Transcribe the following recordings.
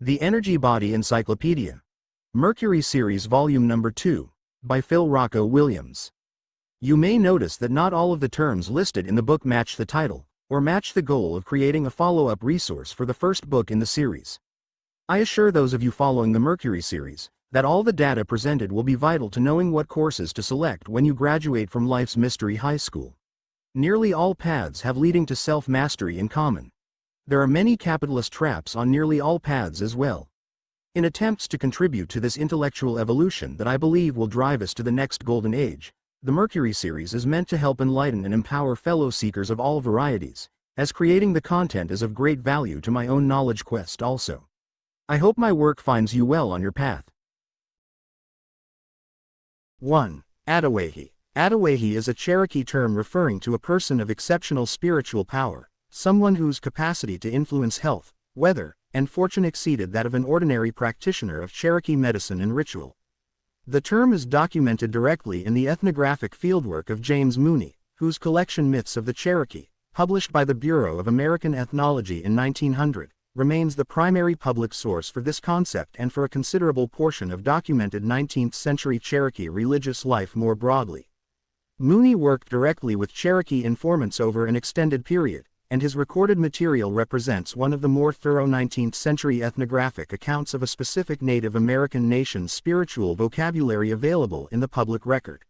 The Energy Body Encyclopedia. Mercury Series Volume Number 2, by Phil Rocko Williams. You may notice that not all of the terms listed in the book match the title, or match the goal of creating a follow-up resource for the first book in the series. I assure those of you following the Mercury Series, that all the data presented will be vital to knowing what courses to select when you graduate from life's mystery high school. Nearly all paths have leading to self-mastery in common. There are many capitalist traps on nearly all paths as well. In attempts to contribute to this intellectual evolution that I believe will drive us to the next golden age, the Mercury Series is meant to help enlighten and empower fellow seekers of all varieties, as creating the content is of great value to my own knowledge quest also. I hope my work finds you well on your path. 1. Adawahi. Adawahi is a Cherokee term referring to a person of exceptional spiritual power, someone whose capacity to influence health, weather, and fortune exceeded that of an ordinary practitioner of Cherokee medicine and ritual. The term is documented directly in the ethnographic fieldwork of James Mooney, whose collection Myths of the Cherokee, published by the Bureau of American Ethnology in 1900, remains the primary public source for this concept and for a considerable portion of documented 19th-century Cherokee religious life more broadly. Mooney worked directly with Cherokee informants over an extended period, and his recorded material represents one of the more thorough 19th-century ethnographic accounts of a specific Native American nation's spiritual vocabulary available in the public record.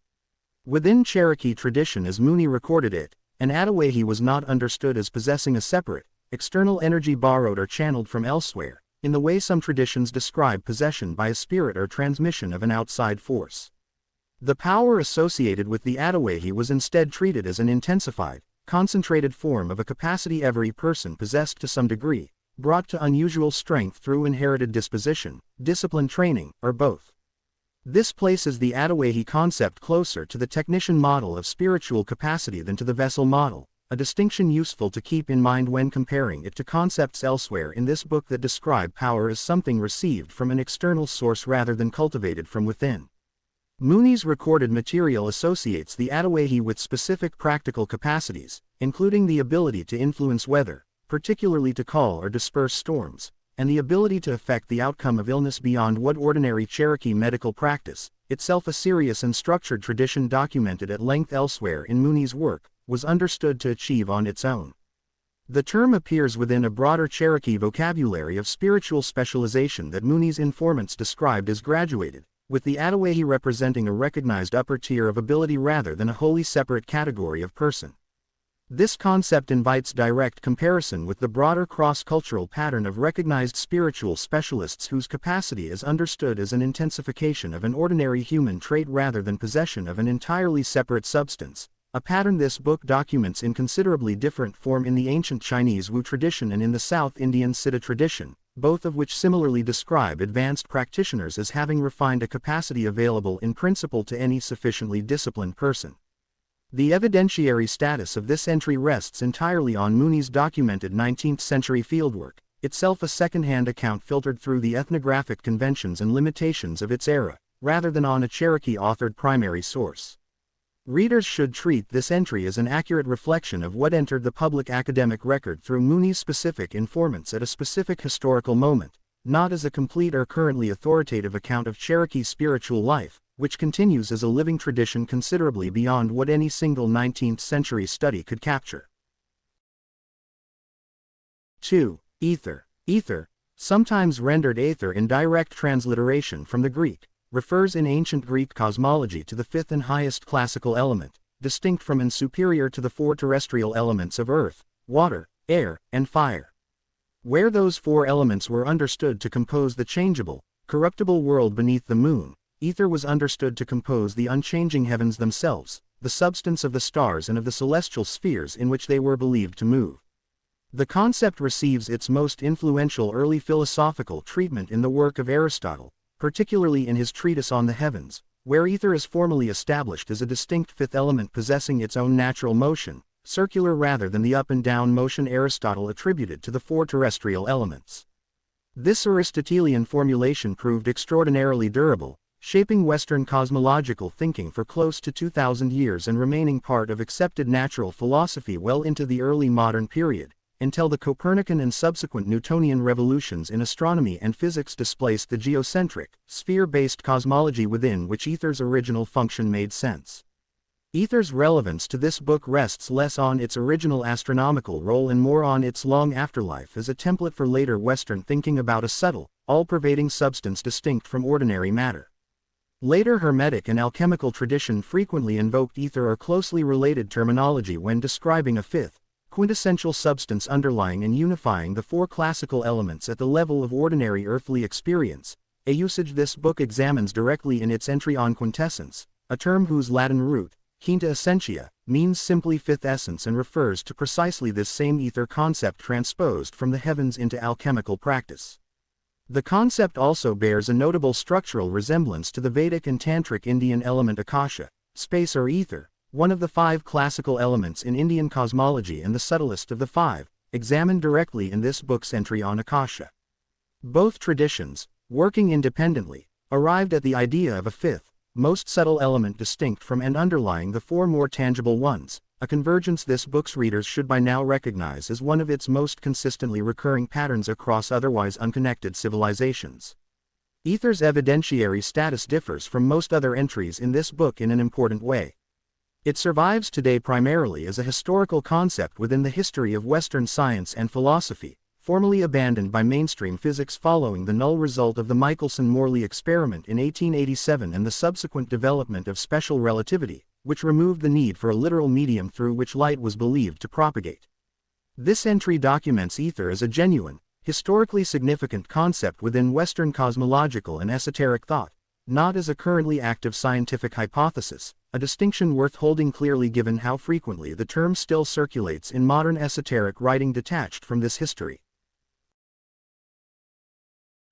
Within Cherokee tradition as Mooney recorded it, an Adawahi was not understood as possessing a separate, external energy borrowed or channeled from elsewhere, in the way some traditions describe possession by a spirit or transmission of an outside force. The power associated with the Adawahi was instead treated as an intensified, concentrated form of a capacity every person possessed to some degree, brought to unusual strength through inherited disposition, discipline training, or both. This places the Adawahi concept closer to the technician model of spiritual capacity than to the vessel model, a distinction useful to keep in mind when comparing it to concepts elsewhere in this book that describe power as something received from an external source rather than cultivated from within. Mooney's recorded material associates the Adawahi with specific practical capacities, including the ability to influence weather, particularly to call or disperse storms, and the ability to affect the outcome of illness beyond what ordinary Cherokee medical practice, itself a serious and structured tradition documented at length elsewhere in Mooney's work, was understood to achieve on its own. The term appears within a broader Cherokee vocabulary of spiritual specialization that Mooney's informants described as graduated, with the Adawahi representing a recognized upper tier of ability rather than a wholly separate category of person. This concept invites direct comparison with the broader cross-cultural pattern of recognized spiritual specialists whose capacity is understood as an intensification of an ordinary human trait rather than possession of an entirely separate substance, a pattern this book documents in considerably different form in the ancient Chinese Wu tradition and in the South Indian Siddha tradition, both of which similarly describe advanced practitioners as having refined a capacity available in principle to any sufficiently disciplined person. The evidentiary status of this entry rests entirely on Mooney's documented 19th-century fieldwork, itself a second-hand account filtered through the ethnographic conventions and limitations of its era, rather than on a Cherokee-authored primary source. Readers should treat this entry as an accurate reflection of what entered the public academic record through Mooney's specific informants at a specific historical moment, not as a complete or currently authoritative account of Cherokee spiritual life, which continues as a living tradition considerably beyond what any single 19th-century study could capture. 2. Ether. Ether, sometimes rendered aether in direct transliteration from the Greek, refers in ancient Greek cosmology to the fifth and highest classical element, distinct from and superior to the four terrestrial elements of earth, water, air, and fire. Where those four elements were understood to compose the changeable, corruptible world beneath the moon, ether was understood to compose the unchanging heavens themselves, the substance of the stars and of the celestial spheres in which they were believed to move. The concept receives its most influential early philosophical treatment in the work of Aristotle, particularly in his treatise on the heavens, where ether is formally established as a distinct fifth element possessing its own natural motion, circular rather than the up and down motion Aristotle attributed to the four terrestrial elements. This Aristotelian formulation proved extraordinarily durable, shaping Western cosmological thinking for close to 2,000 years and remaining part of accepted natural philosophy well into the early modern period, until the Copernican and subsequent Newtonian revolutions in astronomy and physics displaced the geocentric, sphere-based cosmology within which ether's original function made sense. Ether's relevance to this book rests less on its original astronomical role and more on its long afterlife as a template for later Western thinking about a subtle, all-pervading substance distinct from ordinary matter. Later Hermetic and alchemical tradition frequently invoked ether or closely related terminology when describing a fifth, quintessential substance underlying and unifying the four classical elements at the level of ordinary earthly experience, a usage this book examines directly in its entry on quintessence, a term whose Latin root, quinta essentia, means simply fifth essence and refers to precisely this same ether concept transposed from the heavens into alchemical practice. The concept also bears a notable structural resemblance to the Vedic and Tantric Indian element akasha, space or ether, one of the five classical elements in Indian cosmology and the subtlest of the five, examined directly in this book's entry on akasha. Both traditions, working independently, arrived at the idea of a fifth, most subtle element distinct from and underlying the four more tangible ones, a convergence this book's readers should by now recognize as one of its most consistently recurring patterns across otherwise unconnected civilizations. Ether's evidentiary status differs from most other entries in this book in an important way. It survives today primarily as a historical concept within the history of Western science and philosophy, formally abandoned by mainstream physics following the null result of the Michelson-Morley experiment in 1887 and the subsequent development of special relativity, which removed the need for a literal medium through which light was believed to propagate. This entry documents ether as a genuine, historically significant concept within Western cosmological and esoteric thought, not as a currently active scientific hypothesis, a distinction worth holding clearly given how frequently the term still circulates in modern esoteric writing detached from this history.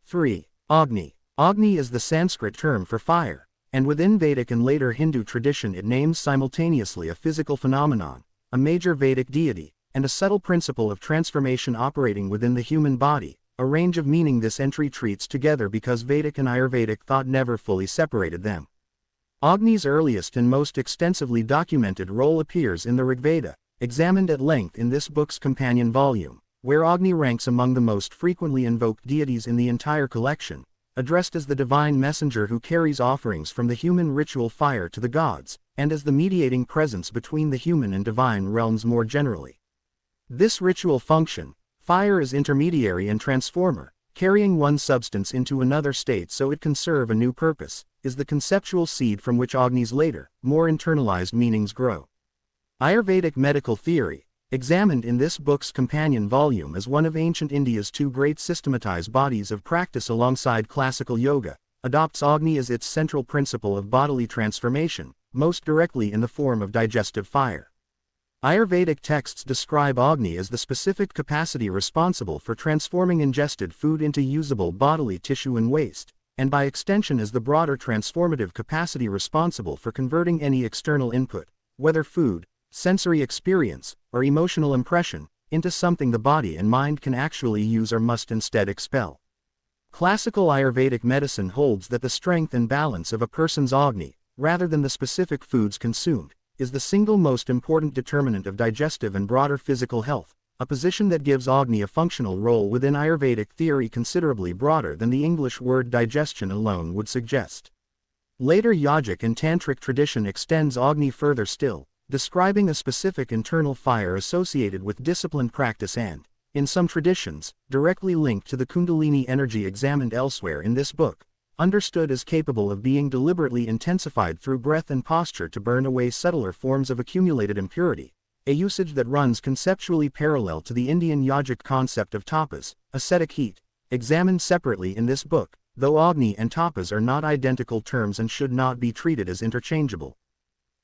3. Agni. Agni is the Sanskrit term for fire, and within Vedic and later Hindu tradition it names simultaneously a physical phenomenon, a major Vedic deity, and a subtle principle of transformation operating within the human body, a range of meaning this entry treats together because Vedic and Ayurvedic thought never fully separated them. Agni's earliest and most extensively documented role appears in the Rigveda, examined at length in this book's companion volume, where Agni ranks among the most frequently invoked deities in the entire collection, addressed as the divine messenger who carries offerings from the human ritual fire to the gods, and as the mediating presence between the human and divine realms more generally. This ritual function, fire is intermediary and transformer, carrying one substance into another state so it can serve a new purpose, is the conceptual seed from which Agni's later, more internalized meanings grow. Ayurvedic medical theory, examined in this book's companion volume as one of ancient India's two great systematized bodies of practice alongside classical yoga, adopts Agni as its central principle of bodily transformation, most directly in the form of digestive fire. Ayurvedic texts describe Agni as the specific capacity responsible for transforming ingested food into usable bodily tissue and waste, and by extension as the broader transformative capacity responsible for converting any external input, whether food, sensory experience, or emotional impression, into something the body and mind can actually use or must instead expel. Classical Ayurvedic medicine holds that the strength and balance of a person's Agni, rather than the specific foods consumed, is the single most important determinant of digestive and broader physical health, a position that gives Agni a functional role within Ayurvedic theory considerably broader than the English word digestion alone would suggest. Later yogic and tantric tradition extends Agni further still, describing a specific internal fire associated with disciplined practice and, in some traditions, directly linked to the Kundalini energy examined elsewhere in this book, understood as capable of being deliberately intensified through breath and posture to burn away subtler forms of accumulated impurity, a usage that runs conceptually parallel to the Indian yogic concept of tapas, ascetic heat, examined separately in this book, though Agni and tapas are not identical terms and should not be treated as interchangeable.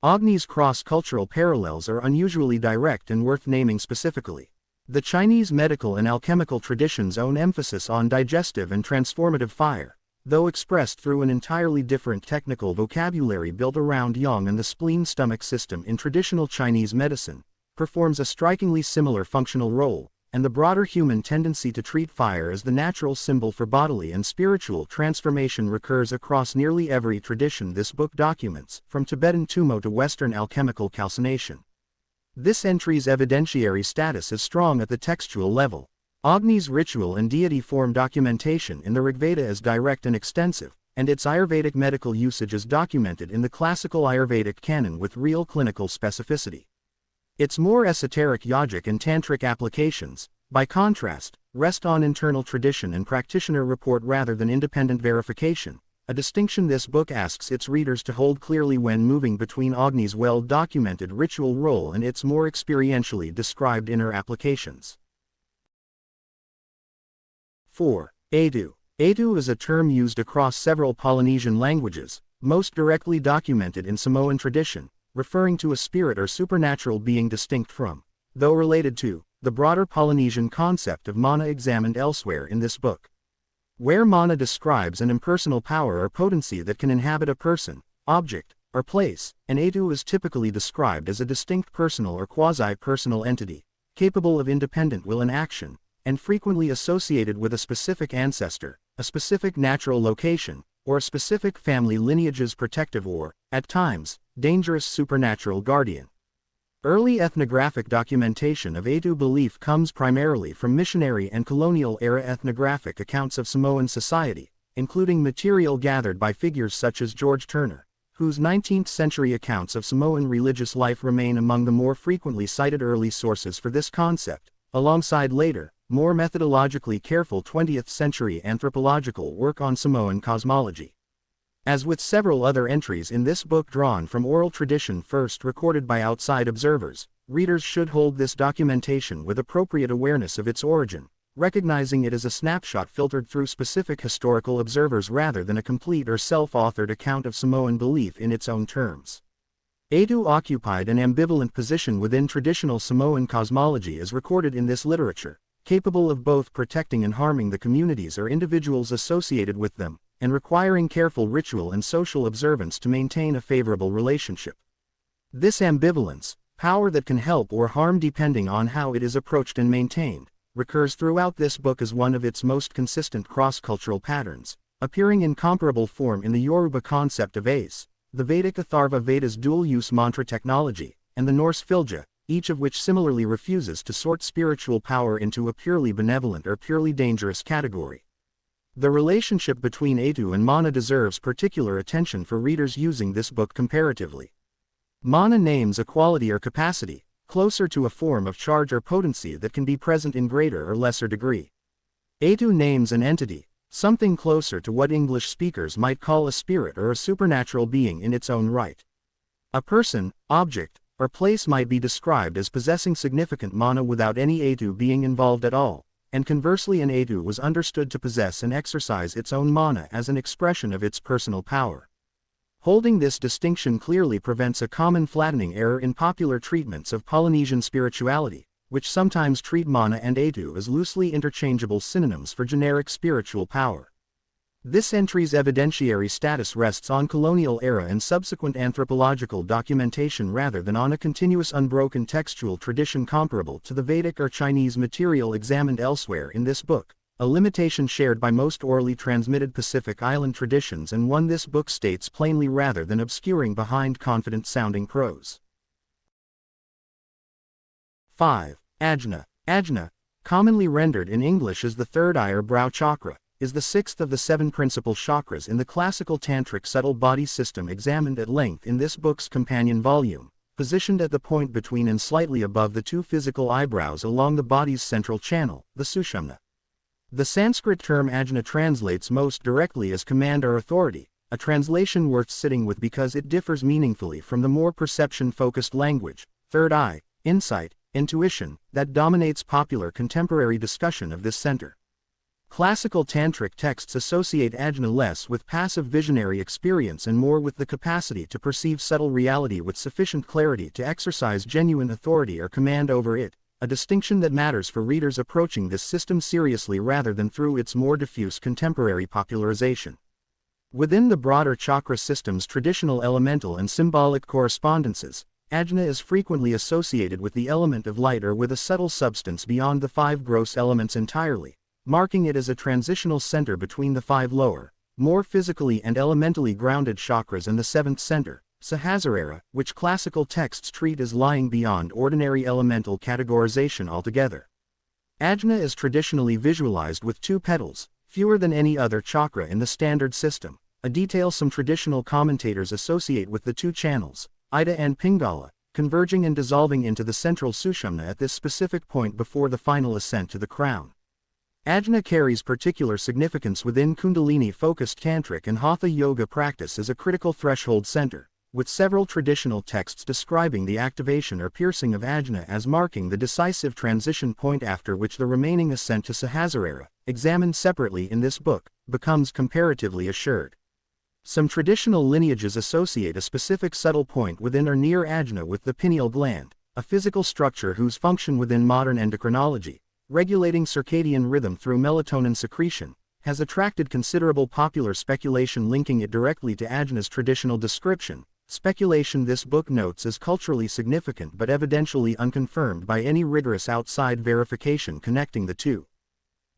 Agni's cross-cultural parallels are unusually direct and worth naming specifically. The Chinese medical and alchemical traditions own emphasis on digestive and transformative fire, though expressed through an entirely different technical vocabulary built around yang and the spleen-stomach system in traditional Chinese medicine, performs a strikingly similar functional role, and the broader human tendency to treat fire as the natural symbol for bodily and spiritual transformation recurs across nearly every tradition this book documents, from Tibetan tumo to Western alchemical calcination. This entry's evidentiary status is strong at the textual level. Agni's ritual and deity form documentation in the Rigveda is direct and extensive, and its Ayurvedic medical usage is documented in the classical Ayurvedic canon with real clinical specificity. Its more esoteric yogic and tantric applications, by contrast, rest on internal tradition and practitioner report rather than independent verification, a distinction this book asks its readers to hold clearly when moving between Agni's well-documented ritual role and its more experientially described inner applications. 4. Edu. Edu is a term used across several Polynesian languages, most directly documented in Samoan tradition, referring to a spirit or supernatural being distinct from, though related to, the broader Polynesian concept of mana examined elsewhere in this book. Where mana describes an impersonal power or potency that can inhabit a person, object, or place, and Edu is typically described as a distinct personal or quasi-personal entity, capable of independent will and action, and frequently associated with a specific ancestor, a specific natural location, or a specific family lineage's protective or, at times, dangerous supernatural guardian. Early ethnographic documentation of Edu belief comes primarily from missionary and colonial-era ethnographic accounts of Samoan society, including material gathered by figures such as George Turner, whose 19th-century accounts of Samoan religious life remain among the more frequently cited early sources for this concept, alongside later, more methodologically careful 20th-century anthropological work on Samoan cosmology. As with several other entries in this book drawn from oral tradition first recorded by outside observers, readers should hold this documentation with appropriate awareness of its origin, recognizing it as a snapshot filtered through specific historical observers rather than a complete or self-authored account of Samoan belief in its own terms. Edu occupied an ambivalent position within traditional Samoan cosmology as recorded in this literature, capable of both protecting and harming the communities or individuals associated with them, and requiring careful ritual and social observance to maintain a favorable relationship. This ambivalence, power that can help or harm depending on how it is approached and maintained, recurs throughout this book as one of its most consistent cross-cultural patterns, appearing in comparable form in the Yoruba concept of Ace, the Vedic Atharva Veda's dual-use mantra technology, and the Norse Filja, each of which similarly refuses to sort spiritual power into a purely benevolent or purely dangerous category. The relationship between Edu and mana deserves particular attention for readers using this book comparatively. Mana names a quality or capacity, closer to a form of charge or potency that can be present in greater or lesser degree. Edu names an entity, something closer to what English speakers might call a spirit or a supernatural being in its own right. A person, object, or place might be described as possessing significant mana without any Edu being involved at all, and conversely an Edu was understood to possess and exercise its own mana as an expression of its personal power. Holding this distinction clearly prevents a common flattening error in popular treatments of Polynesian spirituality, which sometimes treat mana and Edu as loosely interchangeable synonyms for generic spiritual power. This entry's evidentiary status rests on colonial era and subsequent anthropological documentation rather than on a continuous unbroken textual tradition comparable to the Vedic or Chinese material examined elsewhere in this book, a limitation shared by most orally transmitted Pacific Island traditions and one this book states plainly rather than obscuring behind confident-sounding prose. 5. Ajna. Ajna, commonly rendered in English as the third eye or brow chakra, is the sixth of the 7 principal chakras in the classical tantric subtle body system examined at length in this book's companion volume, positioned at the point between and slightly above the 2 physical eyebrows along the body's central channel, the Sushumna. The Sanskrit term ajna translates most directly as command or authority, a translation worth sitting with because it differs meaningfully from the more perception-focused language, third eye, insight, intuition, that dominates popular contemporary discussion of this center. Classical tantric texts associate ajna less with passive visionary experience and more with the capacity to perceive subtle reality with sufficient clarity to exercise genuine authority or command over it, a distinction that matters for readers approaching this system seriously rather than through its more diffuse contemporary popularization. Within the broader chakra system's traditional elemental and symbolic correspondences, ajna is frequently associated with the element of light or with a subtle substance beyond the 5 gross elements entirely, marking it as a transitional center between the 5 lower, more physically and elementally grounded chakras and the 7th center, Sahasrara, which classical texts treat as lying beyond ordinary elemental categorization altogether. Ajna is traditionally visualized with 2 petals, fewer than any other chakra in the standard system, a detail some traditional commentators associate with the 2 channels, Ida and Pingala, converging and dissolving into the central Sushumna at this specific point before the final ascent to the crown. Ajna carries particular significance within Kundalini-focused Tantric and Hatha Yoga practice as a critical threshold center, with several traditional texts describing the activation or piercing of Ajna as marking the decisive transition point after which the remaining ascent to Sahasrara, examined separately in this book, becomes comparatively assured. Some traditional lineages associate a specific subtle point within or near Ajna with the pineal gland, a physical structure whose function within modern endocrinology, regulating circadian rhythm through melatonin secretion, has attracted considerable popular speculation linking it directly to Ajna's traditional description, speculation this book notes as culturally significant but evidentially unconfirmed by any rigorous outside verification connecting the two.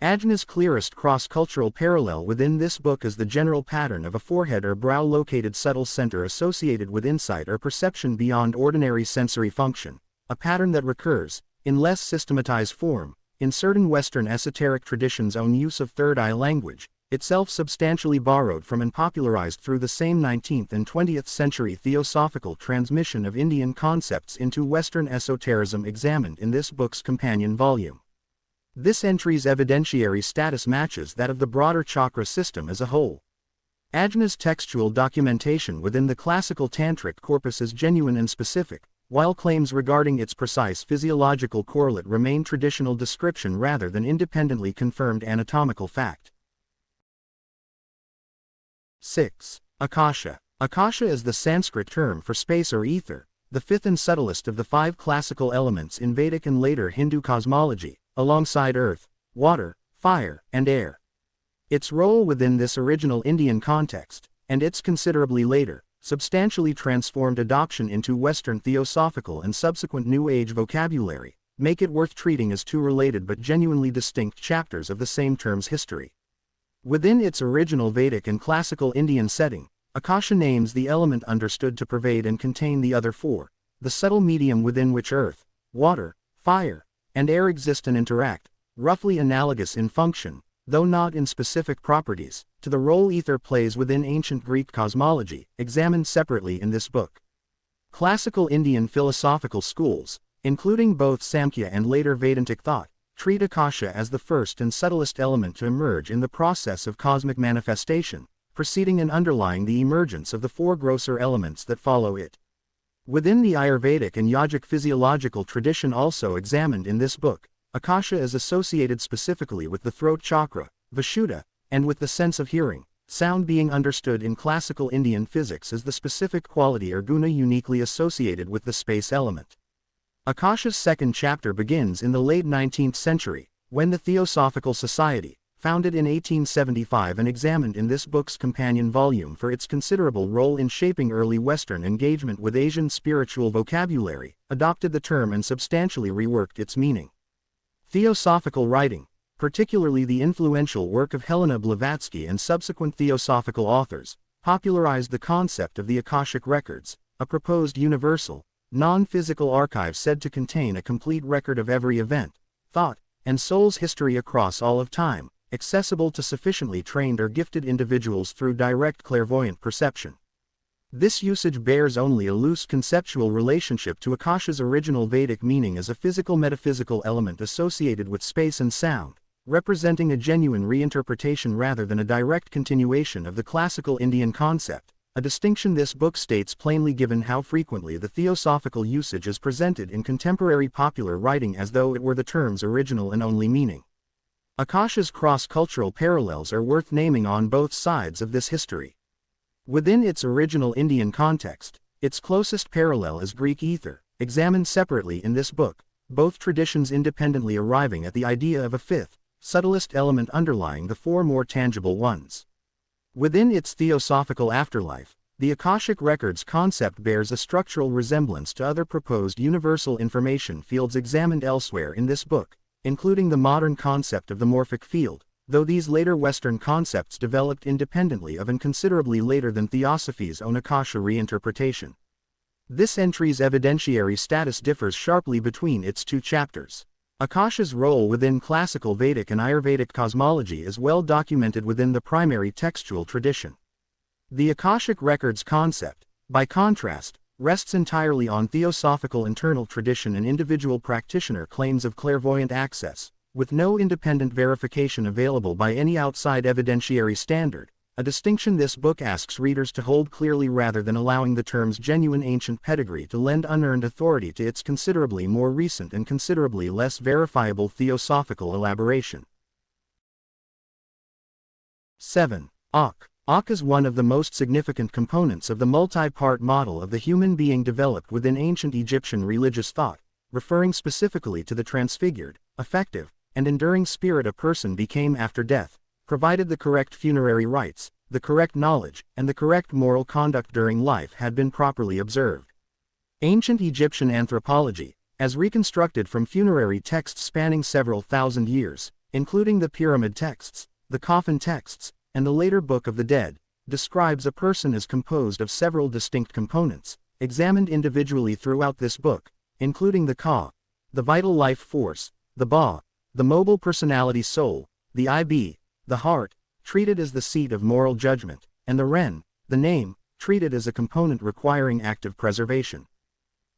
Ajna's clearest cross-cultural parallel within this book is the general pattern of a forehead or brow-located subtle center associated with insight or perception beyond ordinary sensory function, a pattern that recurs, in less systematized form, in certain Western esoteric traditions' own use of third eye language, itself substantially borrowed from and popularized through the same 19th and 20th century theosophical transmission of Indian concepts into Western esotericism examined in this book's companion volume. This entry's evidentiary status matches that of the broader chakra system as a whole. Ajna's textual documentation within the classical tantric corpus is genuine and specific, while claims regarding its precise physiological correlate remain traditional description rather than independently confirmed anatomical fact. 6. Akasha. Akasha is the Sanskrit term for space or ether, the 5th and subtlest of the 5 classical elements in Vedic and later Hindu cosmology, alongside earth, water, fire, and air. Its role within this original Indian context, and its considerably later, substantially transformed adoption into Western theosophical and subsequent New Age vocabulary, make it worth treating as 2 related but genuinely distinct chapters of the same term's history. Within its original Vedic and classical Indian setting, Akasha names the element understood to pervade and contain the other 4, the subtle medium within which earth, water, fire, and air exist and interact, roughly analogous in function, though not in specific properties, to the role ether plays within ancient Greek cosmology, examined separately in this book. Classical Indian philosophical schools, including both Samkhya and later Vedantic thought, treat Akasha as the first and subtlest element to emerge in the process of cosmic manifestation, preceding and underlying the emergence of the 4 grosser elements that follow it. Within the Ayurvedic and yogic physiological tradition also examined in this book, Akasha is associated specifically with the throat chakra, Vishuddha, and with the sense of hearing, sound being understood in classical Indian physics as the specific quality or guna uniquely associated with the space element. Akasha's 2nd chapter begins in the late 19th century, when the Theosophical Society, founded in 1875 and examined in this book's companion volume for its considerable role in shaping early Western engagement with Asian spiritual vocabulary, adopted the term and substantially reworked its meaning. Theosophical writing, particularly the influential work of Helena Blavatsky and subsequent theosophical authors, popularized the concept of the Akashic records, a proposed universal, non-physical archive said to contain a complete record of every event, thought, and soul's history across all of time, accessible to sufficiently trained or gifted individuals through direct clairvoyant perception. This usage bears only a loose conceptual relationship to Akasha's original Vedic meaning as a physical-metaphysical element associated with space and sound, representing a genuine reinterpretation rather than a direct continuation of the classical Indian concept, a distinction this book states plainly given how frequently the theosophical usage is presented in contemporary popular writing as though it were the term's original and only meaning. Akasha's cross-cultural parallels are worth naming on both sides of this history. Within its original Indian context, its closest parallel is Greek ether, examined separately in this book, both traditions independently arriving at the idea of a 5th, subtlest element underlying the 4 more tangible ones. Within its theosophical afterlife, the Akashic records concept bears a structural resemblance to other proposed universal information fields examined elsewhere in this book, including the modern concept of the morphic field, though these later Western concepts developed independently of and considerably later than Theosophy's own Akasha reinterpretation. This entry's evidentiary status differs sharply between its two chapters. Akasha's role within classical Vedic and Ayurvedic cosmology is well documented within the primary textual tradition. The Akashic records concept, by contrast, rests entirely on theosophical internal tradition and individual practitioner claims of clairvoyant access, with no independent verification available by any outside evidentiary standard, a distinction this book asks readers to hold clearly rather than allowing the term's genuine ancient pedigree to lend unearned authority to its considerably more recent and considerably less verifiable theosophical elaboration. 7. Ak. Ak is one of the most significant components of the multi-part model of the human being developed within ancient Egyptian religious thought, referring specifically to the transfigured, affective, and enduring spirit a person became after death, provided the correct funerary rites, the correct knowledge, and the correct moral conduct during life had been properly observed. Ancient Egyptian anthropology, as reconstructed from funerary texts spanning several thousand years, including the pyramid texts, the coffin texts, and the later Book of the Dead, describes a person as composed of several distinct components, examined individually throughout this book, including the Ka, the vital life force, the Ba, the mobile personality soul, the IB, the heart, treated as the seat of moral judgment, and the Ren, the name, treated as a component requiring active preservation.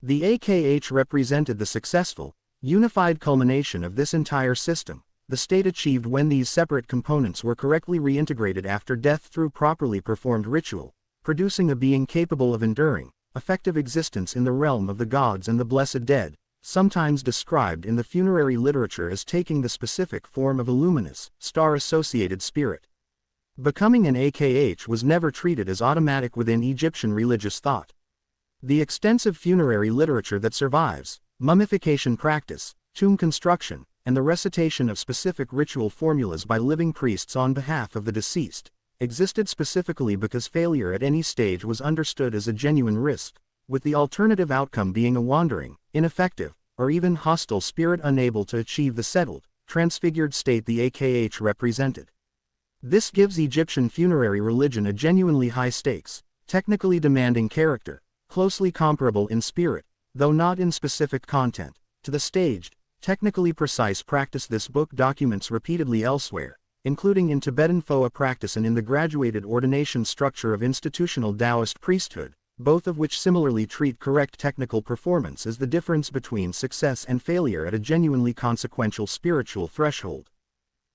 The AKH represented the successful, unified culmination of this entire system, the state achieved when these separate components were correctly reintegrated after death through properly performed ritual, producing a being capable of enduring, effective existence in the realm of the gods and the blessed dead, sometimes described in the funerary literature as taking the specific form of a luminous, star-associated spirit. Becoming an AKH was never treated as automatic within Egyptian religious thought. The extensive funerary literature that survives, mummification practice, tomb construction, and the recitation of specific ritual formulas by living priests on behalf of the deceased, existed specifically because failure at any stage was understood as a genuine risk, with the alternative outcome being a wandering, ineffective, or even hostile spirit unable to achieve the settled, transfigured state the AKH represented. This gives Egyptian funerary religion a genuinely high stakes, technically demanding character, closely comparable in spirit, though not in specific content, to the staged, technically precise practice this book documents repeatedly elsewhere, including in Tibetan Phowa practice and in the graduated ordination structure of institutional Daoist priesthood, both of which similarly treat correct technical performance as the difference between success and failure at a genuinely consequential spiritual threshold.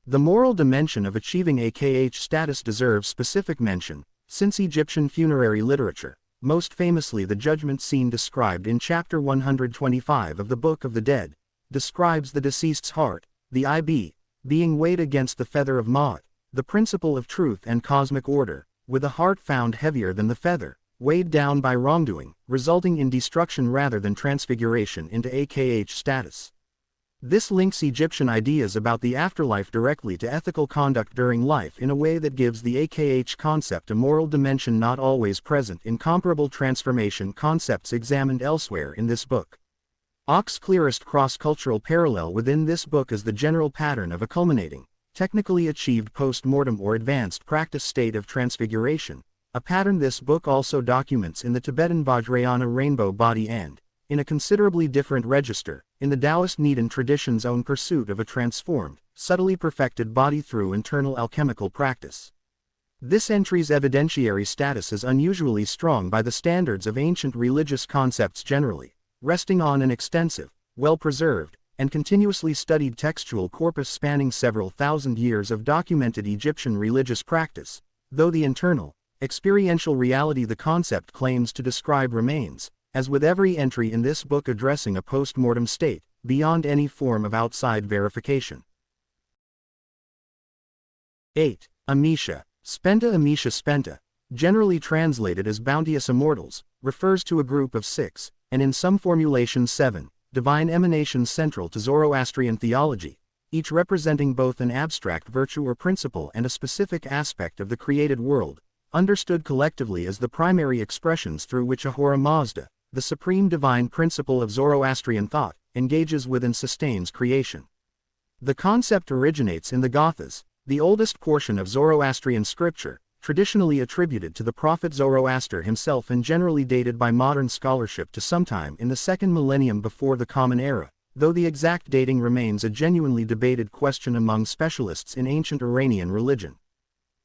The moral dimension of achieving AKH status deserves specific mention, since Egyptian funerary literature, most famously the judgment scene described in chapter 125 of the Book of the Dead, describes the deceased's heart, the IB, being weighed against the feather of Ma'at, the principle of truth and cosmic order, with a heart found heavier than the feather, weighed down by wrongdoing, resulting in destruction rather than transfiguration into AKH status. This links Egyptian ideas about the afterlife directly to ethical conduct during life in a way that gives the AKH concept a moral dimension not always present in comparable transformation concepts examined elsewhere in this book. Ak's clearest cross-cultural parallel within this book is the general pattern of a culminating, technically achieved post-mortem or advanced practice state of transfiguration, a pattern this book also documents in the Tibetan Vajrayana rainbow body and, in a considerably different register, in the Daoist Nedan tradition's own pursuit of a transformed, subtly perfected body through internal alchemical practice. This entry's evidentiary status is unusually strong by the standards of ancient religious concepts generally, resting on an extensive, well-preserved, and continuously studied textual corpus spanning several thousand years of documented Egyptian religious practice, though the internal, experiential reality the concept claims to describe remains, as with every entry in this book addressing a post-mortem state, beyond any form of outside verification. 8. Amisha. Spenta Amisha Spenta, generally translated as bounteous immortals, refers to a group of 6, and in some formulations 7, divine emanations central to Zoroastrian theology, each representing both an abstract virtue or principle and a specific aspect of the created world, understood collectively as the primary expressions through which Ahura Mazda, the supreme divine principle of Zoroastrian thought, engages with and sustains creation. The concept originates in the Gathas, the oldest portion of Zoroastrian scripture, traditionally attributed to the prophet Zoroaster himself and generally dated by modern scholarship to sometime in the second millennium before the Common Era, though the exact dating remains a genuinely debated question among specialists in ancient Iranian religion.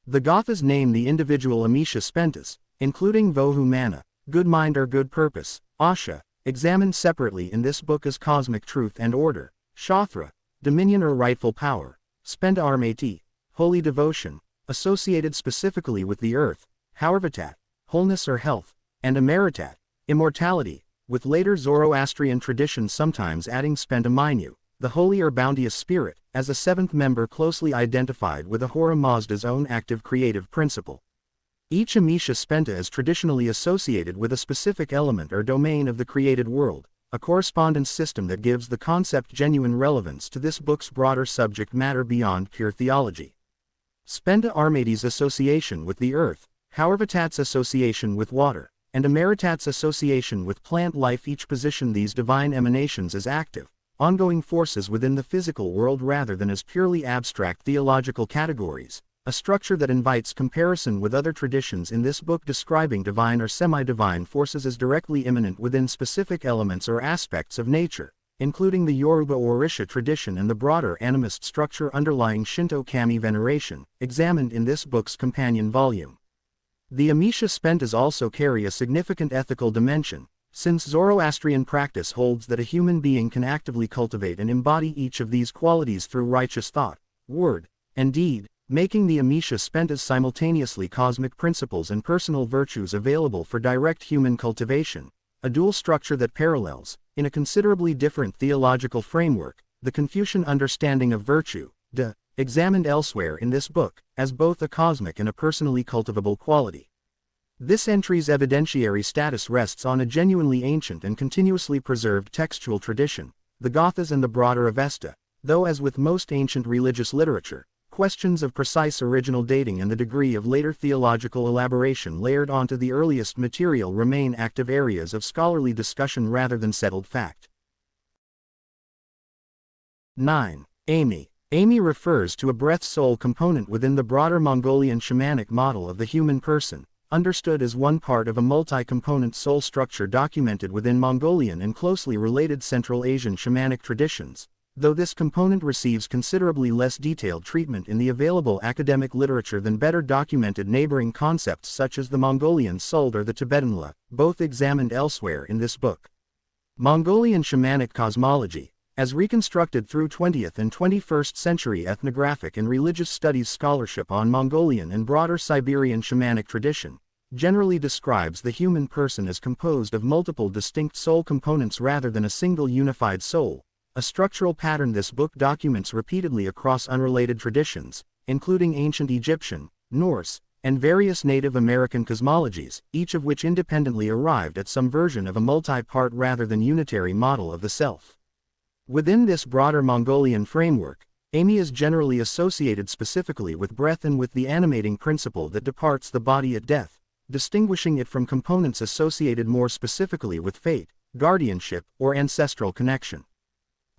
The Gathas name the individual Amisha Spentas, including Vohumana, good mind or good purpose, Asha, examined separately in this book as cosmic truth and order, Shauthra, dominion or rightful power, Spenta Armati, holy devotion, associated specifically with the earth, Haurvatat, wholeness or health, and Amaritat, immortality, with later Zoroastrian traditions sometimes adding Spenta Mainu, the holy or bounteous spirit, as a seventh member closely identified with Ahura Mazda's own active creative principle. Each Amisha Spenta is traditionally associated with a specific element or domain of the created world, a correspondence system that gives the concept genuine relevance to this book's broader subject matter beyond pure theology. Spenta Armati's association with the earth, Haurvatat's association with water, and Amaritat's association with plant life each position these divine emanations as active, ongoing forces within the physical world rather than as purely abstract theological categories, a structure that invites comparison with other traditions in this book describing divine or semi-divine forces as directly immanent within specific elements or aspects of nature, including the Yoruba Orisha tradition and the broader animist structure underlying Shinto kami veneration, examined in this book's companion volume. The Amisha Spentas also carry a significant ethical dimension, since Zoroastrian practice holds that a human being can actively cultivate and embody each of these qualities through righteous thought, word, and deed, making the Amisha Spentas simultaneously cosmic principles and personal virtues available for direct human cultivation, a dual structure that parallels, in a considerably different theological framework, the Confucian understanding of virtue, examined elsewhere in this book, as both a cosmic and a personally cultivable quality. This entry's evidentiary status rests on a genuinely ancient and continuously preserved textual tradition, the Gathas and the broader Avesta, though as with most ancient religious literature, questions of precise original dating and the degree of later theological elaboration layered onto the earliest material remain active areas of scholarly discussion rather than settled fact. 9. Ami. Ami refers to a breath-soul component within the broader Mongolian shamanic model of the human person, understood as one part of a multi-component soul structure documented within Mongolian and closely related Central Asian shamanic traditions, though this component receives considerably less detailed treatment in the available academic literature than better documented neighboring concepts such as the Mongolian Suld or the Tibetan La, both examined elsewhere in this book. Mongolian shamanic cosmology, as reconstructed through 20th and 21st century ethnographic and religious studies scholarship on Mongolian and broader Siberian shamanic tradition, generally describes the human person as composed of multiple distinct soul components rather than a single unified soul, a structural pattern this book documents repeatedly across unrelated traditions, including ancient Egyptian, Norse, and various Native American cosmologies, each of which independently arrived at some version of a multi-part rather than unitary model of the self. Within this broader Mongolian framework, Ami is generally associated specifically with breath and with the animating principle that departs the body at death, distinguishing it from components associated more specifically with fate, guardianship, or ancestral connection.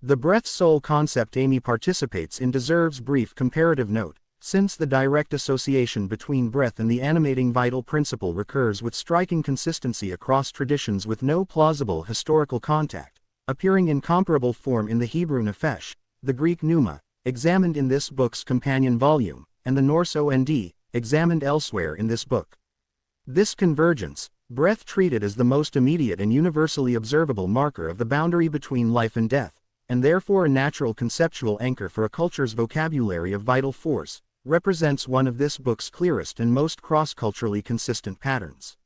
The breath-soul concept Ami participates in deserves brief comparative note, since the direct association between breath and the animating vital principle recurs with striking consistency across traditions with no plausible historical contact, appearing in comparable form in the Hebrew Nefesh, the Greek Pneuma, examined in this book's companion volume, and the Norse Ond, examined elsewhere in this book. This convergence, breath treated as the most immediate and universally observable marker of the boundary between life and death, and therefore a natural conceptual anchor for a culture's vocabulary of vital force, represents one of this book's clearest and most cross-culturally consistent patterns.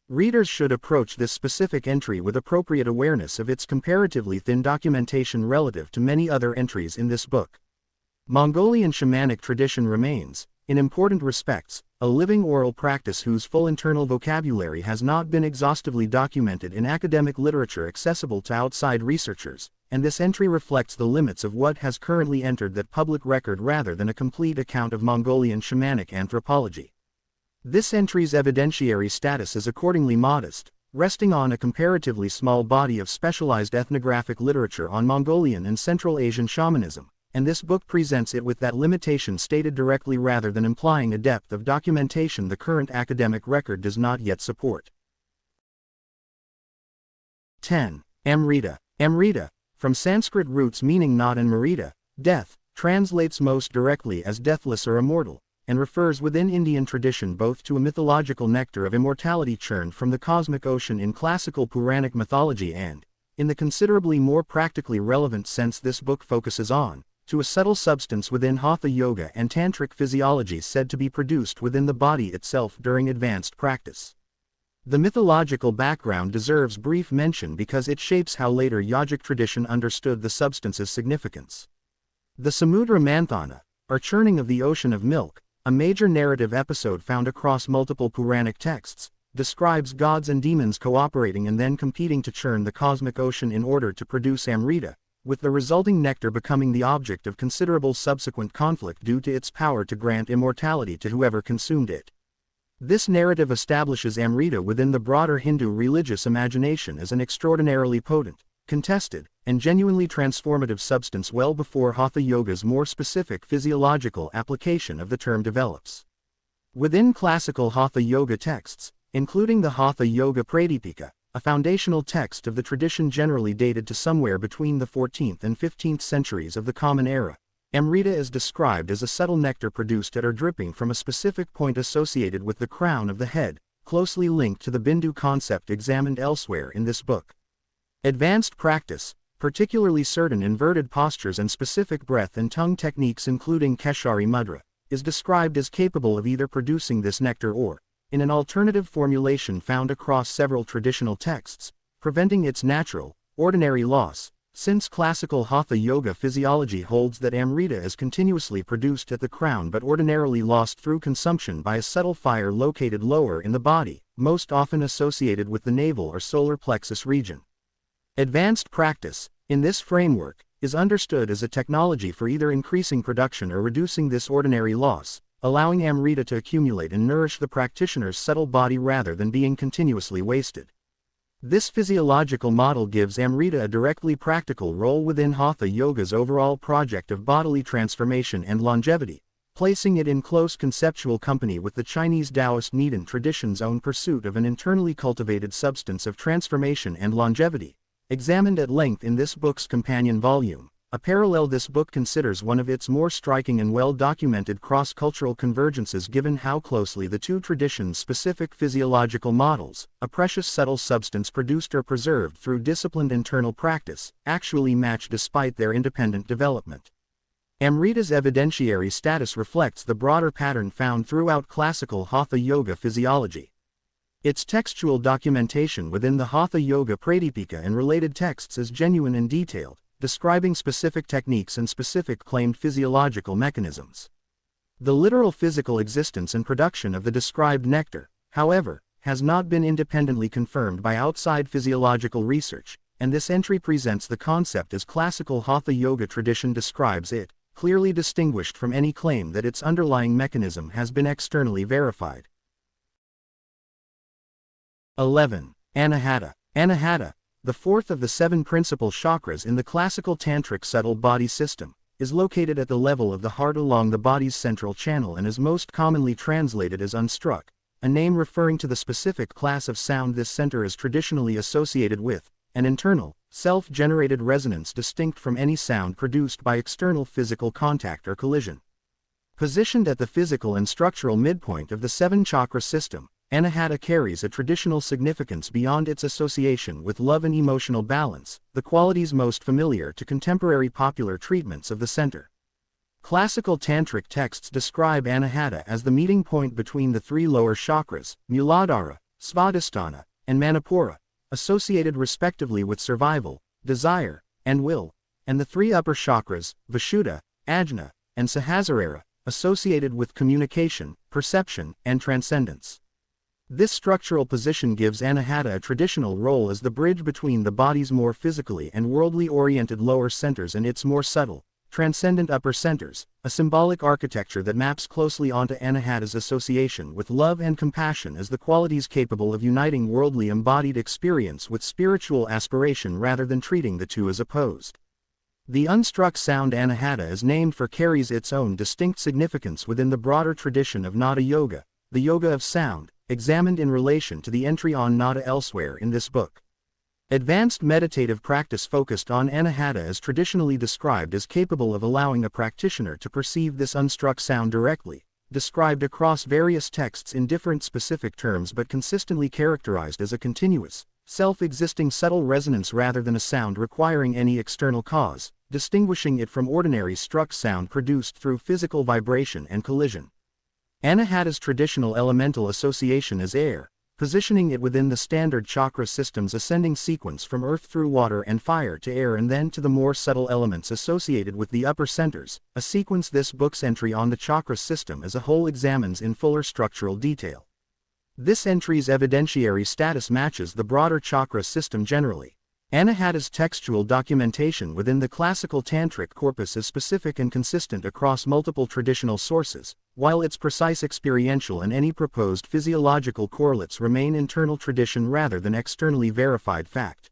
Readers should approach this specific entry with appropriate awareness of its comparatively thin documentation relative to many other entries in this book. Mongolian shamanic tradition remains, in important respects, a living oral practice whose full internal vocabulary has not been exhaustively documented in academic literature accessible to outside researchers, and this entry reflects the limits of what has currently entered that public record rather than a complete account of Mongolian shamanic anthropology. This entry's evidentiary status is accordingly modest, resting on a comparatively small body of specialized ethnographic literature on Mongolian and Central Asian shamanism, and this book presents it with that limitation stated directly rather than implying a depth of documentation the current academic record does not yet support. 10. Amrita. Amrita, from Sanskrit roots meaning not and marita, death, translates most directly as deathless or immortal, and refers within Indian tradition both to a mythological nectar of immortality churned from the cosmic ocean in classical Puranic mythology and, in the considerably more practically relevant sense this book focuses on, to a subtle substance within Hatha Yoga and Tantric physiology said to be produced within the body itself during advanced practice. The mythological background deserves brief mention because it shapes how later yogic tradition understood the substance's significance. The Samudra Manthana, or churning of the ocean of milk, a major narrative episode found across multiple Puranic texts, describes gods and demons cooperating and then competing to churn the cosmic ocean in order to produce Amrita, with the resulting nectar becoming the object of considerable subsequent conflict due to its power to grant immortality to whoever consumed it. This narrative establishes Amrita within the broader Hindu religious imagination as an extraordinarily potent, contested, and genuinely transformative substance well before Hatha Yoga's more specific physiological application of the term develops. Within classical Hatha Yoga texts, including the Hatha Yoga Pradipika, a foundational text of the tradition generally dated to somewhere between the 14th and 15th centuries of the Common Era, Amrita is described as a subtle nectar produced at or dripping from a specific point associated with the crown of the head, closely linked to the Bindu concept examined elsewhere in this book. Advanced practice, particularly certain inverted postures and specific breath and tongue techniques including Keshari Mudra, is described as capable of either producing this nectar or, in an alternative formulation found across several traditional texts, preventing its natural, ordinary loss, since classical Hatha Yoga physiology holds that Amrita is continuously produced at the crown but ordinarily lost through consumption by a subtle fire located lower in the body, most often associated with the navel or solar plexus region. Advanced practice, in this framework, is understood as a technology for either increasing production or reducing this ordinary loss, allowing Amrita to accumulate and nourish the practitioner's subtle body rather than being continuously wasted. This physiological model gives Amrita a directly practical role within Hatha Yoga's overall project of bodily transformation and longevity, placing it in close conceptual company with the Chinese Daoist Nidan tradition's own pursuit of an internally cultivated substance of transformation and longevity, examined at length in this book's companion volume. A parallel this book considers one of its more striking and well-documented cross-cultural convergences given how closely the two traditions' specific physiological models, a precious subtle substance produced or preserved through disciplined internal practice, actually match despite their independent development. Amrita's evidentiary status reflects the broader pattern found throughout classical Hatha Yoga physiology. Its textual documentation within the Hatha Yoga Pradipika and related texts is genuine and detailed, describing specific techniques and specific claimed physiological mechanisms. The literal physical existence and production of the described nectar, however, has not been independently confirmed by outside physiological research, and this entry presents the concept as classical Hatha Yoga tradition describes it, clearly distinguished from any claim that its underlying mechanism has been externally verified. 11. Anahata. Anahata, the fourth of the 7 principal chakras in the classical tantric subtle body system, is located at the level of the heart along the body's central channel and is most commonly translated as unstruck, a name referring to the specific class of sound this center is traditionally associated with, an internal, self-generated resonance distinct from any sound produced by external physical contact or collision. Positioned at the physical and structural midpoint of the 7-chakra system, Anahata carries a traditional significance beyond its association with love and emotional balance, the qualities most familiar to contemporary popular treatments of the center. Classical tantric texts describe Anahata as the meeting point between the 3 lower chakras, Muladhara, Svadhisthana, and Manipura, associated respectively with survival, desire, and will, and the 3 upper chakras, Vishuddha, Ajna, and Sahasrara, associated with communication, perception, and transcendence. This structural position gives Anahata a traditional role as the bridge between the body's more physically and worldly oriented lower centers and its more subtle, transcendent upper centers, a symbolic architecture that maps closely onto Anahata's association with love and compassion as the qualities capable of uniting worldly embodied experience with spiritual aspiration rather than treating the two as opposed. The unstruck sound anahata is named for carries its own distinct significance within the broader tradition of nada yoga, the yoga of sound, examined in relation to the entry on nada elsewhere in this book. Advanced meditative practice focused on anahata is traditionally described as capable of allowing a practitioner to perceive this unstruck sound directly, described across various texts in different specific terms but consistently characterized as a continuous, self-existing subtle resonance rather than a sound requiring any external cause, distinguishing it from ordinary struck sound produced through physical vibration and collision. Anahata's traditional elemental association is air, positioning it within the standard chakra system's ascending sequence from earth through water and fire to air and then to the more subtle elements associated with the upper centers, a sequence this book's entry on the chakra system as a whole examines in fuller structural detail. This entry's evidentiary status matches the broader chakra system generally. Anahata's textual documentation within the classical tantric corpus is specific and consistent across multiple traditional sources, while its precise experiential and any proposed physiological correlates remain internal tradition rather than externally verified fact.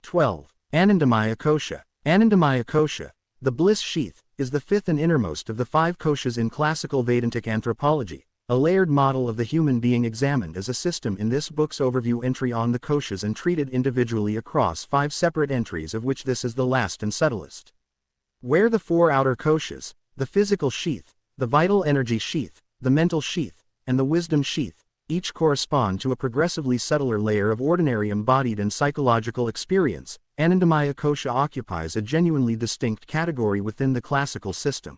12. Anandamaya Kosha. Anandamaya Kosha, the bliss sheath, is the fifth and innermost of the 5 koshas in classical Vedantic anthropology, a layered model of the human being examined as a system in this book's overview entry on the koshas and treated individually across 5 separate entries, of which this is the last and subtlest. Where the 4 outer koshas, the physical sheath, the vital energy sheath, the mental sheath, and the wisdom sheath, each correspond to a progressively subtler layer of ordinary embodied and psychological experience, Anandamaya Kosha occupies a genuinely distinct category within the classical system.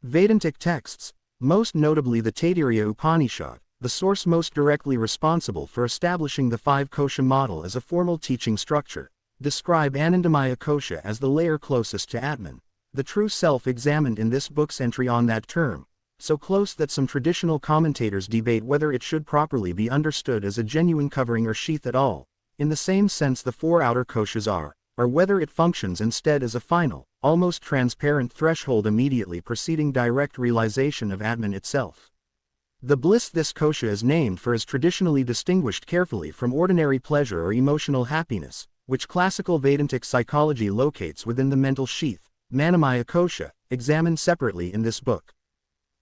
Vedantic texts, most notably the Taittiriya Upanishad, the source most directly responsible for establishing the 5 kosha model as a formal teaching structure, describe Anandamaya Kosha as the layer closest to Atman, the true self examined in this book's entry on that term, so close that some traditional commentators debate whether it should properly be understood as a genuine covering or sheath at all, in the same sense the 4 outer koshas are, or whether it functions instead as a final, almost transparent threshold immediately preceding direct realization of Atman itself. The bliss this kosha is named for is traditionally distinguished carefully from ordinary pleasure or emotional happiness, which classical Vedantic psychology locates within the mental sheath, Manamaya Kosha, examined separately in this book.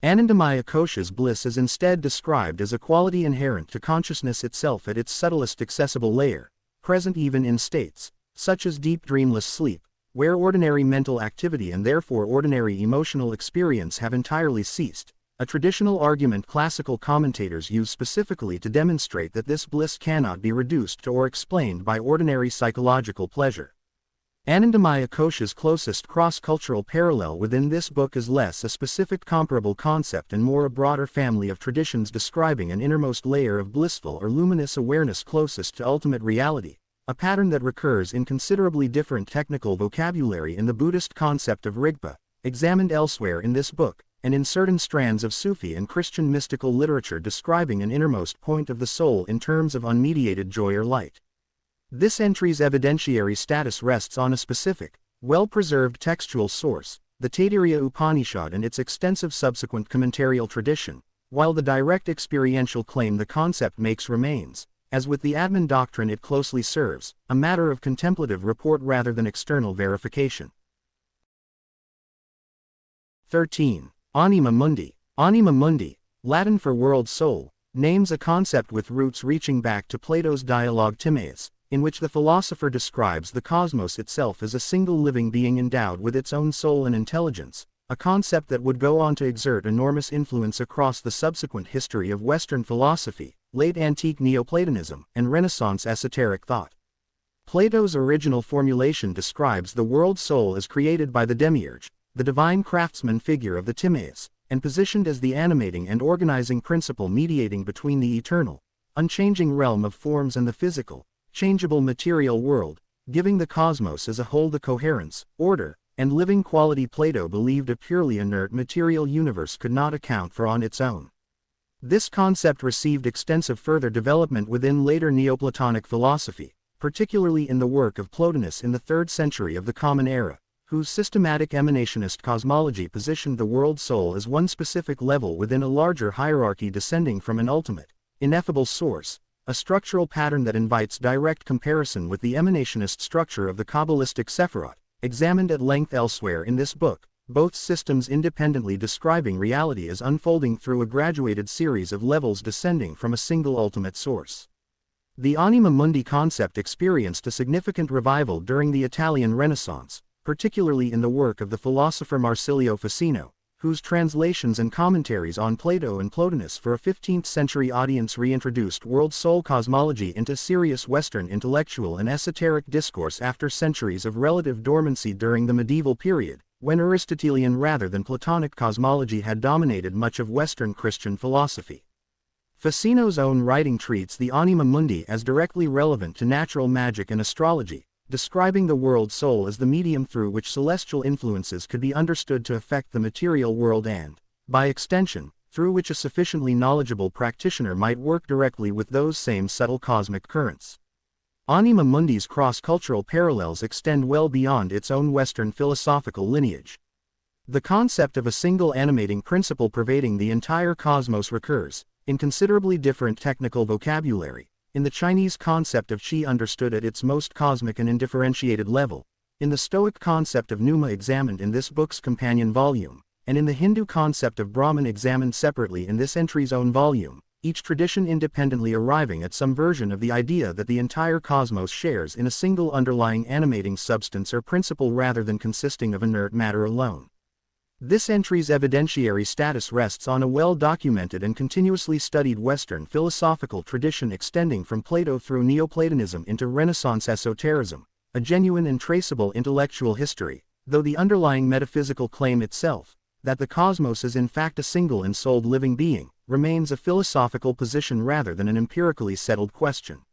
Anandamaya Kosha's bliss is instead described as a quality inherent to consciousness itself at its subtlest accessible layer, present even in states, such as deep dreamless sleep, where ordinary mental activity and therefore ordinary emotional experience have entirely ceased, a traditional argument classical commentators use specifically to demonstrate that this bliss cannot be reduced to or explained by ordinary psychological pleasure. Anandamaya Kosha's closest cross-cultural parallel within this book is less a specific comparable concept and more a broader family of traditions describing an innermost layer of blissful or luminous awareness closest to ultimate reality, a pattern that recurs in considerably different technical vocabulary in the Buddhist concept of Rigpa, examined elsewhere in this book, and in certain strands of Sufi and Christian mystical literature describing an innermost point of the soul in terms of unmediated joy or light. This entry's evidentiary status rests on a specific, well-preserved textual source, the Taittiriya Upanishad and its extensive subsequent commentarial tradition, while the direct experiential claim the concept makes remains, as with the Atman doctrine it closely serves, a matter of contemplative report rather than external verification. 13. Anima Mundi. Anima Mundi, Latin for world soul, names a concept with roots reaching back to Plato's dialogue Timaeus, in which the philosopher describes the cosmos itself as a single living being endowed with its own soul and intelligence, a concept that would go on to exert enormous influence across the subsequent history of Western philosophy, late antique Neoplatonism, and Renaissance esoteric thought. Plato's original formulation describes the world soul as created by the demiurge, the divine craftsman figure of the Timaeus, and positioned as the animating and organizing principle mediating between the eternal, unchanging realm of forms and the physical, changeable material world, giving the cosmos as a whole the coherence, order, and living quality Plato believed a purely inert material universe could not account for on its own. This concept received extensive further development within later Neoplatonic philosophy, particularly in the work of Plotinus in the 3rd century of the Common Era, whose systematic emanationist cosmology positioned the world soul as one specific level within a larger hierarchy descending from an ultimate, ineffable source, a structural pattern that invites direct comparison with the emanationist structure of the Kabbalistic Sephirot, examined at length elsewhere in this book, both systems independently describing reality as unfolding through a graduated series of levels descending from a single ultimate source. The anima mundi concept experienced a significant revival during the Italian Renaissance, particularly in the work of the philosopher Marsilio Ficino, whose translations and commentaries on Plato and Plotinus for a 15th-century audience reintroduced world-soul cosmology into serious Western intellectual and esoteric discourse after centuries of relative dormancy during the medieval period, when Aristotelian rather than Platonic cosmology had dominated much of Western Christian philosophy. Ficino's own writing treats the anima mundi as directly relevant to natural magic and astrology, describing the world soul as the medium through which celestial influences could be understood to affect the material world and, by extension, through which a sufficiently knowledgeable practitioner might work directly with those same subtle cosmic currents. Anima mundi's cross-cultural parallels extend well beyond its own Western philosophical lineage. The concept of a single animating principle pervading the entire cosmos recurs, in considerably different technical vocabulary, in the Chinese concept of qi understood at its most cosmic and undifferentiated level, in the Stoic concept of pneuma examined in this book's companion volume, and in the Hindu concept of Brahman examined separately in this entry's own volume, each tradition independently arriving at some version of the idea that the entire cosmos shares in a single underlying animating substance or principle rather than consisting of inert matter alone. This entry's evidentiary status rests on a well-documented and continuously studied Western philosophical tradition extending from Plato through Neoplatonism into Renaissance esotericism, a genuine and traceable intellectual history, though the underlying metaphysical claim itself, that the cosmos is in fact a single ensouled living being, remains a philosophical position rather than an empirically settled question.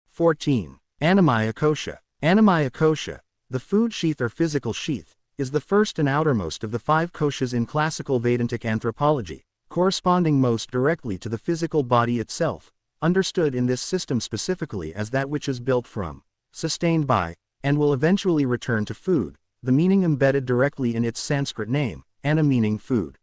14. Animaya kosha. Animaya kosha, the food sheath or physical sheath, is the first and outermost of the 5 koshas in classical Vedantic anthropology, corresponding most directly to the physical body itself, understood in this system specifically as that which is built from, sustained by, and will eventually return to food, the meaning embedded directly in its Sanskrit name, ana meaning food.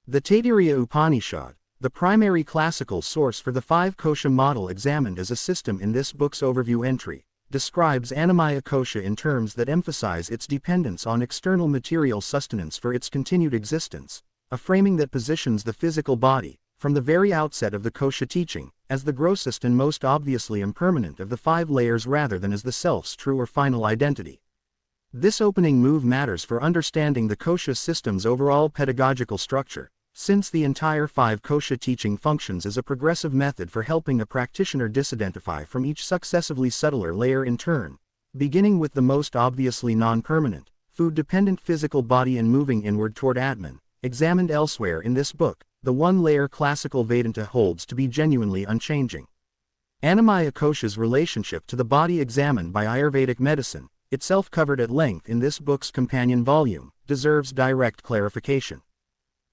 The Taittiriya Upanishad, the primary classical source for the 5 kosha model examined as a system in this book's overview entry, describes animaya kosha in terms that emphasize its dependence on external material sustenance for its continued existence, a framing that positions the physical body, from the very outset of the kosha teaching, as the grossest and most obviously impermanent of the 5 layers rather than as the self's true or final identity. This opening move matters for understanding the kosha system's overall pedagogical structure, since the entire 5 kosha teaching functions as a progressive method for helping a practitioner disidentify from each successively subtler layer in turn, beginning with the most obviously non-permanent, food-dependent physical body and moving inward toward Atman, examined elsewhere in this book, the one layer classical Vedanta holds to be genuinely unchanging. Animaya kosha's relationship to the body examined by Ayurvedic medicine, itself covered at length in this book's companion volume, deserves direct clarification.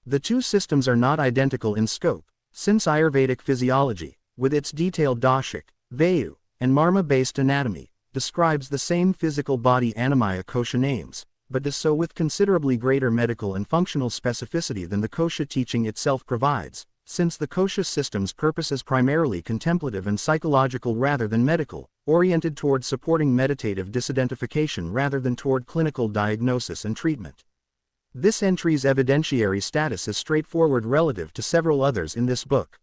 The two systems are not identical in scope, since Ayurvedic physiology, with its detailed dashic, vayu, and marma-based anatomy, describes the same physical body animaya kosha names, but does so with considerably greater medical and functional specificity than the kosha teaching itself provides, since the kosha system's purpose is primarily contemplative and psychological rather than medical, oriented toward supporting meditative disidentification rather than toward clinical diagnosis and treatment. This entry's evidentiary status is straightforward relative to several others in this book.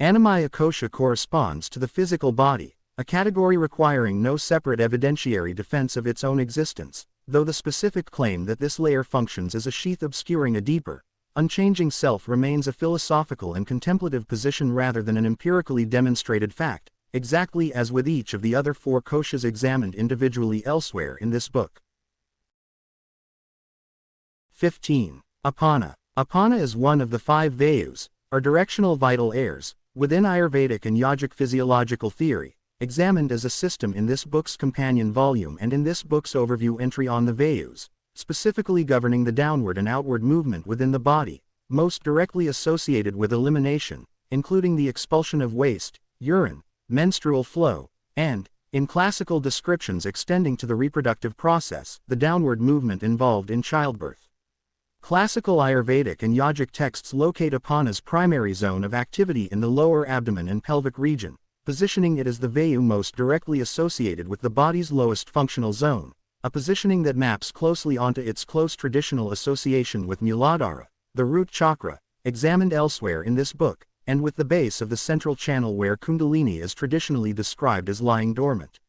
Animaya kosha corresponds to the physical body, a category requiring no separate evidentiary defense of its own existence, though the specific claim that this layer functions as a sheath obscuring a deeper, unchanging self remains a philosophical and contemplative position rather than an empirically demonstrated fact, exactly as with each of the other 4 koshas examined individually elsewhere in this book. 15. Apana. Apana is one of the 5 vayus, or directional vital airs, within Ayurvedic and yogic physiological theory, examined as a system in this book's companion volume and in this book's overview entry on the vayus, specifically governing the downward and outward movement within the body, most directly associated with elimination, including the expulsion of waste, urine, menstrual flow, and, in classical descriptions extending to the reproductive process, the downward movement involved in childbirth. Classical Ayurvedic and yogic texts locate Apana's primary zone of activity in the lower abdomen and pelvic region, positioning it as the Vayu most directly associated with the body's lowest functional zone, a positioning that maps closely onto its close traditional association with Muladhara, the root chakra, examined elsewhere in this book, and with the base of the central channel where Kundalini is traditionally described as lying dormant.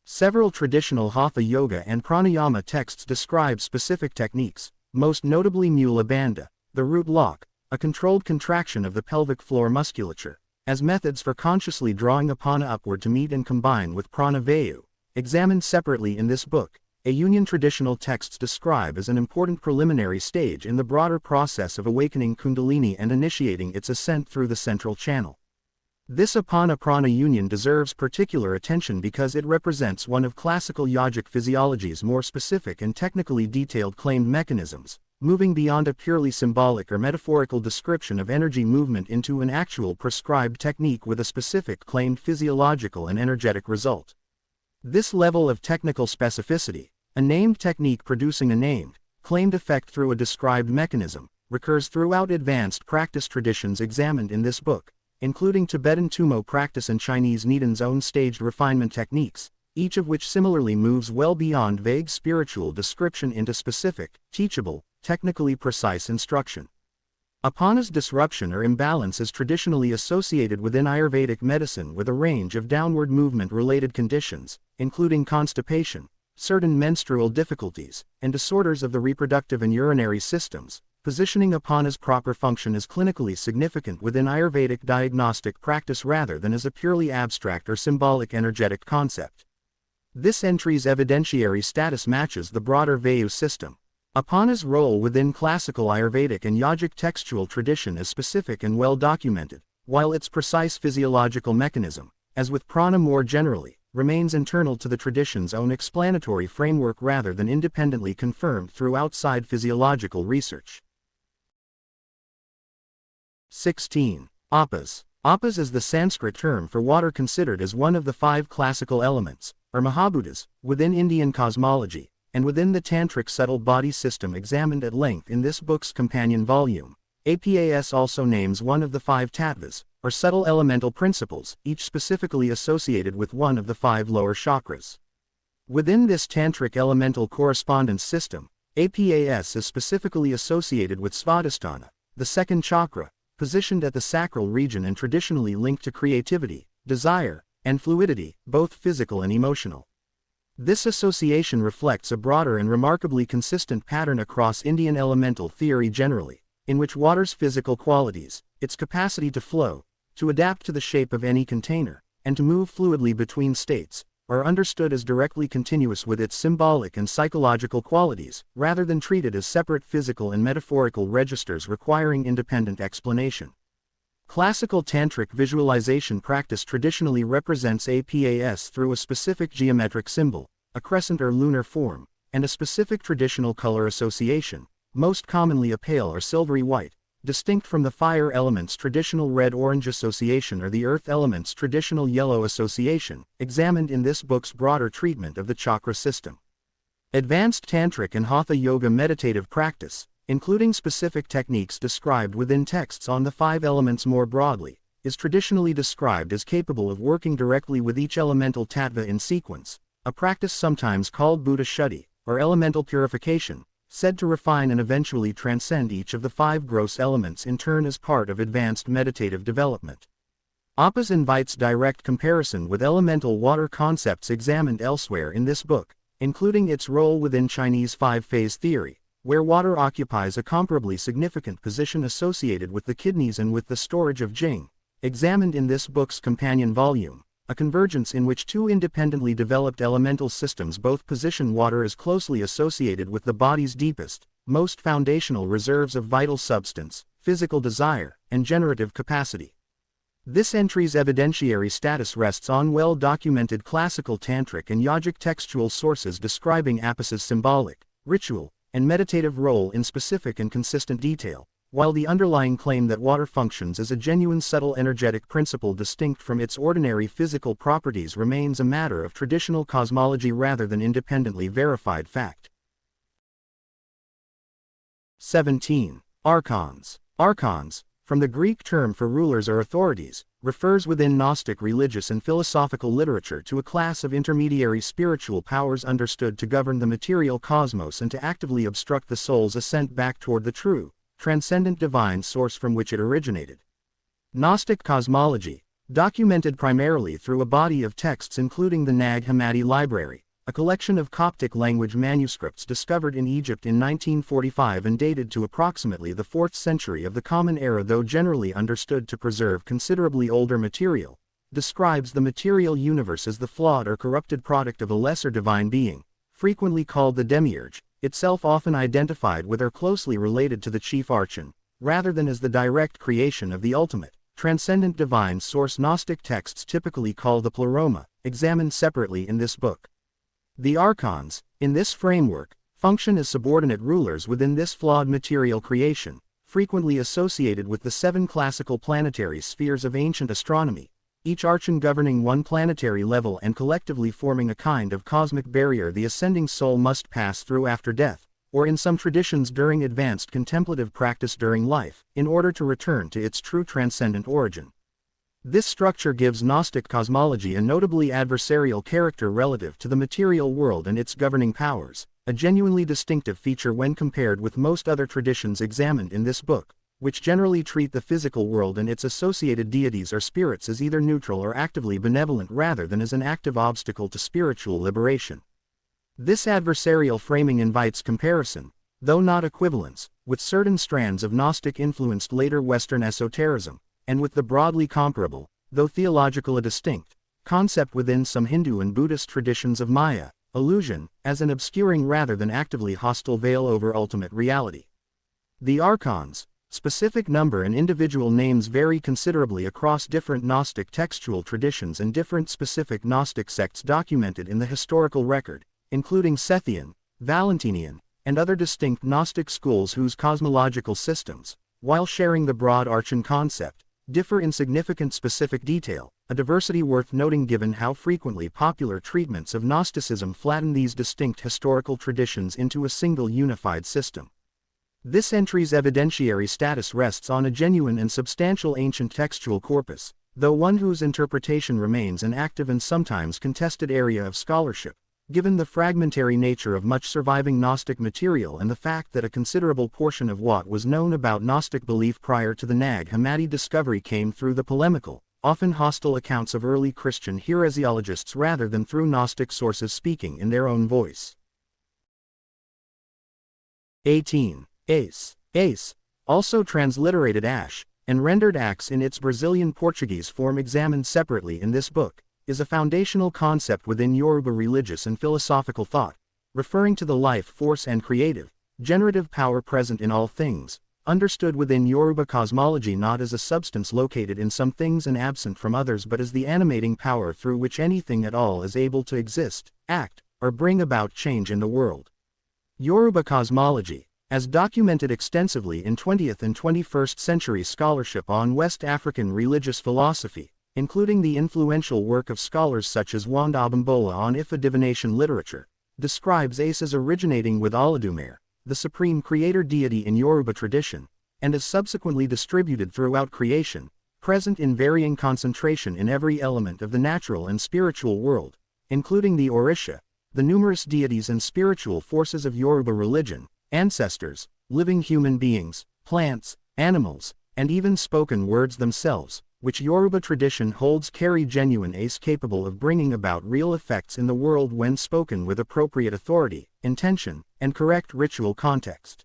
Several traditional Hatha Yoga and Pranayama texts describe specific techniques, most notably Mula Bandha, the root lock, a controlled contraction of the pelvic floor musculature, as methods for consciously drawing Apana upward to meet and combine with Prana Vayu, examined separately in this book. A union traditional texts describe as an important preliminary stage in the broader process of awakening Kundalini and initiating its ascent through the central channel. This Apana-Prana union deserves particular attention because it represents one of classical yogic physiology's more specific and technically detailed claimed mechanisms, moving beyond a purely symbolic or metaphorical description of energy movement into an actual prescribed technique with a specific claimed physiological and energetic result. This level of technical specificity, a named technique producing a named, claimed effect through a described mechanism, recurs throughout advanced practice traditions examined in this book, including Tibetan Tummo practice and Chinese Nidan's own staged refinement techniques, each of which similarly moves well beyond vague spiritual description into specific, teachable, technically precise instruction. Apana's disruption or imbalance is traditionally associated within Ayurvedic medicine with a range of downward movement-related conditions, including constipation, certain menstrual difficulties, and disorders of the reproductive and urinary systems, positioning Apana's proper function as clinically significant within Ayurvedic diagnostic practice rather than as a purely abstract or symbolic energetic concept. This entry's evidentiary status matches the broader Vayu system. Apana's role within classical Ayurvedic and yogic textual tradition is specific and well documented, while its precise physiological mechanism, as with prana more generally, remains internal to the tradition's own explanatory framework rather than independently confirmed through outside physiological research. 16. Apas. Apas is the Sanskrit term for water considered as one of the 5 classical elements, or Mahabhutas, within Indian cosmology, and within the Tantric subtle body system examined at length in this book's companion volume. APAS also names one of the 5 tattvas, or subtle elemental principles, each specifically associated with one of the 5 lower chakras. Within this Tantric elemental correspondence system, APAS is specifically associated with Svadhisthana, the second chakra, positioned at the sacral region and traditionally linked to creativity, desire, and fluidity, both physical and emotional. This association reflects a broader and remarkably consistent pattern across Indian elemental theory generally, in which water's physical qualities, its capacity to flow, to adapt to the shape of any container, and to move fluidly between states, are understood as directly continuous with its symbolic and psychological qualities, rather than treated as separate physical and metaphorical registers requiring independent explanation. Classical tantric visualization practice traditionally represents APAS through a specific geometric symbol, a crescent or lunar form, and a specific traditional color association, most commonly a pale or silvery white, distinct from the fire element's traditional red-orange association or the earth element's traditional yellow association, examined in this book's broader treatment of the chakra system. Advanced tantric and hatha yoga meditative practice, including specific techniques described within texts on the 5 elements more broadly, is traditionally described as capable of working directly with each elemental tattva in sequence, a practice sometimes called Buddha Shuddhi, or elemental purification, said to refine and eventually transcend each of the 5 gross elements in turn as part of advanced meditative development. Apas invites direct comparison with elemental water concepts examined elsewhere in this book, including its role within Chinese 5-phase theory, where water occupies a comparably significant position associated with the kidneys and with the storage of Jing, examined in this book's companion volume, a convergence in which 2 independently developed elemental systems both position water as closely associated with the body's deepest, most foundational reserves of vital substance, physical desire, and generative capacity. This entry's evidentiary status rests on well-documented classical tantric and yogic textual sources describing Apas's symbolic, ritual, and meditative role in specific and consistent detail, while the underlying claim that water functions as a genuine subtle energetic principle distinct from its ordinary physical properties remains a matter of traditional cosmology rather than independently verified fact. 17. Archons. Archons, from the Greek term for rulers or authorities, refers within Gnostic religious and philosophical literature to a class of intermediary spiritual powers understood to govern the material cosmos and to actively obstruct the soul's ascent back toward the true, transcendent divine source from which it originated. Gnostic cosmology, documented primarily through a body of texts including the Nag Hammadi Library, a collection of Coptic language manuscripts discovered in Egypt in 1945 and dated to approximately the 4th century of the Common Era, though generally understood to preserve considerably older material, describes the material universe as the flawed or corrupted product of a lesser divine being, frequently called the demiurge, itself often identified with or closely related to the chief archon, rather than as the direct creation of the ultimate, transcendent divine source. Gnostic texts typically call the pleroma, examined separately in this book. The archons, in this framework, function as subordinate rulers within this flawed material creation, frequently associated with the 7 classical planetary spheres of ancient astronomy, each archon governing one planetary level and collectively forming a kind of cosmic barrier the ascending soul must pass through after death, or in some traditions during advanced contemplative practice during life, in order to return to its true transcendent origin. This structure gives Gnostic cosmology a notably adversarial character relative to the material world and its governing powers, a genuinely distinctive feature when compared with most other traditions examined in this book, which generally treat the physical world and its associated deities or spirits as either neutral or actively benevolent rather than as an active obstacle to spiritual liberation. This adversarial framing invites comparison, though not equivalence, with certain strands of Gnostic-influenced later Western esotericism, and with the broadly comparable, though theological a distinct, concept within some Hindu and Buddhist traditions of Maya, illusion, as an obscuring rather than actively hostile veil over ultimate reality. The archons, specific number and individual names vary considerably across different Gnostic textual traditions and different specific Gnostic sects documented in the historical record, including Sethian, Valentinian, and other distinct Gnostic schools whose cosmological systems, while sharing the broad archon concept, differ in significant specific detail, a diversity worth noting given how frequently popular treatments of Gnosticism flatten these distinct historical traditions into a single unified system. This entry's evidentiary status rests on a genuine and substantial ancient textual corpus, though one whose interpretation remains an active and sometimes contested area of scholarship, given the fragmentary nature of much surviving Gnostic material and the fact that a considerable portion of what was known about Gnostic belief prior to the Nag Hammadi discovery came through the polemical, often hostile accounts of early Christian heresiologists rather than through Gnostic sources speaking in their own voice. 18. Ace. Ace, also transliterated ash, and rendered axe in its Brazilian Portuguese form examined separately in this book, is a foundational concept within Yoruba religious and philosophical thought, referring to the life force and creative, generative power present in all things, understood within Yoruba cosmology not as a substance located in some things and absent from others but as the animating power through which anything at all is able to exist, act, or bring about change in the world. Yoruba cosmology, as documented extensively in 20th and 21st century scholarship on West African religious philosophy, including the influential work of scholars such as Wanda Abimbola on Ifa divination literature, describes Ace as originating with Olodumare, the supreme creator deity in Yoruba tradition, and as subsequently distributed throughout creation, present in varying concentration in every element of the natural and spiritual world, including the Orisha, the numerous deities and spiritual forces of Yoruba religion, ancestors, living human beings, plants, animals, and even spoken words themselves, which Yoruba tradition holds carry genuine ace capable of bringing about real effects in the world when spoken with appropriate authority, intention, and correct ritual context.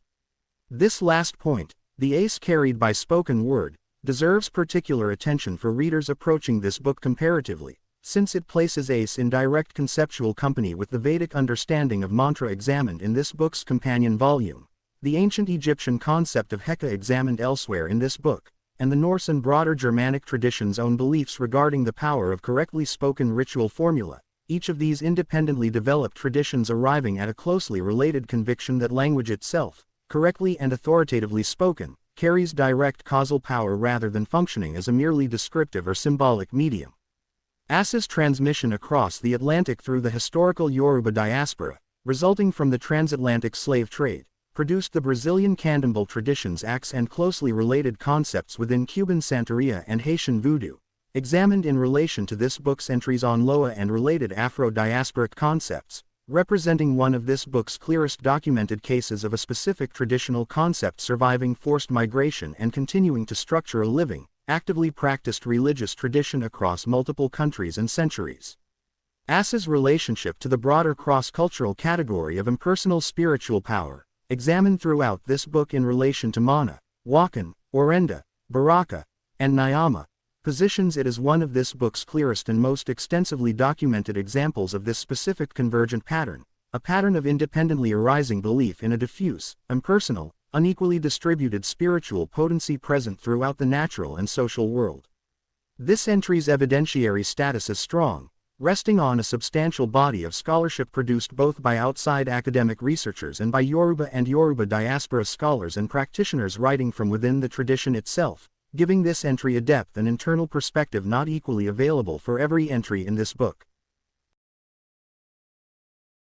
This last point, the ace carried by spoken word, deserves particular attention for readers approaching this book comparatively, since it places ace in direct conceptual company with the Vedic understanding of mantra examined in this book's companion volume, the ancient Egyptian concept of Heka examined elsewhere in this book, and the Norse and broader Germanic tradition's own beliefs regarding the power of correctly spoken ritual formula, each of these independently developed traditions arriving at a closely related conviction that language itself, correctly and authoritatively spoken, carries direct causal power rather than functioning as a merely descriptive or symbolic medium. Ace's transmission across the Atlantic through the historical Yoruba diaspora, resulting from the transatlantic slave trade, produced the Brazilian Candomblé traditions acts and closely related concepts within Cuban Santeria and Haitian Voodoo, examined in relation to this book's entries on Loa and related Afro-diasporic concepts, representing one of this book's clearest documented cases of a specific traditional concept surviving forced migration and continuing to structure a living, actively practiced religious tradition across multiple countries and centuries. Asa's relationship to the broader cross-cultural category of impersonal spiritual power, examined throughout this book in relation to Mana, Wakan, Orenda, Baraka, and Nyama, positions it as one of this book's clearest and most extensively documented examples of this specific convergent pattern, a pattern of independently arising belief in a diffuse, impersonal, unequally distributed spiritual potency present throughout the natural and social world. This entry's evidentiary status is strong, resting on a substantial body of scholarship produced both by outside academic researchers and by Yoruba and Yoruba diaspora scholars and practitioners writing from within the tradition itself, giving this entry a depth and internal perspective not equally available for every entry in this book.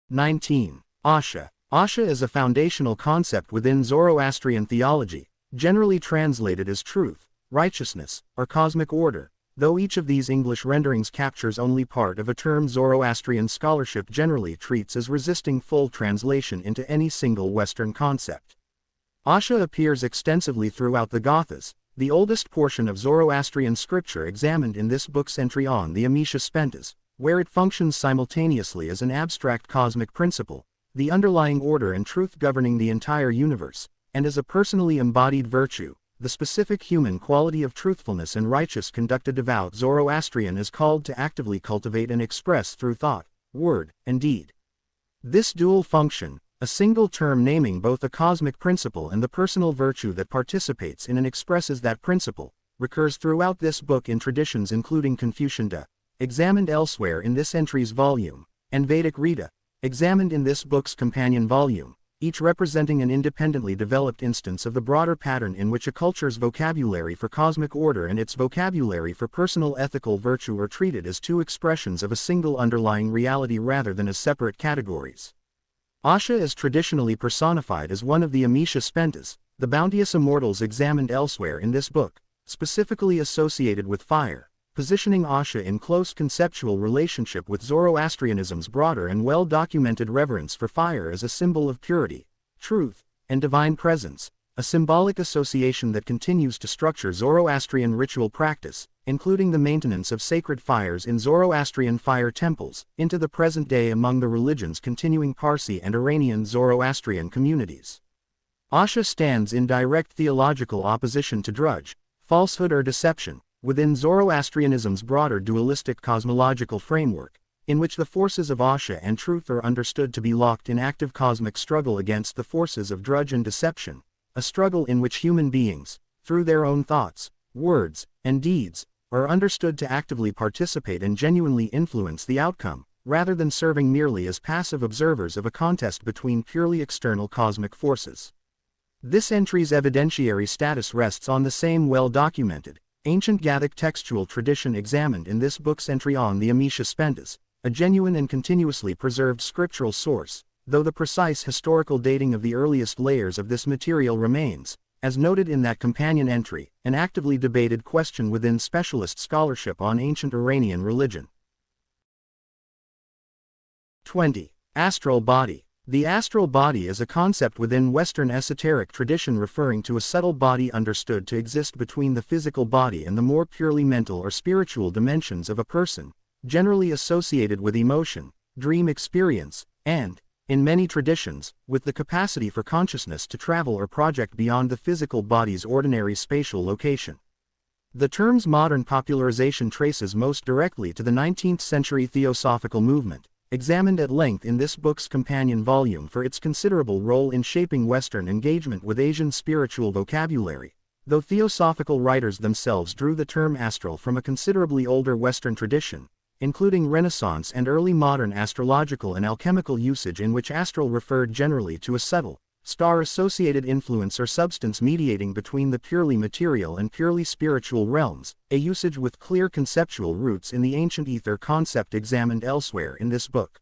19. Asha. Asha is a foundational concept within Zoroastrian theology, generally translated as truth, righteousness, or cosmic order, though each of these English renderings captures only part of a term Zoroastrian scholarship generally treats as resisting full translation into any single Western concept. Asha appears extensively throughout the Gathas, the oldest portion of Zoroastrian scripture examined in this book's entry on the Amisha Spentas, where it functions simultaneously as an abstract cosmic principle, the underlying order and truth governing the entire universe, and as a personally embodied virtue, the specific human quality of truthfulness and righteous conduct. A devout Zoroastrian is called to actively cultivate and express through thought, word, and deed. This dual function, a single term naming both a cosmic principle and the personal virtue that participates in and expresses that principle, recurs throughout this book in traditions including Confucian Da, examined elsewhere in this entry's volume, and Vedic Rita, examined in this book's companion volume, each representing an independently developed instance of the broader pattern in which a culture's vocabulary for cosmic order and its vocabulary for personal ethical virtue are treated as two expressions of a single underlying reality rather than as separate categories. Asha is traditionally personified as one of the Amisha Spentas, the bounteous immortals examined elsewhere in this book, specifically associated with fire, positioning Asha in close conceptual relationship with Zoroastrianism's broader and well-documented reverence for fire as a symbol of purity, truth, and divine presence, a symbolic association that continues to structure Zoroastrian ritual practice, including the maintenance of sacred fires in Zoroastrian fire temples, into the present day among the religion's continuing Parsi and Iranian Zoroastrian communities. Asha stands in direct theological opposition to drudge, falsehood or deception, within Zoroastrianism's broader dualistic cosmological framework, in which the forces of Asha and truth are understood to be locked in active cosmic struggle against the forces of drudge and deception, a struggle in which human beings, through their own thoughts, words, and deeds, are understood to actively participate and genuinely influence the outcome, rather than serving merely as passive observers of a contest between purely external cosmic forces. This entry's evidentiary status rests on the same well-documented, ancient Gathic textual tradition examined in this book's entry on the Amisha Spentas, a genuine and continuously preserved scriptural source, though the precise historical dating of the earliest layers of this material remains, as noted in that companion entry, an actively debated question within specialist scholarship on ancient Iranian religion. 20. Astral body. The astral body is a concept within Western esoteric tradition referring to a subtle body understood to exist between the physical body and the more purely mental or spiritual dimensions of a person, generally associated with emotion, dream experience, and, in many traditions, with the capacity for consciousness to travel or project beyond the physical body's ordinary spatial location. The term's modern popularization traces most directly to the 19th century Theosophical movement, examined at length in this book's companion volume for its considerable role in shaping Western engagement with Asian spiritual vocabulary, though Theosophical writers themselves drew the term astral from a considerably older Western tradition, including Renaissance and early modern astrological and alchemical usage in which astral referred generally to a subtle, star-associated influence or substance mediating between the purely material and purely spiritual realms, a usage with clear conceptual roots in the ancient ether concept examined elsewhere in this book.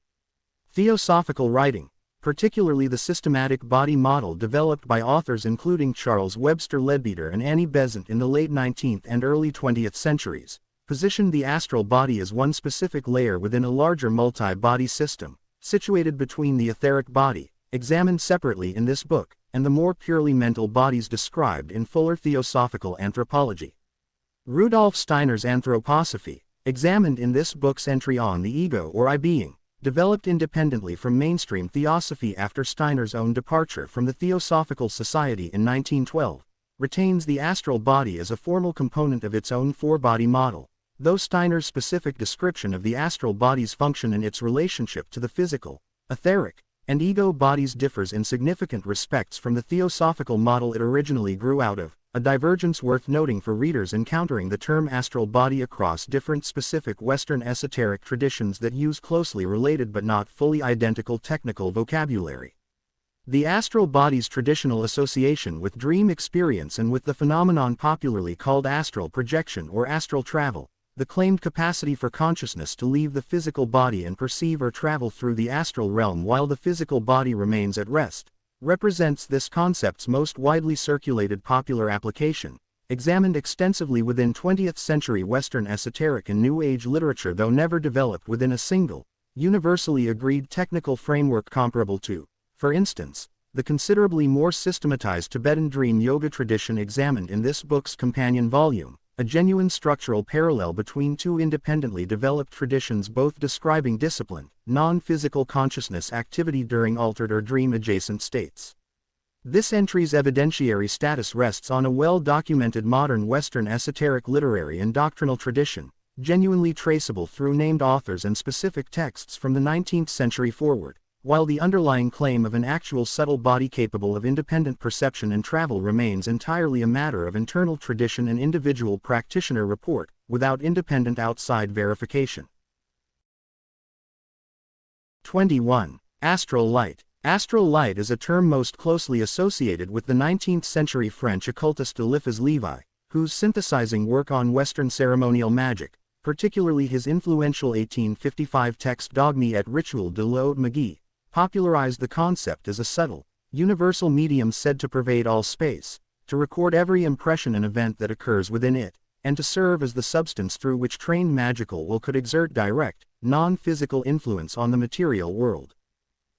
Theosophical writing, particularly the systematic body model developed by authors including Charles Webster Leadbeater and Annie Besant in the late 19th and early 20th centuries, positioned the astral body as one specific layer within a larger multi-body system, situated between the etheric body, examined separately in this book, and the more purely mental bodies described in fuller theosophical anthropology. Rudolf Steiner's anthroposophy, examined in this book's entry on the ego or I-being, developed independently from mainstream theosophy after Steiner's own departure from the Theosophical Society in 1912, retains the astral body as a formal component of its own four-body model, though Steiner's specific description of the astral body's function and its relationship to the physical, etheric, and ego bodies differs in significant respects from the theosophical model it originally grew out of, a divergence worth noting for readers encountering the term astral body across different specific Western esoteric traditions that use closely related but not fully identical technical vocabulary. The astral body's traditional association with dream experience and with the phenomenon popularly called astral projection or astral travel, the claimed capacity for consciousness to leave the physical body and perceive or travel through the astral realm while the physical body remains at rest, represents this concept's most widely circulated popular application, examined extensively within 20th century Western esoteric and New Age literature though never developed within a single, universally agreed technical framework comparable to, for instance, the considerably more systematized Tibetan dream yoga tradition examined in this book's companion volume, a genuine structural parallel between two independently developed traditions both describing disciplined, non-physical consciousness activity during altered or dream-adjacent states. This entry's evidentiary status rests on a well-documented modern Western esoteric literary and doctrinal tradition, genuinely traceable through named authors and specific texts from the 19th century forward, while the underlying claim of an actual subtle body capable of independent perception and travel remains entirely a matter of internal tradition and individual practitioner report, without independent outside verification. 21. Astral light. Astral light is a term most closely associated with the 19th century French occultist Eliphas Levi, whose synthesizing work on Western ceremonial magic, particularly his influential 1855 text Dogme et Rituel de l'Aude Magie, popularized the concept as a subtle, universal medium said to pervade all space, to record every impression and event that occurs within it, and to serve as the substance through which trained magical will could exert direct, non-physical influence on the material world.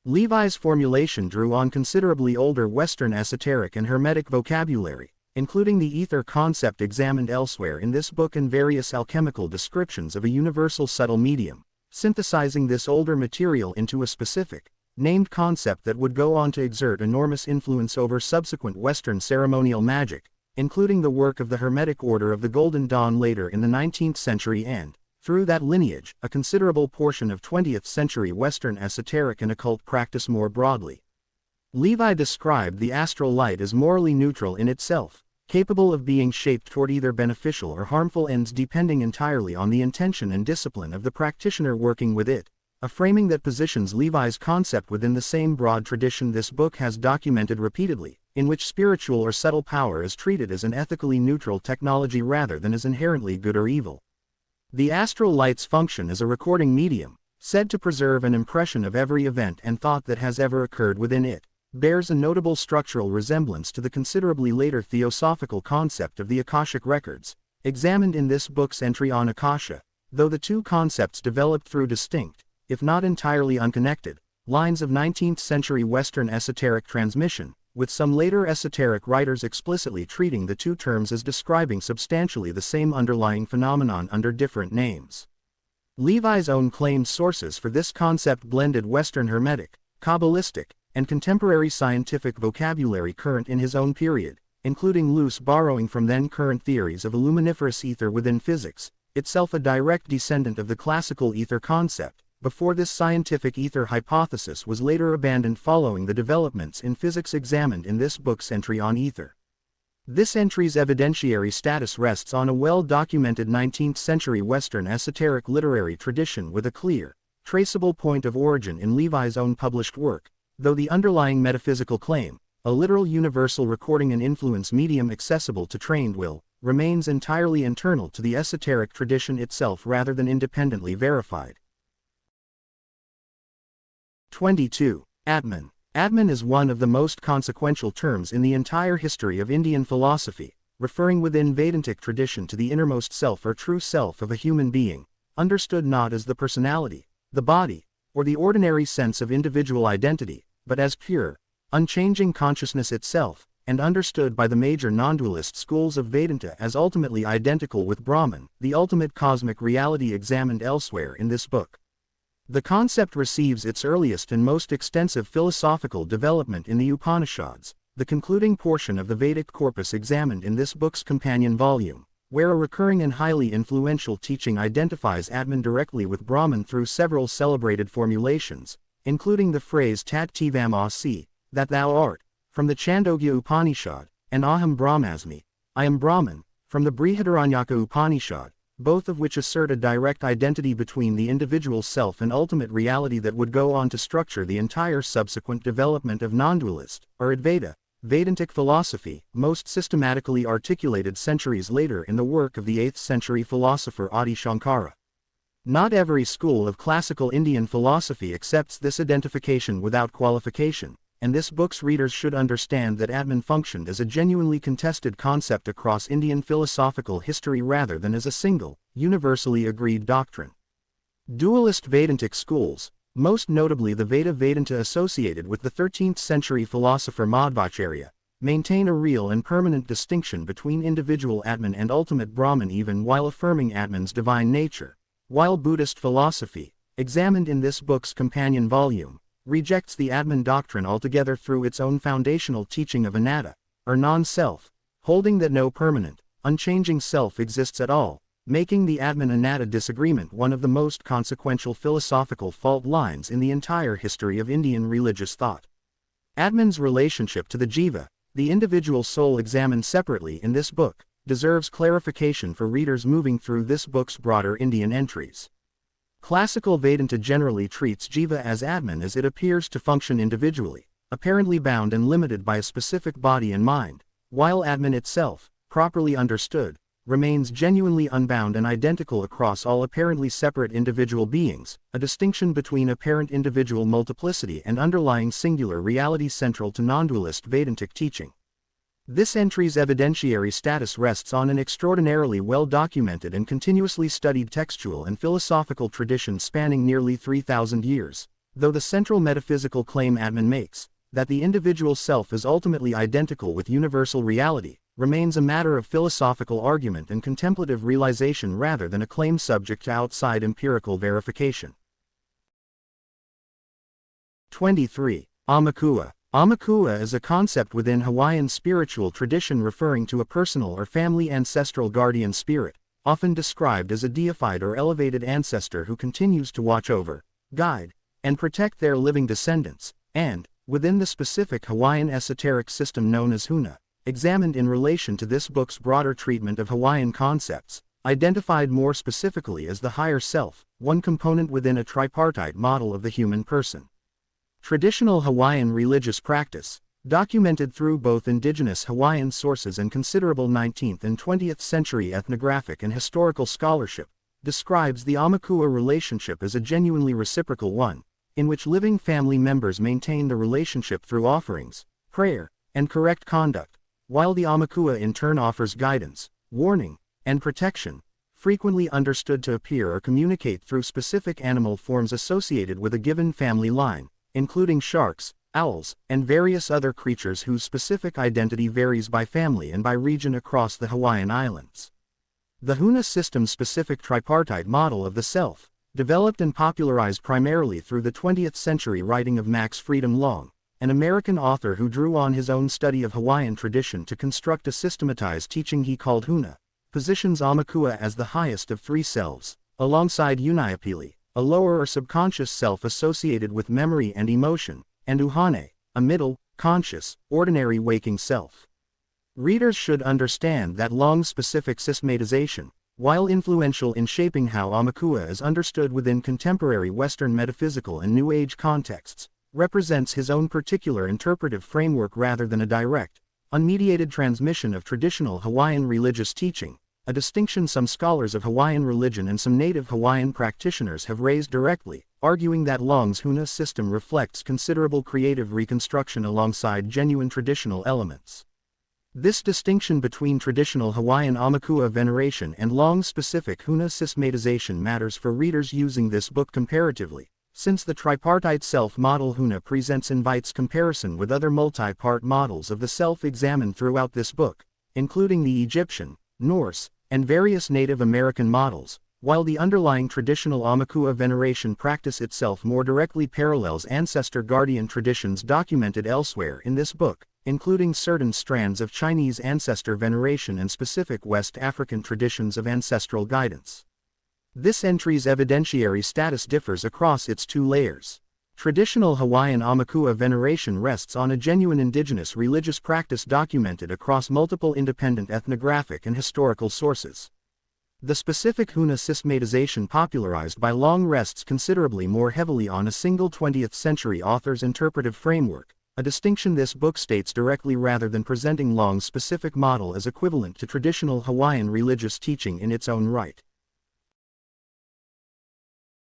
Levi's formulation drew on considerably older Western esoteric and Hermetic vocabulary, including the ether concept examined elsewhere in this book and various alchemical descriptions of a universal subtle medium, synthesizing this older material into a specific, named concept that would go on to exert enormous influence over subsequent Western ceremonial magic, including the work of the Hermetic Order of the Golden Dawn later in the 19th century and, through that lineage, a considerable portion of 20th century Western esoteric and occult practice more broadly. Levi described the astral light as morally neutral in itself, capable of being shaped toward either beneficial or harmful ends depending entirely on the intention and discipline of the practitioner working with it, a framing that positions Levi's concept within the same broad tradition this book has documented repeatedly, in which spiritual or subtle power is treated as an ethically neutral technology rather than as inherently good or evil. The astral light's function as a recording medium, said to preserve an impression of every event and thought that has ever occurred within it, bears a notable structural resemblance to the considerably later theosophical concept of the Akashic records, examined in this book's entry on Akasha, though the two concepts developed through distinct, if not entirely unconnected, lines of 19th century Western esoteric transmission, with some later esoteric writers explicitly treating the two terms as describing substantially the same underlying phenomenon under different names. Levi's own claimed sources for this concept blended Western Hermetic, Kabbalistic, and contemporary scientific vocabulary current in his own period, including loose borrowing from then-current theories of a luminiferous ether within physics, itself a direct descendant of the classical ether concept, before this scientific ether hypothesis was later abandoned following the developments in physics examined in this book's entry on ether. This entry's evidentiary status rests on a well-documented 19th century Western esoteric literary tradition with a clear, traceable point of origin in Levi's own published work, though the underlying metaphysical claim, a literal universal recording and influence medium accessible to trained will, remains entirely internal to the esoteric tradition itself rather than independently verified. 22. Atman. Atman is one of the most consequential terms in the entire history of Indian philosophy, referring within Vedantic tradition to the innermost self or true self of a human being, understood not as the personality, the body, or the ordinary sense of individual identity, but as pure, unchanging consciousness itself, and understood by the major non-dualist schools of Vedanta as ultimately identical with Brahman, the ultimate cosmic reality examined elsewhere in this book. The concept receives its earliest and most extensive philosophical development in the Upanishads, the concluding portion of the Vedic corpus examined in this book's companion volume, where a recurring and highly influential teaching identifies Atman directly with Brahman through several celebrated formulations, including the phrase Tat Tivam Asi, that thou art, from the Chandogya Upanishad, and Aham Brahmasmi, I am Brahman, from the Brihadaranyaka Upanishad, both of which assert a direct identity between the individual self and ultimate reality that would go on to structure the entire subsequent development of non-dualist, or Advaita, Vedantic philosophy, most systematically articulated centuries later in the work of the 8th century philosopher Adi Shankara. Not every school of classical Indian philosophy accepts this identification without qualification, and this book's readers should understand that Atman functioned as a genuinely contested concept across Indian philosophical history rather than as a single, universally agreed doctrine. Dualist Vedantic schools, most notably the Veda Vedanta associated with the 13th century philosopher Madhvacharya, maintain a real and permanent distinction between individual Atman and ultimate Brahman even while affirming Atman's divine nature, while Buddhist philosophy, examined in this book's companion volume, rejects the Atman doctrine altogether through its own foundational teaching of anatta, or non-self, holding that no permanent, unchanging self exists at all, making the Atman-anatta disagreement one of the most consequential philosophical fault lines in the entire history of Indian religious thought. Atman's relationship to the jiva, the individual soul examined separately in this book, deserves clarification for readers moving through this book's broader Indian entries. Classical Vedanta generally treats jiva as Atman as it appears to function individually, apparently bound and limited by a specific body and mind, while Atman itself, properly understood, remains genuinely unbound and identical across all apparently separate individual beings, a distinction between apparent individual multiplicity and underlying singular reality central to non-dualist Vedantic teaching. This entry's evidentiary status rests on an extraordinarily well-documented and continuously studied textual and philosophical tradition spanning nearly 3,000 years, though the central metaphysical claim Atman makes, that the individual self is ultimately identical with universal reality, remains a matter of philosophical argument and contemplative realization rather than a claim subject to outside empirical verification. 23. Aumakua. Aumakua is a concept within Hawaiian spiritual tradition referring to a personal or family ancestral guardian spirit, often described as a deified or elevated ancestor who continues to watch over, guide, and protect their living descendants, and, within the specific Hawaiian esoteric system known as Huna, examined in relation to this book's broader treatment of Hawaiian concepts, identified more specifically as the higher self, one component within a tripartite model of the human person. Traditional Hawaiian religious practice, documented through both indigenous Hawaiian sources and considerable 19th and 20th century ethnographic and historical scholarship, describes the Aumakua relationship as a genuinely reciprocal one, in which living family members maintain the relationship through offerings, prayer, and correct conduct, while the Aumakua in turn offers guidance, warning, and protection, frequently understood to appear or communicate through specific animal forms associated with a given family line, including sharks, owls, and various other creatures whose specific identity varies by family and by region across the Hawaiian Islands. The Huna system's specific tripartite model of the self, developed and popularized primarily through the 20th century writing of Max Freedom Long, an American author who drew on his own study of Hawaiian tradition to construct a systematized teaching he called Huna, positions Aumakua as the highest of three selves, alongside Uniapili, a lower or subconscious self associated with memory and emotion, and Uhane, a middle, conscious, ordinary waking self. Readers should understand that Long's specific systematization, while influential in shaping how Aumakua is understood within contemporary Western metaphysical and New Age contexts, represents his own particular interpretive framework rather than a direct, unmediated transmission of traditional Hawaiian religious teaching, a distinction some scholars of Hawaiian religion and some native Hawaiian practitioners have raised directly, arguing that Long's Huna system reflects considerable creative reconstruction alongside genuine traditional elements. This distinction between traditional Hawaiian Aumakua veneration and Long's specific Huna systematization matters for readers using this book comparatively, since the tripartite self-model Huna presents invites comparison with other multi-part models of the self examined throughout this book, including the Egyptian, Norse, and various Native American models, while the underlying traditional Aumakua veneration practice itself more directly parallels ancestor guardian traditions documented elsewhere in this book, including certain strands of Chinese ancestor veneration and specific West African traditions of ancestral guidance. This entry's evidentiary status differs across its two layers. Traditional Hawaiian Aumakua veneration rests on a genuine indigenous religious practice documented across multiple independent ethnographic and historical sources. The specific Huna systematization popularized by Long rests considerably more heavily on a single 20th century author's interpretive framework, a distinction this book states directly rather than presenting Long's specific model as equivalent to traditional Hawaiian religious teaching in its own right.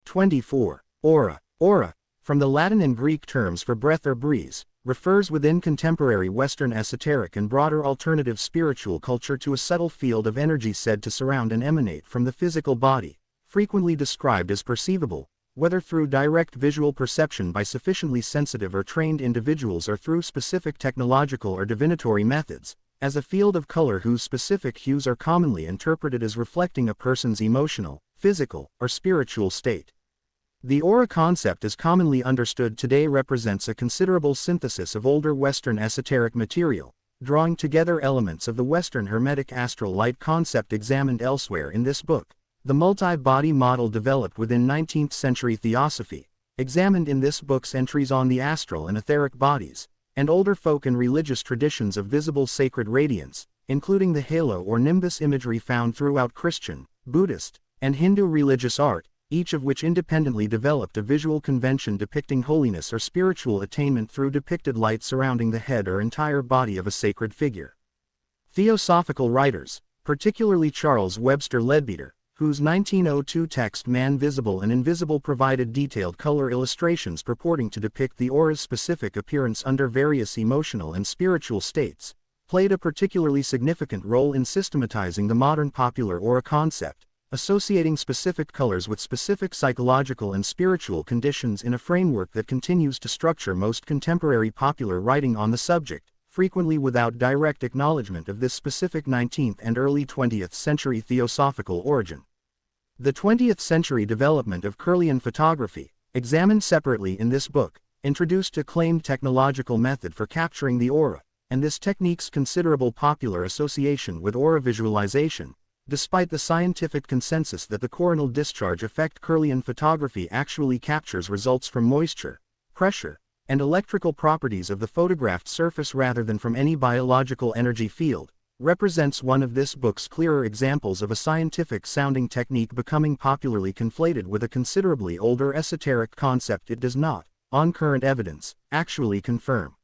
24. Aura. Aura, from the Latin and Greek terms for breath or breeze, refers within contemporary Western esoteric and broader alternative spiritual culture to a subtle field of energy said to surround and emanate from the physical body, frequently described as perceivable, whether through direct visual perception by sufficiently sensitive or trained individuals or through specific technological or divinatory methods, as a field of color whose specific hues are commonly interpreted as reflecting a person's emotional, physical, or spiritual state. The aura concept as commonly understood today represents a considerable synthesis of older Western esoteric material, drawing together elements of the Western Hermetic astral light concept examined elsewhere in this book, the multi-body model developed within 19th century theosophy, examined in this book's entries on the astral and etheric bodies, and older folk and religious traditions of visible sacred radiance, including the halo or nimbus imagery found throughout Christian, Buddhist, and Hindu religious art, each of which independently developed a visual convention depicting holiness or spiritual attainment through depicted light surrounding the head or entire body of a sacred figure. Theosophical writers, particularly Charles Webster Leadbeater, whose 1902 text Man Visible and Invisible provided detailed color illustrations purporting to depict the aura's specific appearance under various emotional and spiritual states, played a particularly significant role in systematizing the modern popular aura concept, associating specific colors with specific psychological and spiritual conditions in a framework that continues to structure most contemporary popular writing on the subject, frequently without direct acknowledgement of this specific 19th and early 20th century theosophical origin. The 20th century development of Kirlian photography, examined separately in this book, introduced a claimed technological method for capturing the aura, and this technique's considerable popular association with aura visualization, despite the scientific consensus that the coronal discharge effect Kirlian photography actually captures results from moisture, pressure, and electrical properties of the photographed surface rather than from any biological energy field, represents one of this book's clearer examples of a scientific-sounding technique becoming popularly conflated with a considerably older esoteric concept it does not, on current evidence, actually confirm.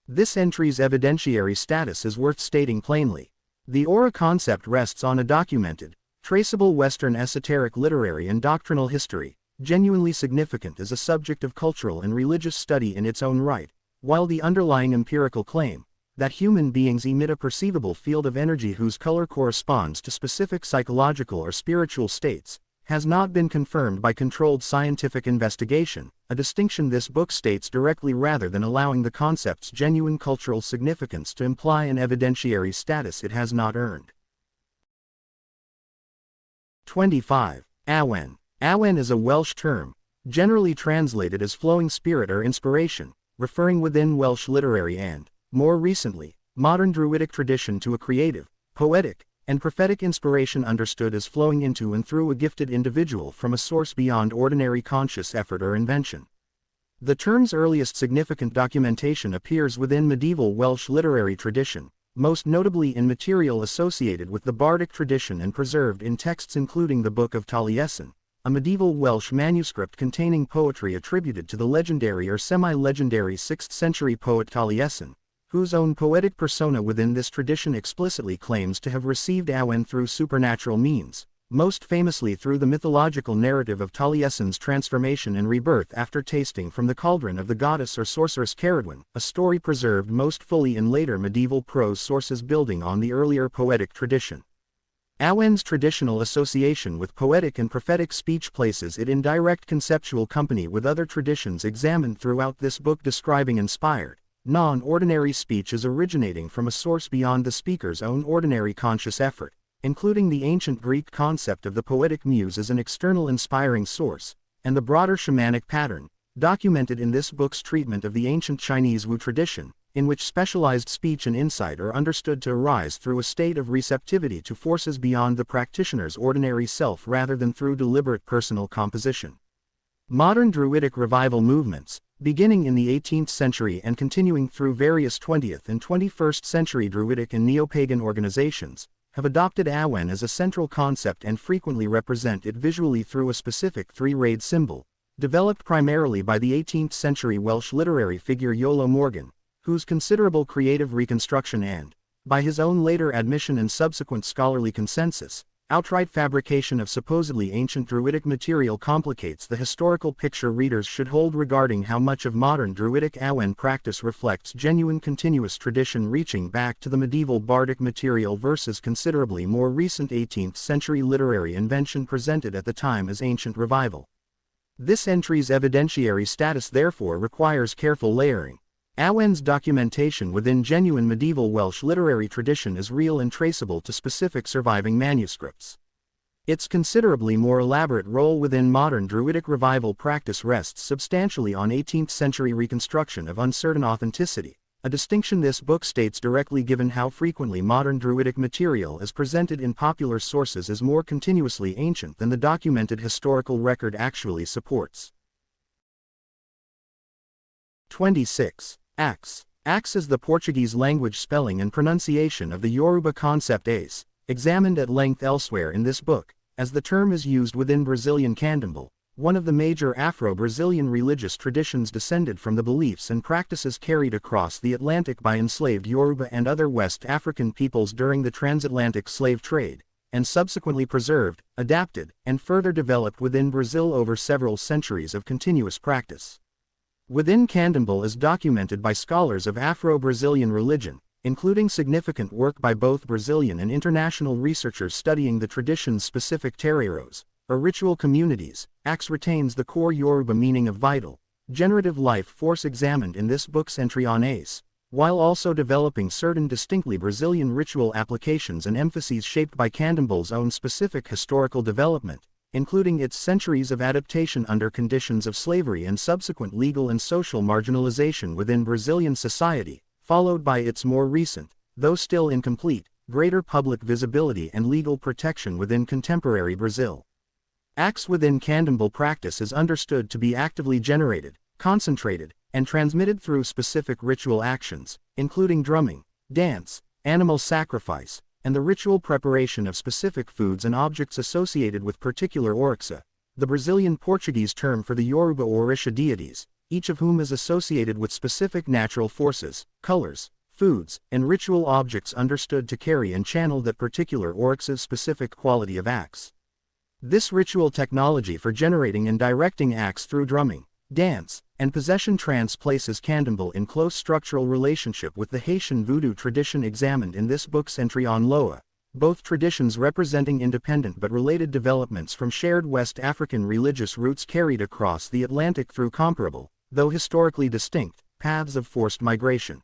This entry's evidentiary status is worth stating plainly. The aura concept rests on a documented, traceable Western esoteric literary and doctrinal history, genuinely significant as a subject of cultural and religious study in its own right, while the underlying empirical claim, that human beings emit a perceivable field of energy whose color corresponds to specific psychological or spiritual states, has not been confirmed by controlled scientific investigation, a distinction this book states directly rather than allowing the concept's genuine cultural significance to imply an evidentiary status it has not earned. 25. Awen. Awen is a Welsh term, generally translated as flowing spirit or inspiration, referring within Welsh literary and, more recently, modern Druidic tradition to a creative, poetic, and prophetic inspiration understood as flowing into and through a gifted individual from a source beyond ordinary conscious effort or invention. The term's earliest significant documentation appears within medieval Welsh literary tradition, most notably in material associated with the bardic tradition and preserved in texts including the Book of Taliesin, a medieval Welsh manuscript containing poetry attributed to the legendary or semi-legendary 6th century poet Taliesin, whose own poetic persona within this tradition explicitly claims to have received Awen through supernatural means, most famously through the mythological narrative of Taliesin's transformation and rebirth after tasting from the cauldron of the goddess or sorceress Caradwen, a story preserved most fully in later medieval prose sources building on the earlier poetic tradition. Awen's traditional association with poetic and prophetic speech places it in direct conceptual company with other traditions examined throughout this book describing inspired, non-ordinary speech as originating from a source beyond the speaker's own ordinary conscious effort, including the ancient Greek concept of the poetic muse as an external inspiring source, and the broader shamanic pattern, documented in this book's treatment of the ancient Chinese Wu tradition, in which specialized speech and insight are understood to arise through a state of receptivity to forces beyond the practitioner's ordinary self rather than through deliberate personal composition. Modern Druidic revival movements, beginning in the 18th century and continuing through various 20th and 21st century Druidic and neo-pagan organizations, have adopted Awen as a central concept and frequently represent it visually through a specific three-rayed symbol, developed primarily by the 18th century Welsh literary figure Iolo Morgan, whose considerable creative reconstruction and, by his own later admission and subsequent scholarly consensus, outright fabrication of supposedly ancient Druidic material complicates the historical picture readers should hold regarding how much of modern Druidic Awen practice reflects genuine continuous tradition reaching back to the medieval bardic material versus considerably more recent 18th century literary invention presented at the time as ancient revival. This entry's evidentiary status therefore requires careful layering. Awen's documentation within genuine medieval Welsh literary tradition is real and traceable to specific surviving manuscripts. Its considerably more elaborate role within modern Druidic revival practice rests substantially on 18th century reconstruction of uncertain authenticity, a distinction this book states directly given how frequently modern Druidic material is presented in popular sources as more continuously ancient than the documented historical record actually supports. 26. Axe. Axe is the Portuguese language spelling and pronunciation of the Yoruba concept ace, examined at length elsewhere in this book, as the term is used within Brazilian candomblé, one of the major Afro-Brazilian religious traditions descended from the beliefs and practices carried across the Atlantic by enslaved Yoruba and other West African peoples during the transatlantic slave trade, and subsequently preserved, adapted, and further developed within Brazil over several centuries of continuous practice. Within candomblé is documented by scholars of Afro-Brazilian religion, including significant work by both Brazilian and international researchers studying the tradition's specific terreiros, or ritual communities. Axe retains the core Yoruba meaning of vital, generative life force examined in this book's entry on ace, while also developing certain distinctly Brazilian ritual applications and emphases shaped by candomblé's own specific historical development, including its centuries of adaptation under conditions of slavery and subsequent legal and social marginalization within Brazilian society, followed by its more recent, though still incomplete, greater public visibility and legal protection within contemporary Brazil. Axe within candomblé practice is understood to be actively generated, concentrated, and transmitted through specific ritual actions, including drumming, dance, animal sacrifice, and the ritual preparation of specific foods and objects associated with particular orixá, the Brazilian Portuguese term for the Yoruba Orisha deities, each of whom is associated with specific natural forces, colors, foods, and ritual objects understood to carry and channel that particular orixá's specific quality of axe. This ritual technology for generating and directing axe through drumming, dance, and possession trance places candomblé in close structural relationship with the Haitian voodoo tradition examined in this book's entry on Loa, both traditions representing independent but related developments from shared West African religious roots carried across the Atlantic through comparable, though historically distinct, paths of forced migration.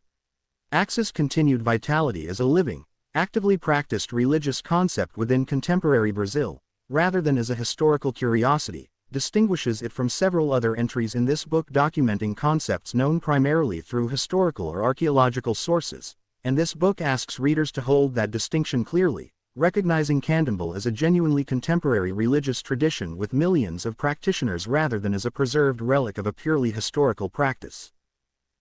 Axe's continued vitality as a living, actively practiced religious concept within contemporary Brazil, rather than as a historical curiosity, distinguishes it from several other entries in this book documenting concepts known primarily through historical or archaeological sources, and this book asks readers to hold that distinction clearly, recognizing candomblé as a genuinely contemporary religious tradition with millions of practitioners rather than as a preserved relic of a purely historical practice.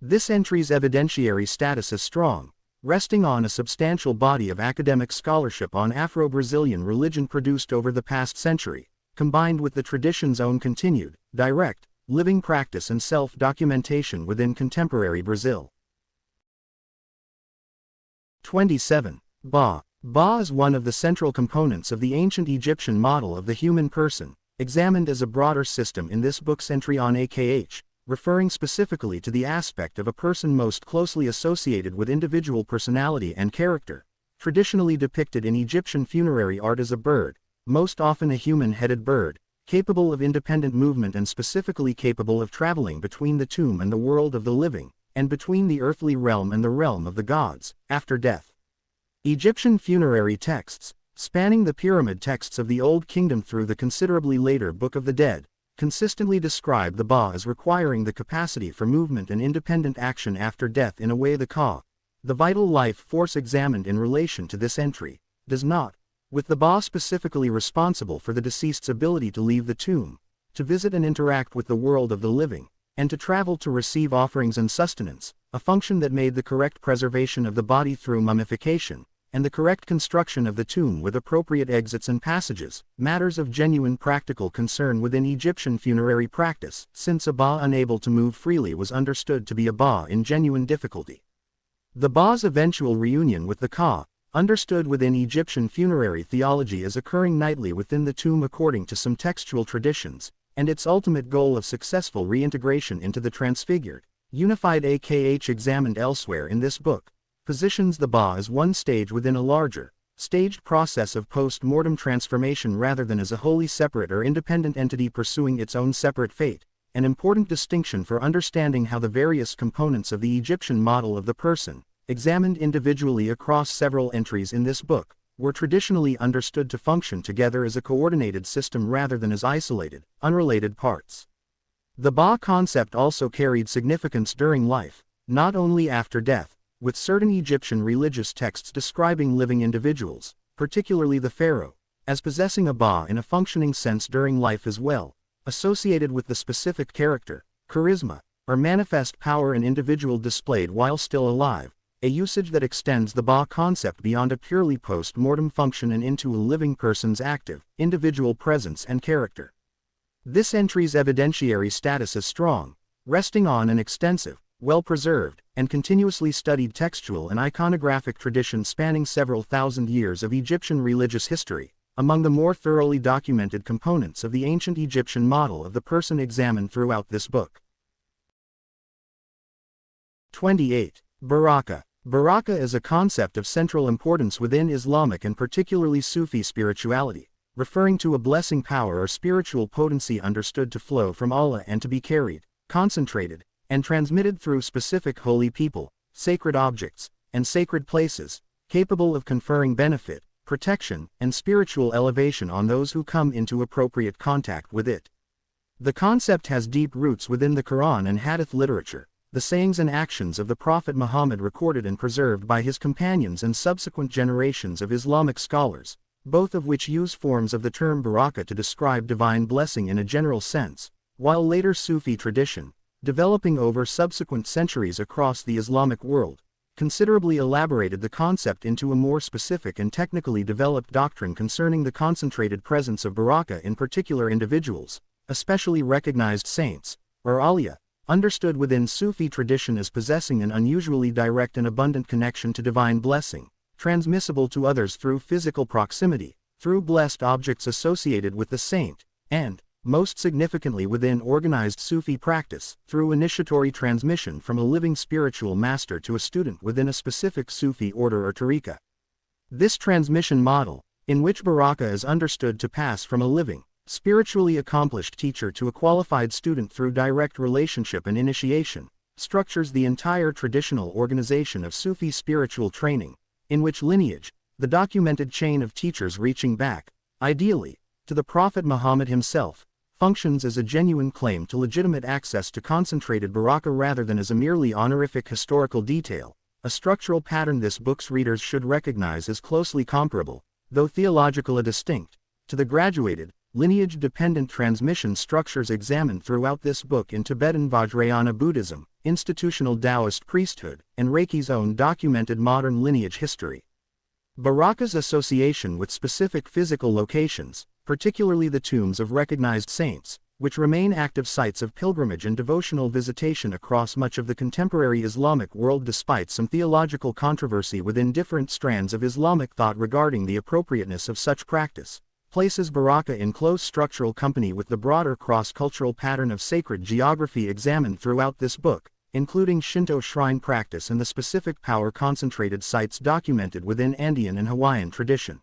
This entry's evidentiary status is strong, resting on a substantial body of academic scholarship on Afro-Brazilian religion produced over the past century, combined with the tradition's own continued, direct, living practice and self-documentation within contemporary Brazil. 27. Ba. Ba is one of the central components of the ancient Egyptian model of the human person, examined as a broader system in this book's entry on AKH, referring specifically to the aspect of a person most closely associated with individual personality and character, traditionally depicted in Egyptian funerary art as a bird, most often a human-headed bird, capable of independent movement and specifically capable of traveling between the tomb and the world of the living, and between the earthly realm and the realm of the gods, after death. Egyptian funerary texts, spanning the pyramid texts of the Old Kingdom through the considerably later Book of the Dead, consistently describe the Ba as requiring the capacity for movement and independent action after death in a way the Ka, the vital life force examined in relation to this entry, does not, with the Ba specifically responsible for the deceased's ability to leave the tomb, to visit and interact with the world of the living, and to travel to receive offerings and sustenance, a function that made the correct preservation of the body through mummification, and the correct construction of the tomb with appropriate exits and passages, matters of genuine practical concern within Egyptian funerary practice, since a Ba unable to move freely was understood to be a Ba in genuine difficulty. The Ba's eventual reunion with the Ka, understood within Egyptian funerary theology as occurring nightly within the tomb according to some textual traditions, and its ultimate goal of successful reintegration into the transfigured, unified AKH examined elsewhere in this book, positions the Ba as one stage within a larger, staged process of post-mortem transformation rather than as a wholly separate or independent entity pursuing its own separate fate, an important distinction for understanding how the various components of the Egyptian model of the person, examined individually across several entries in this book, were traditionally understood to function together as a coordinated system rather than as isolated, unrelated parts. The Ba concept also carried significance during life, not only after death, with certain Egyptian religious texts describing living individuals, particularly the pharaoh, as possessing a Ba in a functioning sense during life as well, associated with the specific character, charisma, or manifest power an individual displayed while still alive, a usage that extends the Ba concept beyond a purely post-mortem function and into a living person's active, individual presence and character. This entry's evidentiary status is strong, resting on an extensive, well-preserved, and continuously studied textual and iconographic tradition spanning several thousand years of Egyptian religious history, among the more thoroughly documented components of the ancient Egyptian model of the person examined throughout this book. 28. Baraka. Baraka is a concept of central importance within Islamic and particularly Sufi spirituality, referring to a blessing power or spiritual potency understood to flow from Allah and to be carried, concentrated, and transmitted through specific holy people, sacred objects, and sacred places, capable of conferring benefit, protection, and spiritual elevation on those who come into appropriate contact with it. The concept has deep roots within the Quran and Hadith literature, the sayings and actions of the Prophet Muhammad recorded and preserved by his companions and subsequent generations of Islamic scholars, both of which use forms of the term baraka to describe divine blessing in a general sense, while later Sufi tradition, developing over subsequent centuries across the Islamic world, considerably elaborated the concept into a more specific and technically developed doctrine concerning the concentrated presence of baraka in particular individuals, especially recognized saints, or awliya, understood within Sufi tradition as possessing an unusually direct and abundant connection to divine blessing, transmissible to others through physical proximity, through blessed objects associated with the saint, and, most significantly within organized Sufi practice, through initiatory transmission from a living spiritual master to a student within a specific Sufi order or tariqa. This transmission model, in which baraka is understood to pass from a living, spiritually accomplished teacher to a qualified student through direct relationship and initiation, structures the entire traditional organization of Sufi spiritual training, in which lineage, the documented chain of teachers reaching back, ideally, to the Prophet Muhammad himself, functions as a genuine claim to legitimate access to concentrated baraka rather than as a merely honorific historical detail, a structural pattern this book's readers should recognize as closely comparable, though theologically distinct, to the graduated, lineage-dependent transmission structures examined throughout this book in Tibetan Vajrayana Buddhism, institutional Daoist priesthood, and Reiki's own documented modern lineage history. Baraka's association with specific physical locations, particularly the tombs of recognized saints, which remain active sites of pilgrimage and devotional visitation across much of the contemporary Islamic world despite some theological controversy within different strands of Islamic thought regarding the appropriateness of such practice, places Baraka in close structural company with the broader cross-cultural pattern of sacred geography examined throughout this book, including Shinto shrine practice and the specific power-concentrated sites documented within Andean and Hawaiian tradition.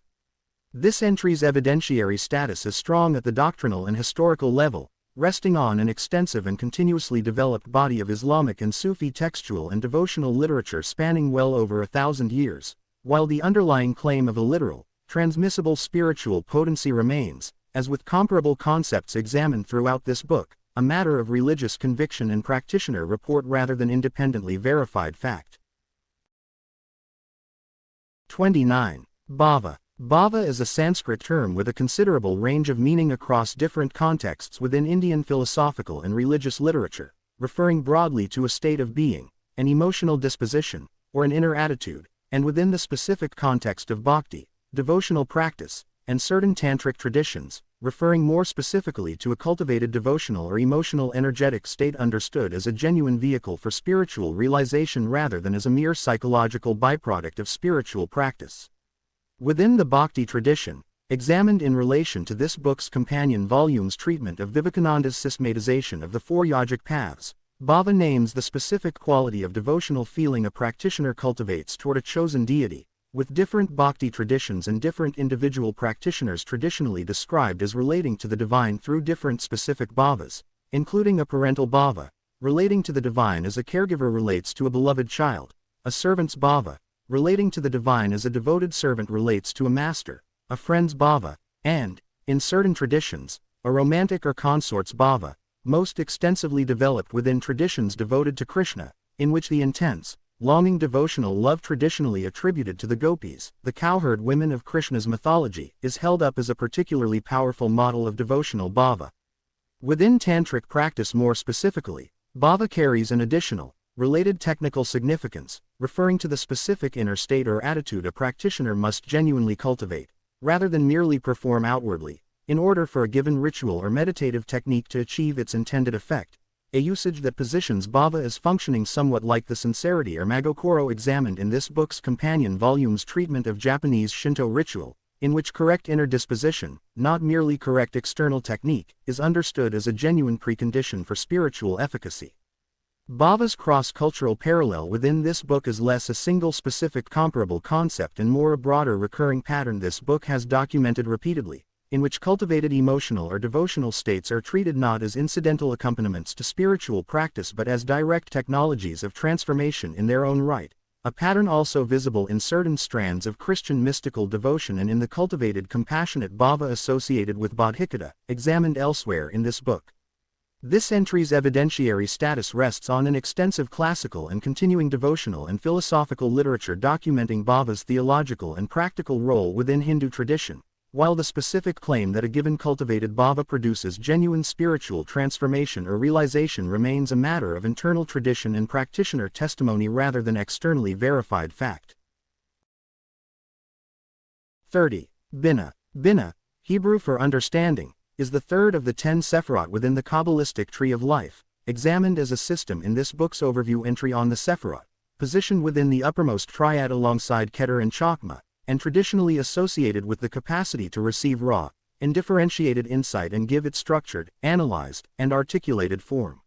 This entry's evidentiary status is strong at the doctrinal and historical level, resting on an extensive and continuously developed body of Islamic and Sufi textual and devotional literature spanning well over 1,000 years, while the underlying claim of a literal, transmissible spiritual potency remains, as with comparable concepts examined throughout this book, a matter of religious conviction and practitioner report rather than independently verified fact. 29. Bhava. Bhava is a Sanskrit term with a considerable range of meaning across different contexts within Indian philosophical and religious literature, referring broadly to a state of being, an emotional disposition, or an inner attitude, and within the specific context of bhakti, devotional practice, and certain tantric traditions, referring more specifically to a cultivated devotional or emotional energetic state understood as a genuine vehicle for spiritual realization rather than as a mere psychological byproduct of spiritual practice. Within the Bhakti tradition, examined in relation to this book's companion volume's treatment of Vivekananda's systematization of the four yogic paths, Bhava names the specific quality of devotional feeling a practitioner cultivates toward a chosen deity, with different Bhakti traditions and different individual practitioners traditionally described as relating to the divine through different specific bhavas, including a parental bhava, relating to the divine as a caregiver relates to a beloved child, a servant's bhava, relating to the divine as a devoted servant relates to a master, a friend's bhava, and, in certain traditions, a romantic or consort's bhava, most extensively developed within traditions devoted to Krishna, in which the intense, longing devotional love traditionally attributed to the gopis, the cowherd women of Krishna's mythology, is held up as a particularly powerful model of devotional bhava. Within tantric practice more specifically, bhava carries an additional, related technical significance, referring to the specific inner state or attitude a practitioner must genuinely cultivate, rather than merely perform outwardly, in order for a given ritual or meditative technique to achieve its intended effect, a usage that positions bhava as functioning somewhat like the sincerity or magokoro examined in this book's companion volume's treatment of Japanese Shinto ritual, in which correct inner disposition, not merely correct external technique, is understood as a genuine precondition for spiritual efficacy. Bhava's cross-cultural parallel within this book is less a single specific comparable concept and more a broader recurring pattern this book has documented repeatedly, in which cultivated emotional or devotional states are treated not as incidental accompaniments to spiritual practice but as direct technologies of transformation in their own right, a pattern also visible in certain strands of Christian mystical devotion and in the cultivated compassionate bhava associated with bodhicitta, examined elsewhere in this book. This entry's evidentiary status rests on an extensive classical and continuing devotional and philosophical literature documenting bhava's theological and practical role within Hindu tradition, while the specific claim that a given cultivated bhava produces genuine spiritual transformation or realization remains a matter of internal tradition and practitioner testimony rather than externally verified fact. 30. Binah. Binah, Hebrew for understanding, is the third of the 10 Sephirot within the Kabbalistic tree of life, examined as a system in this book's overview entry on the Sephirot, positioned within the uppermost triad alongside Keter and Chokmah, and traditionally associated with the capacity to receive raw, undifferentiated insight and give it structured, analyzed, and articulated form.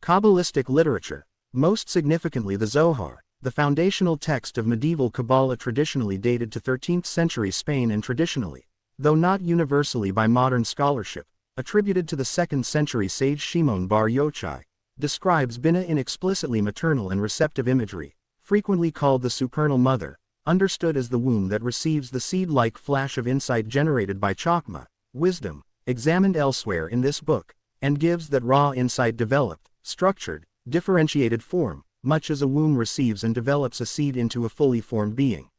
Kabbalistic literature, most significantly the Zohar, the foundational text of medieval Kabbalah traditionally dated to 13th century Spain and traditionally, though not universally by modern scholarship, attributed to the 2nd century sage Shimon Bar Yochai, describes Binah in explicitly maternal and receptive imagery, frequently called the supernal mother, understood as the womb that receives the seed-like flash of insight generated by Chokmah, wisdom, examined elsewhere in this book, and gives that raw insight developed, structured, differentiated form, much as a womb receives and develops a seed into a fully formed being.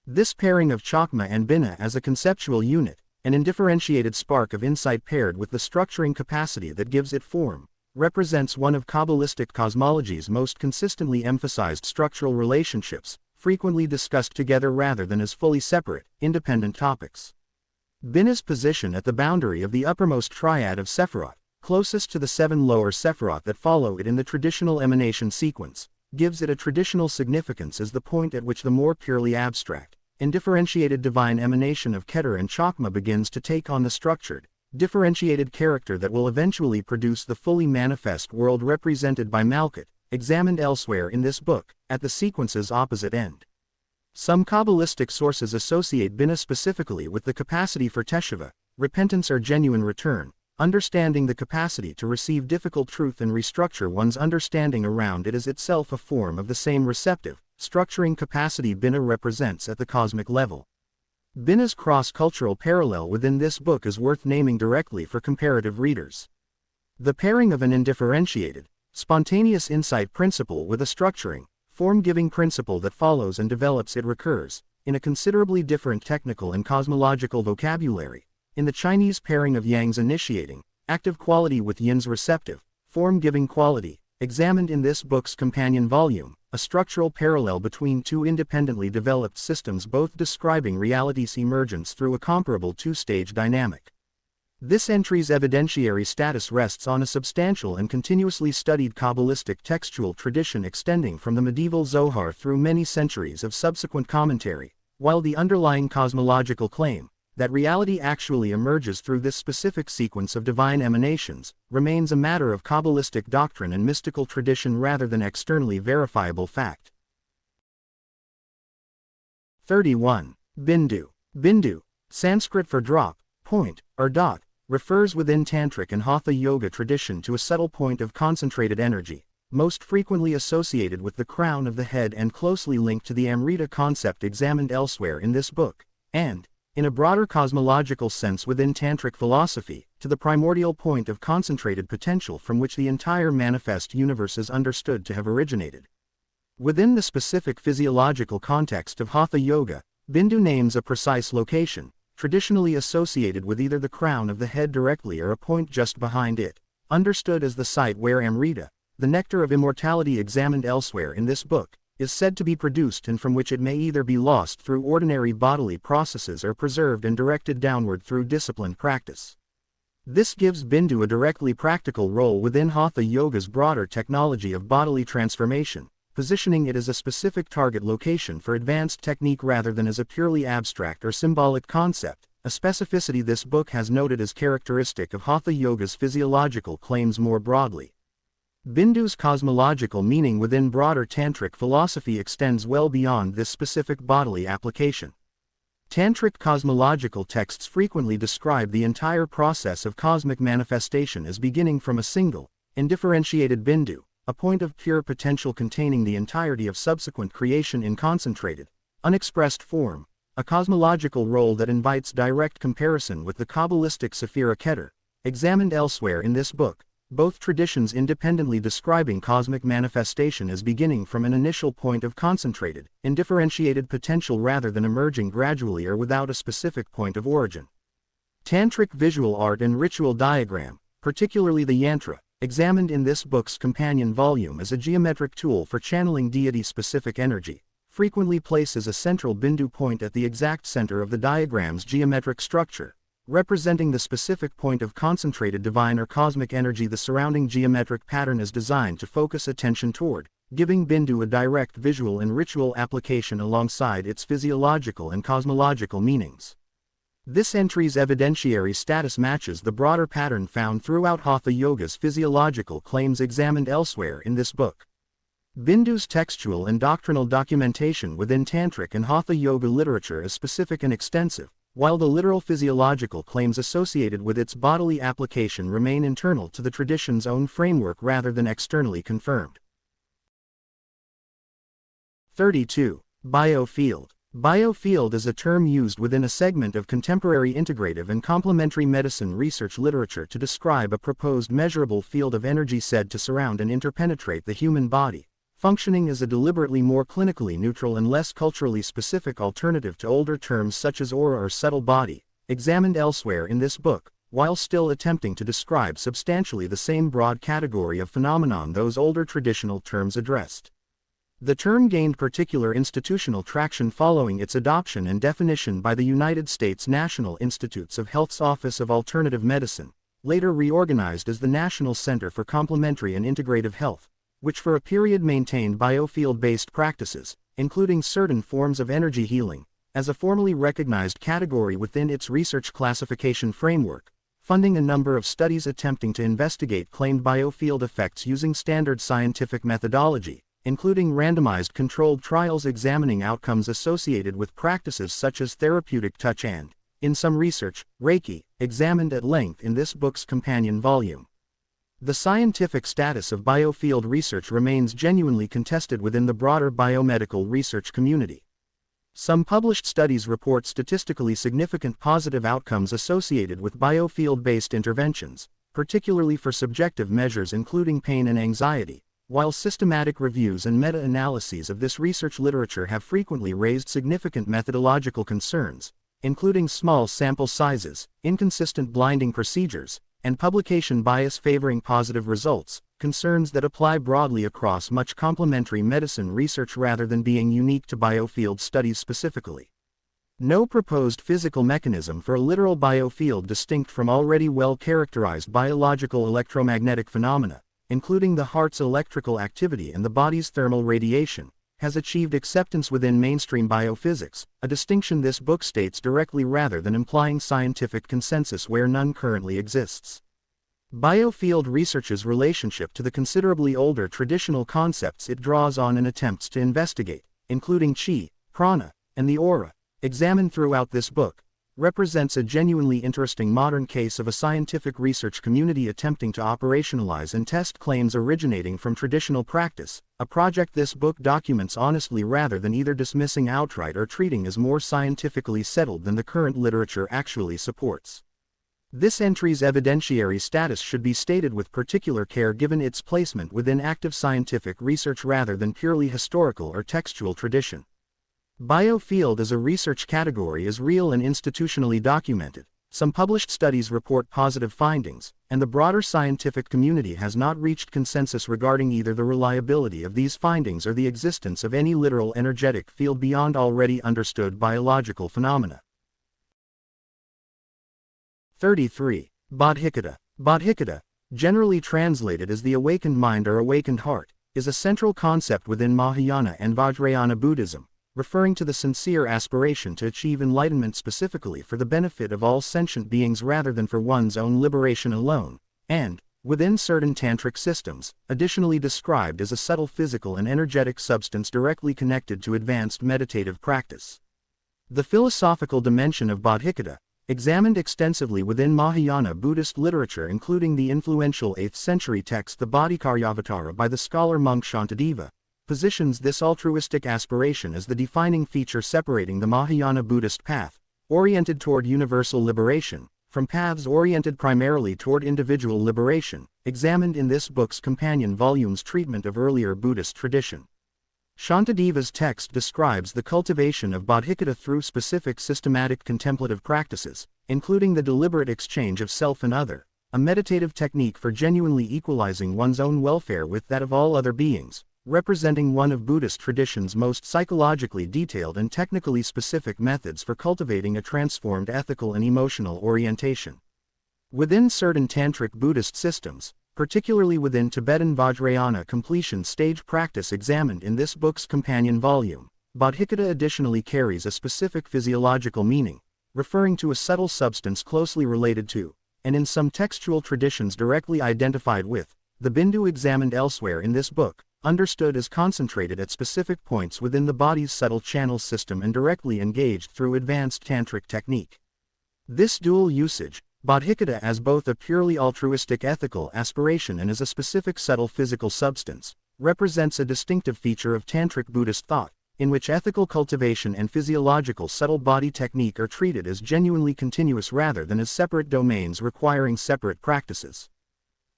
This pairing of Chokmah and Binah as a conceptual unit, an undifferentiated spark of insight paired with the structuring capacity that gives it form, represents one of Kabbalistic cosmology's most consistently emphasized structural relationships, frequently discussed together rather than as fully separate, independent topics. Binah's position at the boundary of the uppermost triad of Sephirot, closest to the 7 lower Sephiroth that follow it in the traditional emanation sequence, gives it a traditional significance as the point at which the more purely abstract, indifferentiated divine emanation of Keter and Chakma begins to take on the structured, differentiated character that will eventually produce the fully manifest world represented by Malkuth, examined elsewhere in this book, at the sequence's opposite end. Some Kabbalistic sources associate Binah specifically with the capacity for teshuvah, repentance or genuine return, understanding the capacity to receive difficult truth and restructure one's understanding around it as itself a form of the same receptive, structuring capacity Binah represents at the cosmic level. Binah's cross-cultural parallel within this book is worth naming directly for comparative readers. The pairing of an indifferentiated, spontaneous insight principle with a structuring, form-giving principle that follows and develops it recurs, in a considerably different technical and cosmological vocabulary, in the Chinese pairing of Yang's initiating, active quality with Yin's receptive, form-giving quality, examined in this book's companion volume, a structural parallel between two independently developed systems both describing reality's emergence through a comparable two-stage dynamic. This entry's evidentiary status rests on a substantial and continuously studied Kabbalistic textual tradition extending from the medieval Zohar through many centuries of subsequent commentary, while the underlying cosmological claim, that reality actually emerges through this specific sequence of divine emanations, remains a matter of Kabbalistic doctrine and mystical tradition rather than externally verifiable fact. 31. Bindu. Bindu, Sanskrit for drop, point, or dot, refers within Tantric and Hatha Yoga tradition to a subtle point of concentrated energy, most frequently associated with the crown of the head and closely linked to the Amrita concept examined elsewhere in this book, and, in a broader cosmological sense within Tantric philosophy, to the primordial point of concentrated potential from which the entire manifest universe is understood to have originated. Within the specific physiological context of Hatha Yoga, Bindu names a precise location, traditionally associated with either the crown of the head directly or a point just behind it, understood as the site where Amrita, the nectar of immortality examined elsewhere in this book, is said to be produced and from which it may either be lost through ordinary bodily processes or preserved and directed downward through disciplined practice. This gives Bindu a directly practical role within Hatha Yoga's broader technology of bodily transformation, positioning it as a specific target location for advanced technique rather than as a purely abstract or symbolic concept, a specificity this book has noted as characteristic of Hatha Yoga's physiological claims more broadly. Bindu's cosmological meaning within broader Tantric philosophy extends well beyond this specific bodily application. Tantric cosmological texts frequently describe the entire process of cosmic manifestation as beginning from a single, indifferentiated Bindu, a point of pure potential containing the entirety of subsequent creation in concentrated, unexpressed form, a cosmological role that invites direct comparison with the Kabbalistic Sephira Keter, examined elsewhere in this book, both traditions independently describing cosmic manifestation as beginning from an initial point of concentrated, indifferentiated potential rather than emerging gradually or without a specific point of origin. Tantric visual art and ritual diagram, particularly the yantra, examined in this book's companion volume as a geometric tool for channeling deity-specific energy, frequently places a central Bindu point at the exact center of the diagram's geometric structure, representing the specific point of concentrated divine or cosmic energy the surrounding geometric pattern is designed to focus attention toward, giving Bindu a direct visual and ritual application alongside its physiological and cosmological meanings. This entry's evidentiary status matches the broader pattern found throughout Hatha Yoga's physiological claims examined elsewhere in this book. Bindu's textual and doctrinal documentation within Tantric and Hatha Yoga literature is specific and extensive, while the literal physiological claims associated with its bodily application remain internal to the tradition's own framework rather than externally confirmed. 32. Biofield. Biofield is a term used within a segment of contemporary integrative and complementary medicine research literature to describe a proposed measurable field of energy said to surround and interpenetrate the human body, functioning as a deliberately more clinically neutral and less culturally specific alternative to older terms such as aura or subtle body, examined elsewhere in this book, while still attempting to describe substantially the same broad category of phenomenon those older traditional terms addressed. The term gained particular institutional traction following its adoption and definition by the United States National Institutes of Health's Office of Alternative Medicine, later reorganized as the National Center for Complementary and Integrative Health, which for a period maintained biofield-based practices, including certain forms of energy healing, as a formally recognized category within its research classification framework, funding a number of studies attempting to investigate claimed biofield effects using standard scientific methodology, including randomized controlled trials examining outcomes associated with practices such as therapeutic touch and, in some research, Reiki, examined at length in this book's companion volume. The scientific status of biofield research remains genuinely contested within the broader biomedical research community. Some published studies report statistically significant positive outcomes associated with biofield-based interventions, particularly for subjective measures including pain and anxiety, while systematic reviews and meta-analyses of this research literature have frequently raised significant methodological concerns, including small sample sizes, inconsistent blinding procedures, and publication bias favoring positive results, concerns that apply broadly across much complementary medicine research rather than being unique to biofield studies specifically. No proposed physical mechanism for a literal biofield distinct from already well-characterized biological electromagnetic phenomena, including the heart's electrical activity and the body's thermal radiation, has achieved acceptance within mainstream biophysics, a distinction this book states directly rather than implying scientific consensus where none currently exists. Biofield research's relationship to the considerably older traditional concepts it draws on and attempts to investigate, including chi, prana, and the aura, examined throughout this book, represents a genuinely interesting modern case of a scientific research community attempting to operationalize and test claims originating from traditional practice, a project this book documents honestly rather than either dismissing outright or treating as more scientifically settled than the current literature actually supports. This entry's evidentiary status should be stated with particular care given its placement within active scientific research rather than purely historical or textual tradition. Biofield as a research category is real and institutionally documented. Some published studies report positive findings, and the broader scientific community has not reached consensus regarding either the reliability of these findings or the existence of any literal energetic field beyond already understood biological phenomena. 33. Bodhicitta. Bodhicitta, generally translated as the awakened mind or awakened heart, is a central concept within Mahayana and Vajrayana Buddhism, referring to the sincere aspiration to achieve enlightenment specifically for the benefit of all sentient beings rather than for one's own liberation alone, and, within certain tantric systems, additionally described as a subtle physical and energetic substance directly connected to advanced meditative practice. The philosophical dimension of Bodhicitta, examined extensively within Mahayana Buddhist literature including the influential 8th century text the Bodhicaryavatara by the scholar monk Shantideva, positions this altruistic aspiration as the defining feature separating the Mahayana Buddhist path, oriented toward universal liberation, from paths oriented primarily toward individual liberation, examined in this book's companion volume's treatment of earlier Buddhist tradition. Shantideva's text describes the cultivation of bodhicitta through specific systematic contemplative practices, including the deliberate exchange of self and other, a meditative technique for genuinely equalizing one's own welfare with that of all other beings, representing one of Buddhist tradition's most psychologically detailed and technically specific methods for cultivating a transformed ethical and emotional orientation. Within certain tantric Buddhist systems, particularly within Tibetan Vajrayana completion stage practice examined in this book's companion volume, bodhicitta additionally carries a specific physiological meaning, referring to a subtle substance closely related to, and in some textual traditions directly identified with, the bindu examined elsewhere in this book, understood as concentrated at specific points within the body's subtle channel system and directly engaged through advanced tantric technique. This dual usage, bodhicitta as both a purely altruistic ethical aspiration and as a specific subtle physical substance, represents a distinctive feature of tantric Buddhist thought, in which ethical cultivation and physiological subtle body technique are treated as genuinely continuous rather than as separate domains requiring separate practices.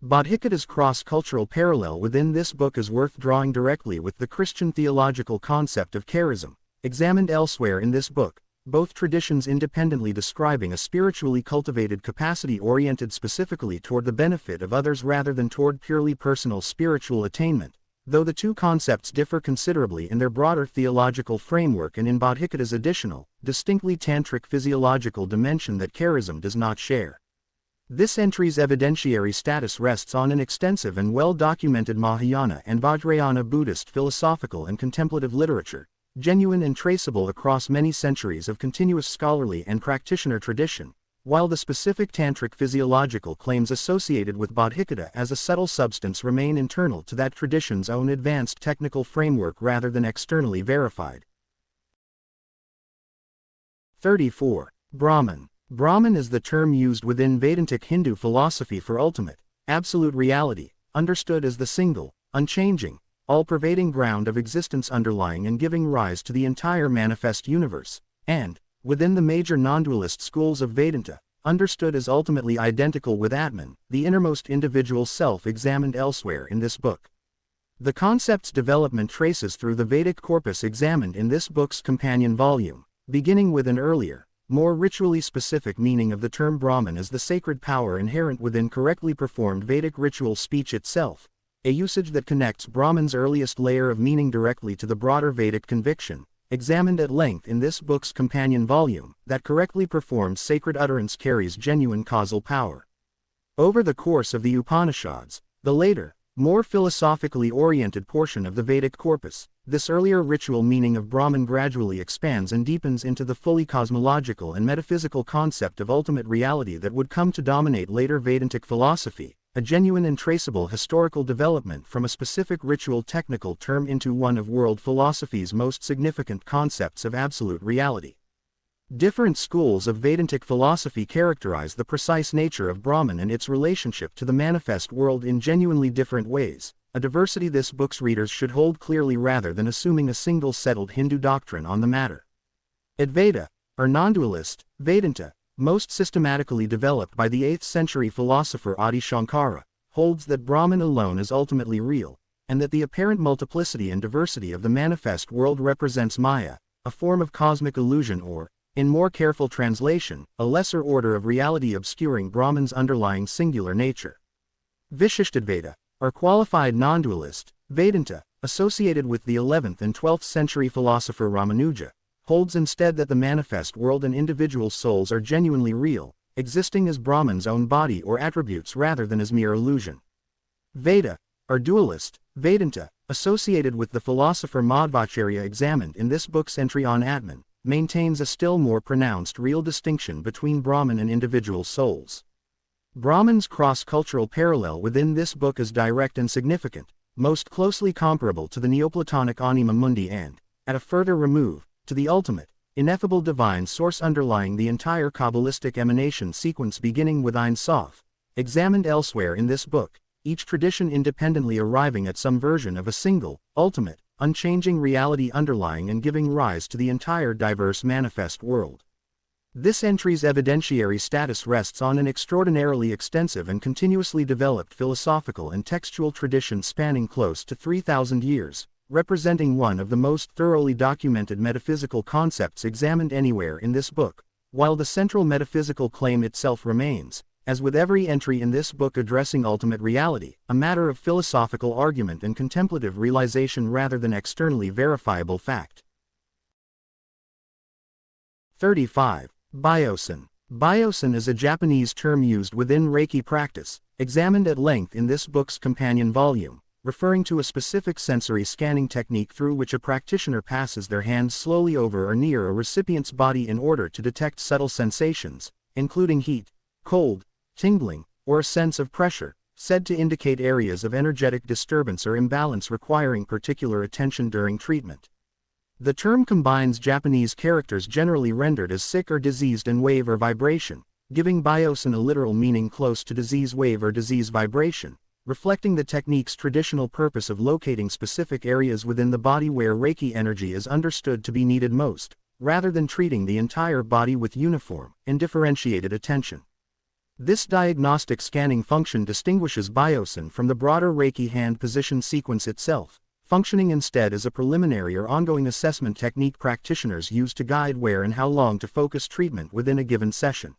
Bodhicitta's cross-cultural parallel within this book is worth drawing directly with the Christian theological concept of charism, examined elsewhere in this book, both traditions independently describing a spiritually cultivated capacity oriented specifically toward the benefit of others rather than toward purely personal spiritual attainment, though the two concepts differ considerably in their broader theological framework and in bodhicitta's additional, distinctly tantric physiological dimension that charism does not share. This entry's evidentiary status rests on an extensive and well-documented Mahayana and Vajrayana Buddhist philosophical and contemplative literature, genuine and traceable across many centuries of continuous scholarly and practitioner tradition, while the specific tantric physiological claims associated with bodhicitta as a subtle substance remain internal to that tradition's own advanced technical framework rather than externally verified. 34. Brahman. Brahman is the term used within Vedantic Hindu philosophy for ultimate, absolute reality, understood as the single, unchanging, all-pervading ground of existence underlying and giving rise to the entire manifest universe, and, within the major non-dualist schools of Vedanta, understood as ultimately identical with Atman, the innermost individual self examined elsewhere in this book. The concept's development traces through the Vedic corpus examined in this book's companion volume, beginning with an earlier, more ritually specific meaning of the term Brahman as the sacred power inherent within correctly performed Vedic ritual speech itself, a usage that connects Brahman's earliest layer of meaning directly to the broader Vedic conviction, examined at length in this book's companion volume, that correctly performed sacred utterance carries genuine causal power. Over the course of the Upanishads, the later, more philosophically oriented portion of the Vedic corpus, this earlier ritual meaning of Brahman gradually expands and deepens into the fully cosmological and metaphysical concept of ultimate reality that would come to dominate later Vedantic philosophy, a genuine and traceable historical development from a specific ritual technical term into one of world philosophy's most significant concepts of absolute reality. Different schools of Vedantic philosophy characterize the precise nature of Brahman and its relationship to the manifest world in genuinely different ways, a diversity this book's readers should hold clearly rather than assuming a single settled Hindu doctrine on the matter. Advaita, or non-dualist, Vedanta, most systematically developed by the 8th century philosopher Adi Shankara, holds that Brahman alone is ultimately real, and that the apparent multiplicity and diversity of the manifest world represents Maya, a form of cosmic illusion or, in more careful translation, a lesser order of reality obscuring Brahman's underlying singular nature. Vishishtadvaita, or qualified non-dualist, Vedanta, associated with the 11th and 12th century philosopher Ramanuja, holds instead that the manifest world and individual souls are genuinely real, existing as Brahman's own body or attributes rather than as mere illusion. Veda, or dualist, Vedanta, associated with the philosopher Madhvacharya examined in this book's entry on Atman, maintains a still more pronounced real distinction between Brahman and individual souls. Brahman's cross-cultural parallel within this book is direct and significant, most closely comparable to the Neoplatonic anima mundi and, at a further remove, to the ultimate, ineffable divine source underlying the entire Kabbalistic emanation sequence beginning with Ein Sof, examined elsewhere in this book, each tradition independently arriving at some version of a single, ultimate, unchanging reality underlying and giving rise to the entire diverse manifest world. This entry's evidentiary status rests on an extraordinarily extensive and continuously developed philosophical and textual tradition spanning close to 3,000 years, representing one of the most thoroughly documented metaphysical concepts examined anywhere in this book, while the central metaphysical claim itself remains, as with every entry in this book addressing ultimate reality, a matter of philosophical argument and contemplative realization rather than externally verifiable fact. 35. Biosin. Biosin is a Japanese term used within Reiki practice, examined at length in this book's companion volume, referring to a specific sensory scanning technique through which a practitioner passes their hands slowly over or near a recipient's body in order to detect subtle sensations, including heat, cold, tingling, or a sense of pressure, said to indicate areas of energetic disturbance or imbalance requiring particular attention during treatment. The term combines Japanese characters generally rendered as sick or diseased and wave or vibration, giving biosin a literal meaning close to disease wave or disease vibration, reflecting the technique's traditional purpose of locating specific areas within the body where Reiki energy is understood to be needed most, rather than treating the entire body with uniform and differentiated attention. This diagnostic scanning function distinguishes biosin from the broader Reiki hand position sequence itself, functioning instead as a preliminary or ongoing assessment technique practitioners use to guide where and how long to focus treatment within a given session.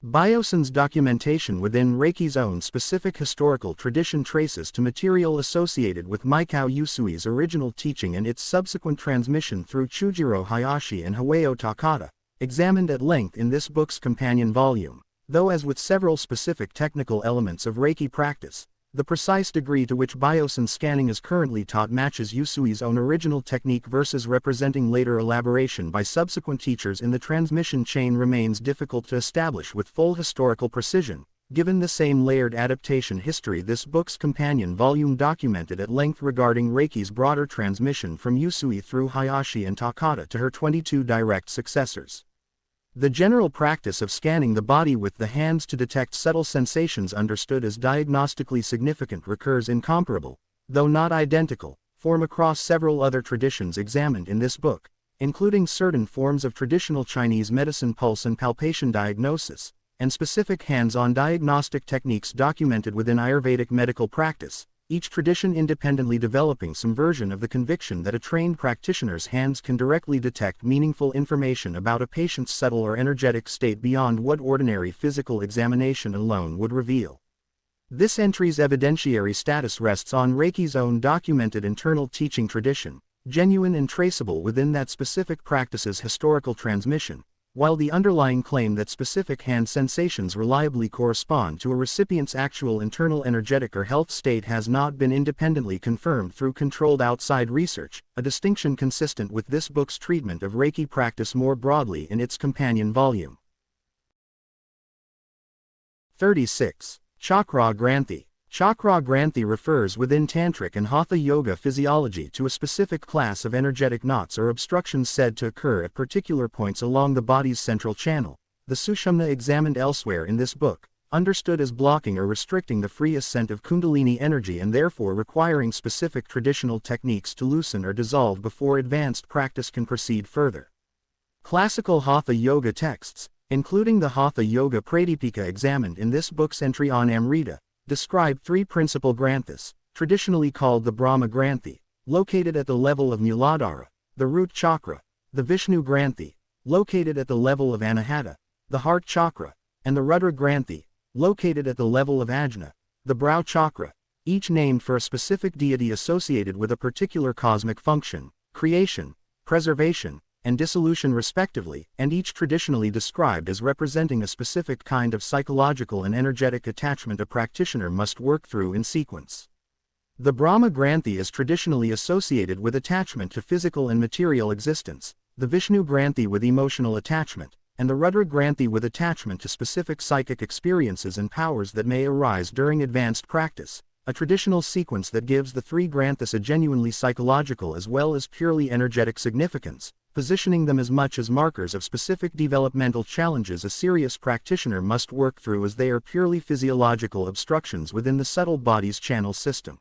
Biosin's documentation within Reiki's own specific historical tradition traces to material associated with Mikao Usui's original teaching and its subsequent transmission through Chujiro Hayashi and Haweo Takata, examined at length in this book's companion volume, Though as with several specific technical elements of Reiki practice, the precise degree to which biosen scanning is currently taught matches Usui's own original technique versus representing later elaboration by subsequent teachers in the transmission chain remains difficult to establish with full historical precision. Given the same layered adaptation history, this book's companion volume documented at length regarding Reiki's broader transmission from Usui through Hayashi and Takata to her 22 direct successors. The general practice of scanning the body with the hands to detect subtle sensations understood as diagnostically significant recurs in comparable, though not identical, form across several other traditions examined in this book, including certain forms of traditional Chinese medicine pulse and palpation diagnosis, and specific hands-on diagnostic techniques documented within Ayurvedic medical practice, each tradition independently developing some version of the conviction that a trained practitioner's hands can directly detect meaningful information about a patient's subtle or energetic state beyond what ordinary physical examination alone would reveal. This entry's evidentiary status rests on Reiki's own documented internal teaching tradition, genuine and traceable within that specific practice's historical transmission, while the underlying claim that specific hand sensations reliably correspond to a recipient's actual internal energetic or health state has not been independently confirmed through controlled outside research, a distinction consistent with this book's treatment of Reiki practice more broadly in its companion volume. 36. Chakra Granthi. Chakra Granthi refers within Tantric and Hatha Yoga physiology to a specific class of energetic knots or obstructions said to occur at particular points along the body's central channel, the Sushumna examined elsewhere in this book, understood as blocking or restricting the free ascent of Kundalini energy and therefore requiring specific traditional techniques to loosen or dissolve before advanced practice can proceed further. Classical Hatha Yoga texts, including the Hatha Yoga Pradipika examined in this book's entry on Amrita, describe three principal granthis, traditionally called the Brahma Granthi, located at the level of Muladhara, the root chakra, the Vishnu Granthi, located at the level of Anahata, the heart chakra, and the Rudra Granthi, located at the level of Ajna, the brow chakra, each named for a specific deity associated with a particular cosmic function, creation, preservation, and dissolution respectively, and each traditionally described as representing a specific kind of psychological and energetic attachment a practitioner must work through in sequence. The Brahma Granthi is traditionally associated with attachment to physical and material existence, the Vishnu Granthi with emotional attachment, and the Rudra Granthi with attachment to specific psychic experiences and powers that may arise during advanced practice, a traditional sequence that gives the three granthis a genuinely psychological as well as purely energetic significance, positioning them as much as markers of specific developmental challenges a serious practitioner must work through as they are purely physiological obstructions within the subtle body's channel system.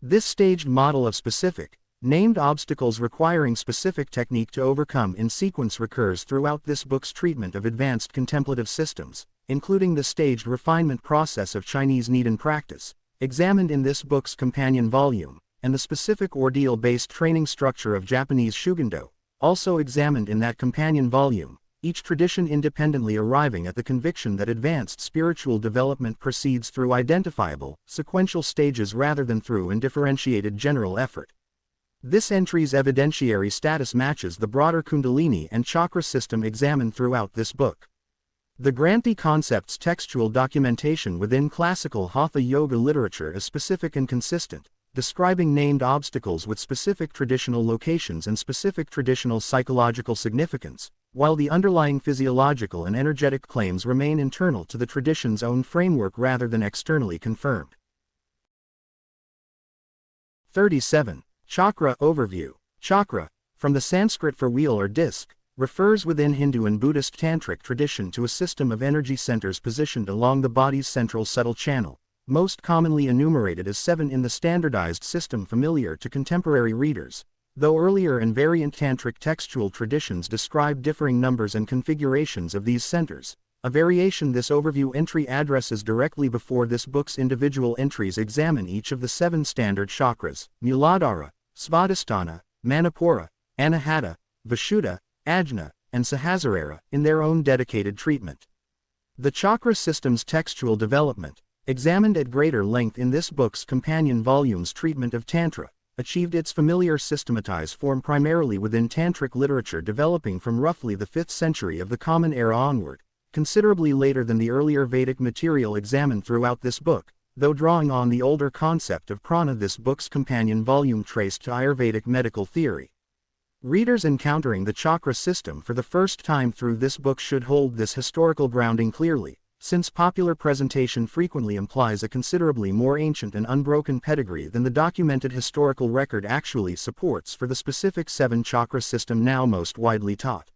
This staged model of specific, named obstacles requiring specific technique to overcome in sequence recurs throughout this book's treatment of advanced contemplative systems, including the staged refinement process of Chinese Nidan practice, examined in this book's companion volume, and the specific ordeal-based training structure of Japanese Shugendo, also examined in that companion volume, each tradition independently arriving at the conviction that advanced spiritual development proceeds through identifiable, sequential stages rather than through undifferentiated general effort. This entry's evidentiary status matches the broader Kundalini and chakra system examined throughout this book. The Granthi concept's textual documentation within classical Hatha Yoga literature is specific and consistent, describing named obstacles with specific traditional locations and specific traditional psychological significance, while the underlying physiological and energetic claims remain internal to the tradition's own framework rather than externally confirmed. 37. Chakra Overview. Chakra, from the Sanskrit for wheel or disc, refers within Hindu and Buddhist tantric tradition to a system of energy centers positioned along the body's central subtle channel, most commonly enumerated as 7 in the standardized system familiar to contemporary readers, though earlier and variant tantric textual traditions describe differing numbers and configurations of these centers. A variation this overview entry addresses directly before this book's individual entries examine each of the 7 standard chakras, Muladhara, Svadhisthana, Manipura, Anahata, Vishuddha, Ajna, and Sahasrara, in their own dedicated treatment. The chakra system's textual development, examined at greater length in this book's companion volume's treatment of Tantra, achieved its familiar systematized form primarily within Tantric literature developing from roughly the 5th century of the Common Era onward, considerably later than the earlier Vedic material examined throughout this book, though drawing on the older concept of prana. This book's companion volume traced to Ayurvedic medical theory. Readers encountering the chakra system for the first time through this book should hold this historical grounding clearly, since popular presentation frequently implies a considerably more ancient and unbroken pedigree than the documented historical record actually supports for the specific 7-chakra system now most widely taught.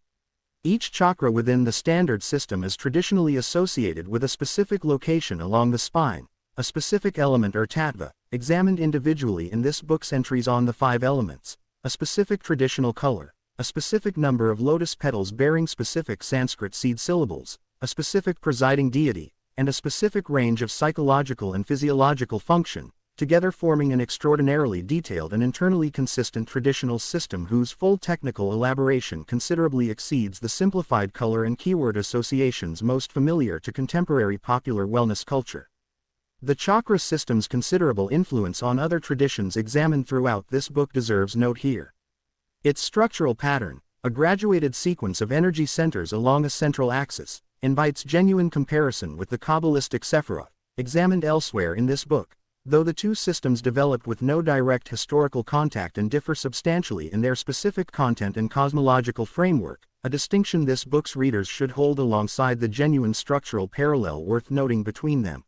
Each chakra within the standard system is traditionally associated with a specific location along the spine, a specific element or tattva, examined individually in this book's entries on the 5 elements, a specific traditional color, a specific number of lotus petals bearing specific Sanskrit seed syllables, a specific presiding deity, and a specific range of psychological and physiological function, together forming an extraordinarily detailed and internally consistent traditional system whose full technical elaboration considerably exceeds the simplified color and keyword associations most familiar to contemporary popular wellness culture. The chakra system's considerable influence on other traditions examined throughout this book deserves note here. Its structural pattern, a graduated sequence of energy centers along a central axis, invites genuine comparison with the Kabbalistic Sephirot, examined elsewhere in this book, though the two systems developed with no direct historical contact and differ substantially in their specific content and cosmological framework, a distinction this book's readers should hold alongside the genuine structural parallel worth noting between them.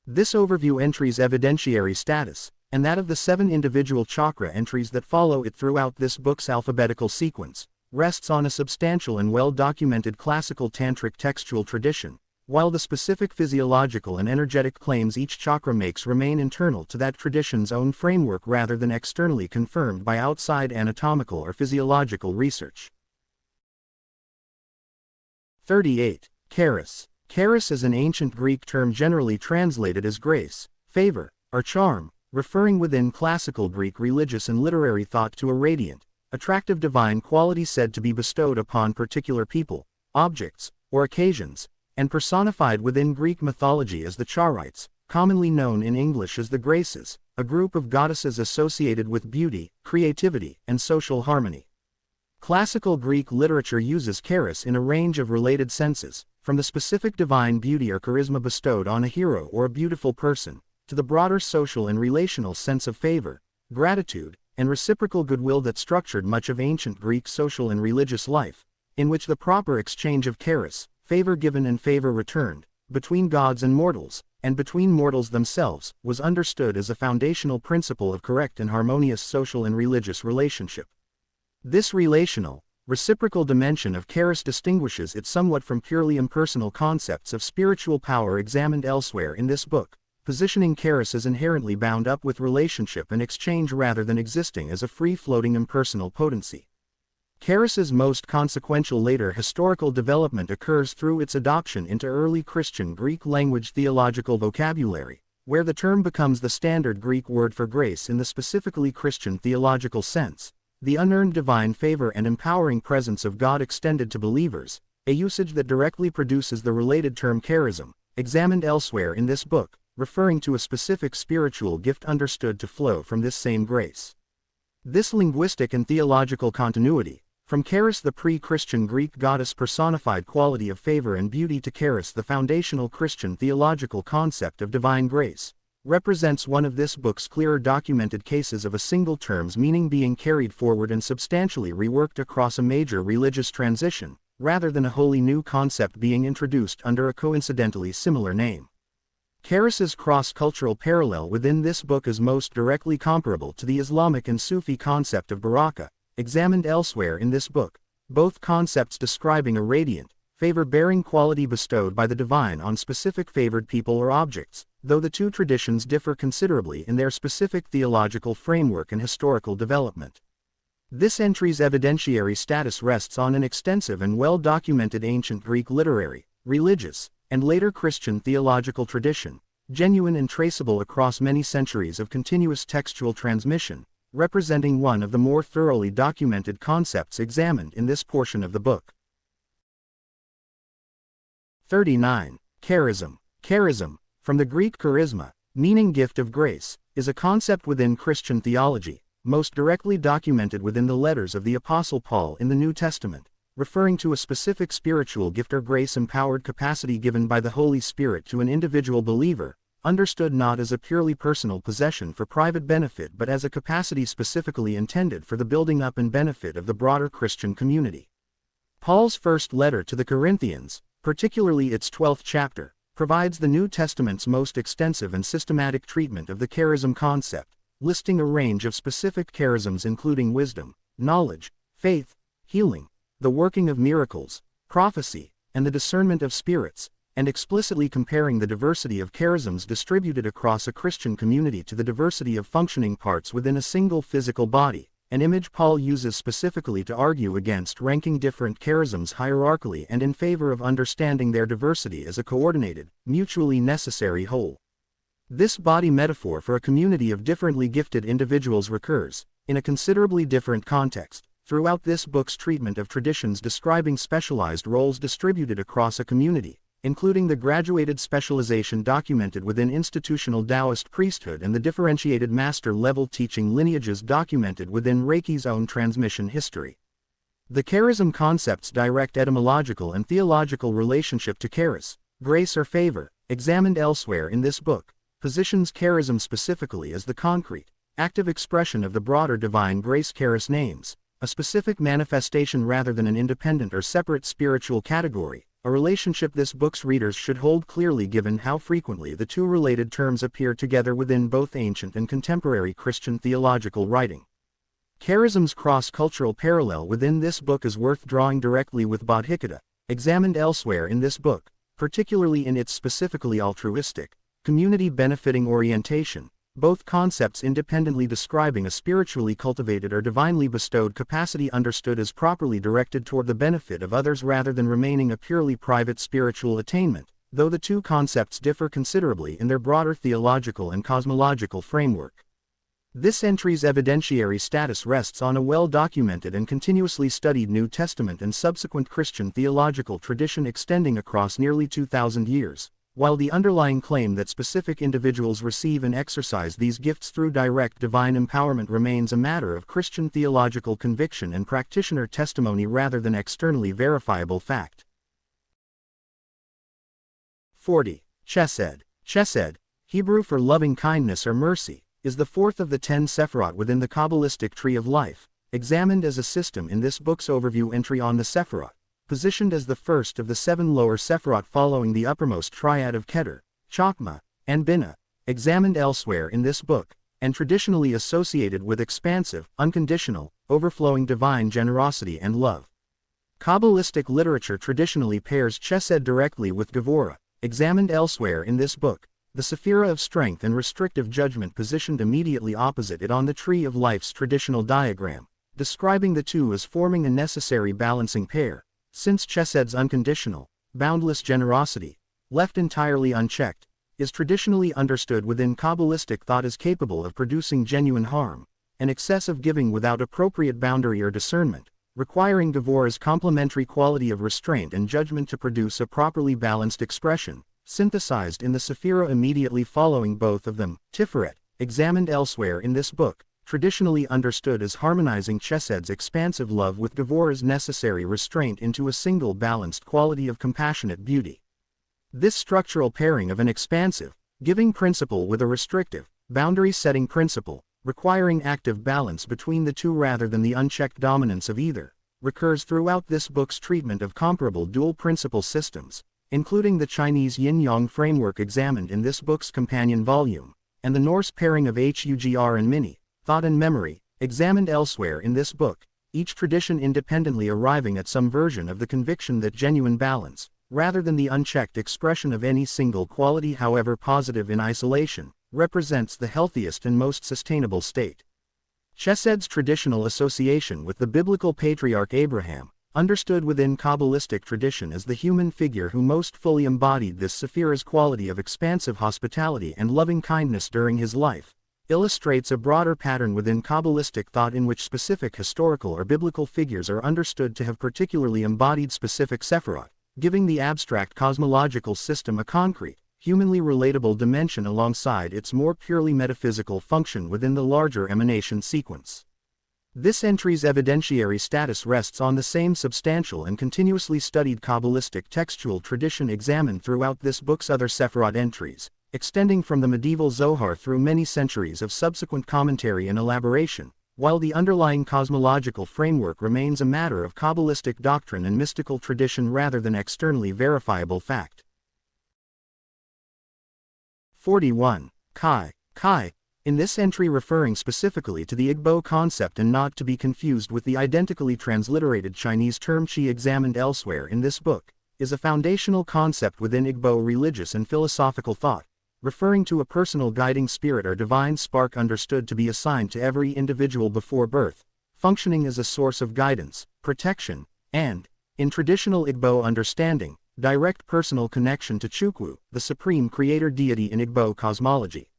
This overview entry's evidentiary status, and that of the 7 individual chakra entries that follow it throughout this book's alphabetical sequence, rests on a substantial and well-documented classical tantric textual tradition, while the specific physiological and energetic claims each chakra makes remain internal to that tradition's own framework rather than externally confirmed by outside anatomical or physiological research. 38. Charis. Charis is an ancient Greek term generally translated as grace, favor, or charm, referring within classical Greek religious and literary thought to a radiant, attractive divine quality said to be bestowed upon particular people, objects, or occasions, and personified within Greek mythology as the Charites, commonly known in English as the Graces, a group of goddesses associated with beauty, creativity, and social harmony. Classical Greek literature uses charis in a range of related senses, from the specific divine beauty or charisma bestowed on a hero or a beautiful person, to the broader social and relational sense of favor, gratitude, and reciprocal goodwill that structured much of ancient Greek social and religious life, in which the proper exchange of charis, favor given and favor returned, between gods and mortals, and between mortals themselves, was understood as a foundational principle of correct and harmonious social and religious relationship. This relational, reciprocal dimension of charis distinguishes it somewhat from purely impersonal concepts of spiritual power examined elsewhere in this book, positioning charis as inherently bound up with relationship and exchange rather than existing as a free-floating impersonal potency. Charis's most consequential later historical development occurs through its adoption into early Christian Greek language theological vocabulary, where the term becomes the standard Greek word for grace in the specifically Christian theological sense, the unearned divine favor and empowering presence of God extended to believers, a usage that directly produces the related term charism, examined elsewhere in this book, referring to a specific spiritual gift understood to flow from this same grace. This linguistic and theological continuity, from charis the pre-Christian Greek goddess personified quality of favor and beauty to charis the foundational Christian theological concept of divine grace, represents one of this book's clearer documented cases of a single term's meaning being carried forward and substantially reworked across a major religious transition, rather than a wholly new concept being introduced under a coincidentally similar name. Charis's cross-cultural parallel within this book is most directly comparable to the Islamic and Sufi concept of baraka, examined elsewhere in this book, both concepts describing a radiant, favor-bearing quality bestowed by the divine on specific favored people or objects, though the two traditions differ considerably in their specific theological framework and historical development. This entry's evidentiary status rests on an extensive and well-documented ancient Greek literary, religious, and later Christian theological tradition, genuine and traceable across many centuries of continuous textual transmission, representing one of the more thoroughly documented concepts examined in this portion of the book. 39. Charism. Charism, from the Greek charisma, meaning gift of grace, is a concept within Christian theology, most directly documented within the letters of the Apostle Paul in the New Testament, referring to a specific spiritual gift or grace-empowered capacity given by the Holy Spirit to an individual believer, understood not as a purely personal possession for private benefit but as a capacity specifically intended for the building up and benefit of the broader Christian community. Paul's first letter to the Corinthians, particularly its 12th chapter, provides the New Testament's most extensive and systematic treatment of the charism concept, listing a range of specific charisms including wisdom, knowledge, faith, healing, the working of miracles, prophecy, and the discernment of spirits, and explicitly comparing the diversity of charisms distributed across a Christian community to the diversity of functioning parts within a single physical body, an image Paul uses specifically to argue against ranking different charisms hierarchically and in favor of understanding their diversity as a coordinated, mutually necessary whole. This body metaphor for a community of differently gifted individuals recurs, in a considerably different context, throughout this book's treatment of traditions describing specialized roles distributed across a community, including the graduated specialization documented within institutional Daoist priesthood and the differentiated master-level teaching lineages documented within Reiki's own transmission history. The charism concept's direct etymological and theological relationship to charis, grace or favor, examined elsewhere in this book, positions charism specifically as the concrete, active expression of the broader divine grace charis names, a specific manifestation rather than an independent or separate spiritual category, a relationship this book's readers should hold clearly given how frequently the two related terms appear together within both ancient and contemporary Christian theological writing. Charism's cross-cultural parallel within this book is worth drawing directly with bodhicitta, examined elsewhere in this book, particularly in its specifically altruistic, community-benefiting orientation, both concepts independently describing a spiritually cultivated or divinely bestowed capacity understood as properly directed toward the benefit of others rather than remaining a purely private spiritual attainment, though the two concepts differ considerably in their broader theological and cosmological framework. This entry's evidentiary status rests on a well-documented and continuously studied New Testament and subsequent Christian theological tradition extending across nearly 2,000 years. While the underlying claim that specific individuals receive and exercise these gifts through direct divine empowerment remains a matter of Christian theological conviction and practitioner testimony rather than externally verifiable fact. 40. Chesed. Chesed, Hebrew for loving kindness or mercy, is the fourth of the 10 Sephirot within the Kabbalistic tree of life, examined as a system in this book's overview entry on the Sephirot. Positioned as the first of the 7 lower Sephirot following the uppermost triad of Keter, Chokmah, and Binah, examined elsewhere in this book, and traditionally associated with expansive, unconditional, overflowing divine generosity and love. Kabbalistic literature traditionally pairs Chesed directly with Gevurah, examined elsewhere in this book, the Sephira of strength and restrictive judgment positioned immediately opposite it on the Tree of Life's traditional diagram, describing the two as forming a necessary balancing pair. Since Chesed's unconditional, boundless generosity, left entirely unchecked, is traditionally understood within Kabbalistic thought as capable of producing genuine harm, an excessive giving without appropriate boundary or discernment, requiring Gevurah's complementary quality of restraint and judgment to produce a properly balanced expression, synthesized in the Sephira immediately following both of them. Tiferet, examined elsewhere in this book, traditionally understood as harmonizing Chesed's expansive love with Gevurah's necessary restraint into a single balanced quality of compassionate beauty. This structural pairing of an expansive, giving principle with a restrictive, boundary-setting principle, requiring active balance between the two rather than the unchecked dominance of either, recurs throughout this book's treatment of comparable dual-principle systems, including the Chinese yin-yang framework examined in this book's companion volume, and the Norse pairing of Hugr and Mini, thought and memory, examined elsewhere in this book, each tradition independently arriving at some version of the conviction that genuine balance, rather than the unchecked expression of any single quality however positive in isolation, represents the healthiest and most sustainable state. Chesed's traditional association with the biblical patriarch Abraham, understood within Kabbalistic tradition as the human figure who most fully embodied this Sephira's quality of expansive hospitality and loving kindness during his life, illustrates a broader pattern within Kabbalistic thought in which specific historical or biblical figures are understood to have particularly embodied specific Sephirot, giving the abstract cosmological system a concrete, humanly relatable dimension alongside its more purely metaphysical function within the larger emanation sequence. This entry's evidentiary status rests on the same substantial and continuously studied Kabbalistic textual tradition examined throughout this book's other Sephirot entries, extending from the medieval Zohar through many centuries of subsequent commentary and elaboration, while the underlying cosmological framework remains a matter of Kabbalistic doctrine and mystical tradition rather than externally verifiable fact. 41. Kai. Kai. In this entry, referring specifically to the Igbo concept and not to be confused with the identically transliterated Chinese term Qi examined elsewhere in this book, is a foundational concept within Igbo religious and philosophical thought, referring to a personal guiding spirit or divine spark understood to be assigned to every individual before birth, functioning as a source of guidance, protection, and, in traditional Igbo understanding, direct personal connection to Chukwu, the supreme creator deity in Igbo cosmology.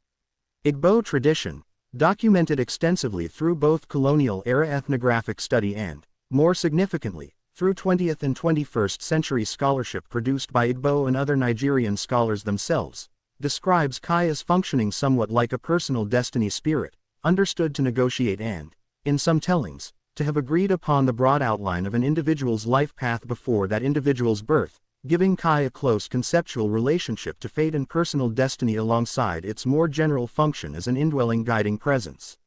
Igbo tradition, documented extensively through both colonial-era ethnographic study and, more significantly, through 20th and 21st century scholarship produced by Igbo and other Nigerian scholars themselves, describes Kai as functioning somewhat like a personal destiny spirit, understood to negotiate and, in some tellings, to have agreed upon the broad outline of an individual's life path before that individual's birth, giving Kai a close conceptual relationship to fate and personal destiny alongside its more general function as an indwelling guiding presence.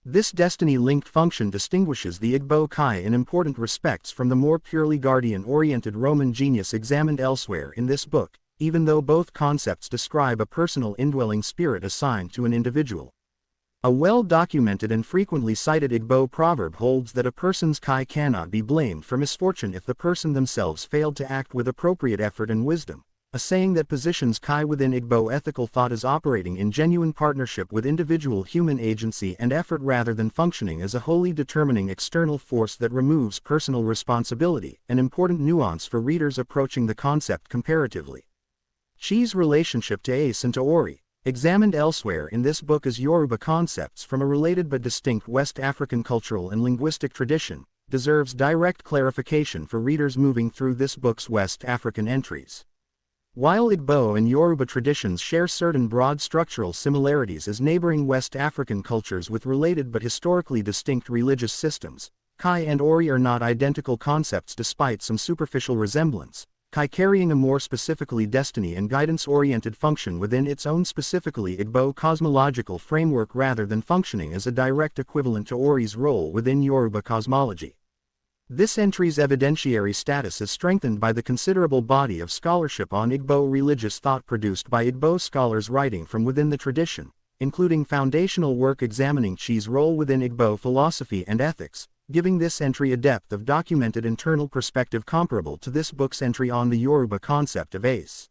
This destiny-linked function distinguishes the Igbo Kai in important respects from the more purely guardian-oriented Roman genius examined elsewhere in this book, even though both concepts describe a personal indwelling spirit assigned to an individual. A well-documented and frequently cited Igbo proverb holds that a person's Kai cannot be blamed for misfortune if the person themselves failed to act with appropriate effort and wisdom, a saying that positions Kai within Igbo ethical thought as operating in genuine partnership with individual human agency and effort rather than functioning as a wholly determining external force that removes personal responsibility, an important nuance for readers approaching the concept comparatively. Qi's relationship to Ace and to Ori, examined elsewhere in this book as Yoruba concepts from a related but distinct West African cultural and linguistic tradition, deserves direct clarification for readers moving through this book's West African entries. While Igbo and Yoruba traditions share certain broad structural similarities as neighboring West African cultures with related but historically distinct religious systems, Kai and Ori are not identical concepts despite some superficial resemblance, Kai carrying a more specifically destiny and guidance-oriented function within its own specifically Igbo cosmological framework rather than functioning as a direct equivalent to Ori's role within Yoruba cosmology. This entry's evidentiary status is strengthened by the considerable body of scholarship on Igbo religious thought produced by Igbo scholars writing from within the tradition, including foundational work examining Qi's role within Igbo philosophy and ethics, giving this entry a depth of documented internal perspective comparable to this book's entry on the Yoruba concept of Ace.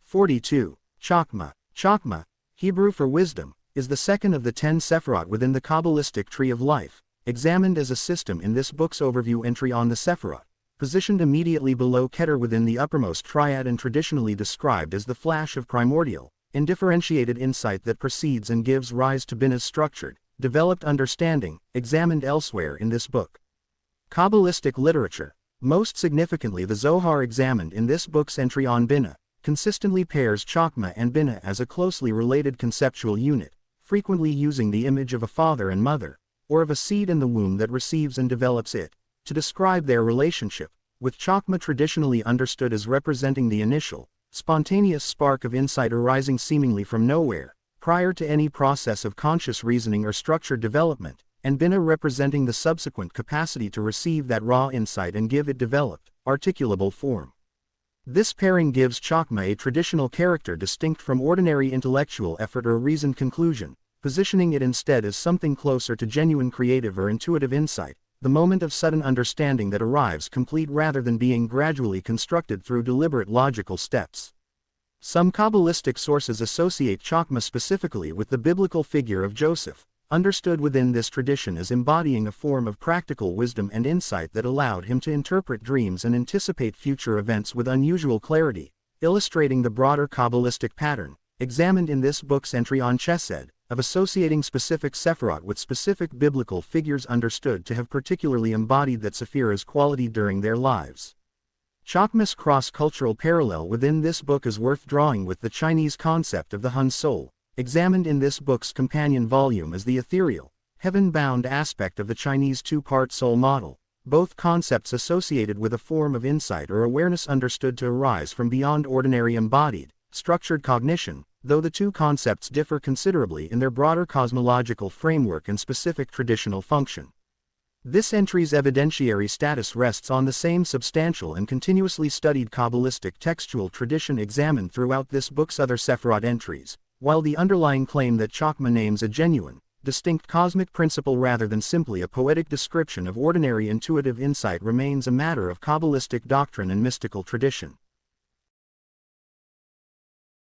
42. Chakma. Chakma, Hebrew for wisdom, is the second of the 10 Sephirot within the Kabbalistic tree of life, examined as a system in this book's overview entry on the Sephirot, positioned immediately below Keter within the uppermost triad and traditionally described as the flash of primordial, indifferentiated insight that precedes and gives rise to Binah's structured, developed understanding, examined elsewhere in this book. Kabbalistic literature, most significantly the Zohar examined in this book's entry on Binah, consistently pairs Chakma and Binah as a closely related conceptual unit, frequently using the image of a father and mother, or of a seed in the womb that receives and develops it, to describe their relationship, with Chakma traditionally understood as representing the initial, spontaneous spark of insight arising seemingly from nowhere, prior to any process of conscious reasoning or structured development, and Binah representing the subsequent capacity to receive that raw insight and give it developed, articulable form. This pairing gives Chakma a traditional character distinct from ordinary intellectual effort or reasoned conclusion, positioning it instead as something closer to genuine creative or intuitive insight, the moment of sudden understanding that arrives complete rather than being gradually constructed through deliberate logical steps. Some Kabbalistic sources associate Chakma specifically with the biblical figure of Joseph, understood within this tradition as embodying a form of practical wisdom and insight that allowed him to interpret dreams and anticipate future events with unusual clarity, illustrating the broader Kabbalistic pattern, examined in this book's entry on Chesed, of associating specific Sephirot with specific biblical figures understood to have particularly embodied that Sephira's quality during their lives. Chakma's cross-cultural parallel within this book is worth drawing with the Chinese concept of the Hun soul, examined in this book's companion volume, is the ethereal, heaven-bound aspect of the Chinese two-part soul model, both concepts associated with a form of insight or awareness understood to arise from beyond ordinary embodied, structured cognition, though the two concepts differ considerably in their broader cosmological framework and specific traditional function. This entry's evidentiary status rests on the same substantial and continuously studied Kabbalistic textual tradition examined throughout this book's other Sephirot entries, while the underlying claim that Chakma names a genuine, distinct cosmic principle rather than simply a poetic description of ordinary intuitive insight remains a matter of Kabbalistic doctrine and mystical tradition.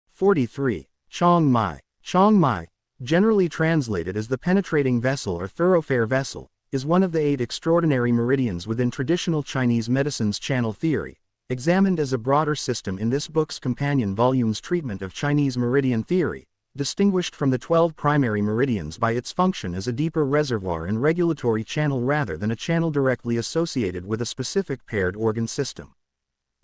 43. Chong Mai. Chong Mai, generally translated as the penetrating vessel or thoroughfare vessel, is one of the 8 extraordinary meridians within traditional Chinese medicine's channel theory, examined as a broader system in this book's companion volume's treatment of Chinese meridian theory, distinguished from the 12 primary meridians by its function as a deeper reservoir and regulatory channel rather than a channel directly associated with a specific paired organ system.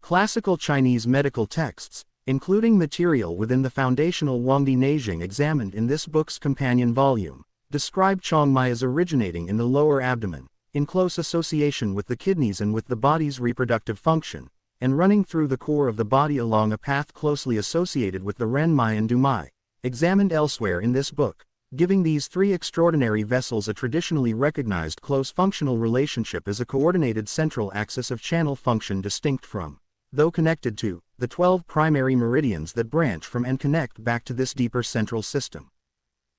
Classical Chinese medical texts, including material within the foundational Huangdi Neijing examined in this book's companion volume, describe Chong Mai as originating in the lower abdomen, in close association with the kidneys and with the body's reproductive function, and running through the core of the body along a path closely associated with the Ren Mai and Du Mai, examined elsewhere in this book, giving these 3 extraordinary vessels a traditionally recognized close functional relationship as a coordinated central axis of channel function distinct from, though connected to, the 12 primary meridians that branch from and connect back to this deeper central system.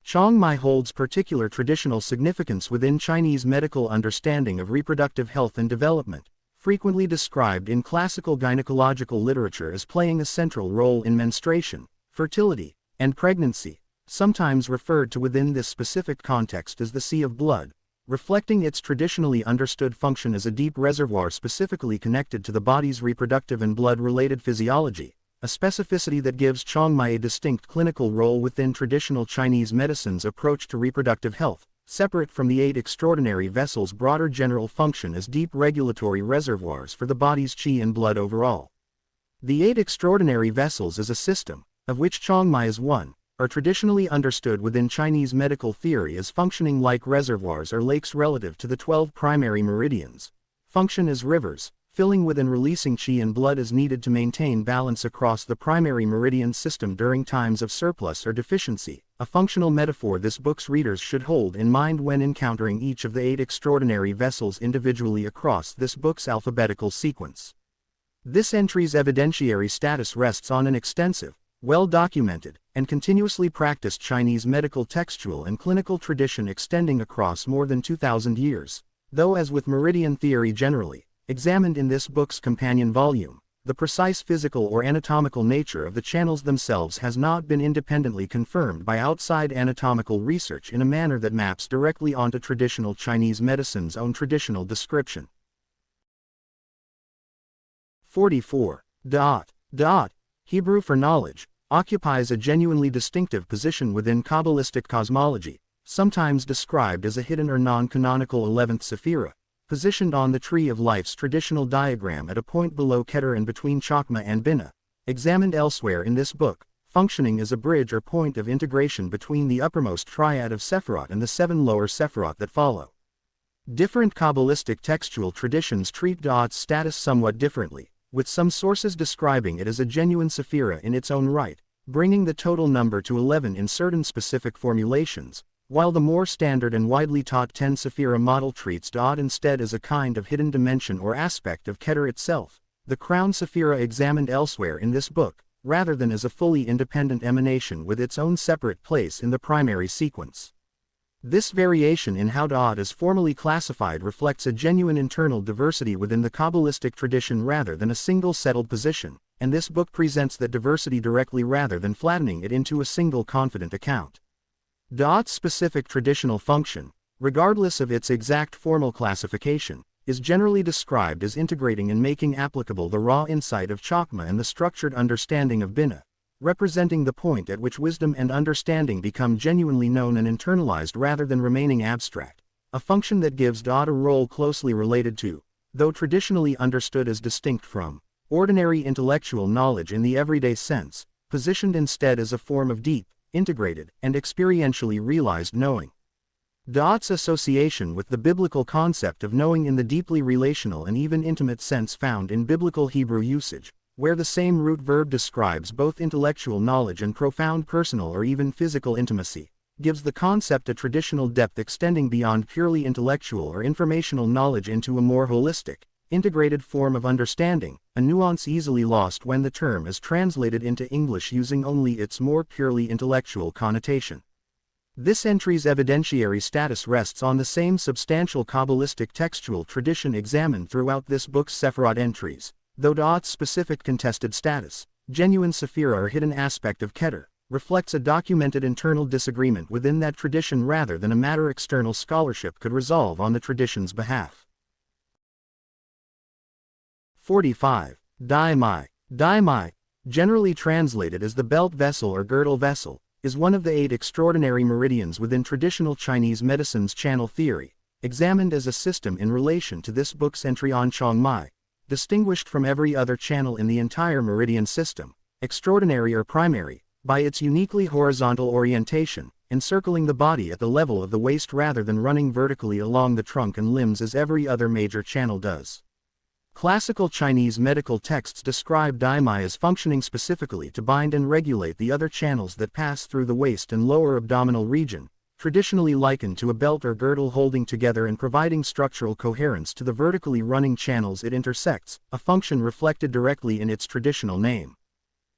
Chong Mai holds particular traditional significance within Chinese medical understanding of reproductive health and development, frequently described in classical gynecological literature as playing a central role in menstruation, fertility, and pregnancy, sometimes referred to within this specific context as the sea of blood, reflecting its traditionally understood function as a deep reservoir specifically connected to the body's reproductive and blood-related physiology, a specificity that gives Chong Mai a distinct clinical role within traditional Chinese medicine's approach to reproductive health, separate from the 8 extraordinary vessels' broader general function as deep regulatory reservoirs for the body's qi and blood overall. The 8 extraordinary vessels as a system, of which Chong Mai is one, are traditionally understood within Chinese medical theory as functioning like reservoirs or lakes relative to the 12 primary meridians, function as rivers, filling with and releasing qi and blood as needed to maintain balance across the primary meridian system during times of surplus or deficiency, a functional metaphor this book's readers should hold in mind when encountering each of the 8 extraordinary vessels individually across this book's alphabetical sequence. This entry's evidentiary status rests on an extensive, well-documented, and continuously practiced Chinese medical textual and clinical tradition extending across more than 2,000 years, though as with meridian theory generally, examined in this book's companion volume, the precise physical or anatomical nature of the channels themselves has not been independently confirmed by outside anatomical research in a manner that maps directly onto traditional Chinese medicine's own traditional description. 44. Da'at. Da'at, Hebrew for knowledge, occupies a genuinely distinctive position within Kabbalistic cosmology, sometimes described as a hidden or non-canonical 11th Sephira, positioned on the Tree of Life's traditional diagram at a point below Keter and between Chakma and Binah, examined elsewhere in this book, functioning as a bridge or point of integration between the uppermost triad of Sephirot and the 7 lower Sephirot that follow. Different Kabbalistic textual traditions treat Da'at's status somewhat differently, with some sources describing it as a genuine Sephira in its own right, bringing the total number to 11 in certain specific formulations, while the more standard and widely taught 10 Sephira model treats Da'at instead as a kind of hidden dimension or aspect of Keter itself, the crown Sephira examined elsewhere in this book, rather than as a fully independent emanation with its own separate place in the primary sequence. This variation in how Da'at is formally classified reflects a genuine internal diversity within the Kabbalistic tradition rather than a single settled position, and this book presents that diversity directly rather than flattening it into a single confident account. Da'at's specific traditional function, regardless of its exact formal classification, is generally described as integrating and making applicable the raw insight of Chakma and the structured understanding of Binah, representing the point at which wisdom and understanding become genuinely known and internalized rather than remaining abstract, a function that gives Da'at a role closely related to, though traditionally understood as distinct from, ordinary intellectual knowledge in the everyday sense, positioned instead as a form of deep, integrated, and experientially realized knowing. Daoist's association with the biblical concept of knowing in the deeply relational and even intimate sense found in biblical Hebrew usage, where the same root verb describes both intellectual knowledge and profound personal or even physical intimacy, gives the concept a traditional depth extending beyond purely intellectual or informational knowledge into a more holistic, integrated form of understanding, a nuance easily lost when the term is translated into English using only its more purely intellectual connotation. This entry's evidentiary status rests on the same substantial Kabbalistic textual tradition examined throughout this book's Sephirot entries, though Daoist's specific contested status, genuine Sephira or hidden aspect of Keter, reflects a documented internal disagreement within that tradition rather than a matter external scholarship could resolve on the tradition's behalf. 45. Daimai. Daimai, generally translated as the belt vessel or girdle vessel, is one of the 8 extraordinary meridians within traditional Chinese medicine's channel theory, examined as a system in relation to this book's entry on Chongmai, distinguished from every other channel in the entire meridian system, extraordinary or primary, by its uniquely horizontal orientation, encircling the body at the level of the waist rather than running vertically along the trunk and limbs as every other major channel does. Classical Chinese medical texts describe Daimai as functioning specifically to bind and regulate the other channels that pass through the waist and lower abdominal region, traditionally likened to a belt or girdle holding together and providing structural coherence to the vertically running channels it intersects, a function reflected directly in its traditional name.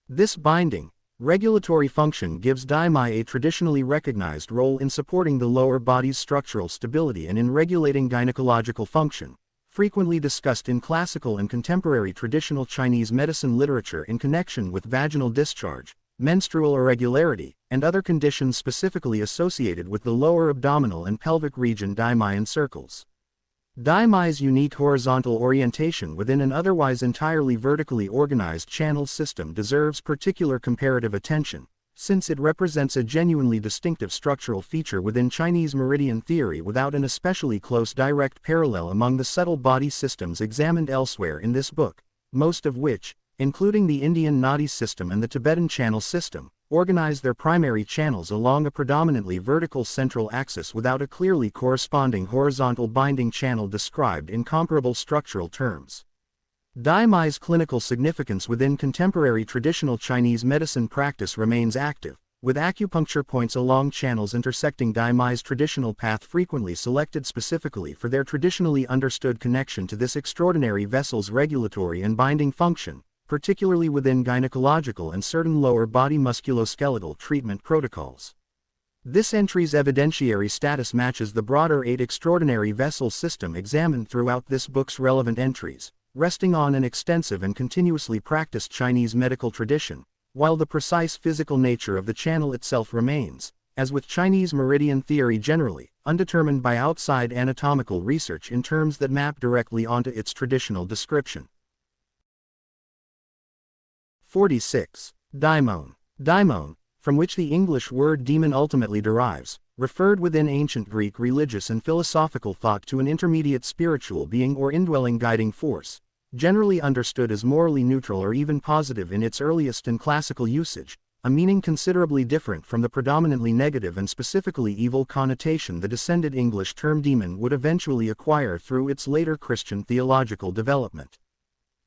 This binding, regulatory function gives Daimai a traditionally recognized role in supporting the lower body's structural stability and in regulating gynecological function, frequently discussed in classical and contemporary traditional Chinese medicine literature in connection with vaginal discharge, menstrual irregularity, and other conditions specifically associated with the lower abdominal and pelvic region Daimai encircles. Daimai's unique horizontal orientation within an otherwise entirely vertically organized channel system deserves particular comparative attention, since it represents a genuinely distinctive structural feature within Chinese meridian theory without an especially close direct parallel among the subtle body systems examined elsewhere in this book, most of which, including the Indian Nadi system and the Tibetan channel system, organize their primary channels along a predominantly vertical central axis without a clearly corresponding horizontal binding channel described in comparable structural terms. Daimai's clinical significance within contemporary traditional Chinese medicine practice remains active, with acupuncture points along channels intersecting Daimai's traditional path frequently selected specifically for their traditionally understood connection to this extraordinary vessel's regulatory and binding function, particularly within gynecological and certain lower body musculoskeletal treatment protocols. This entry's evidentiary status matches the broader 8 extraordinary vessel system examined throughout this book's relevant entries, resting on an extensive and continuously practiced Chinese medical tradition, while the precise physical nature of the channel itself remains, as with Chinese meridian theory generally, undetermined by outside anatomical research in terms that map directly onto its traditional description. 46. Daimon. Daimon, from which the English word demon ultimately derives, referred within ancient Greek religious and philosophical thought to an intermediate spiritual being or indwelling guiding force, generally understood as morally neutral or even positive in its earliest and classical usage, a meaning considerably different from the predominantly negative and specifically evil connotation the descended English term demon would eventually acquire through its later Christian theological development.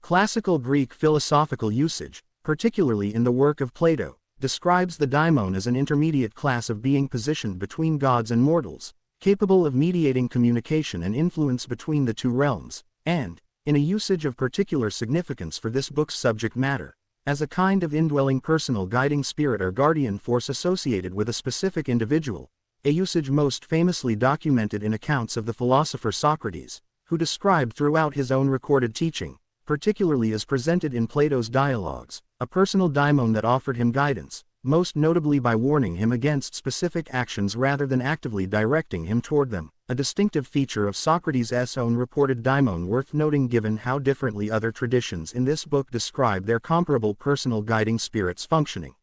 Classical Greek philosophical usage, particularly in the work of Plato, describes the daimon as an intermediate class of being positioned between gods and mortals, capable of mediating communication and influence between the two realms, and, in a usage of particular significance for this book's subject matter, as a kind of indwelling personal guiding spirit or guardian force associated with a specific individual, a usage most famously documented in accounts of the philosopher Socrates, who described throughout his own recorded teaching, particularly as presented in Plato's dialogues, a personal daimon that offered him guidance, most notably by warning him against specific actions rather than actively directing him toward them, a distinctive feature of Socrates' own reported daimon worth noting given how differently other traditions in this book describe their comparable personal guiding spirits functioning.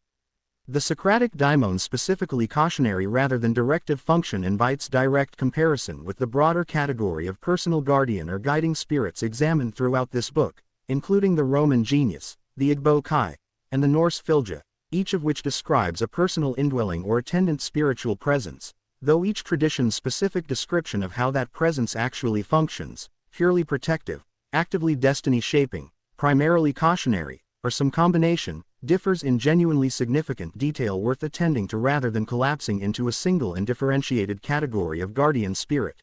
The Socratic daimon specifically cautionary rather than directive function invites direct comparison with the broader category of personal guardian or guiding spirits examined throughout this book, including the Roman genius, the Igbo Kai, and the Norse Filja, each of which describes a personal indwelling or attendant spiritual presence, though each tradition's specific description of how that presence actually functions, purely protective, actively destiny-shaping, primarily cautionary, or some combination, differs in genuinely significant detail worth attending to rather than collapsing into a single and differentiated category of guardian spirit.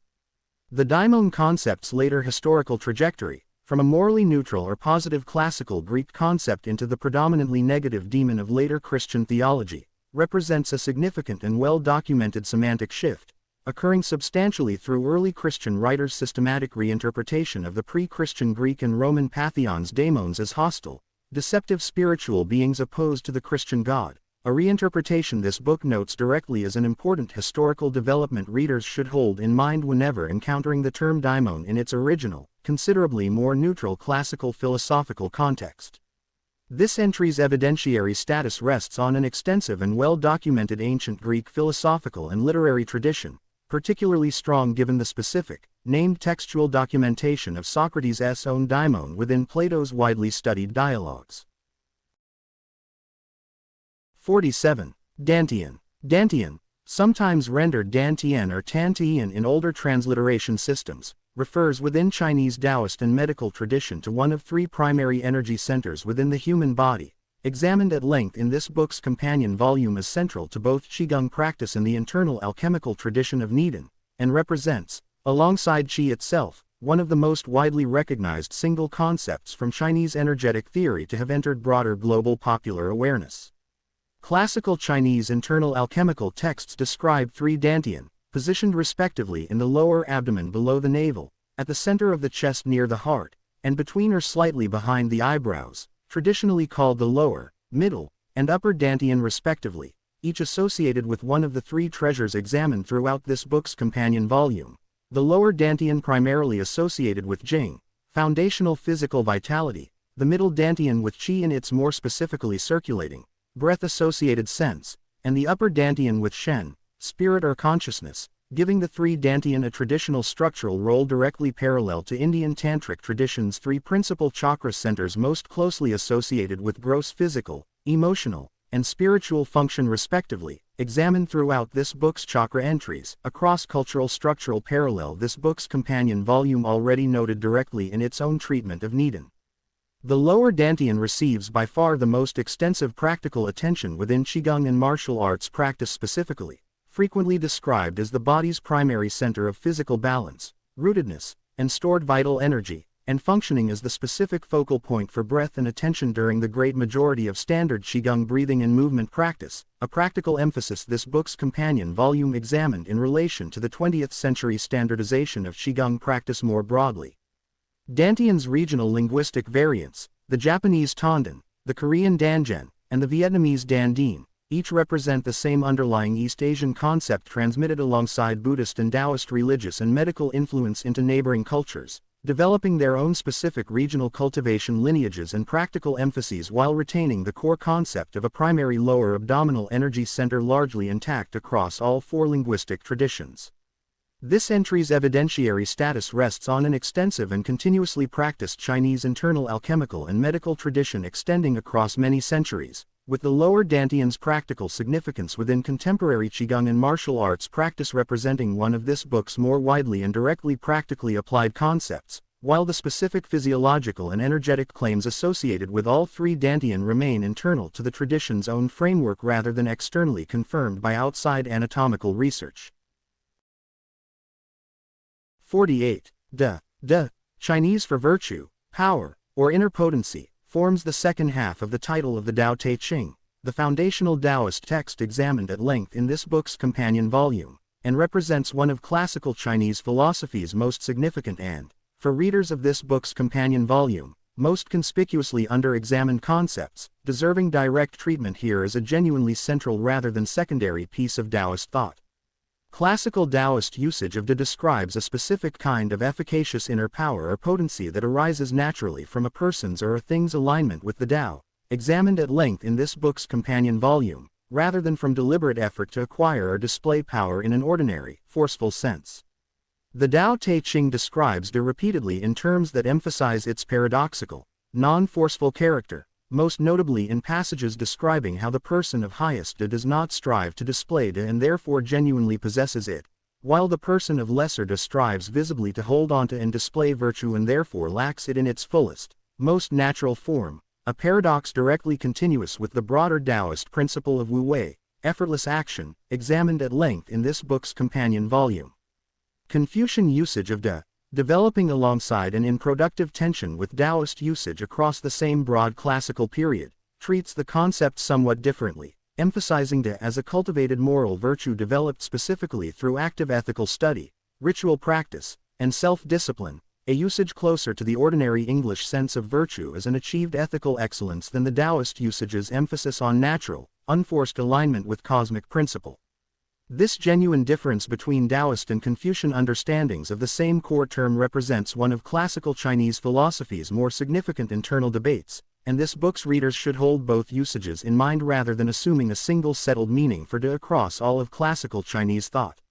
The daimon concept's later historical trajectory, from a morally neutral or positive classical Greek concept into the predominantly negative demon of later Christian theology, represents a significant and well-documented semantic shift, occurring substantially through early Christian writers' systematic reinterpretation of the pre-Christian Greek and Roman pantheons daemons as hostile, deceptive spiritual beings opposed to the Christian God, a reinterpretation this book notes directly as an important historical development readers should hold in mind whenever encountering the term daimon in its original, considerably more neutral classical philosophical context. This entry's evidentiary status rests on an extensive and well-documented ancient Greek philosophical and literary tradition, particularly strong given the specific, named textual documentation of Socrates' own daimon within Plato's widely studied dialogues. 47. Dantian. Dantian, sometimes rendered Dantian or Tantian in older transliteration systems, refers within Chinese Daoist and medical tradition to one of three primary energy centers within the human body, examined at length in this book's companion volume as central to both Qigong practice and the internal alchemical tradition of Nidan, and represents, alongside Qi itself, one of the most widely recognized single concepts from Chinese energetic theory to have entered broader global popular awareness. Classical Chinese internal alchemical texts describe three dantian, positioned respectively in the lower abdomen below the navel, at the center of the chest near the heart, and between or slightly behind the eyebrows, traditionally called the lower, middle, and upper dantian respectively, each associated with one of the three treasures examined throughout this book's companion volume. The lower dantian primarily associated with Jing, foundational physical vitality, the middle dantian with Qi in its more specifically circulating, breath-associated sense, and the upper dantian with Shen, spirit or consciousness, giving the three dantian a traditional structural role directly parallel to Indian Tantric tradition's three principal chakra centers most closely associated with gross physical, emotional, and spiritual function respectively, examined throughout this book's chakra entries, a cross-cultural structural parallel this book's companion volume already noted directly in its own treatment of Nidan. The lower dantian receives by far the most extensive practical attention within Qigong and martial arts practice specifically, frequently described as the body's primary center of physical balance, rootedness, and stored vital energy, and functioning as the specific focal point for breath and attention during the great majority of standard Qigong breathing and movement practice, a practical emphasis this book's companion volume examined in relation to the 20th century standardization of Qigong practice more broadly. Dantian's regional linguistic variants, the Japanese Tondan, the Korean Danjen, and the Vietnamese Dandin, each represent the same underlying East Asian concept transmitted alongside Buddhist and Daoist religious and medical influence into neighboring cultures, developing their own specific regional cultivation lineages and practical emphases while retaining the core concept of a primary lower abdominal energy center largely intact across all four linguistic traditions. This entry's evidentiary status rests on an extensive and continuously practiced Chinese internal alchemical and medical tradition extending across many centuries, with the lower dantian's practical significance within contemporary Qigong and martial arts practice representing one of this book's more widely and directly practically applied concepts, while the specific physiological and energetic claims associated with all three dantian remain internal to the tradition's own framework rather than externally confirmed by outside anatomical research. 48. De, Chinese for virtue, power, or inner potency, forms the second half of the title of the Tao Te Ching, the foundational Daoist text examined at length in this book's companion volume, and represents one of classical Chinese philosophy's most significant and, for readers of this book's companion volume, most conspicuously under-examined concepts, deserving direct treatment here as a genuinely central rather than secondary piece of Daoist thought. Classical Daoist usage of De describes a specific kind of efficacious inner power or potency that arises naturally from a person's or a thing's alignment with the Tao, examined at length in this book's companion volume, rather than from deliberate effort to acquire or display power in an ordinary, forceful sense. The Tao Te Ching describes De repeatedly in terms that emphasize its paradoxical, non-forceful character, most notably in passages describing how the person of highest Da does not strive to display Da and therefore genuinely possesses it, while the person of lesser Da strives visibly to hold on to and display virtue and therefore lacks it in its fullest, most natural form, a paradox directly continuous with the broader Daoist principle of wu-wei, effortless action, examined at length in this book's companion volume. Confucian usage of Da, developing alongside and in productive tension with Daoist usage across the same broad classical period, treats the concept somewhat differently, emphasizing Da as a cultivated moral virtue developed specifically through active ethical study, ritual practice, and self-discipline, a usage closer to the ordinary English sense of virtue as an achieved ethical excellence than the Daoist usage's emphasis on natural, unforced alignment with cosmic principle. This genuine difference between Daoist and Confucian understandings of the same core term represents one of classical Chinese philosophy's more significant internal debates, and this book's readers should hold both usages in mind rather than assuming a single settled meaning for Da across all of classical Chinese thought.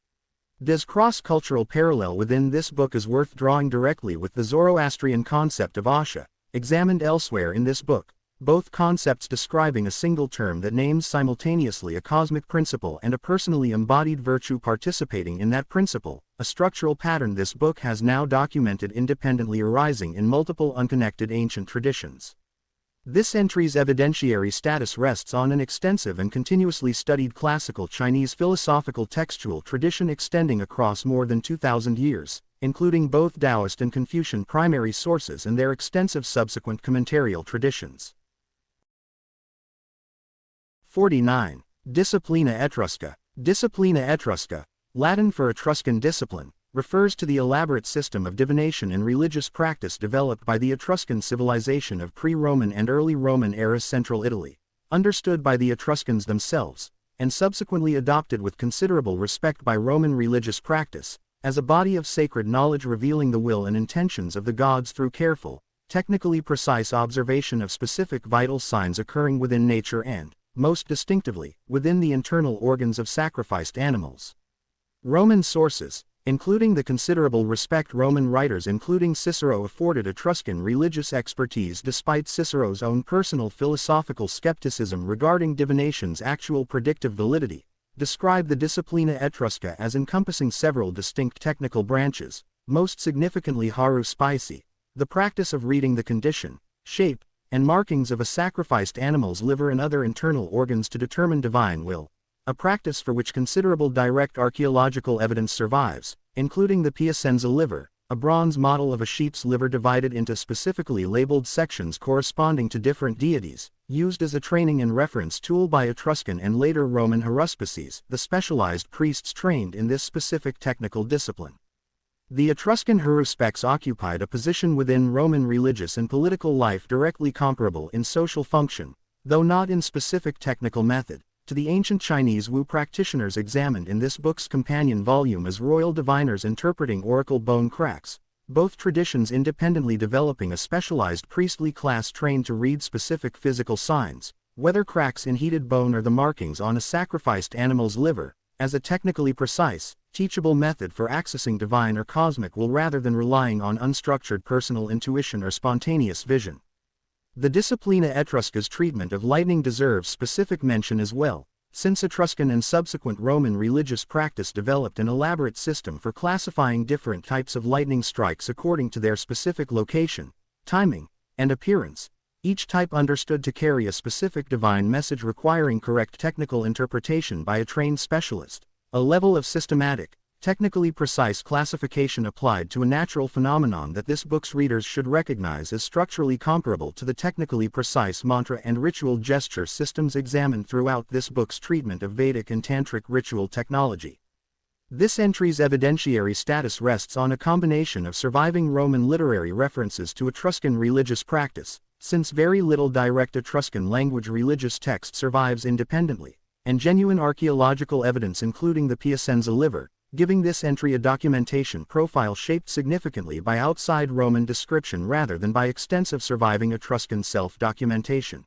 Da's cross-cultural parallel within this book is worth drawing directly with the Zoroastrian concept of Asha, examined elsewhere in this book, both concepts describing a single term that names simultaneously a cosmic principle and a personally embodied virtue participating in that principle, a structural pattern this book has now documented independently arising in multiple unconnected ancient traditions. This entry's evidentiary status rests on an extensive and continuously studied classical Chinese philosophical textual tradition extending across more than 2,000 years, including both Daoist and Confucian primary sources and their extensive subsequent commentarial traditions. 49. Disciplina Etrusca. Disciplina Etrusca, Latin for Etruscan discipline, refers to the elaborate system of divination and religious practice developed by the Etruscan civilization of pre-Roman and early Roman era Central Italy, understood by the Etruscans themselves, and subsequently adopted with considerable respect by Roman religious practice, as a body of sacred knowledge revealing the will and intentions of the gods through careful, technically precise observation of specific vital signs occurring within nature and, most distinctively, within the internal organs of sacrificed animals. Roman sources, including the considerable respect Roman writers including Cicero afforded Etruscan religious expertise despite Cicero's own personal philosophical skepticism regarding divination's actual predictive validity, describe the Disciplina Etrusca as encompassing several distinct technical branches, most significantly haruspicy, the practice of reading the condition, shape, and markings of a sacrificed animal's liver and other internal organs to determine divine will, a practice for which considerable direct archaeological evidence survives, including the Piacenza liver, a bronze model of a sheep's liver divided into specifically labeled sections corresponding to different deities, used as a training and reference tool by Etruscan and later Roman haruspices, the specialized priests trained in this specific technical discipline. The Etruscan haruspecs occupied a position within Roman religious and political life directly comparable in social function, though not in specific technical method, to the ancient Chinese Wu practitioners examined in this book's companion volume as royal diviners interpreting oracle bone cracks, both traditions independently developing a specialized priestly class trained to read specific physical signs, whether cracks in heated bone or the markings on a sacrificed animal's liver, as a technically precise, teachable method for accessing divine or cosmic will rather than relying on unstructured personal intuition or spontaneous vision. The Disciplina Etrusca's treatment of lightning deserves specific mention as well, since Etruscan and subsequent Roman religious practice developed an elaborate system for classifying different types of lightning strikes according to their specific location, timing, and appearance, each type understood to carry a specific divine message requiring correct technical interpretation by a trained specialist, a level of systematic, technically precise classification applied to a natural phenomenon that this book's readers should recognize as structurally comparable to the technically precise mantra and ritual gesture systems examined throughout this book's treatment of Vedic and Tantric ritual technology. This entry's evidentiary status rests on a combination of surviving Roman literary references to Etruscan religious practice, since very little direct Etruscan language religious text survives independently, and genuine archaeological evidence including the Piacenza liver, giving this entry a documentation profile shaped significantly by outside Roman description rather than by extensive surviving Etruscan self-documentation.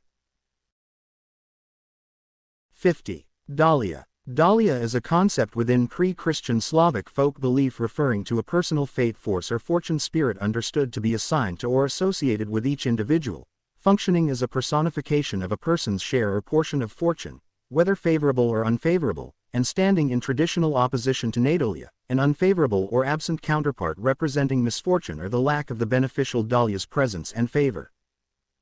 50. Dahlia. Dahlia is a concept within pre-Christian Slavic folk belief referring to a personal fate force or fortune spirit understood to be assigned to or associated with each individual, functioning as a personification of a person's share or portion of fortune, whether favorable or unfavorable, and standing in traditional opposition to Nadalia, an unfavorable or absent counterpart representing misfortune or the lack of the beneficial Dalia's presence and favor.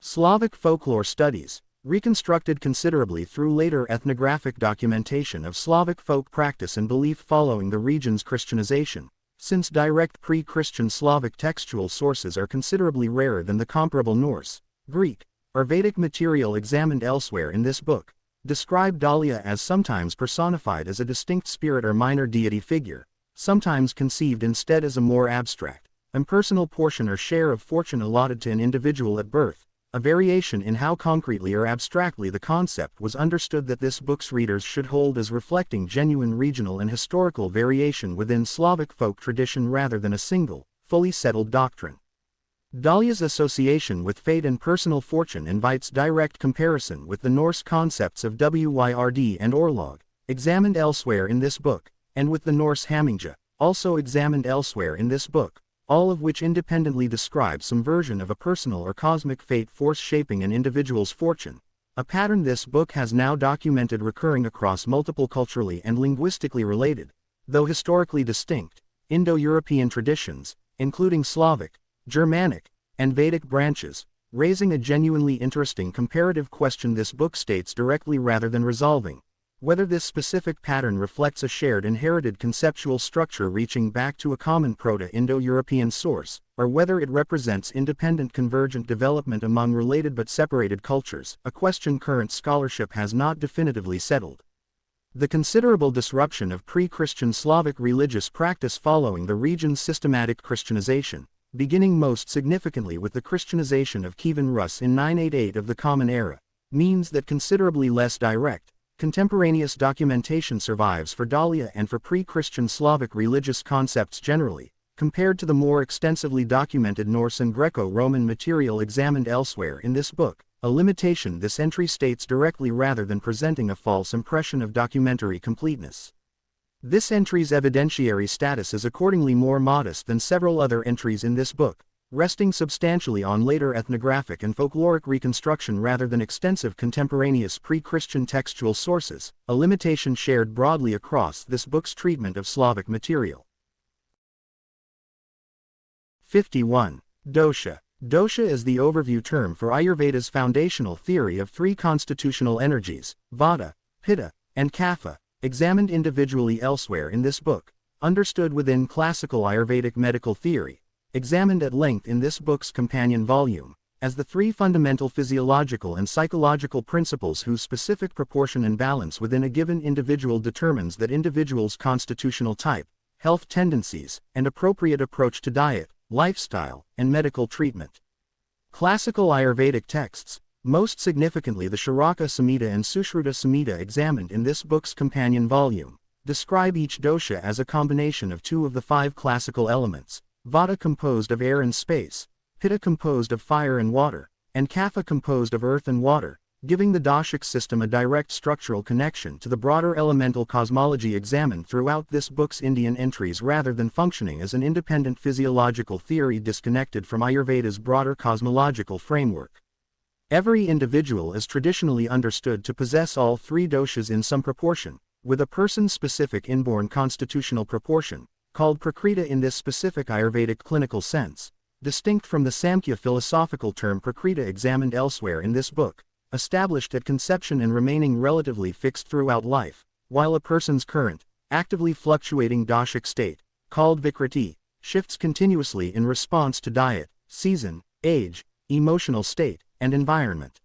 Slavic folklore studies, reconstructed considerably through later ethnographic documentation of Slavic folk practice and belief following the region's Christianization, since direct pre-Christian Slavic textual sources are considerably rarer than the comparable Norse, Greek, or Vedic material examined elsewhere in this book, describe Dalia as sometimes personified as a distinct spirit or minor deity figure, sometimes conceived instead as a more abstract, impersonal portion or share of fortune allotted to an individual at birth, a variation in how concretely or abstractly the concept was understood that this book's readers should hold as reflecting genuine regional and historical variation within Slavic folk tradition rather than a single, fully settled doctrine. Dalia's association with fate and personal fortune invites direct comparison with the Norse concepts of Wyrd and Orlog, examined elsewhere in this book, and with the Norse Hamingja, also examined elsewhere in this book, all of which independently describe some version of a personal or cosmic fate force shaping an individual's fortune, a pattern this book has now documented recurring across multiple culturally and linguistically related, though historically distinct, Indo-European traditions, including Slavic, Germanic, and Vedic branches, raising a genuinely interesting comparative question this book states directly rather than resolving, whether this specific pattern reflects a shared inherited conceptual structure reaching back to a common Proto-Indo-European source, or whether it represents independent convergent development among related but separated cultures, a question current scholarship has not definitively settled. The considerable disruption of pre-Christian Slavic religious practice following the region's systematic Christianization, beginning most significantly with the Christianization of Kievan Rus in 988 of the Common Era, means that considerably less direct, contemporaneous documentation survives for Dalia and for pre-Christian Slavic religious concepts generally, compared to the more extensively documented Norse and Greco-Roman material examined elsewhere in this book, a limitation this entry states directly rather than presenting a false impression of documentary completeness. This entry's evidentiary status is accordingly more modest than several other entries in this book, resting substantially on later ethnographic and folkloric reconstruction rather than extensive contemporaneous pre-Christian textual sources, a limitation shared broadly across this book's treatment of Slavic material. 51. Dosha. Dosha is the overview term for Ayurveda's foundational theory of three constitutional energies, Vata, Pitta, and Kapha, examined individually elsewhere in this book, understood within classical Ayurvedic medical theory, examined at length in this book's companion volume, as the three fundamental physiological and psychological principles whose specific proportion and balance within a given individual determines that individual's constitutional type, health tendencies, and appropriate approach to diet, lifestyle, and medical treatment. Classical Ayurvedic texts, most significantly the Charaka Samhita and Sushruta Samhita examined in this book's companion volume, describe each dosha as a combination of two of the five classical elements, Vata composed of air and space, Pitta composed of fire and water, and Kapha composed of earth and water, giving the doshic system a direct structural connection to the broader elemental cosmology examined throughout this book's Indian entries rather than functioning as an independent physiological theory disconnected from Ayurveda's broader cosmological framework. Every individual is traditionally understood to possess all three doshas in some proportion, with a person's specific inborn constitutional proportion, called prakriti in this specific Ayurvedic clinical sense, distinct from the Samkhya philosophical term prakriti examined elsewhere in this book, established at conception and remaining relatively fixed throughout life, while a person's current, actively fluctuating doshic state, called vikriti, shifts continuously in response to diet, season, age, emotional state, and environment.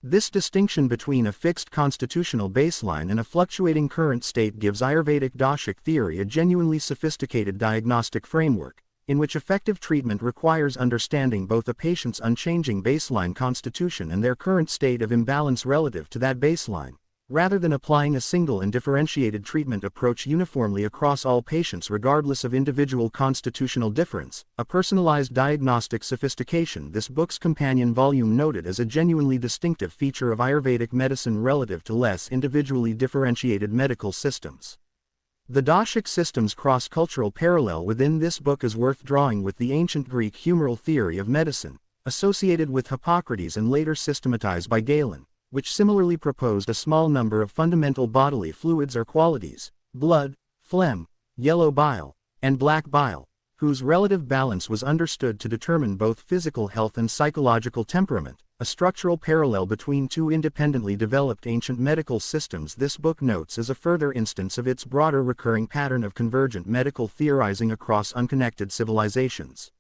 This distinction between a fixed constitutional baseline and a fluctuating current state gives Ayurvedic doshic theory a genuinely sophisticated diagnostic framework, in which effective treatment requires understanding both a patient's unchanging baseline constitution and their current state of imbalance relative to that baseline, rather than applying a single and differentiated treatment approach uniformly across all patients regardless of individual constitutional difference, a personalized diagnostic sophistication this book's companion volume noted as a genuinely distinctive feature of Ayurvedic medicine relative to less individually differentiated medical systems. The doshic system's cross-cultural parallel within this book is worth drawing with the ancient Greek humoral theory of medicine, associated with Hippocrates and later systematized by Galen, which similarly proposed a small number of fundamental bodily fluids or qualities, blood, phlegm, yellow bile, and black bile, whose relative balance was understood to determine both physical health and psychological temperament, a structural parallel between two independently developed ancient medical systems. This book notes as a further instance of its broader recurring pattern of convergent medical theorizing across unconnected civilizations.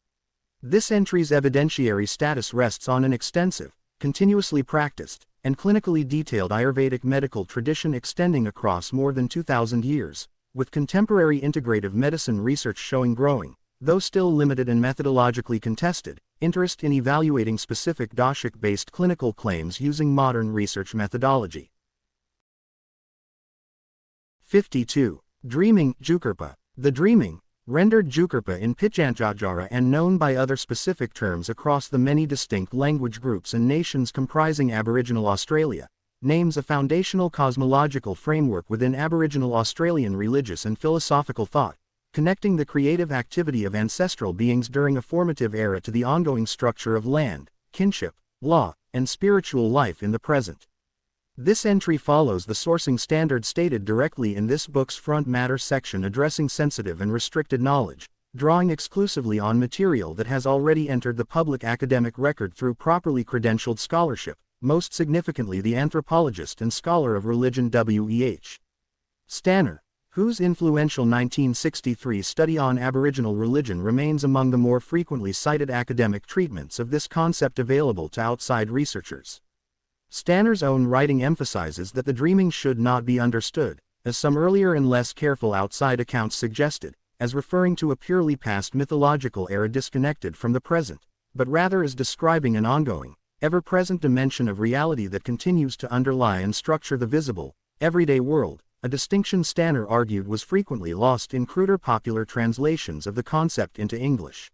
This entry's evidentiary status rests on an extensive, continuously practiced, and clinically detailed Ayurvedic medical tradition extending across more than 2,000 years, with contemporary integrative medicine research showing growing, though still limited and methodologically contested, interest in evaluating specific doshic-based clinical claims using modern research methodology. 52. Dreaming, Jukurpa. The dreaming, rendered Jukurpa in Pitjanjajara and known by other specific terms across the many distinct language groups and nations comprising Aboriginal Australia, names a foundational cosmological framework within Aboriginal Australian religious and philosophical thought, connecting the creative activity of ancestral beings during a formative era to the ongoing structure of land, kinship, law, and spiritual life in the present. This entry follows the sourcing standard stated directly in this book's front matter section addressing sensitive and restricted knowledge, drawing exclusively on material that has already entered the public academic record through properly credentialed scholarship, most significantly the anthropologist and scholar of religion W.E.H. Stanner, whose influential 1963 study on Aboriginal religion remains among the more frequently cited academic treatments of this concept available to outside researchers. Stanner's own writing emphasizes that the dreaming should not be understood, as some earlier and less careful outside accounts suggested, as referring to a purely past mythological era disconnected from the present, but rather as describing an ongoing, ever-present dimension of reality that continues to underlie and structure the visible, everyday world, a distinction Stanner argued was frequently lost in cruder popular translations of the concept into English.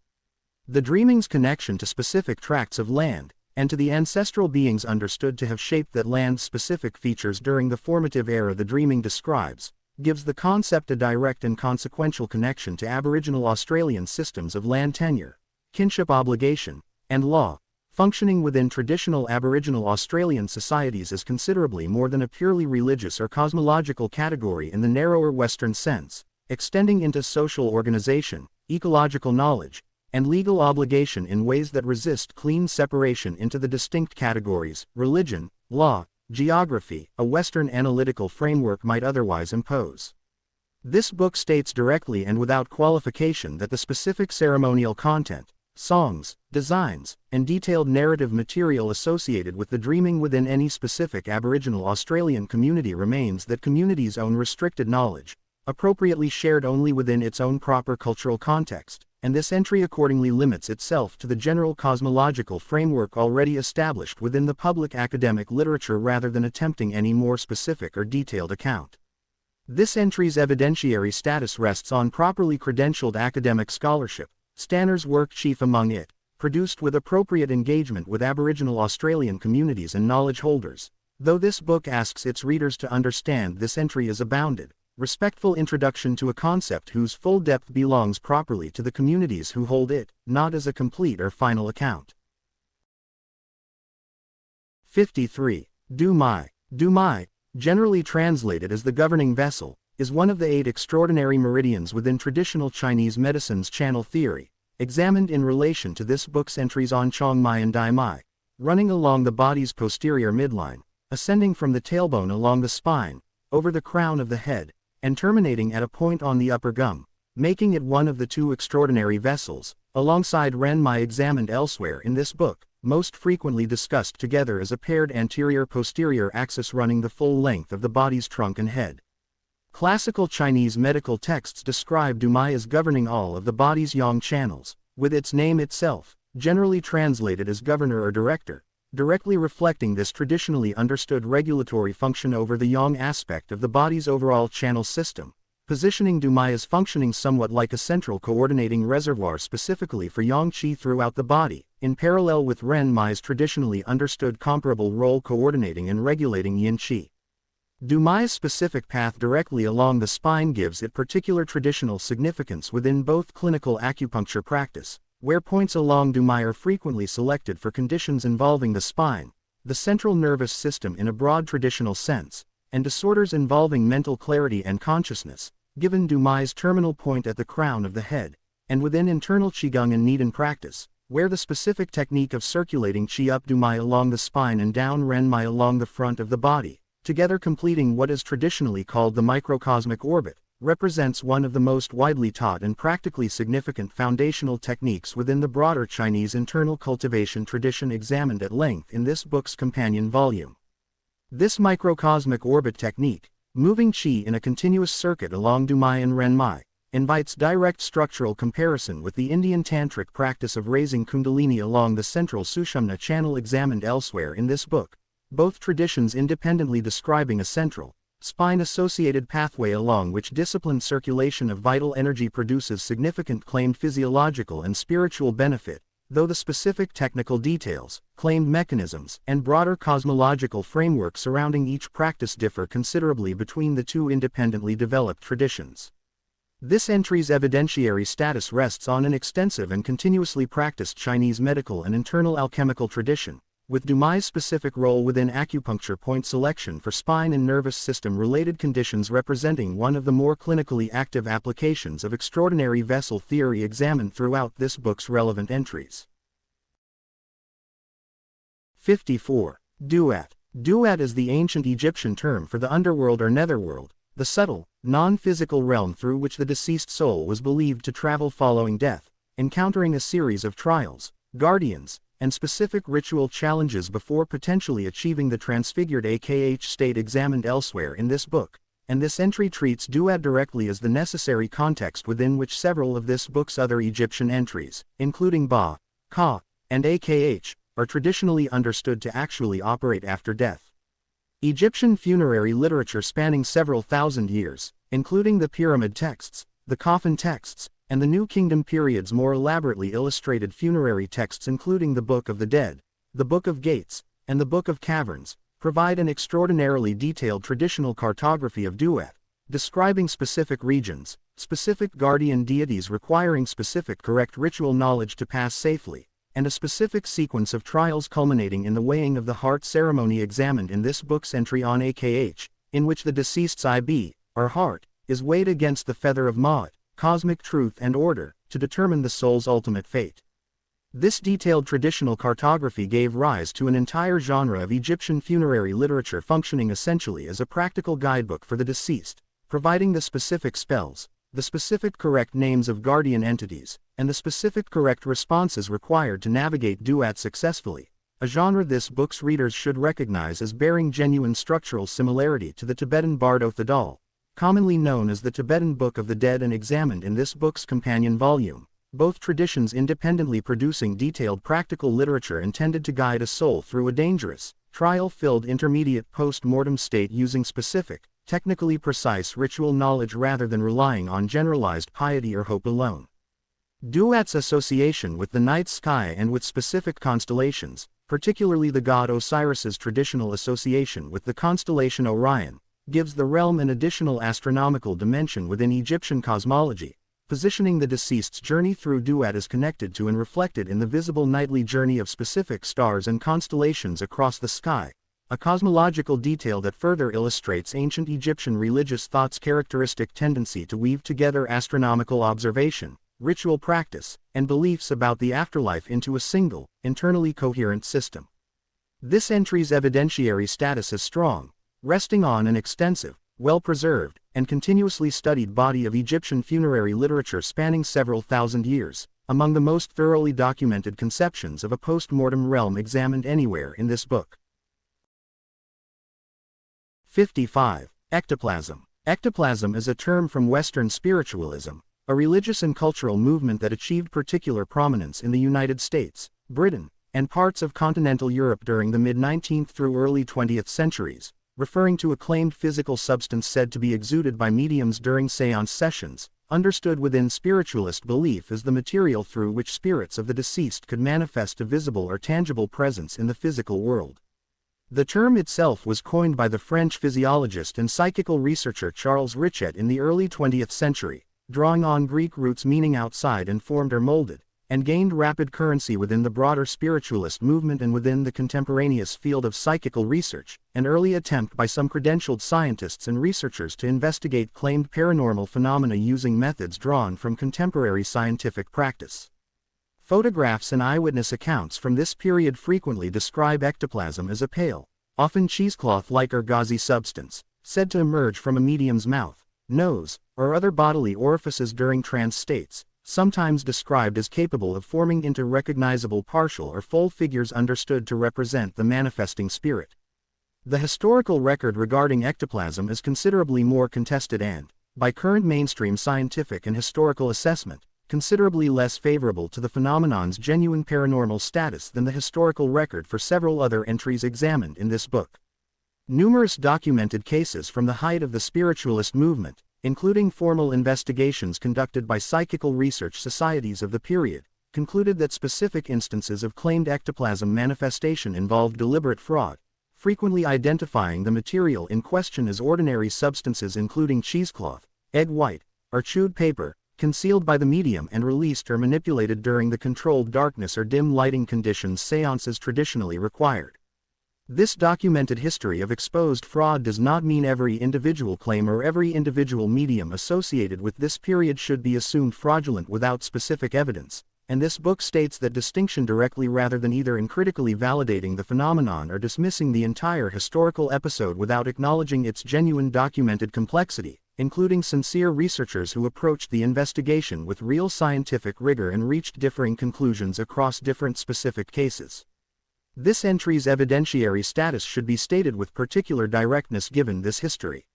The dreaming's connection to specific tracts of land, and to the ancestral beings understood to have shaped that land's specific features during the formative era the dreaming describes, gives the concept a direct and consequential connection to Aboriginal Australian systems of land tenure, kinship obligation, and law, functioning within traditional Aboriginal Australian societies as considerably more than a purely religious or cosmological category in the narrower Western sense, extending into social organization, ecological knowledge, and legal obligation in ways that resist clean separation into the distinct categories, religion, law, geography, a Western analytical framework might otherwise impose. This book states directly and without qualification that the specific ceremonial content, songs, designs, and detailed narrative material associated with the dreaming within any specific Aboriginal Australian community remains that community's own restricted knowledge, appropriately shared only within its own proper cultural context, and this entry accordingly limits itself to the general cosmological framework already established within the public academic literature rather than attempting any more specific or detailed account. This entry's evidentiary status rests on properly credentialed academic scholarship, Stanner's work chief among it, produced with appropriate engagement with Aboriginal Australian communities and knowledge holders, though this book asks its readers to understand this entry as a bounded, respectful introduction to a concept whose full depth belongs properly to the communities who hold it, not as a complete or final account. 53. Dumai. Dumai, generally translated as the governing vessel, is one of the 8 extraordinary meridians within traditional Chinese medicine's channel theory, examined in relation to this book's entries on Chongmai and Daimai, running along the body's posterior midline, ascending from the tailbone along the spine, over the crown of the head, and terminating at a point on the upper gum, making it one of the 2 extraordinary vessels, alongside Renmai examined elsewhere in this book, most frequently discussed together as a paired anterior-posterior axis running the full length of the body's trunk and head. Classical Chinese medical texts describe Dumai as governing all of the body's yang channels, with its name itself, generally translated as governor or director, directly reflecting this traditionally understood regulatory function over the yang aspect of the body's overall channel system, positioning Dumai as functioning somewhat like a central coordinating reservoir specifically for yang qi throughout the body, in parallel with Renmai's traditionally understood comparable role coordinating and regulating yin qi. Dumai's specific path directly along the spine gives it particular traditional significance within both clinical acupuncture practice, where points along Dumai are frequently selected for conditions involving the spine, the central nervous system in a broad traditional sense, and disorders involving mental clarity and consciousness, given Dumai's terminal point at the crown of the head, and within internal Qigong and Nidan practice, where the specific technique of circulating Qi up Dumai along the spine and down Renmai along the front of the body, together completing what is traditionally called the microcosmic orbit, represents one of the most widely taught and practically significant foundational techniques within the broader Chinese internal cultivation tradition examined at length in this book's companion volume. This microcosmic orbit technique, moving Qi in a continuous circuit along Dumai and Renmai, invites direct structural comparison with the Indian tantric practice of raising Kundalini along the central Sushumna channel examined elsewhere in this book, both traditions independently describing a central, spine-associated pathway along which disciplined circulation of vital energy produces significant claimed physiological and spiritual benefit, though the specific technical details, claimed mechanisms, and broader cosmological framework surrounding each practice differ considerably between the two independently developed traditions. This entry's evidentiary status rests on an extensive and continuously practiced Chinese medical and internal alchemical tradition, with Dumai's specific role within acupuncture point selection for spine and nervous system related conditions representing one of the more clinically active applications of extraordinary vessel theory examined throughout this book's relevant entries. 54. Duat. Duat is the ancient Egyptian term for the underworld or netherworld, the subtle, non-physical realm through which the deceased soul was believed to travel following death, encountering a series of trials, guardians, and specific ritual challenges before potentially achieving the transfigured AKH state examined elsewhere in this book, and this entry treats Duat directly as the necessary context within which several of this book's other Egyptian entries, including Ba, Ka, and AKH, are traditionally understood to actually operate after death. Egyptian funerary literature spanning several thousand years, including the pyramid texts, the coffin texts, and the New Kingdom period's more elaborately illustrated funerary texts including the Book of the Dead, the Book of Gates, and the Book of Caverns, provide an extraordinarily detailed traditional cartography of Duat, describing specific regions, specific guardian deities requiring specific correct ritual knowledge to pass safely, and a specific sequence of trials culminating in the weighing of the heart ceremony examined in this book's entry on AKH, in which the deceased's IB, or heart, is weighed against the feather of Ma'at, cosmic truth and order, to determine the soul's ultimate fate. This detailed traditional cartography gave rise to an entire genre of Egyptian funerary literature functioning essentially as a practical guidebook for the deceased, providing the specific spells, the specific correct names of guardian entities, and the specific correct responses required to navigate Duat successfully, a genre this book's readers should recognize as bearing genuine structural similarity to the Tibetan Bardo Thadal, commonly known as the Tibetan Book of the Dead and examined in this book's companion volume, both traditions independently producing detailed practical literature intended to guide a soul through a dangerous, trial-filled intermediate post-mortem state using specific, technically precise ritual knowledge rather than relying on generalized piety or hope alone. Duat's association with the night sky and with specific constellations, particularly the god Osiris's traditional association with the constellation Orion, gives the realm an additional astronomical dimension within Egyptian cosmology, positioning the deceased's journey through Duat as connected to and reflected in the visible nightly journey of specific stars and constellations across the sky, a cosmological detail that further illustrates ancient Egyptian religious thought's characteristic tendency to weave together astronomical observation, ritual practice, and beliefs about the afterlife into a single, internally coherent system. This entry's evidentiary status is strong, resting on an extensive, well-preserved, and continuously studied body of Egyptian funerary literature spanning several thousand years, among the most thoroughly documented conceptions of a post-mortem realm examined anywhere in this book. 55. Ectoplasm. Ectoplasm is a term from Western spiritualism, a religious and cultural movement that achieved particular prominence in the United States, Britain, and parts of continental Europe during the mid-19th through early 20th centuries, referring to a claimed physical substance said to be exuded by mediums during seance sessions, understood within spiritualist belief as the material through which spirits of the deceased could manifest a visible or tangible presence in the physical world. The term itself was coined by the French physiologist and psychical researcher Charles Richet in the early 20th century, drawing on Greek roots meaning outside and formed or molded, and gained rapid currency within the broader spiritualist movement and within the contemporaneous field of psychical research, an early attempt by some credentialed scientists and researchers to investigate claimed paranormal phenomena using methods drawn from contemporary scientific practice. Photographs and eyewitness accounts from this period frequently describe ectoplasm as a pale, often cheesecloth-like or gauzy substance, said to emerge from a medium's mouth, nose, or other bodily orifices during trance states, sometimes described as capable of forming into recognizable partial or full figures understood to represent the manifesting spirit. The historical record regarding ectoplasm is considerably more contested and, by current mainstream scientific and historical assessment, considerably less favorable to the phenomenon's genuine paranormal status than the historical record for several other entries examined in this book. Numerous documented cases from the height of the spiritualist movement, including formal investigations conducted by psychical research societies of the period, concluded that specific instances of claimed ectoplasm manifestation involved deliberate fraud, frequently identifying the material in question as ordinary substances including cheesecloth, egg white, or chewed paper, concealed by the medium and released or manipulated during the controlled darkness or dim lighting conditions seances traditionally required. This documented history of exposed fraud does not mean every individual claim or every individual medium associated with this period should be assumed fraudulent without specific evidence, and this book states that distinction directly rather than either uncritically validating the phenomenon or dismissing the entire historical episode without acknowledging its genuine documented complexity, including sincere researchers who approached the investigation with real scientific rigor and reached differing conclusions across different specific cases. This entry's evidentiary status should be stated with particular directness given this history.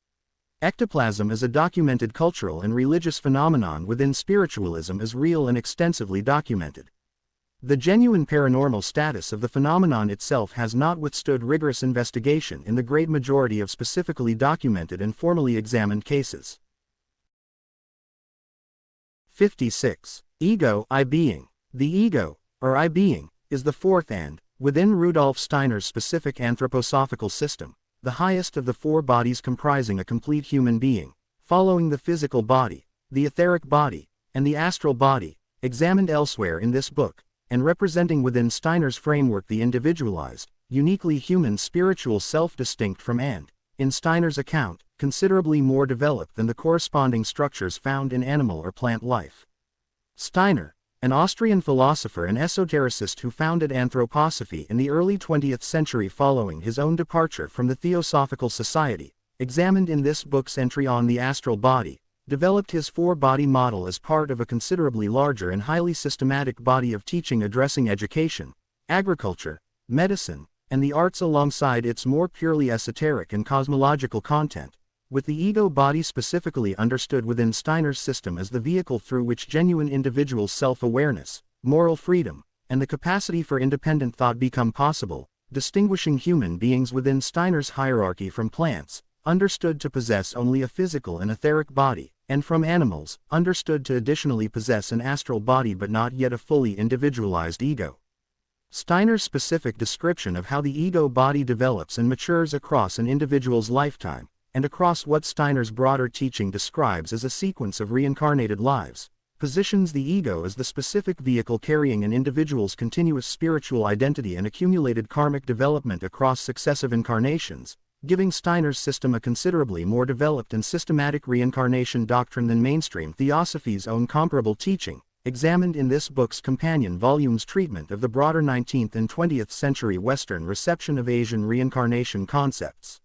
Ectoplasm as a documented cultural and religious phenomenon within spiritualism is real and extensively documented. The genuine paranormal status of the phenomenon itself has not withstood rigorous investigation in the great majority of specifically documented and formally examined cases. 56. Ego, I-being. The ego, or I-being, is the fourth and, within Rudolf Steiner's specific anthroposophical system, the highest of the four bodies comprising a complete human being, following the physical body, the etheric body, and the astral body, examined elsewhere in this book, and representing within Steiner's framework the individualized, uniquely human spiritual self distinct from and, in Steiner's account, considerably more developed than the corresponding structures found in animal or plant life. Steiner, an Austrian philosopher and esotericist who founded anthroposophy in the early 20th century following his own departure from the Theosophical Society, examined in this book's entry on the astral body, developed his four-body model as part of a considerably larger and highly systematic body of teaching addressing education, agriculture, medicine, and the arts alongside its more purely esoteric and cosmological content, with the ego body specifically understood within Steiner's system as the vehicle through which genuine individual self-awareness, moral freedom, and the capacity for independent thought become possible, distinguishing human beings within Steiner's hierarchy from plants, understood to possess only a physical and etheric body, and from animals, understood to additionally possess an astral body but not yet a fully individualized ego. Steiner's specific description of how the ego body develops and matures across an individual's lifetime, and across what Steiner's broader teaching describes as a sequence of reincarnated lives, positions the ego as the specific vehicle carrying an individual's continuous spiritual identity and accumulated karmic development across successive incarnations, giving Steiner's system a considerably more developed and systematic reincarnation doctrine than mainstream theosophy's own comparable teaching, examined in this book's companion volume's treatment of the broader 19th and 20th century Western reception of Asian reincarnation concepts.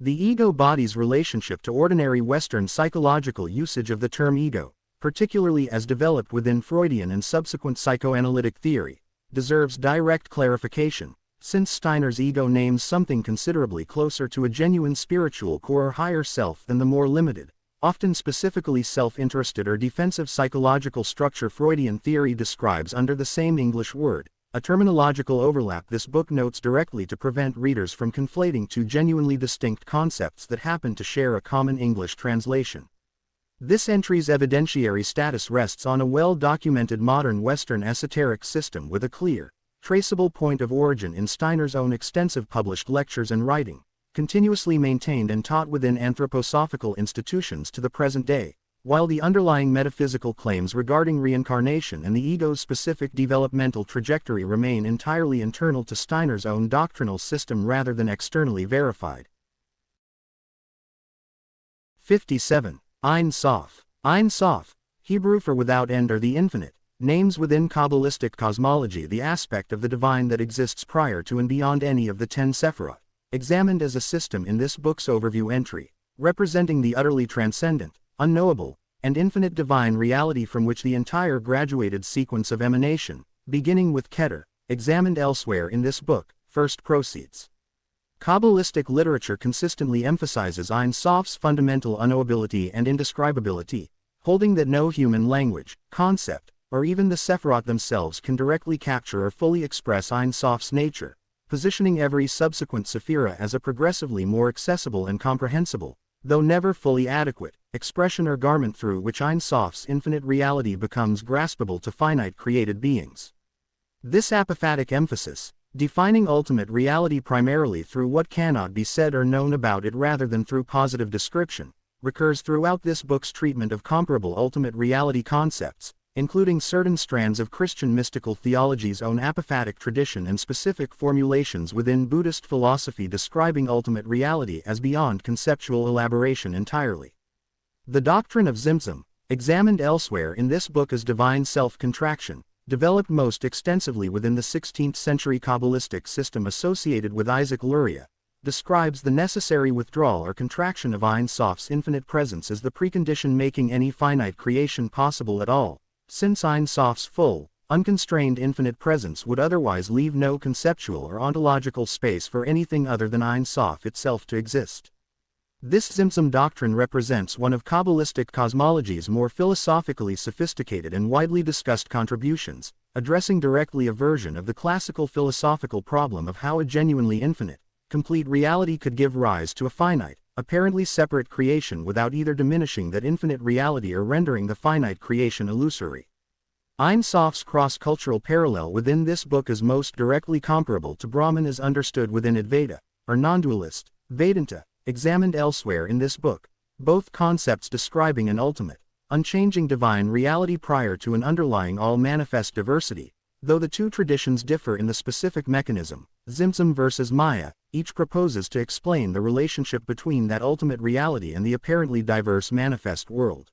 The ego body's relationship to ordinary Western psychological usage of the term ego, particularly as developed within Freudian and subsequent psychoanalytic theory, deserves direct clarification, since Steiner's ego names something considerably closer to a genuine spiritual core or higher self than the more limited, often specifically self-interested or defensive psychological structure Freudian theory describes under the same English word, a terminological overlap this book notes directly to prevent readers from conflating two genuinely distinct concepts that happen to share a common English translation. This entry's evidentiary status rests on a well-documented modern Western esoteric system with a clear, traceable point of origin in Steiner's own extensive published lectures and writing, continuously maintained and taught within anthroposophical institutions to the present day, while the underlying metaphysical claims regarding reincarnation and the ego's specific developmental trajectory remain entirely internal to Steiner's own doctrinal system rather than externally verified. 57. Ein Sof. Ein Sof, Hebrew for without end or the infinite, names within Kabbalistic cosmology the aspect of the divine that exists prior to and beyond any of the 10 Sephirot, examined as a system in this book's overview entry, representing the utterly transcendent, unknowable, and infinite divine reality from which the entire graduated sequence of emanation, beginning with Keter, examined elsewhere in this book, first proceeds. Kabbalistic literature consistently emphasizes Ein Sof's fundamental unknowability and indescribability, holding that no human language, concept, or even the Sephirot themselves can directly capture or fully express Ein Sof's nature, positioning every subsequent Sephira as a progressively more accessible and comprehensible, though never fully adequate, expression or garment through which Ein Sof's infinite reality becomes graspable to finite created beings. This apophatic emphasis, defining ultimate reality primarily through what cannot be said or known about it rather than through positive description, recurs throughout this book's treatment of comparable ultimate reality concepts, including certain strands of Christian mystical theology's own apophatic tradition and specific formulations within Buddhist philosophy describing ultimate reality as beyond conceptual elaboration entirely. The doctrine of Tzimtzum, examined elsewhere in this book as divine self-contraction, developed most extensively within the 16th century Kabbalistic system associated with Isaac Luria, describes the necessary withdrawal or contraction of Ein Sof's infinite presence as the precondition making any finite creation possible at all, since Ein Sof's full, unconstrained infinite presence would otherwise leave no conceptual or ontological space for anything other than Ein Sof itself to exist. This Tzimtzum doctrine represents one of Kabbalistic cosmology's more philosophically sophisticated and widely discussed contributions, addressing directly a version of the classical philosophical problem of how a genuinely infinite, complete reality could give rise to a finite, apparently separate creation without either diminishing that infinite reality or rendering the finite creation illusory. Ein Sof's cross-cultural parallel within this book is most directly comparable to Brahman as understood within Advaita, or non-dualist, Vedanta, examined elsewhere in this book, both concepts describing an ultimate, unchanging divine reality prior to an underlying all-manifest diversity, though the two traditions differ in the specific mechanism, Tzimtzum versus Maya, each proposes to explain the relationship between that ultimate reality and the apparently diverse manifest world.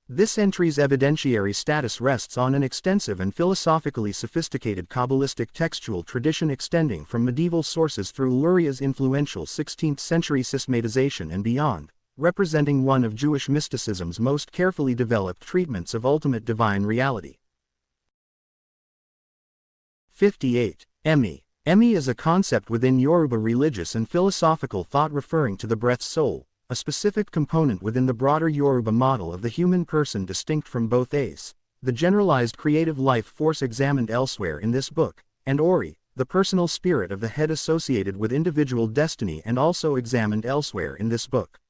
This entry's evidentiary status rests on an extensive and philosophically sophisticated Kabbalistic textual tradition extending from medieval sources through Luria's influential 16th-century systematization and beyond, representing one of Jewish mysticism's most carefully developed treatments of ultimate divine reality. 58. Emi. Emi is a concept within Yoruba religious and philosophical thought referring to the breath's soul, a specific component within the broader Yoruba model of the human person distinct from both Ace, the generalized creative life force examined elsewhere in this book, and Ori, the personal spirit of the head associated with individual destiny and also examined elsewhere in this book.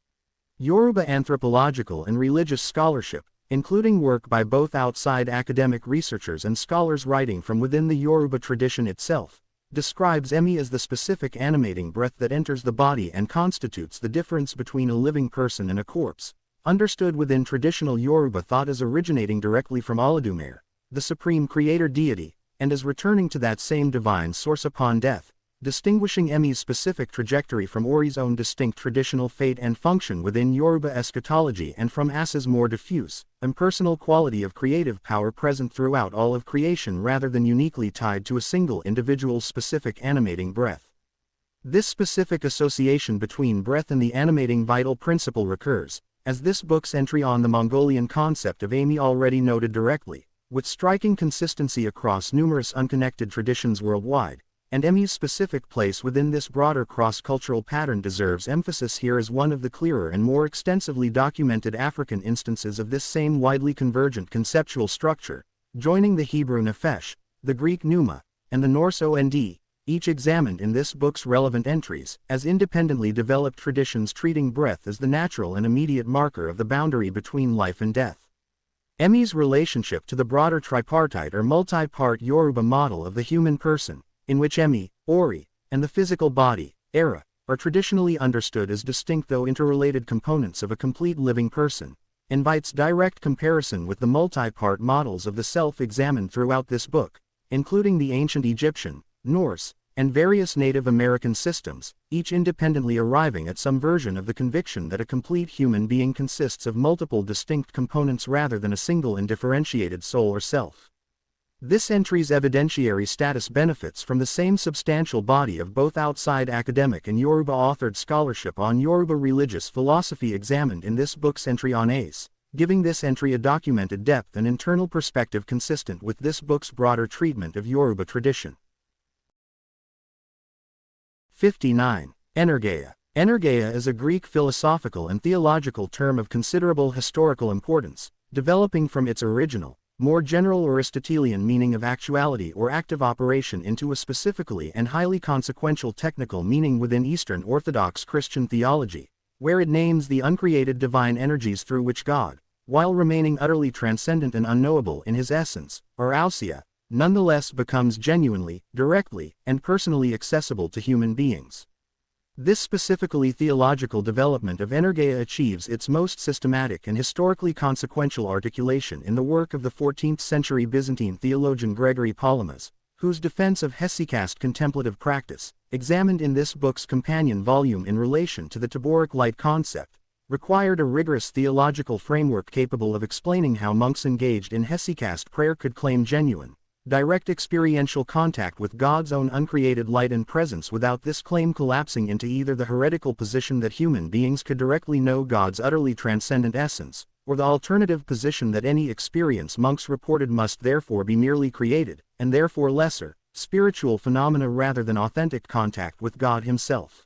Yoruba anthropological and religious scholarship, including work by both outside academic researchers and scholars writing from within the Yoruba tradition itself, describes Emi as the specific animating breath that enters the body and constitutes the difference between a living person and a corpse, understood within traditional Yoruba thought as originating directly from Olodumare, the supreme creator deity, and as returning to that same divine source upon death, distinguishing Emi's specific trajectory from Ori's own distinct traditional fate and function within Yoruba eschatology and from Asa's more diffuse, impersonal quality of creative power present throughout all of creation rather than uniquely tied to a single individual's specific animating breath. This specific association between breath and the animating vital principle recurs, as this book's entry on the Mongolian concept of Emi already noted directly, with striking consistency across numerous unconnected traditions worldwide, and Emi's specific place within this broader cross-cultural pattern deserves emphasis here as one of the clearer and more extensively documented African instances of this same widely convergent conceptual structure, joining the Hebrew nephesh, the Greek pneuma, and the Norse ond, each examined in this book's relevant entries, as independently developed traditions treating breath as the natural and immediate marker of the boundary between life and death. Emi's relationship to the broader tripartite or multi-part Yoruba model of the human person, in which Emi, Ori, and the physical body, Era, are traditionally understood as distinct though interrelated components of a complete living person, invites direct comparison with the multi-part models of the self examined throughout this book, including the ancient Egyptian, Norse, and various Native American systems, each independently arriving at some version of the conviction that a complete human being consists of multiple distinct components rather than a single undifferentiated soul or self. This entry's evidentiary status benefits from the same substantial body of both outside academic and Yoruba-authored scholarship on Yoruba religious philosophy examined in this book's entry on ACE, giving this entry a documented depth and internal perspective consistent with this book's broader treatment of Yoruba tradition. 59. Energeia. Energeia is a Greek philosophical and theological term of considerable historical importance, developing from its original, more general Aristotelian meaning of actuality or active operation into a specifically and highly consequential technical meaning within Eastern Orthodox Christian theology, where it names the uncreated divine energies through which God, while remaining utterly transcendent and unknowable in his essence, or ousia, nonetheless becomes genuinely, directly, and personally accessible to human beings. This specifically theological development of energeia achieves its most systematic and historically consequential articulation in the work of the 14th-century Byzantine theologian Gregory Palamas, whose defense of hesychast contemplative practice, examined in this book's companion volume in relation to the taboric light concept, required a rigorous theological framework capable of explaining how monks engaged in hesychast prayer could claim genuine, direct experiential contact with God's own uncreated light and presence without this claim collapsing into either the heretical position that human beings could directly know God's utterly transcendent essence, or the alternative position that any experience monks reported must therefore be merely created, and therefore lesser, spiritual phenomena rather than authentic contact with God himself.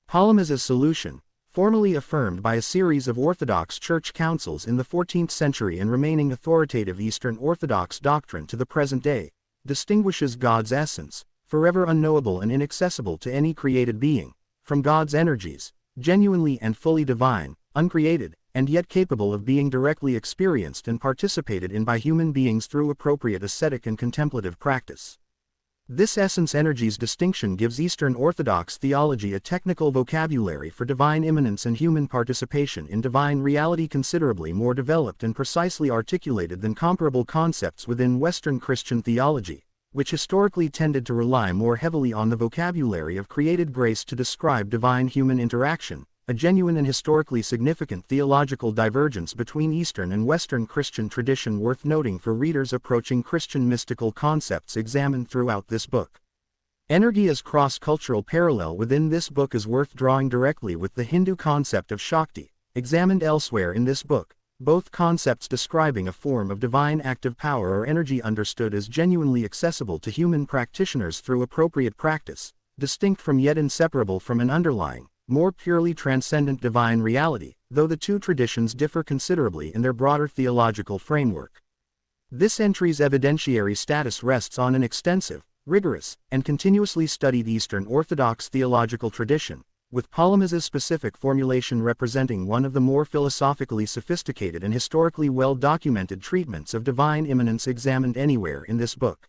Palamas's solution, formally affirmed by a series of Orthodox Church councils in the 14th century and remaining authoritative Eastern Orthodox doctrine to the present day, distinguishes God's essence, forever unknowable and inaccessible to any created being, from God's energies, genuinely and fully divine, uncreated, and yet capable of being directly experienced and participated in by human beings through appropriate ascetic and contemplative practice. This essence-energies distinction gives Eastern Orthodox theology a technical vocabulary for divine immanence and human participation in divine reality considerably more developed and precisely articulated than comparable concepts within Western Christian theology, which historically tended to rely more heavily on the vocabulary of created grace to describe divine-human interaction, a genuine and historically significant theological divergence between Eastern and Western Christian tradition worth noting for readers approaching Christian mystical concepts examined throughout this book. Energeia's cross-cultural parallel within this book is worth drawing directly with the Hindu concept of Shakti, examined elsewhere in this book, both concepts describing a form of divine active power or energy understood as genuinely accessible to human practitioners through appropriate practice, distinct from yet inseparable from an underlying, more purely transcendent divine reality, though the two traditions differ considerably in their broader theological framework. This entry's evidentiary status rests on an extensive, rigorous, and continuously studied Eastern Orthodox theological tradition, with Palamas's specific formulation representing one of the more philosophically sophisticated and historically well-documented treatments of divine immanence examined anywhere in this book.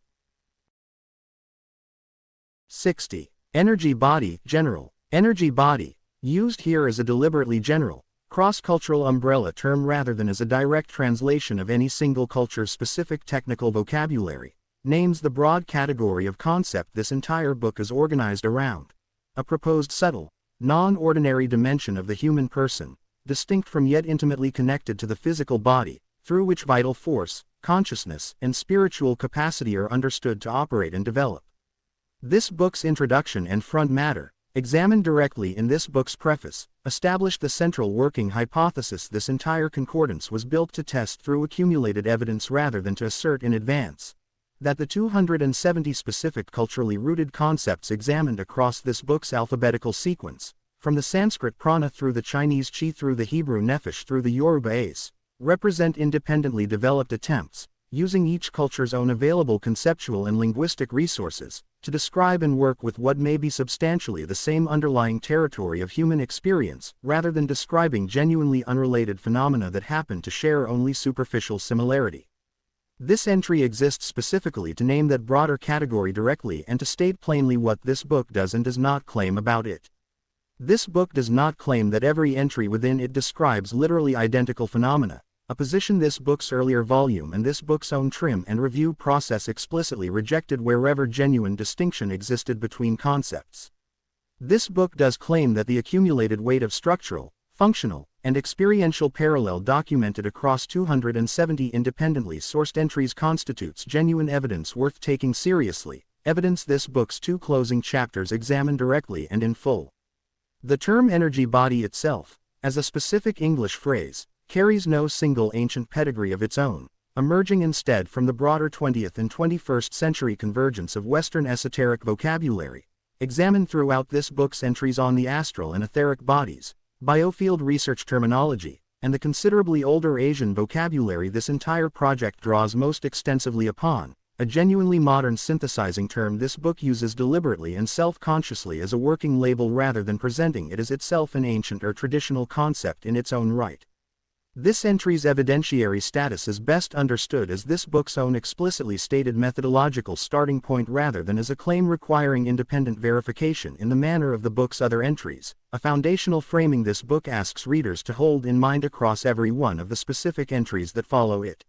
60. Energy Body, General. Energy body, used here as a deliberately general, cross-cultural umbrella term rather than as a direct translation of any single culture's specific technical vocabulary, names the broad category of concept this entire book is organized around, a proposed subtle, non-ordinary dimension of the human person, distinct from yet intimately connected to the physical body, through which vital force, consciousness, and spiritual capacity are understood to operate and develop. This book's introduction and front matter, examined directly in this book's preface, established the central working hypothesis this entire concordance was built to test through accumulated evidence rather than to assert in advance, that the 270 specific culturally rooted concepts examined across this book's alphabetical sequence, from the Sanskrit prana through the Chinese chi through the Hebrew nephesh through the Yoruba ace, represent independently developed attempts, using each culture's own available conceptual and linguistic resources, to describe and work with what may be substantially the same underlying territory of human experience, rather than describing genuinely unrelated phenomena that happen to share only superficial similarity. This entry exists specifically to name that broader category directly and to state plainly what this book does and does not claim about it. This book does not claim that every entry within it describes literally identical phenomena, a position this book's earlier volume and this book's own trim and review process explicitly rejected wherever genuine distinction existed between concepts. This book does claim that the accumulated weight of structural, functional, and experiential parallel documented across 270 independently sourced entries constitutes genuine evidence worth taking seriously, evidence this book's 2 closing chapters examine directly and in full. The term energy body itself, as a specific English phrase, carries no single ancient pedigree of its own, emerging instead from the broader 20th and 21st century convergence of Western esoteric vocabulary, examined throughout this book's entries on the astral and etheric bodies, biofield research terminology, and the considerably older Asian vocabulary this entire project draws most extensively upon, a genuinely modern synthesizing term this book uses deliberately and self-consciously as a working label rather than presenting it as itself an ancient or traditional concept in its own right. This entry's evidentiary status is best understood as this book's own explicitly stated methodological starting point rather than as a claim requiring independent verification in the manner of the book's other entries, a foundational framing this book asks readers to hold in mind across every one of the specific entries that follow it.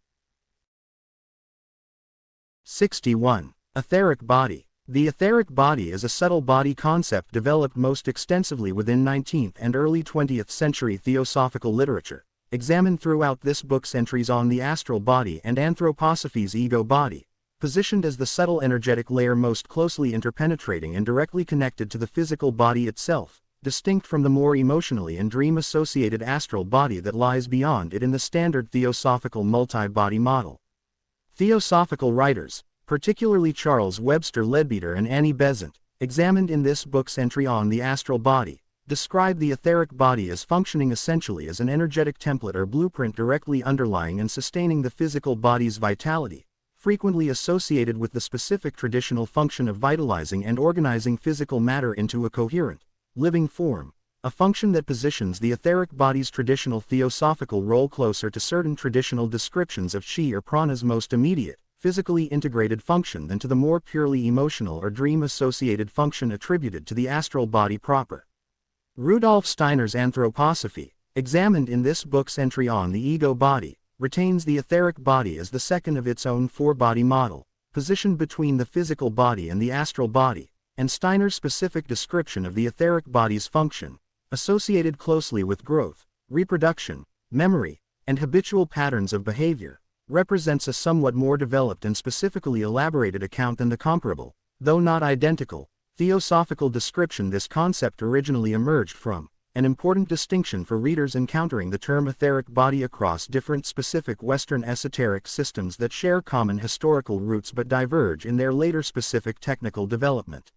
61. Etheric body. The etheric body is a subtle body concept developed most extensively within 19th and early 20th century theosophical literature, examined throughout this book's entries on the astral body and anthroposophy's ego body, positioned as the subtle energetic layer most closely interpenetrating and directly connected to the physical body itself, distinct from the more emotionally and dream-associated astral body that lies beyond it in the standard theosophical multi-body model. Theosophical writers, particularly Charles Webster Leadbeater and Annie Besant, examined in this book's entry on the astral body, describe the etheric body as functioning essentially as an energetic template or blueprint directly underlying and sustaining the physical body's vitality, frequently associated with the specific traditional function of vitalizing and organizing physical matter into a coherent, living form, a function that positions the etheric body's traditional theosophical role closer to certain traditional descriptions of chi or prana's most immediate, physically integrated function than to the more purely emotional or dream-associated function attributed to the astral body proper. Rudolf Steiner's anthroposophy, examined in this book's entry on the ego body, retains the etheric body as the second of its own 4-body model, positioned between the physical body and the astral body, and Steiner's specific description of the etheric body's function, associated closely with growth, reproduction, memory, and habitual patterns of behavior, represents a somewhat more developed and specifically elaborated account than the comparable, though not identical, theosophical description this concept originally emerged from, an important distinction for readers encountering the term etheric body across different specific Western esoteric systems that share common historical roots but diverge in their later specific technical development.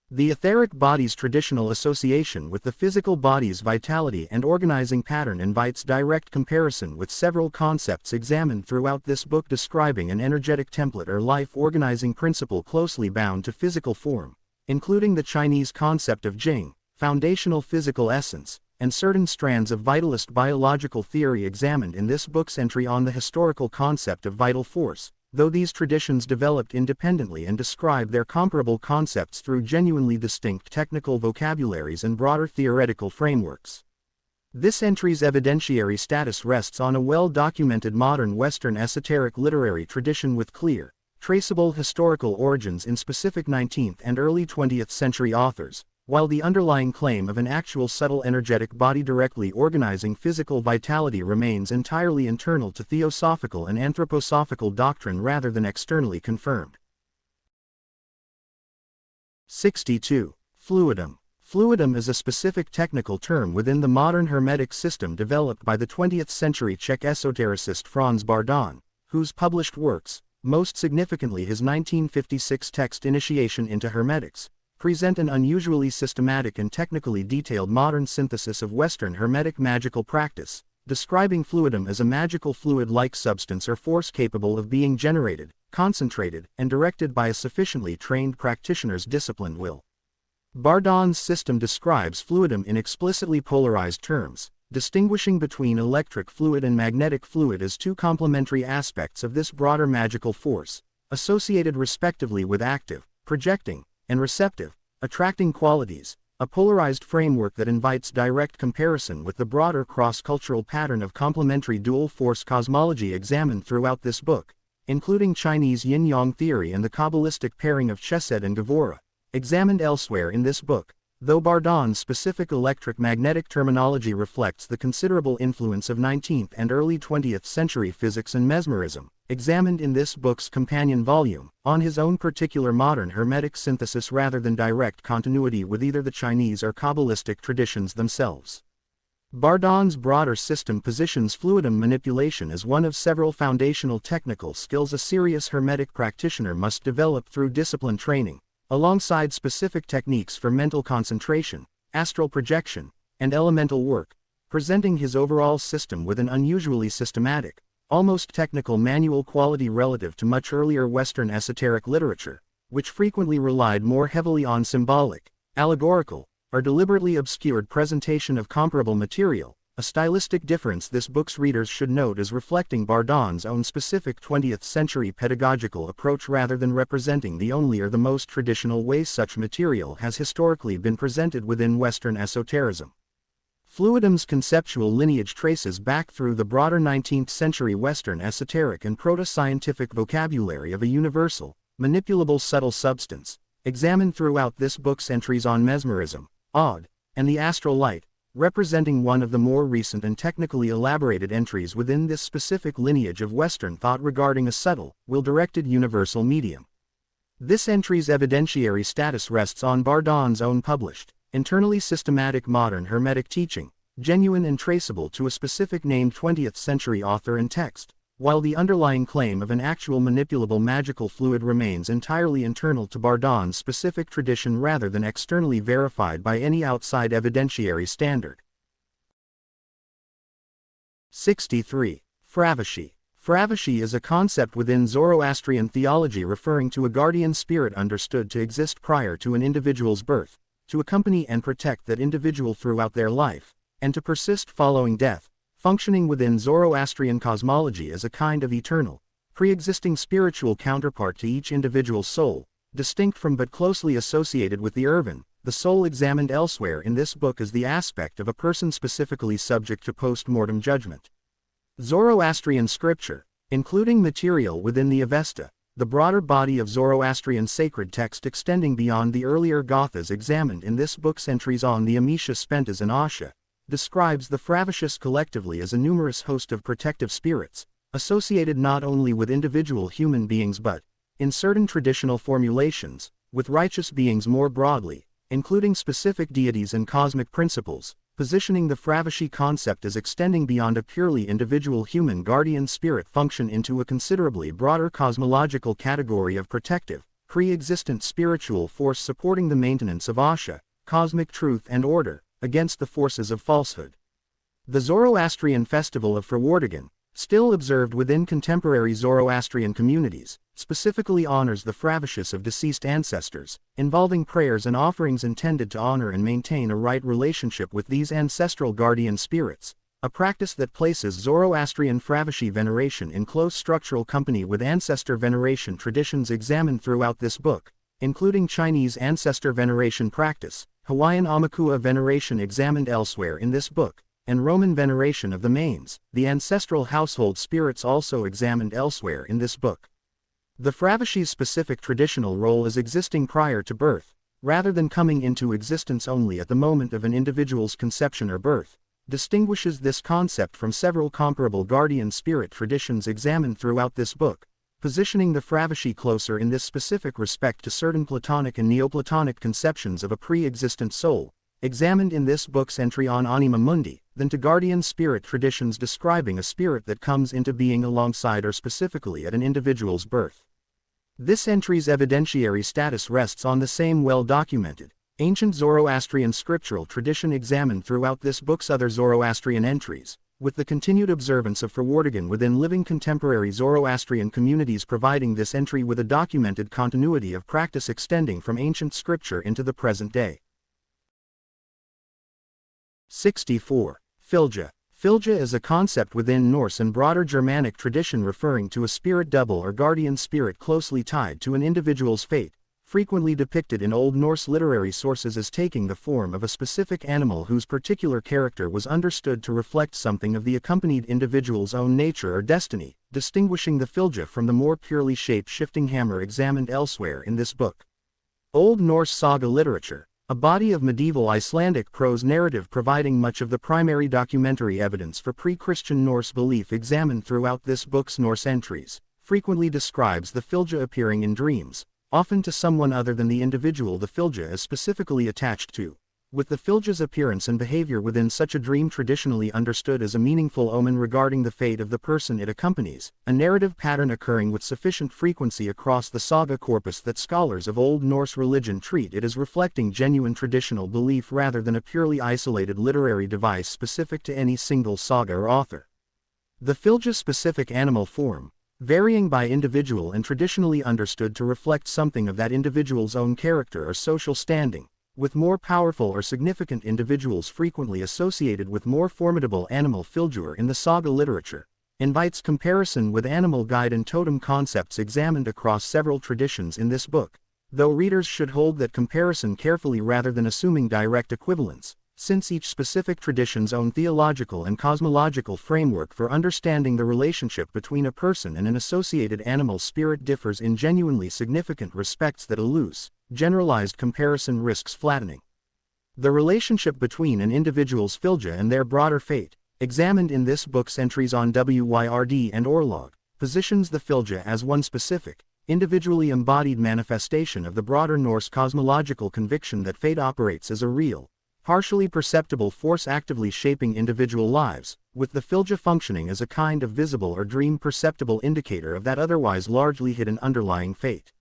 The etheric body's traditional association with the physical body's vitality and organizing pattern invites direct comparison with several concepts examined throughout this book describing an energetic template or life-organizing principle closely bound to physical form, including the Chinese concept of Jing, foundational physical essence, and certain strands of vitalist biological theory examined in this book's entry on the historical concept of vital force, though these traditions developed independently and describe their comparable concepts through genuinely distinct technical vocabularies and broader theoretical frameworks. This entry's evidentiary status rests on a well-documented modern Western esoteric literary tradition with clear, traceable historical origins in specific 19th and early 20th century authors, while the underlying claim of an actual subtle energetic body directly organizing physical vitality remains entirely internal to theosophical and anthroposophical doctrine rather than externally confirmed. 62. Fluidum. Fluidum is a specific technical term within the modern Hermetic system developed by the 20th century Czech esotericist Franz Bardon, whose published works, most significantly his 1956 text Initiation into Hermetics, present an unusually systematic and technically detailed modern synthesis of Western Hermetic magical practice, describing fluidum as a magical fluid-like substance or force capable of being generated, concentrated, and directed by a sufficiently trained practitioner's disciplined will. Bardon's system describes fluidum in explicitly polarized terms, distinguishing between electric fluid and magnetic fluid as two complementary aspects of this broader magical force, associated respectively with active, projecting, and receptive, attracting qualities, a polarized framework that invites direct comparison with the broader cross-cultural pattern of complementary dual-force cosmology examined throughout this book, including Chinese yin-yang theory and the Kabbalistic pairing of Chesed and Gevurah, examined elsewhere in this book, though Bardon's specific electric-magnetic terminology reflects the considerable influence of 19th and early 20th century physics and mesmerism, examined in this book's companion volume, on his own particular modern Hermetic synthesis rather than direct continuity with either the Chinese or Kabbalistic traditions themselves. Bardon's broader system positions fluidum manipulation as one of several foundational technical skills a serious Hermetic practitioner must develop through discipline training, alongside specific techniques for mental concentration, astral projection, and elemental work, presenting his overall system with an unusually systematic, almost technical manual quality relative to much earlier Western esoteric literature, which frequently relied more heavily on symbolic, allegorical, or deliberately obscured presentation of comparable material, a stylistic difference this book's readers should note as reflecting Bardon's own specific 20th century pedagogical approach rather than representing the only or the most traditional way such material has historically been presented within Western esotericism. Fluidum's conceptual lineage traces back through the broader 19th century Western esoteric and proto-scientific vocabulary of a universal, manipulable subtle substance, examined throughout this book's entries on mesmerism, Odd, and the astral light, representing one of the more recent and technically elaborated entries within this specific lineage of Western thought regarding a subtle, will-directed universal medium. This entry's evidentiary status rests on Bardon's own published, internally systematic modern Hermetic teaching, genuine and traceable to a specific named 20th century author and text, while the underlying claim of an actual manipulable magical fluid remains entirely internal to Bardon's specific tradition rather than externally verified by any outside evidentiary standard. 63. Fravashi. Fravashi is a concept within Zoroastrian theology referring to a guardian spirit understood to exist prior to an individual's birth, to accompany and protect that individual throughout their life, and to persist following death, functioning within Zoroastrian cosmology as a kind of eternal, pre-existing spiritual counterpart to each individual soul, distinct from but closely associated with the Irvin, the soul examined elsewhere in this book as the aspect of a person specifically subject to post-mortem judgment. Zoroastrian scripture, including material within the Avesta, the broader body of Zoroastrian sacred text extending beyond the earlier Gathas examined in this book's entries on the Amisha Spentas and Asha, describes the Fravashis collectively as a numerous host of protective spirits, associated not only with individual human beings but, in certain traditional formulations, with righteous beings more broadly, including specific deities and cosmic principles, positioning the Fravashi concept as extending beyond a purely individual human guardian spirit function into a considerably broader cosmological category of protective, pre-existent spiritual force supporting the maintenance of Asha, cosmic truth and order, against the forces of falsehood. The Zoroastrian festival of Frawardigan, still observed within contemporary Zoroastrian communities, specifically honors the Fravashis of deceased ancestors, involving prayers and offerings intended to honor and maintain a right relationship with these ancestral guardian spirits, a practice that places Zoroastrian Fravashi veneration in close structural company with ancestor veneration traditions examined throughout this book, including Chinese ancestor veneration practice, Hawaiian Aumakua veneration examined elsewhere in this book, and Roman veneration of the Manes, the ancestral household spirits also examined elsewhere in this book. The Fravashi's specific traditional role as existing prior to birth, rather than coming into existence only at the moment of an individual's conception or birth, distinguishes this concept from several comparable guardian spirit traditions examined throughout this book, positioning the Fravashi closer in this specific respect to certain Platonic and Neoplatonic conceptions of a pre-existent soul, examined in this book's entry on Anima Mundi, than to guardian spirit traditions describing a spirit that comes into being alongside or specifically at an individual's birth. This entry's evidentiary status rests on the same well-documented, ancient Zoroastrian scriptural tradition examined throughout this book's other Zoroastrian entries, with the continued observance of Frawardigan within living contemporary Zoroastrian communities providing this entry with a documented continuity of practice extending from ancient scripture into the present day. 64. Filja. Filja is a concept within Norse and broader Germanic tradition referring to a spirit double or guardian spirit closely tied to an individual's fate, frequently depicted in Old Norse literary sources as taking the form of a specific animal whose particular character was understood to reflect something of the accompanied individual's own nature or destiny, distinguishing the fylgja from the more purely shape-shifting hammer examined elsewhere in this book. Old Norse saga literature, a body of medieval Icelandic prose narrative providing much of the primary documentary evidence for pre-Christian Norse belief examined throughout this book's Norse entries, frequently describes the fylgja appearing in dreams, often to someone other than the individual the fylgja is specifically attached to, with the fylgja's appearance and behavior within such a dream traditionally understood as a meaningful omen regarding the fate of the person it accompanies, a narrative pattern occurring with sufficient frequency across the saga corpus that scholars of Old Norse religion treat it as reflecting genuine traditional belief rather than a purely isolated literary device specific to any single saga or author. The fylgja's specific animal form, varying by individual and traditionally understood to reflect something of that individual's own character or social standing, with more powerful or significant individuals frequently associated with more formidable animal fylgjur in the saga literature, invites comparison with animal guide and totem concepts examined across several traditions in this book, though readers should hold that comparison carefully rather than assuming direct equivalence, since each specific tradition's own theological and cosmological framework for understanding the relationship between a person and an associated animal spirit differs in genuinely significant respects that a loose, generalized comparison risks flattening. The relationship between an individual's fylgja and their broader fate, examined in this book's entries on Wyrd and Orlog, positions the fylgja as one specific, individually embodied manifestation of the broader Norse cosmological conviction that fate operates as a real, partially perceptible force actively shaping individual lives, with the fylgja functioning as a kind of visible or dream-perceptible indicator of that otherwise largely hidden underlying fate.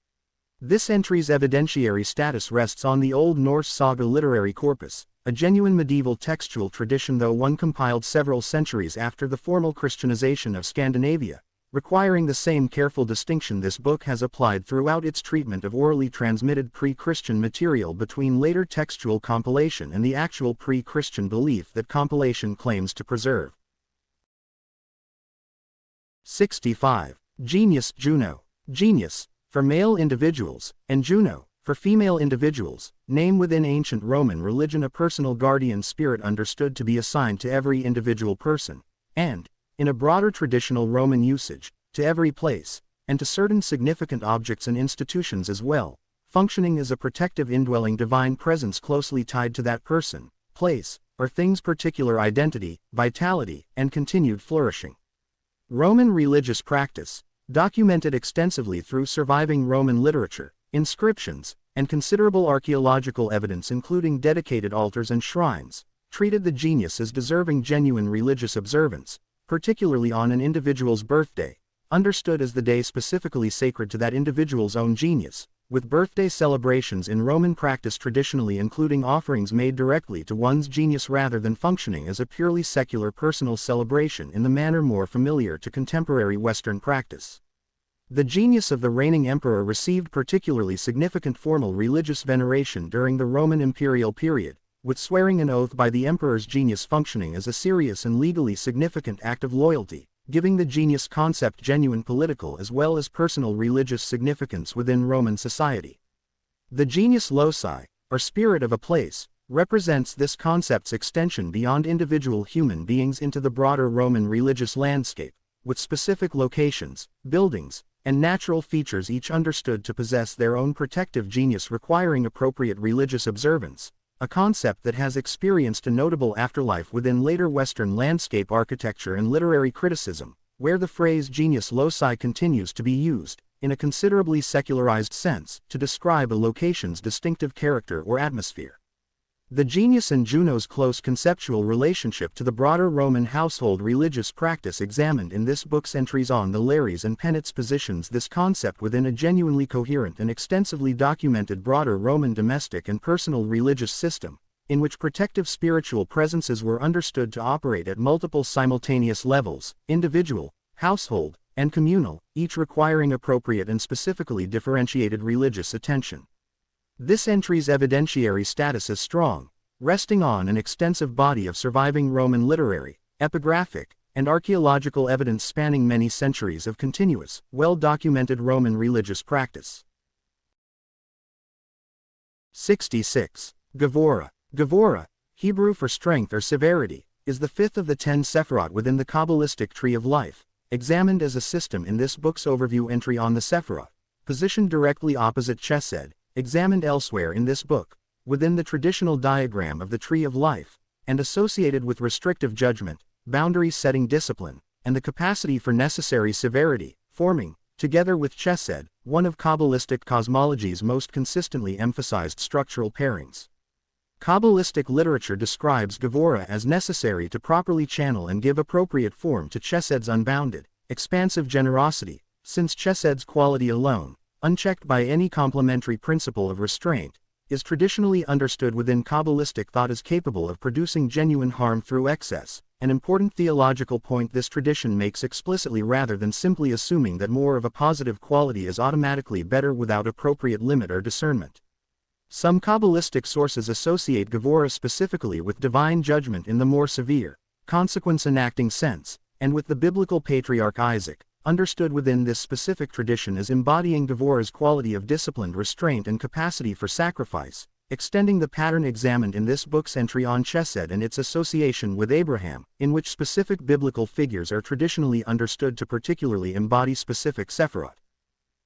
This entry's evidentiary status rests on the Old Norse saga literary corpus, a genuine medieval textual tradition though one compiled several centuries after the formal Christianization of Scandinavia, requiring the same careful distinction this book has applied throughout its treatment of orally transmitted pre-Christian material between later textual compilation and the actual pre-Christian belief that compilation claims to preserve. 65. Genius Juno. Genius, for male individuals, and Juno, for female individuals, name within ancient Roman religion a personal guardian spirit understood to be assigned to every individual person, and, in a broader traditional Roman usage, to every place, and to certain significant objects and institutions as well, functioning as a protective indwelling divine presence closely tied to that person, place, or thing's particular identity, vitality, and continued flourishing. Roman religious practice, documented extensively through surviving Roman literature, inscriptions, and considerable archaeological evidence including dedicated altars and shrines, treated the genius as deserving genuine religious observance, particularly on an individual's birthday, understood as the day specifically sacred to that individual's own genius, with birthday celebrations in Roman practice traditionally including offerings made directly to one's genius rather than functioning as a purely secular personal celebration in the manner more familiar to contemporary Western practice. The genius of the reigning emperor received particularly significant formal religious veneration during the Roman imperial period, with swearing an oath by the emperor's genius functioning as a serious and legally significant act of loyalty, giving the genius concept genuine political as well as personal religious significance within Roman society. The genius loci, or spirit of a place, represents this concept's extension beyond individual human beings into the broader Roman religious landscape, with specific locations, buildings, and natural features each understood to possess their own protective genius requiring appropriate religious observance, a concept that has experienced a notable afterlife within later Western landscape architecture and literary criticism, where the phrase genius loci continues to be used, in a considerably secularized sense, to describe a location's distinctive character or atmosphere. The genius and Juno's close conceptual relationship to the broader Roman household religious practice examined in this book's entries on the Lares and Penates positions this concept within a genuinely coherent and extensively documented broader Roman domestic and personal religious system, in which protective spiritual presences were understood to operate at multiple simultaneous levels, individual, household, and communal, each requiring appropriate and specifically differentiated religious attention. This entry's evidentiary status is strong, resting on an extensive body of surviving Roman literary, epigraphic, and archaeological evidence spanning many centuries of continuous, well-documented Roman religious practice. 66. Gevurah. Gevurah, Hebrew for strength or severity, is the fifth of the 10 Sephirot within the Kabbalistic tree of life, examined as a system in this book's overview entry on the Sephirot, positioned directly opposite Chesed, examined elsewhere in this book, within the traditional diagram of the tree of life, and associated with restrictive judgment, boundary-setting discipline, and the capacity for necessary severity, forming, together with Chesed, one of Kabbalistic cosmology's most consistently emphasized structural pairings. Kabbalistic literature describes Gevurah as necessary to properly channel and give appropriate form to Chesed's unbounded, expansive generosity, since Chesed's quality alone, unchecked by any complementary principle of restraint, is traditionally understood within Kabbalistic thought as capable of producing genuine harm through excess, an important theological point this tradition makes explicitly rather than simply assuming that more of a positive quality is automatically better without appropriate limit or discernment. Some Kabbalistic sources associate Gevurah specifically with divine judgment in the more severe, consequence-enacting sense, and with the biblical patriarch Isaac, understood within this specific tradition as embodying Gevurah's quality of disciplined restraint and capacity for sacrifice, extending the pattern examined in this book's entry on Chesed and its association with Abraham, in which specific biblical figures are traditionally understood to particularly embody specific Sephirot.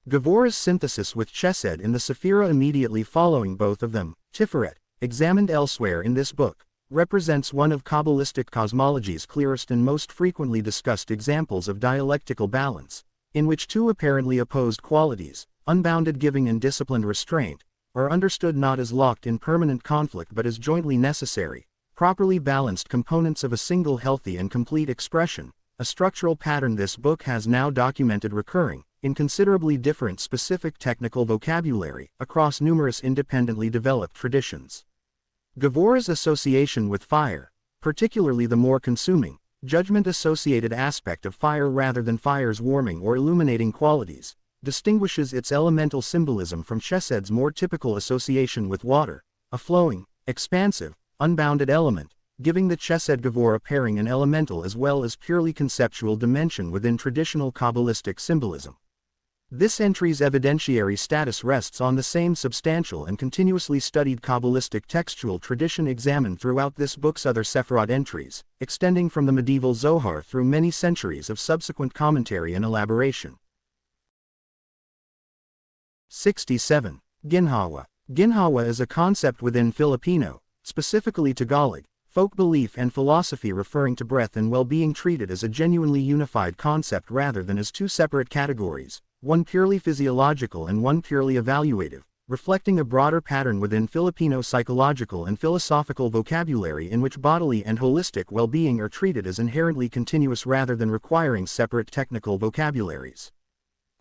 Gevurah's synthesis with Chesed in the Sephira immediately following both of them, Tiferet, examined elsewhere in this book, represents one of Kabbalistic cosmology's clearest and most frequently discussed examples of dialectical balance, in which two apparently opposed qualities, unbounded giving and disciplined restraint, are understood not as locked in permanent conflict but as jointly necessary, properly balanced components of a single healthy and complete expression, a structural pattern this book has now documented recurring, in considerably different specific technical vocabulary, across numerous independently developed traditions. Gevurah's association with fire, particularly the more consuming, judgment-associated aspect of fire rather than fire's warming or illuminating qualities, distinguishes its elemental symbolism from Chesed's more typical association with water, a flowing, expansive, unbounded element, giving the Chesed-Gevurah pairing an elemental as well as purely conceptual dimension within traditional Kabbalistic symbolism. This entry's evidentiary status rests on the same substantial and continuously studied Kabbalistic textual tradition examined throughout this book's other Sephirot entries, extending from the medieval Zohar through many centuries of subsequent commentary and elaboration. 67. Ginhawa. Ginhawa is a concept within Filipino, specifically Tagalog, folk belief and philosophy referring to breath and well-being treated as a genuinely unified concept rather than as two separate categories, one purely physiological and one purely evaluative, reflecting a broader pattern within Filipino psychological and philosophical vocabulary in which bodily and holistic well-being are treated as inherently continuous rather than requiring separate technical vocabularies.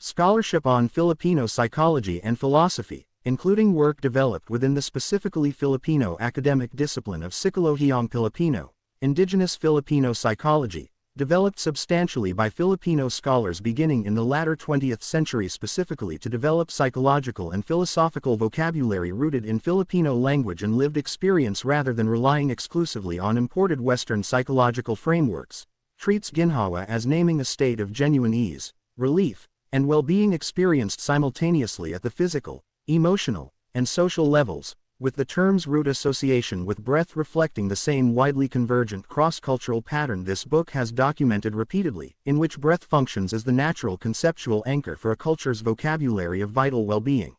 Scholarship on Filipino psychology and philosophy, including work developed within the specifically Filipino academic discipline of Psikolohiyang Pilipino, indigenous Filipino psychology, developed substantially by Filipino scholars beginning in the latter 20th century specifically to develop psychological and philosophical vocabulary rooted in Filipino language and lived experience rather than relying exclusively on imported Western psychological frameworks, treats Ginhawa as naming a state of genuine ease, relief, and well-being experienced simultaneously at the physical, emotional, and social levels, with the term's root association with breath reflecting the same widely convergent cross-cultural pattern this book has documented repeatedly, in which breath functions as the natural conceptual anchor for a culture's vocabulary of vital well-being.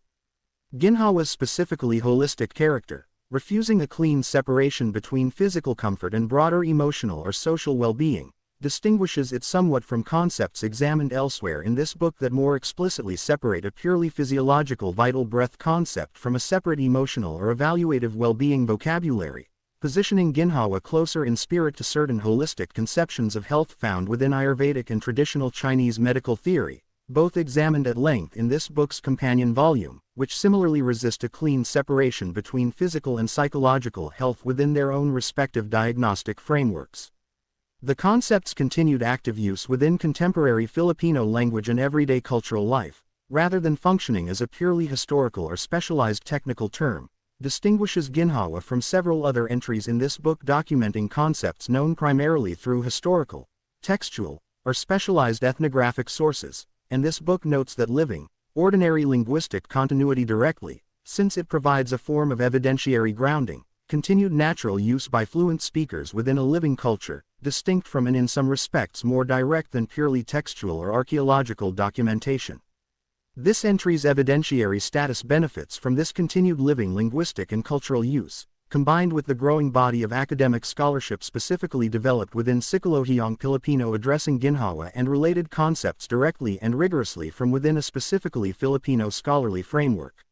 Ginhawa's specifically holistic character, refusing a clean separation between physical comfort and broader emotional or social well-being, distinguishes it somewhat from concepts examined elsewhere in this book that more explicitly separate a purely physiological vital breath concept from a separate emotional or evaluative well-being vocabulary, positioning Ginhawa closer in spirit to certain holistic conceptions of health found within Ayurvedic and traditional Chinese medical theory, both examined at length in this book's companion volume, which similarly resist a clean separation between physical and psychological health within their own respective diagnostic frameworks. The concept's continued active use within contemporary Filipino language and everyday cultural life, rather than functioning as a purely historical or specialized technical term, distinguishes Ginhawa from several other entries in this book documenting concepts known primarily through historical, textual, or specialized ethnographic sources, and this book notes that living, ordinary linguistic continuity directly, since it provides a form of evidentiary grounding, continued natural use by fluent speakers within a living culture, distinct from and in some respects more direct than purely textual or archaeological documentation. This entry's evidentiary status benefits from this continued living linguistic and cultural use, combined with the growing body of academic scholarship specifically developed within Psikologiyang Pilipino addressing ginhawa and related concepts directly and rigorously from within a specifically Filipino scholarly framework.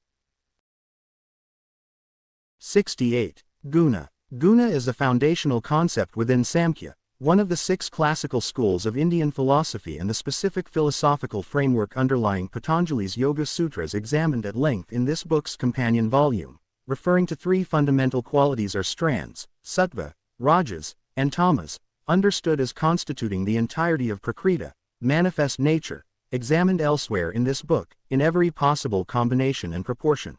68. Guna. Guna is a foundational concept within Samkhya, one of the 6 classical schools of Indian philosophy and the specific philosophical framework underlying Patanjali's Yoga Sutras examined at length in this book's companion volume, referring to 3 fundamental qualities or strands, sattva, rajas, and tamas, understood as constituting the entirety of prakriti, manifest nature, examined elsewhere in this book, in every possible combination and proportion.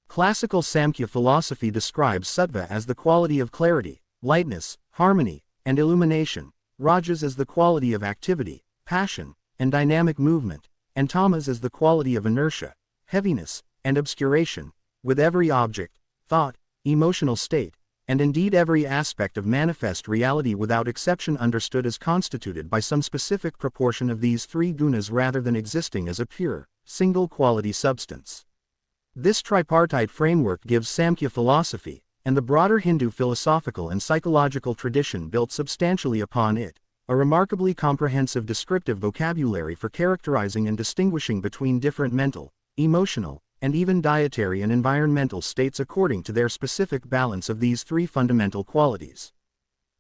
Classical Samkhya philosophy describes sattva as the quality of clarity, lightness, harmony, and illumination, rajas as the quality of activity, passion, and dynamic movement, and tamas as the quality of inertia, heaviness, and obscuration, with every object, thought, emotional state, and indeed every aspect of manifest reality without exception understood as constituted by some specific proportion of these 3 gunas rather than existing as a pure, single-quality substance. This tripartite framework gives Samkhya philosophy, and the broader Hindu philosophical and psychological tradition built substantially upon it, a remarkably comprehensive descriptive vocabulary for characterizing and distinguishing between different mental, emotional, and even dietary and environmental states according to their specific balance of these 3 fundamental qualities.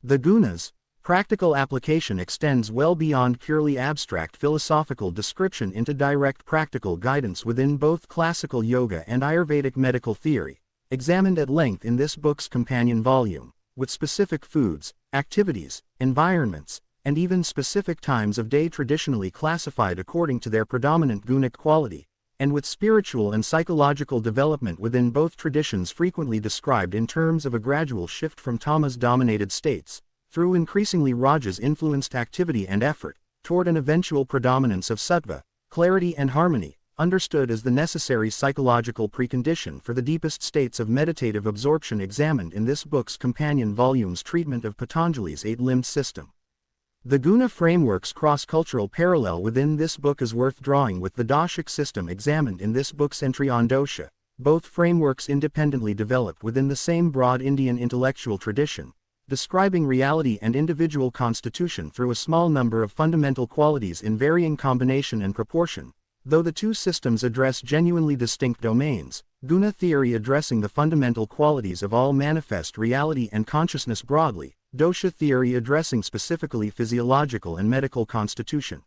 The gunas, practical application extends well beyond purely abstract philosophical description into direct practical guidance within both classical yoga and Ayurvedic medical theory, examined at length in this book's companion volume, with specific foods, activities, environments, and even specific times of day traditionally classified according to their predominant gunic quality, and with spiritual and psychological development within both traditions frequently described in terms of a gradual shift from tamas-dominated states, through increasingly rajas-influenced activity and effort, toward an eventual predominance of sattva, clarity and harmony, understood as the necessary psychological precondition for the deepest states of meditative absorption examined in this book's companion volume's treatment of Patanjali's 8-limbed system. The guna framework's cross-cultural parallel within this book is worth drawing with the doshic system examined in this book's entry on dosha, both frameworks independently developed within the same broad Indian intellectual tradition, describing reality and individual constitution through a small number of fundamental qualities in varying combination and proportion. Though the 2 systems address genuinely distinct domains, guna theory addressing the fundamental qualities of all manifest reality and consciousness broadly, dosha theory addressing specifically physiological and medical constitution.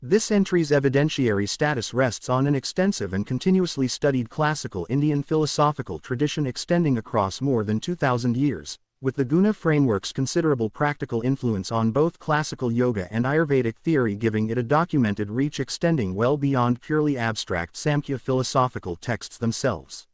This entry's evidentiary status rests on an extensive and continuously studied classical Indian philosophical tradition extending across more than 2,000 years, with the guna framework's considerable practical influence on both classical yoga and Ayurvedic theory giving it a documented reach extending well beyond purely abstract Samkhya philosophical texts themselves.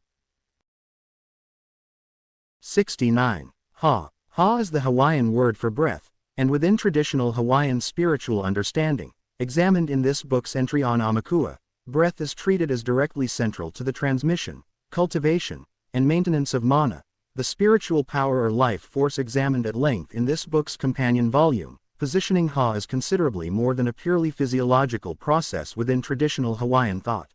69. Ha. Ha is the Hawaiian word for breath, and within traditional Hawaiian spiritual understanding, examined in this book's entry on Amakua, breath is treated as directly central to the transmission, cultivation, and maintenance of mana, the spiritual power or life force examined at length in this book's companion volume, positioning Ha as considerably more than a purely physiological process within traditional Hawaiian thought.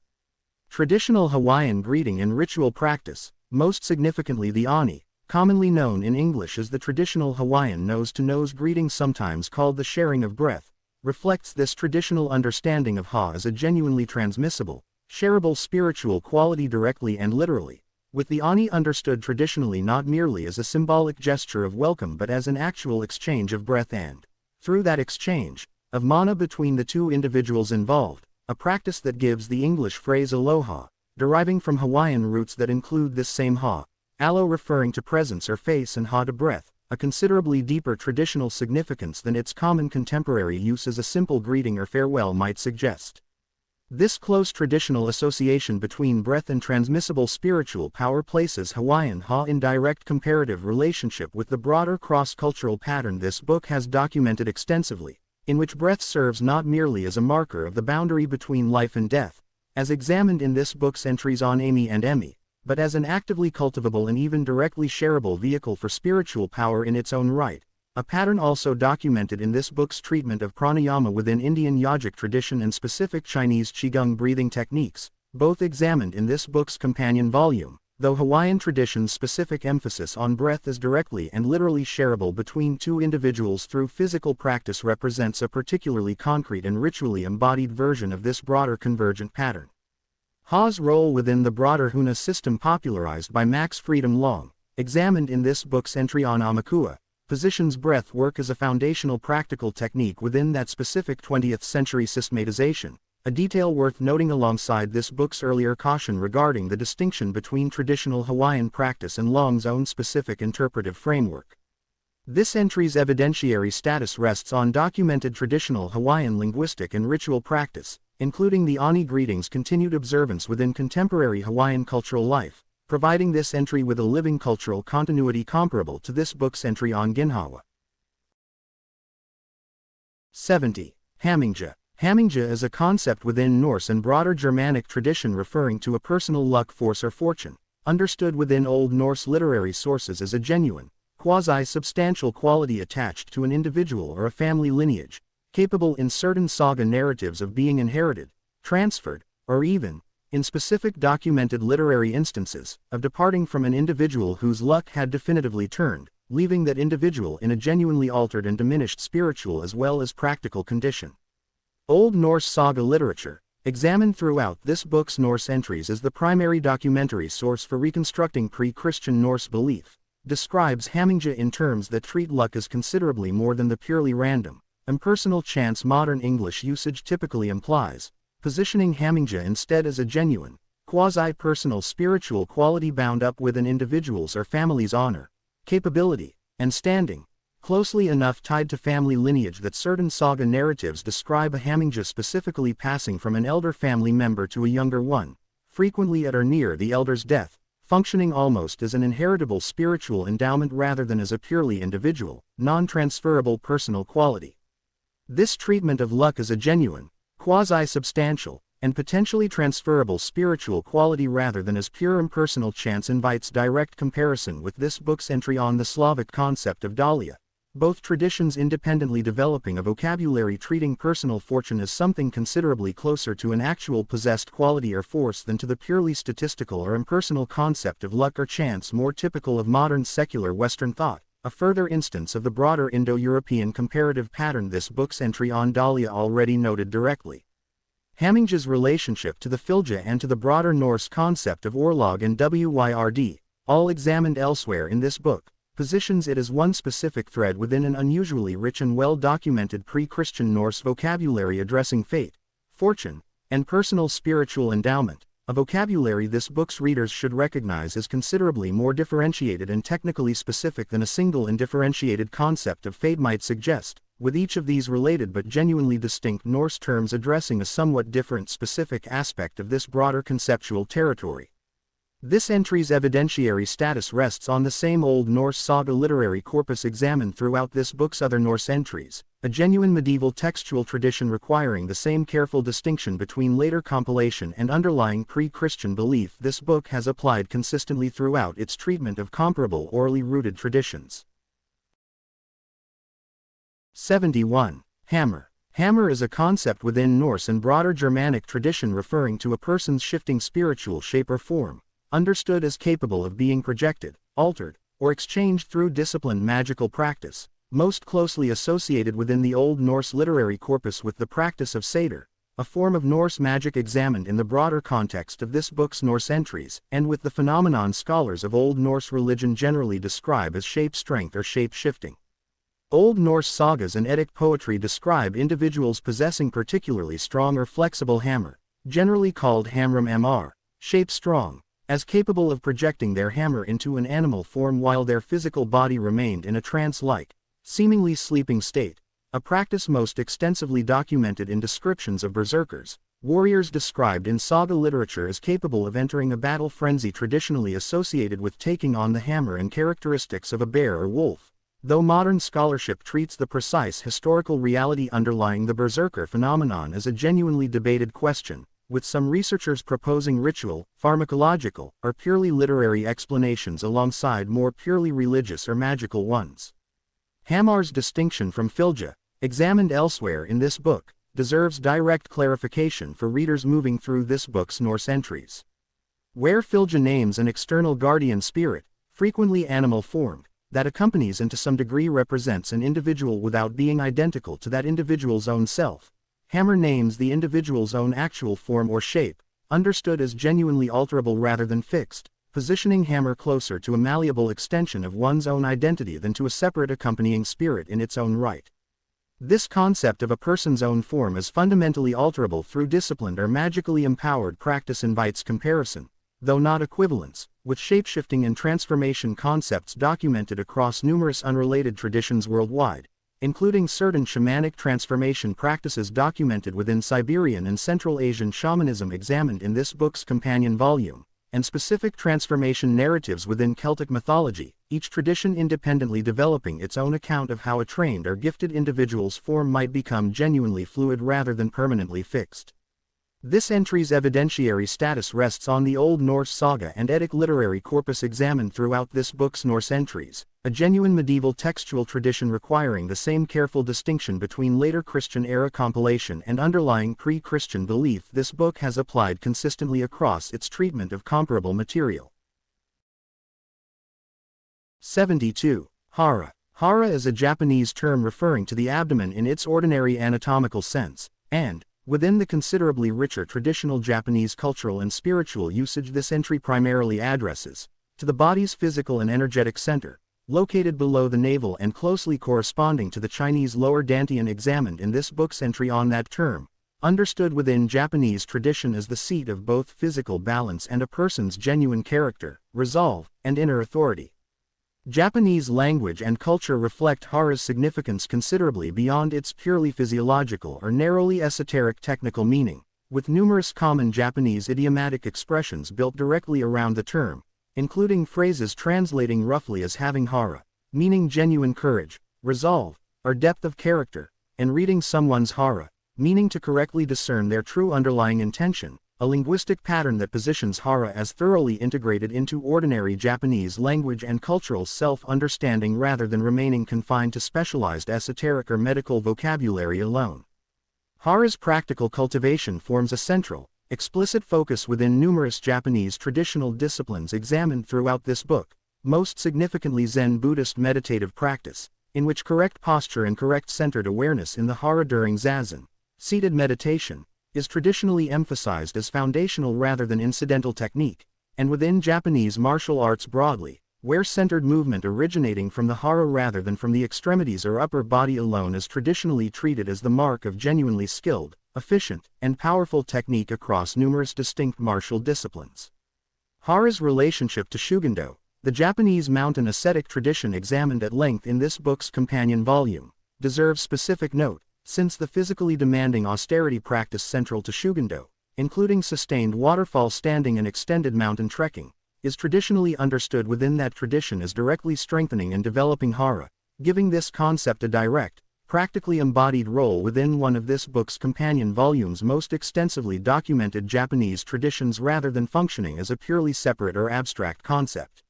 Traditional Hawaiian greeting and ritual practice, most significantly the ani, commonly known in English as the traditional Hawaiian nose-to-nose greeting sometimes called the sharing of breath, reflects this traditional understanding of Ha as a genuinely transmissible, shareable spiritual quality directly and literally, with the ani understood traditionally not merely as a symbolic gesture of welcome but as an actual exchange of breath and, through that exchange, of mana between the 2 individuals involved, a practice that gives the English phrase aloha, deriving from Hawaiian roots that include this same ha, alo referring to presence or face and ha to breath, a considerably deeper traditional significance than its common contemporary use as a simple greeting or farewell might suggest. This close traditional association between breath and transmissible spiritual power places Hawaiian ha in direct comparative relationship with the broader cross-cultural pattern this book has documented extensively, in which breath serves not merely as a marker of the boundary between life and death, as examined in this book's entries on Amy and Emmy, but as an actively cultivable and even directly shareable vehicle for spiritual power in its own right. A pattern also documented in this book's treatment of pranayama within Indian yogic tradition and specific Chinese qigong breathing techniques, both examined in this book's companion volume, though Hawaiian tradition's specific emphasis on breath is directly and literally shareable between two individuals through physical practice represents a particularly concrete and ritually embodied version of this broader convergent pattern. Ha's role within the broader Huna system popularized by Max Freedom Long, examined in this book's entry on Amakua, positions breath work as a foundational practical technique within that specific 20th century systematization, a detail worth noting alongside this book's earlier caution regarding the distinction between traditional Hawaiian practice and Long's own specific interpretive framework. This entry's evidentiary status rests on documented traditional Hawaiian linguistic and ritual practice, including the Ani greetings' continued observance within contemporary Hawaiian cultural life, providing this entry with a living cultural continuity comparable to this book's entry on Ginhawa. 70. Hamingja. Hamingja is a concept within Norse and broader Germanic tradition referring to a personal luck force or fortune, understood within Old Norse literary sources as a genuine, quasi-substantial quality attached to an individual or a family lineage, capable in certain saga narratives of being inherited, transferred, or even, in specific documented literary instances, of departing from an individual whose luck had definitively turned, leaving that individual in a genuinely altered and diminished spiritual as well as practical condition. Old Norse saga literature, examined throughout this book's Norse entries as the primary documentary source for reconstructing pre-Christian Norse belief, describes Hamingja in terms that treat luck as considerably more than the purely random, impersonal chance modern English usage typically implies, positioning Hamingja instead as a genuine, quasi-personal spiritual quality bound up with an individual's or family's honor, capability, and standing, closely enough tied to family lineage that certain saga narratives describe a Hamingja specifically passing from an elder family member to a younger one, frequently at or near the elder's death, functioning almost as an inheritable spiritual endowment rather than as a purely individual, non-transferable personal quality. This treatment of luck as a genuine, quasi-substantial, and potentially transferable spiritual quality rather than as pure impersonal chance invites direct comparison with this book's entry on the Slavic concept of Dahlia, both traditions independently developing a vocabulary treating personal fortune as something considerably closer to an actual possessed quality or force than to the purely statistical or impersonal concept of luck or chance more typical of modern secular Western thought, a further instance of the broader Indo-European comparative pattern this book's entry on Dahlia already noted directly. Hamingja's relationship to the Filja and to the broader Norse concept of Orlog and Wyrd, all examined elsewhere in this book, positions it as one specific thread within an unusually rich and well-documented pre-Christian Norse vocabulary addressing fate, fortune, and personal spiritual endowment, a vocabulary this book's readers should recognize as considerably more differentiated and technically specific than a single undifferentiated concept of fate might suggest, with each of these related but genuinely distinct Norse terms addressing a somewhat different specific aspect of this broader conceptual territory. This entry's evidentiary status rests on the same Old Norse saga literary corpus examined throughout this book's other Norse entries, a genuine medieval textual tradition requiring the same careful distinction between later compilation and underlying pre-Christian belief this book has applied consistently throughout its treatment of comparable orally rooted traditions. 71. Hammer. Hammer is a concept within Norse and broader Germanic tradition referring to a person's shifting spiritual shape or form, understood as capable of being projected, altered, or exchanged through disciplined magical practice, most closely associated within the Old Norse literary corpus with the practice of satyr, a form of Norse magic examined in the broader context of this book's Norse entries, and with the phenomenon scholars of Old Norse religion generally describe as shape strength or shape shifting. Old Norse sagas and Eddic poetry describe individuals possessing particularly strong or flexible hammer, generally called hamram mr, shape strong, as capable of projecting their hammer into an animal form while their physical body remained in a trance-like, seemingly sleeping state, a practice most extensively documented in descriptions of berserkers, warriors described in saga literature as capable of entering a battle frenzy traditionally associated with taking on the hammer and characteristics of a bear or wolf. Though modern scholarship treats the precise historical reality underlying the berserker phenomenon as a genuinely debated question, with some researchers proposing ritual, pharmacological, or purely literary explanations alongside more purely religious or magical ones. Hamar's distinction from Filja, examined elsewhere in this book, deserves direct clarification for readers moving through this book's Norse entries. Where Filja names an external guardian spirit, frequently animal-formed, that accompanies and to some degree represents an individual without being identical to that individual's own self, Hamar names the individual's own actual form or shape, understood as genuinely alterable rather than fixed, positioning Hamar closer to a malleable extension of one's own identity than to a separate accompanying spirit in its own right. This concept of a person's own form as fundamentally alterable through disciplined or magically empowered practice invites comparison, though not equivalence, with shapeshifting and transformation concepts documented across numerous unrelated traditions worldwide, including certain shamanic transformation practices documented within Siberian and Central Asian shamanism examined in this book's companion volume, and specific transformation narratives within Celtic mythology, each tradition independently developing its own account of how a trained or gifted individual's form might become genuinely fluid rather than permanently fixed. This entry's evidentiary status rests on the Old Norse saga and Eddic literary corpus examined throughout this book's Norse entries, a genuine medieval textual tradition requiring the same careful distinction between later Christian-era compilation and underlying pre-Christian belief this book has applied consistently across its treatment of comparable material. 72. Hara. Hara is a Japanese term referring to the abdomen in its ordinary anatomical sense, and, within the considerably richer traditional Japanese cultural and spiritual usage this entry primarily addresses, to the body's physical and energetic center, located below the navel and closely corresponding to the Chinese lower dantian examined in this book's entry on that term, understood within Japanese tradition as the seat of both physical balance and a person's genuine character, resolve, and inner authority. Japanese language and culture reflect Hara's significance considerably beyond its purely physiological or narrowly esoteric technical meaning, with numerous common Japanese idiomatic expressions built directly around the term, including phrases translating roughly as having hara, meaning genuine courage, resolve, or depth of character, and reading someone's hara, meaning to correctly discern their true underlying intention, a linguistic pattern that positions hara as thoroughly integrated into ordinary Japanese language and cultural self-understanding rather than remaining confined to specialized esoteric or medical vocabulary alone. Hara's practical cultivation forms a central, explicit focus within numerous Japanese traditional disciplines examined throughout this book, most significantly Zen Buddhist meditative practice, in which correct posture and correct centered awareness in the hara during zazen, seated meditation, is traditionally emphasized as foundational rather than incidental technique, and within Japanese martial arts broadly, where centered movement originating from the hara rather than from the extremities or upper body alone is traditionally treated as the mark of genuinely skilled, efficient, and powerful technique across numerous distinct martial disciplines. Hara's relationship to Shugendo, the Japanese mountain ascetic tradition examined at length in this book's companion volume, deserves specific note, since the physically demanding austerity practice central to Shugendo, including sustained waterfall standing and extended mountain trekking, is traditionally understood within that tradition as directly strengthening and developing hara, giving this concept a direct, practically embodied role within one of this book's companion volumes' most extensively documented Japanese traditions rather than functioning as a purely separate or abstract concept.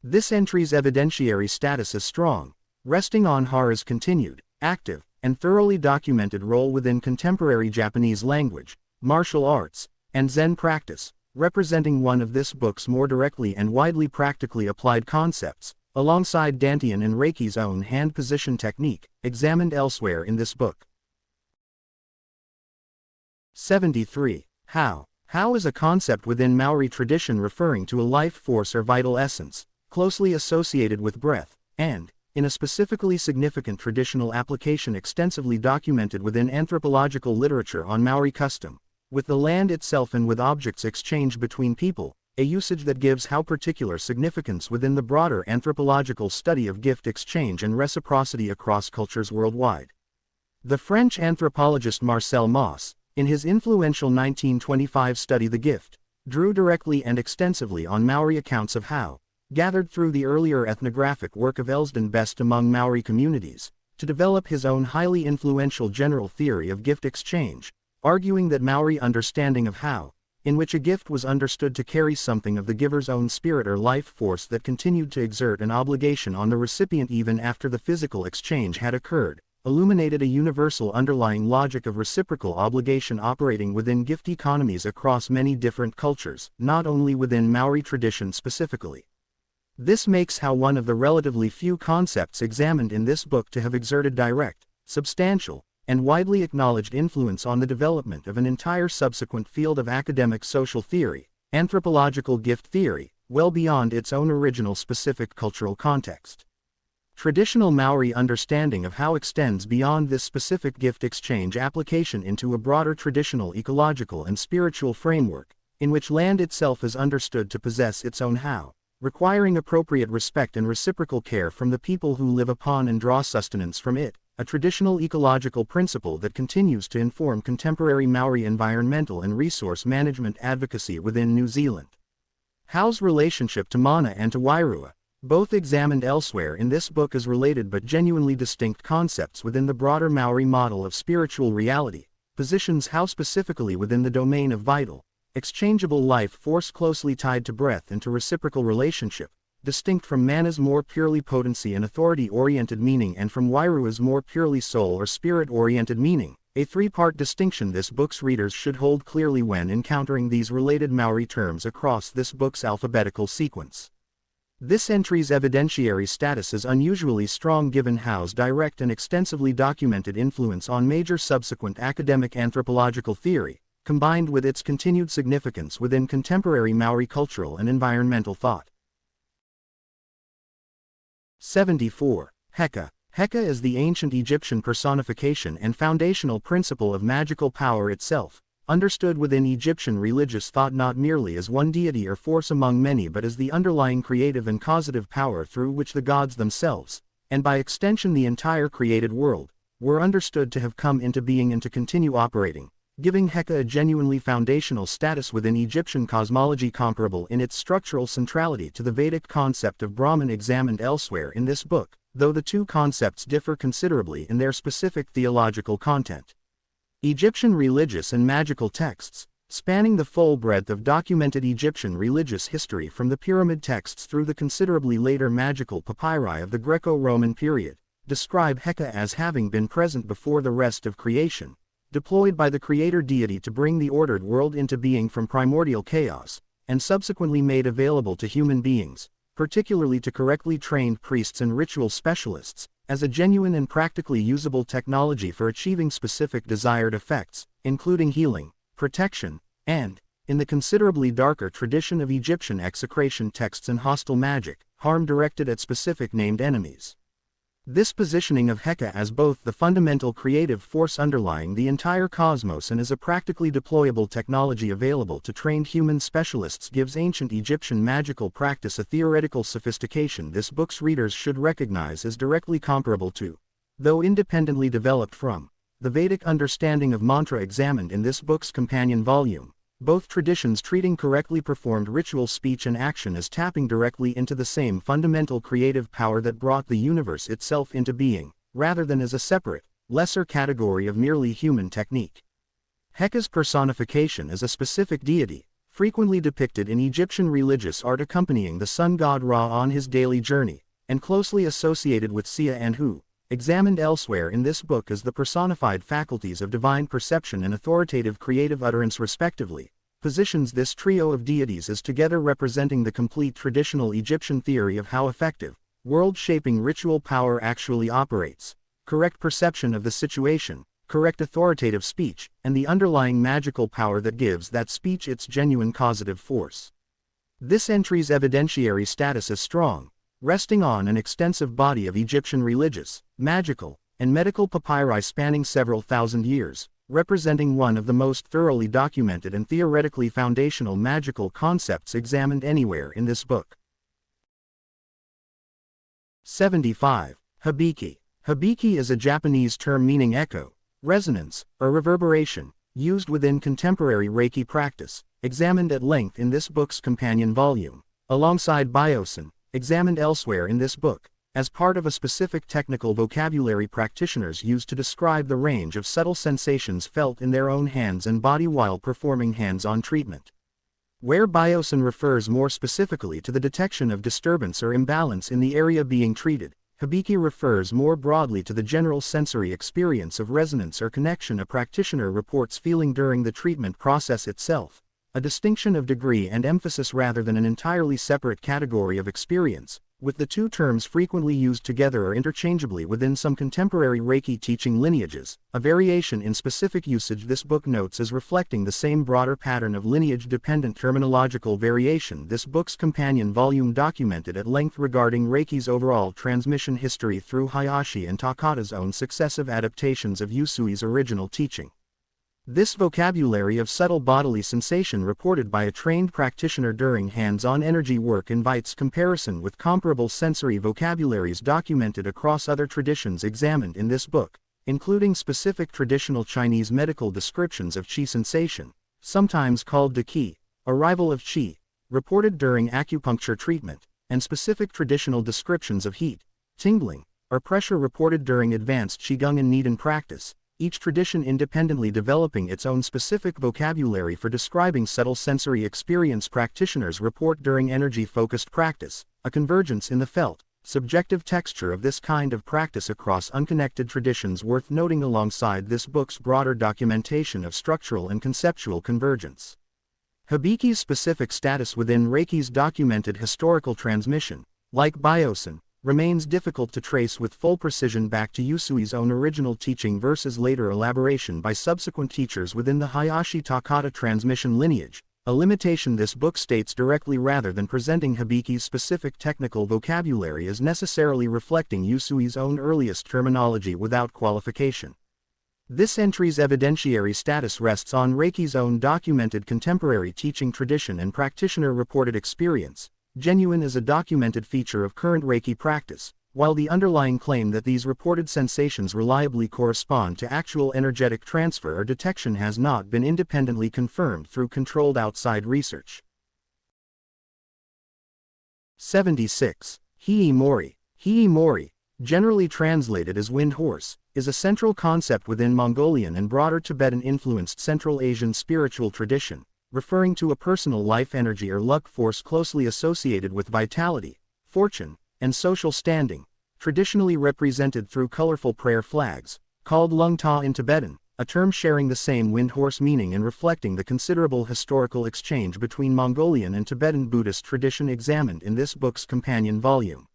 This entry's evidentiary status is strong, resting on hara's continued, active, and thoroughly documented role within contemporary Japanese language, martial arts, and Zen practice, representing one of this book's more directly and widely practically applied concepts, alongside Dantian and Reiki's own hand position technique, examined elsewhere in this book. 73. How. How is a concept within Maori tradition referring to a life force or vital essence, closely associated with breath, and, in a specifically significant traditional application extensively documented within anthropological literature on Maori custom, with the land itself and with objects exchanged between people, a usage that gives how particular significance within the broader anthropological study of gift exchange and reciprocity across cultures worldwide. The French anthropologist Marcel Mauss, in his influential 1925 study The Gift, drew directly and extensively on Maori accounts of how, gathered through the earlier ethnographic work of Elsden Best among Maori communities, to develop his own highly influential general theory of gift exchange, arguing that Maori understanding of how, in which a gift was understood to carry something of the giver's own spirit or life force that continued to exert an obligation on the recipient even after the physical exchange had occurred, illuminated a universal underlying logic of reciprocal obligation operating within gift economies across many different cultures, not only within Maori tradition specifically. This makes how one of the relatively few concepts examined in this book to have exerted direct, substantial, and widely acknowledged influence on the development of an entire subsequent field of academic social theory, anthropological gift theory, well beyond its own original specific cultural context. Traditional Maori understanding of how extends beyond this specific gift exchange application into a broader traditional ecological and spiritual framework, in which land itself is understood to possess its own how, requiring appropriate respect and reciprocal care from the people who live upon and draw sustenance from it, a traditional ecological principle that continues to inform contemporary Maori environmental and resource management advocacy within New Zealand. How's relationship to mana and to Wairua, both examined elsewhere in this book as related but genuinely distinct concepts within the broader Maori model of spiritual reality, positions how specifically within the domain of vital, exchangeable life force closely tied to breath and to reciprocal relationship, distinct from mana's more purely potency and authority-oriented meaning and from Wairua's more purely soul or spirit-oriented meaning, a three-part distinction this book's readers should hold clearly when encountering these related Maori terms across this book's alphabetical sequence. This entry's evidentiary status is unusually strong given Howe's direct and extensively documented influence on major subsequent academic anthropological theory, combined with its continued significance within contemporary Maori cultural and environmental thought. 74. Heka. Heka is the ancient Egyptian personification and foundational principle of magical power itself, understood within Egyptian religious thought not merely as one deity or force among many but as the underlying creative and causative power through which the gods themselves, and by extension the entire created world, were understood to have come into being and to continue operating, giving Heka a genuinely foundational status within Egyptian cosmology comparable in its structural centrality to the Vedic concept of Brahman examined elsewhere in this book, though the two concepts differ considerably in their specific theological content. Egyptian religious and magical texts, spanning the full breadth of documented Egyptian religious history from the pyramid texts through the considerably later magical papyri of the Greco-Roman period, describe Heka as having been present before the rest of creation, deployed by the creator deity to bring the ordered world into being from primordial chaos, and subsequently made available to human beings, particularly to correctly trained priests and ritual specialists, as a genuine and practically usable technology for achieving specific desired effects, including healing, protection, and, in the considerably darker tradition of Egyptian execration texts and hostile magic, harm directed at specific named enemies. This positioning of Heka as both the fundamental creative force underlying the entire cosmos and as a practically deployable technology available to trained human specialists gives ancient Egyptian magical practice a theoretical sophistication this book's readers should recognize as directly comparable to, though independently developed from, the Vedic understanding of mantra examined in this book's companion volume, both traditions treating correctly performed ritual speech and action as tapping directly into the same fundamental creative power that brought the universe itself into being, rather than as a separate, lesser category of merely human technique. Heka's personification as a specific deity, frequently depicted in Egyptian religious art accompanying the sun god Ra on his daily journey, and closely associated with Sia and Hu, examined elsewhere in this book as the personified faculties of divine perception and authoritative creative utterance respectively, positions this trio of deities as together representing the complete traditional Egyptian theory of how effective, world-shaping ritual power actually operates, correct perception of the situation, correct authoritative speech, and the underlying magical power that gives that speech its genuine causative force. This entry's evidentiary status is strong, resting on an extensive body of Egyptian religious, magical, and medical papyri spanning several thousand years, representing one of the most thoroughly documented and theoretically foundational magical concepts examined anywhere in this book. 75. Hibiki. Hibiki is a Japanese term meaning echo, resonance, or reverberation, used within contemporary Reiki practice, examined at length in this book's companion volume, alongside biosin, examined elsewhere in this book, as part of a specific technical vocabulary practitioners use to describe the range of subtle sensations felt in their own hands and body while performing hands-on treatment. Where biosin refers more specifically to the detection of disturbance or imbalance in the area being treated, Hibiki refers more broadly to the general sensory experience of resonance or connection a practitioner reports feeling during the treatment process itself, a distinction of degree and emphasis rather than an entirely separate category of experience, with the two terms frequently used together or interchangeably within some contemporary Reiki teaching lineages, a variation in specific usage this book notes as reflecting the same broader pattern of lineage-dependent terminological variation. This book's companion volume documented at length regarding Reiki's overall transmission history through Hayashi and Takata's own successive adaptations of Usui's original teaching. This vocabulary of subtle bodily sensation reported by a trained practitioner during hands-on energy work invites comparison with comparable sensory vocabularies documented across other traditions examined in this book, including specific traditional Chinese medical descriptions of qi sensation, sometimes called de qi, arrival of qi, reported during acupuncture treatment, and specific traditional descriptions of heat, tingling, or pressure reported during advanced qigong and Nidan practice, each tradition independently developing its own specific vocabulary for describing subtle sensory experience. Practitioners report during energy-focused practice, a convergence in the felt, subjective texture of this kind of practice across unconnected traditions worth noting alongside this book's broader documentation of structural and conceptual convergence. Hibiki's specific status within Reiki's documented historical transmission, like biosin, remains difficult to trace with full precision back to Usui's own original teaching versus later elaboration by subsequent teachers within the Hayashi-Takata transmission lineage, a limitation this book states directly rather than presenting Hibiki's specific technical vocabulary as necessarily reflecting Usui's own earliest terminology without qualification. This entry's evidentiary status rests on Reiki's own documented contemporary teaching tradition and practitioner-reported experience, genuine as a documented feature of current Reiki practice, while the underlying claim that these reported sensations reliably correspond to actual energetic transfer or detection has not been independently confirmed through controlled outside research. 76. Hii-mori. Hii-mori, generally translated as wind horse, is a central concept within Mongolian and broader Tibetan-influenced Central Asian spiritual tradition, referring to a personal life energy or luck force closely associated with vitality, fortune, and social standing, traditionally represented through colorful prayer flags, called lung ta in Tibetan, a term sharing the same wind horse meaning and reflecting the considerable historical exchange between Mongolian and Tibetan Buddhist tradition examined in this book's companion volume.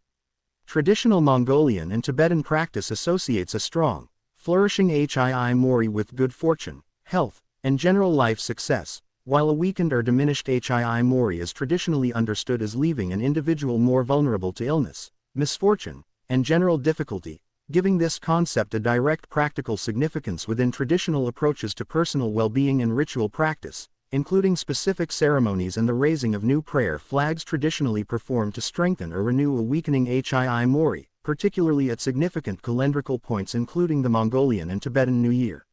Traditional Mongolian and Tibetan practice associates a strong, flourishing hii-mori with good fortune, health, and general life success, while a weakened or diminished hii-mori is traditionally understood as leaving an individual more vulnerable to illness, misfortune, and general difficulty, giving this concept a direct practical significance within traditional approaches to personal well-being and ritual practice, including specific ceremonies and the raising of new prayer flags traditionally performed to strengthen or renew a weakening hii-mori, particularly at significant calendrical points including the Mongolian and Tibetan New Year.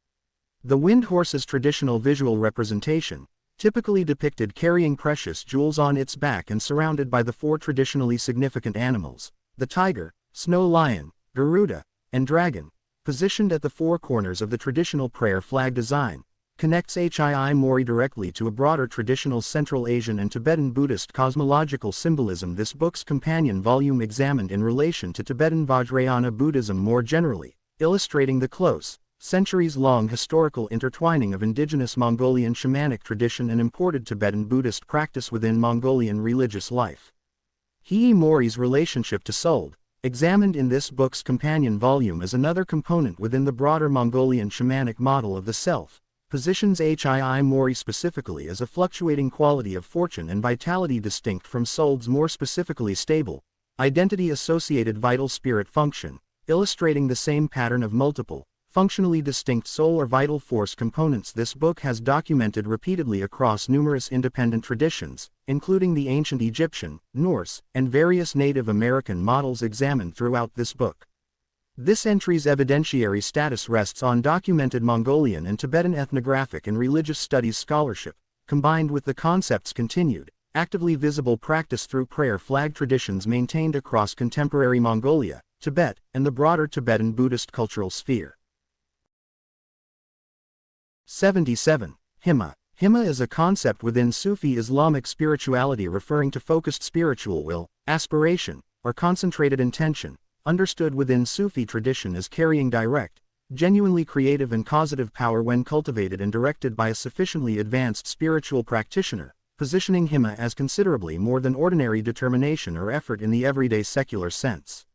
The wind horse's traditional visual representation, typically depicted carrying precious jewels on its back and surrounded by the four traditionally significant animals, the tiger, snow lion, Garuda, and dragon, positioned at the four corners of the traditional prayer flag design, connects hii-mori directly to a broader traditional Central Asian and Tibetan Buddhist cosmological symbolism. This book's companion volume examined in relation to Tibetan Vajrayana Buddhism more generally, illustrating the close, centuries-long historical intertwining of indigenous Mongolian shamanic tradition and imported Tibetan Buddhist practice within Mongolian religious life. Hii-mori's relationship to soul, examined in this book's companion volume as another component within the broader Mongolian shamanic model of the self, positions hii-mori specifically as a fluctuating quality of fortune and vitality distinct from soul's more specifically stable, identity-associated vital spirit function, illustrating the same pattern of multiple, functionally distinct soul or vital force components this book has documented repeatedly across numerous independent traditions, including the ancient Egyptian, Norse, and various Native American models examined throughout this book. This entry's evidentiary status rests on documented Mongolian and Tibetan ethnographic and religious studies scholarship, combined with the concept's continued, actively visible practice through prayer flag traditions maintained across contemporary Mongolia, Tibet, and the broader Tibetan Buddhist cultural sphere. 77. Himma. Himma is a concept within Sufi Islamic spirituality referring to focused spiritual will, aspiration, or concentrated intention, understood within Sufi tradition as carrying direct, genuinely creative and causative power when cultivated and directed by a sufficiently advanced spiritual practitioner, positioning himma as considerably more than ordinary determination or effort in the everyday secular sense.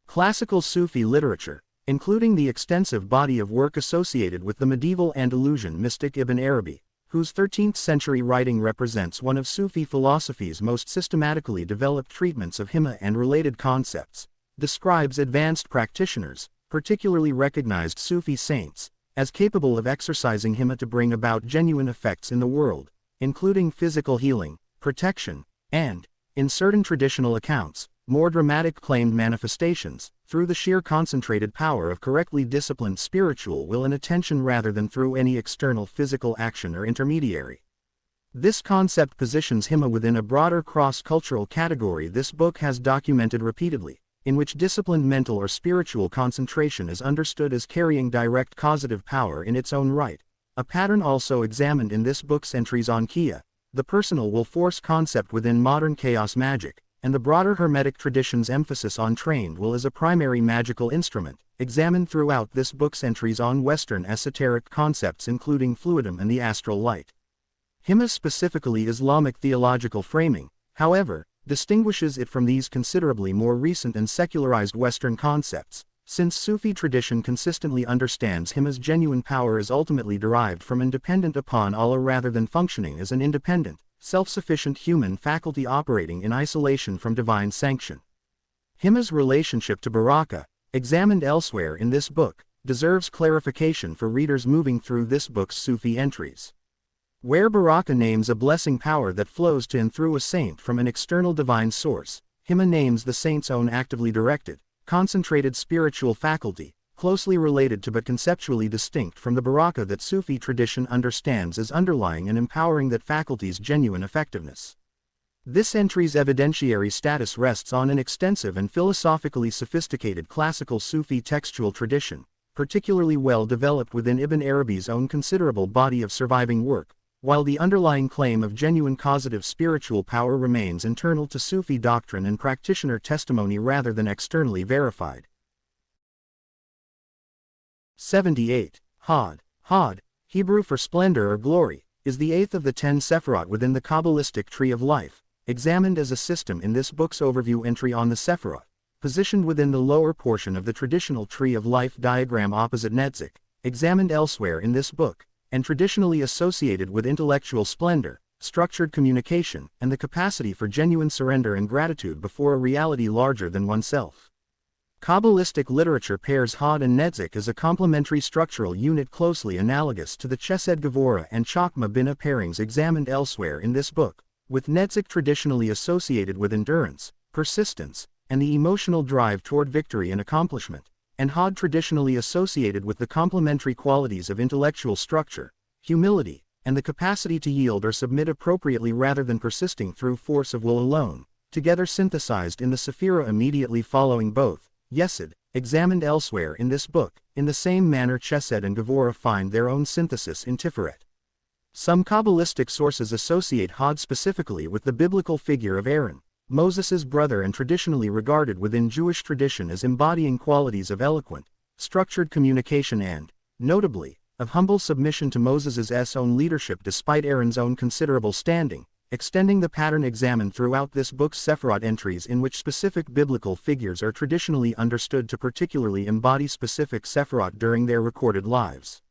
Classical Sufi literature, including the extensive body of work associated with the medieval Andalusian mystic Ibn Arabi, whose 13th-century writing represents one of Sufi philosophy's most systematically developed treatments of himma and related concepts, describes advanced practitioners, particularly recognized Sufi saints, as capable of exercising himma to bring about genuine effects in the world, including physical healing, protection, and, in certain traditional accounts, more dramatic claimed manifestations, through the sheer concentrated power of correctly disciplined spiritual will and attention rather than through any external physical action or intermediary. This concept positions himma within a broader cross-cultural category this book has documented repeatedly, in which disciplined mental or spiritual concentration is understood as carrying direct causative power in its own right, a pattern also examined in this book's entries on Kia, the personal will force concept within modern chaos magic, and the broader Hermetic tradition's emphasis on trained will as a primary magical instrument, examined throughout this book's entries on Western esoteric concepts including fluidum and the astral light. Himma's specifically Islamic theological framing, however, distinguishes it from these considerably more recent and secularized Western concepts, since Sufi tradition consistently understands himma's genuine power as ultimately derived from and dependent upon Allah rather than functioning as an independent, self-sufficient human faculty operating in isolation from divine sanction. Himma's relationship to baraka, examined elsewhere in this book, deserves clarification for readers moving through this book's Sufi entries. Where baraka names a blessing power that flows to and through a saint from an external divine source, himma names the saint's own actively directed, concentrated spiritual faculty, closely related to but conceptually distinct from the baraka that Sufi tradition understands as underlying and empowering that faculty's genuine effectiveness. This entry's evidentiary status rests on an extensive and philosophically sophisticated classical Sufi textual tradition, particularly well developed within Ibn Arabi's own considerable body of surviving work, while the underlying claim of genuine causative spiritual power remains internal to Sufi doctrine and practitioner testimony rather than externally verified. 78. Hod. Hod, Hebrew for splendor or glory, is the eighth of the 10 Sephirot within the Kabbalistic Tree of Life, examined as a system in this book's overview entry on the Sephirot, positioned within the lower portion of the traditional Tree of Life diagram opposite Netzik, examined elsewhere in this book, and traditionally associated with intellectual splendor, structured communication, and the capacity for genuine surrender and gratitude before a reality larger than oneself. Kabbalistic literature pairs Hod and Netzik as a complementary structural unit closely analogous to the Chesed Gevurah and Chokmah Binah pairings examined elsewhere in this book, with Netzik traditionally associated with endurance, persistence, and the emotional drive toward victory and accomplishment, and Hod traditionally associated with the complementary qualities of intellectual structure, humility, and the capacity to yield or submit appropriately rather than persisting through force of will alone, together synthesized in the Sephirah immediately following both. Yesod, examined elsewhere in this book, in the same manner Chesed and Gevurah find their own synthesis in Tiferet. Some Kabbalistic sources associate Hod specifically with the biblical figure of Aaron, Moses' brother and traditionally regarded within Jewish tradition as embodying qualities of eloquent, structured communication and, notably, of humble submission to Moses' own leadership despite Aaron's own considerable standing, extending the pattern examined throughout this book's Sephirot entries in which specific biblical figures are traditionally understood to particularly embody specific Sephirot during their recorded lives.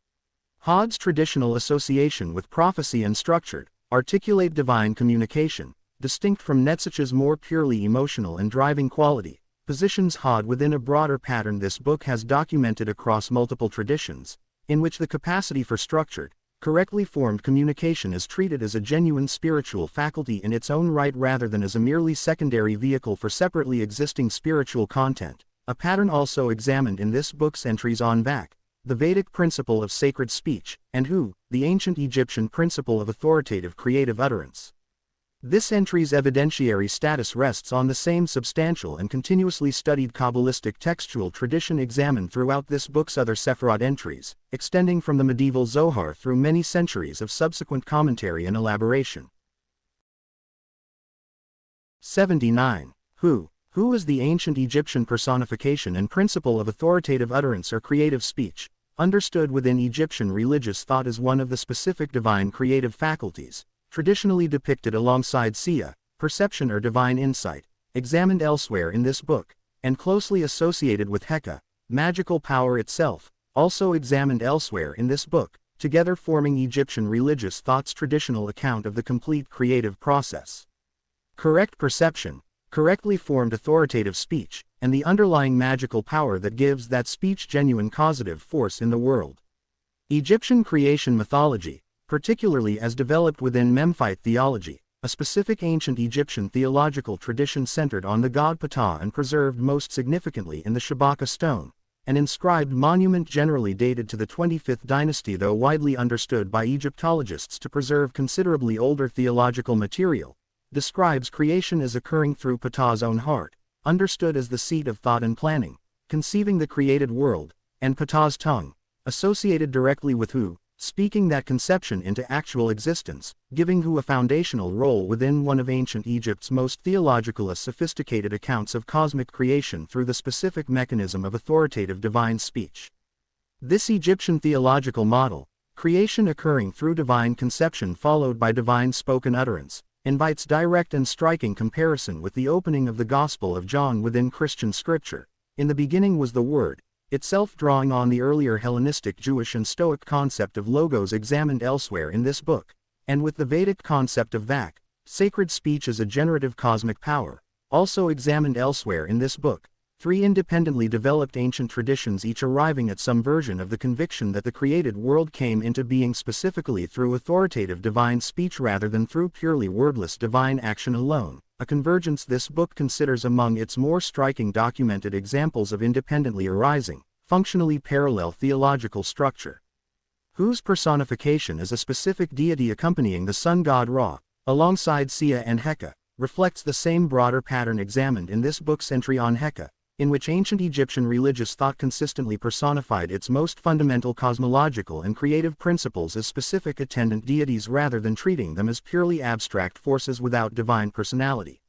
Hod's traditional association with prophecy and structured, articulate divine communication, distinct from Netzik's more purely emotional and driving quality, positions Hod within a broader pattern this book has documented across multiple traditions, in which the capacity for structured, correctly formed communication is treated as a genuine spiritual faculty in its own right rather than as a merely secondary vehicle for separately existing spiritual content, a pattern also examined in this book's entries on Vak, the Vedic principle of sacred speech, and Hu, the ancient Egyptian principle of authoritative creative utterance. This entry's evidentiary status rests on the same substantial and continuously studied Kabbalistic textual tradition examined throughout this book's other Sephirot entries, extending from the medieval Zohar through many centuries of subsequent commentary and elaboration. 79. Who is the ancient Egyptian personification and principle of authoritative utterance or creative speech, understood within Egyptian religious thought as one of the specific divine creative faculties, traditionally depicted alongside Sia, perception or divine insight, examined elsewhere in this book, and closely associated with Heka, magical power itself, also examined elsewhere in this book, together forming Egyptian religious thought's traditional account of the complete creative process. Correct perception, correctly formed authoritative speech, and the underlying magical power that gives that speech genuine causative force in the world. Egyptian creation mythology, particularly as developed within Memphite theology, a specific ancient Egyptian theological tradition centered on the god Ptah and preserved most significantly in the Shabaka stone, an inscribed monument generally dated to the 25th dynasty though widely understood by Egyptologists to preserve considerably older theological material, describes creation as occurring through Ptah's own heart, understood as the seat of thought and planning, conceiving the created world, and Ptah's tongue, associated directly with Hu, speaking that conception into actual existence, giving Hu a foundational role within one of ancient Egypt's most theological as sophisticated accounts of cosmic creation through the specific mechanism of authoritative divine speech. This Egyptian theological model, creation occurring through divine conception followed by divine spoken utterance, invites direct and striking comparison with the opening of the Gospel of John within Christian scripture. In the beginning was the Word, itself drawing on the earlier Hellenistic Jewish and Stoic concept of logos examined elsewhere in this book, and with the Vedic concept of vak, sacred speech as a generative cosmic power, also examined elsewhere in this book. Three independently developed ancient traditions each arriving at some version of the conviction that the created world came into being specifically through authoritative divine speech rather than through purely wordless divine action alone, a convergence this book considers among its more striking documented examples of independently arising, functionally parallel theological structure. Hu's personification as a specific deity accompanying the sun god Ra, alongside Sia and Heka, reflects the same broader pattern examined in this book's entry on Heka, in which ancient Egyptian religious thought consistently personified its most fundamental cosmological and creative principles as specific attendant deities rather than treating them as purely abstract forces without divine personality.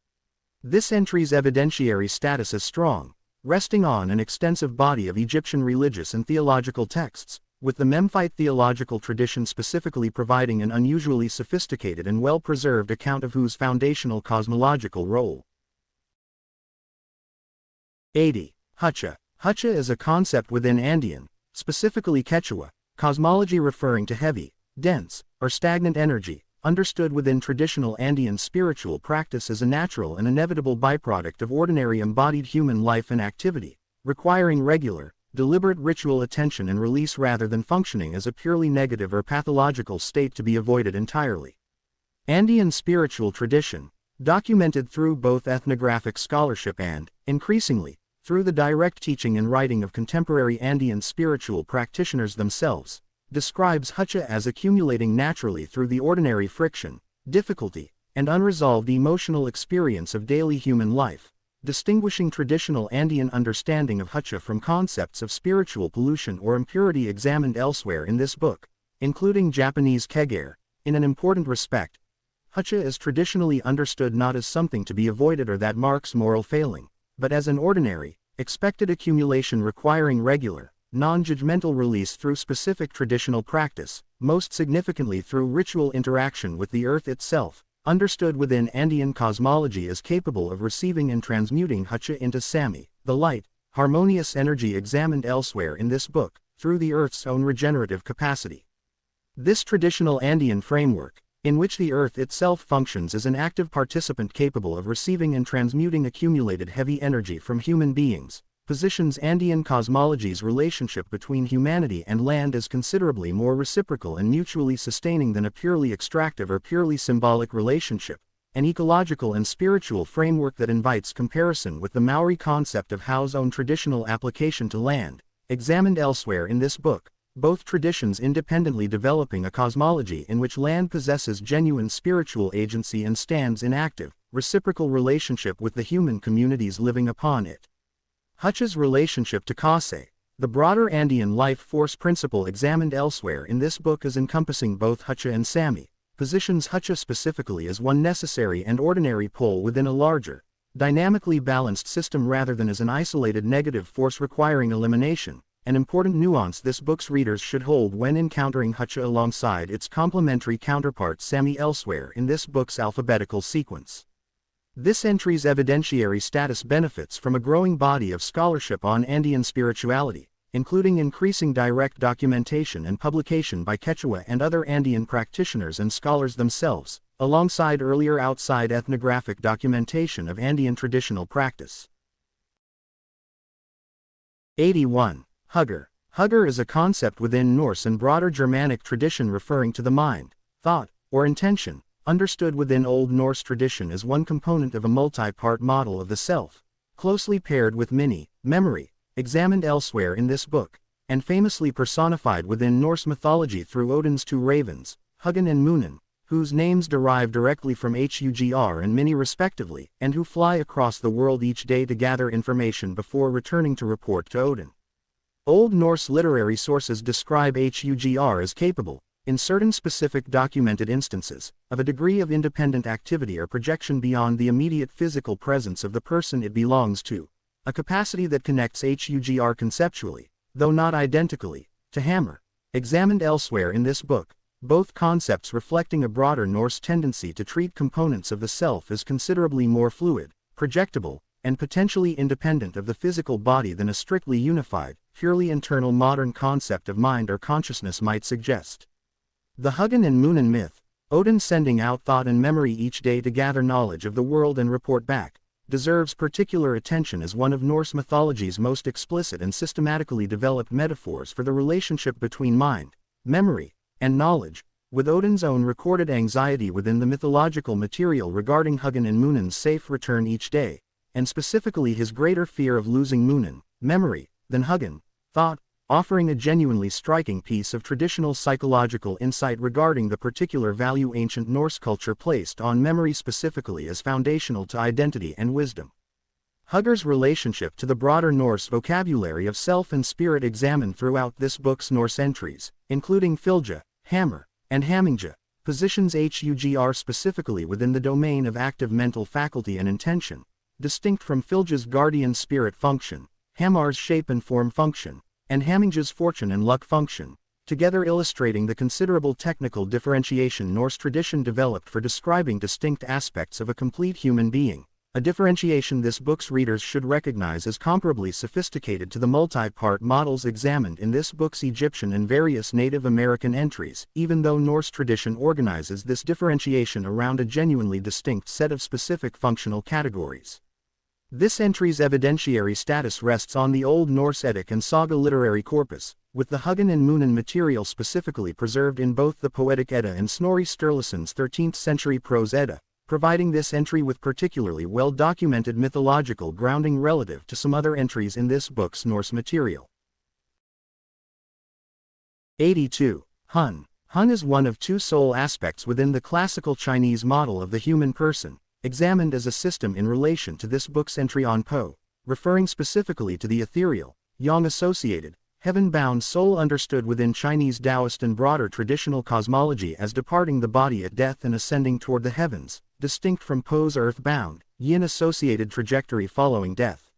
This entry's evidentiary status is strong, resting on an extensive body of Egyptian religious and theological texts, with the Memphite theological tradition specifically providing an unusually sophisticated and well-preserved account of Hu's foundational cosmological role. 80. Hutcha. Hutcha is a concept within Andean, specifically Quechua, cosmology referring to heavy, dense, or stagnant energy, understood within traditional Andean spiritual practice as a natural and inevitable byproduct of ordinary embodied human life and activity, requiring regular, deliberate ritual attention and release rather than functioning as a purely negative or pathological state to be avoided entirely. Andean spiritual tradition, documented through both ethnographic scholarship and, increasingly, through the direct teaching and writing of contemporary Andean spiritual practitioners themselves, describes Hutcha as accumulating naturally through the ordinary friction, difficulty, and unresolved emotional experience of daily human life, distinguishing traditional Andean understanding of Hutcha from concepts of spiritual pollution or impurity examined elsewhere in this book, including Japanese kegare. In an important respect, Hutcha is traditionally understood not as something to be avoided or that marks moral failing, but as an ordinary, expected accumulation requiring regular, non-judgmental release through specific traditional practice, most significantly through ritual interaction with the earth itself, understood within Andean cosmology as capable of receiving and transmuting Hutcha into Sami, the light, harmonious energy examined elsewhere in this book, through the earth's own regenerative capacity. This traditional Andean framework, in which the earth itself functions as an active participant capable of receiving and transmuting accumulated heavy energy from human beings, positions Andean cosmology's relationship between humanity and land as considerably more reciprocal and mutually sustaining than a purely extractive or purely symbolic relationship, an ecological and spiritual framework that invites comparison with the Maori concept of Hau's own traditional application to land, examined elsewhere in this book, both traditions independently developing a cosmology in which land possesses genuine spiritual agency and stands in active, reciprocal relationship with the human communities living upon it. Hutch's relationship to Kase, the broader Andean life force principle examined elsewhere in this book as encompassing both Hutcha and Sami, positions Hutcha specifically as one necessary and ordinary pole within a larger, dynamically balanced system rather than as an isolated negative force requiring elimination, an important nuance this book's readers should hold when encountering Hutcha alongside its complementary counterpart Sami elsewhere in this book's alphabetical sequence. This entry's evidentiary status benefits from a growing body of scholarship on Andean spirituality, including increasing direct documentation and publication by Quechua and other Andean practitioners and scholars themselves, alongside earlier outside ethnographic documentation of Andean traditional practice. 81. Hugger. Hugger is a concept within Norse and broader Germanic tradition referring to the mind, thought, or intention, understood within Old Norse tradition as one component of a multi-part model of the self, closely paired with memory, examined elsewhere in this book, and famously personified within Norse mythology through Odin's two ravens, Hugin and Munin, whose names derive directly from Hugr and Mini respectively, and who fly across the world each day to gather information before returning to report to Odin. Old Norse literary sources describe Hugr as capable, in certain specific documented instances, of a degree of independent activity or projection beyond the immediate physical presence of the person it belongs to, a capacity that connects Hugr conceptually, though not identically, to Hammer, examined elsewhere in this book, both concepts reflecting a broader Norse tendency to treat components of the self as considerably more fluid, projectable, and potentially independent of the physical body than a strictly unified, purely internal modern concept of mind or consciousness might suggest. The Hugin and Munin myth, Odin sending out thought and memory each day to gather knowledge of the world and report back, deserves particular attention as one of Norse mythology's most explicit and systematically developed metaphors for the relationship between mind, memory, and knowledge, with Odin's own recorded anxiety within the mythological material regarding Hugin and Munin's safe return each day, and specifically his greater fear of losing Munin, memory, than Hugin, thought, offering a genuinely striking piece of traditional psychological insight regarding the particular value ancient Norse culture placed on memory specifically as foundational to identity and wisdom. Hugger's relationship to the broader Norse vocabulary of self and spirit examined throughout this book's Norse entries, including Fylgja, Hammer, and Hamingja, positions Hugr specifically within the domain of active mental faculty and intention, distinct from Fylgja's guardian spirit function, Hamar's shape and form function, and Hamingja's fortune and luck function, together illustrating the considerable technical differentiation Norse tradition developed for describing distinct aspects of a complete human being, a differentiation this book's readers should recognize as comparably sophisticated to the multi-part models examined in this book's Egyptian and various Native American entries, even though Norse tradition organizes this differentiation around a genuinely distinct set of specific functional categories. This entry's evidentiary status rests on the Old Norse Eddic and Saga literary corpus, with the Hugin and Munin material specifically preserved in both the Poetic Edda and Snorri Sturluson's 13th-century prose Edda, providing this entry with particularly well-documented mythological grounding relative to some other entries in this book's Norse material. 82. Hun. Hun is one of two soul aspects within the classical Chinese model of the human person, examined as a system in relation to this book's entry on Po, referring specifically to the ethereal, yang-associated, heaven-bound soul understood within Chinese Daoist and broader traditional cosmology as departing the body at death and ascending toward the heavens, distinct from Po's earth-bound, yin-associated trajectory following death.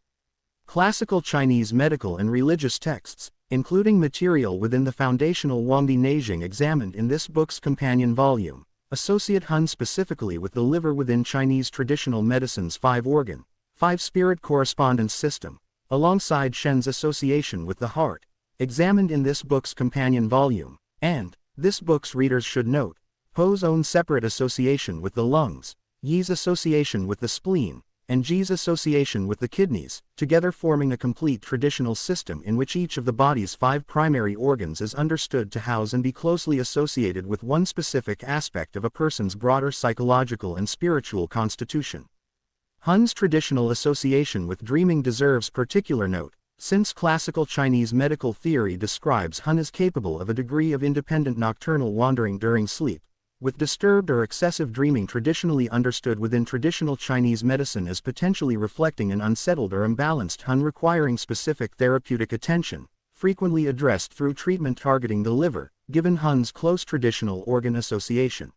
Classical Chinese medical and religious texts, including material within the foundational Huangdi Neijing examined in this book's companion volume, associate Hun specifically with the liver within Chinese traditional medicine's five-organ, five-spirit correspondence system, alongside Shen's association with the heart, examined in this book's companion volume, and, this book's readers should note, Po's own separate association with the lungs, Yi's association with the spleen, and Ji's association with the kidneys, together forming a complete traditional system in which each of the body's five primary organs is understood to house and be closely associated with one specific aspect of a person's broader psychological and spiritual constitution. Hun's traditional association with dreaming deserves particular note, Since classical Chinese medical theory describes Hun as capable of a degree of independent nocturnal wandering during sleep, with disturbed or excessive dreaming traditionally understood within traditional Chinese medicine as potentially reflecting an unsettled or imbalanced Hun requiring specific therapeutic attention, frequently addressed through treatment targeting the liver, given Hun's close traditional organ association.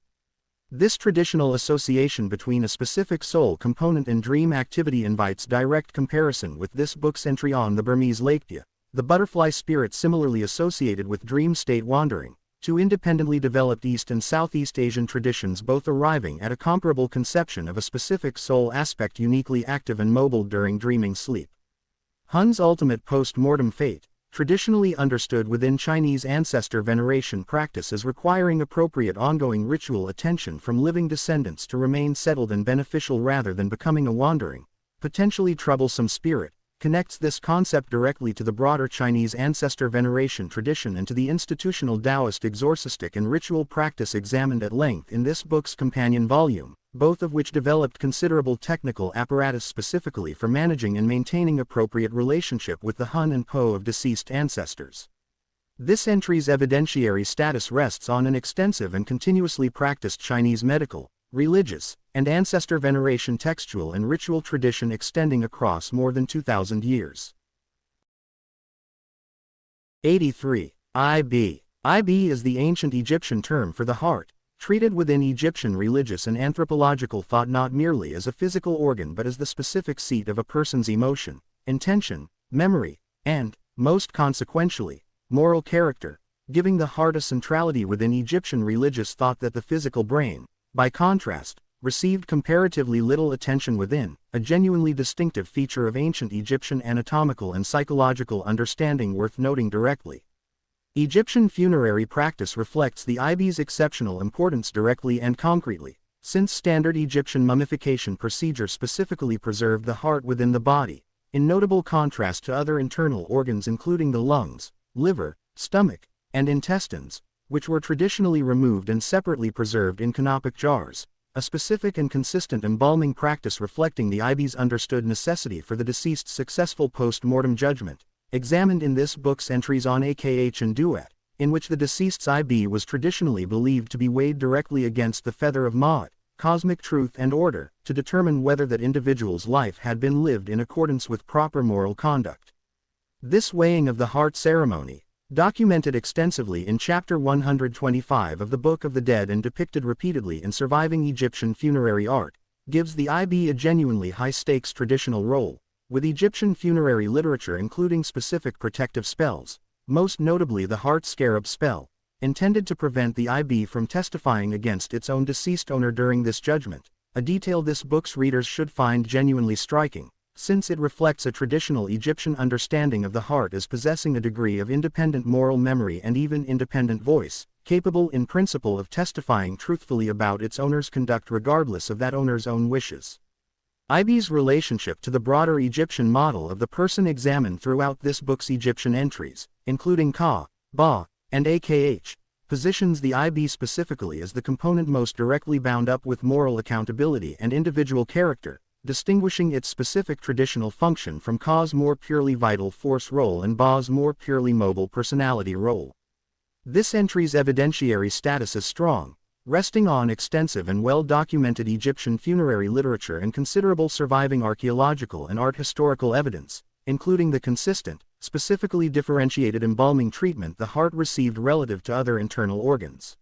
This traditional association between a specific soul component and dream activity invites direct comparison with this book's entry on the Burmese Laikpia, the butterfly spirit similarly associated with dream state wandering, two independently developed East and Southeast Asian traditions both arriving at a comparable conception of a specific soul aspect uniquely active and mobile during dreaming sleep. Hun's ultimate post-mortem fate, traditionally understood within Chinese ancestor veneration practice as requiring appropriate ongoing ritual attention from living descendants to remain settled and beneficial rather than becoming a wandering, potentially troublesome spirit, connects this concept directly to the broader Chinese ancestor veneration tradition and to the institutional Daoist exorcistic and ritual practice examined at length in this book's companion volume, both of which developed considerable technical apparatus specifically for managing and maintaining appropriate relationship with the Hun and Po of deceased ancestors. This entry's evidentiary status rests on an extensive and continuously practiced Chinese medical, religious, and ancestor veneration textual and ritual tradition extending across more than 2,000 years. 83. IB. IB is the ancient Egyptian term for the heart, treated within Egyptian religious and anthropological thought not merely as a physical organ but as the specific seat of a person's emotion, intention, memory, and, most consequentially, moral character, giving the heart a centrality within Egyptian religious thought that the physical brain, by contrast, received comparatively little attention within, a genuinely distinctive feature of ancient Egyptian anatomical and psychological understanding worth noting directly. Egyptian funerary practice reflects the IB's exceptional importance directly and concretely, since standard Egyptian mummification procedure specifically preserved the heart within the body, in notable contrast to other internal organs including the lungs, liver, stomach, and intestines, which were traditionally removed and separately preserved in canopic jars, a specific and consistent embalming practice reflecting the IB's understood necessity for the deceased's successful post-mortem judgment, examined in this book's entries on AKH and Duet, in which the deceased's IB was traditionally believed to be weighed directly against the feather of Ma'at, cosmic truth and order, to determine whether that individual's life had been lived in accordance with proper moral conduct. This weighing of the heart ceremony, documented extensively in Chapter 125 of the Book of the Dead and depicted repeatedly in surviving Egyptian funerary art, gives the IB a genuinely high-stakes traditional role, with Egyptian funerary literature including specific protective spells, most notably the heart scarab spell, intended to prevent the IB from testifying against its own deceased owner during this judgment, a detail this book's readers should find genuinely striking, since it reflects a traditional Egyptian understanding of the heart as possessing a degree of independent moral memory and even independent voice, capable in principle of testifying truthfully about its owner's conduct regardless of that owner's own wishes. IB's relationship to the broader Egyptian model of the person examined throughout this book's Egyptian entries, including Ka, Ba, and AKH, positions the IB specifically as the component most directly bound up with moral accountability and individual character, distinguishing its specific traditional function from Ka's more purely vital force role and Ba's more purely mobile personality role. This entry's evidentiary status is strong, resting on extensive and well-documented Egyptian funerary literature and considerable surviving archaeological and art historical evidence, including the consistent, specifically differentiated embalming treatment the heart received relative to other internal organs.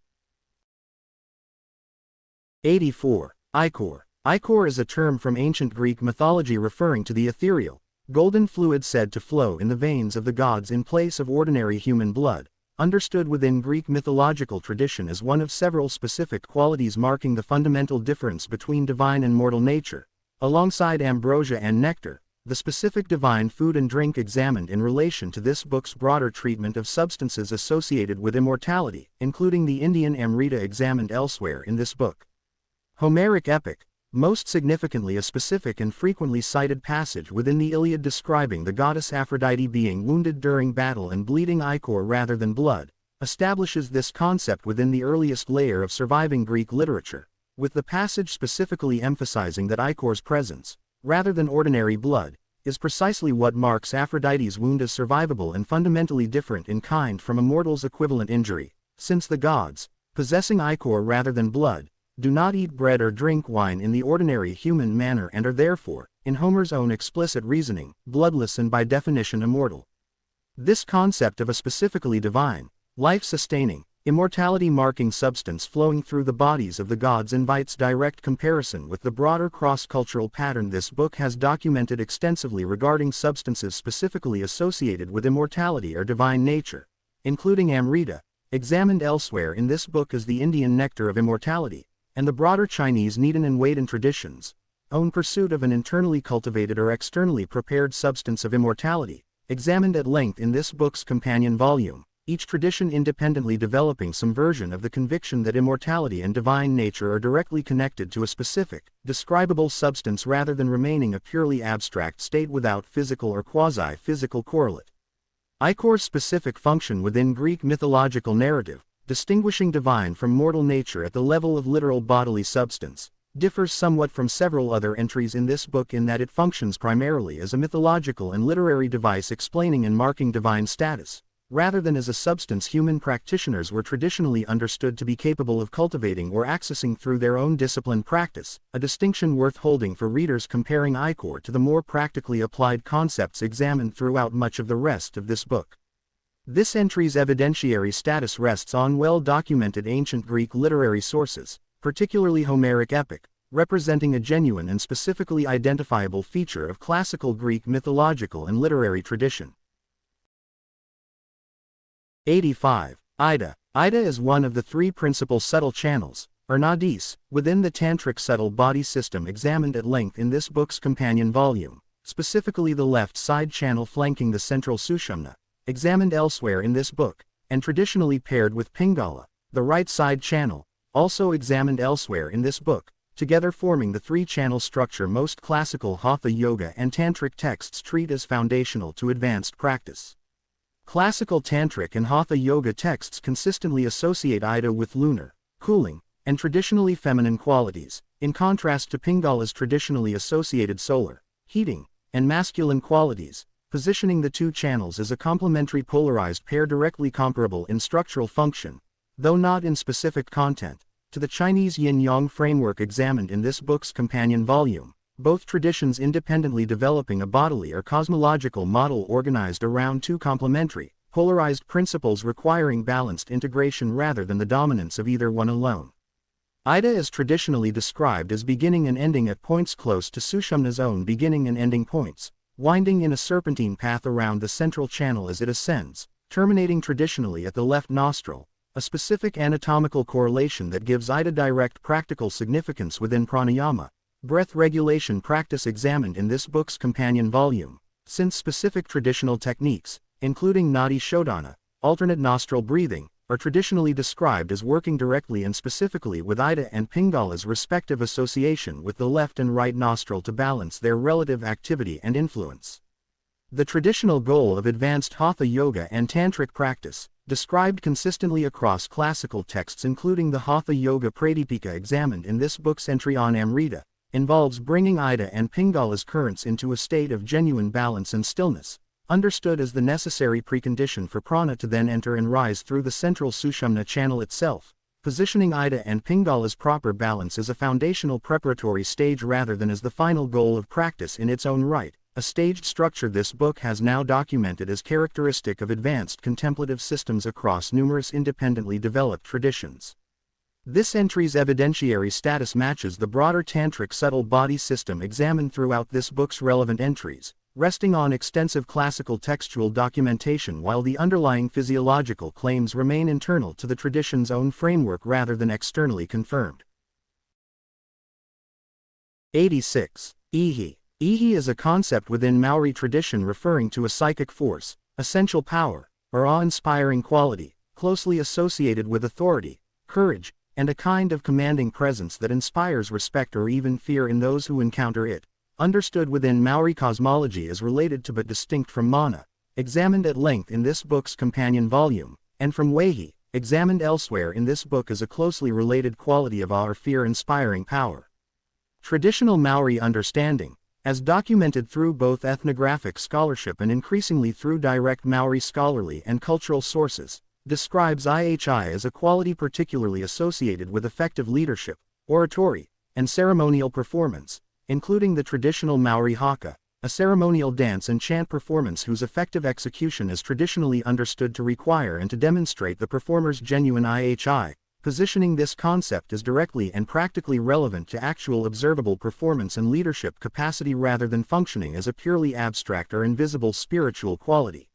84. Ichor. Ichor is a term from ancient Greek mythology referring to the ethereal, golden fluid said to flow in the veins of the gods in place of ordinary human blood, understood within Greek mythological tradition as one of several specific qualities marking the fundamental difference between divine and mortal nature, alongside ambrosia and nectar, the specific divine food and drink examined in relation to this book's broader treatment of substances associated with immortality, including the Indian Amrita examined elsewhere in this book. Homeric epic, most significantly a specific and frequently cited passage within the Iliad describing the goddess Aphrodite being wounded during battle and bleeding ichor rather than blood, establishes this concept within the earliest layer of surviving Greek literature, with the passage specifically emphasizing that ichor's presence, rather than ordinary blood, is precisely what marks Aphrodite's wound as survivable and fundamentally different in kind from a mortal's equivalent injury, since the gods, possessing ichor rather than blood, do not eat bread or drink wine in the ordinary human manner and are therefore, in Homer's own explicit reasoning, bloodless and by definition immortal. This concept of a specifically divine, life-sustaining, immortality-marking substance flowing through the bodies of the gods invites direct comparison with the broader cross-cultural pattern this book has documented extensively regarding substances specifically associated with immortality or divine nature, including Amrita, examined elsewhere in this book as the Indian nectar of immortality, and the broader Chinese Nidan and Waden traditions, own pursuit of an internally cultivated or externally prepared substance of immortality, examined at length in this book's companion volume, each tradition independently developing some version of the conviction that immortality and divine nature are directly connected to a specific, describable substance rather than remaining a purely abstract state without physical or quasi-physical correlate. Ichor's specific function within Greek mythological narrative, distinguishing divine from mortal nature at the level of literal bodily substance, differs somewhat from several other entries in this book in that it functions primarily as a mythological and literary device explaining and marking divine status, rather than as a substance human practitioners were traditionally understood to be capable of cultivating or accessing through their own disciplined practice, a distinction worth holding for readers comparing ichor to the more practically applied concepts examined throughout much of the rest of this book. This entry's evidentiary status rests on well-documented ancient Greek literary sources, particularly Homeric epic, representing a genuine and specifically identifiable feature of classical Greek mythological and literary tradition. 85. Ida. Ida is one of the three principal subtle channels, or nadis, within the tantric subtle body system examined at length in this book's companion volume, specifically the left side channel flanking the central sushumna, examined elsewhere in this book, and traditionally paired with Pingala, the right side channel, also examined elsewhere in this book, together forming the three-channel structure most classical Hatha Yoga and Tantric texts treat as foundational to advanced practice. Classical Tantric and Hatha Yoga texts consistently associate Ida with lunar, cooling, and traditionally feminine qualities, in contrast to Pingala's traditionally associated solar, heating, and masculine qualities, positioning the two channels as a complementary polarized pair directly comparable in structural function, though not in specific content, to the Chinese yin-yang framework examined in this book's companion volume, both traditions independently developing a bodily or cosmological model organized around two complementary, polarized principles requiring balanced integration rather than the dominance of either one alone. Ida is traditionally described as beginning and ending at points close to Sushumna's own beginning and ending points, winding in a serpentine path around the central channel as it ascends, terminating traditionally at the left nostril, a specific anatomical correlation that gives Ida direct practical significance within pranayama, breath regulation practice examined in this book's companion volume, since specific traditional techniques, including nadi shodhana, alternate nostril breathing, are traditionally described as working directly and specifically with Ida and Pingala's respective association with the left and right nostril to balance their relative activity and influence. The traditional goal of advanced Hatha Yoga and Tantric practice, described consistently across classical texts including the Hatha Yoga Pradipika examined in this book's entry on Amrita, involves bringing Ida and Pingala's currents into a state of genuine balance and stillness, understood as the necessary precondition for prana to then enter and rise through the central Sushumna channel itself, positioning Ida and Pingala's proper balance as a foundational preparatory stage rather than as the final goal of practice in its own right, a staged structure this book has now documented as characteristic of advanced contemplative systems across numerous independently developed traditions. This entry's evidentiary status matches the broader tantric subtle body system examined throughout this book's relevant entries, resting on extensive classical textual documentation while the underlying physiological claims remain internal to the tradition's own framework rather than externally confirmed. 86. Ihi. Ihi is a concept within Maori tradition referring to a psychic force, essential power, or awe-inspiring quality, closely associated with authority, courage, and a kind of commanding presence that inspires respect or even fear in those who encounter it, understood within Maori cosmology as related to but distinct from mana, examined at length in this book's companion volume, and from Wehi, examined elsewhere in this book as a closely related quality of awe or fear-inspiring power. Traditional Maori understanding, as documented through both ethnographic scholarship and increasingly through direct Maori scholarly and cultural sources, describes IHI as a quality particularly associated with effective leadership, oratory, and ceremonial performance, including the traditional Maori haka, a ceremonial dance and chant performance whose effective execution is traditionally understood to require and to demonstrate the performer's genuine IHI, positioning this concept as directly and practically relevant to actual observable performance and leadership capacity rather than functioning as a purely abstract or invisible spiritual quality.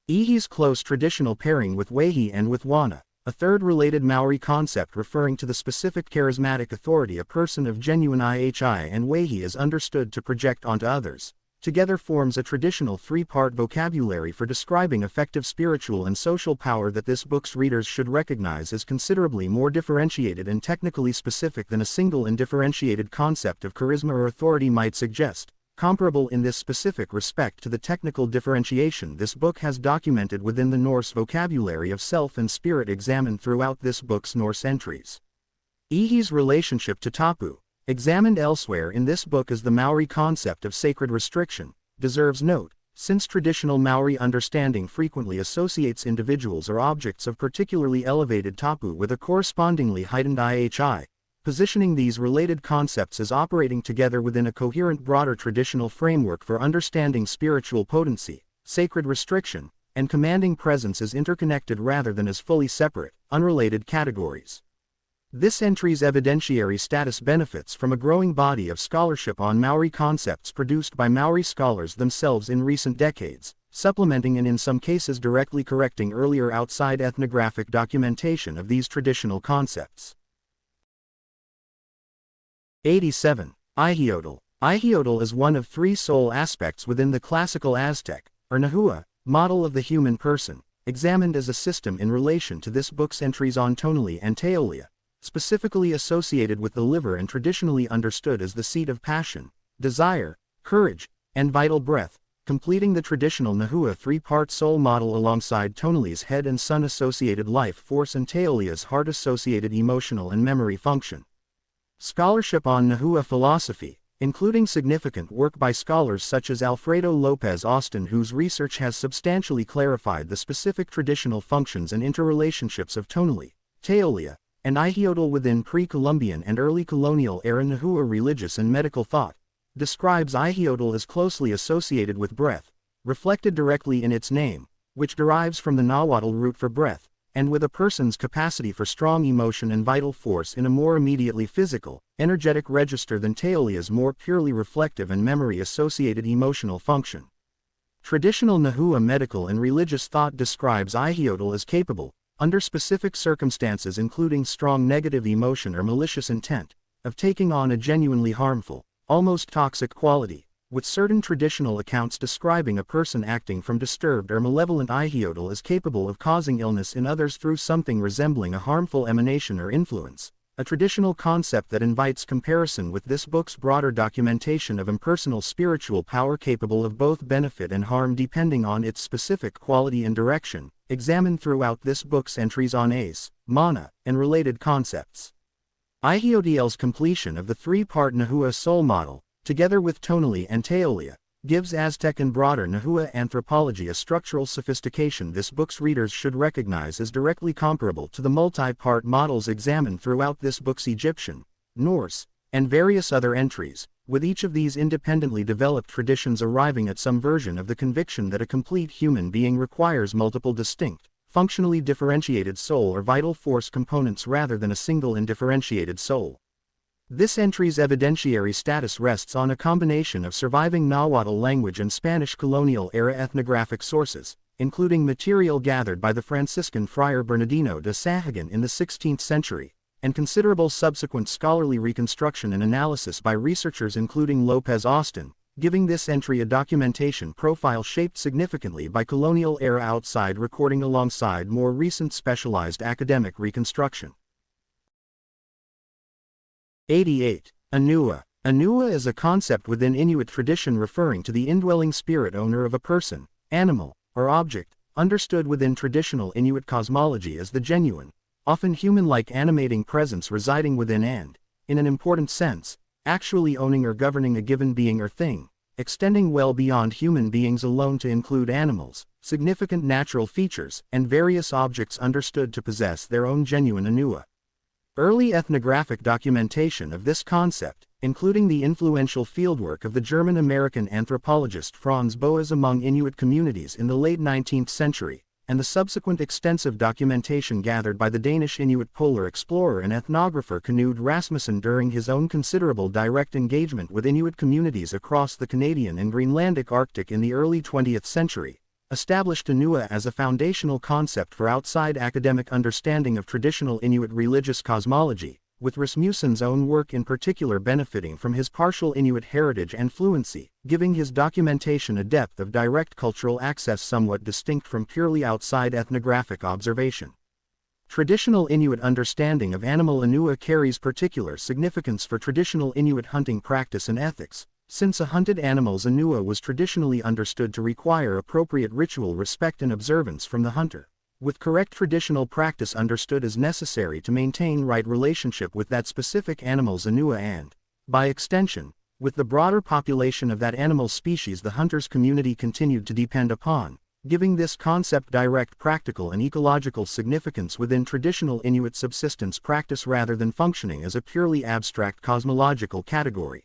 Ihi's close traditional pairing with Wehi and with Wana, a third related Maori concept referring to the specific charismatic authority a person of genuine IHI and Wehi is understood to project onto others, together forms a traditional three-part vocabulary for describing effective spiritual and social power that this book's readers should recognize as considerably more differentiated and technically specific than a single and differentiated concept of charisma or authority might suggest, comparable in this specific respect to the technical differentiation this book has documented within the Norse vocabulary of self and spirit examined throughout this book's Norse entries. Ihi's relationship to tapu, examined elsewhere in this book as the Maori concept of sacred restriction, deserves note, since traditional Maori understanding frequently associates individuals or objects of particularly elevated tapu with a correspondingly heightened IHI, positioning these related concepts as operating together within a coherent broader traditional framework for understanding spiritual potency, sacred restriction, and commanding presence as interconnected rather than as fully separate, unrelated categories. This entry's evidentiary status benefits from a growing body of scholarship on Maori concepts produced by Maori scholars themselves in recent decades, supplementing and in some cases directly correcting earlier outside ethnographic documentation of these traditional concepts. 87. Ihiotl. Ihiotl is one of three soul aspects within the classical Aztec, or Nahua, model of the human person, examined as a system in relation to this book's entries on tonally and teolia, specifically associated with the liver and traditionally understood as the seat of passion, desire, courage, and vital breath, completing the traditional Nahua three-part soul model alongside tonali's head and sun-associated life force and teolia's heart-associated emotional and memory function. Scholarship on Nahua philosophy, including significant work by scholars such as Alfredo Lopez Austin, whose research has substantially clarified the specific traditional functions and interrelationships of tonally, teolia, and Ihiotl within pre-Columbian and early colonial era Nahua religious and medical thought, describes Ihiotl as closely associated with breath, reflected directly in its name, which derives from the Nahuatl root for breath, and with a person's capacity for strong emotion and vital force in a more immediately physical, energetic register than teolia's more purely reflective and memory-associated emotional function. Traditional Nahua medical and religious thought describes Ihiotl as capable, under specific circumstances including strong negative emotion or malicious intent, of taking on a genuinely harmful, almost toxic quality, with certain traditional accounts describing a person acting from disturbed or malevolent Ihiotl as capable of causing illness in others through something resembling a harmful emanation or influence, a traditional concept that invites comparison with this book's broader documentation of impersonal spiritual power capable of both benefit and harm depending on its specific quality and direction, examined throughout this book's entries on Ace, Mana, and related concepts. Ihiotl's completion of the three-part Nahua soul model, together with tonally and teolia, gives Aztec and broader Nahua anthropology a structural sophistication this book's readers should recognize as directly comparable to the multi-part models examined throughout this book's Egyptian, Norse, and various other entries, with each of these independently developed traditions arriving at some version of the conviction that a complete human being requires multiple distinct, functionally differentiated soul or vital force components rather than a single undifferentiated soul. This entry's evidentiary status rests on a combination of surviving Nahuatl language and Spanish colonial-era ethnographic sources, including material gathered by the Franciscan friar Bernardino de Sahagun in the 16th century, and considerable subsequent scholarly reconstruction and analysis by researchers including Lopez Austin, giving this entry a documentation profile shaped significantly by colonial-era outside recording alongside more recent specialized academic reconstruction. 88. Anua. Anua is a concept within Inuit tradition referring to the indwelling spirit owner of a person, animal, or object, understood within traditional Inuit cosmology as the genuine, often human-like animating presence residing within and, in an important sense, actually owning or governing a given being or thing, extending well beyond human beings alone to include animals, significant natural features, and various objects understood to possess their own genuine Anua. Early ethnographic documentation of this concept, including the influential fieldwork of the German-American anthropologist Franz Boas among Inuit communities in the late 19th century, and the subsequent extensive documentation gathered by the Danish Inuit polar explorer and ethnographer Knud Rasmussen during his own considerable direct engagement with Inuit communities across the Canadian and Greenlandic Arctic in the early 20th century, established Anua as a foundational concept for outside academic understanding of traditional Inuit religious cosmology, with Rasmussen's own work in particular benefiting from his partial Inuit heritage and fluency, giving his documentation a depth of direct cultural access somewhat distinct from purely outside ethnographic observation. Traditional Inuit understanding of animal Anua carries particular significance for traditional Inuit hunting practice and ethics, since a hunted animal's Anua was traditionally understood to require appropriate ritual respect and observance from the hunter, with correct traditional practice understood as necessary to maintain right relationship with that specific animal's Anua and, by extension, with the broader population of that animal species the hunter's community continued to depend upon, giving this concept direct practical and ecological significance within traditional Inuit subsistence practice rather than functioning as a purely abstract cosmological category.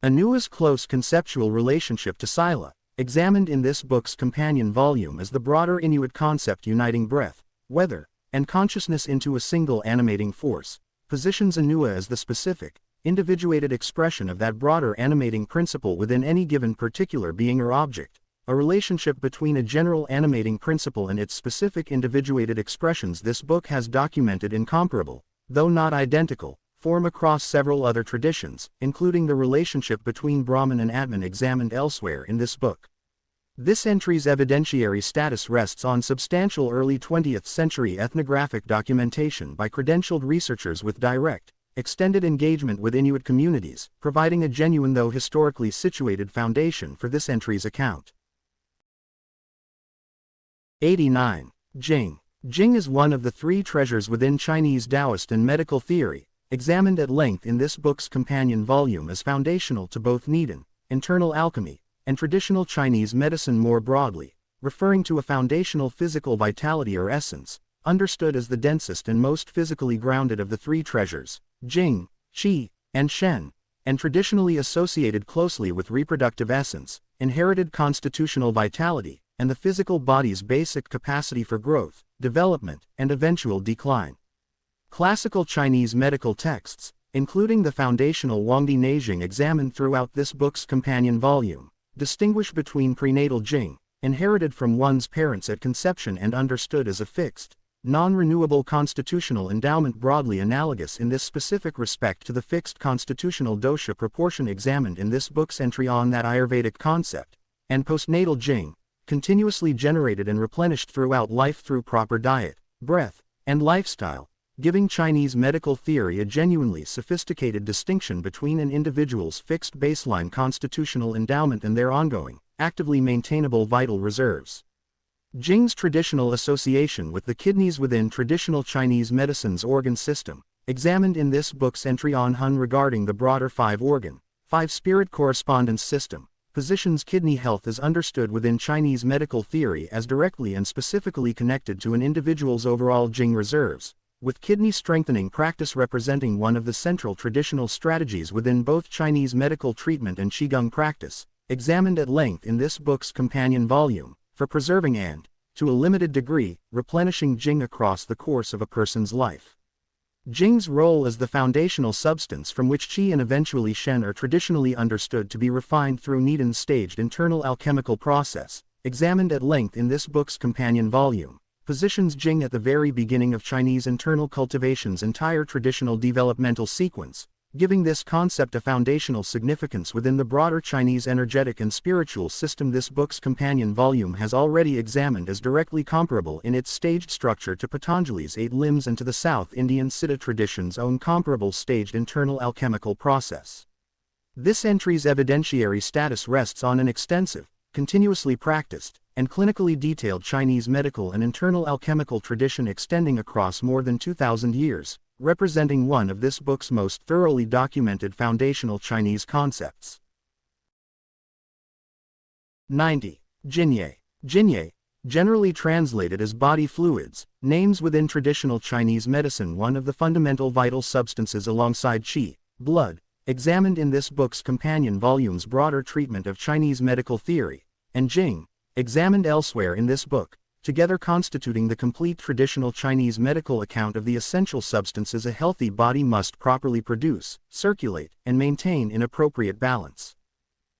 Anua's close conceptual relationship to Sila, examined in this book's companion volume as the broader Inuit concept uniting breath, weather, and consciousness into a single animating force, positions Anua as the specific, individuated expression of that broader animating principle within any given particular being or object, a relationship between a general animating principle and its specific individuated expressions this book has documented in comparable, though not identical, form across several other traditions, including the relationship between Brahman and Atman examined elsewhere in this book. This entry's evidentiary status rests on substantial early 20th century ethnographic documentation by credentialed researchers with direct, extended engagement with Inuit communities, providing a genuine though historically situated foundation for this entry's account. 89. Jing. Jing is one of the three treasures within Chinese Daoist and medical theory, examined at length in this book's companion volume as foundational to both Nedan, internal alchemy, and traditional Chinese medicine more broadly, referring to a foundational physical vitality or essence, understood as the densest and most physically grounded of the three treasures, Jing, Qi, and Shen, and traditionally associated closely with reproductive essence, inherited constitutional vitality, and the physical body's basic capacity for growth, development, and eventual decline. Classical Chinese medical texts, including the foundational Huangdi Neijing examined throughout this book's companion volume, distinguish between prenatal Jing, inherited from one's parents at conception and understood as a fixed, non-renewable constitutional endowment broadly analogous in this specific respect to the fixed constitutional dosha proportion examined in this book's entry on that Ayurvedic concept, and postnatal Jing, continuously generated and replenished throughout life through proper diet, breath, and lifestyle, giving Chinese medical theory a genuinely sophisticated distinction between an individual's fixed baseline constitutional endowment and their ongoing, actively maintainable vital reserves. Jing's traditional association with the kidneys within traditional Chinese medicine's organ system, examined in this book's entry on Hun regarding the broader five-organ, five-spirit correspondence system, positions kidney health as understood within Chinese medical theory as directly and specifically connected to an individual's overall Jing reserves, with kidney strengthening practice representing one of the central traditional strategies within both Chinese medical treatment and Qigong practice, examined at length in this book's companion volume, for preserving and, to a limited degree, replenishing Jing across the course of a person's life. Jing's role as the foundational substance from which Qi and eventually Shen are traditionally understood to be refined through Nedan's staged internal alchemical process, examined at length in this book's companion volume, positions Jing at the very beginning of Chinese internal cultivation's entire traditional developmental sequence, giving this concept a foundational significance within the broader Chinese energetic and spiritual system this book's companion volume has already examined as directly comparable in its staged structure to Patanjali's 8 limbs and to the South Indian Siddha tradition's own comparable staged internal alchemical process. This entry's evidentiary status rests on an extensive, continuously practiced, and clinically detailed Chinese medical and internal alchemical tradition extending across more than 2,000 years, representing one of this book's most thoroughly documented foundational Chinese concepts. 90. Jinye. Jinye, generally translated as body fluids, names within traditional Chinese medicine one of the fundamental vital substances alongside qi, blood, examined in this book's companion volume's broader treatment of Chinese medical theory, and Jing, examined elsewhere in this book, together constituting the complete traditional Chinese medical account of the essential substances a healthy body must properly produce, circulate, and maintain in appropriate balance.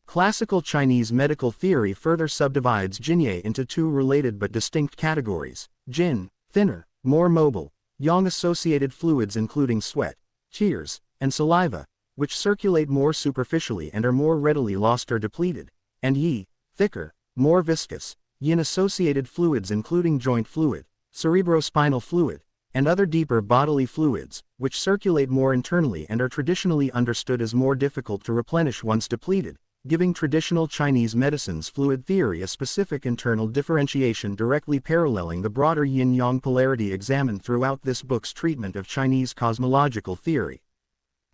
Classical Chinese medical theory further subdivides Jinye into two related but distinct categories: Jin, thinner, more mobile, yang-associated fluids including sweat, tears, and saliva, which circulate more superficially and are more readily lost or depleted, and Yi, thicker, more viscous, yin-associated fluids including joint fluid, cerebrospinal fluid, and other deeper bodily fluids, which circulate more internally and are traditionally understood as more difficult to replenish once depleted, giving traditional Chinese medicine's fluid theory a specific internal differentiation directly paralleling the broader yin-yang polarity examined throughout this book's treatment of Chinese cosmological theory.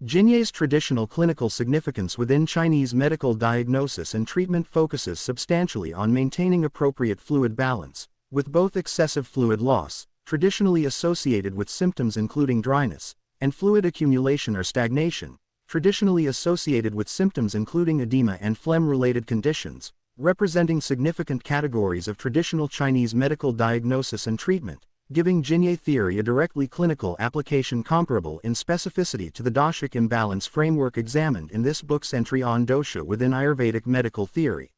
Jinye's traditional clinical significance within Chinese medical diagnosis and treatment focuses substantially on maintaining appropriate fluid balance, with both excessive fluid loss, traditionally associated with symptoms including dryness, and fluid accumulation or stagnation, traditionally associated with symptoms including edema and phlegm-related conditions, representing significant categories of traditional Chinese medical diagnosis and treatment, giving Jinye theory a directly clinical application comparable in specificity to the doshic imbalance framework examined in this book's entry on dosha within Ayurvedic medical theory.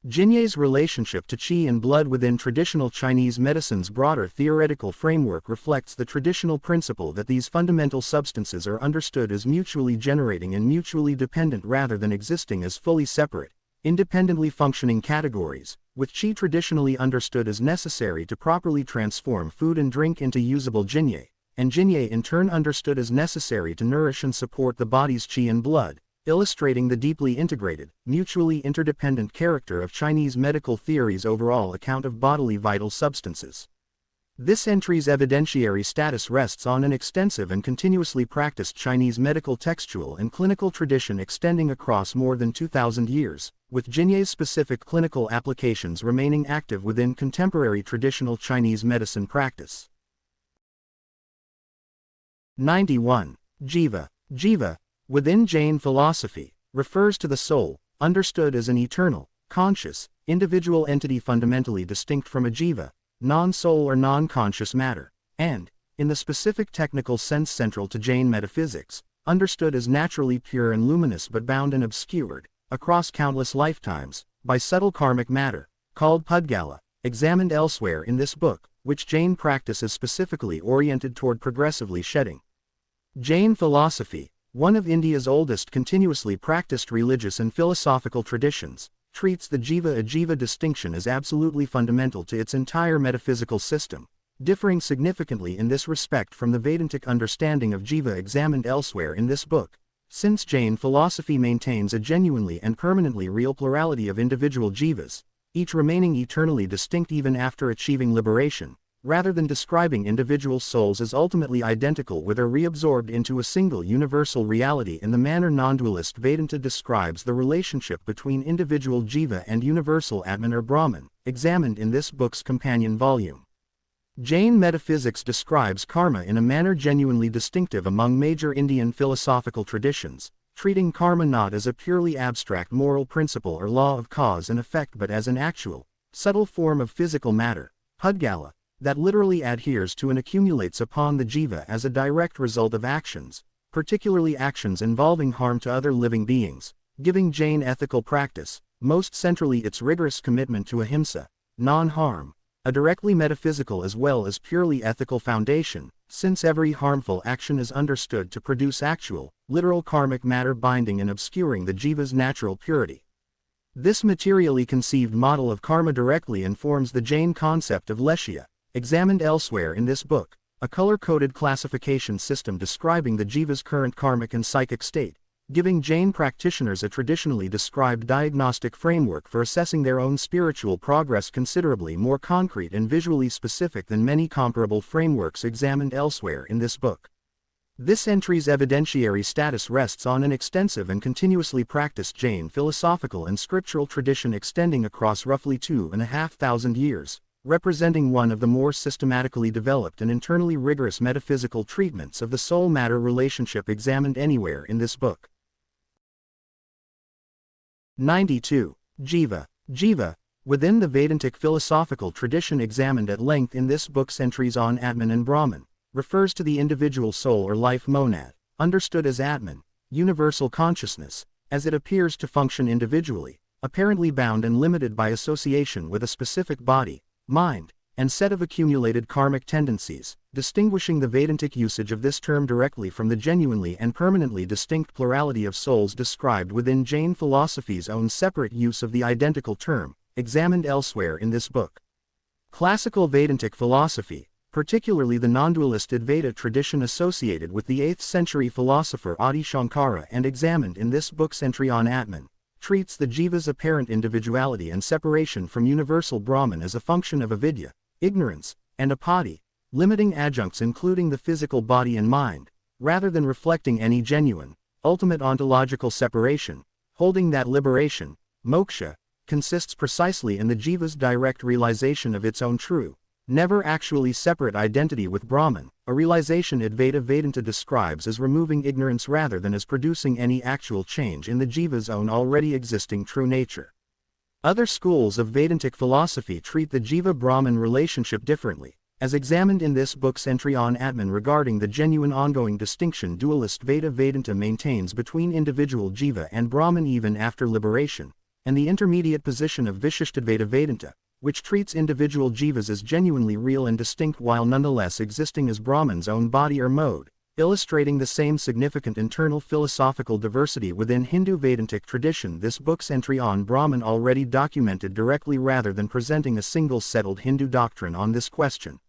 Jinye's relationship to qi and blood within traditional Chinese medicine's broader theoretical framework reflects the traditional principle that these fundamental substances are understood as mutually generating and mutually dependent rather than existing as fully separate, independently functioning categories, with qi traditionally understood as necessary to properly transform food and drink into usable jinye, and jinye in turn understood as necessary to nourish and support the body's qi and blood, illustrating the deeply integrated, mutually interdependent character of Chinese medical theory's overall account of bodily vital substances. This entry's evidentiary status rests on an extensive and continuously practiced Chinese medical textual and clinical tradition extending across more than 2,000 years, with Jinye's specific clinical applications remaining active within contemporary traditional Chinese medicine practice. 91. Jiva. Jiva, within Jain philosophy, refers to the soul, understood as an eternal, conscious, individual entity fundamentally distinct from a jiva, non-soul or non-conscious matter, and, in the specific technical sense central to Jain metaphysics, understood as naturally pure and luminous but bound and obscured, across countless lifetimes, by subtle karmic matter, called pudgala, examined elsewhere in this book, which Jain practice is specifically oriented toward progressively shedding. Jain philosophy, one of India's oldest continuously practiced religious and philosophical traditions, treats the jiva-ajiva distinction as absolutely fundamental to its entire metaphysical system, differing significantly in this respect from the Vedantic understanding of jiva examined elsewhere in this book, since Jain philosophy maintains a genuinely and permanently real plurality of individual jivas, each remaining eternally distinct even after achieving liberation, rather than describing individual souls as ultimately identical with or reabsorbed into a single universal reality in the manner non-dualist Vedanta describes the relationship between individual jiva and universal Atman or Brahman, examined in this book's companion volume. Jain metaphysics describes karma in a manner genuinely distinctive among major Indian philosophical traditions, treating karma not as a purely abstract moral principle or law of cause and effect but as an actual, subtle form of physical matter, pudgala, that literally adheres to and accumulates upon the jiva as a direct result of actions, particularly actions involving harm to other living beings, giving Jain ethical practice, most centrally its rigorous commitment to ahimsa, non-harm, a directly metaphysical as well as purely ethical foundation, since every harmful action is understood to produce actual, literal karmic matter binding and obscuring the jiva's natural purity. This materially conceived model of karma directly informs the Jain concept of leshya, examined elsewhere in this book, a color-coded classification system describing the jiva's current karmic and psychic state, giving Jain practitioners a traditionally described diagnostic framework for assessing their own spiritual progress considerably more concrete and visually specific than many comparable frameworks examined elsewhere in this book. This entry's evidentiary status rests on an extensive and continuously practiced Jain philosophical and scriptural tradition extending across roughly 2,500 years, representing one of the more systematically developed and internally rigorous metaphysical treatments of the soul-matter relationship examined anywhere in this book. 92. Jiva. Jiva, within the Vedantic philosophical tradition examined at length in this book's entries on Atman and Brahman, refers to the individual soul or life monad, understood as Atman, universal consciousness, as it appears to function individually, apparently bound and limited by association with a specific body, mind, and set of accumulated karmic tendencies, distinguishing the Vedantic usage of this term directly from the genuinely and permanently distinct plurality of souls described within Jain philosophy's own separate use of the identical term, examined elsewhere in this book. Classical Vedantic philosophy, particularly the non-dualist Advaita tradition associated with the 8th century philosopher Adi Shankara and examined in this book's entry on Atman, treats the jiva's apparent individuality and separation from universal Brahman as a function of avidya, ignorance, and apati, limiting adjuncts including the physical body and mind, rather than reflecting any genuine, ultimate ontological separation, holding that liberation, moksha, consists precisely in the jiva's direct realization of its own true, never actually separate identity with Brahman, a realization Advaita Vedanta describes as removing ignorance rather than as producing any actual change in the jiva's own already existing true nature. Other schools of Vedantic philosophy treat the jiva-Brahman relationship differently, as examined in this book's entry on Atman regarding the genuine ongoing distinction dualist Advaita Vedanta maintains between individual jiva and Brahman even after liberation, and the intermediate position of Vishishtadvaita Vedanta, which treats individual jivas as genuinely real and distinct while nonetheless existing as Brahman's own body or mode, illustrating the same significant internal philosophical diversity within Hindu Vedantic tradition. This book's entry on Brahman already documented directly rather than presenting a single settled Hindu doctrine on this question.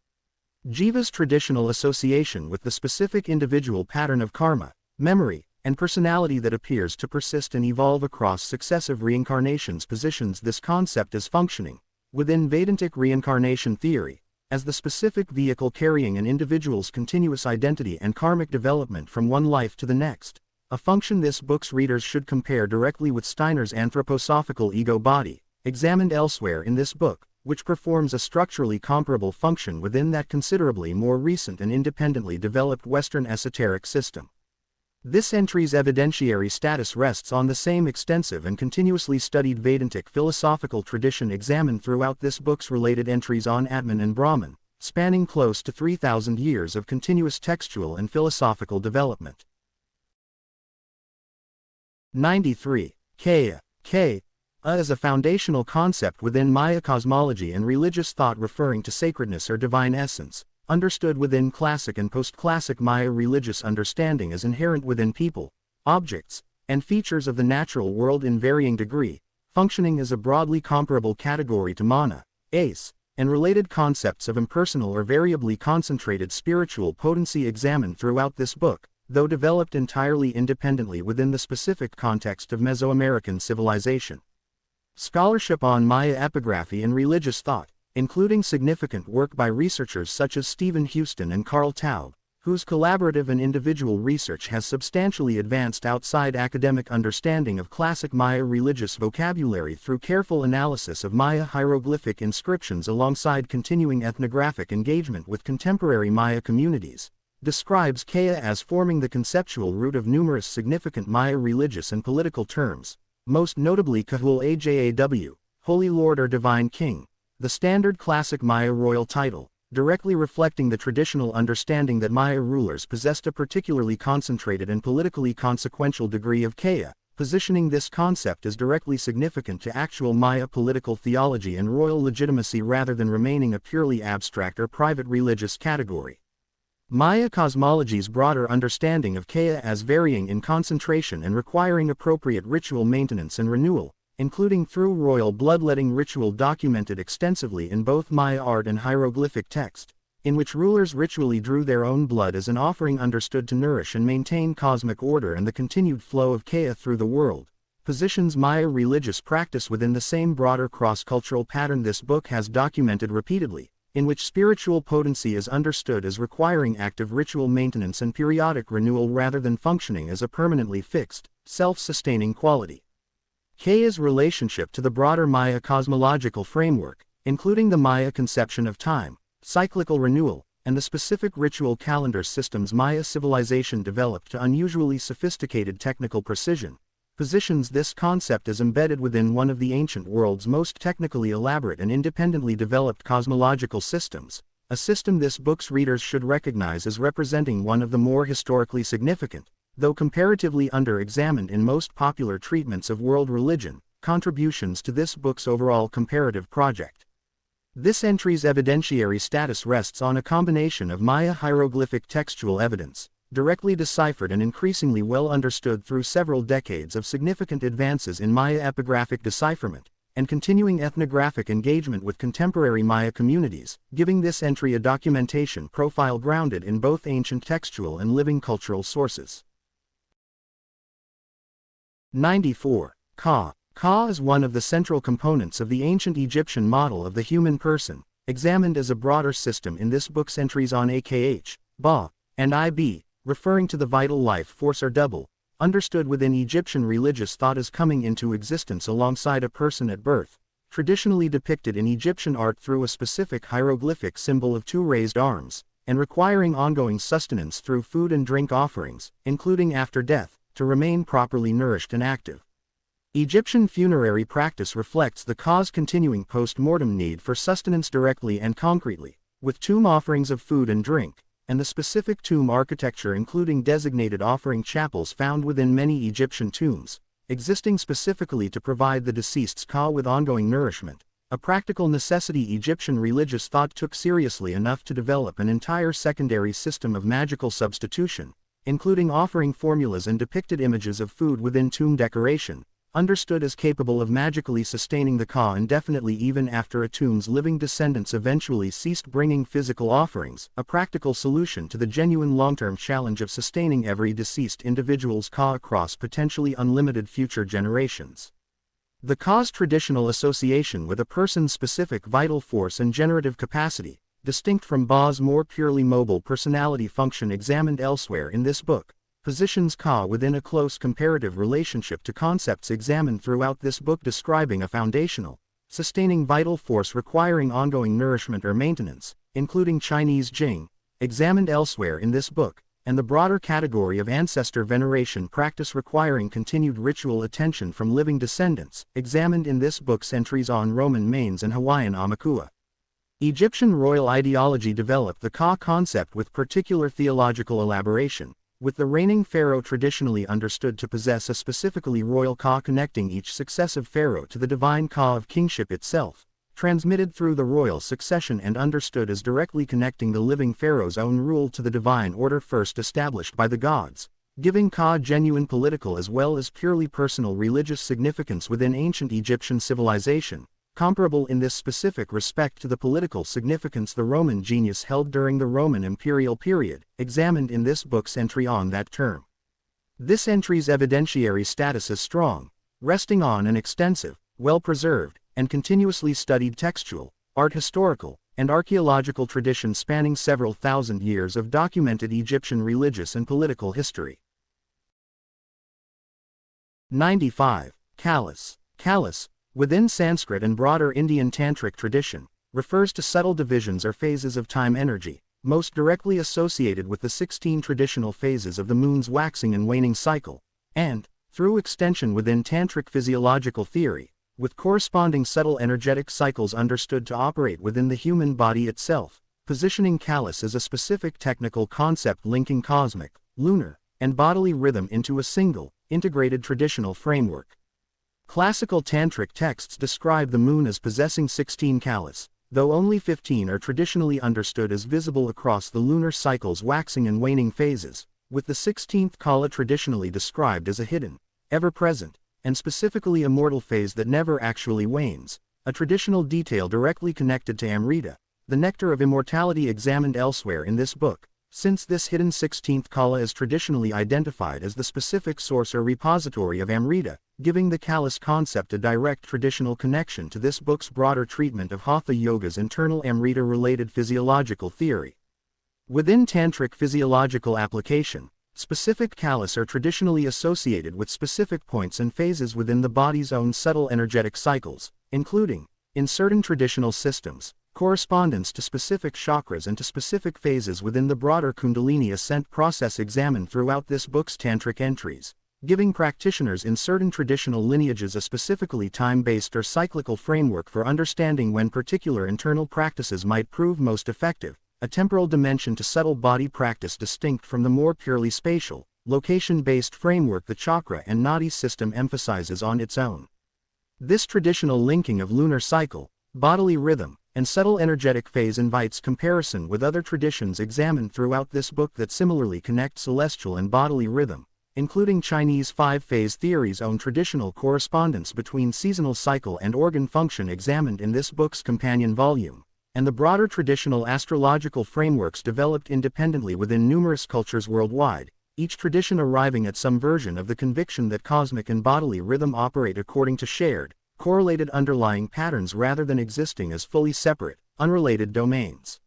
Jiva's traditional association with the specific individual pattern of karma, memory, and personality that appears to persist and evolve across successive reincarnations positions this concept as functioning, within Vedantic reincarnation theory, as the specific vehicle carrying an individual's continuous identity and karmic development from one life to the next, a function this book's readers should compare directly with Steiner's anthroposophical ego body, examined elsewhere in this book, which performs a structurally comparable function within that considerably more recent and independently developed Western esoteric system. This entry's evidentiary status rests on the same extensive and continuously studied Vedantic philosophical tradition examined throughout this book's related entries on Atman and Brahman, spanning close to 3,000 years of continuous textual and philosophical development. 93. Kaya. Kaya is a foundational concept within Maya cosmology and religious thought referring to sacredness or divine essence, understood within classic and post-classic Maya religious understanding as inherent within people, objects, and features of the natural world in varying degree, functioning as a broadly comparable category to mana, ace, and related concepts of impersonal or variably concentrated spiritual potency examined throughout this book, though developed entirely independently within the specific context of Mesoamerican civilization. Scholarship on Maya epigraphy and religious thought, including significant work by researchers such as Stephen Houston and Carl Taub, whose collaborative and individual research has substantially advanced outside academic understanding of classic Maya religious vocabulary through careful analysis of Maya hieroglyphic inscriptions alongside continuing ethnographic engagement with contemporary Maya communities, describes Kaya as forming the conceptual root of numerous significant Maya religious and political terms, most notably Kahul Ajaw, Holy Lord or Divine King, the standard classic Maya royal title, directly reflecting the traditional understanding that Maya rulers possessed a particularly concentrated and politically consequential degree of Kaya, positioning this concept as directly significant to actual Maya political theology and royal legitimacy rather than remaining a purely abstract or private religious category. Maya cosmology's broader understanding of Kaya as varying in concentration and requiring appropriate ritual maintenance and renewal, including through royal bloodletting ritual documented extensively in both Maya art and hieroglyphic text, in which rulers ritually drew their own blood as an offering understood to nourish and maintain cosmic order and the continued flow of Kaya through the world, positions Maya religious practice within the same broader cross-cultural pattern this book has documented repeatedly, in which spiritual potency is understood as requiring active ritual maintenance and periodic renewal rather than functioning as a permanently fixed, self-sustaining quality. Ka's relationship to the broader Maya cosmological framework, including the Maya conception of time, cyclical renewal, and the specific ritual calendar systems Maya civilization developed to unusually sophisticated technical precision, positions this concept as embedded within one of the ancient world's most technically elaborate and independently developed cosmological systems, a system this book's readers should recognize as representing one of the more historically significant, though comparatively under-examined in most popular treatments of world religion, contributions to this book's overall comparative project. This entry's evidentiary status rests on a combination of Maya hieroglyphic textual evidence, directly deciphered and increasingly well understood through several decades of significant advances in Maya epigraphic decipherment, and continuing ethnographic engagement with contemporary Maya communities, giving this entry a documentation profile grounded in both ancient textual and living cultural sources. 94. Ka. Ka is one of the central components of the ancient Egyptian model of the human person, examined as a broader system in this book's entries on Akh, Ba, and Ib, referring to the vital life force or double, understood within Egyptian religious thought as coming into existence alongside a person at birth, traditionally depicted in Egyptian art through a specific hieroglyphic symbol of two raised arms, and requiring ongoing sustenance through food and drink offerings, including after death, to remain properly nourished and active. Egyptian funerary practice reflects the Ka's continuing post-mortem need for sustenance directly and concretely, with tomb offerings of food and drink, and the specific tomb architecture including designated offering chapels found within many Egyptian tombs, existing specifically to provide the deceased's Ka with ongoing nourishment, a practical necessity Egyptian religious thought took seriously enough to develop an entire secondary system of magical substitution, including offering formulas and depicted images of food within tomb decoration, understood as capable of magically sustaining the Ka indefinitely even after a tomb's living descendants eventually ceased bringing physical offerings, a practical solution to the genuine long-term challenge of sustaining every deceased individual's Ka across potentially unlimited future generations. The Ka's traditional association with a person's specific vital force and generative capacity, distinct from Ba's more purely mobile personality function examined elsewhere in this book, positions Ka within a close comparative relationship to concepts examined throughout this book describing a foundational, sustaining vital force requiring ongoing nourishment or maintenance, including Chinese Jing, examined elsewhere in this book, and the broader category of ancestor veneration practice requiring continued ritual attention from living descendants, examined in this book's entries on Roman Manes and Hawaiian Aumakua. Egyptian royal ideology developed the Ka concept with particular theological elaboration, with the reigning pharaoh traditionally understood to possess a specifically royal Ka connecting each successive pharaoh to the divine Ka of kingship itself, transmitted through the royal succession and understood as directly connecting the living pharaoh's own rule to the divine order first established by the gods, giving Ka genuine political as well as purely personal religious significance within ancient Egyptian civilization, comparable in this specific respect to the political significance the Roman genius held during the Roman imperial period, examined in this book's entry on that term. This entry's evidentiary status is strong, resting on an extensive, well-preserved, and continuously studied textual, art historical, and archaeological tradition spanning several thousand years of documented Egyptian religious and political history. 95. Kalas. Kalas, within Sanskrit and broader Indian Tantric tradition, refers to subtle divisions or phases of time energy, most directly associated with the 16 traditional phases of the moon's waxing and waning cycle, and, through extension within Tantric physiological theory, with corresponding subtle energetic cycles understood to operate within the human body itself, positioning Kalas as a specific technical concept linking cosmic, lunar, and bodily rhythm into a single, integrated traditional framework. Classical Tantric texts describe the moon as possessing 16 Kalas, though only 15 are traditionally understood as visible across the lunar cycle's waxing and waning phases, with the 16th Kala traditionally described as a hidden, ever-present, and specifically immortal phase that never actually wanes, a traditional detail directly connected to Amrita, the nectar of immortality examined elsewhere in this book, Since this hidden 16th kala is traditionally identified as the specific source or repository of Amrita, giving the Kalas concept a direct traditional connection to this book's broader treatment of Hatha Yoga's internal Amrita-related physiological theory. Within Tantric physiological application, specific kalas are traditionally associated with specific points and phases within the body's own subtle energetic cycles, including, in certain traditional systems, correspondence to specific chakras and to specific phases within the broader Kundalini ascent process examined throughout this book's Tantric entries, giving practitioners in certain traditional lineages a specifically time-based or cyclical framework for understanding when particular internal practices might prove most effective, a temporal dimension to subtle body practice distinct from the more purely spatial, location-based framework the chakra and nadi system emphasizes on its own. This traditional linking of lunar cycle, bodily rhythm, and subtle energetic phase invites comparison with other traditions examined throughout this book that similarly connect celestial and bodily rhythm, including Chinese five-phase theory's own traditional correspondence between seasonal cycle and organ function examined in this book's companion volume, and the broader traditional astrological frameworks developed independently within numerous cultures worldwide, each tradition arriving at some version of the conviction that cosmic and bodily rhythm operate according to shared, correlated underlying patterns rather than existing as fully separate, unrelated domains.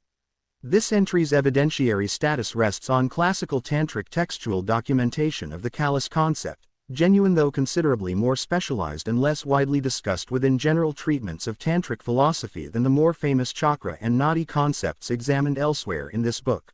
This entry's evidentiary status rests on classical tantric textual documentation of the Kalas concept, genuine though considerably more specialized and less widely discussed within general treatments of tantric philosophy than the more famous chakra and nadi concepts examined elsewhere in this book.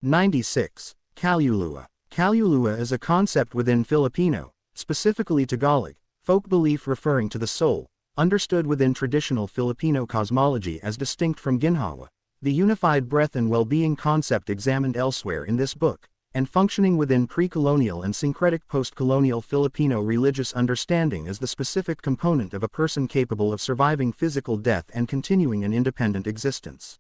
96. Kaluluwa. Kaluluwa is a concept within Filipino, specifically Tagalog, folk belief referring to the soul, understood within traditional Filipino cosmology as distinct from ginhawa, the unified breath and well-being concept examined elsewhere in this book, and functioning within pre-colonial and syncretic post-colonial Filipino religious understanding as the specific component of a person capable of surviving physical death and continuing an independent existence.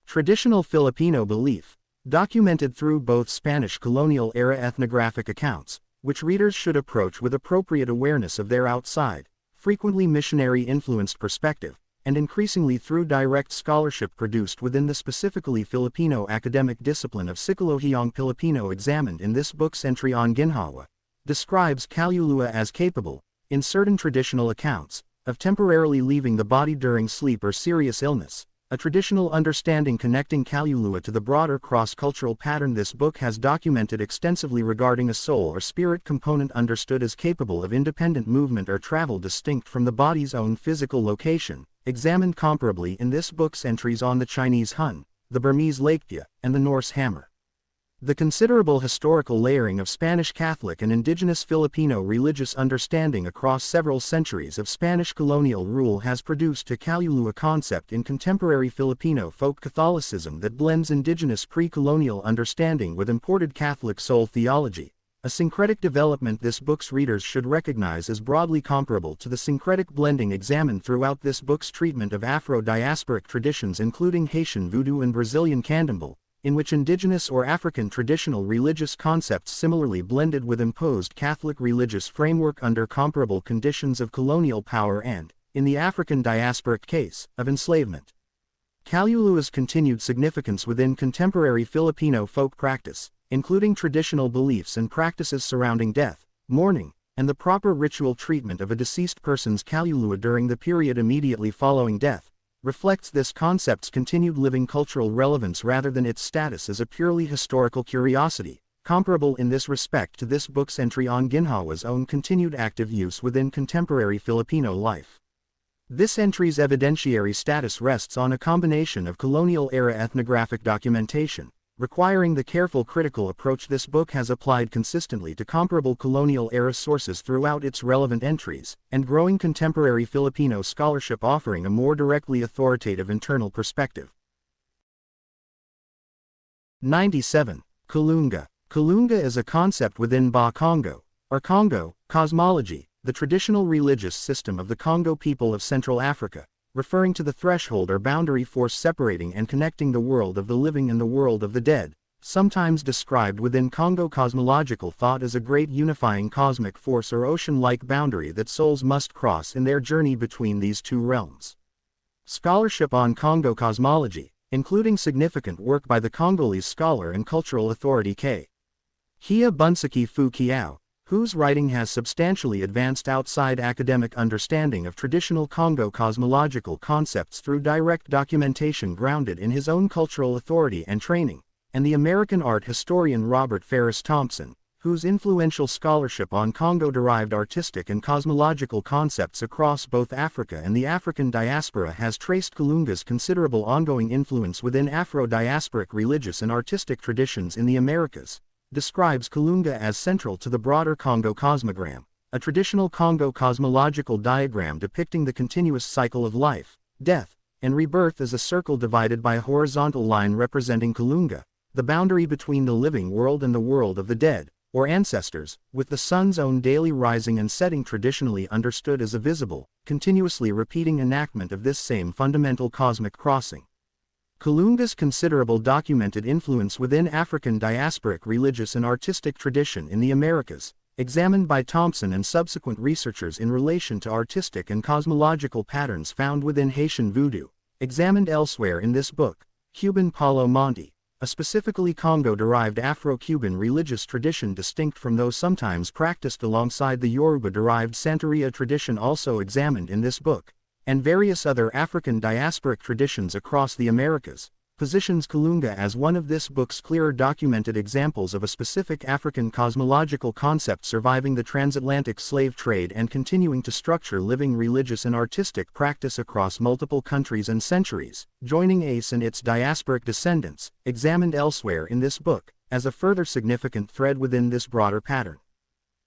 Traditional Filipino belief, documented through both Spanish colonial-era ethnographic accounts, which readers should approach with appropriate awareness of their outside, frequently missionary-influenced perspective, and increasingly through direct scholarship produced within the specifically Filipino academic discipline of Psikolohiyang Pilipino examined in this book's entry on ginhawa, describes Kaluluwa as capable, in certain traditional accounts, of temporarily leaving the body during sleep or serious illness, a traditional understanding connecting Kaluluwa to the broader cross-cultural pattern this book has documented extensively regarding a soul or spirit component understood as capable of independent movement or travel distinct from the body's own physical location, examined comparably in this book's entries on the Chinese Hun, the Burmese Laikpia, and the Norse Hammer. The considerable historical layering of Spanish Catholic and indigenous Filipino religious understanding across several centuries of Spanish colonial rule has produced a Kaluluwa concept in contemporary Filipino folk Catholicism that blends indigenous pre-colonial understanding with imported Catholic soul theology, a syncretic development this book's readers should recognize as broadly comparable to the syncretic blending examined throughout this book's treatment of Afro-diasporic traditions including Haitian voodoo and Brazilian candomblé, in which indigenous or African traditional religious concepts similarly blended with imposed Catholic religious framework under comparable conditions of colonial power and, in the African diasporic case, of enslavement. Kaluluwa's continued significance within contemporary Filipino folk practice, including traditional beliefs and practices surrounding death, mourning, and the proper ritual treatment of a deceased person's kaluluwa during the period immediately following death, reflects this concept's continued living cultural relevance rather than its status as a purely historical curiosity, comparable in this respect to this book's entry on ginhawa's own continued active use within contemporary Filipino life. This entry's evidentiary status rests on a combination of colonial-era ethnographic documentation, requiring the careful critical approach this book has applied consistently to comparable colonial-era sources throughout its relevant entries, and growing contemporary Filipino scholarship offering a more directly authoritative internal perspective. 97. Kalunga. Kalunga is a concept within Ba-Congo, or Congo, cosmology, the traditional religious system of the Congo people of Central Africa, referring to the threshold or boundary force separating and connecting the world of the living and the world of the dead, sometimes described within Congo cosmological thought as a great unifying cosmic force or ocean-like boundary that souls must cross in their journey between these two realms. Scholarship on Congo cosmology, including significant work by the Congolese scholar and cultural authority K. Hia Bunseki Fu Kiao, whose writing has substantially advanced outside academic understanding of traditional Congo cosmological concepts through direct documentation grounded in his own cultural authority and training, and the American art historian Robert Ferris Thompson, whose influential scholarship on Congo-derived artistic and cosmological concepts across both Africa and the African diaspora has traced Kalunga's considerable ongoing influence within Afro-diasporic religious and artistic traditions in the Americas, describes Kalunga as central to the broader Congo cosmogram, a traditional Congo cosmological diagram depicting the continuous cycle of life, death, and rebirth as a circle divided by a horizontal line representing Kalunga, the boundary between the living world and the world of the dead, or ancestors, with the sun's own daily rising and setting traditionally understood as a visible, continuously repeating enactment of this same fundamental cosmic crossing. Kalunga's considerable documented influence within African diasporic religious and artistic tradition in the Americas, examined by Thompson and subsequent researchers in relation to artistic and cosmological patterns found within Haitian voodoo, examined elsewhere in this book, Cuban Palo Monte, a specifically Congo-derived Afro-Cuban religious tradition distinct from those sometimes practiced alongside the Yoruba-derived Santeria tradition also examined in this book, and various other African diasporic traditions across the Americas, positions Kalunga as one of this book's clearer documented examples of a specific African cosmological concept surviving the transatlantic slave trade and continuing to structure living religious and artistic practice across multiple countries and centuries, joining ACE and its diasporic descendants, examined elsewhere in this book, as a further significant thread within this broader pattern.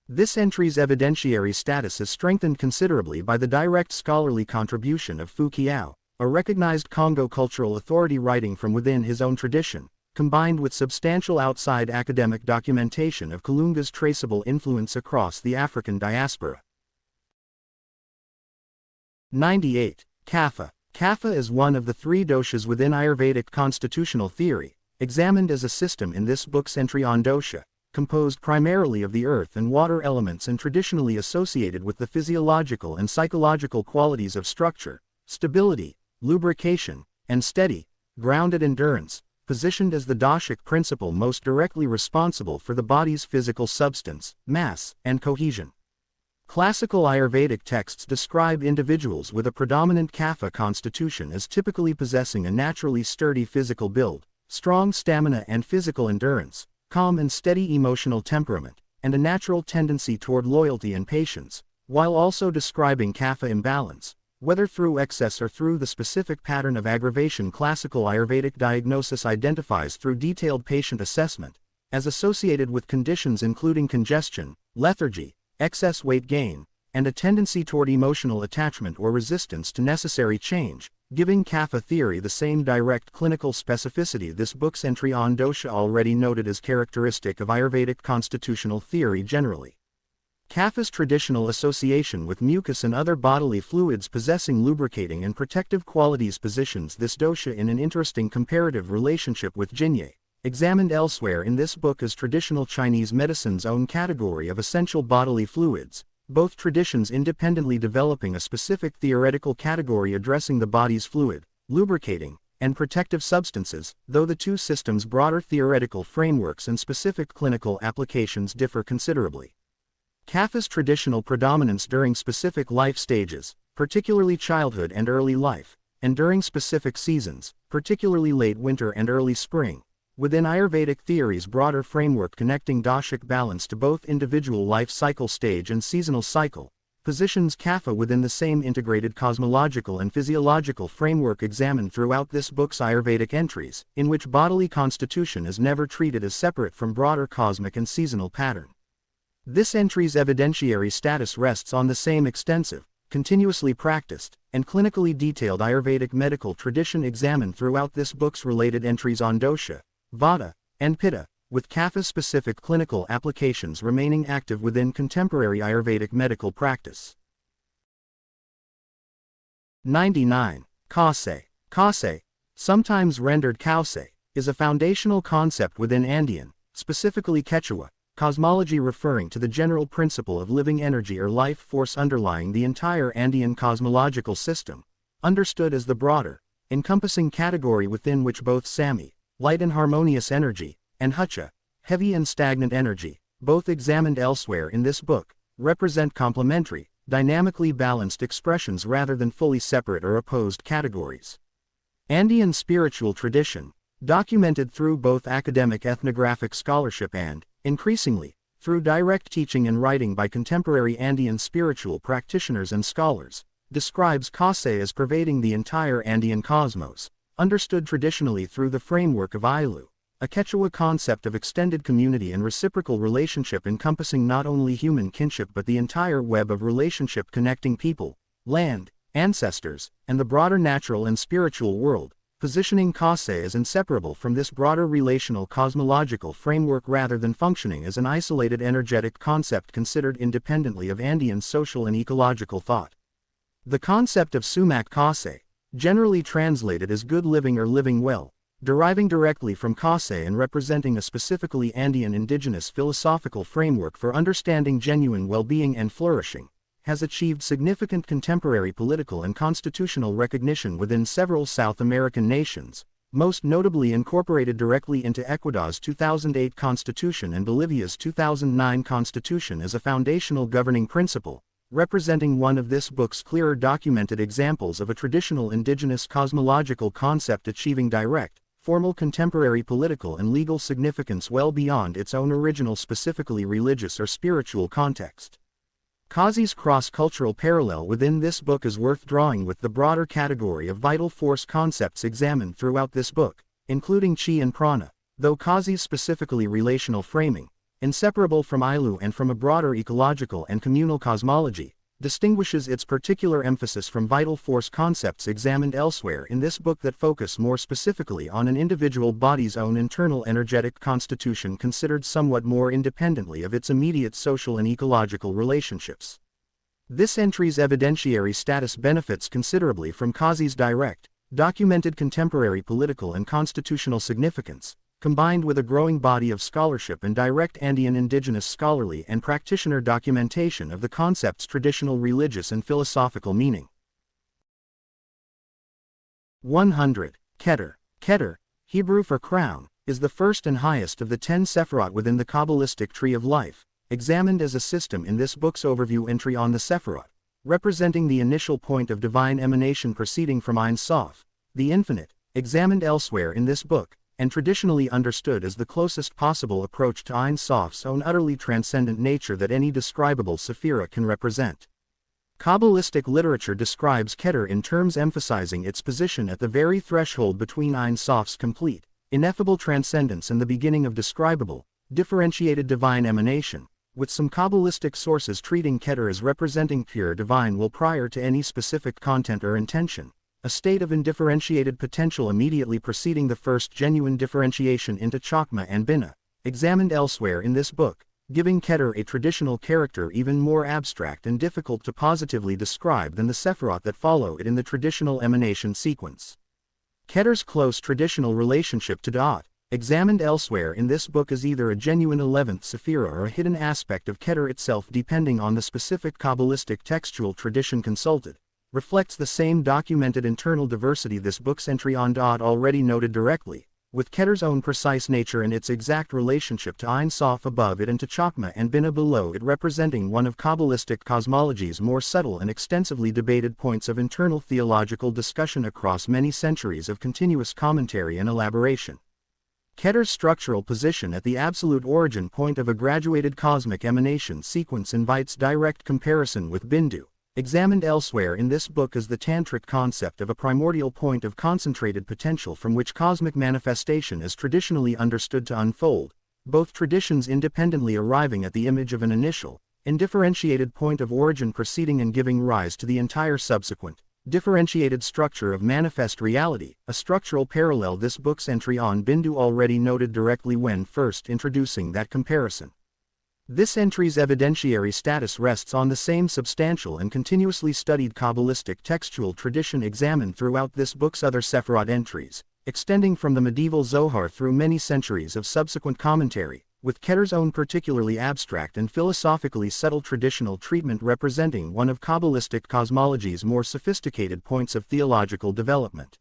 This entry's evidentiary status is strengthened considerably by the direct scholarly contribution of Fu Kiao, a recognized Congo cultural authority writing from within his own tradition, combined with substantial outside academic documentation of Kalunga's traceable influence across the African diaspora. 98. Kapha. Kapha is one of the three doshas within Ayurvedic constitutional theory, examined as a system in this book's entry on dosha, composed primarily of the earth and water elements and traditionally associated with the physiological and psychological qualities of structure, stability, lubrication, and steady, grounded endurance, positioned as the doshic principle most directly responsible for the body's physical substance, mass, and cohesion. Classical Ayurvedic texts describe individuals with a predominant Kapha constitution as typically possessing a naturally sturdy physical build, strong stamina and physical endurance, calm and steady emotional temperament, and a natural tendency toward loyalty and patience, while also describing Kapha imbalance, whether through excess or through the specific pattern of aggravation classical Ayurvedic diagnosis identifies through detailed patient assessment, as associated with conditions including congestion, lethargy, excess weight gain, and a tendency toward emotional attachment or resistance to necessary change, giving Kapha theory the same direct clinical specificity this book's entry on dosha already noted as characteristic of Ayurvedic constitutional theory generally. Kapha's traditional association with mucus and other bodily fluids possessing lubricating and protective qualities positions this dosha in an interesting comparative relationship with Jianye, examined elsewhere in this book as traditional Chinese medicine's own category of essential bodily fluids, both traditions independently developing a specific theoretical category addressing the body's fluid, lubricating, and protective substances, though the two systems' broader theoretical frameworks and specific clinical applications differ considerably. Kapha's traditional predominance during specific life stages, particularly childhood and early life, and during specific seasons, particularly late winter and early spring, within Ayurvedic theory's broader framework connecting doshic balance to both individual life cycle stage and seasonal cycle, positions Kapha within the same integrated cosmological and physiological framework examined throughout this book's Ayurvedic entries, in which bodily constitution is never treated as separate from broader cosmic and seasonal pattern. This entry's evidentiary status rests on the same extensive, continuously practiced, and clinically detailed Ayurvedic medical tradition examined throughout this book's related entries on dosha, vata, and pitta, with Kapha-specific clinical applications remaining active within contemporary Ayurvedic medical practice. 99. Kase. Kase, sometimes rendered Kause, is a foundational concept within Andean, specifically Quechua, cosmology referring to the general principle of living energy or life force underlying the entire Andean cosmological system, understood as the broader, encompassing category within which both Sami, light and harmonious energy, and Hutcha, heavy and stagnant energy, both examined elsewhere in this book, represent complementary, dynamically balanced expressions rather than fully separate or opposed categories. Andean spiritual tradition, documented through both academic ethnographic scholarship and, increasingly, through direct teaching and writing by contemporary Andean spiritual practitioners and scholars, describes Kase as pervading the entire Andean cosmos, understood traditionally through the framework of Ailu, a Quechua concept of extended community and reciprocal relationship encompassing not only human kinship but the entire web of relationship connecting people, land, ancestors, and the broader natural and spiritual world, positioning Kase as inseparable from this broader relational cosmological framework rather than functioning as an isolated energetic concept considered independently of Andean social and ecological thought. The concept of Sumak Kase, generally translated as good living or living well, deriving directly from Kase and representing a specifically Andean indigenous philosophical framework for understanding genuine well-being and flourishing, has achieved significant contemporary political and constitutional recognition within several South American nations, most notably incorporated directly into Ecuador's 2008 constitution and Bolivia's 2009 constitution as a foundational governing principle, representing one of this book's clearer documented examples of a traditional indigenous cosmological concept achieving direct, formal contemporary political and legal significance well beyond its own original specifically religious or spiritual context. Kase's cross-cultural parallel within this book is worth drawing with the broader category of vital force concepts examined throughout this book, including chi and prana, though Kase's specifically relational framing, inseparable from Ailu and from a broader ecological and communal cosmology, distinguishes its particular emphasis from vital force concepts examined elsewhere in this book that focus more specifically on an individual body's own internal energetic constitution considered somewhat more independently of its immediate social and ecological relationships. This entry's evidentiary status benefits considerably from Kase's direct, documented contemporary political and constitutional significance, combined with a growing body of scholarship and direct Andean indigenous scholarly and practitioner documentation of the concept's traditional religious and philosophical meaning. 100. Keter. Keter, Hebrew for crown, is the first and highest of the 10 Sephirot within the Kabbalistic tree of life, examined as a system in this book's overview entry on the Sephirot, representing the initial point of divine emanation proceeding from Ein Sof, the infinite, examined elsewhere in this book, and traditionally understood as the closest possible approach to Ein Sof's own utterly transcendent nature that any describable sephira can represent. Kabbalistic literature describes Keter in terms emphasizing its position at the very threshold between Ein Sof's complete, ineffable transcendence and the beginning of describable, differentiated divine emanation, with some Kabbalistic sources treating Keter as representing pure divine will prior to any specific content or intention, a state of undifferentiated potential immediately preceding the first genuine differentiation into Chakma and Binah, examined elsewhere in this book, giving Keter a traditional character even more abstract and difficult to positively describe than the Sephirot that follow it in the traditional emanation sequence. Keter's close traditional relationship to Daoist, examined elsewhere in this book as either a genuine 11th Sephira or a hidden aspect of Keter itself depending on the specific Kabbalistic textual tradition consulted, reflects the same documented internal diversity this book's entry on Daoist already noted directly, with Keter's own precise nature and its exact relationship to Ein Sof above it and to Chakma and Binah below it representing one of Kabbalistic cosmology's more subtle and extensively debated points of internal theological discussion across many centuries of continuous commentary and elaboration. Keter's structural position at the absolute origin point of a graduated cosmic emanation sequence invites direct comparison with Bindu, examined elsewhere in this book as the tantric concept of a primordial point of concentrated potential from which cosmic manifestation is traditionally understood to unfold, both traditions independently arriving at the image of an initial, indifferentiated point of origin preceding and giving rise to the entire subsequent, differentiated structure of manifest reality, a structural parallel this book's entry on Bindu already noted directly when first introducing that comparison. This entry's evidentiary status rests on the same substantial and continuously studied Kabbalistic textual tradition examined throughout this book's other Sephirot entries, extending from the medieval Zohar through many centuries of subsequent commentary, with Keter's own particularly abstract and philosophically subtle traditional treatment representing one of Kabbalistic cosmology's more sophisticated points of theological development.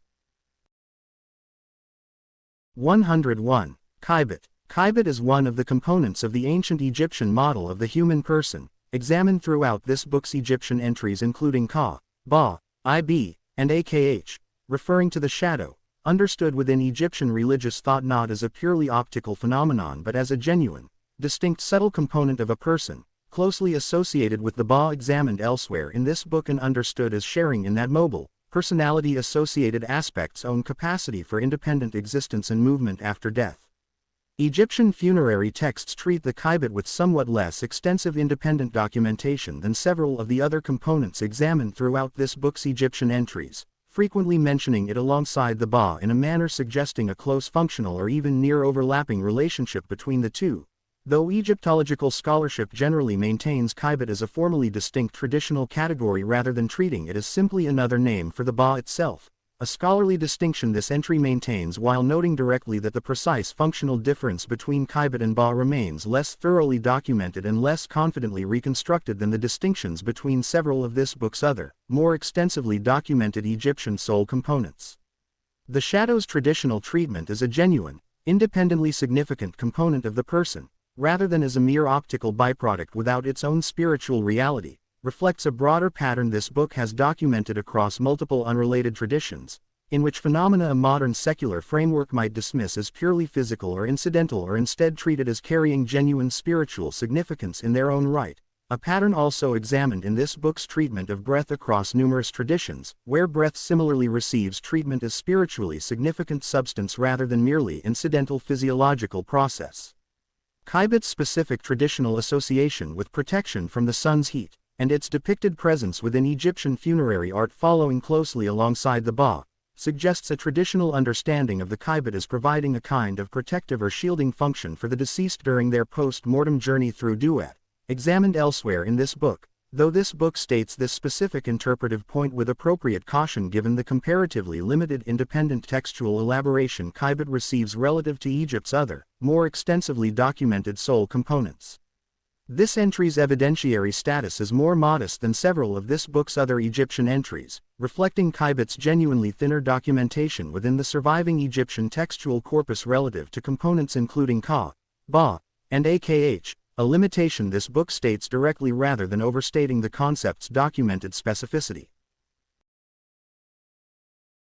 101. Kybit. Kybit is one of the components of the ancient Egyptian model of the human person, examined throughout this book's Egyptian entries including Ka, Ba, Ib, and Akh, referring to the shadow, understood within Egyptian religious thought not as a purely optical phenomenon but as a genuine, distinct subtle component of a person, closely associated with the Ba examined elsewhere in this book and understood as sharing in that mobile, personality-associated aspect's own capacity for independent existence and movement after death. Egyptian funerary texts treat the Kybit with somewhat less extensive independent documentation than several of the other components examined throughout this book's Egyptian entries, frequently mentioning it alongside the Ba in a manner suggesting a close functional or even near overlapping relationship between the two. Though Egyptological scholarship generally maintains Kybit as a formally distinct traditional category rather than treating it as simply another name for the Ba itself, a scholarly distinction this entry maintains while noting directly that the precise functional difference between Kybit and Ba remains less thoroughly documented and less confidently reconstructed than the distinctions between several of this book's other, more extensively documented Egyptian soul components. The shadow's traditional treatment is a genuine, independently significant component of the person, rather than as a mere optical byproduct without its own spiritual reality, reflects a broader pattern this book has documented across multiple unrelated traditions, in which phenomena a modern secular framework might dismiss as purely physical or incidental or instead treated as carrying genuine spiritual significance in their own right, a pattern also examined in this book's treatment of breath across numerous traditions, where breath similarly receives treatment as spiritually significant substance rather than merely incidental physiological process. Kybit's specific traditional association with protection from the sun's heat, and its depicted presence within Egyptian funerary art following closely alongside the Ba, suggests a traditional understanding of the Kybit as providing a kind of protective or shielding function for the deceased during their post-mortem journey through duat, examined elsewhere in this book, though this book states this specific interpretive point with appropriate caution given the comparatively limited independent textual elaboration Kybit receives relative to Egypt's other, more extensively documented soul components. This entry's evidentiary status is more modest than several of this book's other Egyptian entries, reflecting Kybit's genuinely thinner documentation within the surviving Egyptian textual corpus relative to components including Ka, Ba, and Akh, a limitation this book states directly rather than overstating the concept's documented specificity.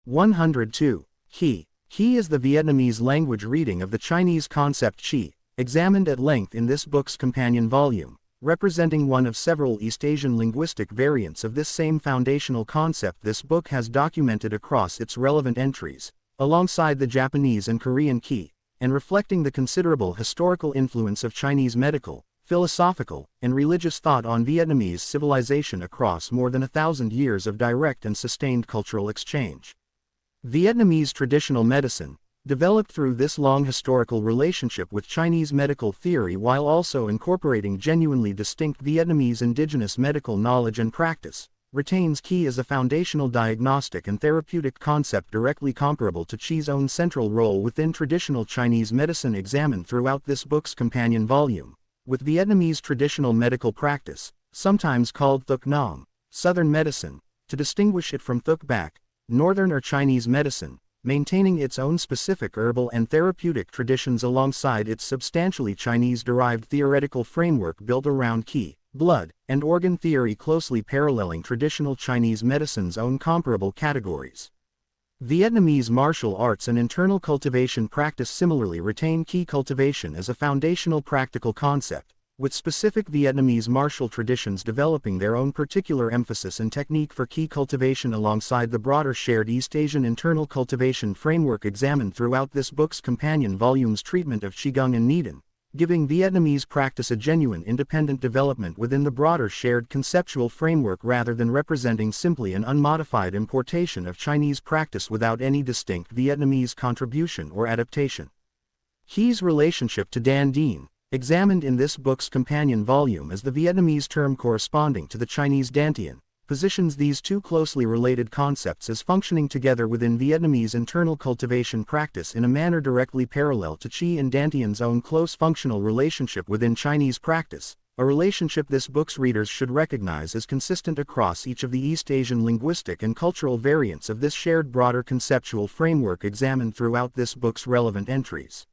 102. Qi. Qi is the Vietnamese language reading of the Chinese concept Qi, examined at length in this book's companion volume, representing one of several East Asian linguistic variants of this same foundational concept this book has documented across its relevant entries, alongside the Japanese and Korean Qi, and reflecting the considerable historical influence of Chinese medical, philosophical, and religious thought on Vietnamese civilization across more than 1,000 years of direct and sustained cultural exchange. Vietnamese traditional medicine, developed through this long historical relationship with Chinese medical theory while also incorporating genuinely distinct Vietnamese indigenous medical knowledge and practice, retains Qi as a foundational diagnostic and therapeutic concept directly comparable to Qi's own central role within traditional Chinese medicine examined throughout this book's companion volume, with Vietnamese traditional medical practice, sometimes called Thuc Nam, Southern medicine, to distinguish it from Thuc Bac, Northern or Chinese medicine, maintaining its own specific herbal and therapeutic traditions alongside its substantially Chinese-derived theoretical framework built around Qi, blood, and organ theory closely paralleling traditional Chinese medicine's own comparable categories. Vietnamese martial arts and internal cultivation practice similarly retain Qi cultivation as a foundational practical concept, with specific Vietnamese martial traditions developing their own particular emphasis and technique for Qi cultivation alongside the broader shared East Asian internal cultivation framework examined throughout this book's companion volume's treatment of Qigong and Niden, giving Vietnamese practice a genuine independent development within the broader shared conceptual framework rather than representing simply an unmodified importation of Chinese practice without any distinct Vietnamese contribution or adaptation. Qi's relationship to Dan Dien, examined in this book's companion volume as the Vietnamese term corresponding to the Chinese Dantian, positions these two closely related concepts as functioning together within Vietnamese internal cultivation practice in a manner directly parallel to Qi and Dantian's own close functional relationship within Chinese practice, a relationship this book's readers should recognize as consistent across each of the East Asian linguistic and cultural variants of this shared broader conceptual framework examined throughout this book's relevant entries.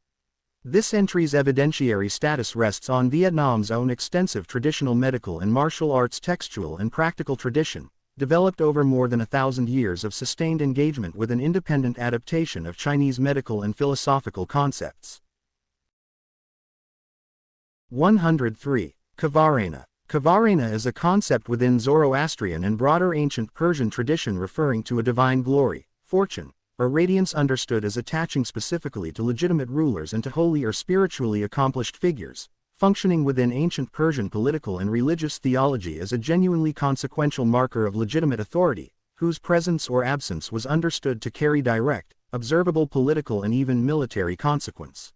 This entry's evidentiary status rests on Vietnam's own extensive traditional medical and martial arts textual and practical tradition, developed over more than 1,000 years of sustained engagement with an independent adaptation of Chinese medical and philosophical concepts. 103. Kavarena. Kavarena is a concept within Zoroastrian and broader ancient Persian tradition referring to a divine glory, fortune, or radiance understood as attaching specifically to legitimate rulers and to holy or spiritually accomplished figures, functioning within ancient Persian political and religious theology as a genuinely consequential marker of legitimate authority, whose presence or absence was understood to carry direct, observable political and even military consequence.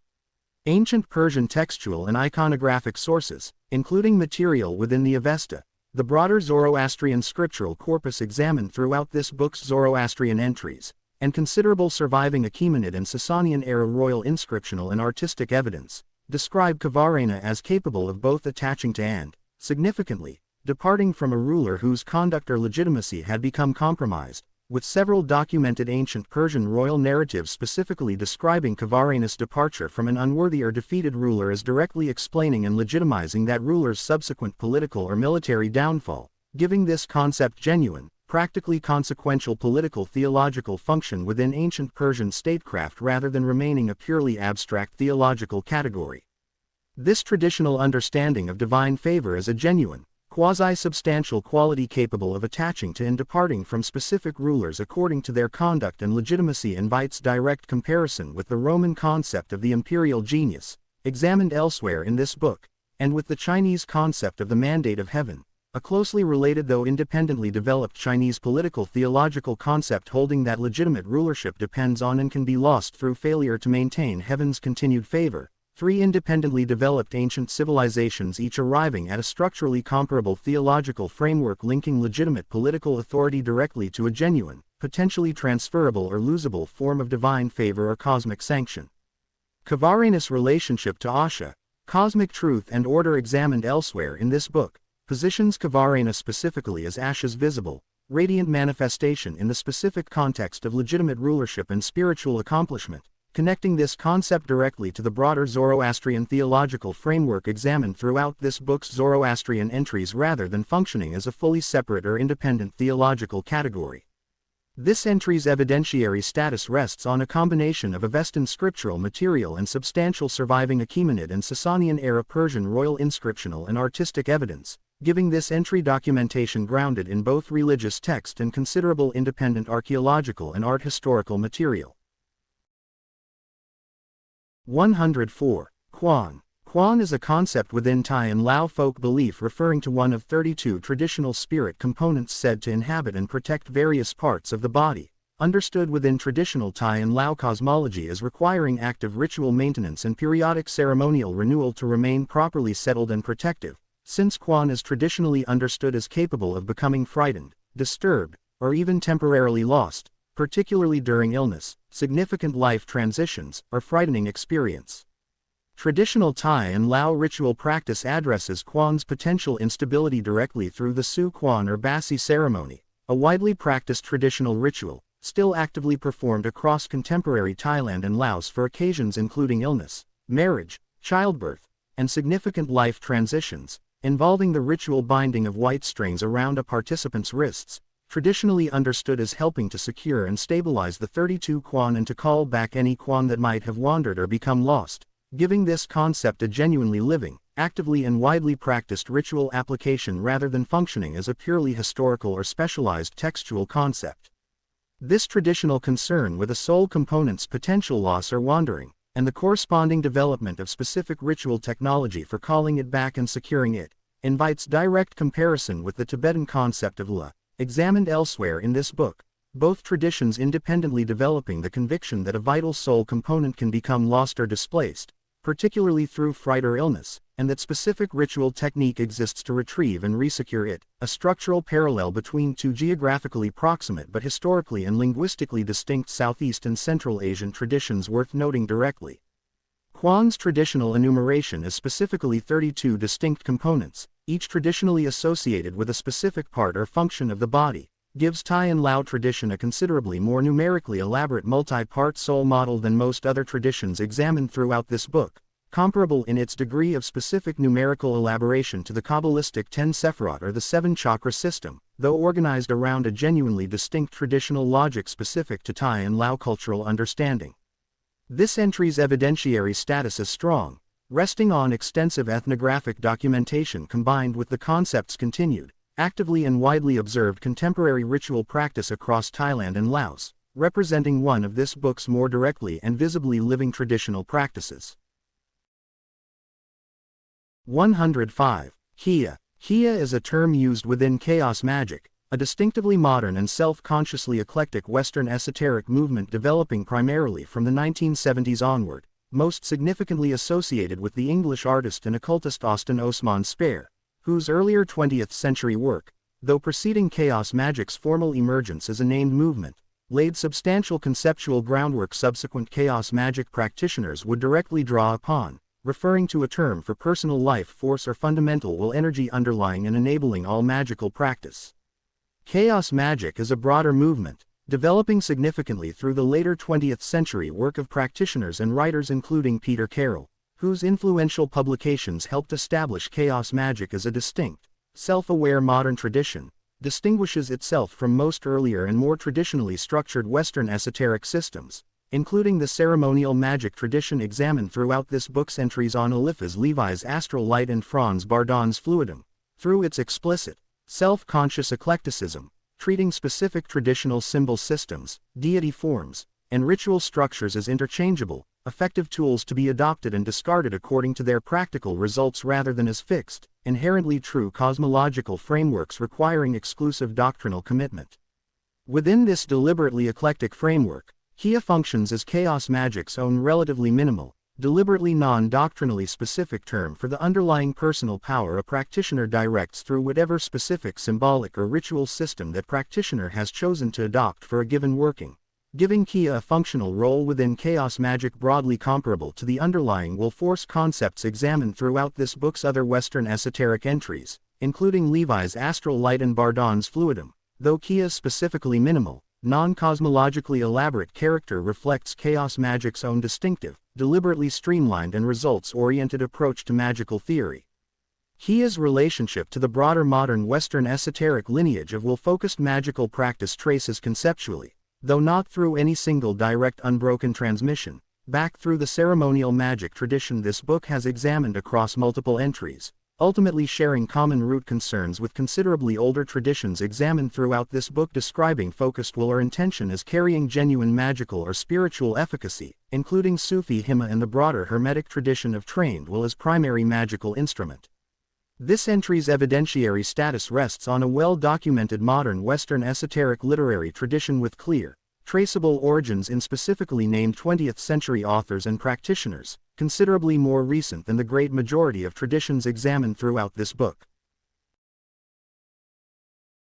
Ancient Persian textual and iconographic sources, including material within the Avesta, the broader Zoroastrian scriptural corpus examined throughout this book's Zoroastrian entries, and considerable surviving Achaemenid and Sasanian-era royal inscriptional and artistic evidence, describe Kavarena as capable of both attaching to and, significantly, departing from a ruler whose conduct or legitimacy had become compromised, with several documented ancient Persian royal narratives specifically describing Kavarena's departure from an unworthy or defeated ruler as directly explaining and legitimizing that ruler's subsequent political or military downfall, giving this concept genuine, practically consequential political theological function within ancient Persian statecraft rather than remaining a purely abstract theological category. This traditional understanding of divine favor as a genuine, quasi-substantial quality capable of attaching to and departing from specific rulers according to their conduct and legitimacy invites direct comparison with the Roman concept of the imperial genius, examined elsewhere in this book, and with the Chinese concept of the mandate of heaven, a closely related though independently developed Chinese political theological concept holding that legitimate rulership depends on and can be lost through failure to maintain heaven's continued favor. Three independently developed ancient civilizations each arriving at a structurally comparable theological framework linking legitimate political authority directly to a genuine, potentially transferable or losable form of divine favor or cosmic sanction. Kavarena's relationship to Asha, cosmic truth and order examined elsewhere in this book, positions Kavarena specifically as Asha's visible, radiant manifestation in the specific context of legitimate rulership and spiritual accomplishment, connecting this concept directly to the broader Zoroastrian theological framework examined throughout this book's Zoroastrian entries rather than functioning as a fully separate or independent theological category. This entry's evidentiary status rests on a combination of Avestan scriptural material and substantial surviving Achaemenid and Sasanian-era Persian royal inscriptional and artistic evidence, giving this entry documentation grounded in both religious text and considerable independent archaeological and art historical material. 104. Quan. Quan is a concept within Tian Lao folk belief referring to one of 32 traditional spirit components said to inhabit and protect various parts of the body, understood within traditional Tian Lao cosmology as requiring active ritual maintenance and periodic ceremonial renewal to remain properly settled and protective, since Quan is traditionally understood as capable of becoming frightened, disturbed, or even temporarily lost, particularly during illness, significant life transitions, or frightening experience. Traditional Thai and Lao ritual practice addresses Quan's potential instability directly through the Su Quan or Basi ceremony, a widely practiced traditional ritual, still actively performed across contemporary Thailand and Laos for occasions including illness, marriage, childbirth, and significant life transitions, involving the ritual binding of white strings around a participant's wrists, traditionally understood as helping to secure and stabilize the 32 Quan and to call back any Quan that might have wandered or become lost, giving this concept a genuinely living, actively and widely practiced ritual application rather than functioning as a purely historical or specialized textual concept. This traditional concern with a soul component's potential loss or wandering, and the corresponding development of specific ritual technology for calling it back and securing it, invites direct comparison with the Tibetan concept of La, examined elsewhere in this book, both traditions independently developing the conviction that a vital soul component can become lost or displaced, particularly through fright or illness, and that specific ritual technique exists to retrieve and resecure it, a structural parallel between two geographically proximate but historically and linguistically distinct Southeast and Central Asian traditions worth noting directly. Quan's traditional enumeration is specifically 32 distinct components, each traditionally associated with a specific part or function of the body, gives Tian Lao tradition a considerably more numerically elaborate multi-part soul model than most other traditions examined throughout this book, comparable in its degree of specific numerical elaboration to the Kabbalistic 10 Sephirot or the 7 Chakra system, though organized around a genuinely distinct traditional logic specific to Tian Lao cultural understanding. This entry's evidentiary status is strong, resting on extensive ethnographic documentation combined with the concept's continued, actively and widely observed contemporary ritual practice across Thailand and Laos, representing one of this book's more directly and visibly living traditional practices. 105. Kia. Kia is a term used within chaos magic, a distinctively modern and self-consciously eclectic Western esoteric movement developing primarily from the 1970s onward, most significantly associated with the English artist and occultist Austin Osman Spare, whose earlier 20th century work, though preceding chaos magic's formal emergence as a named movement, laid substantial conceptual groundwork subsequent chaos magic practitioners would directly draw upon, referring to a term for personal life force or fundamental will energy underlying and enabling all magical practice. Chaos magic is a broader movement, developing significantly through the later 20th century work of practitioners and writers including Peter Carroll, whose influential publications helped establish chaos magic as a distinct, self-aware modern tradition, distinguishes itself from most earlier and more traditionally structured Western esoteric systems, including the ceremonial magic tradition examined throughout this book's entries on Eliphaz Levi's astral light and Franz Bardon's fluidum, through its explicit, self-conscious eclecticism, treating specific traditional symbol systems, deity forms, and ritual structures as interchangeable, effective tools to be adopted and discarded according to their practical results rather than as fixed, inherently true cosmological frameworks requiring exclusive doctrinal commitment. Within this deliberately eclectic framework, Kia functions as chaos magic's own relatively minimal, deliberately non-doctrinally specific term for the underlying personal power a practitioner directs through whatever specific symbolic or ritual system that practitioner has chosen to adopt for a given working, giving Kia a functional role within chaos magic broadly comparable to the underlying will force concepts examined throughout this book's other Western esoteric entries, including Levi's astral light and Bardon's fluidum, though Kia's specifically minimal, non-cosmologically elaborate character reflects chaos magic's own distinctive, deliberately streamlined and results-oriented approach to magical theory. Kia's relationship to the broader modern Western esoteric lineage of will-focused magical practice traces conceptually, though not through any single direct unbroken transmission, back through the ceremonial magic tradition this book has examined across multiple entries, ultimately sharing common root concerns with considerably older traditions examined throughout this book describing focused will or intention as carrying genuine magical or spiritual efficacy, including Sufi Himma and the broader Hermetic tradition of trained will as primary magical instrument. This entry's evidentiary status rests on a well-documented modern Western esoteric literary tradition with clear, traceable origins in specifically named 20th century authors and practitioners, considerably more recent than the great majority of traditions examined throughout this book.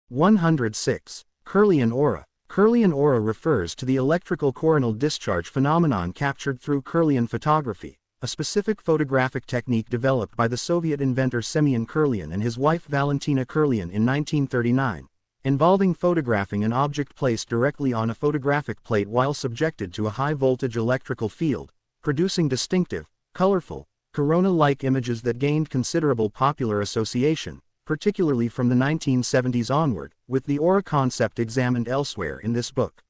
106. Kirlian aura. Kirlian aura refers to the electrical coronal discharge phenomenon captured through Kirlian photography, a specific photographic technique developed by the Soviet inventor Semyon Kirlian and his wife Valentina Kirlian in 1939, involving photographing an object placed directly on a photographic plate while subjected to a high-voltage electrical field, producing distinctive, colorful, corona-like images that gained considerable popular association, particularly from the 1970s onward, with the aura concept examined elsewhere in this book.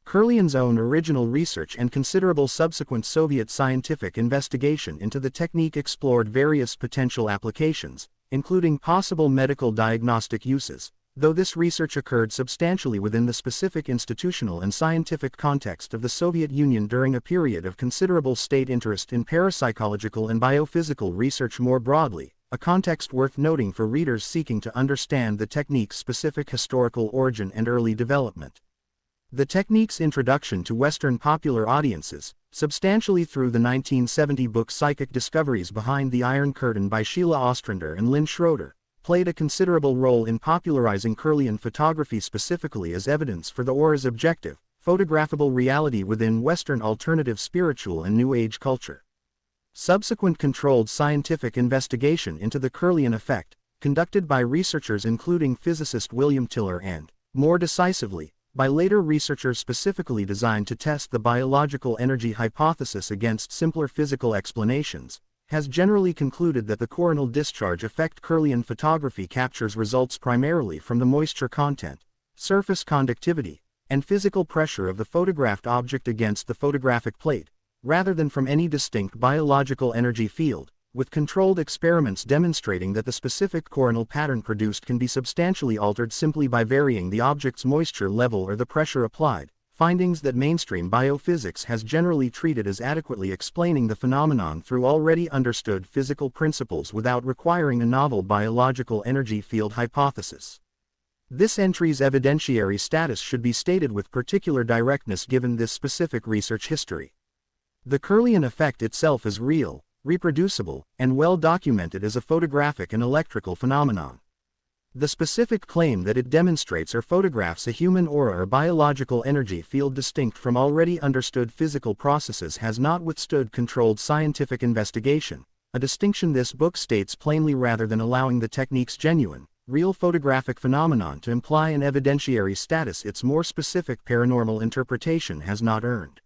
Kirlian's own original research and considerable subsequent Soviet scientific investigation into the technique explored various potential applications, including possible medical diagnostic uses, though this research occurred substantially within the specific institutional and scientific context of the Soviet Union during a period of considerable state interest in parapsychological and biophysical research more broadly, a context worth noting for readers seeking to understand the technique's specific historical origin and early development. The technique's introduction to Western popular audiences, substantially through the 1970 book Psychic Discoveries Behind the Iron Curtain by Sheila Ostrander and Lynn Schroeder, played a considerable role in popularizing Kirlian photography specifically as evidence for the aura's objective, photographable reality within Western alternative spiritual and New Age culture. Subsequent controlled scientific investigation into the Kirlian effect, conducted by researchers including physicist William Tiller and, more decisively, by later researchers specifically designed to test the biological energy hypothesis against simpler physical explanations, has generally concluded that the coronal discharge effect Kirlian photography captures results primarily from the moisture content, surface conductivity, and physical pressure of the photographed object against the photographic plate, rather than from any distinct biological energy field, with controlled experiments demonstrating that the specific coronal pattern produced can be substantially altered simply by varying the object's moisture level or the pressure applied, findings that mainstream biophysics has generally treated as adequately explaining the phenomenon through already understood physical principles without requiring a novel biological energy field hypothesis. This entry's evidentiary status should be stated with particular directness given this specific research history. The Kirlian effect itself is real, reproducible, and well documented as a photographic and electrical phenomenon. The specific claim that it demonstrates or photographs a human aura or biological energy field distinct from already understood physical processes has not withstood controlled scientific investigation, a distinction this book states plainly rather than allowing the technique's genuine, real photographic phenomenon to imply an evidentiary status its more specific paranormal interpretation has not earned.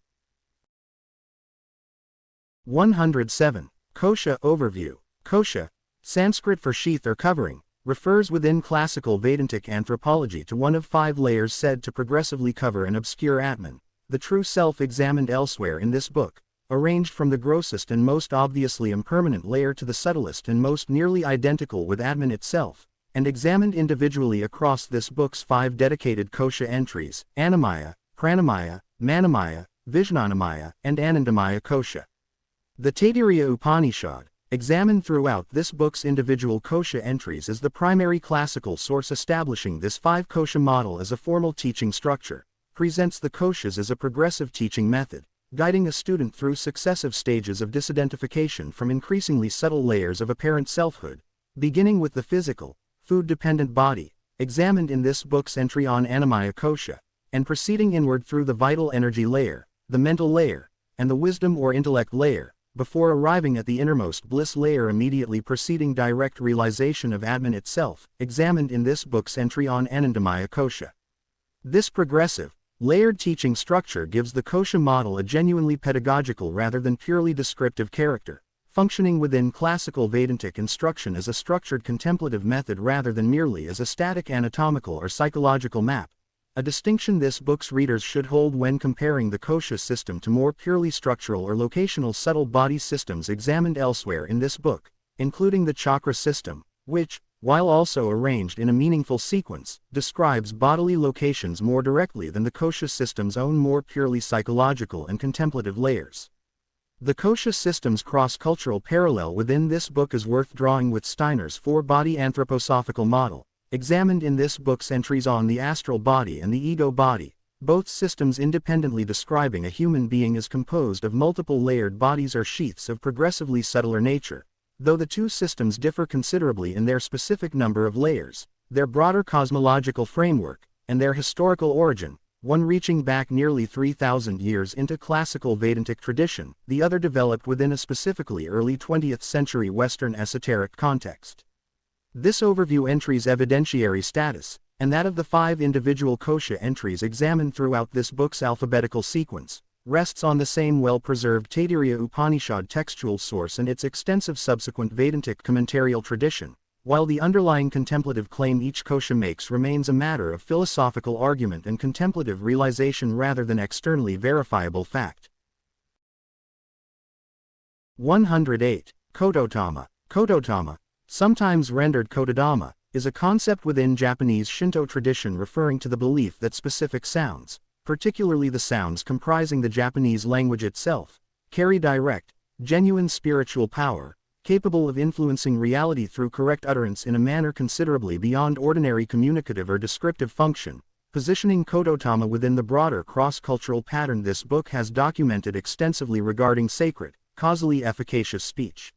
107. Kosha Overview. Kosha, Sanskrit for sheath or covering, refers within classical Vedantic anthropology to one of 5 layers said to progressively cover an obscure Atman, the true self examined elsewhere in this book, arranged from the grossest and most obviously impermanent layer to the subtlest and most nearly identical with Atman itself, and examined individually across this book's 5 dedicated Kosha entries, Annamaya, Pranamaya, Manamaya, Vijnanamaya, and Anandamaya Kosha. The Taittiriya Upanishad, examined throughout this book's individual Kosha entries as the primary classical source establishing this 5 Kosha model as a formal teaching structure, presents the Koshas as a progressive teaching method, guiding a student through successive stages of disidentification from increasingly subtle layers of apparent selfhood, beginning with the physical, food-dependent body, examined in this book's entry on Annamaya Kosha, and proceeding inward through the vital energy layer, the mental layer, and the wisdom or intellect layer, before arriving at the innermost bliss layer immediately preceding direct realization of Atman itself, examined in this book's entry on Anandamaya Kosha. This progressive, layered teaching structure gives the Kosha model a genuinely pedagogical rather than purely descriptive character, functioning within classical Vedantic instruction as a structured contemplative method rather than merely as a static anatomical or psychological map, a distinction this book's readers should hold when comparing the Kosha system to more purely structural or locational subtle body systems examined elsewhere in this book, including the Chakra system, which, while also arranged in a meaningful sequence, describes bodily locations more directly than the Kosha system's own more purely psychological and contemplative layers. The Kosha system's cross-cultural parallel within this book is worth drawing with Steiner's 4-body anthroposophical model, examined in this book's entries on the astral body and the ego body, both systems independently describing a human being as composed of multiple layered bodies or sheaths of progressively subtler nature, though the 2 systems differ considerably in their specific number of layers, their broader cosmological framework, and their historical origin, one reaching back nearly 3,000 years into classical Vedantic tradition, the other developed within a specifically early 20th century Western esoteric context. This overview entry's evidentiary status, and that of the 5 individual Kosha entries examined throughout this book's alphabetical sequence, rests on the same well-preserved Taittiriya Upanishad textual source and its extensive subsequent Vedantic commentarial tradition, while the underlying contemplative claim each Kosha makes remains a matter of philosophical argument and contemplative realization rather than externally verifiable fact. 108. Kotottama. Kotottama, sometimes rendered Kotodama, is a concept within Japanese Shinto tradition referring to the belief that specific sounds, particularly the sounds comprising the Japanese language itself, carry direct, genuine spiritual power, capable of influencing reality through correct utterance in a manner considerably beyond ordinary communicative or descriptive function, positioning Kotottama within the broader cross-cultural pattern this book has documented extensively regarding sacred, causally efficacious speech.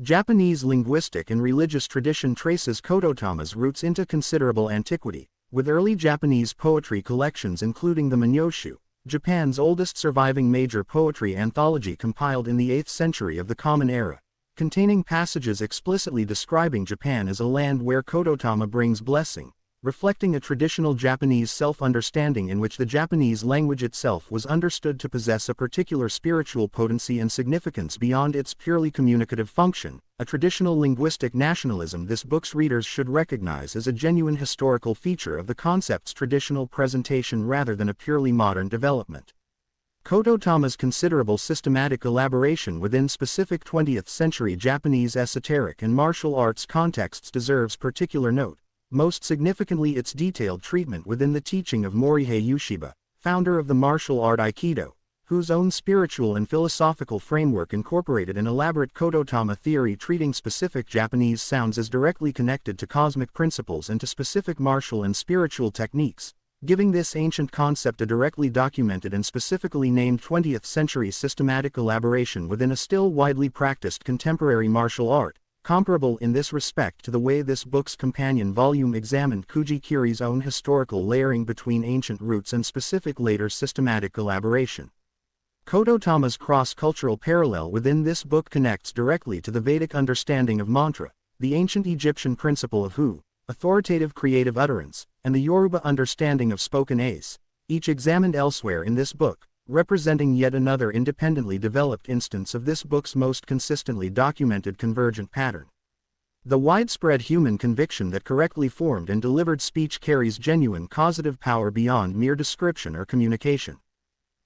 Japanese linguistic and religious tradition traces Kotottama's roots into considerable antiquity, with early Japanese poetry collections including the Manyoshu, Japan's oldest surviving major poetry anthology compiled in the 8th century of the Common Era, containing passages explicitly describing Japan as a land where Kodotama brings blessing, reflecting a traditional Japanese self-understanding in which the Japanese language itself was understood to possess a particular spiritual potency and significance beyond its purely communicative function, a traditional linguistic nationalism this book's readers should recognize as a genuine historical feature of the concept's traditional presentation rather than a purely modern development. Kodotama's considerable systematic elaboration within specific 20th-century Japanese esoteric and martial arts contexts deserves particular note, most significantly its detailed treatment within the teaching of Morihei Ueshiba, founder of the martial art Aikido, whose own spiritual and philosophical framework incorporated an elaborate Kodotama theory treating specific Japanese sounds as directly connected to cosmic principles and to specific martial and spiritual techniques, giving this ancient concept a directly documented and specifically named 20th-century systematic elaboration within a still widely practiced contemporary martial art, comparable in this respect to the way this book's companion volume examined Kuji-Kiri's own historical layering between ancient roots and specific later systematic elaboration. Kodotama's cross-cultural parallel within this book connects directly to the Vedic understanding of mantra, the ancient Egyptian principle of hu, authoritative creative utterance, and the Yoruba understanding of spoken ace, each examined elsewhere in this book, representing yet another independently developed instance of this book's most consistently documented convergent pattern. The widespread human conviction that correctly formed and delivered speech carries genuine causative power beyond mere description or communication.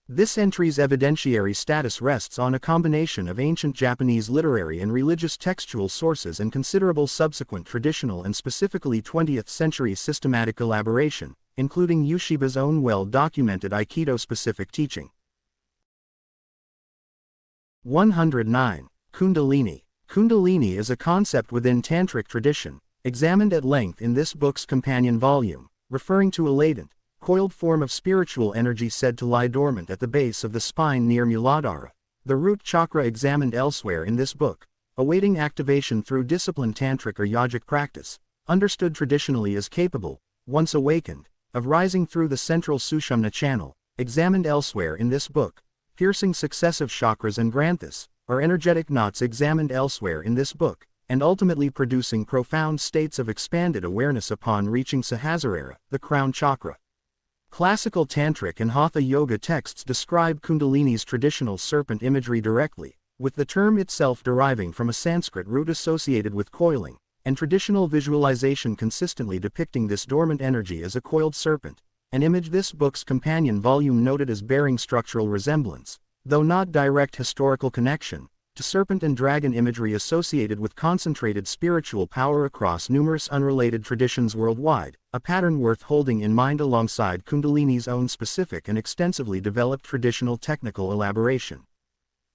This entry's evidentiary status rests on a combination of ancient Japanese literary and religious textual sources and considerable subsequent traditional and specifically 20th-century systematic elaboration, including Ueshiba's own well-documented Aikido-specific teaching. 109. Kundalini. Kundalini is a concept within Tantric tradition, examined at length in this book's companion volume, referring to a latent, coiled form of spiritual energy said to lie dormant at the base of the spine near Muladhara, the root chakra examined elsewhere in this book, awaiting activation through disciplined tantric or yogic practice, understood traditionally as capable, once awakened, of rising through the central Sushumna channel, examined elsewhere in this book, piercing successive chakras and granthis, or energetic knots examined elsewhere in this book, and ultimately producing profound states of expanded awareness upon reaching Sahasrara, the crown chakra. Classical Tantric and Hatha Yoga texts describe Kundalini's traditional serpent imagery directly, with the term itself deriving from a Sanskrit root associated with coiling, and traditional visualization consistently depicting this dormant energy as a coiled serpent, an image this book's companion volume noted as bearing structural resemblance, though not direct historical connection, to serpent and dragon imagery associated with concentrated spiritual power across numerous unrelated traditions worldwide, a pattern worth holding in mind alongside Kundalini's own specific and extensively developed traditional technical elaboration.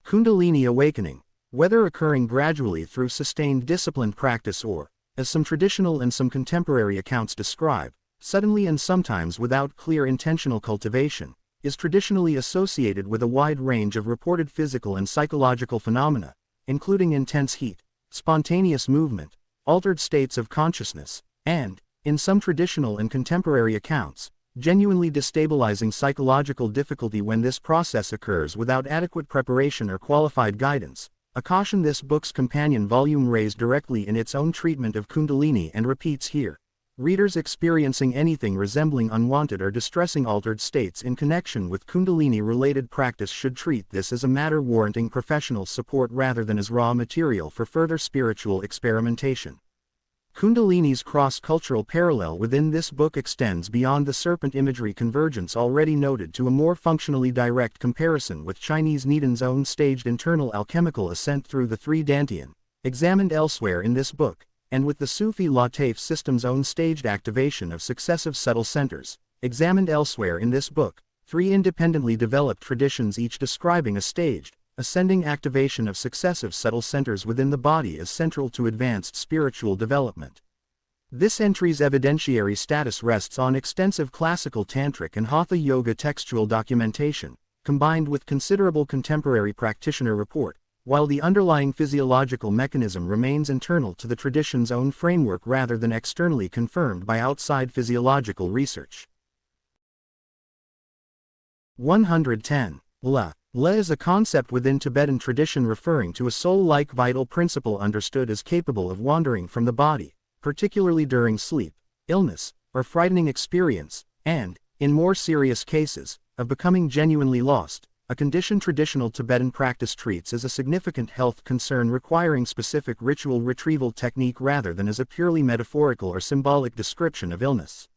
Kundalini awakening, whether occurring gradually through sustained disciplined practice or, as some traditional and some contemporary accounts describe, suddenly and sometimes without clear intentional cultivation, is traditionally associated with a wide range of reported physical and psychological phenomena, including intense heat, spontaneous movement, altered states of consciousness, and, in some traditional and contemporary accounts, genuinely destabilizing psychological difficulty when this process occurs without adequate preparation or qualified guidance, a caution this book's companion volume raised directly in its own treatment of Kundalini and repeats here. Readers experiencing anything resembling unwanted or distressing altered states in connection with Kundalini-related practice should treat this as a matter warranting professional support rather than as raw material for further spiritual experimentation. Kundalini's cross-cultural parallel within this book extends beyond the serpent imagery convergence already noted to a more functionally direct comparison with Chinese Nidan's own staged internal alchemical ascent through the three Dantian, examined elsewhere in this book, and with the Sufi Lataf system's own staged activation of successive subtle centers, examined elsewhere in this book, three independently developed traditions each describing a staged, ascending activation of successive subtle centers within the body as central to advanced spiritual development. This entry's evidentiary status rests on extensive classical tantric and hatha yoga textual documentation, combined with considerable contemporary practitioner report, while the underlying physiological mechanism remains internal to the tradition's own framework rather than externally confirmed by outside physiological research. 110. La. La is a concept within Tibetan tradition referring to a soul-like vital principle understood as capable of wandering from the body, particularly during sleep, illness, or frightening experience, and, in more serious cases, of becoming genuinely lost, a condition traditional Tibetan practice treats as a significant health concern requiring specific ritual retrieval technique rather than as a purely metaphorical or symbolic description of illness.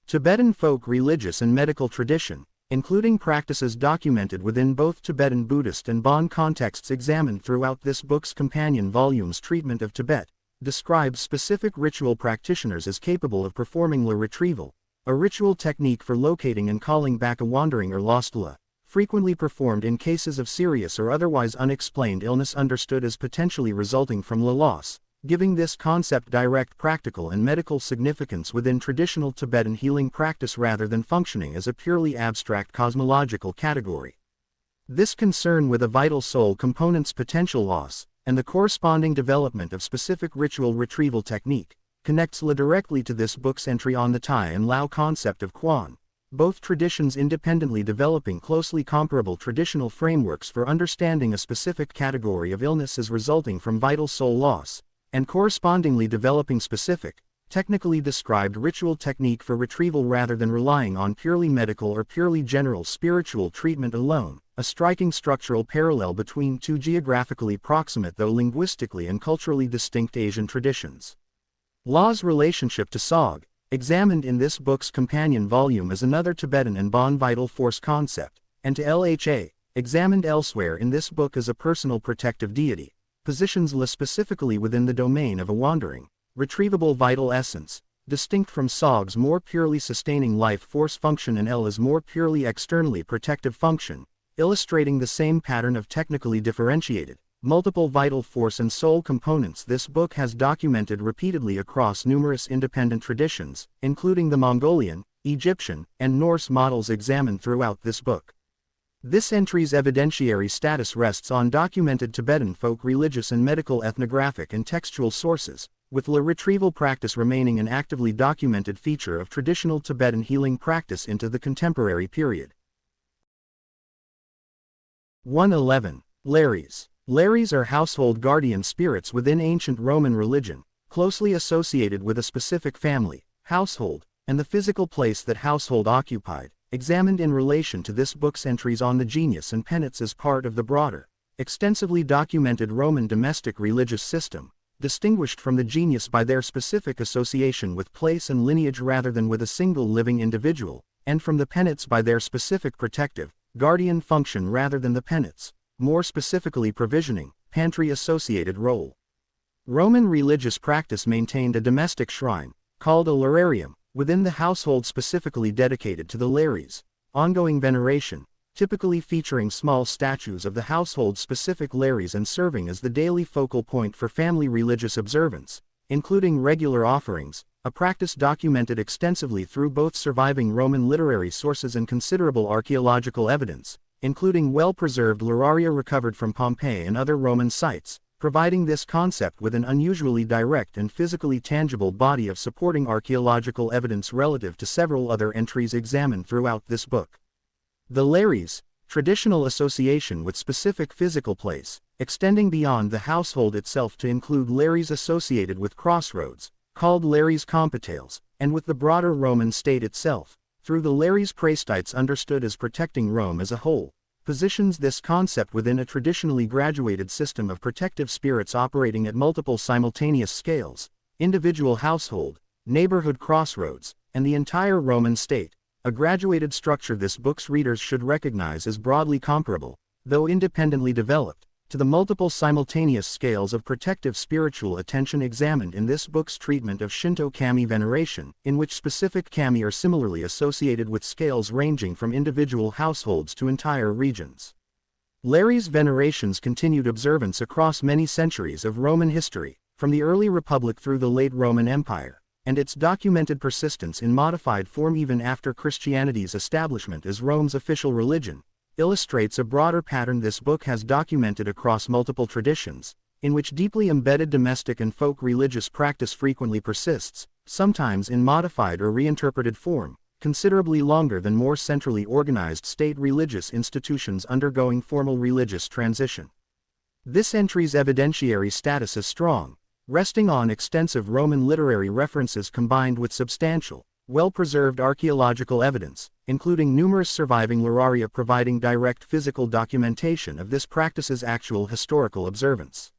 Tibetan folk religious and medical tradition, including practices documented within both Tibetan Buddhist and Bon contexts examined throughout this book's companion volume's treatment of Tibet, describes specific ritual practitioners as capable of performing la retrieval, a ritual technique for locating and calling back a wandering or lost la, frequently performed in cases of serious or otherwise unexplained illness understood as potentially resulting from la loss, giving this concept direct practical and medical significance within traditional Tibetan healing practice rather than functioning as a purely abstract cosmological category. This concern with a vital soul component's potential loss, and the corresponding development of specific ritual retrieval technique, connects La directly to this book's entry on the Tai and Lao concept of Quan, both traditions independently developing closely comparable traditional frameworks for understanding a specific category of illness as resulting from vital soul loss, and correspondingly developing specific, technically described ritual technique for retrieval rather than relying on purely medical or purely general spiritual treatment alone, a striking structural parallel between two geographically proximate though linguistically and culturally distinct Asian traditions. La's relationship to Sog, examined in this book's companion volume as another Tibetan and Bon vital force concept, and to LHA, examined elsewhere in this book as a personal protective deity, positions La specifically within the domain of a wandering, retrievable vital essence, distinct from Sog's more purely sustaining life force function and L as more purely externally protective function, illustrating the same pattern of technically differentiated, multiple vital force and soul components this book has documented repeatedly across numerous independent traditions, including the Mongolian, Egyptian, and Norse models examined throughout this book. This entry's evidentiary status rests on documented Tibetan folk religious and medical ethnographic and textual sources, with la retrieval practice remaining an actively documented feature of traditional Tibetan healing practice into the contemporary period. 111. Lares. Lares are household guardian spirits within ancient Roman religion, closely associated with a specific family, household, and the physical place that household occupied, examined in relation to this book's entries on the genius and penates as part of the broader, extensively documented Roman domestic religious system, distinguished from the genius by their specific association with place and lineage rather than with a single living individual, and from the penates by their specific protective, guardian function rather than the penates, more specifically provisioning, pantry-associated role. Roman religious practice maintained a domestic shrine, called a lararium, within the household specifically dedicated to the Lares, ongoing veneration, typically featuring small statues of the household's specific Lares and serving as the daily focal point for family religious observance, including regular offerings, a practice documented extensively through both surviving Roman literary sources and considerable archaeological evidence, including well-preserved lararia recovered from Pompeii and other Roman sites, providing this concept with an unusually direct and physically tangible body of supporting archaeological evidence relative to several other entries examined throughout this book. The Lares, traditional association with specific physical place, extending beyond the household itself to include Lares associated with crossroads, called Lares compitales, and with the broader Roman state itself, through the Lares praestites understood as protecting Rome as a whole, positions this concept within a traditionally graduated system of protective spirits operating at multiple simultaneous scales, individual household, neighborhood crossroads, and the entire Roman state, a graduated structure this book's readers should recognize as broadly comparable, though independently developed, to the multiple simultaneous scales of protective spiritual attention examined in this book's treatment of Shinto kami veneration, in which specific kami are similarly associated with scales ranging from individual households to entire regions. Lares veneration's continued observance across many centuries of Roman history, from the early Republic through the late Roman Empire, and its documented persistence in modified form even after Christianity's establishment as Rome's official religion, illustrates a broader pattern this book has documented across multiple traditions, in which deeply embedded domestic and folk religious practice frequently persists, sometimes in modified or reinterpreted form, considerably longer than more centrally organized state religious institutions undergoing formal religious transition. This entry's evidentiary status is strong, resting on extensive Roman literary references combined with substantial, well-preserved archaeological evidence, including numerous surviving lararia providing direct physical documentation of this practice's actual historical observance.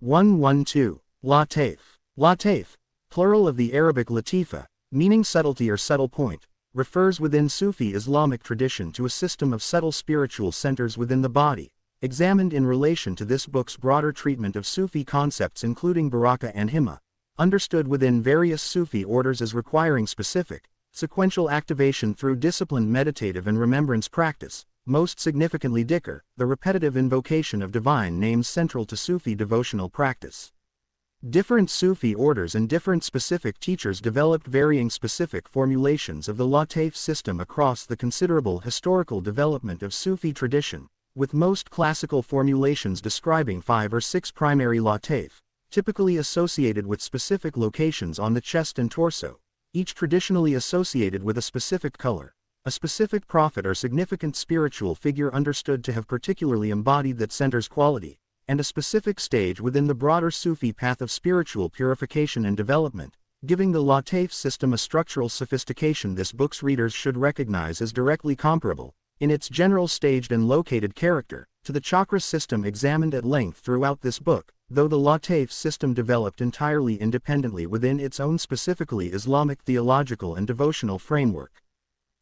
112. Latif. Latif, plural of the Arabic latifa, meaning subtlety or subtle point, refers within Sufi Islamic tradition to a system of subtle spiritual centers within the body, examined in relation to this book's broader treatment of Sufi concepts including baraka and himma, understood within various Sufi orders as requiring specific, sequential activation through disciplined meditative and remembrance practice, most significantly dhikr, the repetitive invocation of divine names central to Sufi devotional practice. Different Sufi orders and different specific teachers developed varying specific formulations of the Latif system across the considerable historical development of Sufi tradition, with most classical formulations describing 5 or 6 primary Latif, typically associated with specific locations on the chest and torso, each traditionally associated with a specific color, a specific prophet or significant spiritual figure understood to have particularly embodied that center's quality, and a specific stage within the broader Sufi path of spiritual purification and development, giving the Latif system a structural sophistication this book's readers should recognize as directly comparable, in its general staged and located character, to the chakra system examined at length throughout this book, though the Latif system developed entirely independently within its own specifically Islamic theological and devotional framework.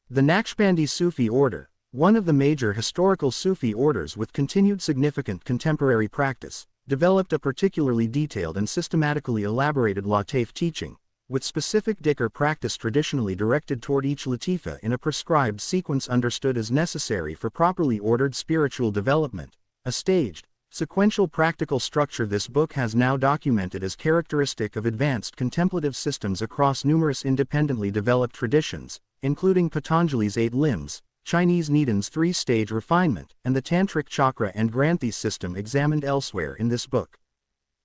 The Naqshbandi Sufi order, one of the major historical Sufi orders with continued significant contemporary practice, developed a particularly detailed and systematically elaborated Latif teaching, with specific dhikr practice traditionally directed toward each latifa in a prescribed sequence understood as necessary for properly ordered spiritual development, a staged, sequential practical structure this book has now documented as characteristic of advanced contemplative systems across numerous independently developed traditions, including Patanjali's 8 limbs, Chinese Nidan's 3-stage refinement, and the Tantric Chakra and Granthi system examined elsewhere in this book.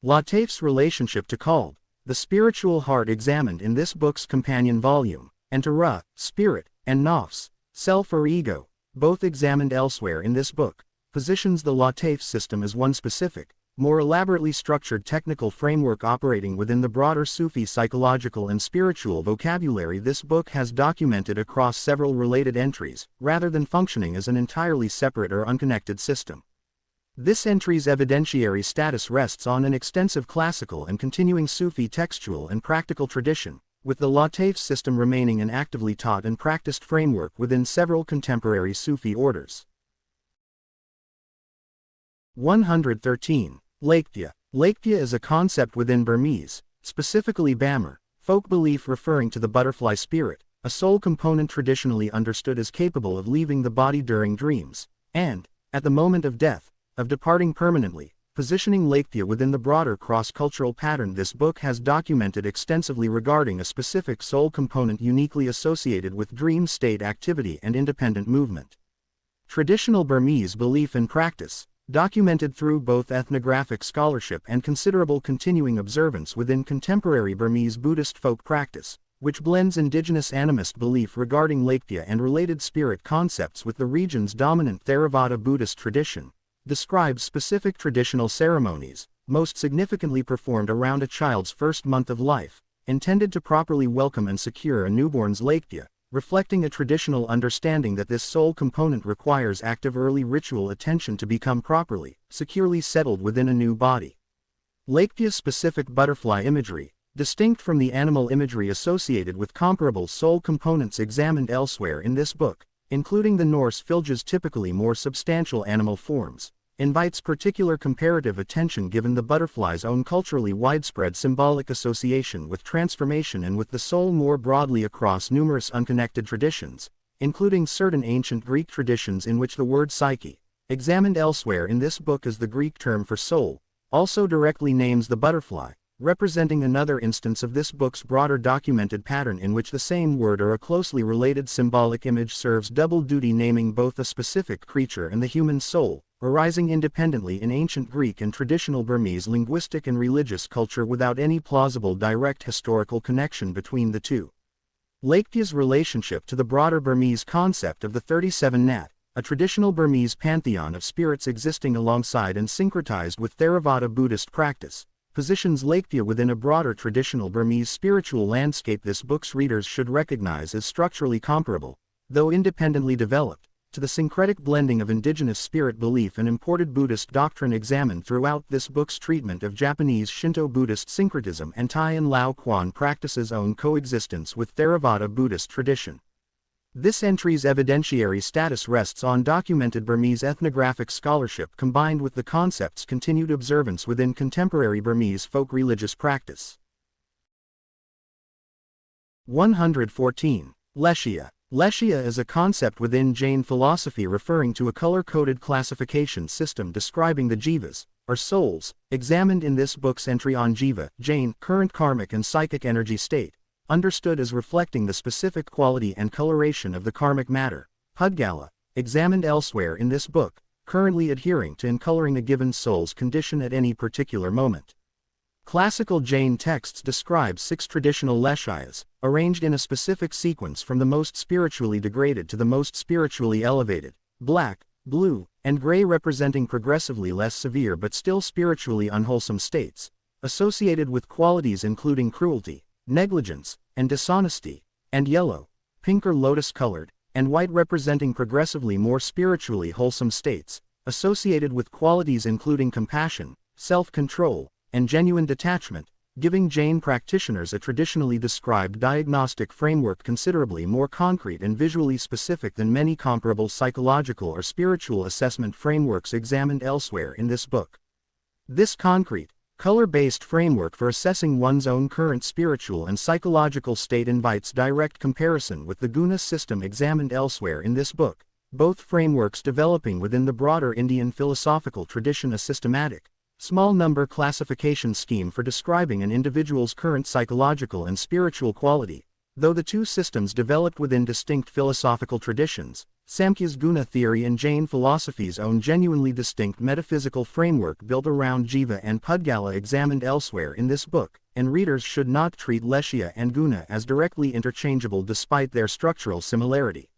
Latif's relationship to Qalb, the spiritual heart examined in this book's companion volume, and to Ruh, spirit, and Nafs, self or ego, both examined elsewhere in this book, positions the Latif system as one specific, more elaborately structured technical framework operating within the broader Sufi psychological and spiritual vocabulary this book has documented across several related entries, rather than functioning as an entirely separate or unconnected system. This entry's evidentiary status rests on an extensive classical and continuing Sufi textual and practical tradition, with the Latif system remaining an actively taught and practiced framework within several contemporary Sufi orders. 113. Laikpya. Laikpya is a concept within Burmese, specifically Bamar, folk belief referring to the butterfly spirit, a soul component traditionally understood as capable of leaving the body during dreams, and, at the moment of death, of departing permanently, positioning Laikpya within the broader cross-cultural pattern this book has documented extensively regarding a specific soul component uniquely associated with dream state activity and independent movement. Traditional Burmese belief and practice, documented through both ethnographic scholarship and considerable continuing observance within contemporary Burmese Buddhist folk practice, which blends indigenous animist belief regarding Laikpya and related spirit concepts with the region's dominant Theravada Buddhist tradition, describes specific traditional ceremonies, most significantly performed around a child's first month of life, intended to properly welcome and secure a newborn's Laikpya, reflecting a traditional understanding that this soul component requires active early ritual attention to become properly, securely settled within a new body. Laikpya-specific butterfly imagery, distinct from the animal imagery associated with comparable soul components examined elsewhere in this book, including the Norse Fylgja's typically more substantial animal forms, invites particular comparative attention given the butterfly's own culturally widespread symbolic association with transformation and with the soul more broadly across numerous unconnected traditions, including certain ancient Greek traditions in which the word psyche, examined elsewhere in this book as the Greek term for soul, also directly names the butterfly, representing another instance of this book's broader documented pattern in which the same word or a closely related symbolic image serves double duty naming both a specific creature and the human soul, arising independently in ancient Greek and traditional Burmese linguistic and religious culture without any plausible direct historical connection between the two. Laikpya's relationship to the broader Burmese concept of the 37 Nat, a traditional Burmese pantheon of spirits existing alongside and syncretized with Theravada Buddhist practice, positions Laikpya within a broader traditional Burmese spiritual landscape this book's readers should recognize as structurally comparable, though independently developed, to the syncretic blending of indigenous spirit belief and imported Buddhist doctrine examined throughout this book's treatment of Japanese Shinto-Buddhist syncretism and Tian Lao Quan practices' own coexistence with Theravada Buddhist tradition. This entry's evidentiary status rests on documented Burmese ethnographic scholarship combined with the concept's continued observance within contemporary Burmese folk religious practice. 114. Leshya. Leshya is a concept within Jain philosophy referring to a color-coded classification system describing the jivas, or souls, examined in this book's entry on jiva, Jain, current karmic and psychic energy state, understood as reflecting the specific quality and coloration of the karmic matter, Pudgala, examined elsewhere in this book, currently adhering to encoloring a given soul's condition at any particular moment. Classical Jain texts describe 6 traditional leshyas, arranged in a specific sequence from the most spiritually degraded to the most spiritually elevated, black, blue, and gray representing progressively less severe but still spiritually unwholesome states, associated with qualities including cruelty, negligence, and dishonesty, and yellow, pink or lotus-colored, and white representing progressively more spiritually wholesome states, associated with qualities including compassion, self-control, and genuine detachment, giving Jain practitioners a traditionally described diagnostic framework considerably more concrete and visually specific than many comparable psychological or spiritual assessment frameworks examined elsewhere in this book. This concrete, color-based framework for assessing one's own current spiritual and psychological state invites direct comparison with the guna system examined elsewhere in this book, both frameworks developing within the broader Indian philosophical tradition a systematic, small-number classification scheme for describing an individual's current psychological and spiritual quality, though the two systems developed within distinct philosophical traditions. Samkhya's guna theory and Jain philosophy's own genuinely distinct metaphysical framework built around jiva and Pudgala examined elsewhere in this book, and readers should not treat leshya and guna as directly interchangeable despite their structural similarity.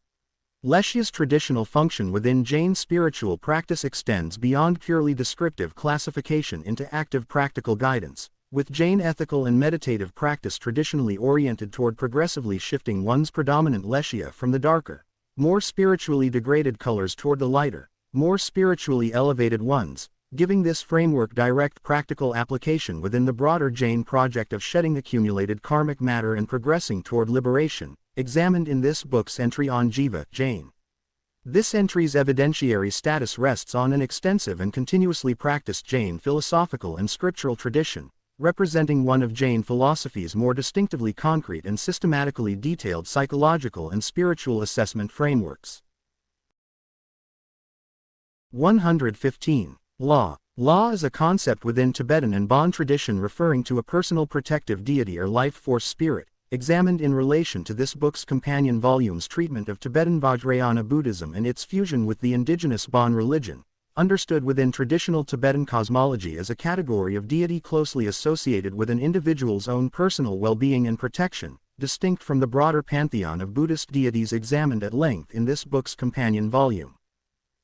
Leshya's traditional function within Jain spiritual practice extends beyond purely descriptive classification into active practical guidance, with Jain ethical and meditative practice traditionally oriented toward progressively shifting one's predominant leshya from the darker, more spiritually degraded colors toward the lighter, more spiritually elevated ones, giving this framework direct practical application within the broader Jain project of shedding accumulated karmic matter and progressing toward liberation, examined in this book's entry on jiva, Jain. This entry's evidentiary status rests on an extensive and continuously practiced Jain philosophical and scriptural tradition, representing one of Jain philosophy's more distinctively concrete and systematically detailed psychological and spiritual assessment frameworks. 115. Law. Law is a concept within Tibetan and Bon tradition referring to a personal protective deity or life force spirit, examined in relation to this book's companion volume's treatment of Tibetan Vajrayana Buddhism and its fusion with the indigenous Bon religion, understood within traditional Tibetan cosmology as a category of deity closely associated with an individual's own personal well-being and protection, distinct from the broader pantheon of Buddhist deities examined at length in this book's companion volume.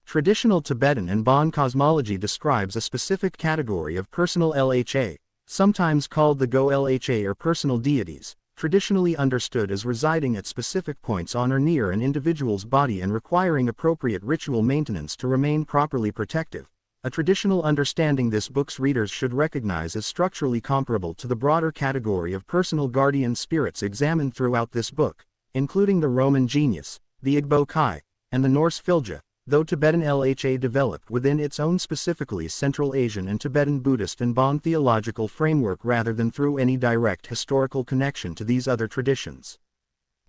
Traditional Tibetan and Bon cosmology describes a specific category of personal LHA, sometimes called the Go LHA or personal deities, traditionally understood as residing at specific points on or near an individual's body and requiring appropriate ritual maintenance to remain properly protective, a traditional understanding this book's readers should recognize as structurally comparable to the broader category of personal guardian spirits examined throughout this book, including the Roman genius, the Igbo Kai, and the Norse Filja, though Tibetan LHA developed within its own specifically Central Asian and Tibetan Buddhist and Bon theological framework rather than through any direct historical connection to these other traditions.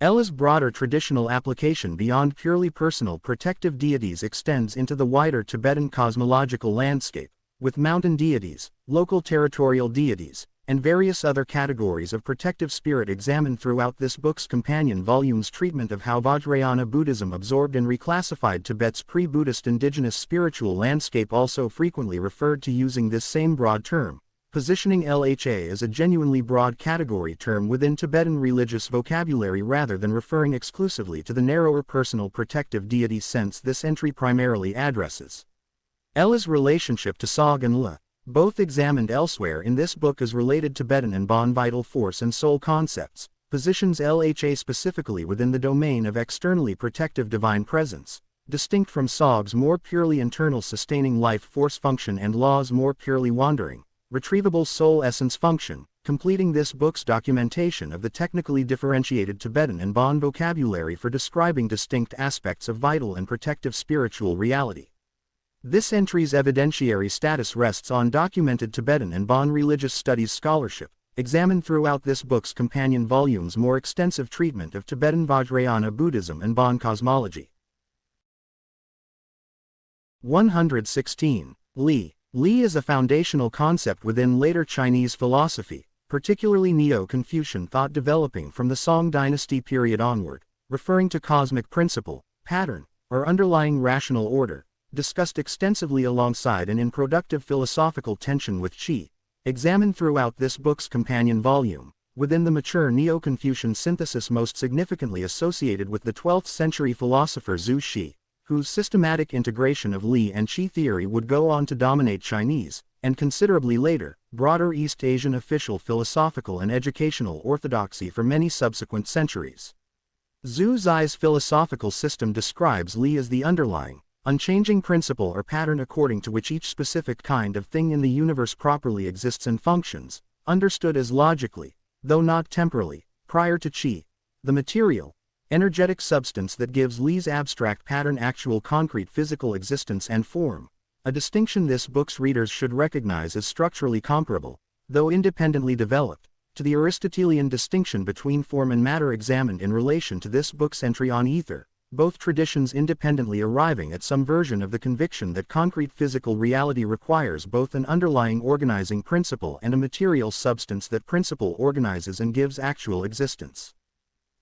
Ella's broader traditional application beyond purely personal protective deities extends into the wider Tibetan cosmological landscape, with mountain deities, local territorial deities, and various other categories of protective spirit examined throughout this book's companion volume's treatment of how Vajrayana Buddhism absorbed and reclassified Tibet's pre-Buddhist indigenous spiritual landscape, also frequently referred to using this same broad term, positioning LHA as a genuinely broad category term within Tibetan religious vocabulary rather than referring exclusively to the narrower personal protective deity sense this entry primarily addresses. L's relationship to Sog and La, both examined elsewhere in this book as related Tibetan and Bon vital force and soul concepts, positions LHA specifically within the domain of externally protective divine presence, distinct from Sog's more purely internal sustaining life force function and La's more purely wandering, retrievable soul essence function, completing this book's documentation of the technically differentiated Tibetan and Bon vocabulary for describing distinct aspects of vital and protective spiritual reality. This entry's evidentiary status rests on documented Tibetan and Bon religious studies scholarship, examined throughout this book's companion volume's more extensive treatment of Tibetan Vajrayana Buddhism and Bon cosmology. 116. Li. Li is a foundational concept within later Chinese philosophy, particularly Neo-Confucian thought developing from the Song dynasty period onward, referring to cosmic principle, pattern, or underlying rational order, discussed extensively alongside and in productive philosophical tension with Qi, examined throughout this book's companion volume, within the mature Neo-Confucian synthesis most significantly associated with the 12th century philosopher Zhu Xi, whose systematic integration of Li and Qi theory would go on to dominate Chinese, and considerably later, broader East Asian official philosophical and educational orthodoxy for many subsequent centuries. Zhu Xi's philosophical system describes Li as the underlying, unchanging principle or pattern according to which each specific kind of thing in the universe properly exists and functions, understood as logically, though not temporally, prior to Qi, the material, energetic substance that gives Li's abstract pattern actual concrete physical existence and form, a distinction this book's readers should recognize as structurally comparable, though independently developed, to the Aristotelian distinction between form and matter examined in relation to this book's entry on ether, both traditions independently arriving at some version of the conviction that concrete physical reality requires both an underlying organizing principle and a material substance that principle organizes and gives actual existence.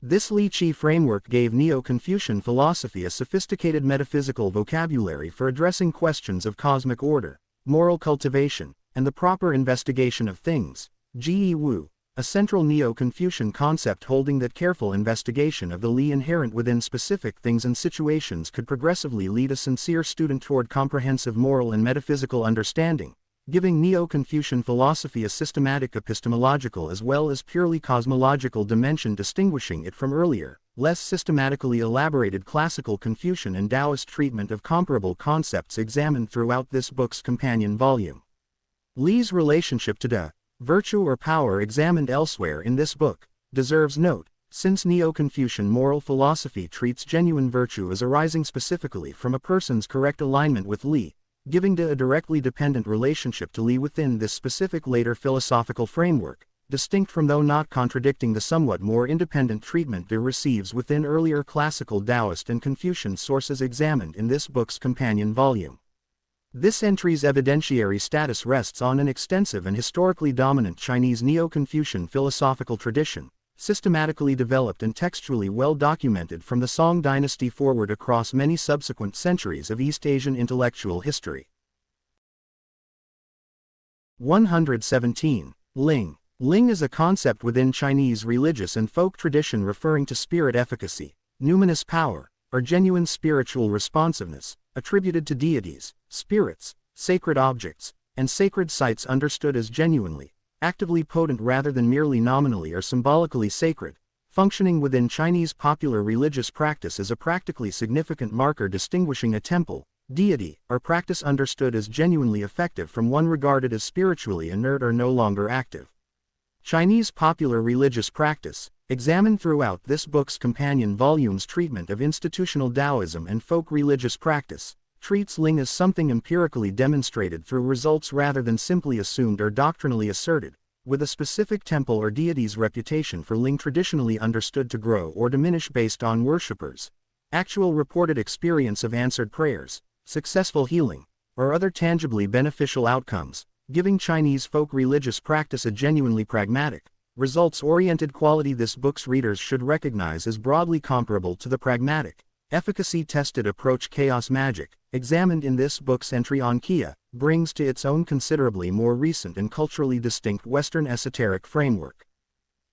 This Li-Qi framework gave Neo-Confucian philosophy a sophisticated metaphysical vocabulary for addressing questions of cosmic order, moral cultivation, and the proper investigation of things. Ji Wu, a central Neo-Confucian concept holding that careful investigation of the Li inherent within specific things and situations could progressively lead a sincere student toward comprehensive moral and metaphysical understanding, giving Neo-Confucian philosophy a systematic epistemological as well as purely cosmological dimension, distinguishing it from earlier, less systematically elaborated classical Confucian and Daoist treatment of comparable concepts examined throughout this book's companion volume. Li's relationship to Da, virtue or power examined elsewhere in this book, deserves note, since Neo-Confucian moral philosophy treats genuine virtue as arising specifically from a person's correct alignment with Li, giving Da a directly dependent relationship to Li within this specific later philosophical framework, distinct from though not contradicting the somewhat more independent treatment Da receives within earlier classical Daoist and Confucian sources examined in this book's companion volume. This entry's evidentiary status rests on an extensive and historically dominant Chinese Neo-Confucian philosophical tradition, systematically developed and textually well documented from the Song dynasty forward across many subsequent centuries of East Asian intellectual history. 117. Ling. Ling is a concept within Chinese religious and folk tradition referring to spirit efficacy, numinous power, or genuine spiritual responsiveness, attributed to deities, spirits, sacred objects, and sacred sites understood as genuinely, actively potent rather than merely nominally or symbolically sacred, functioning within Chinese popular religious practice as a practically significant marker distinguishing a temple, deity, or practice understood as genuinely effective from one regarded as spiritually inert or no longer active. Chinese popular religious practice, examined throughout this book's companion volume's treatment of institutional Taoism and folk religious practice, treats Ling as something empirically demonstrated through results rather than simply assumed or doctrinally asserted, with a specific temple or deity's reputation for Ling traditionally understood to grow or diminish based on worshippers, actual reported experience of answered prayers, successful healing, or other tangibly beneficial outcomes, giving Chinese folk religious practice a genuinely pragmatic, results-oriented quality this book's readers should recognize as broadly comparable to the pragmatic, efficacy-tested approach chaos magic, examined in this book's entry on Kia, brings to its own considerably more recent and culturally distinct Western esoteric framework.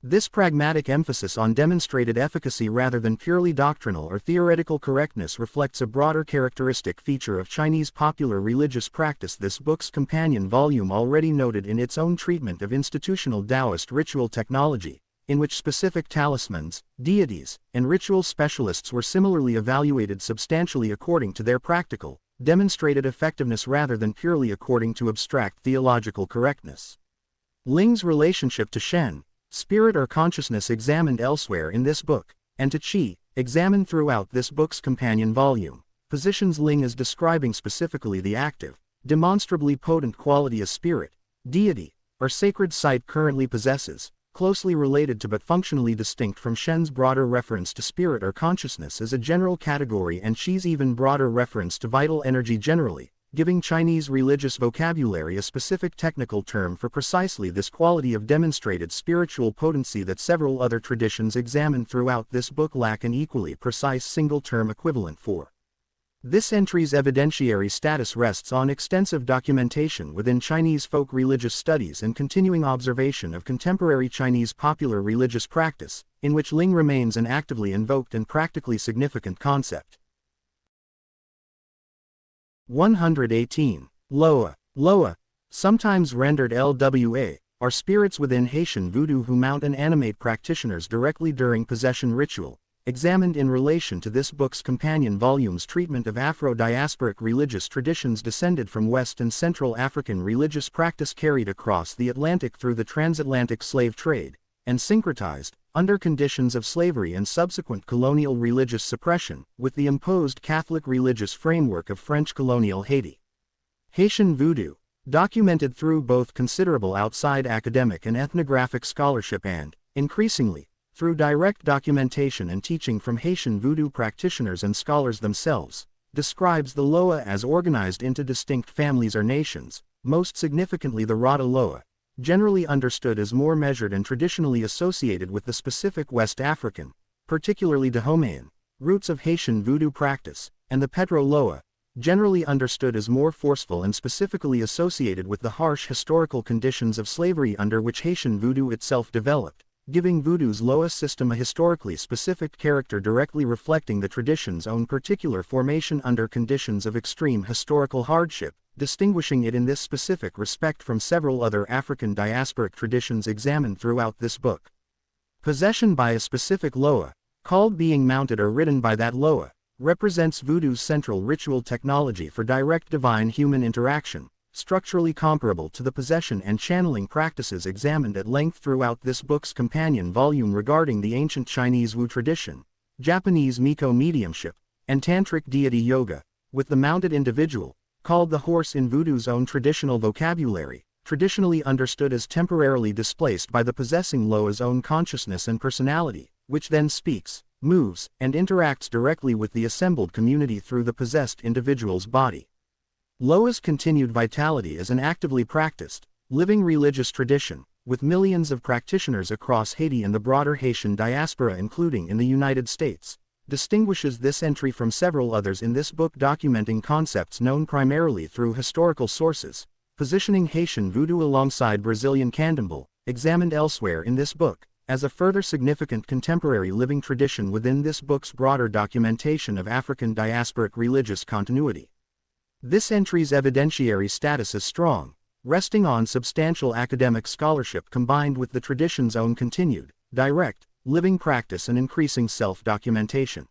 This pragmatic emphasis on demonstrated efficacy rather than purely doctrinal or theoretical correctness reflects a broader characteristic feature of Chinese popular religious practice. This book's companion volume already noted in its own treatment of institutional Daoist ritual technology, in which specific talismans, deities, and ritual specialists were similarly evaluated substantially according to their practical, demonstrated effectiveness rather than purely according to abstract theological correctness. Ling's relationship to Shen, spirit or consciousness examined elsewhere in this book, and to Qi, examined throughout this book's companion volume, positions Ling as describing specifically the active, demonstrably potent quality a spirit, deity, or sacred site currently possesses, closely related to but functionally distinct from Shen's broader reference to spirit or consciousness as a general category and Qi's even broader reference to vital energy generally, giving Chinese religious vocabulary a specific technical term for precisely this quality of demonstrated spiritual potency that several other traditions examined throughout this book lack an equally precise single-term equivalent for. This entry's evidentiary status rests on extensive documentation within Chinese folk religious studies and continuing observation of contemporary Chinese popular religious practice, in which Ling remains an actively invoked and practically significant concept. 118. Loa. Loa, sometimes rendered LWA, are spirits within Haitian voodoo who mount and animate practitioners directly during possession ritual, examined in relation to this book's companion volume's treatment of Afro-diasporic religious traditions descended from West and Central African religious practice carried across the Atlantic through the transatlantic slave trade, and syncretized, under conditions of slavery and subsequent colonial religious suppression, with the imposed Catholic religious framework of French colonial Haiti. Haitian voodoo, documented through both considerable outside academic and ethnographic scholarship and, increasingly, through direct documentation and teaching from Haitian voodoo practitioners and scholars themselves, describes the Loa as organized into distinct families or nations, most significantly the Rata Loa, generally understood as more measured and traditionally associated with the specific West African, particularly Dahomean, roots of Haitian voodoo practice, and the Petro Loa, generally understood as more forceful and specifically associated with the harsh historical conditions of slavery under which Haitian voodoo itself developed, giving voodoo's Loa system a historically specific character directly reflecting the tradition's own particular formation under conditions of extreme historical hardship, distinguishing it in this specific respect from several other African diasporic traditions examined throughout this book. Possession by a specific Loa, called being mounted or ridden by that Loa, represents voodoo's central ritual technology for direct divine-human interaction, structurally comparable to the possession and channeling practices examined at length throughout this book's companion volume regarding the ancient Chinese Wu tradition, Japanese Miko mediumship, and Tantric deity yoga, with the mounted individual, called the horse in voodoo's own traditional vocabulary, traditionally understood as temporarily displaced by the possessing Loa's own consciousness and personality, which then speaks, moves, and interacts directly with the assembled community through the possessed individual's body. Loa's continued vitality is an actively practiced, living religious tradition, with millions of practitioners across Haiti and the broader Haitian diaspora including in the United States, distinguishes this entry from several others in this book documenting concepts known primarily through historical sources, positioning Haitian voodoo alongside Brazilian candomblé, examined elsewhere in this book, as a further significant contemporary living tradition within this book's broader documentation of African diasporic religious continuity. This entry's evidentiary status is strong, resting on substantial academic scholarship combined with the tradition's own continued, direct, living practice and increasing self-documentation.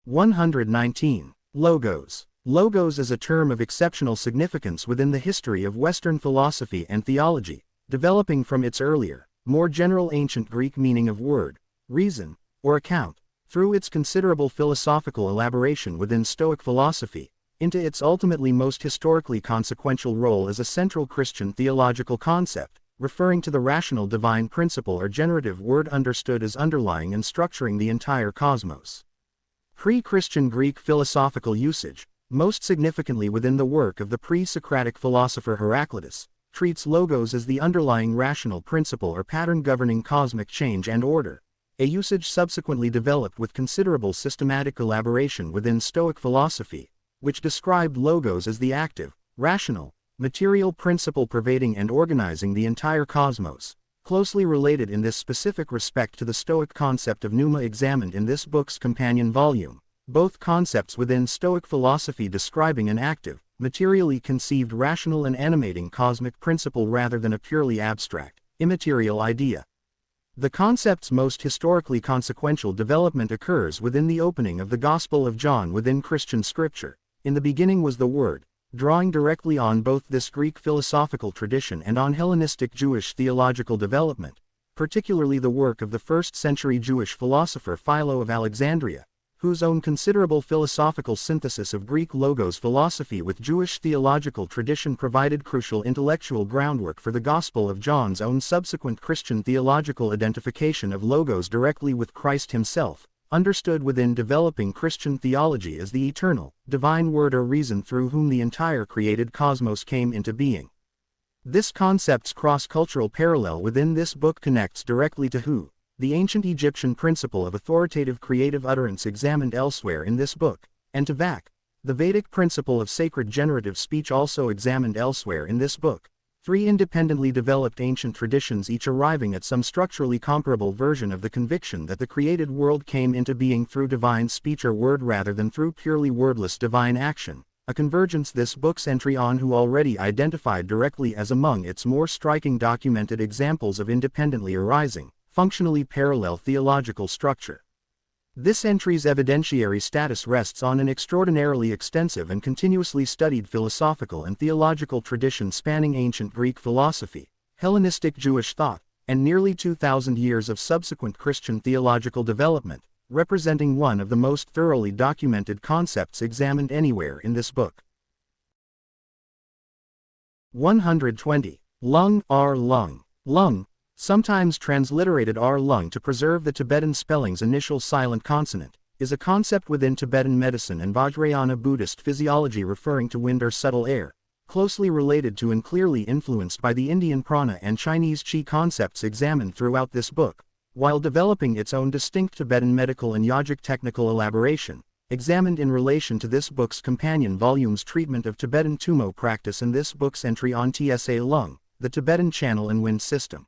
119. Logos. Logos is a term of exceptional significance within the history of Western philosophy and theology, developing from its earlier, more general ancient Greek meaning of word, reason, or account, through its considerable philosophical elaboration within Stoic philosophy, into its ultimately most historically consequential role as a central Christian theological concept, referring to the rational divine principle or generative word understood as underlying and structuring the entire cosmos. Pre-Christian Greek philosophical usage, most significantly within the work of the pre-Socratic philosopher Heraclitus, treats logos as the underlying rational principle or pattern governing cosmic change and order, a usage subsequently developed with considerable systematic elaboration within Stoic philosophy, which described logos as the active, rational, material principle pervading and organizing the entire cosmos, closely related in this specific respect to the Stoic concept of pneuma examined in this book's companion volume, both concepts within Stoic philosophy describing an active, materially conceived rational and animating cosmic principle rather than a purely abstract, immaterial idea. The concept's most historically consequential development occurs within the opening of the Gospel of John within Christian scripture. In the beginning was the Word, drawing directly on both this Greek philosophical tradition and on Hellenistic Jewish theological development, particularly the work of the first-century Jewish philosopher Philo of Alexandria, whose own considerable philosophical synthesis of Greek logos philosophy with Jewish theological tradition provided crucial intellectual groundwork for the Gospel of John's own subsequent Christian theological identification of logos directly with Christ himself, understood within developing Christian theology as the eternal, divine word or reason through whom the entire created cosmos came into being. This concept's cross-cultural parallel within this book connects directly to Hu, the ancient Egyptian principle of authoritative creative utterance examined elsewhere in this book, and to Vak, the Vedic principle of sacred generative speech also examined elsewhere in this book, three independently developed ancient traditions each arriving at some structurally comparable version of the conviction that the created world came into being through divine speech or word rather than through purely wordless divine action, a convergence this book's entry on Hu already identified directly as among its more striking documented examples of independently arising, functionally parallel theological structure. This entry's evidentiary status rests on an extraordinarily extensive and continuously studied philosophical and theological tradition spanning ancient Greek philosophy, Hellenistic Jewish thought, and nearly 2,000 years of subsequent Christian theological development, representing one of the most thoroughly documented concepts examined anywhere in this book. 120. Lung, lung, sometimes transliterated lung to preserve the Tibetan spelling's initial silent consonant, is a concept within Tibetan medicine and Vajrayana Buddhist physiology referring to wind or subtle air, closely related to and clearly influenced by the Indian prana and Chinese qi concepts examined throughout this book, while developing its own distinct Tibetan medical and yogic technical elaboration, examined in relation to this book's companion volume's treatment of Tibetan Tummo practice and this book's entry on Tsa lung, the Tibetan channel and wind system.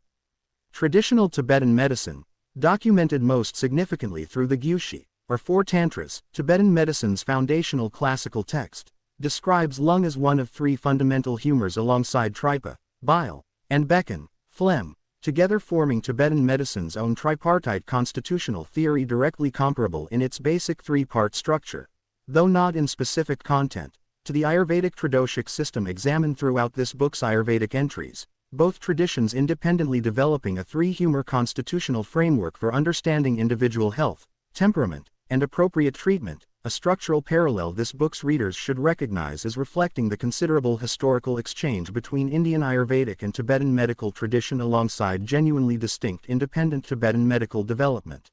Traditional Tibetan medicine, documented most significantly through the Gyushi, or Four Tantras, Tibetan medicine's foundational classical text, describes lung as one of three fundamental humors alongside tripa, bile, and bekkan, phlegm, together forming Tibetan medicine's own tripartite constitutional theory directly comparable in its basic three-part structure, though not in specific content, to the Ayurvedic Tridoshic system examined throughout this book's Ayurvedic entries, both traditions independently developing a three-humor constitutional framework for understanding individual health, temperament, and appropriate treatment, a structural parallel this book's readers should recognize as reflecting the considerable historical exchange between Indian Ayurvedic and Tibetan medical tradition alongside genuinely distinct independent Tibetan medical development.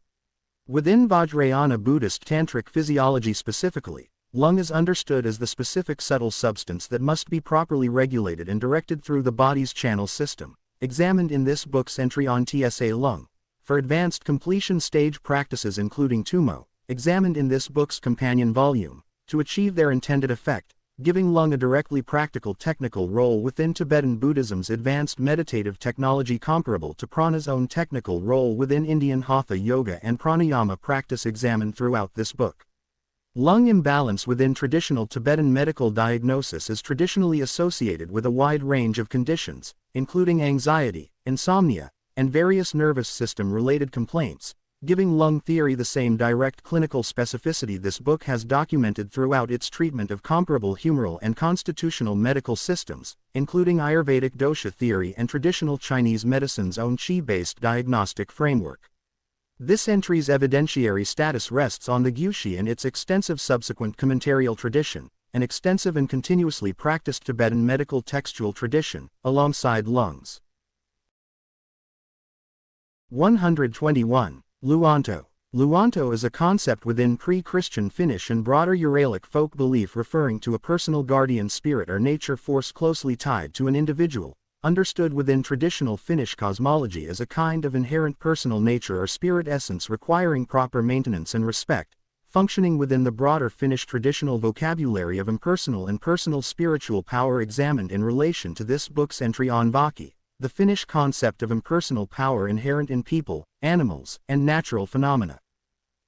Within Vajrayana Buddhist tantric physiology specifically, lung is understood as the specific subtle substance that must be properly regulated and directed through the body's channel system, examined in this book's entry on Tsa lung, for advanced completion stage practices including Tummo, examined in this book's companion volume, to achieve their intended effect, giving lung a directly practical technical role within Tibetan Buddhism's advanced meditative technology comparable to prana's own technical role within Indian Hatha yoga and pranayama practice examined throughout this book. Lung imbalance within traditional Tibetan medical diagnosis is traditionally associated with a wide range of conditions, including anxiety, insomnia, and various nervous system-related complaints, giving lung theory the same direct clinical specificity this book has documented throughout its treatment of comparable humoral and constitutional medical systems, including Ayurvedic dosha theory and traditional Chinese medicine's own qi-based diagnostic framework. This entry's evidentiary status rests on the Gyushi and its extensive subsequent commentarial tradition, an extensive and continuously practiced Tibetan medical textual tradition, alongside lungs. 121. Luonto. Luonto is a concept within pre-Christian Finnish and broader Uralic folk belief referring to a personal guardian spirit or nature force closely tied to an individual, understood within traditional Finnish cosmology as a kind of inherent personal nature or spirit essence requiring proper maintenance and respect, functioning within the broader Finnish traditional vocabulary of impersonal and personal spiritual power examined in relation to this book's entry on Vaki, the Finnish concept of impersonal power inherent in people, animals, and natural phenomena.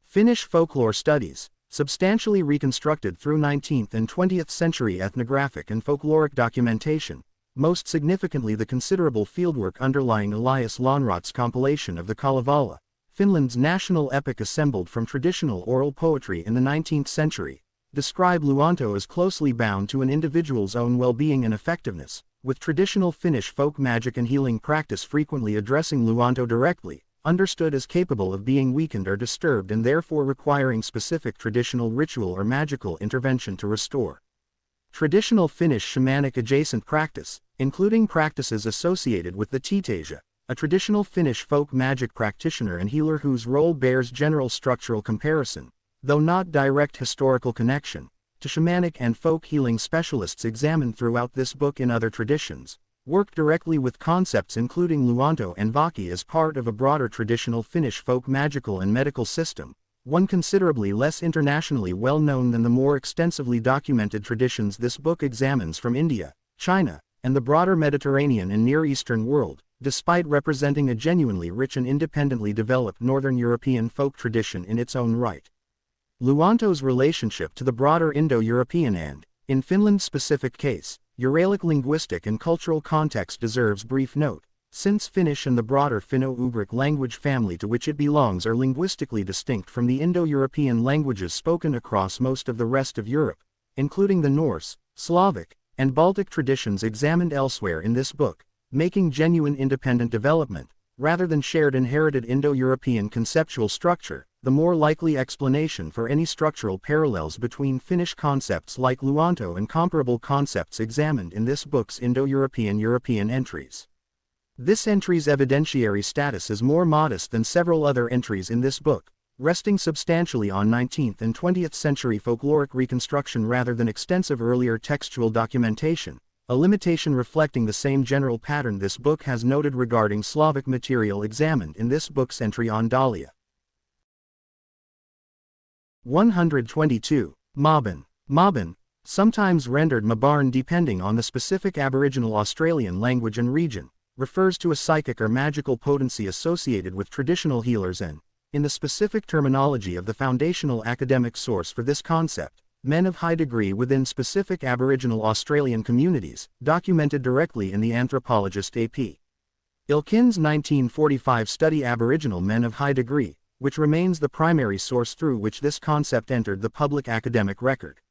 Finnish folklore studies, substantially reconstructed through 19th and 20th century ethnographic and folkloric documentation, most significantly the considerable fieldwork underlying Elias Lönnrot's compilation of the Kalevala, Finland's national epic assembled from traditional oral poetry in the 19th century, describe Luonto as closely bound to an individual's own well-being and effectiveness, with traditional Finnish folk magic and healing practice frequently addressing Luonto directly, understood as capable of being weakened or disturbed and therefore requiring specific traditional ritual or magical intervention to restore. Traditional Finnish shamanic adjacent practice, including practices associated with the Tiitaja, a traditional Finnish folk magic practitioner and healer whose role bears general structural comparison, though not direct historical connection, to shamanic and folk healing specialists examined throughout this book in other traditions, work directly with concepts including Luonto and Vaki as part of a broader traditional Finnish folk magical and medical system, one considerably less internationally well known than the more extensively documented traditions this book examines from India, China, and the broader Mediterranean and Near Eastern world, despite representing a genuinely rich and independently developed Northern European folk tradition in its own right. Luonto's relationship to the broader Indo-European and, in Finland's specific case, Uralic linguistic and cultural context deserves brief note, since Finnish and the broader Finno-Ugric language family to which it belongs are linguistically distinct from the Indo-European languages spoken across most of the rest of Europe, including the Norse, Slavic, and Baltic traditions examined elsewhere in this book, making genuine independent development, rather than shared inherited Indo-European conceptual structure, the more likely explanation for any structural parallels between Finnish concepts like Luonto and comparable concepts examined in this book's Indo-European entries. This entry's evidentiary status is more modest than several other entries in this book, resting substantially on 19th and 20th century folkloric reconstruction rather than extensive earlier textual documentation, a limitation reflecting the same general pattern this book has noted regarding Slavic material examined in this book's entry on Dalia. 122. Mabon. Mabon, sometimes rendered Mabarn depending on the specific Aboriginal Australian language and region, refers to a psychic or magical potency associated with traditional healers and, in the specific terminology of the foundational academic source for this concept, men of high degree within specific Aboriginal Australian communities, documented directly in the anthropologist A.P. Ilkin's 1945 study Aboriginal men of high degree, which remains the primary source through which this concept entered the public academic record.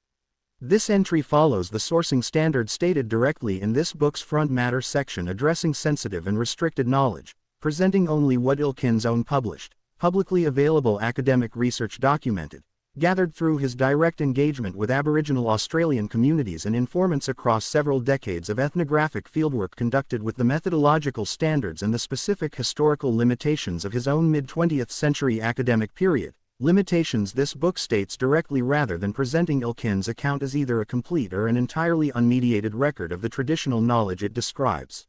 This entry follows the sourcing standard stated directly in this book's front matter section addressing sensitive and restricted knowledge, presenting only what Ilkin's own published, publicly available academic research documented, gathered through his direct engagement with Aboriginal Australian communities and informants across several decades of ethnographic fieldwork conducted with the methodological standards and the specific historical limitations of his own mid-20th century academic period, limitations this book states directly rather than presenting Ilkin's account as either a complete or an entirely unmediated record of the traditional knowledge it describes.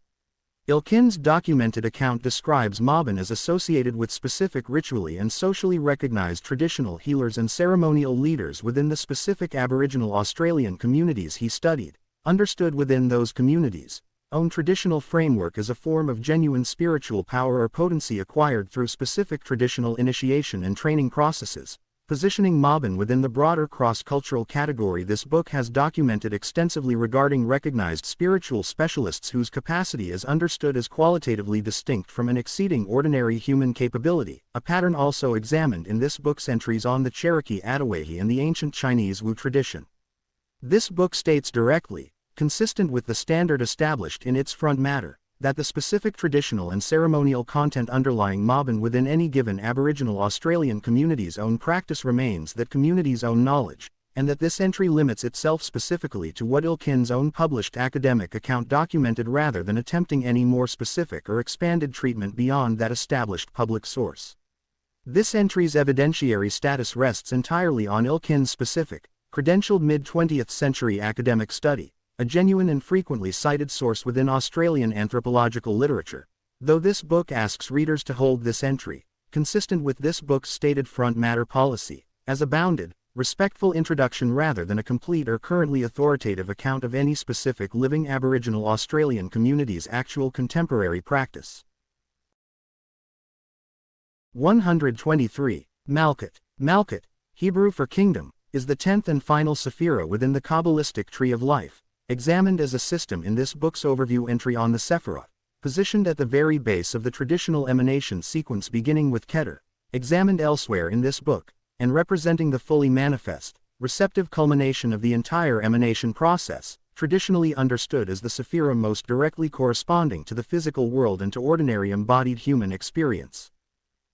Ilkin's documented account describes Mabon as associated with specific ritually and socially recognized traditional healers and ceremonial leaders within the specific Aboriginal Australian communities he studied, understood within those communities, own traditional framework as a form of genuine spiritual power or potency acquired through specific traditional initiation and training processes, positioning Mabon within the broader cross-cultural category this book has documented extensively regarding recognized spiritual specialists whose capacity is understood as qualitatively distinct from an exceeding ordinary human capability, a pattern also examined in this book's entries on the Cherokee Atawehi and the ancient Chinese Wu tradition. This book states directly, consistent with the standard established in its front matter, that the specific traditional and ceremonial content underlying Mabon within any given Aboriginal Australian community's own practice remains that community's own knowledge, and that this entry limits itself specifically to what Ilkin's own published academic account documented rather than attempting any more specific or expanded treatment beyond that established public source. This entry's evidentiary status rests entirely on Ilkin's specific, credentialed mid-20th century academic study, a genuine and frequently cited source within Australian anthropological literature, though this book asks readers to hold this entry, consistent with this book's stated front matter policy, as a bounded, respectful introduction rather than a complete or currently authoritative account of any specific living Aboriginal Australian community's actual contemporary practice. 123. Malkuth. Malkuth, Hebrew for kingdom, is the 10th and final sephira within the Kabbalistic tree of life, examined as a system in this book's overview entry on the Sephirot, positioned at the very base of the traditional emanation sequence beginning with Keter, examined elsewhere in this book, and representing the fully manifest, receptive culmination of the entire emanation process, traditionally understood as the sephira most directly corresponding to the physical world and to ordinary embodied human experience.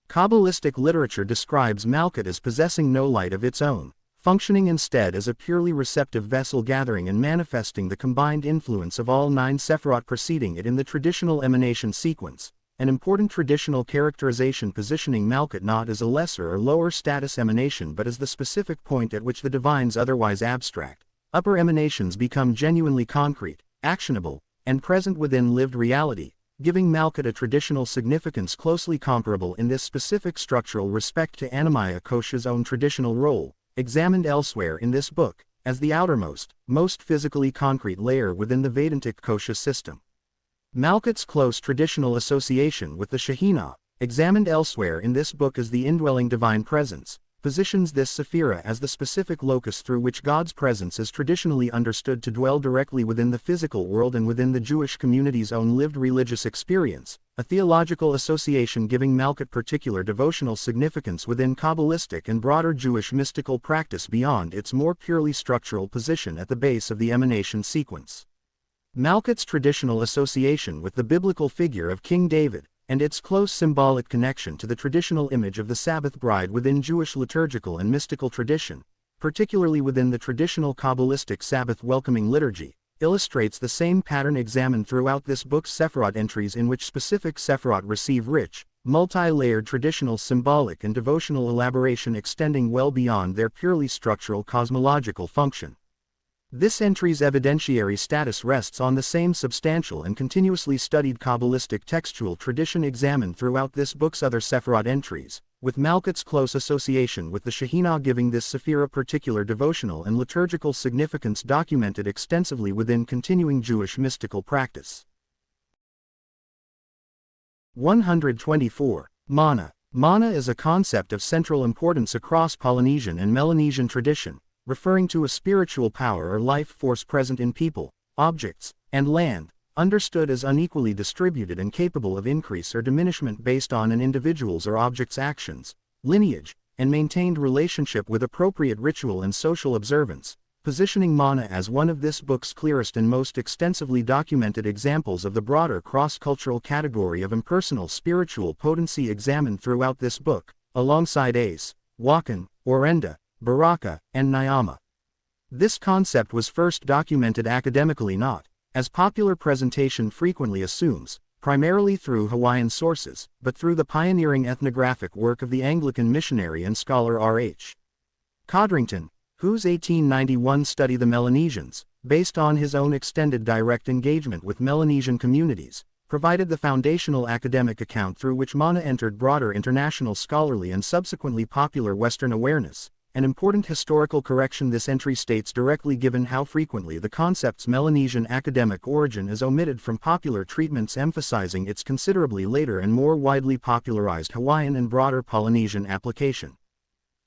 Kabbalistic literature describes Malkuth as possessing no light of its own, functioning instead as a purely receptive vessel gathering and manifesting the combined influence of all 9 sephirot preceding it in the traditional emanation sequence, an important traditional characterization positioning Malkuth not as a lesser or lower status emanation but as the specific point at which the divine's otherwise abstract, upper emanations become genuinely concrete, actionable, and present within lived reality, giving Malkuth a traditional significance closely comparable in this specific structural respect to Annamaya Kosha's own traditional role, examined elsewhere in this book, as the outermost, most physically concrete layer within the Vedantic Kosha system. Malkuth's close traditional association with the Shekhinah, examined elsewhere in this book as the indwelling divine presence, positions this sephira as the specific locus through which God's presence is traditionally understood to dwell directly within the physical world and within the Jewish community's own lived religious experience, a theological association giving Malkuth particular devotional significance within Kabbalistic and broader Jewish mystical practice beyond its more purely structural position at the base of the emanation sequence. Malkuth's traditional association with the biblical figure of King David, and its close symbolic connection to the traditional image of the Sabbath bride within Jewish liturgical and mystical tradition, particularly within the traditional Kabbalistic Sabbath welcoming liturgy, illustrates the same pattern examined throughout this book's Sephirot entries in which specific Sephirot receive rich, multi-layered traditional symbolic and devotional elaboration extending well beyond their purely structural cosmological function. This entry's evidentiary status rests on the same substantial and continuously studied Kabbalistic textual tradition examined throughout this book's other Sephirot entries, with Malkuth's close association with the Shekhinah giving this sephira particular devotional and liturgical significance documented extensively within continuing Jewish mystical practice. 124. Mana. Mana is a concept of central importance across Polynesian and Melanesian tradition, referring to a spiritual power or life force present in people, objects, and land, understood as unequally distributed and capable of increase or diminishment based on an individual's or object's actions, lineage, and maintained relationship with appropriate ritual and social observance, positioning mana as one of this book's clearest and most extensively documented examples of the broader cross-cultural category of impersonal spiritual potency examined throughout this book, alongside Ace, Wakan, Orenda, Baraka, and Nyama. This concept was first documented academically not, as popular presentation frequently assumes, primarily through Hawaiian sources, but through the pioneering ethnographic work of the Anglican missionary and scholar R.H. Codrington, whose 1891 study The Melanesians, based on his own extended direct engagement with Melanesian communities, provided the foundational academic account through which mana entered broader international scholarly and subsequently popular Western awareness. An important historical correction: this entry states directly given how frequently the concept's Melanesian academic origin is omitted from popular treatments, emphasizing its considerably later and more widely popularized Hawaiian and broader Polynesian application.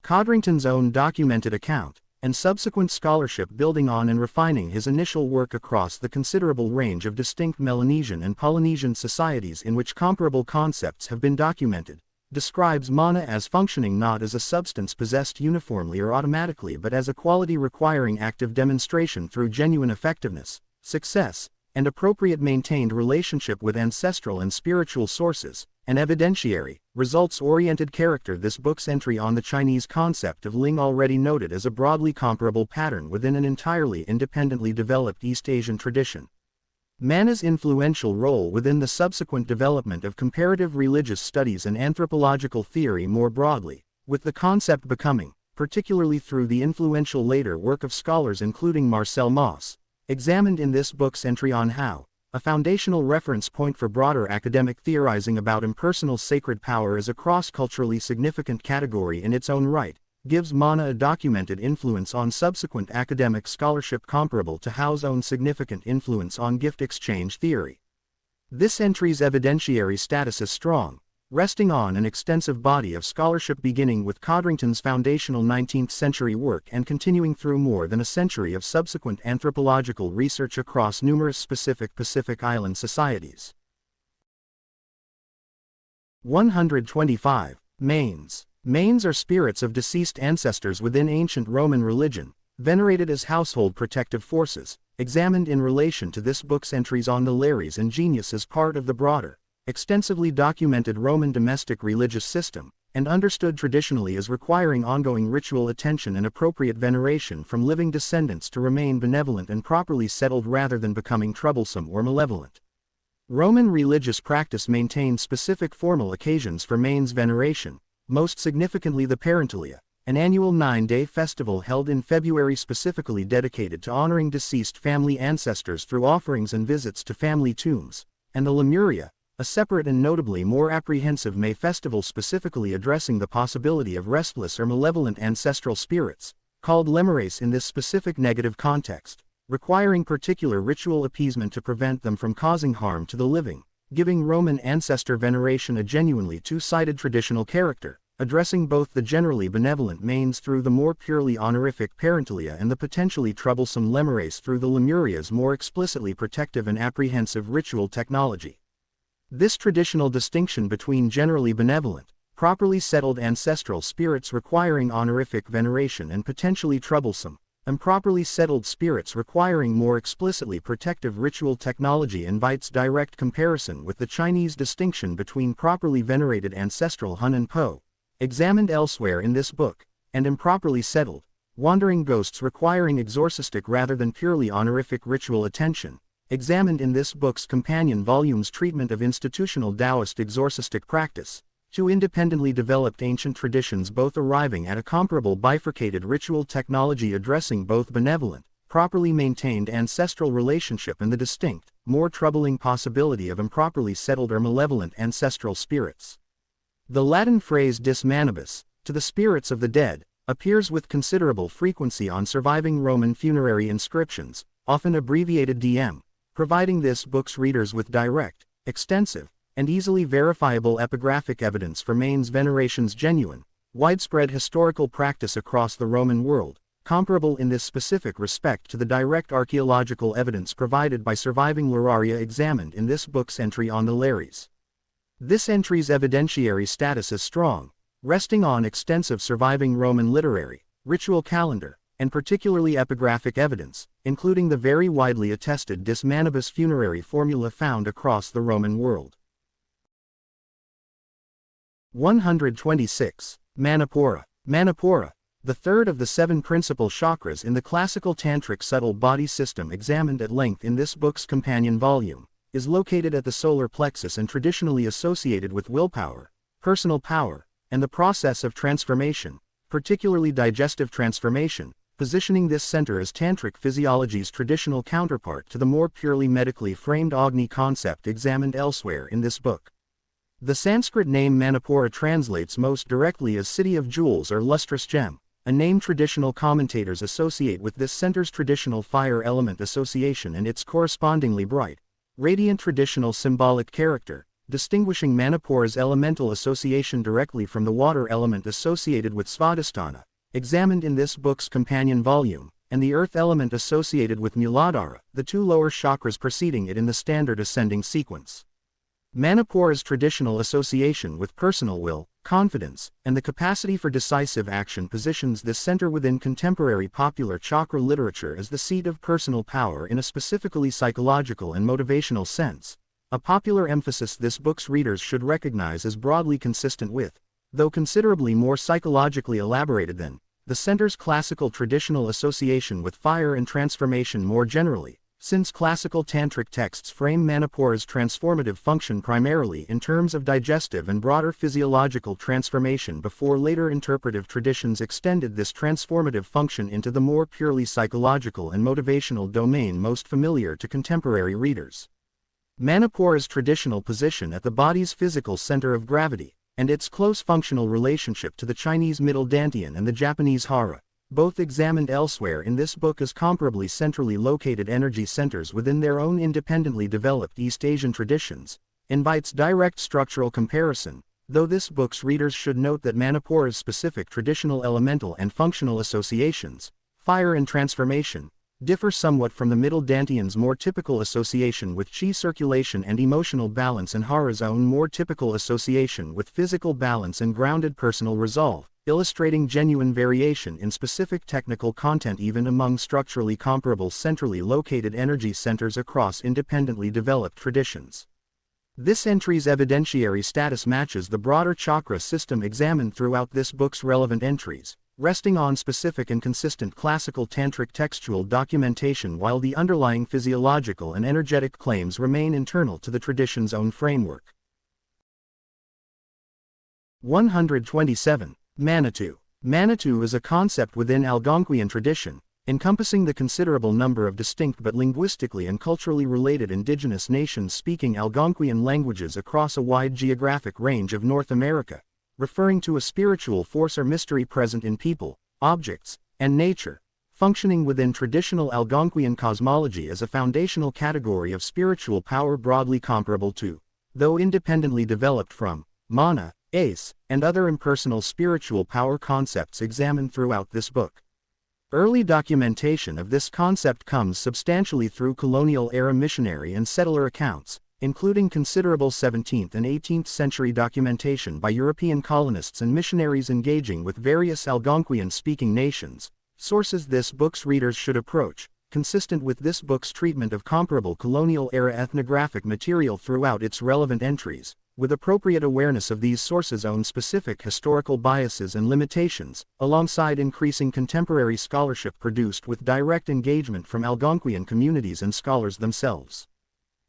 Codrington's own documented account, and subsequent scholarship building on and refining his initial work across the considerable range of distinct Melanesian and Polynesian societies in which comparable concepts have been documented, describes mana as functioning not as a substance possessed uniformly or automatically but as a quality requiring active demonstration through genuine effectiveness, success, and appropriate maintained relationship with ancestral and spiritual sources, an evidentiary, results-oriented character. This book's entry on the Chinese concept of Ling already noted as a broadly comparable pattern within an entirely independently developed East Asian tradition. Mana's influential role within the subsequent development of comparative religious studies and anthropological theory more broadly, with the concept becoming, particularly through the influential later work of scholars including Marcel Mauss, examined in this book's entry on how, a foundational reference point for broader academic theorizing about impersonal sacred power is a cross-culturally significant category in its own right, gives Mana a documented influence on subsequent academic scholarship comparable to Howe's own significant influence on gift exchange theory. This entry's evidentiary status is strong, resting on an extensive body of scholarship beginning with Codrington's foundational 19th-century work and continuing through more than a century of subsequent anthropological research across numerous specific Pacific Island societies. 125. Manes. Manes are spirits of deceased ancestors within ancient Roman religion, venerated as household protective forces, examined in relation to this book's entries on the Lares and Genius as part of the broader, extensively documented Roman domestic religious system, and understood traditionally as requiring ongoing ritual attention and appropriate veneration from living descendants to remain benevolent and properly settled rather than becoming troublesome or malevolent. Roman religious practice maintained specific formal occasions for Manes veneration, most significantly the Parentalia, an annual 9-day festival held in February specifically dedicated to honoring deceased family ancestors through offerings and visits to family tombs, and the Lemuria, a separate and notably more apprehensive May festival specifically addressing the possibility of restless or malevolent ancestral spirits, called Lemures in this specific negative context, requiring particular ritual appeasement to prevent them from causing harm to the living, giving Roman ancestor veneration a genuinely two-sided traditional character, addressing both the generally benevolent Manes through the more purely honorific Parentalia and the potentially troublesome Lemures through the Lemuria's more explicitly protective and apprehensive ritual technology. This traditional distinction between generally benevolent, properly settled ancestral spirits requiring honorific veneration and potentially troublesome, improperly settled spirits requiring more explicitly protective ritual technology invites direct comparison with the Chinese distinction between properly venerated ancestral Hun and Po, examined elsewhere in this book, and improperly settled, wandering ghosts requiring exorcistic rather than purely honorific ritual attention, examined in this book's companion volume's treatment of institutional Daoist exorcistic practice, two independently developed ancient traditions both arriving at a comparable bifurcated ritual technology addressing both benevolent, properly maintained ancestral relationship and the distinct, more troubling possibility of improperly settled or malevolent ancestral spirits. The Latin phrase dis manibus, to the spirits of the dead, appears with considerable frequency on surviving Roman funerary inscriptions, often abbreviated DM, providing this book's readers with direct, extensive, and easily verifiable epigraphic evidence for Manes veneration's genuine, widespread historical practice across the Roman world, comparable in this specific respect to the direct archaeological evidence provided by surviving Luraria examined in this book's entry on the Lares. This entry's evidentiary status is strong, resting on extensive surviving Roman literary, ritual calendar, and particularly epigraphic evidence, including the very widely attested dis manibus funerary formula found across the Roman world. 126. Manipura. Manipura, the third of the 7 principal chakras in the classical tantric subtle body system examined at length in this book's companion volume, is located at the solar plexus and traditionally associated with willpower, personal power, and the process of transformation, particularly digestive transformation, positioning this center as tantric physiology's traditional counterpart to the more purely medically framed Agni concept examined elsewhere in this book. The Sanskrit name Manipura translates most directly as City of Jewels or Lustrous Gem, a name traditional commentators associate with this center's traditional fire element association and its correspondingly bright, radiant traditional symbolic character, distinguishing Manipura's elemental association directly from the water element associated with Svadhisthana, examined in this book's companion volume, and the earth element associated with Muladhara, the 2 lower chakras preceding it in the standard ascending sequence. Manipura's traditional association with personal will, confidence, and the capacity for decisive action positions this center within contemporary popular chakra literature as the seat of personal power in a specifically psychological and motivational sense, a popular emphasis this book's readers should recognize as broadly consistent with, though considerably more psychologically elaborated than, the center's classical traditional association with fire and transformation more generally, since classical tantric texts frame Manipura's transformative function primarily in terms of digestive and broader physiological transformation before later interpretive traditions extended this transformative function into the more purely psychological and motivational domain most familiar to contemporary readers. Manipura's traditional position at the body's physical center of gravity, and its close functional relationship to the Chinese Middle Dantian and the Japanese Hara, both examined elsewhere in this book as comparably centrally located energy centers within their own independently developed East Asian traditions, invites direct structural comparison, though this book's readers should note that Manipura's specific traditional elemental and functional associations, fire and transformation, differ somewhat from the Middle Dantian's more typical association with chi circulation and emotional balance and Hara's own more typical association with physical balance and grounded personal resolve, illustrating genuine variation in specific technical content even among structurally comparable centrally located energy centers across independently developed traditions. This entry's evidentiary status matches the broader chakra system examined throughout this book's relevant entries, resting on specific and consistent classical tantric textual documentation while the underlying physiological and energetic claims remain internal to the tradition's own framework. 127. Manitou. Manitou is a concept within Algonquian tradition, encompassing the considerable number of distinct but linguistically and culturally related indigenous nations speaking Algonquian languages across a wide geographic range of North America, referring to a spiritual force or mystery present in people, objects, and nature, functioning within traditional Algonquian cosmology as a foundational category of spiritual power broadly comparable to, though independently developed from, mana, ace, and other impersonal spiritual power concepts examined throughout this book. Early documentation of this concept comes substantially through colonial-era missionary and settler accounts, including considerable 17th and 18th century documentation by European colonists and missionaries engaging with various Algonquian-speaking nations, sources this book's readers should approach, consistent with this book's treatment of comparable colonial-era ethnographic material throughout its relevant entries, with appropriate awareness of these sources' own specific historical biases and limitations, alongside increasing contemporary scholarship produced with direct engagement from Algonquian communities and scholars themselves.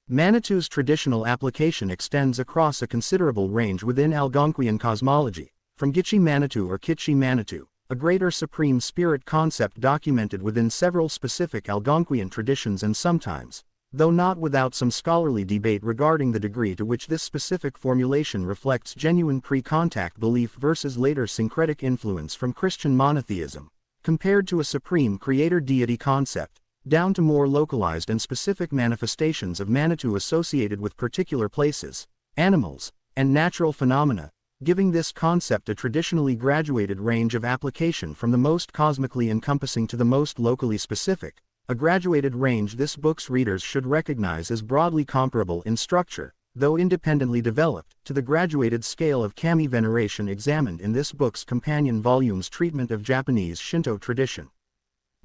Manitou's traditional application extends across a considerable range within Algonquian cosmology, from Gitche Manitou or Kitche Manitou, a greater supreme spirit concept documented within several specific Algonquian traditions and sometimes, though not without some scholarly debate regarding the degree to which this specific formulation reflects genuine pre-contact belief versus later syncretic influence from Christian monotheism, compared to a supreme creator deity concept, down to more localized and specific manifestations of Manitou associated with particular places, animals, and natural phenomena, giving this concept a traditionally graduated range of application from the most cosmically encompassing to the most locally specific, a graduated range this book's readers should recognize as broadly comparable in structure, though independently developed, to the graduated scale of kami veneration examined in this book's companion volume's treatment of Japanese Shinto tradition.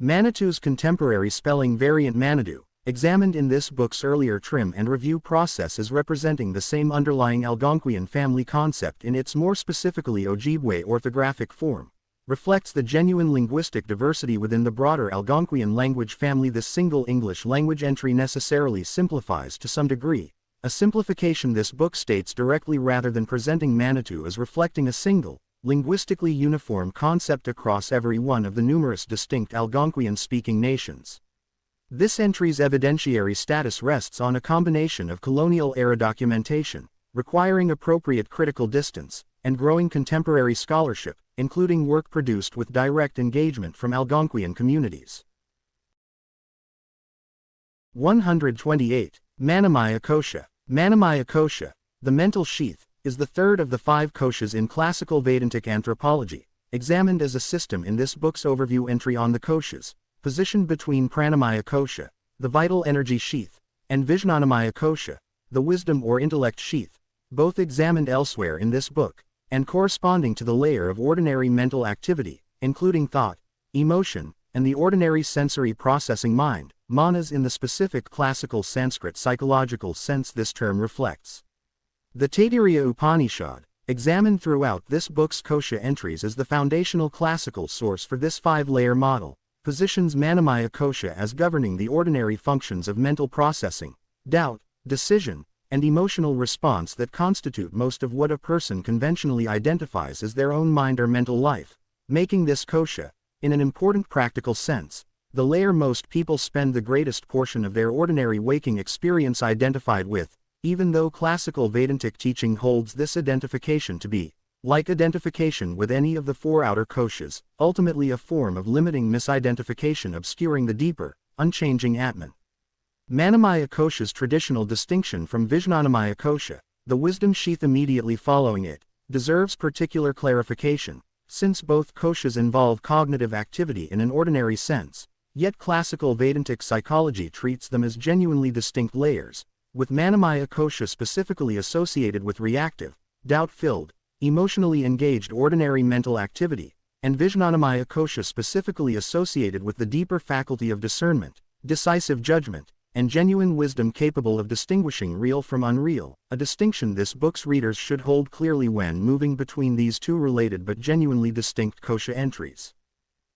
Manitou's contemporary spelling variant Manitou, examined in this book's earlier trim and review process as representing the same underlying Algonquian family concept in its more specifically Ojibwe orthographic form, reflects the genuine linguistic diversity within the broader Algonquian language family. This single English language entry necessarily simplifies to some degree, a simplification this book states directly rather than presenting Manitou as reflecting a single, linguistically uniform concept across every one of the numerous distinct Algonquian-speaking nations. This entry's evidentiary status rests on a combination of colonial-era documentation, requiring appropriate critical distance, and growing contemporary scholarship, including work produced with direct engagement from Algonquian communities. 128. Manamaya Kosha. Manamaya Kosha, the mental sheath, is the third of the 5 koshas in classical Vedantic anthropology, examined as a system in this book's overview entry on the koshas, positioned between Pranamaya Kosha, the vital energy sheath, and Vijnanamaya Kosha, the wisdom or intellect sheath, both examined elsewhere in this book, and corresponding to the layer of ordinary mental activity, including thought, emotion, and the ordinary sensory processing mind, manas in the specific classical Sanskrit psychological sense this term reflects. The Taittiriya Upanishad, examined throughout this book's kosha entries as the foundational classical source for this 5-layer model, positions Manamaya Kosha as governing the ordinary functions of mental processing, doubt, decision, and emotional response that constitute most of what a person conventionally identifies as their own mind or mental life, making this kosha, in an important practical sense, the layer most people spend the greatest portion of their ordinary waking experience identified with, even though classical Vedantic teaching holds this identification to be, like identification with any of the four outer koshas, ultimately a form of limiting misidentification obscuring the deeper, unchanging Atman. Manamaya kosha's traditional distinction from Vijnanamaya kosha, the wisdom sheath immediately following it, deserves particular clarification, since both koshas involve cognitive activity in an ordinary sense, yet classical Vedantic psychology treats them as genuinely distinct layers, with Manamaya kosha specifically associated with reactive, doubt-filled, emotionally engaged ordinary mental activity, and Vijnanamaya kosha specifically associated with the deeper faculty of discernment, decisive judgment, and genuine wisdom capable of distinguishing real from unreal, a distinction this book's readers should hold clearly when moving between these two related but genuinely distinct kosha entries.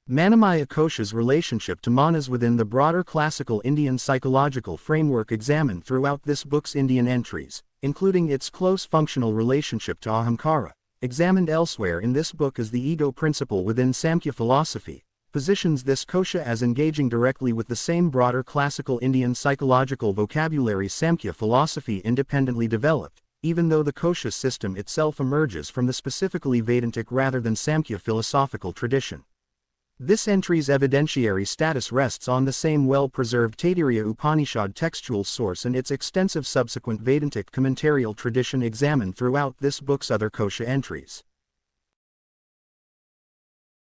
Manamaya kosha's relationship to manas within the broader classical Indian psychological framework examined throughout this book's Indian entries, including its close functional relationship to ahamkara, examined elsewhere in this book as the ego principle within Samkhya philosophy, positions this kosha as engaging directly with the same broader classical Indian psychological vocabulary Samkhya philosophy independently developed, even though the kosha system itself emerges from the specifically Vedantic rather than Samkhya philosophical tradition. This entry's evidentiary status rests on the same well-preserved Taittiriya Upanishad textual source and its extensive subsequent Vedantic commentarial tradition examined throughout this book's other kosha entries.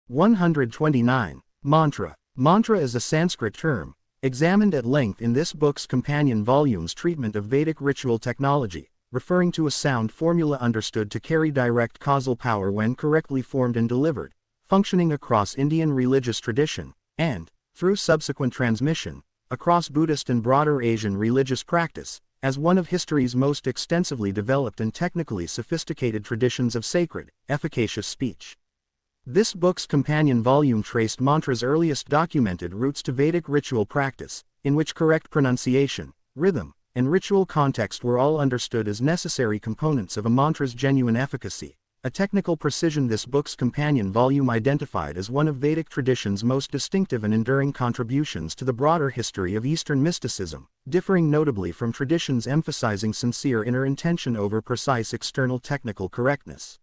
129. Mantra. Mantra is a Sanskrit term, examined at length in this book's companion volume's treatment of Vedic ritual technology, referring to a sound formula understood to carry direct causal power when correctly formed and delivered, functioning across Indian religious tradition, and, through subsequent transmission, across Buddhist and broader Asian religious practice, as one of history's most extensively developed and technically sophisticated traditions of sacred, efficacious speech. This book's companion volume traced mantra's earliest documented roots to Vedic ritual practice, in which correct pronunciation, rhythm, and ritual context were all understood as necessary components of a mantra's genuine efficacy, a technical precision this book's companion volume identified as one of Vedic tradition's most distinctive and enduring contributions to the broader history of Eastern mysticism, differing notably from traditions emphasizing sincere inner intention over precise external technical correctness.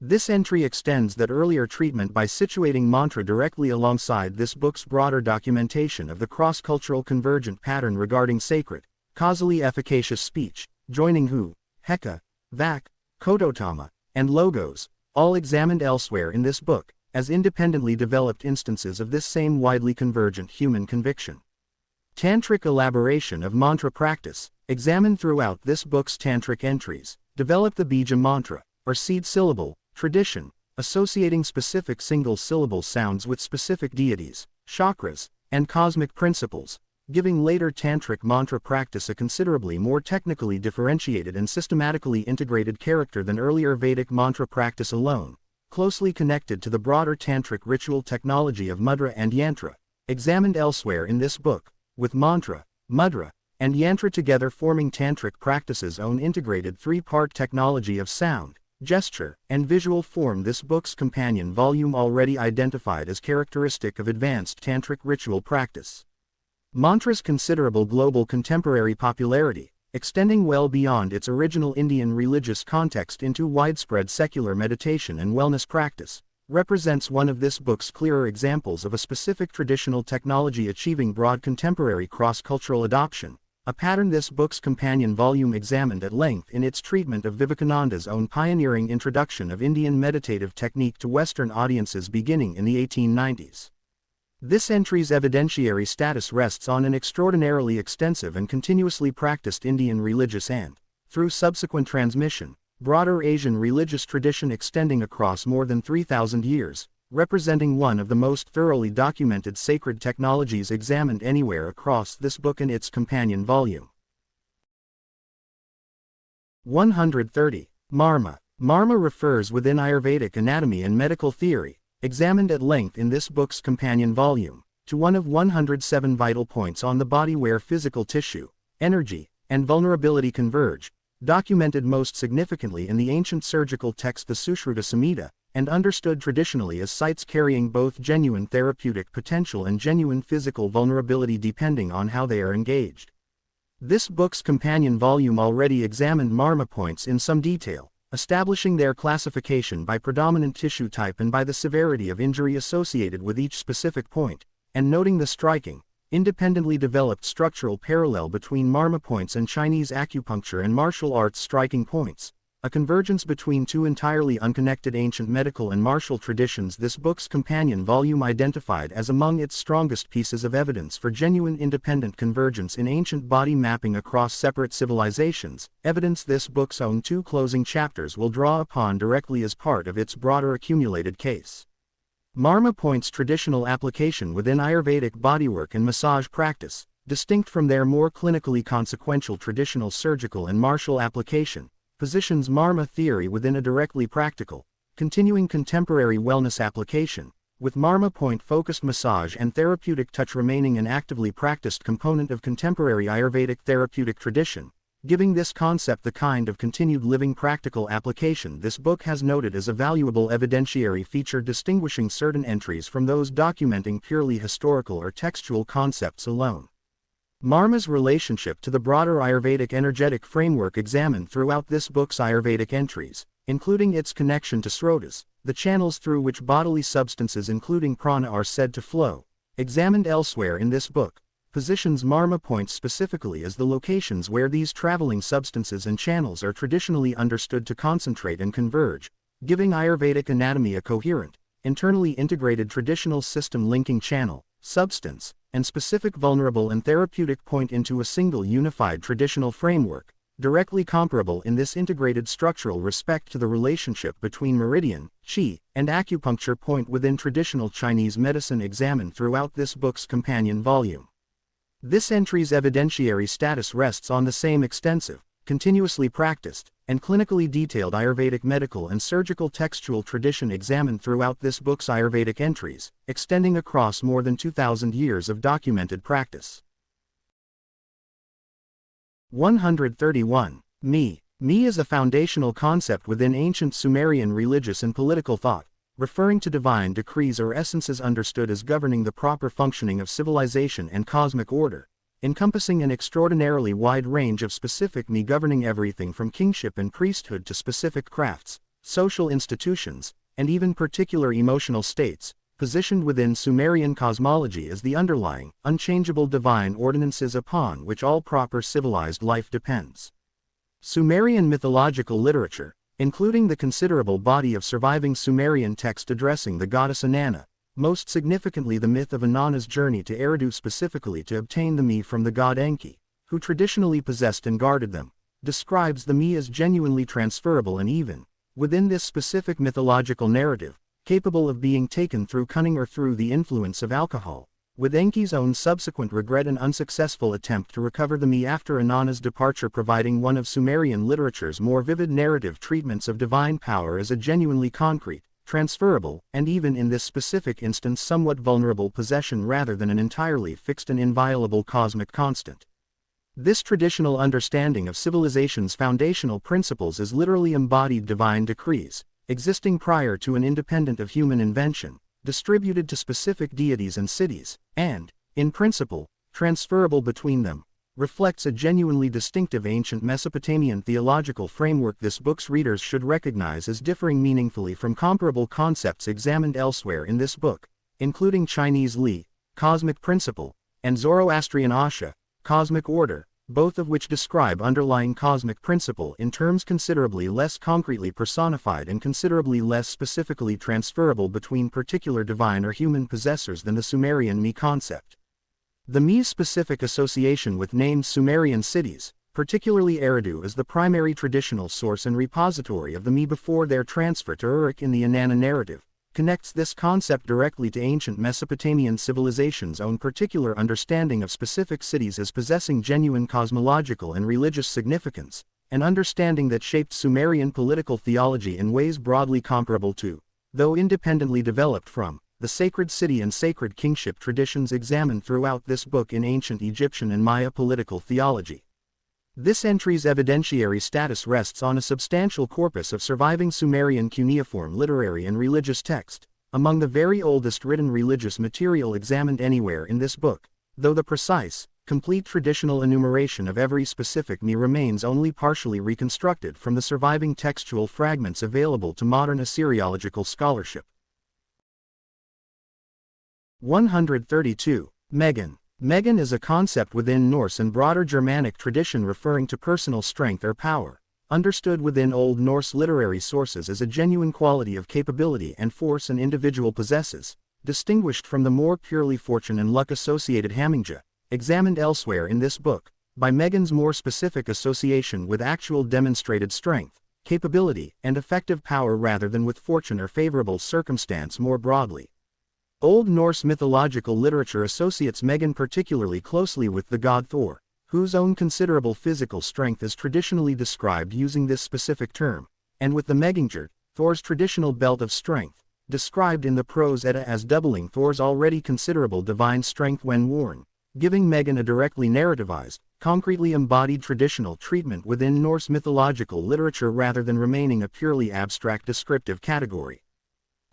This entry extends that earlier treatment by situating mantra directly alongside this book's broader documentation of the cross-cultural convergent pattern regarding sacred, causally efficacious speech, joining hu, heka, vak, kodotama, and logos, all examined elsewhere in this book, as independently developed instances of this same widely convergent human conviction. Tantric elaboration of mantra practice, examined throughout this book's tantric entries, developed the bija mantra, or seed syllable, tradition, associating specific single-syllable sounds with specific deities, chakras, and cosmic principles, giving later tantric mantra practice a considerably more technically differentiated and systematically integrated character than earlier Vedic mantra practice alone, closely connected to the broader tantric ritual technology of mudra and yantra, examined elsewhere in this book, with mantra, mudra, and yantra together forming tantric practice's own integrated three-part technology of sound, gesture, and visual form. This book's companion volume already identified as characteristic of advanced tantric ritual practice. Mantra's considerable global contemporary popularity, extending well beyond its original Indian religious context into widespread secular meditation and wellness practice, represents one of this book's clearer examples of a specific traditional technology achieving broad contemporary cross-cultural adoption, a pattern this book's companion volume examined at length in its treatment of Vivekananda's own pioneering introduction of Indian meditative technique to Western audiences beginning in the 1890s. This entry's evidentiary status rests on an extraordinarily extensive and continuously practiced Indian religious and, through subsequent transmission, broader Asian religious tradition extending across more than 3,000 years, representing one of the most thoroughly documented sacred technologies examined anywhere across this book and its companion volume. 130. Marma. Marma refers within Ayurvedic anatomy and medical theory, examined at length in this book's companion volume, to one of 107 vital points on the body where physical tissue, energy, and vulnerability converge, documented most significantly in the ancient surgical text the Sushruta Samhita, and understood traditionally as sites carrying both genuine therapeutic potential and genuine physical vulnerability depending on how they are engaged. This book's companion volume already examined marma points in some detail, establishing their classification by predominant tissue type and by the severity of injury associated with each specific point, and noting the striking, independently developed structural parallel between marma points and Chinese acupuncture and martial arts striking points, a convergence between two entirely unconnected ancient medical and martial traditions. This book's companion volume identified as among its strongest pieces of evidence for genuine independent convergence in ancient body mapping across separate civilizations, evidence this book's own two closing chapters will draw upon directly as part of its broader accumulated case. Marma points' traditional application within Ayurvedic bodywork and massage practice, distinct from their more clinically consequential traditional surgical and martial application, positions marma theory within a directly practical, continuing contemporary wellness application, with marma point-focused massage and therapeutic touch remaining an actively practiced component of contemporary Ayurvedic therapeutic tradition, giving this concept the kind of continued living practical application this book has noted as a valuable evidentiary feature distinguishing certain entries from those documenting purely historical or textual concepts alone. Marma's relationship to the broader Ayurvedic energetic framework examined throughout this book's Ayurvedic entries, including its connection to srotas, the channels through which bodily substances including prana are said to flow, examined elsewhere in this book, positions marma points specifically as the locations where these traveling substances and channels are traditionally understood to concentrate and converge, giving Ayurvedic anatomy a coherent, internally integrated traditional system linking channel, substance, and specific vulnerable and therapeutic point into a single unified traditional framework, directly comparable in this integrated structural respect to the relationship between meridian, qi, and acupuncture point within traditional Chinese medicine examined throughout this book's companion volume. This entry's evidentiary status rests on the same extensive, continuously practiced, and clinically detailed Ayurvedic medical and surgical textual tradition examined throughout this book's Ayurvedic entries, extending across more than 2,000 years of documented practice. 131. Me. Me is a foundational concept within ancient Sumerian religious and political thought, referring to divine decrees or essences understood as governing the proper functioning of civilization and cosmic order, encompassing an extraordinarily wide range of specific me governing everything from kingship and priesthood to specific crafts, social institutions, and even particular emotional states, positioned within Sumerian cosmology as the underlying, unchangeable divine ordinances upon which all proper civilized life depends. Sumerian mythological literature, including the considerable body of surviving Sumerian text addressing the goddess Inanna, most significantly the myth of Inanna's journey to Eridu specifically to obtain the me from the god Enki, who traditionally possessed and guarded them, describes the me as genuinely transferable and even, within this specific mythological narrative, capable of being taken through cunning or through the influence of alcohol, with Enki's own subsequent regret and unsuccessful attempt to recover the me after Inanna's departure providing one of Sumerian literature's more vivid narrative treatments of divine power as a genuinely concrete, transferable, and even in this specific instance somewhat vulnerable possession rather than an entirely fixed and inviolable cosmic constant. This traditional understanding of civilization's foundational principles as literally embodied divine decrees, existing prior to and independent of human invention, distributed to specific deities and cities, and, in principle, transferable between them, reflects a genuinely distinctive ancient Mesopotamian theological framework this book's readers should recognize as differing meaningfully from comparable concepts examined elsewhere in this book, including Chinese Li, cosmic principle, and Zoroastrian Asha, cosmic order, both of which describe underlying cosmic principle in terms considerably less concretely personified and considerably less specifically transferable between particular divine or human possessors than the Sumerian me concept. The me's specific association with named Sumerian cities, particularly Eridu as the primary traditional source and repository of the me before their transfer to Uruk in the Inanna narrative, connects this concept directly to ancient Mesopotamian civilization's own particular understanding of specific cities as possessing genuine cosmological and religious significance, an understanding that shaped Sumerian political theology in ways broadly comparable to, though independently developed from, the sacred city and sacred kingship traditions examined throughout this book in ancient Egyptian and Maya political theology. This entry's evidentiary status rests on a substantial corpus of surviving Sumerian cuneiform literary and religious text, among the very oldest written religious material examined anywhere in this book, though the precise, complete traditional enumeration of every specific me remains only partially reconstructed from the surviving textual fragments available to modern Assyriological scholarship. 132. Megan. Megan is a concept within Norse and broader Germanic tradition referring to personal strength or power, understood within Old Norse literary sources as a genuine quality of capability and force an individual possesses, distinguished from the more purely fortune and luck-associated hamingja, examined elsewhere in this book, by Megan's more specific association with actual demonstrated strength, capability, and effective power rather than with fortune or favorable circumstance more broadly. Old Norse mythological literature associates Megan particularly closely with the god Thor, whose own considerable physical strength is traditionally described using this specific term, and with the Megingjerd, Thor's traditional belt of strength, described in the Prose Edda as doubling Thor's already considerable divine strength when worn, giving Megan a directly narrativized, concretely embodied traditional treatment within Norse mythological literature rather than remaining a purely abstract descriptive category.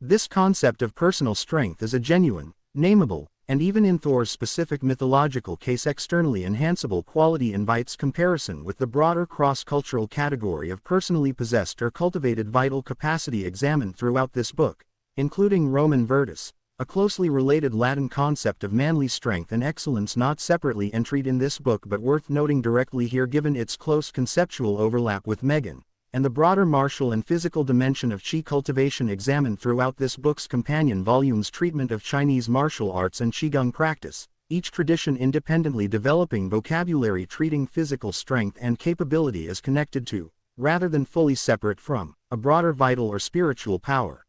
This concept of personal strength is a genuine, nameable, and even in Thor's specific mythological case externally enhanceable quality invites comparison with the broader cross-cultural category of personally possessed or cultivated vital capacity examined throughout this book, including Roman virtus, a closely related Latin concept of manly strength and excellence not separately entered in this book but worth noting directly here given its close conceptual overlap with Megan, and the broader martial and physical dimension of Qi cultivation examined throughout this book's companion volumes treatment of Chinese martial arts and Qigong practice, each tradition independently developing vocabulary treating physical strength and capability as connected to, rather than fully separate from, a broader vital or spiritual power.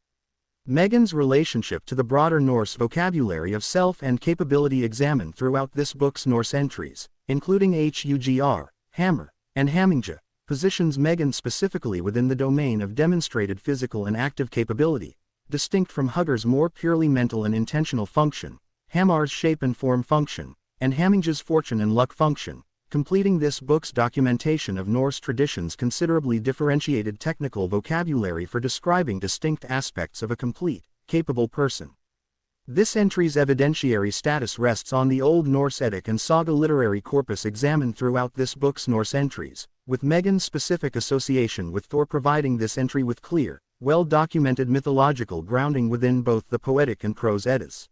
Megan's relationship to the broader Norse vocabulary of self and capability examined throughout this book's Norse entries, including Hugr, hammer, and hamingja, positions Megan specifically within the domain of demonstrated physical and active capability, distinct from Hugr's more purely mental and intentional function, Hamar's shape and form function, and Hamingja's fortune and luck function, completing this book's documentation of Norse traditions' considerably differentiated technical vocabulary for describing distinct aspects of a complete, capable person. This entry's evidentiary status rests on the Old Norse Eddic and Saga literary corpus examined throughout this book's Norse entries, with Megan's specific association with Thor providing this entry with clear, well-documented mythological grounding within both the poetic and prose Eddas.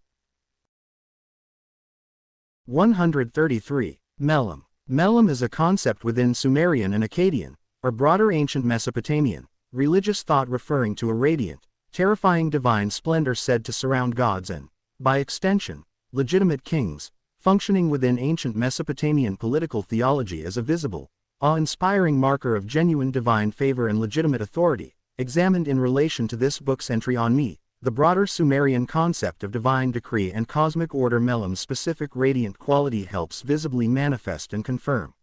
133. Melam. Melam is a concept within Sumerian and Akkadian, or broader ancient Mesopotamian, religious thought referring to a radiant, terrifying divine splendor said to surround gods and, by extension, legitimate kings, functioning within ancient Mesopotamian political theology as a visible, awe-inspiring marker of genuine divine favor and legitimate authority, examined in relation to this book's entry on Me, the broader Sumerian concept of divine decree and cosmic order. Melam's specific radiant quality helps visibly manifest and confirm.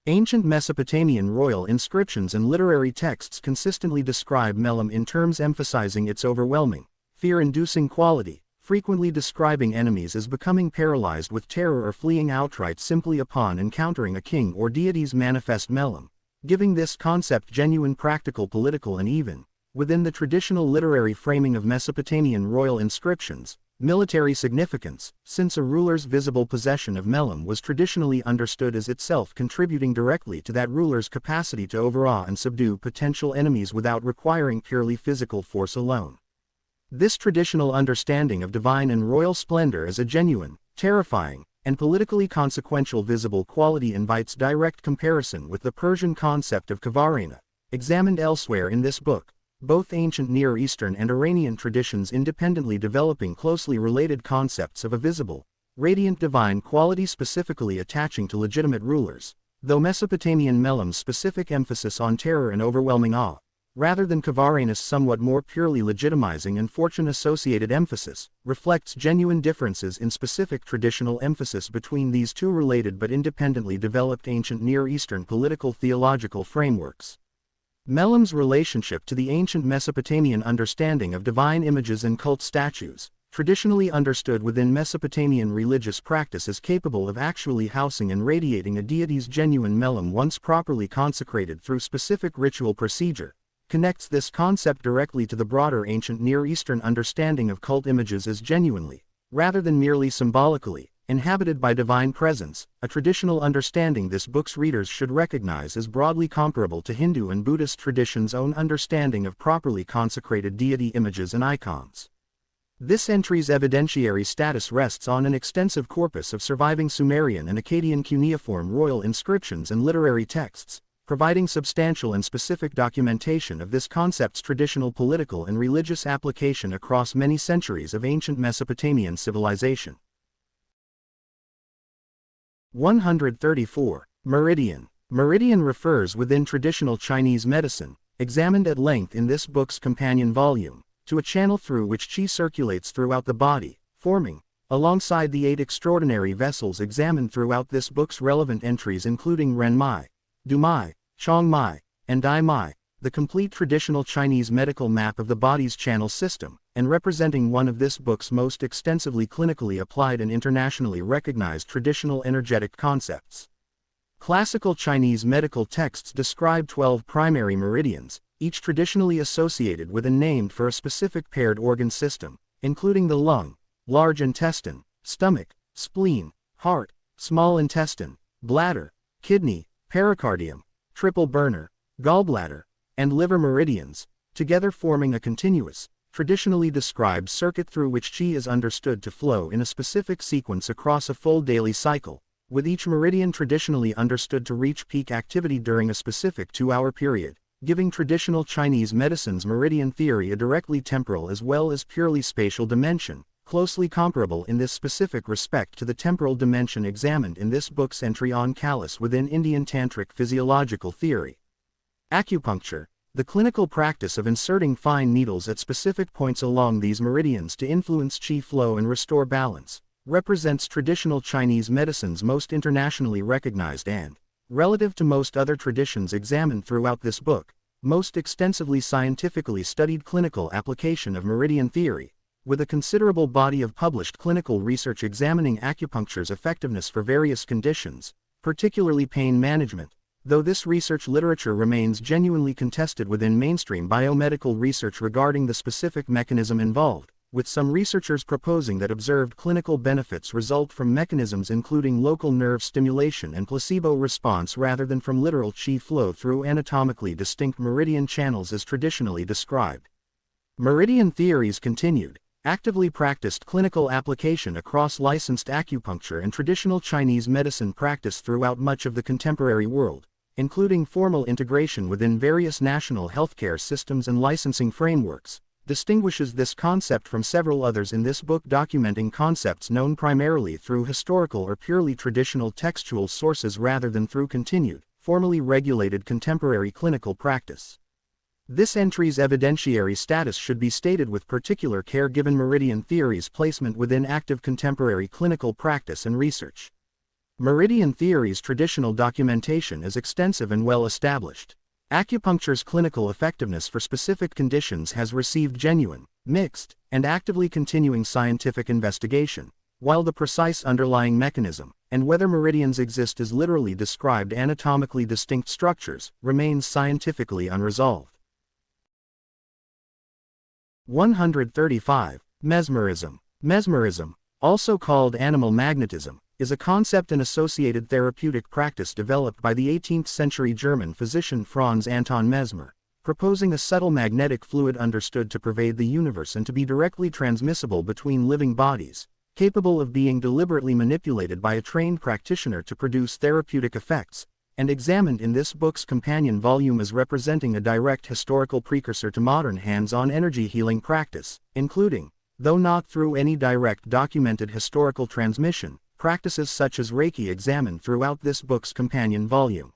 Ancient Mesopotamian royal inscriptions and literary texts consistently describe Melam in terms emphasizing its overwhelming, fear-inducing quality, frequently describing enemies as becoming paralyzed with terror or fleeing outright simply upon encountering a king or deity's manifest Melam, giving this concept genuine practical political and even, within the traditional literary framing of Mesopotamian royal inscriptions, military significance, since a ruler's visible possession of Melam was traditionally understood as itself contributing directly to that ruler's capacity to overawe and subdue potential enemies without requiring purely physical force alone. This traditional understanding of divine and royal splendor as a genuine, terrifying, and politically consequential visible quality invites direct comparison with the Persian concept of Kavarena, examined elsewhere in this book, both ancient Near Eastern and Iranian traditions independently developing closely related concepts of a visible, radiant divine quality specifically attaching to legitimate rulers, though Mesopotamian Melam's specific emphasis on terror and overwhelming awe, rather than Kavarena's somewhat more purely legitimizing and fortune-associated emphasis, reflects genuine differences in specific traditional emphasis between these two related but independently developed ancient Near Eastern political theological frameworks. Melam's relationship to the ancient Mesopotamian understanding of divine images and cult statues, traditionally understood within Mesopotamian religious practice as capable of actually housing and radiating a deity's genuine Melam once properly consecrated through specific ritual procedure, connects this concept directly to the broader ancient Near Eastern understanding of cult images as genuinely, rather than merely symbolically, inhabited by divine presence, a traditional understanding this book's readers should recognize as broadly comparable to Hindu and Buddhist traditions' own understanding of properly consecrated deity images and icons. This entry's evidentiary status rests on an extensive corpus of surviving Sumerian and Akkadian cuneiform royal inscriptions and literary texts, providing substantial and specific documentation of this concept's traditional political and religious application across many centuries of ancient Mesopotamian civilization. 134. Meridian. Meridian refers within traditional Chinese medicine, examined at length in this book's companion volume, to a channel through which qi circulates throughout the body, forming, alongside the 8 extraordinary vessels examined throughout this book's relevant entries including Renmai, Dumai, Chongmai, and Daimai, the complete traditional Chinese medical map of the body's channel system, and representing one of this book's most extensively clinically applied and internationally recognized traditional energetic concepts. Classical Chinese medical texts describe 12 primary meridians, each traditionally associated with and named for a specific paired organ system, including the lung, large intestine, stomach, spleen, heart, small intestine, bladder, kidney, pericardium, triple burner, gallbladder, and liver meridians, together forming a continuous, traditionally described circuit through which qi is understood to flow in a specific sequence across a full daily cycle, with each meridian traditionally understood to reach peak activity during a specific 2-hour period, giving traditional Chinese medicine's meridian theory a directly temporal as well as purely spatial dimension, closely comparable in this specific respect to the temporal dimension examined in this book's entry on callus within Indian tantric physiological theory. Acupuncture, the clinical practice of inserting fine needles at specific points along these meridians to influence qi flow and restore balance, represents traditional Chinese medicine's most internationally recognized and, relative to most other traditions examined throughout this book, most extensively scientifically studied clinical application of meridian theory, with a considerable body of published clinical research examining acupuncture's effectiveness for various conditions, particularly pain management, though this research literature remains genuinely contested within mainstream biomedical research regarding the specific mechanism involved, with some researchers proposing that observed clinical benefits result from mechanisms including local nerve stimulation and placebo response rather than from literal qi flow through anatomically distinct meridian channels as traditionally described. Meridian theories continued, actively practiced clinical application across licensed acupuncture and traditional Chinese medicine practice throughout much of the contemporary world, including formal integration within various national healthcare systems and licensing frameworks, distinguishes this concept from several others in this book documenting concepts known primarily through historical or purely traditional textual sources rather than through continued, formally regulated contemporary clinical practice. This entry's evidentiary status should be stated with particular care given meridian theory's placement within active contemporary clinical practice and research. Meridian theory's traditional documentation is extensive and well established. Acupuncture's clinical effectiveness for specific conditions has received genuine, mixed, and actively continuing scientific investigation, while the precise underlying mechanism, and whether meridians exist as literally described anatomically distinct structures, remains scientifically unresolved. 135. Mesmerism. Mesmerism, also called animal magnetism, is a concept and associated therapeutic practice developed by the 18th-century German physician Franz Anton Mesmer, proposing a subtle magnetic fluid understood to pervade the universe and to be directly transmissible between living bodies, capable of being deliberately manipulated by a trained practitioner to produce therapeutic effects, and examined in this book's companion volume as representing a direct historical precursor to modern hands-on energy healing practice, including, though not through any direct documented historical transmission, practices such as Reiki examined throughout this book's companion volume.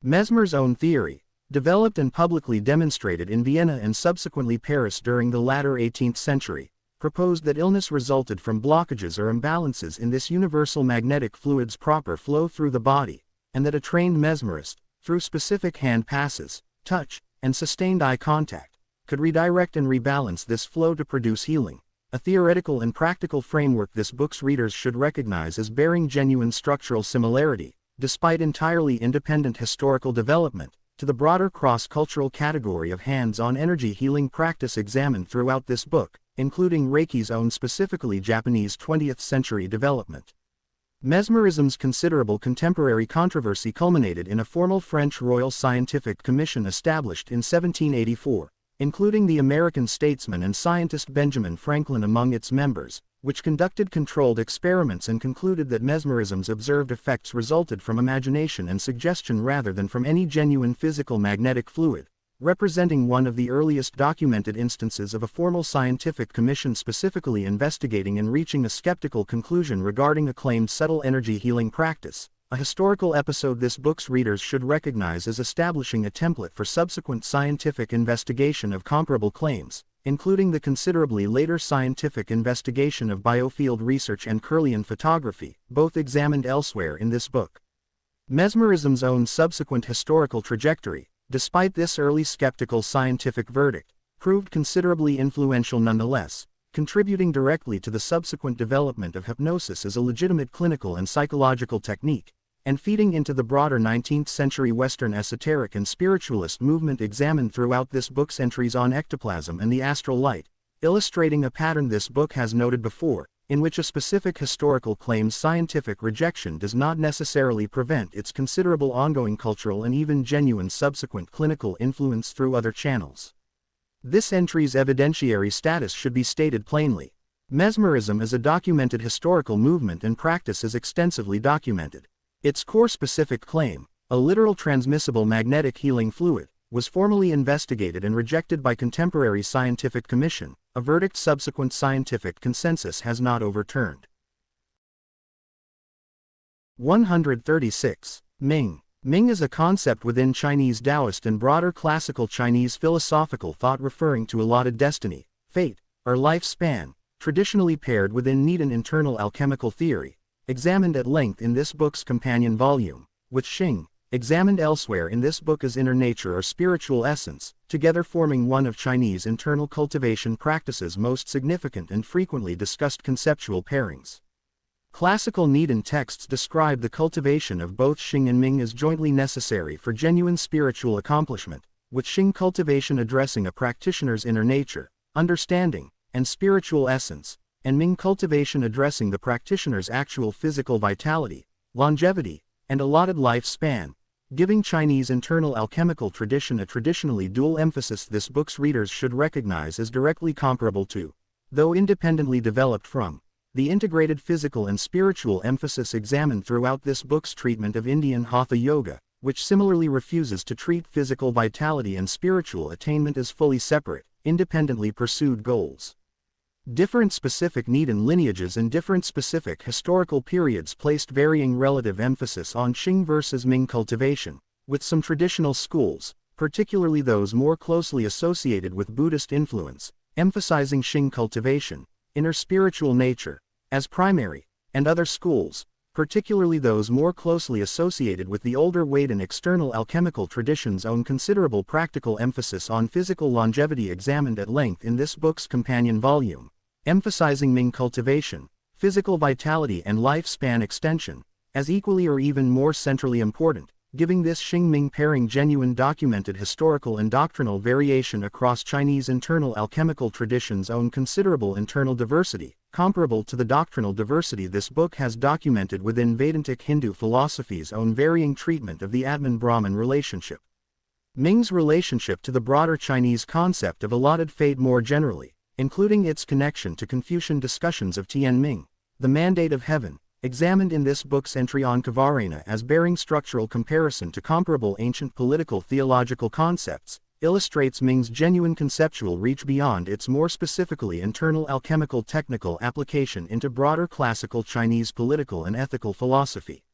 Mesmer's own theory, developed and publicly demonstrated in Vienna and subsequently Paris during the latter 18th century, proposed that illness resulted from blockages or imbalances in this universal magnetic fluid's proper flow through the body, and that a trained mesmerist, through specific hand passes, touch, and sustained eye contact, could redirect and rebalance this flow to produce healing. A theoretical and practical framework this book's readers should recognize as bearing genuine structural similarity, despite entirely independent historical development, to the broader cross-cultural category of hands-on energy healing practice examined throughout this book, including Reiki's own specifically Japanese 20th-century development. Mesmerism's considerable contemporary controversy culminated in a formal French Royal Scientific Commission established in 1784, including the American statesman and scientist Benjamin Franklin among its members, which conducted controlled experiments and concluded that mesmerism's observed effects resulted from imagination and suggestion rather than from any genuine physical magnetic fluid, representing one of the earliest documented instances of a formal scientific commission specifically investigating and reaching a skeptical conclusion regarding a claimed subtle energy healing practice, a historical episode this book's readers should recognize as establishing a template for subsequent scientific investigation of comparable claims, including the considerably later scientific investigation of biofield research and Kirlian photography, both examined elsewhere in this book. Mesmerism's own subsequent historical trajectory, despite this early skeptical scientific verdict, proved considerably influential nonetheless, contributing directly to the subsequent development of hypnosis as a legitimate clinical and psychological technique, and feeding into the broader 19th-century Western esoteric and spiritualist movement examined throughout this book's entries on ectoplasm and the astral light, illustrating a pattern this book has noted before, in which a specific historical claim's scientific rejection does not necessarily prevent its considerable ongoing cultural and even genuine subsequent clinical influence through other channels. This entry's evidentiary status should be stated plainly. Mesmerism is a documented historical movement and practice is extensively documented. Its core specific claim, a literal transmissible magnetic healing fluid, was formally investigated and rejected by contemporary scientific commission, a verdict subsequent scientific consensus has not overturned. 136. Ming. Ming is a concept within Chinese Daoist and broader classical Chinese philosophical thought referring to allotted destiny, fate, or lifespan, traditionally paired within Needham internal alchemical theory, examined at length in this book's companion volume, with Xing, examined elsewhere in this book as inner nature or spiritual essence, together forming one of Chinese internal cultivation practices' most significant and frequently discussed conceptual pairings. Classical Needham texts describe the cultivation of both Xing and Ming as jointly necessary for genuine spiritual accomplishment, with Xing cultivation addressing a practitioner's inner nature, understanding, and spiritual essence, and Ming cultivation addressing the practitioner's actual physical vitality, longevity, and allotted lifespan, giving Chinese internal alchemical tradition a traditionally dual emphasis this book's readers should recognize as directly comparable to, though independently developed from, the integrated physical and spiritual emphasis examined throughout this book's treatment of Indian Hatha Yoga, which similarly refuses to treat physical vitality and spiritual attainment as fully separate, independently pursued goals. Different specific Needham lineages and different specific historical periods placed varying relative emphasis on Xing versus Ming cultivation, with some traditional schools, particularly those more closely associated with Buddhist influence, emphasizing Xing cultivation, inner spiritual nature, as primary, and other schools, particularly those more closely associated with the older Vedic and external alchemical traditions own considerable practical emphasis on physical longevity examined at length in this book's companion volume, emphasizing Ming cultivation, physical vitality and lifespan extension, as equally or even more centrally important, giving this Xing-Ming pairing genuine documented historical and doctrinal variation across Chinese internal alchemical traditions own considerable internal diversity, comparable to the doctrinal diversity this book has documented within Vedantic Hindu philosophy's own varying treatment of the Atman-Brahman relationship. Ming's relationship to the broader Chinese concept of allotted fate more generally, including its connection to Confucian discussions of Tian Ming, the mandate of heaven, examined in this book's entry on Kavarena as bearing structural comparison to comparable ancient political theological concepts, illustrates Ming's genuine conceptual reach beyond its more specifically internal alchemical technical application into broader classical Chinese political and ethical philosophy.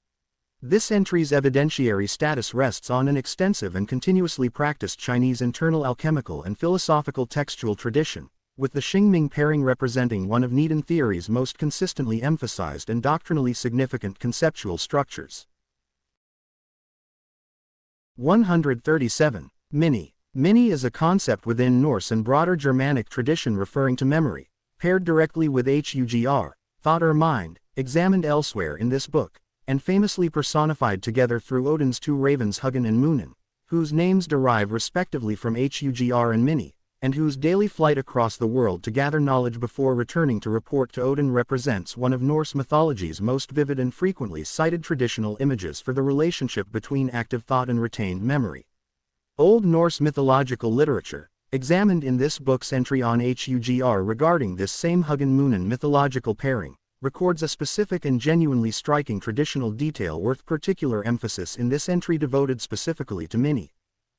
This entry's evidentiary status rests on an extensive and continuously practiced Chinese internal alchemical and philosophical textual tradition, with the Xing-Ming pairing representing one of Needham theory's most consistently emphasized and doctrinally significant conceptual structures. 137. Mini. Mini is a concept within Norse and broader Germanic tradition referring to memory, paired directly with Hugr, thought or mind, examined elsewhere in this book, and famously personified together through Odin's two ravens Hugin and Munin, whose names derive respectively from Hugr and Mini, and whose daily flight across the world to gather knowledge before returning to report to Odin represents one of Norse mythology's most vivid and frequently cited traditional images for the relationship between active thought and retained memory. Old Norse mythological literature, examined in this book's entry on Hugr regarding this same Hugin-Munin mythological pairing, records a specific and genuinely striking traditional detail worth particular emphasis in this entry devoted specifically to Mini.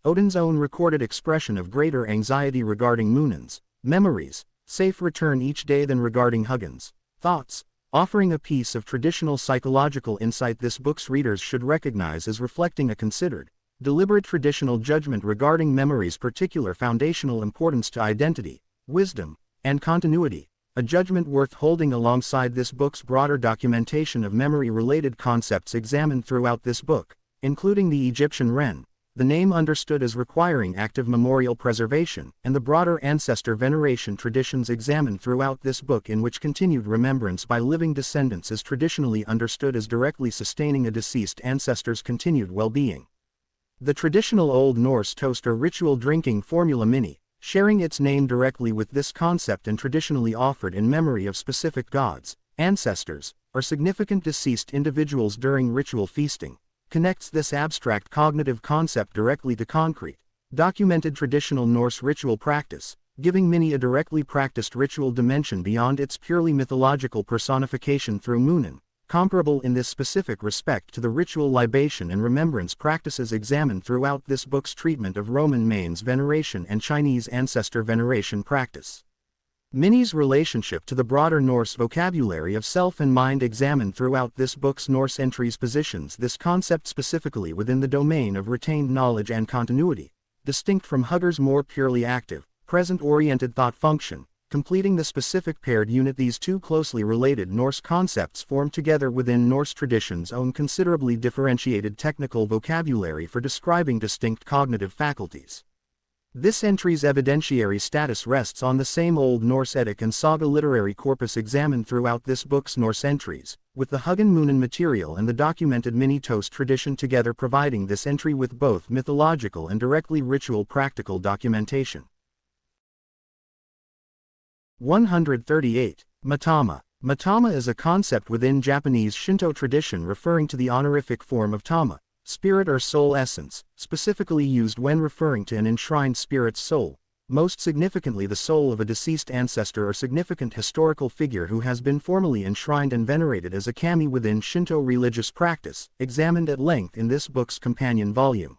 Odin's own recorded expression of greater anxiety regarding Munin's memories, safe return each day than regarding Hugin's thoughts, offering a piece of traditional psychological insight this book's readers should recognize as reflecting a considered, deliberate traditional judgment regarding memory's particular foundational importance to identity, wisdom, and continuity, a judgment worth holding alongside this book's broader documentation of memory-related concepts examined throughout this book, including the Egyptian Ren, the name understood as requiring active memorial preservation, and the broader ancestor veneration traditions examined throughout this book in which continued remembrance by living descendants is traditionally understood as directly sustaining a deceased ancestor's continued well-being. The traditional Old Norse toast or ritual drinking formula Mini, sharing its name directly with this concept and traditionally offered in memory of specific gods, ancestors, or significant deceased individuals during ritual feasting, connects this abstract cognitive concept directly to concrete, documented traditional Norse ritual practice, giving Mini a directly practiced ritual dimension beyond its purely mythological personification through Munin, comparable in this specific respect to the ritual libation and remembrance practices examined throughout this book's treatment of Roman manes veneration and Chinese ancestor veneration practice. Mini's relationship to the broader Norse vocabulary of self and mind examined throughout this book's Norse entries positions this concept specifically within the domain of retained knowledge and continuity, distinct from Hugger's more purely active, present-oriented thought function. Completing the specific paired unit these two closely related Norse concepts form together within Norse tradition's own considerably differentiated technical vocabulary for describing distinct cognitive faculties. This entry's evidentiary status rests on the same Old Norse Eddic and saga literary corpus examined throughout this book's Norse entries, with the Hugin-Munin material and the documented Mini-Toast tradition together providing this entry with both mythological and directly ritual practical documentation. 138. Matama. Matama is a concept within Japanese Shinto tradition referring to the honorific form of Tama, spirit or soul essence, specifically used when referring to an enshrined spirit's soul, most significantly the soul of a deceased ancestor or significant historical figure who has been formally enshrined and venerated as a kami within Shinto religious practice, examined at length in this book's companion volume.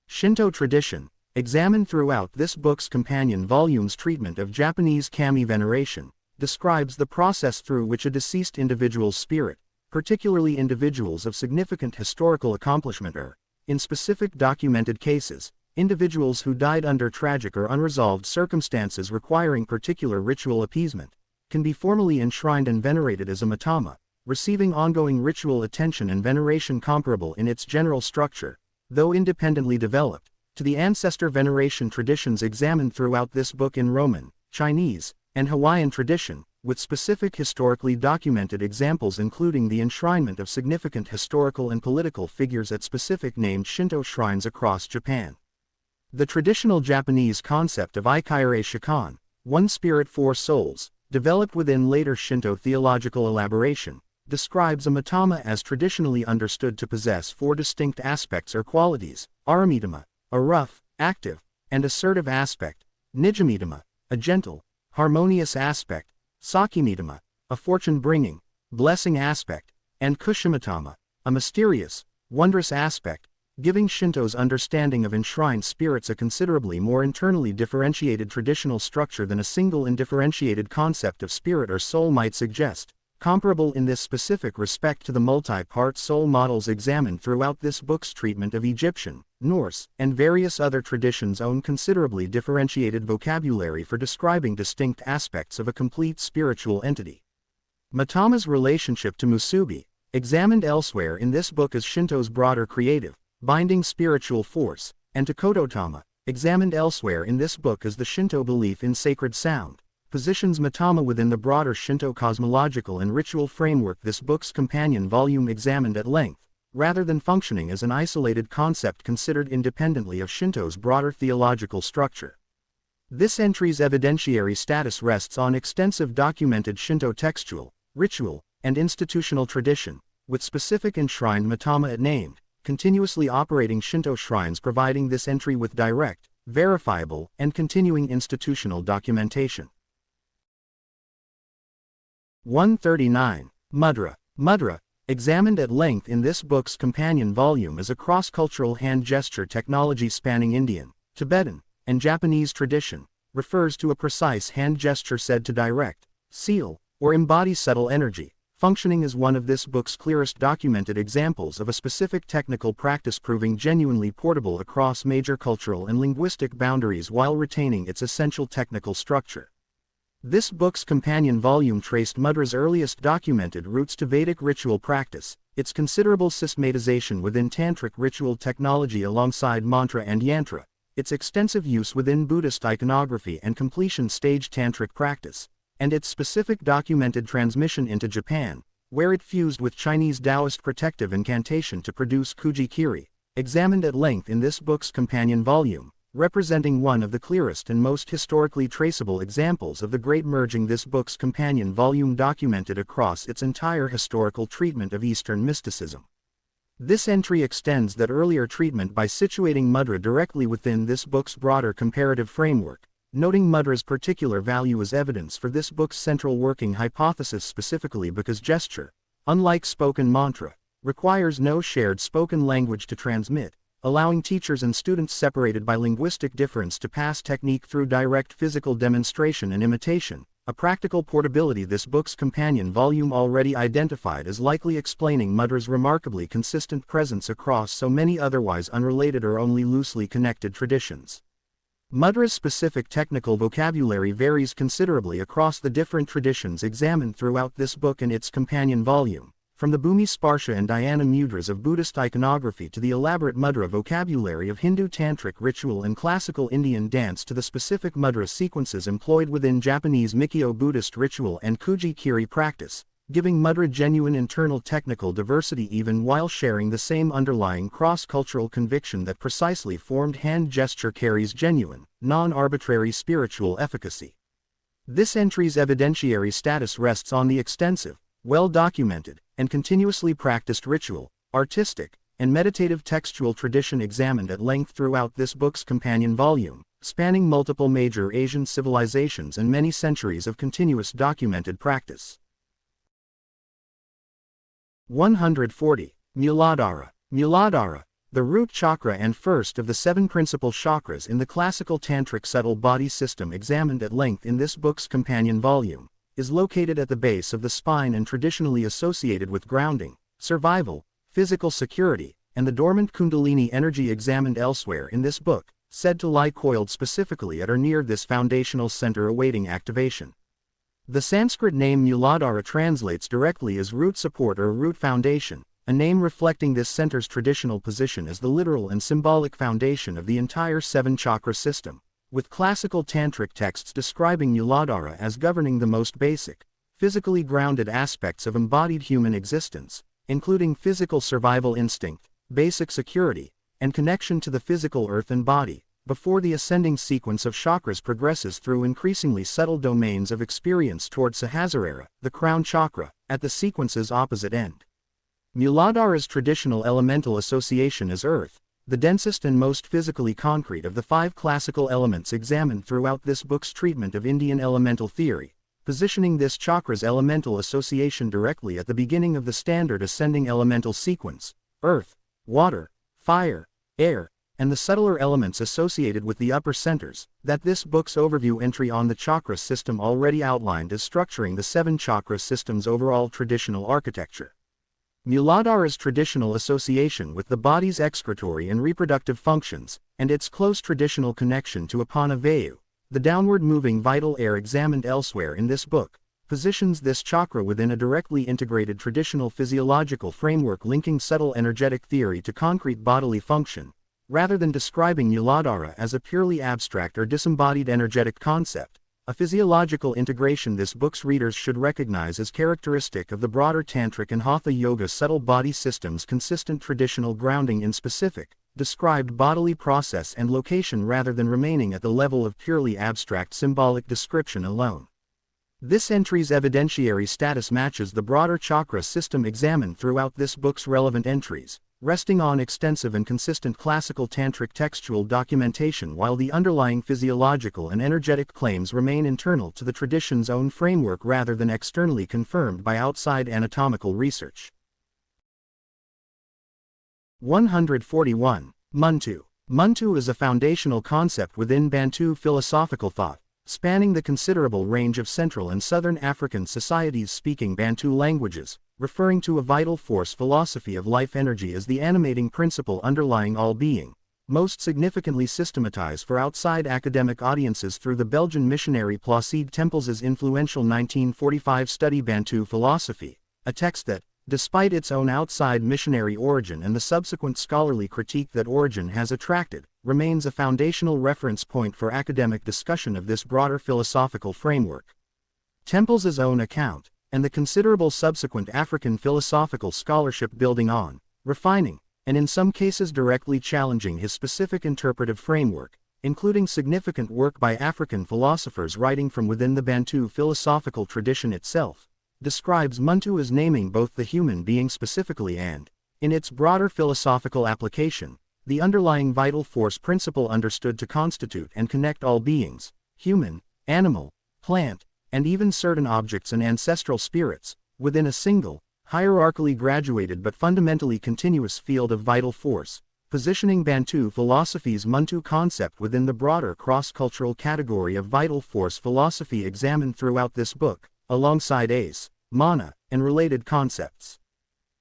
Shinto tradition, examined throughout this book's companion volume's treatment of Japanese kami veneration, describes the process through which a deceased individual's spirit, particularly individuals of significant historical accomplishment or, in specific documented cases, individuals who died under tragic or unresolved circumstances requiring particular ritual appeasement, can be formally enshrined and venerated as a matama, receiving ongoing ritual attention and veneration comparable in its general structure, though independently developed, to the ancestor veneration traditions examined throughout this book in Roman, Chinese, and Hawaiian tradition, with specific historically documented examples including the enshrinement of significant historical and political figures at specific named Shinto shrines across Japan. The traditional Japanese concept of Ikaire Shikan, one spirit four souls, developed within later Shinto theological elaboration, describes a matama as traditionally understood to possess four distinct aspects or qualities: aramitama, a rough, active, and assertive aspect; nijamitama, a gentle, harmonious aspect; sakimitama, a fortune-bringing, blessing aspect; and kushimitama, a mysterious, wondrous aspect, giving Shinto's understanding of enshrined spirits a considerably more internally differentiated traditional structure than a single and differentiated concept of spirit or soul might suggest, comparable in this specific respect to the multi-part soul models examined throughout this book's treatment of Egyptian, Norse, and various other traditions' own considerably differentiated vocabulary for describing distinct aspects of a complete spiritual entity. Matama's relationship to musubi, examined elsewhere in this book as Shinto's broader creative, binding spiritual force, and to kodotama, examined elsewhere in this book as the Shinto belief in sacred sound, positions matama within the broader Shinto cosmological and ritual framework this book's companion volume examined at length, rather than functioning as an isolated concept considered independently of Shinto's broader theological structure. This entry's evidentiary status rests on extensive documented Shinto textual, ritual, and institutional tradition, with specific enshrined matama named, continuously operating Shinto shrines providing this entry with direct, verifiable, and continuing institutional documentation. 139. Mudra. Mudra, examined at length in this book's companion volume, is a cross-cultural hand gesture technology spanning Indian, Tibetan, and Japanese tradition, refers to a precise hand gesture said to direct, seal, or embody subtle energy, functioning as one of this book's clearest documented examples of a specific technical practice proving genuinely portable across major cultural and linguistic boundaries while retaining its essential technical structure. This book's companion volume traced mudra's earliest documented roots to Vedic ritual practice, its considerable systematization within tantric ritual technology alongside mantra and yantra, its extensive use within Buddhist iconography and completion stage tantric practice, and its specific documented transmission into Japan, where it fused with Chinese Daoist protective incantation to produce Kuji-kiri, examined at length in this book's companion volume, representing one of the clearest and most historically traceable examples of the great merging this book's companion volume documented across its entire historical treatment of Eastern mysticism. This entry extends that earlier treatment by situating mudra directly within this book's broader comparative framework, noting mudra's particular value as evidence for this book's central working hypothesis, specifically because gesture, unlike spoken mantra, requires no shared spoken language to transmit, allowing teachers and students separated by linguistic difference to pass technique through direct physical demonstration and imitation, a practical portability this book's companion volume already identified as likely explaining mudra's remarkably consistent presence across so many otherwise unrelated or only loosely connected traditions. Mudra's specific technical vocabulary varies considerably across the different traditions examined throughout this book and its companion volume, from the Bhumi Sparsha and Dhyana mudras of Buddhist iconography to the elaborate mudra vocabulary of Hindu tantric ritual and classical Indian dance to the specific mudra sequences employed within Japanese Mikyo Buddhist ritual and Kuji-kiri practice, giving mudra genuine internal technical diversity even while sharing the same underlying cross-cultural conviction that precisely formed hand gesture carries genuine, non-arbitrary spiritual efficacy. This entry's evidentiary status rests on the extensive, well-documented, and continuously practiced ritual, artistic, and meditative textual tradition examined at length throughout this book's companion volume, spanning multiple major Asian civilizations and many centuries of continuous documented practice. 140. Muladhara. Muladhara, the root chakra and first of the 7 principal chakras in the classical tantric subtle body system examined at length in this book's companion volume, is located at the base of the spine and traditionally associated with grounding, survival, physical security, and the dormant kundalini energy examined elsewhere in this book, said to lie coiled specifically at or near this foundational center awaiting activation. The Sanskrit name Muladhara translates directly as root support or root foundation, a name reflecting this center's traditional position as the literal and symbolic foundation of the entire 7-chakra system, with classical tantric texts describing Muladhara as governing the most basic, physically grounded aspects of embodied human existence, including physical survival instinct, basic security, and connection to the physical earth and body, before the ascending sequence of chakras progresses through increasingly subtle domains of experience toward Sahasrara, the crown chakra, at the sequence's opposite end. Muladhara's traditional elemental association is earth, the densest and most physically concrete of the 5 classical elements examined throughout this book's treatment of Indian elemental theory, positioning this chakra's elemental association directly at the beginning of the standard ascending elemental sequence: earth, water, fire, air, and the subtler elements associated with the upper centers, that this book's overview entry on the chakra system already outlined as structuring the 7-chakra system's overall traditional architecture. Muladhara's traditional association with the body's excretory and reproductive functions, and its close traditional connection to Apana Vayu, the downward-moving vital air examined elsewhere in this book, positions this chakra within a directly integrated traditional physiological framework linking subtle energetic theory to concrete bodily function, rather than describing Muladhara as a purely abstract or disembodied energetic concept, a physiological integration this book's readers should recognize as characteristic of the broader tantric and hatha yoga subtle body system's consistent traditional grounding in specific, described bodily process and location rather than remaining at the level of purely abstract symbolic description alone. This entry's evidentiary status matches the broader chakra system examined throughout this book's relevant entries, resting on extensive and consistent classical tantric textual documentation, while the underlying physiological and energetic claims remain internal to the tradition's own framework rather than externally confirmed by outside anatomical research. 141. Muntu. Muntu is a foundational concept within Bantu philosophical thought, spanning the considerable range of Central and Southern African societies speaking Bantu languages, referring to a vital force philosophy of life energy as the animating principle underlying all being, most significantly systematized for outside academic audiences through the Belgian missionary Placide Tempels' influential 1945 study Bantu Philosophy, a text that, despite its own outside missionary origin and the subsequent scholarly critique that origin has attracted, remains a foundational reference point for academic discussion of this broader philosophical framework. Tempels' own account, and the considerable subsequent African philosophical scholarship building on, refining, and in some cases directly challenging his specific interpretive framework, including significant work by African philosophers writing from within the Bantu philosophical tradition itself, describes Muntu as naming both the human being specifically and, in its broader philosophical application, the underlying vital force principle understood to constitute and connect all beings, human, animal, plant, and even certain objects and ancestral spirits, within a single, hierarchically graduated but fundamentally continuous field of vital force, positioning Bantu philosophy's Muntu concept within the broader cross-cultural category of vital force philosophy examined throughout this book, alongside Ace, Mana, and related concepts.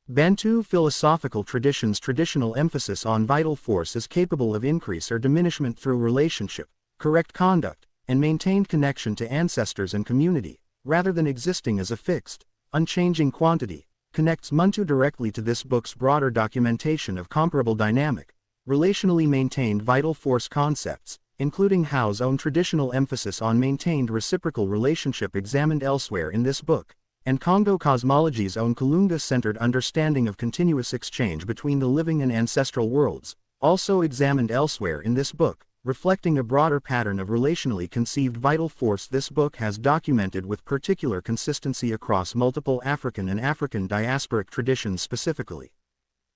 Bantu philosophical tradition's traditional emphasis on vital force is capable of increase or diminishment through relationship, correct conduct, and maintained connection to ancestors and community, rather than existing as a fixed, unchanging quantity, connects Muntu directly to this book's broader documentation of comparable dynamic, relationally maintained vital force concepts, including Hao's own traditional emphasis on maintained reciprocal relationship examined elsewhere in this book, and Congo cosmology's own Kalunga-centered understanding of continuous exchange between the living and ancestral worlds, also examined elsewhere in this book, reflecting a broader pattern of relationally conceived vital force this book has documented with particular consistency across multiple African and African diasporic traditions specifically.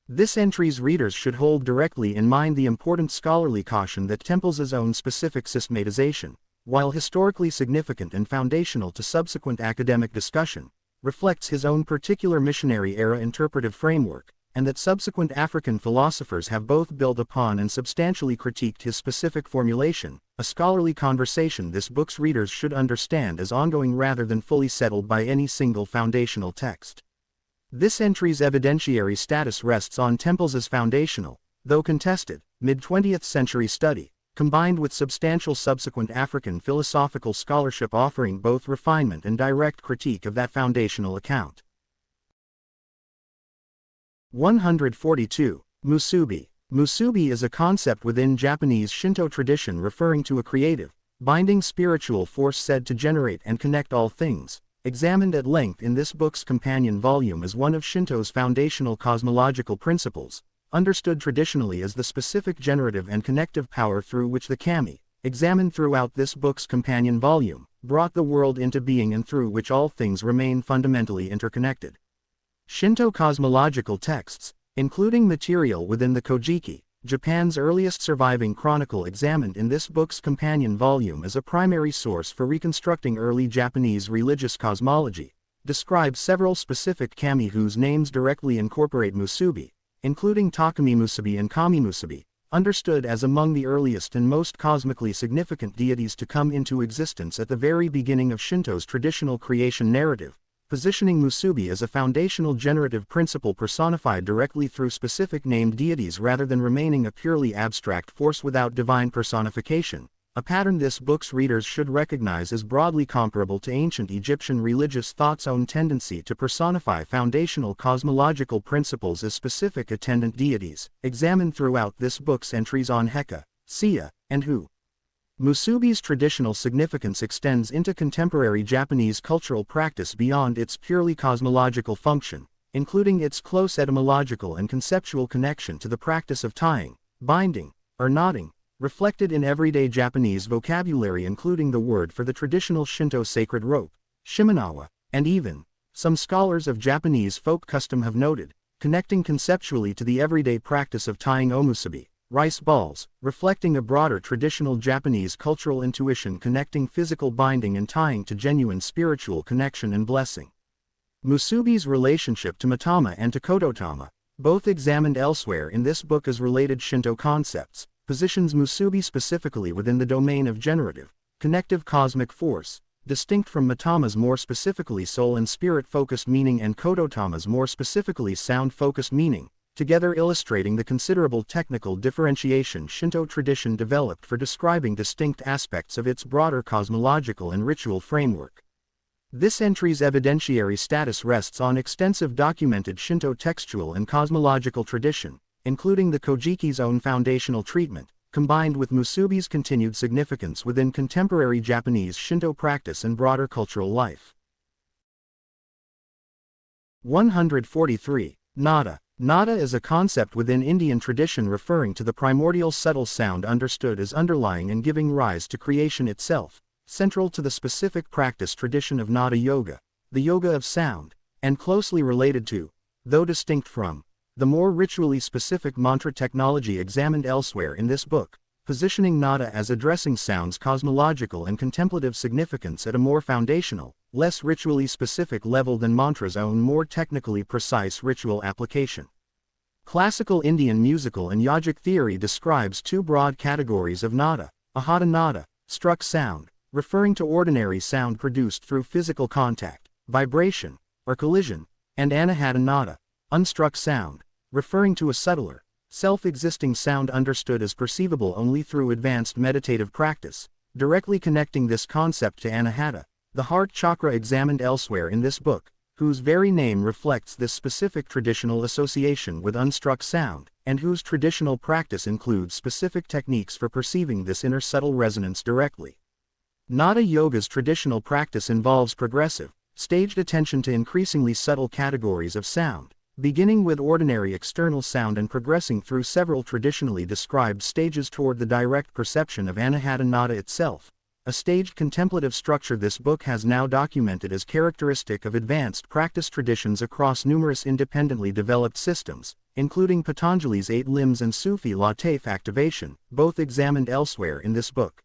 This entry's readers should hold directly in mind the important scholarly caution that Tempels' own specific systematization, while historically significant and foundational to subsequent academic discussion, reflects his own particular missionary-era interpretive framework, and that subsequent African philosophers have both built upon and substantially critiqued his specific formulation, a scholarly conversation this book's readers should understand as ongoing rather than fully settled by any single foundational text. This entry's evidentiary status rests on Tempels' foundational, though contested, mid-20th century study, combined with substantial subsequent African philosophical scholarship offering both refinement and direct critique of that foundational account. 142. Musubi. Musubi is a concept within Japanese Shinto tradition referring to a creative, binding spiritual force said to generate and connect all things, examined at length in this book's companion volume as one of Shinto's foundational cosmological principles, understood traditionally as the specific generative and connective power through which the kami, examined throughout this book's companion volume, brought the world into being and through which all things remain fundamentally interconnected. Shinto cosmological texts, including material within the Kojiki, Japan's earliest surviving chronicle examined in this book's companion volume as a primary source for reconstructing early Japanese religious cosmology, describe several specific kami whose names directly incorporate musubi, including Takumi Musubi and Kami Musubi, understood as among the earliest and most cosmically significant deities to come into existence at the very beginning of Shinto's traditional creation narrative, positioning Musubi as a foundational generative principle personified directly through specific named deities rather than remaining a purely abstract force without divine personification, a pattern this book's readers should recognize as broadly comparable to ancient Egyptian religious thought's own tendency to personify foundational cosmological principles as specific attendant deities, examined throughout this book's entries on Heka, Sia, and Hu. Musubi's traditional significance extends into contemporary Japanese cultural practice beyond its purely cosmological function, including its close etymological and conceptual connection to the practice of tying, binding, or knotting, reflected in everyday Japanese vocabulary including the word for the traditional Shinto sacred rope, shimenawa, and even, some scholars of Japanese folk custom have noted, connecting conceptually to the everyday practice of tying omusubi, rice balls, reflecting a broader traditional Japanese cultural intuition connecting physical binding and tying to genuine spiritual connection and blessing. Musubi's relationship to Matama and to Kodotama, both examined elsewhere in this book as related Shinto concepts, positions Musubi specifically within the domain of generative, connective cosmic force, distinct from Matama's more specifically soul and spirit-focused meaning and Kodotama's more specifically sound-focused meaning, together illustrating the considerable technical differentiation Shinto tradition developed for describing distinct aspects of its broader cosmological and ritual framework. This entry's evidentiary status rests on extensive documented Shinto textual and cosmological tradition, including the Kojiki's own foundational treatment, combined with Musubi's continued significance within contemporary Japanese Shinto practice and broader cultural life. 143. Nada. Nada is a concept within Indian tradition referring to the primordial subtle sound understood as underlying and giving rise to creation itself, central to the specific practice tradition of Nada Yoga, the yoga of sound, and closely related to, though distinct from, the more ritually specific mantra technology examined elsewhere in this book, positioning Nada as addressing sound's cosmological and contemplative significance at a more foundational, less ritually specific level than mantra's own more technically precise ritual application. Classical Indian musical and yogic theory describes two broad categories of nada: ahata nada, struck sound, referring to ordinary sound produced through physical contact, vibration, or collision, and anahata nada, unstruck sound, referring to a subtler, self-existing sound understood as perceivable only through advanced meditative practice, directly connecting this concept to anahata, the heart chakra examined elsewhere in this book, whose very name reflects this specific traditional association with unstruck sound, and whose traditional practice includes specific techniques for perceiving this inner subtle resonance directly. Nada Yoga's traditional practice involves progressive, staged attention to increasingly subtle categories of sound, beginning with ordinary external sound and progressing through several traditionally described stages toward the direct perception of anahata nada itself, a staged contemplative structure this book has now documented as characteristic of advanced practice traditions across numerous independently developed systems, including Patanjali's 8 limbs and Sufi Lataf activation, both examined elsewhere in this book.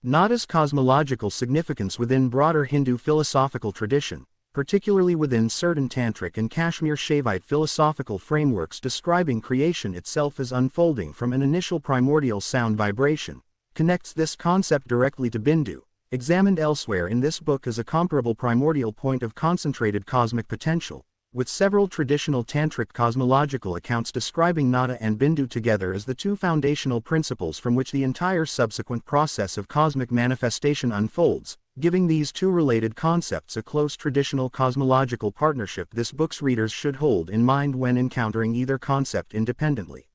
Nada's cosmological significance within broader Hindu philosophical tradition, particularly within certain Tantric and Kashmir Shaivite philosophical frameworks describing creation itself as unfolding from an initial primordial sound vibration, connects this concept directly to Bindu, examined elsewhere in this book as a comparable primordial point of concentrated cosmic potential, with several traditional Tantric cosmological accounts describing Nada and Bindu together as the two foundational principles from which the entire subsequent process of cosmic manifestation unfolds, giving these two related concepts a close traditional cosmological partnership this book's readers should hold in mind when encountering either concept independently.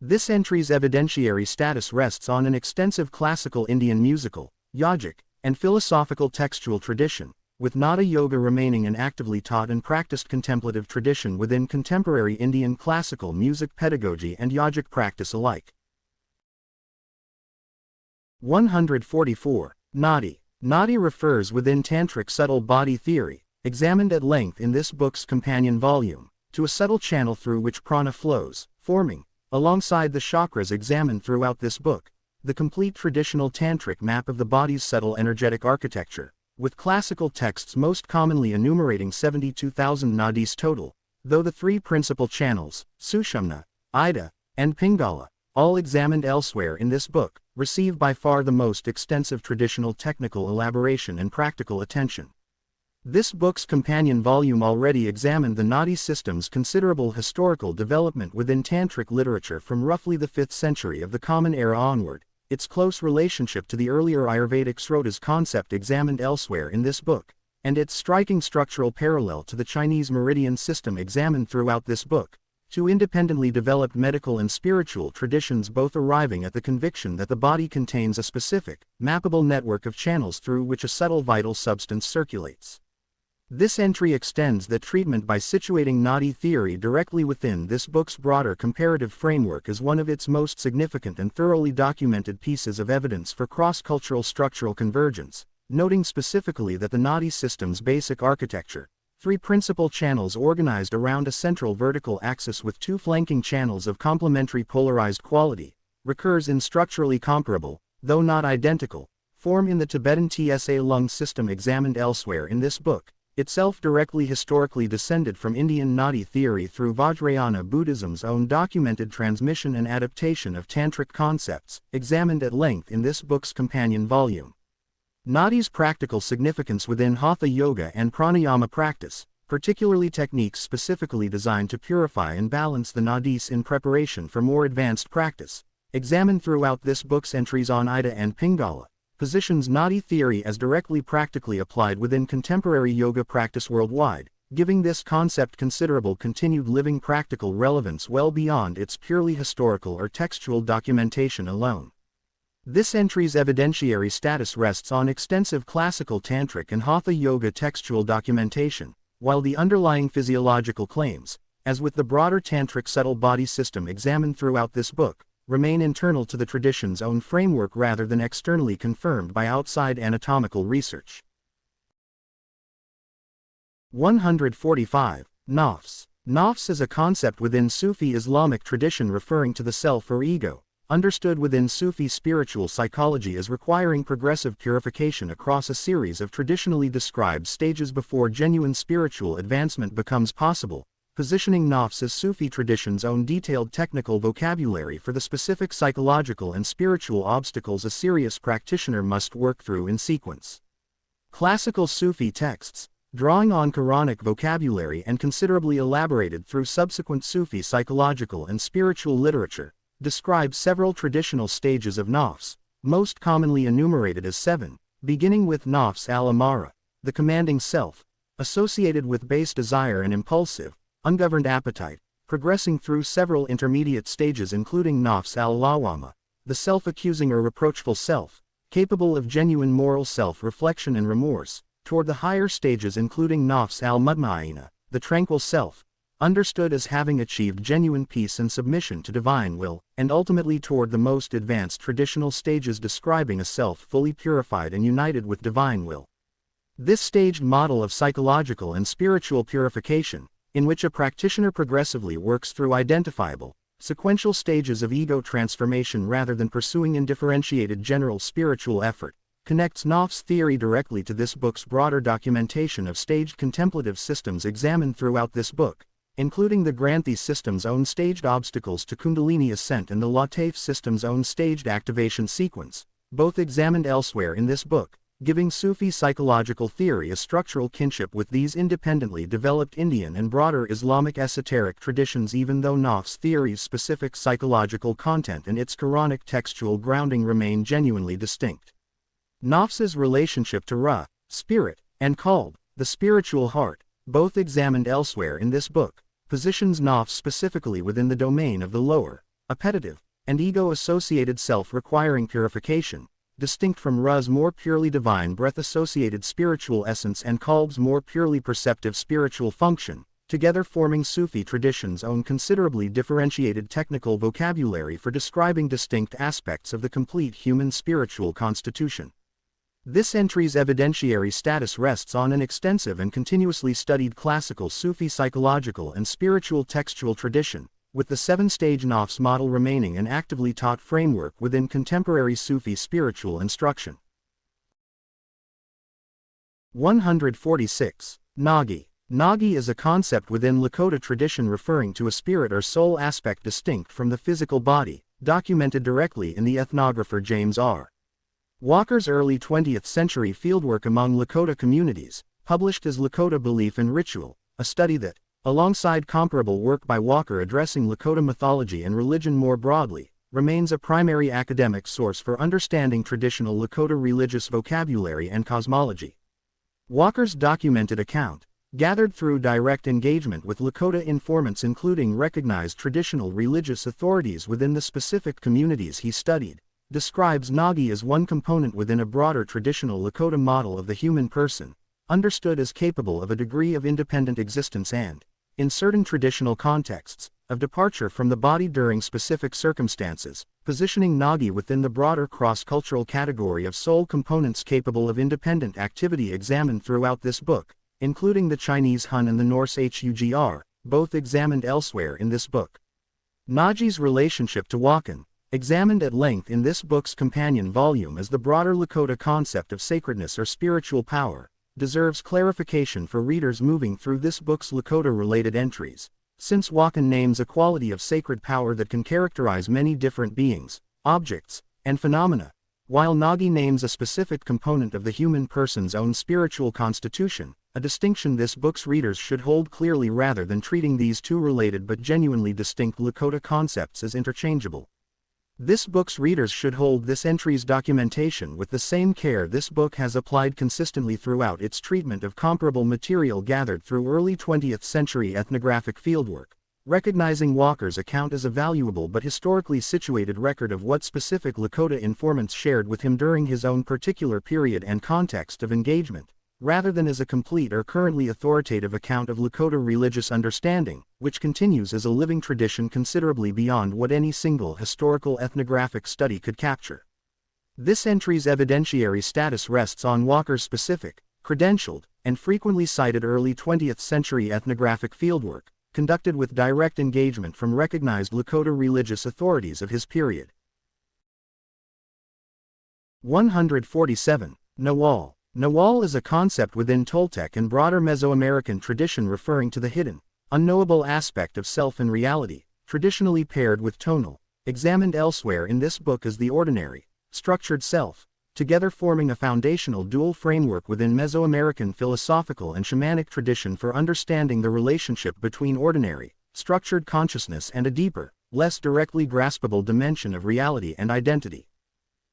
This entry's evidentiary status rests on an extensive classical Indian musical, yogic, and philosophical textual tradition, with Nada Yoga remaining an actively taught and practiced contemplative tradition within contemporary Indian classical music pedagogy and yogic practice alike. 144. Nadi. Nadi refers within Tantric subtle body theory, examined at length in this book's companion volume, to a subtle channel through which prana flows, forming, alongside the chakras examined throughout this book, the complete traditional Tantric map of the body's subtle energetic architecture, with classical texts most commonly enumerating 72,000 nadis total, though the three principal channels, Sushumna, Ida, and Pingala, all examined elsewhere in this book, receive by far the most extensive traditional technical elaboration and practical attention. This book's companion volume already examined the Nadi system's considerable historical development within Tantric literature from roughly the 5th century of the Common Era onward, its close relationship to the earlier Ayurvedic Srotas concept examined elsewhere in this book, and its striking structural parallel to the Chinese Meridian system examined throughout this book, two independently developed medical and spiritual traditions both arriving at the conviction that the body contains a specific, mappable network of channels through which a subtle vital substance circulates. This entry extends that treatment by situating Nadi theory directly within this book's broader comparative framework as one of its most significant and thoroughly documented pieces of evidence for cross-cultural structural convergence, noting specifically that the Nadi system's basic architecture, three principal channels organized around a central vertical axis with two flanking channels of complementary polarized quality, recurs in structurally comparable, though not identical, form in the Tibetan Tsa lung system examined elsewhere in this book, itself directly historically descended from Indian Nadi theory through Vajrayana Buddhism's own documented transmission and adaptation of tantric concepts, examined at length in this book's companion volume. Nadi's practical significance within Hatha Yoga and Pranayama practice, particularly techniques specifically designed to purify and balance the nadis in preparation for more advanced practice, examined throughout this book's entries on Ida and Pingala, positions Nadi theory as directly practically applied within contemporary yoga practice worldwide, giving this concept considerable continued living practical relevance well beyond its purely historical or textual documentation alone. This entry's evidentiary status rests on extensive classical tantric and hatha yoga textual documentation, while the underlying physiological claims, as with the broader tantric subtle body system examined throughout this book, remain internal to the tradition's own framework rather than externally confirmed by outside anatomical research. 145. Nafs. Nafs is a concept within Sufi Islamic tradition referring to the self or ego, understood within Sufi spiritual psychology as requiring progressive purification across a series of traditionally described stages before genuine spiritual advancement becomes possible, positioning nafs as Sufi tradition's own detailed technical vocabulary for the specific psychological and spiritual obstacles a serious practitioner must work through in sequence. Classical Sufi texts, drawing on Quranic vocabulary and considerably elaborated through subsequent Sufi psychological and spiritual literature, describe several traditional stages of nafs, most commonly enumerated as 7, beginning with nafs al-amara, the commanding self, associated with base desire and impulsive, ungoverned appetite, progressing through several intermediate stages including nafs al-lawama, the self-accusing or reproachful self, capable of genuine moral self-reflection and remorse, toward the higher stages including nafs al-mutma'ina, the tranquil self, understood as having achieved genuine peace and submission to divine will, and ultimately toward the most advanced traditional stages describing a self fully purified and united with divine will. This staged model of psychological and spiritual purification, in which a practitioner progressively works through identifiable, sequential stages of ego transformation rather than pursuing indifferentiated general spiritual effort, connects nafs theory directly to this book's broader documentation of staged contemplative systems examined throughout this book, including the Granthi system's own staged obstacles to Kundalini ascent and the Lataf system's own staged activation sequence, both examined elsewhere in this book, giving Sufi psychological theory a structural kinship with these independently developed Indian and broader Islamic esoteric traditions even though nafs theory's specific psychological content and its Quranic textual grounding remain genuinely distinct. Nafs's relationship to Ra, spirit, and Qalb, the spiritual heart, both examined elsewhere in this book, positions nafs specifically within the domain of the lower, appetitive, and ego-associated self requiring purification, distinct from Ra's more purely divine breath-associated spiritual essence and Qalb's more purely perceptive spiritual function, together forming Sufi tradition's own considerably differentiated technical vocabulary for describing distinct aspects of the complete human spiritual constitution. This entry's evidentiary status rests on an extensive and continuously studied classical Sufi psychological and spiritual textual tradition, with the 7-stage nafs model remaining an actively taught framework within contemporary Sufi spiritual instruction. 146. Nagi. Nagi is a concept within Lakota tradition referring to a spirit or soul aspect distinct from the physical body, documented directly in the ethnographer James R. Walker's early 20th century fieldwork among Lakota communities, published as Lakota Belief and Ritual, a study that, alongside comparable work by Walker addressing Lakota mythology and religion more broadly, remains a primary academic source for understanding traditional Lakota religious vocabulary and cosmology. Walker's documented account, gathered through direct engagement with Lakota informants including recognized traditional religious authorities within the specific communities he studied, describes Nagi as one component within a broader traditional Lakota model of the human person, understood as capable of a degree of independent existence and, in certain traditional contexts, of departure from the body during specific circumstances, positioning Nagi within the broader cross-cultural category of soul components capable of independent activity examined throughout this book, including the Chinese Hun and the Norse Hugr, both examined elsewhere in this book. Nagi's relationship to Wakan, examined at length in this book's companion volume as the broader Lakota concept of sacredness or spiritual power, deserves clarification for readers moving through this book's Lakota-related entries, since Wakan names a quality of sacred power that can characterize many different beings, objects, and phenomena, while Nagi names a specific component of the human person's own spiritual constitution, a distinction this book's readers should hold clearly rather than treating these two related but genuinely distinct Lakota concepts as interchangeable. This book's readers should hold this entry's documentation with the same care this book has applied consistently throughout its treatment of comparable material gathered through early 20th century ethnographic fieldwork, recognizing Walker's account as a valuable but historically situated record of what specific Lakota informants shared with him during his own particular period and context of engagement, rather than as a complete or currently authoritative account of Lakota religious understanding, which continues as a living tradition considerably beyond what any single historical ethnographic study could capture. This entry's evidentiary status rests on Walker's specific, credentialed, and frequently cited early 20th century ethnographic fieldwork, conducted with direct engagement from recognized Lakota religious authorities of his period. 147. Nawal. Nawal is a concept within Toltec and broader Mesoamerican tradition referring to the hidden, unknowable aspect of self and reality, traditionally paired with tonal, examined elsewhere in this book as the ordinary, structured self, together forming a foundational dual framework within Mesoamerican philosophical and shamanic tradition for understanding the relationship between ordinary, structured consciousness and a deeper, less directly graspable dimension of reality and identity.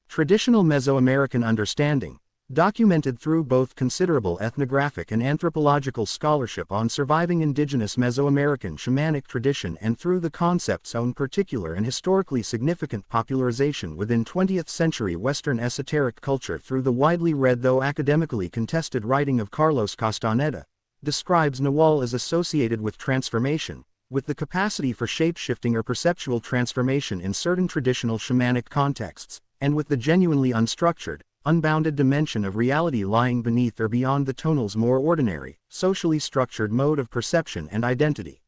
Traditional Mesoamerican understanding, documented through both considerable ethnographic and anthropological scholarship on surviving indigenous Mesoamerican shamanic tradition and through the concept's own particular and historically significant popularization within 20th century Western esoteric culture through the widely read though academically contested writing of Carlos Castaneda, describes Nawal as associated with transformation, with the capacity for shape-shifting or perceptual transformation in certain traditional shamanic contexts, and with the genuinely unstructured, unbounded dimension of reality lying beneath or beyond the tonal's more ordinary, socially structured mode of perception and identity.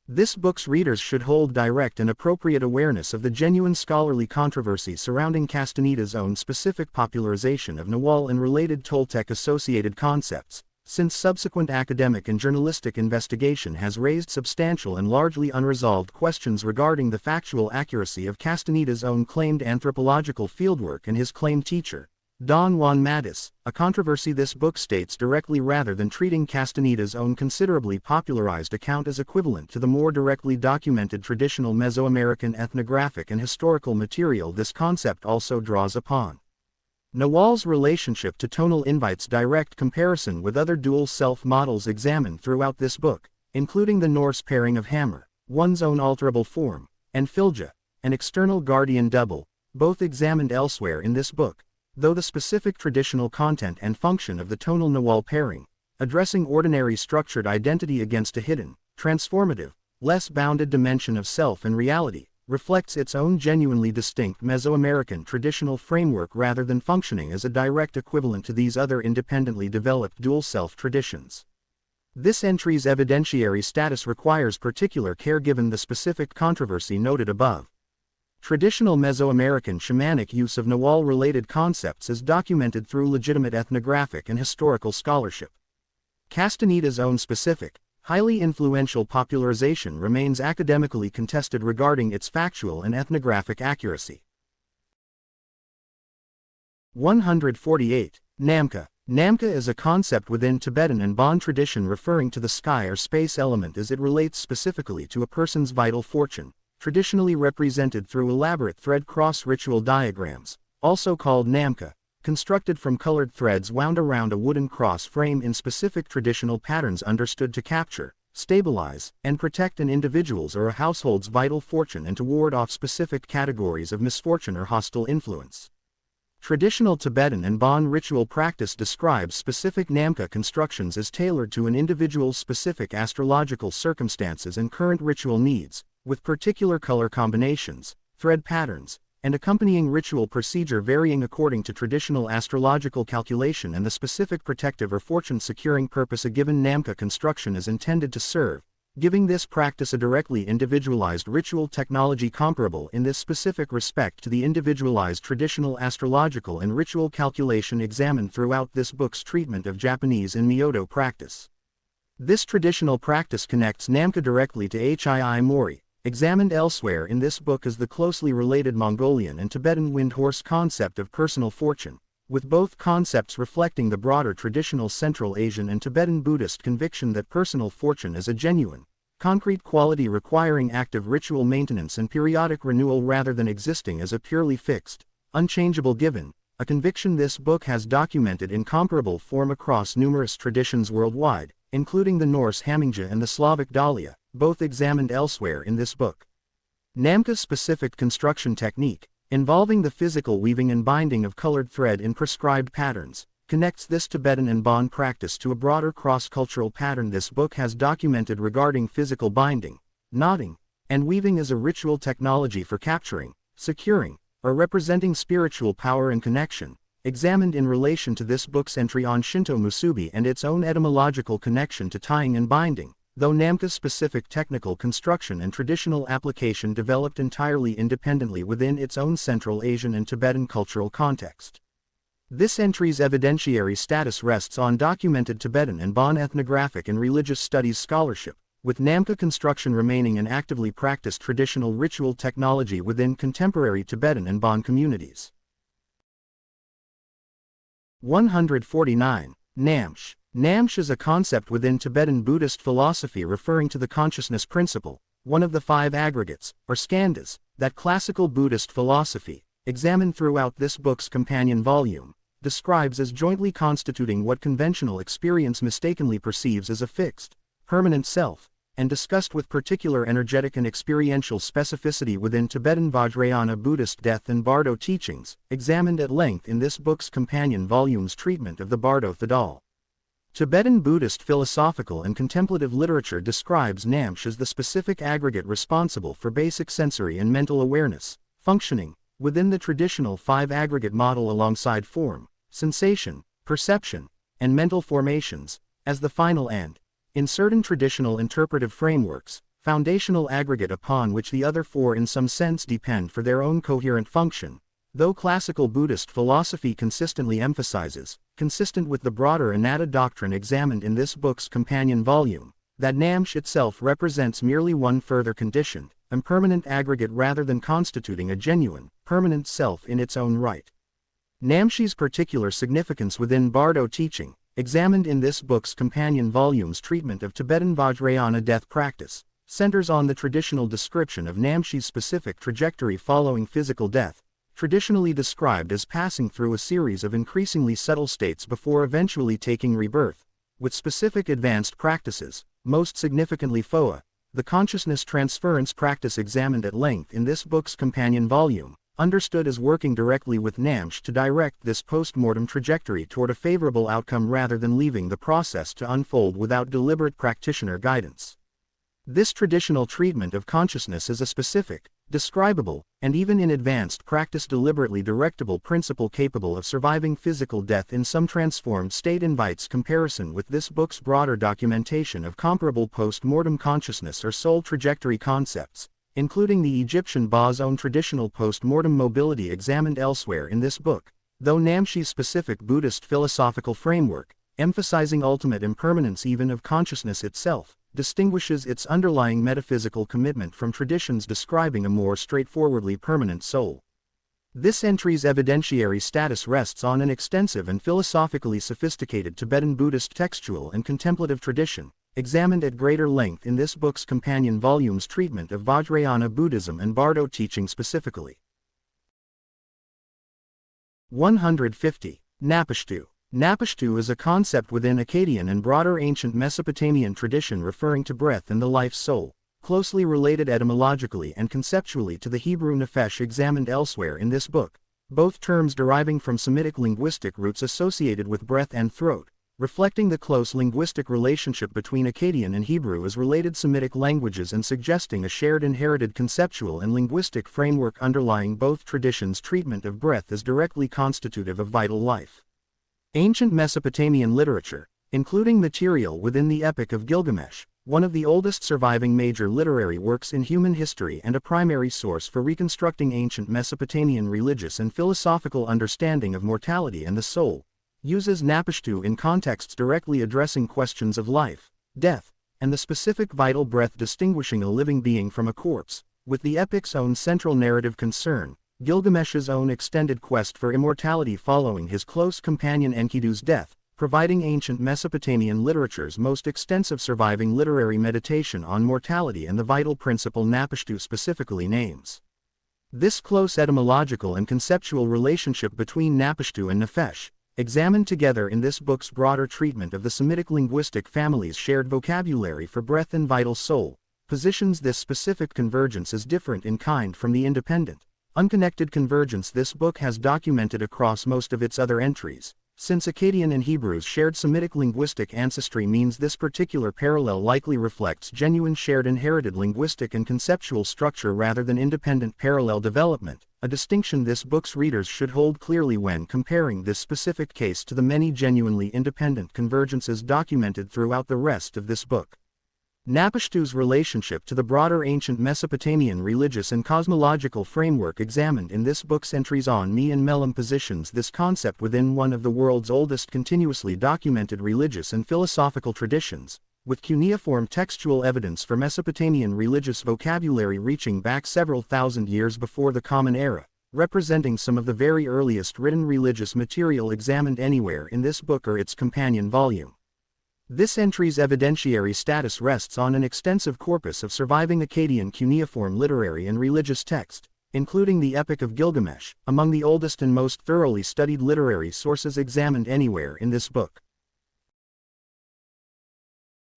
This book's readers should hold direct and appropriate awareness of the genuine scholarly controversy surrounding Castaneda's own specific popularization of Nawal and related Toltec-associated concepts, since subsequent academic and journalistic investigation has raised substantial and largely unresolved questions regarding the factual accuracy of Castaneda's own claimed anthropological fieldwork and his claimed teacher, Don Juan Matus, a controversy this book states directly rather than treating Castaneda's own considerably popularized account as equivalent to the more directly documented traditional Mesoamerican ethnographic and historical material this concept also draws upon. Nawal's relationship to tonal invites direct comparison with other dual self models examined throughout this book, including the Norse pairing of hammer, one's own alterable form, and filja, an external guardian double, both examined elsewhere in this book, though the specific traditional content and function of the tonal Nawal pairing, addressing ordinary structured identity against a hidden, transformative, less bounded dimension of self and reality, reflects its own genuinely distinct Mesoamerican traditional framework rather than functioning as a direct equivalent to these other independently developed dual self traditions. This entry's evidentiary status requires particular care given the specific controversy noted above. Traditional Mesoamerican shamanic use of Nawal-related concepts is documented through legitimate ethnographic and historical scholarship. Castaneda's own specific, highly influential popularization remains academically contested regarding its factual and ethnographic accuracy. 148. Namka. Namka is a concept within Tibetan and Bon tradition referring to the sky or space element as it relates specifically to a person's vital fortune, traditionally represented through elaborate thread cross ritual diagrams, also called namka, constructed from colored threads wound around a wooden cross frame in specific traditional patterns understood to capture, stabilize, and protect an individual's or a household's vital fortune and to ward off specific categories of misfortune or hostile influence. Traditional Tibetan and Bon ritual practice describes specific Namka constructions as tailored to an individual's specific astrological circumstances and current ritual needs, with particular color combinations, thread patterns, and accompanying ritual procedure varying according to traditional astrological calculation and the specific protective or fortune-securing purpose a given Namka construction is intended to serve, giving this practice a directly individualized ritual technology comparable in this specific respect to the individualized traditional astrological and ritual calculation examined throughout this book's treatment of Japanese in Myodo practice. This traditional practice connects Namka directly to Hii Mori, examined elsewhere in this book as the closely related Mongolian and Tibetan wind horse concept of personal fortune, with both concepts reflecting the broader traditional Central Asian and Tibetan Buddhist conviction that personal fortune is a genuine, concrete quality requiring active ritual maintenance and periodic renewal rather than existing as a purely fixed, unchangeable given, a conviction this book has documented in comparable form across numerous traditions worldwide, including the Norse Hamingja and the Slavic Dahlia, both examined elsewhere in this book. Namka's specific construction technique, involving the physical weaving and binding of colored thread in prescribed patterns, connects this Tibetan and Bon practice to a broader cross-cultural pattern this book has documented regarding physical binding, knotting, and weaving as a ritual technology for capturing, securing, or representing spiritual power and connection, examined in relation to this book's entry on Shinto musubi and its own etymological connection to tying and binding, though Namka's specific technical construction and traditional application developed entirely independently within its own Central Asian and Tibetan cultural context. This entry's evidentiary status rests on documented Tibetan and Bon ethnographic and religious studies scholarship, with Namka construction remaining an actively practiced traditional ritual technology within contemporary Tibetan and Bon communities. 149. Namsh. Namsh is a concept within Tibetan Buddhist philosophy referring to the consciousness principle, one of the 5 aggregates, or skandhas, that classical Buddhist philosophy, examined throughout this book's companion volume, describes as jointly constituting what conventional experience mistakenly perceives as a fixed, permanent self, and discussed with particular energetic and experiential specificity within Tibetan Vajrayana Buddhist death and Bardo teachings, examined at length in this book's companion volume's treatment of the Bardo Thadal. Tibetan Buddhist philosophical and contemplative literature describes Namsh as the specific aggregate responsible for basic sensory and mental awareness, functioning within the traditional 5 aggregate model alongside form, sensation, perception, and mental formations, as the final end, in certain traditional interpretive frameworks, foundational aggregate upon which the other 4 in some sense depend for their own coherent function, though classical Buddhist philosophy consistently emphasizes, consistent with the broader Anatta doctrine examined in this book's companion volume, that Namsh itself represents merely one further conditioned, impermanent aggregate rather than constituting a genuine, permanent self in its own right. Namshi's particular significance within Bardo teaching, examined in this book's companion volume's treatment of Tibetan Vajrayana death practice, centers on the traditional description of Namshi's specific trajectory following physical death, traditionally described as passing through a series of increasingly subtle states before eventually taking rebirth, with specific advanced practices, most significantly FOA, the consciousness transference practice examined at length in this book's companion volume, understood as working directly with Namsh to direct this post-mortem trajectory toward a favorable outcome rather than leaving the process to unfold without deliberate practitioner guidance. This traditional treatment of consciousness as a specific, describable, and even in advanced practice deliberately directable principle capable of surviving physical death in some transformed state invites comparison with this book's broader documentation of comparable post-mortem consciousness or soul trajectory concepts, including the Egyptian Ba's own traditional post-mortem mobility examined elsewhere in this book, though Namshi's specific Buddhist philosophical framework, emphasizing ultimate impermanence even of consciousness itself, distinguishes its underlying metaphysical commitment from traditions describing a more straightforwardly permanent soul. This entry's evidentiary status rests on an extensive and philosophically sophisticated Tibetan Buddhist textual and contemplative tradition, examined at greater length in this book's companion volume's treatment of Vajrayana Buddhism and Bardo teaching specifically. 150. Napashtu. Napashtu is a concept within Akkadian and broader ancient Mesopotamian tradition referring to breath and the life soul, closely related etymologically and conceptually to the Hebrew nephesh examined elsewhere in this book, both terms deriving from Semitic linguistic roots associated with breath and throat, reflecting the close linguistic relationship between Akkadian and Hebrew as related Semitic languages and suggesting a shared inherited conceptual and linguistic framework underlying both traditions' treatment of breath as directly constitutive of vital life. Ancient Mesopotamian literature, including material within the Epic of Gilgamesh, one of the oldest surviving major literary works in human history and a primary source for reconstructing ancient Mesopotamian religious and philosophical understanding of mortality and the soul, uses Napishtu in contexts directly addressing questions of life, death, and the specific vital breath distinguishing a living being from a corpse, with the epic's own central narrative concern, Gilgamesh's own extended quest for immortality following his close companion Enkidu's death, providing ancient Mesopotamian literature's most extensive surviving literary meditation on mortality and the vital principle Napishtu specifically names. This close etymological and conceptual relationship between Napishtu and Nefesh, examined together in this book's broader treatment of the Semitic linguistic family's shared vocabulary for breath and vital soul, positions this specific convergence as different in kind from the independent, unconnected convergence this book has documented across most of its other entries. Since Akkadian and Hebrew's shared Semitic linguistic ancestry means this particular parallel likely reflects genuine shared inherited linguistic and conceptual structure rather than independent parallel development, a distinction this book's readers should hold clearly when comparing this specific case to the many genuinely independent convergences documented throughout the rest of this book. Napishtu's relationship to the broader ancient Mesopotamian religious and cosmological framework examined in this book's entries on Me and Melam positions this concept within one of the world's oldest continuously documented religious and philosophical traditions, with cuneiform textual evidence for Mesopotamian religious vocabulary reaching back several thousand years before the Common Era, representing some of the very earliest written religious material examined anywhere in this book or its companion volume. This entry's evidentiary status rests on an extensive corpus of surviving Akkadian cuneiform literary and religious text, including the Epic of Gilgamesh, among the oldest and most thoroughly studied literary sources examined anywhere in this book.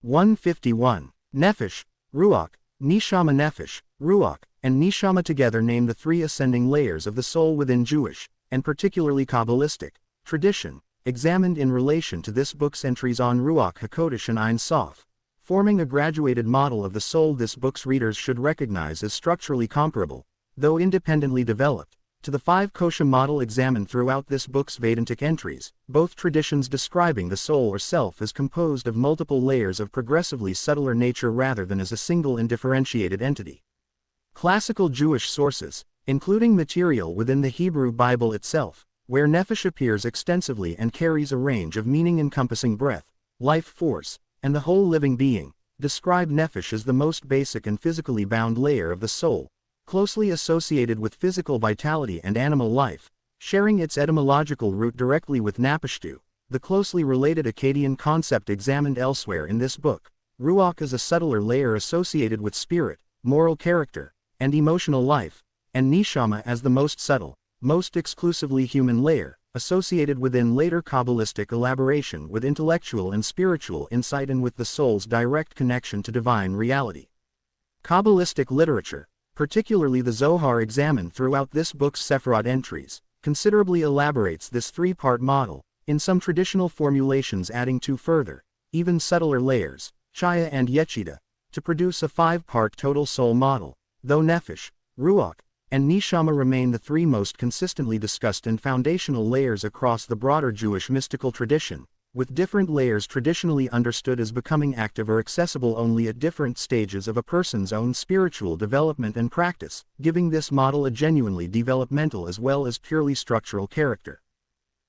151. Nefesh, Ruach, Neshama. Nefesh, Ruach, and Neshama together name the three ascending layers of the soul within Jewish, and particularly Kabbalistic, tradition, examined in relation to this book's entries on Ruach HaKodesh and Ein Sof, forming a graduated model of the soul this book's readers should recognize as structurally comparable, though independently developed, to the five kosha model examined throughout this book's Vedantic entries, both traditions describing the soul or self as composed of multiple layers of progressively subtler nature rather than as a single and differentiated entity. Classical Jewish sources, including material within the Hebrew Bible itself, where Nefesh appears extensively and carries a range of meaning encompassing breath, life force, and the whole living being, describe Nefesh as the most basic and physically bound layer of the soul, closely associated with physical vitality and animal life, sharing its etymological root directly with Napishtu, the closely related Akkadian concept examined elsewhere in this book. Ruach is a subtler layer associated with spirit, moral character, and emotional life, and Neshama as the most subtle, most exclusively human layer, associated within later Kabbalistic elaboration with intellectual and spiritual insight and with the soul's direct connection to divine reality. Kabbalistic literature, particularly the Zohar examined throughout this book's Sephirot entries, considerably elaborates this three-part model, in some traditional formulations adding two further, even subtler layers, Chaya and Yechida, to produce a five-part total soul model, though Nefesh, Ruach, and Neshama remain the three most consistently discussed and foundational layers across the broader Jewish mystical tradition, with different layers traditionally understood as becoming active or accessible only at different stages of a person's own spiritual development and practice, giving this model a genuinely developmental as well as purely structural character.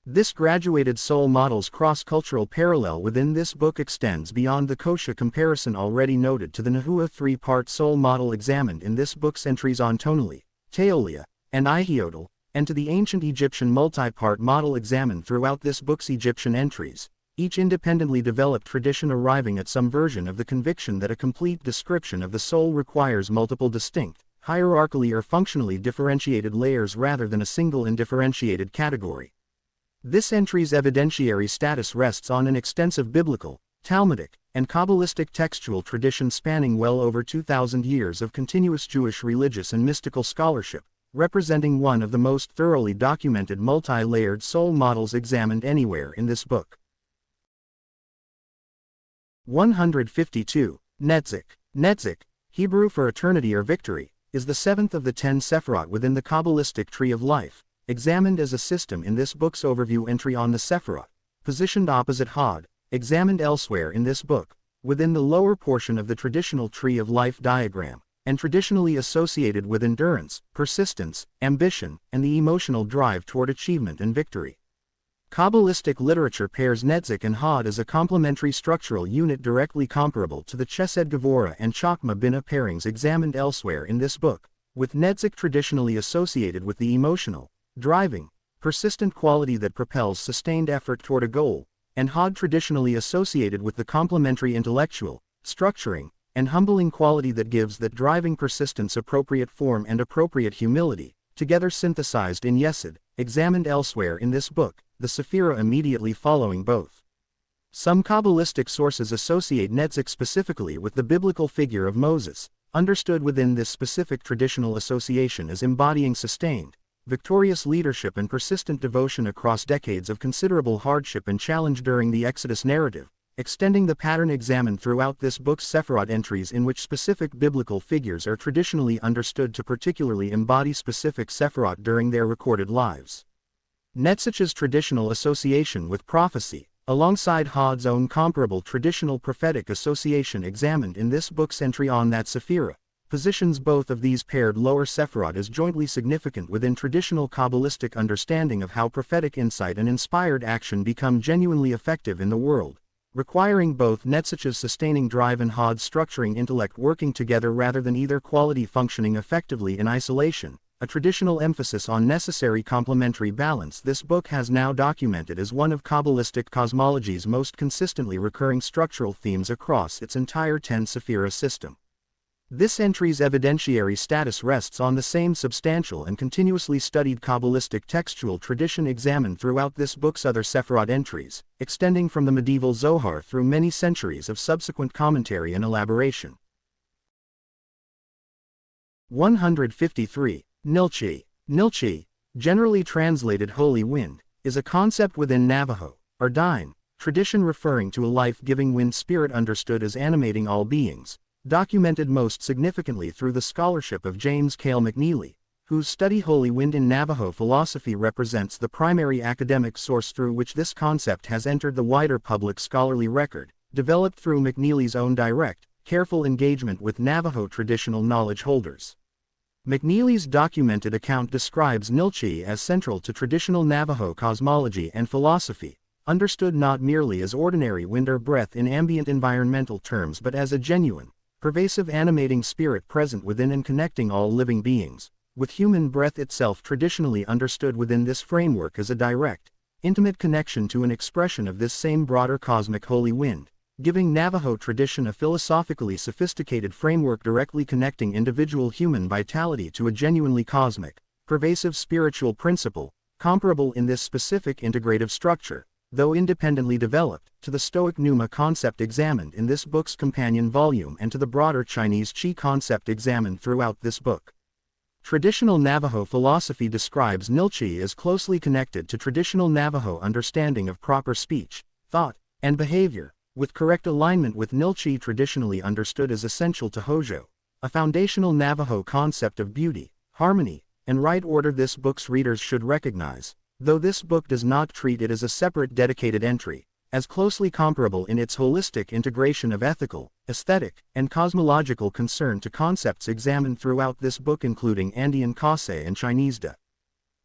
This graduated soul model's cross-cultural parallel within this book extends beyond the kosha comparison already noted to the Nehuah three-part soul model examined in this book's entries on tonally, Teolia, and Ihiodal, and to the ancient Egyptian multi-part model examined throughout this book's Egyptian entries, each independently developed tradition arriving at some version of the conviction that a complete description of the soul requires multiple distinct, hierarchically or functionally differentiated layers rather than a single undifferentiated category. This entry's evidentiary status rests on an extensive biblical, Talmudic, and Kabbalistic textual tradition spanning well over 2,000 years of continuous Jewish religious and mystical scholarship, representing one of the most thoroughly documented multi-layered soul models examined anywhere in this book. 152. Netzik. Netzik, Hebrew for eternity or victory, is the seventh of the 10 Sephirot within the Kabbalistic tree of life, examined as a system in this book's overview entry on the Sephirot, positioned opposite Hod, examined elsewhere in this book, within the lower portion of the traditional tree of life diagram, and traditionally associated with endurance, persistence, ambition, and the emotional drive toward achievement and victory. Kabbalistic literature pairs Netzik and Hod as a complementary structural unit directly comparable to the Chesed Gevurah and Chokmah Binah pairings examined elsewhere in this book, with Netzik traditionally associated with the emotional, driving, persistent quality that propels sustained effort toward a goal, and Hod traditionally associated with the complementary intellectual, structuring, and humbling quality that gives that driving persistence appropriate form and appropriate humility, together synthesized in Yesod, examined elsewhere in this book, the Sephirah immediately following both. Some Kabbalistic sources associate Netzik specifically with the biblical figure of Moses, understood within this specific traditional association as embodying sustained, victorious leadership and persistent devotion across decades of considerable hardship and challenge during the Exodus narrative, extending the pattern examined throughout this book's Sephirot entries in which specific biblical figures are traditionally understood to particularly embody specific Sephirot during their recorded lives. Netzik's traditional association with prophecy, alongside Hod's own comparable traditional prophetic association examined in this book's entry on that Sephirah, positions both of these paired lower Sephirot as jointly significant within traditional Kabbalistic understanding of how prophetic insight and inspired action become genuinely effective in the world, requiring both Netzik's sustaining drive and Hod's structuring intellect working together rather than either quality functioning effectively in isolation. A traditional emphasis on necessary complementary balance this book has now documented as one of Kabbalistic cosmology's most consistently recurring structural themes across its entire 10 Sephirah system. This entry's evidentiary status rests on the same substantial and continuously studied Kabbalistic textual tradition examined throughout this book's other Sephirot entries, extending from the medieval Zohar through many centuries of subsequent commentary and elaboration. 153. Nilchi. Nilchi, generally translated holy wind, is a concept within Navajo, or Dain, tradition referring to a life-giving wind spirit understood as animating all beings, documented most significantly through the scholarship of James Cale McNeely, whose study Holy Wind in Navajo philosophy represents the primary academic source through which this concept has entered the wider public scholarly record, developed through McNeely's own direct, careful engagement with Navajo traditional knowledge holders. McNeely's documented account describes Nilchi as central to traditional Navajo cosmology and philosophy, understood not merely as ordinary wind or breath in ambient environmental terms but as a genuine, pervasive animating spirit present within and connecting all living beings, with human breath itself traditionally understood within this framework as a direct, intimate connection to an expression of this same broader cosmic holy wind, giving Navajo tradition a philosophically sophisticated framework directly connecting individual human vitality to a genuinely cosmic, pervasive spiritual principle, comparable in this specific integrative structure, though independently developed, to the Stoic pneuma concept examined in this book's companion volume and to the broader Chinese Qi concept examined throughout this book. Traditional Navajo philosophy describes Nilchi as closely connected to traditional Navajo understanding of proper speech, thought, and behavior, with correct alignment with Nilchi traditionally understood as essential to Hojo, a foundational Navajo concept of beauty, harmony, and right order this book's readers should recognize, though this book does not treat it as a separate dedicated entry, as closely comparable in its holistic integration of ethical, aesthetic, and cosmological concern to concepts examined throughout this book including Andean Kase and Chinese Da.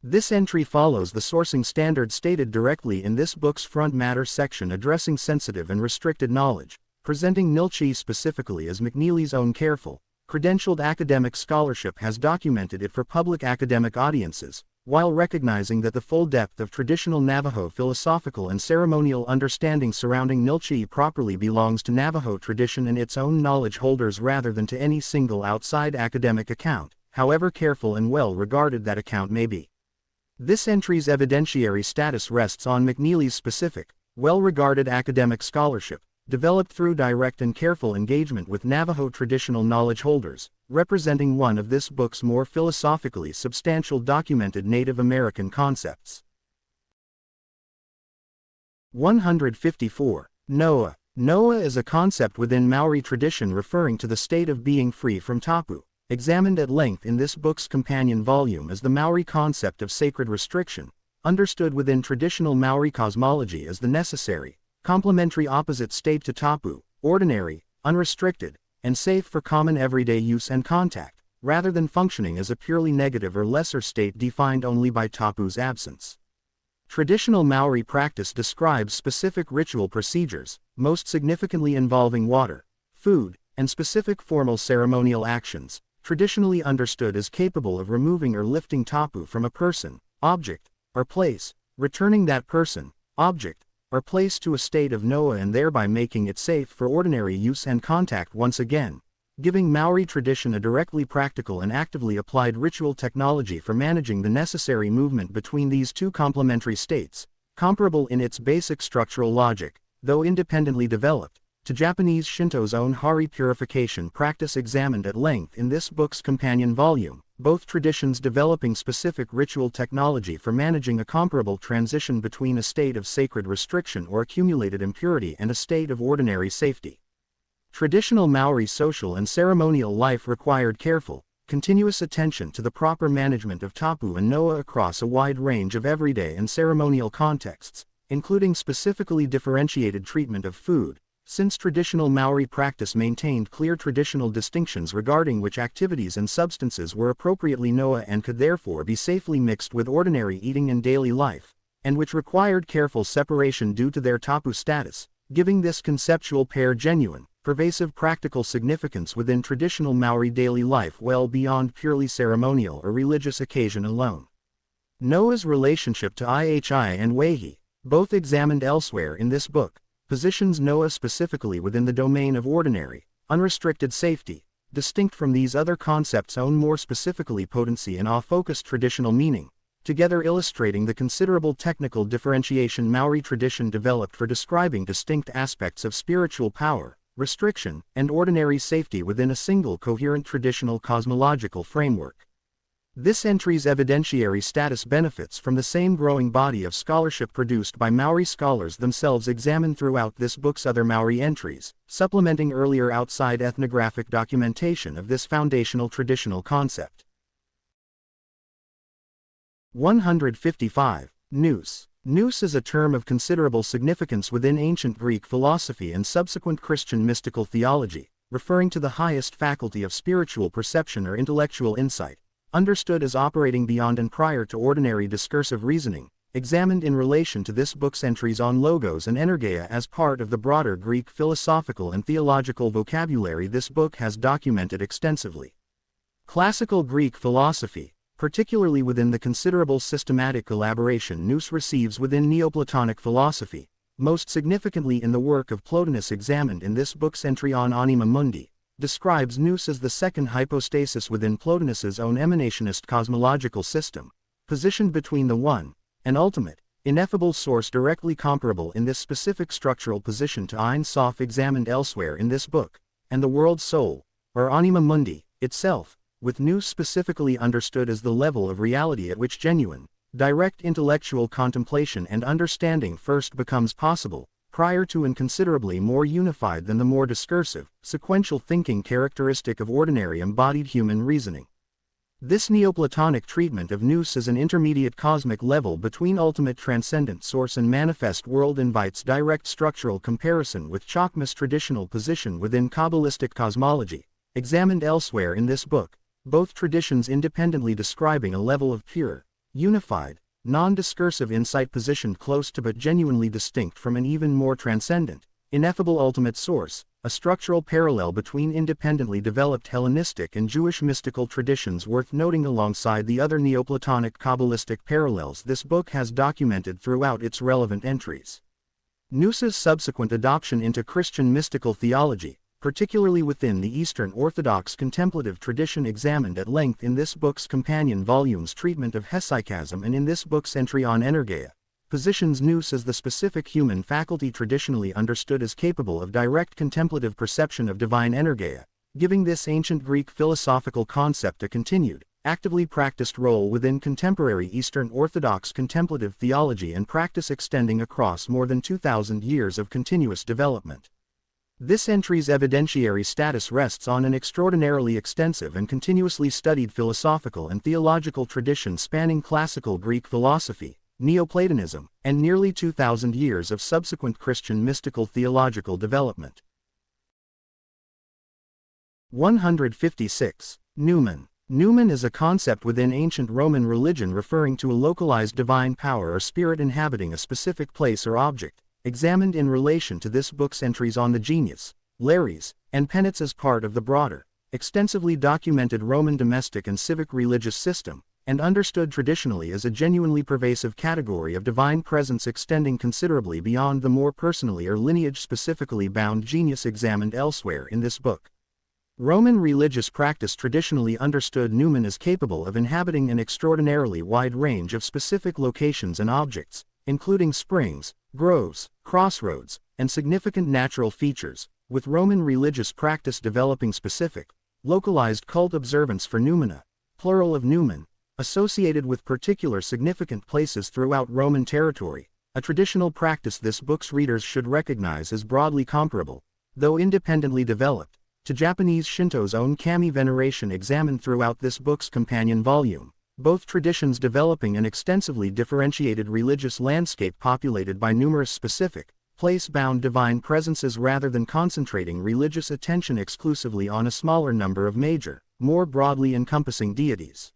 This entry follows the sourcing standard stated directly in this book's front matter section addressing sensitive and restricted knowledge, presenting Nilchi specifically as McNeely's own careful, credentialed academic scholarship has documented it for public academic audiences, while recognizing that the full depth of traditional Navajo philosophical and ceremonial understanding surrounding Nilchi properly belongs to Navajo tradition and its own knowledge holders rather than to any single outside academic account, however careful and well regarded that account may be. This entry's evidentiary status rests on McNeely's specific, well-regarded academic scholarship, developed through direct and careful engagement with Navajo traditional knowledge holders, representing one of this book's more philosophically substantial documented Native American concepts. 154. Noa. Noa is a concept within Maori tradition referring to the state of being free from tapu, examined at length in this book's companion volume as the Maori concept of sacred restriction, understood within traditional Maori cosmology as the necessary, complementary opposite state to tapu, ordinary, unrestricted, and safe for common everyday use and contact, rather than functioning as a purely negative or lesser state defined only by tapu's absence. Traditional Maori practice describes specific ritual procedures, most significantly involving water, food, and specific formal ceremonial actions, traditionally understood as capable of removing or lifting tapu from a person, object, or place, returning that person, object, or place to a state of noa and thereby making it safe for ordinary use and contact once again, giving Maori tradition a directly practical and actively applied ritual technology for managing the necessary movement between these two complementary states, comparable in its basic structural logic, though independently developed, to Japanese Shinto's own Hari purification practice examined at length in this book's companion volume, both traditions developing specific ritual technology for managing a comparable transition between a state of sacred restriction or accumulated impurity and a state of ordinary safety. Traditional Maori social and ceremonial life required careful, continuous attention to the proper management of tapu and noa across a wide range of everyday and ceremonial contexts, including specifically differentiated treatment of food, since traditional Maori practice maintained clear traditional distinctions regarding which activities and substances were appropriately noa and could therefore be safely mixed with ordinary eating in daily life, and which required careful separation due to their tapu status, giving this conceptual pair genuine, pervasive practical significance within traditional Maori daily life well beyond purely ceremonial or religious occasion alone. Noa's relationship to Ihi and Wehi, both examined elsewhere in this book, positions noa specifically within the domain of ordinary, unrestricted safety, distinct from these other concepts' own more specifically potency and awe-focused traditional meaning, together illustrating the considerable technical differentiation Maori tradition developed for describing distinct aspects of spiritual power, restriction, and ordinary safety within a single coherent traditional cosmological framework. This entry's evidentiary status benefits from the same growing body of scholarship produced by Maori scholars themselves examined throughout this book's other Maori entries, supplementing earlier outside ethnographic documentation of this foundational traditional concept. 155. Nous. Nous is a term of considerable significance within ancient Greek philosophy and subsequent Christian mystical theology, referring to the highest faculty of spiritual perception or intellectual insight, understood as operating beyond and prior to ordinary discursive reasoning, examined in relation to this book's entries on logos and energeia as part of the broader Greek philosophical and theological vocabulary this book has documented extensively. Classical Greek philosophy, particularly within the considerable systematic elaboration nous receives within Neoplatonic philosophy, most significantly in the work of Plotinus examined in this book's entry on Anima Mundi, describes nous as the second hypostasis within Plotinus's own emanationist cosmological system, positioned between the one and ultimate, ineffable source directly comparable in this specific structural position to Ein Sof examined elsewhere in this book, and the world soul, or Anima Mundi, itself, with nous specifically understood as the level of reality at which genuine, direct intellectual contemplation and understanding first becomes possible, prior to and considerably more unified than the more discursive, sequential thinking characteristic of ordinary embodied human reasoning. This Neoplatonic treatment of nous as an intermediate cosmic level between ultimate transcendent source and manifest world invites direct structural comparison with Chakma's traditional position within Kabbalistic cosmology, examined elsewhere in this book, both traditions independently describing a level of pure, unified, non-discursive insight positioned close to but genuinely distinct from an even more transcendent, ineffable ultimate source, a structural parallel between independently developed Hellenistic and Jewish mystical traditions worth noting alongside the other Neoplatonic Kabbalistic parallels this book has documented throughout its relevant entries. Nous's subsequent adoption into Christian mystical theology, particularly within the Eastern Orthodox contemplative tradition examined at length in this book's companion volume's treatment of hesychasm and in this book's entry on energeia, positions nous as the specific human faculty traditionally understood as capable of direct contemplative perception of divine energeia, giving this ancient Greek philosophical concept a continued, actively practiced role within contemporary Eastern Orthodox contemplative theology and practice extending across more than 2,000 years of continuous development. This entry's evidentiary status rests on an extraordinarily extensive and continuously studied philosophical and theological tradition spanning classical Greek philosophy, Neoplatonism, and nearly 2,000 years of subsequent Christian mystical theological development. 156. Noumen. Noumen is a concept within ancient Roman religion referring to a localized divine power or spirit inhabiting a specific place or object, examined in relation to this book's entries on the genius, lares, and penates as part of the broader, extensively documented Roman domestic and civic religious system, and understood traditionally as a genuinely pervasive category of divine presence extending considerably beyond the more personally or lineage-specifically bound genius examined elsewhere in this book. Roman religious practice traditionally understood noumen as capable of inhabiting an extraordinarily wide range of specific locations and objects, including springs, groves, crossroads, and significant natural features, with Roman religious practice developing specific, localized cult observance for noumena, plural of noumen, associated with particular significant places throughout Roman territory, a traditional practice this book's readers should recognize as broadly comparable, though independently developed, to Japanese Shinto's own kami veneration examined throughout this book's companion volume, both traditions developing an extensively differentiated religious landscape populated by numerous specific, place-bound divine presences rather than concentrating religious attention exclusively on a smaller number of major, more broadly encompassing deities.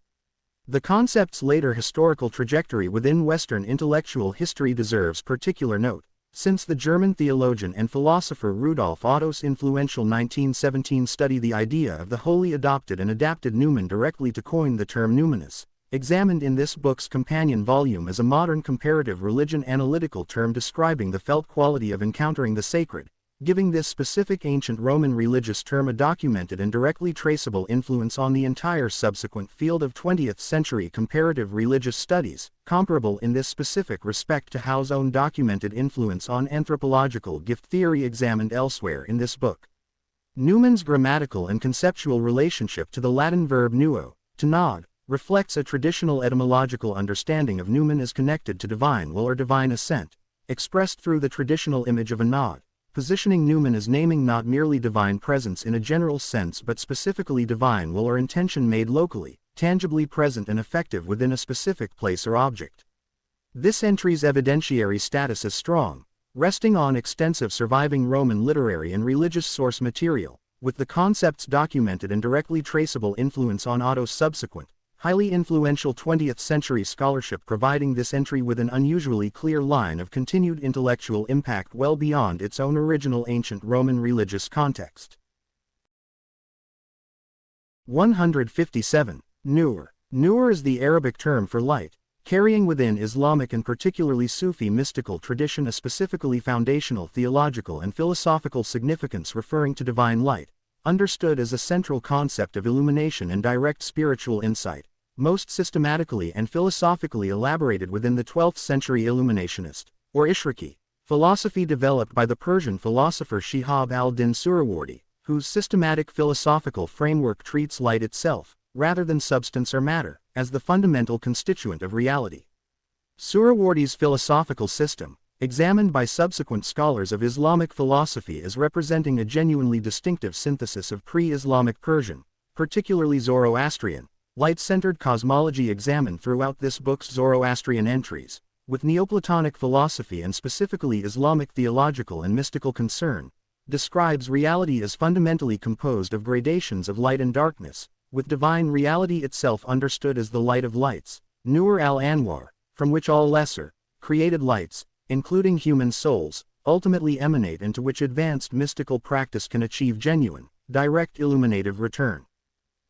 The concept's later historical trajectory within Western intellectual history deserves particular note, since the German theologian and philosopher Rudolf Otto's influential 1917 study The Idea of the Wholly adopted and adapted noumen directly to coin the term numinous, examined in this book's companion volume as a modern comparative religion analytical term describing the felt quality of encountering the sacred, giving this specific ancient Roman religious term a documented and directly traceable influence on the entire subsequent field of 20th century comparative religious studies, comparable in this specific respect to Howe's own documented influence on anthropological gift theory examined elsewhere in this book. Noumen's grammatical and conceptual relationship to the Latin verb nuo, to nod, reflects a traditional etymological understanding of noumen as connected to divine will or divine assent, expressed through the traditional image of a nod, positioning noumen as naming not merely divine presence in a general sense but specifically divine will or intention made locally, tangibly present and effective within a specific place or object. This entry's evidentiary status is strong, resting on extensive surviving Roman literary and religious source material, with the concept's documented and directly traceable influence on Otto's subsequent, highly influential 20th century scholarship providing this entry with an unusually clear line of continued intellectual impact well beyond its own original ancient Roman religious context. 157. Nur. Nur is the Arabic term for light, carrying within Islamic and particularly Sufi mystical tradition a specifically foundational theological and philosophical significance referring to divine light, understood as a central concept of illumination and direct spiritual insight, most systematically and philosophically elaborated within the 12th century Illuminationist, or Ishraqi, philosophy developed by the Persian philosopher Shihab al-Din Suhrawardi, whose systematic philosophical framework treats light itself, rather than substance or matter, as the fundamental constituent of reality. Suhrawardi's philosophical system, examined by subsequent scholars of Islamic philosophy as representing a genuinely distinctive synthesis of pre-Islamic Persian, particularly Zoroastrian, light-centered cosmology examined throughout this book's Zoroastrian entries, with Neoplatonic philosophy and specifically Islamic theological and mystical concern, describes reality as fundamentally composed of gradations of light and darkness, with divine reality itself understood as the light of lights, Nur al-Anwar, from which all lesser, created lights, including human souls, ultimately emanate and to which advanced mystical practice can achieve genuine, direct illuminative return.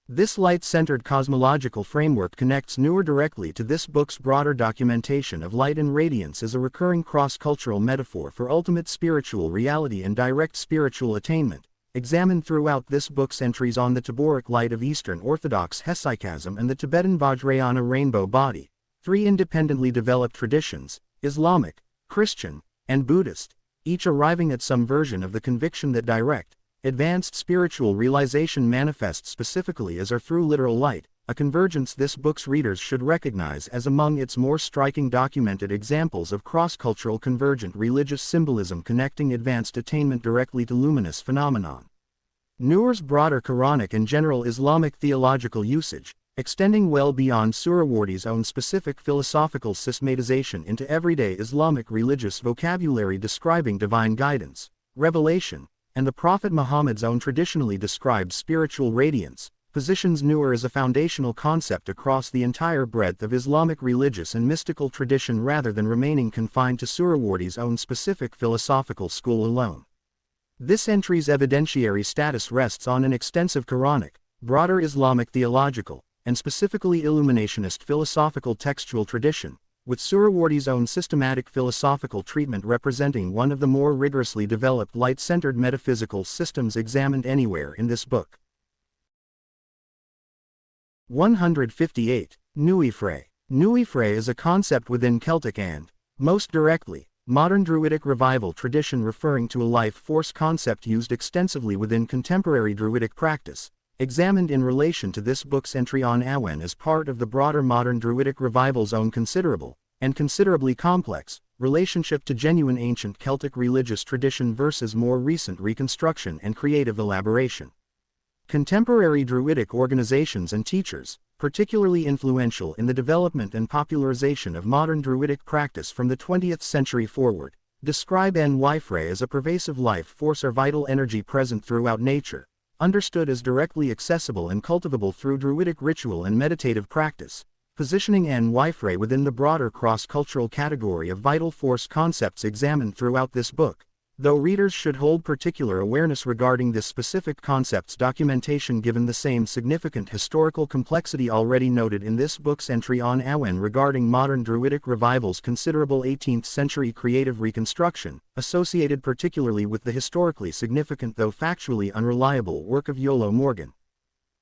This light-centered cosmological framework connects Nur directly to this book's broader documentation of light and radiance as a recurring cross-cultural metaphor for ultimate spiritual reality and direct spiritual attainment, examined throughout this book's entries on the Taboric light of Eastern Orthodox hesychasm and the Tibetan Vajrayana rainbow body, three independently developed traditions, Islamic, Christian, and Buddhist, each arriving at some version of the conviction that direct, advanced spiritual realization manifests specifically as or through literal light, a convergence this book's readers should recognize as among its more striking documented examples of cross-cultural convergent religious symbolism connecting advanced attainment directly to luminous phenomenon. Noor's broader Quranic and general Islamic theological usage, extending well beyond Suhrawardi's own specific philosophical systematization into everyday Islamic religious vocabulary describing divine guidance, revelation, and the Prophet Muhammad's own traditionally described spiritual radiance, positions Noor as a foundational concept across the entire breadth of Islamic religious and mystical tradition rather than remaining confined to Suhrawardi's own specific philosophical school alone. This entry's evidentiary status rests on an extensive Quranic, broader Islamic theological, and specifically illuminationist philosophical textual tradition, with Suhrawardi's own systematic philosophical treatment representing one of the more rigorously developed light-centered metaphysical systems examined anywhere in this book. 158. Nuifre. Nuifre is a concept within Celtic and, most directly, modern Druidic revival tradition referring to a life force concept used extensively within contemporary Druidic practice, examined in relation to this book's entry on Awen as part of the broader modern Druidic revival's own considerable, and considerably complex, relationship to genuine ancient Celtic religious tradition versus more recent reconstruction and creative elaboration. Contemporary Druidic organizations and teachers, particularly influential in the development and popularization of modern Druidic practice from the 20th century forward, describe Nuifre as a pervasive life force or vital energy present throughout nature, understood as directly accessible and cultivable through Druidic ritual and meditative practice, positioning Nuifre within the broader cross-cultural category of vital force concepts examined throughout this book. Though readers should hold particular awareness regarding this specific concept's documentation given the same significant historical complexity already noted in this book's entry on Awen regarding modern Druidic revival's considerable 18th century creative reconstruction, associated particularly with the historically significant though factually unreliable work of Iolo Morgan.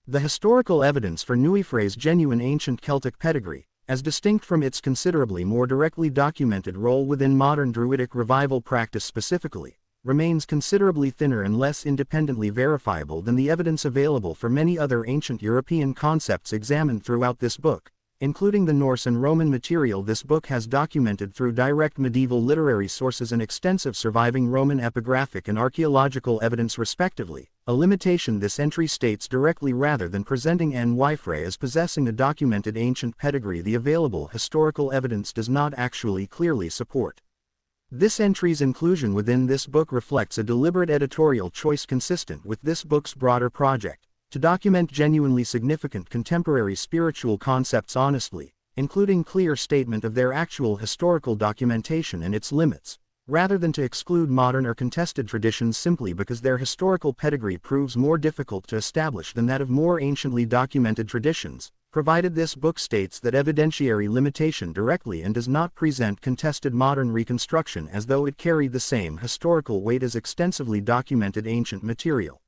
The historical evidence for Nuifre's genuine ancient Celtic pedigree, as distinct from its considerably more directly documented role within modern Druidic revival practice specifically, remains considerably thinner and less independently verifiable than the evidence available for many other ancient European concepts examined throughout this book, including the Norse and Roman material this book has documented through direct medieval literary sources and extensive surviving Roman epigraphic and archaeological evidence respectively, a limitation this entry states directly rather than presenting Nuifre as possessing a documented ancient pedigree the available historical evidence does not actually clearly support. This entry's inclusion within this book reflects a deliberate editorial choice consistent with this book's broader project, to document genuinely significant contemporary spiritual concepts honestly, including clear statement of their actual historical documentation and its limits, rather than to exclude modern or contested traditions simply because their historical pedigree proves more difficult to establish than that of more anciently documented traditions, provided this book states that evidentiary limitation directly and does not present contested modern reconstruction as though it carried the same historical weight as extensively documented ancient material.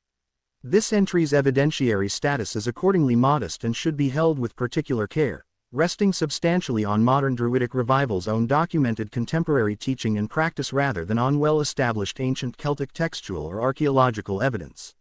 This entry's evidentiary status is accordingly modest and should be held with particular care, resting substantially on modern Druidic revival's own documented contemporary teaching and practice rather than on well-established ancient Celtic textual or archaeological evidence.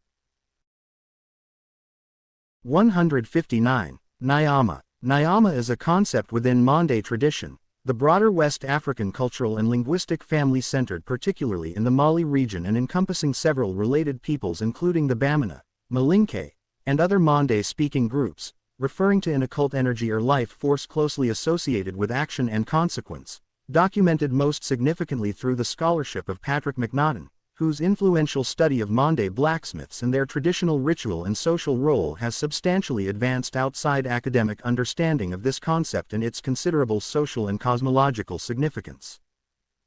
159. Nyama. Nyama is a concept within Mande tradition, the broader West African cultural and linguistic family centered particularly in the Mali region and encompassing several related peoples including the Bamana, Malinke, and other Mande-speaking groups, referring to an occult energy or life force closely associated with action and consequence, documented most significantly through the scholarship of Patrick McNaughton, whose influential study of Mande blacksmiths and their traditional ritual and social role has substantially advanced outside academic understanding of this concept and its considerable social and cosmological significance.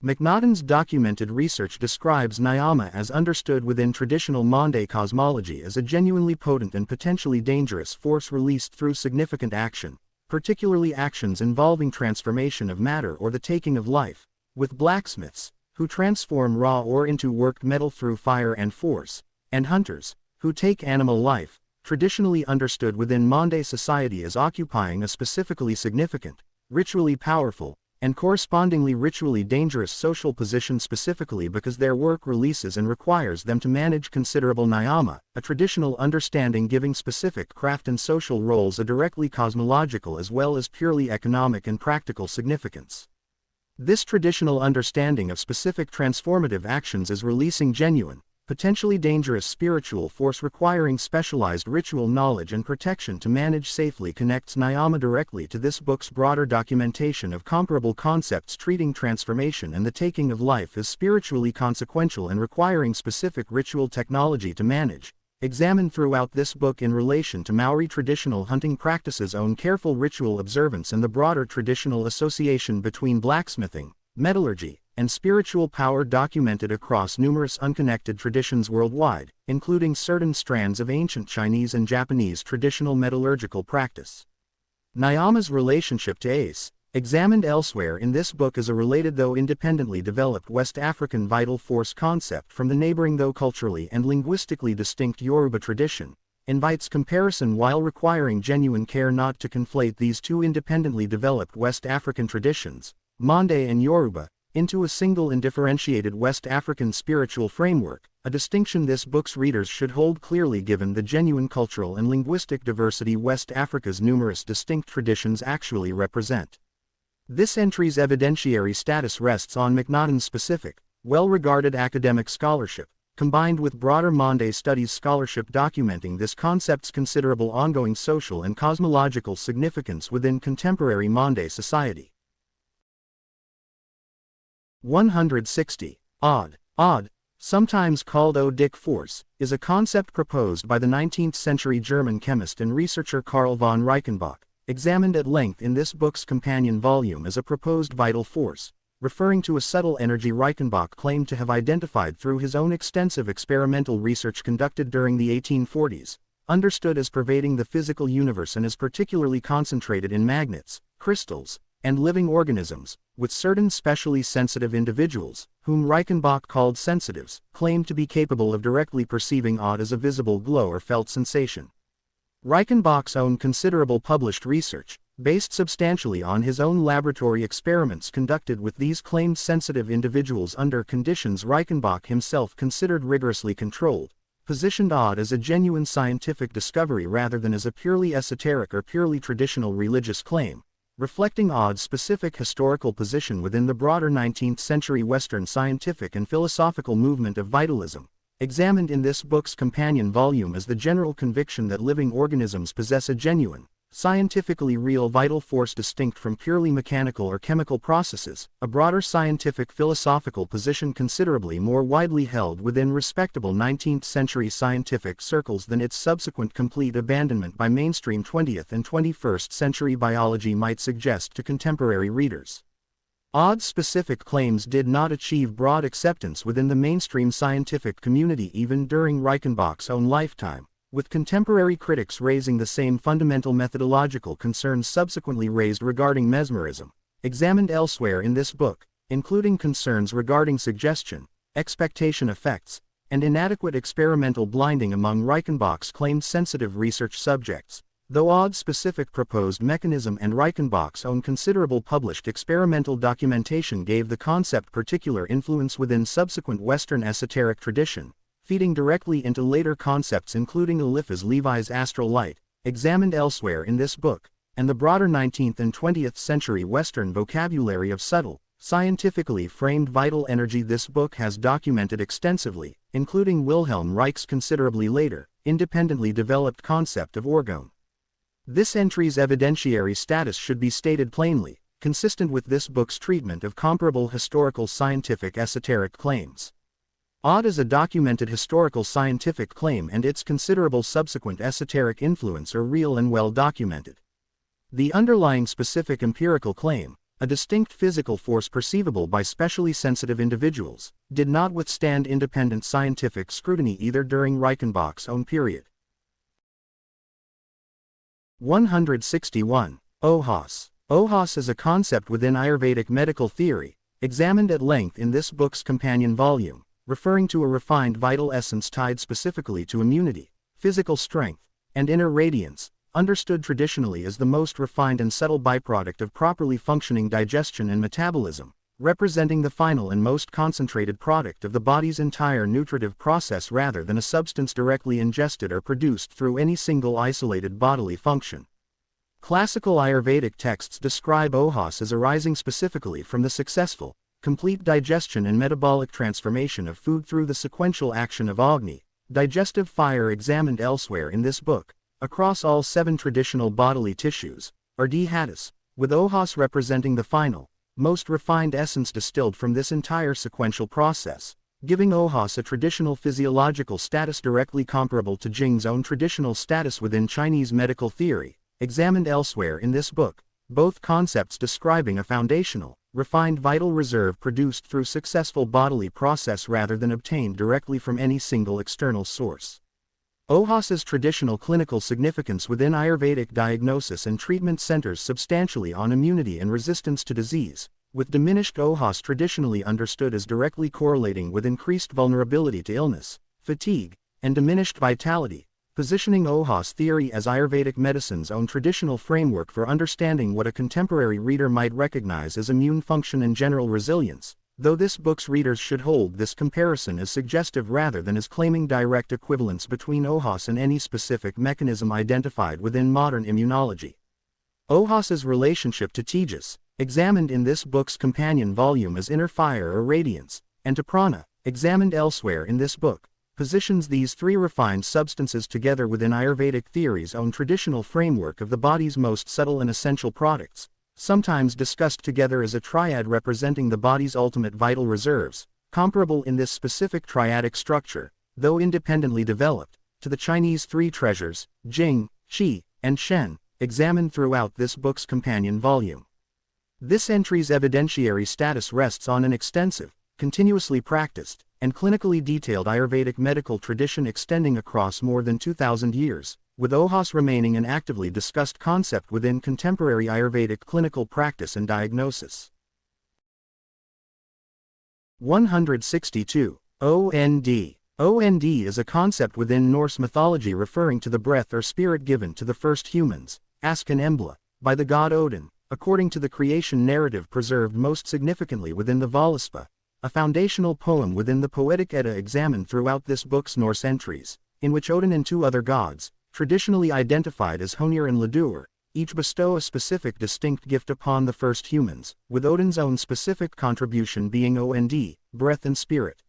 McNaughton's documented research describes Nyama as understood within traditional Mande cosmology as a genuinely potent and potentially dangerous force released through significant action, particularly actions involving transformation of matter or the taking of life, with blacksmiths, who transform raw ore into worked metal through fire and force, and hunters, who take animal life, traditionally understood within Mande society as occupying a specifically significant, ritually powerful, and correspondingly ritually dangerous social position specifically because their work releases and requires them to manage considerable niyama, a traditional understanding giving specific craft and social roles a directly cosmological as well as purely economic and practical significance. This traditional understanding of specific transformative actions is releasing genuine, potentially dangerous spiritual force requiring specialized ritual knowledge and protection to manage safely connects niyama directly to this book's broader documentation of comparable concepts treating transformation and the taking of life as spiritually consequential and requiring specific ritual technology to manage. Examined throughout this book in relation to Maori traditional hunting practices own careful ritual observance and the broader traditional association between blacksmithing, metallurgy, and spiritual power documented across numerous unconnected traditions worldwide, including certain strands of ancient Chinese and Japanese traditional metallurgical practice. Niyama's relationship to Ace, examined elsewhere in this book as a related though independently developed West African vital force concept from the neighboring though culturally and linguistically distinct Yoruba tradition, invites comparison while requiring genuine care not to conflate these two independently developed West African traditions, Mande and Yoruba, into a single and differentiated West African spiritual framework, a distinction this book's readers should hold clearly given the genuine cultural and linguistic diversity West Africa's numerous distinct traditions actually represent. This entry's evidentiary status rests on McNaughton's specific, well-regarded academic scholarship, combined with broader Mande studies scholarship documenting this concept's considerable ongoing social and cosmological significance within contemporary Mande society. 160. Odd, sometimes called odic force, is a concept proposed by the 19th-century German chemist and researcher Karl von Reichenbach, examined at length in this book's companion volume as a proposed vital force, referring to a subtle energy Reichenbach claimed to have identified through his own extensive experimental research conducted during the 1840s, understood as pervading the physical universe and as particularly concentrated in magnets, crystals, and living organisms, with certain specially sensitive individuals, whom Reichenbach called sensitives, claimed to be capable of directly perceiving odd as a visible glow or felt sensation. Reichenbach's own considerable published research, based substantially on his own laboratory experiments conducted with these claimed sensitive individuals under conditions Reichenbach himself considered rigorously controlled, positioned odd as a genuine scientific discovery rather than as a purely esoteric or purely traditional religious claim, reflecting odd's specific historical position within the broader 19th-century Western scientific and philosophical movement of vitalism, examined in this book's companion volume as the general conviction that living organisms possess a genuine, scientifically real vital force distinct from purely mechanical or chemical processes, a broader scientific philosophical position considerably more widely held within respectable 19th-century scientific circles than its subsequent complete abandonment by mainstream 20th and 21st century biology might suggest to contemporary readers. Odd's specific claims did not achieve broad acceptance within the mainstream scientific community even during Reichenbach's own lifetime, with contemporary critics raising the same fundamental methodological concerns subsequently raised regarding mesmerism, examined elsewhere in this book, including concerns regarding suggestion, expectation effects, and inadequate experimental blinding among Reichenbach's claimed sensitive research subjects, though Odd's specific proposed mechanism and Reichenbach's own considerable published experimental documentation gave the concept particular influence within subsequent Western esoteric tradition, feeding directly into later concepts including Eliphas Levi's astral light, examined elsewhere in this book, and the broader 19th and 20th century Western vocabulary of subtle, scientifically framed vital energy this book has documented extensively, including Wilhelm Reich's considerably later, independently developed concept of orgone. This entry's evidentiary status should be stated plainly, consistent with this book's treatment of comparable historical scientific esoteric claims. Odd is a documented historical scientific claim and its considerable subsequent esoteric influence are real and well documented. The underlying specific empirical claim, a distinct physical force perceivable by specially sensitive individuals, did not withstand independent scientific scrutiny either during Reichenbach's own period. 161. Ohos. Ohos is a concept within Ayurvedic medical theory, examined at length in this book's companion volume, referring to a refined vital essence tied specifically to immunity, physical strength, and inner radiance, understood traditionally as the most refined and subtle byproduct of properly functioning digestion and metabolism, representing the final and most concentrated product of the body's entire nutritive process rather than a substance directly ingested or produced through any single isolated bodily function. Classical Ayurvedic texts describe OHAS as arising specifically from the successful, complete digestion and metabolic transformation of food through the sequential action of Agni, digestive fire examined elsewhere in this book, across all 7 traditional bodily tissues, or dhatu's, with OHAS representing the final, most refined essence distilled from this entire sequential process, giving OHAS a traditional physiological status directly comparable to Jing's own traditional status within Chinese medical theory, examined elsewhere in this book, both concepts describing a foundational, refined vital reserve produced through successful bodily process rather than obtained directly from any single external source. OHAS's traditional clinical significance within Ayurvedic diagnosis and treatment centers substantially on immunity and resistance to disease, with diminished OHAS traditionally understood as directly correlating with increased vulnerability to illness, fatigue, and diminished vitality, positioning OHAS theory as Ayurvedic medicine's own traditional framework for understanding what a contemporary reader might recognize as immune function and general resilience, though this book's readers should hold this comparison as suggestive rather than as claiming direct equivalence between OHAS and any specific mechanism identified within modern immunology. OHAS's relationship to Tejas, examined in this book's companion volume as inner fire or radiance, and to prana, examined elsewhere in this book, positions these 3 refined substances together within Ayurvedic theory's own traditional framework of the body's most subtle and essential products, sometimes discussed together as a triad representing the body's ultimate vital reserves, comparable in this specific triadic structure, though independently developed, to the Chinese 3 treasures, Jing, Qi, and Shen, examined throughout this book's companion volume. This entry's evidentiary status rests on an extensive, continuously practiced, and clinically detailed Ayurvedic medical tradition extending across more than 2,000 years, with OHAS remaining an actively discussed concept within contemporary Ayurvedic clinical practice and diagnosis. 162. OND. OND is a concept within Norse mythology referring to the breath or spirit given to the first humans, Ask and Embla, by the god Odin, according to the creation narrative preserved most significantly within the Voluspa, a foundational poem within the Poetic Edda examined throughout this book's Norse entries, in which Odin and 2 other gods, traditionally identified as Honir and Ladur, each bestow a specific distinct gift upon the first humans, with Odin's own specific contribution being OND, breath and spirit.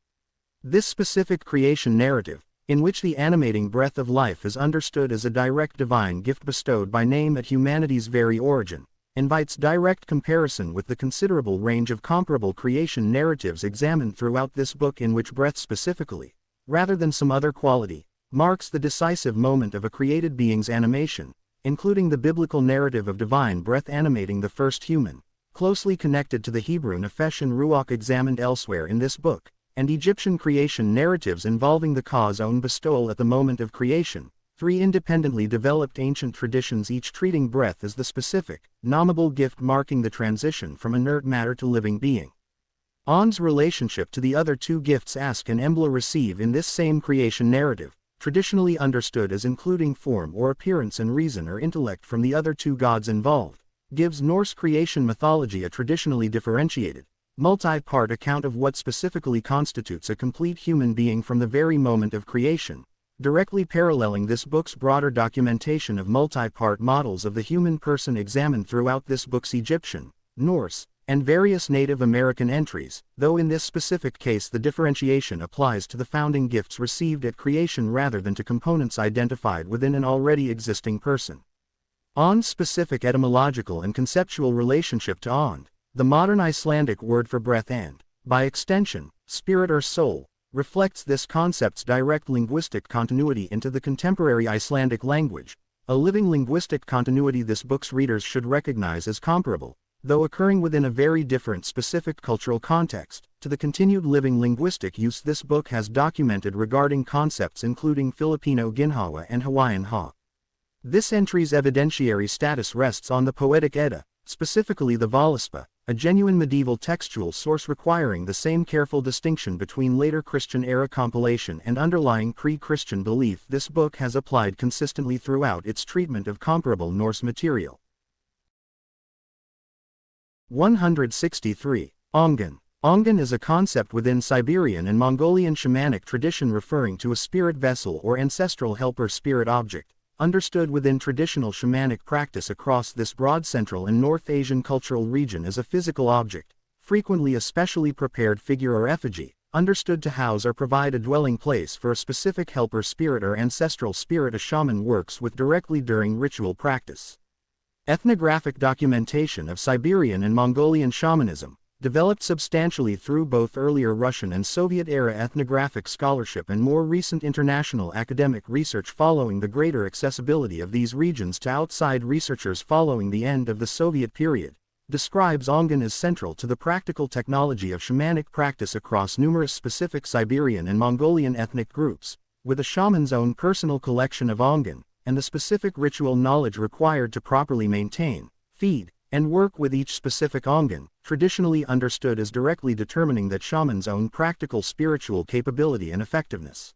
This specific creation narrative, in which the animating breath of life is understood as a direct divine gift bestowed by name at humanity's very origin, invites direct comparison with the considerable range of comparable creation narratives examined throughout this book in which breath specifically, rather than some other quality, marks the decisive moment of a created being's animation, including the biblical narrative of divine breath animating the first human, closely connected to the Hebrew nefesh and ruach examined elsewhere in this book, and Egyptian creation narratives involving the Ka's own bestowal at the moment of creation, 3 independently developed ancient traditions each treating breath as the specific, nominal gift marking the transition from inert matter to living being. On's relationship to the other 2 gifts Ask and Embla receive in this same creation narrative, traditionally understood as including form or appearance and reason or intellect from the other 2 gods involved, gives Norse creation mythology a traditionally differentiated, multi-part account of what specifically constitutes a complete human being from the very moment of creation, directly paralleling this book's broader documentation of multi-part models of the human person examined throughout this book's Egyptian, Norse, and various Native American entries, though in this specific case the differentiation applies to the founding gifts received at creation rather than to components identified within an already existing person. On's specific etymological and conceptual relationship to Ond, the modern Icelandic word for breath and, by extension, spirit or soul, reflects this concept's direct linguistic continuity into the contemporary Icelandic language, a living linguistic continuity this book's readers should recognize as comparable, though occurring within a very different specific cultural context, to the continued living linguistic use this book has documented regarding concepts including Filipino Ginhawa and Hawaiian Ha. This entry's evidentiary status rests on the Poetic Edda, specifically the Voluspa, a genuine medieval textual source requiring the same careful distinction between later Christian-era compilation and underlying pre-Christian belief this book has applied consistently throughout its treatment of comparable Norse material. 163. Ongan. Ongan is a concept within Siberian and Mongolian shamanic tradition referring to a spirit vessel or ancestral helper spirit object, understood within traditional shamanic practice across this broad Central and North Asian cultural region as a physical object, frequently a specially prepared figure or effigy, understood to house or provide a dwelling place for a specific helper spirit or ancestral spirit a shaman works with directly during ritual practice. Ethnographic documentation of Siberian and Mongolian shamanism, developed substantially through both earlier Russian and Soviet-era ethnographic scholarship and more recent international academic research following the greater accessibility of these regions to outside researchers following the end of the Soviet period, describes Ongan as central to the practical technology of shamanic practice across numerous specific Siberian and Mongolian ethnic groups, with a shaman's own personal collection of Ongan, and the specific ritual knowledge required to properly maintain, feed, and work with each specific Ongan, traditionally understood as directly determining that shaman's own practical spiritual capability and effectiveness.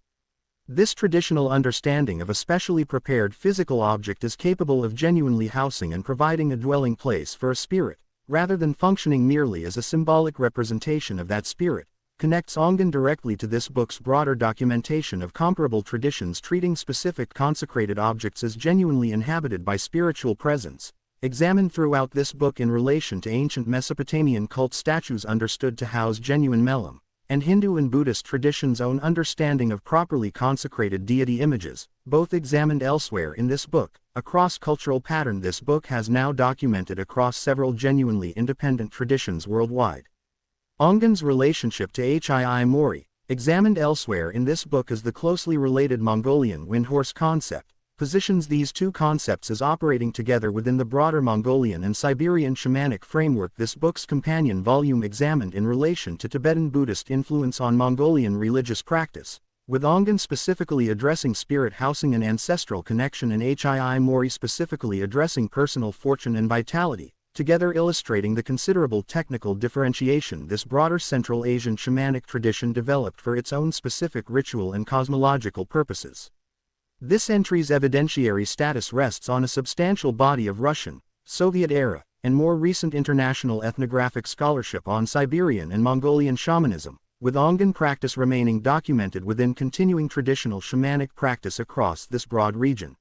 This traditional understanding of a specially prepared physical object is capable of genuinely housing and providing a dwelling place for a spirit, rather than functioning merely as a symbolic representation of that spirit, connects Ongan directly to this book's broader documentation of comparable traditions treating specific consecrated objects as genuinely inhabited by spiritual presence, examined throughout this book in relation to ancient Mesopotamian cult statues understood to house genuine melam, and Hindu and Buddhist traditions' own understanding of properly consecrated deity images, both examined elsewhere in this book. A cross-cultural pattern this book has now documented across several genuinely independent traditions worldwide. Ongan's relationship to Hii Mori, examined elsewhere in this book as the closely related Mongolian windhorse concept, positions these two concepts as operating together within the broader Mongolian and Siberian shamanic framework. This book's companion volume examined in relation to Tibetan Buddhist influence on Mongolian religious practice, with Ongan specifically addressing spirit housing and ancestral connection and Hii Mori specifically addressing personal fortune and vitality, together illustrating the considerable technical differentiation this broader Central Asian shamanic tradition developed for its own specific ritual and cosmological purposes. This entry's evidentiary status rests on a substantial body of Russian, Soviet-era, and more recent international ethnographic scholarship on Siberian and Mongolian shamanism, with Ongan practice remaining documented within continuing traditional shamanic practice across this broad region.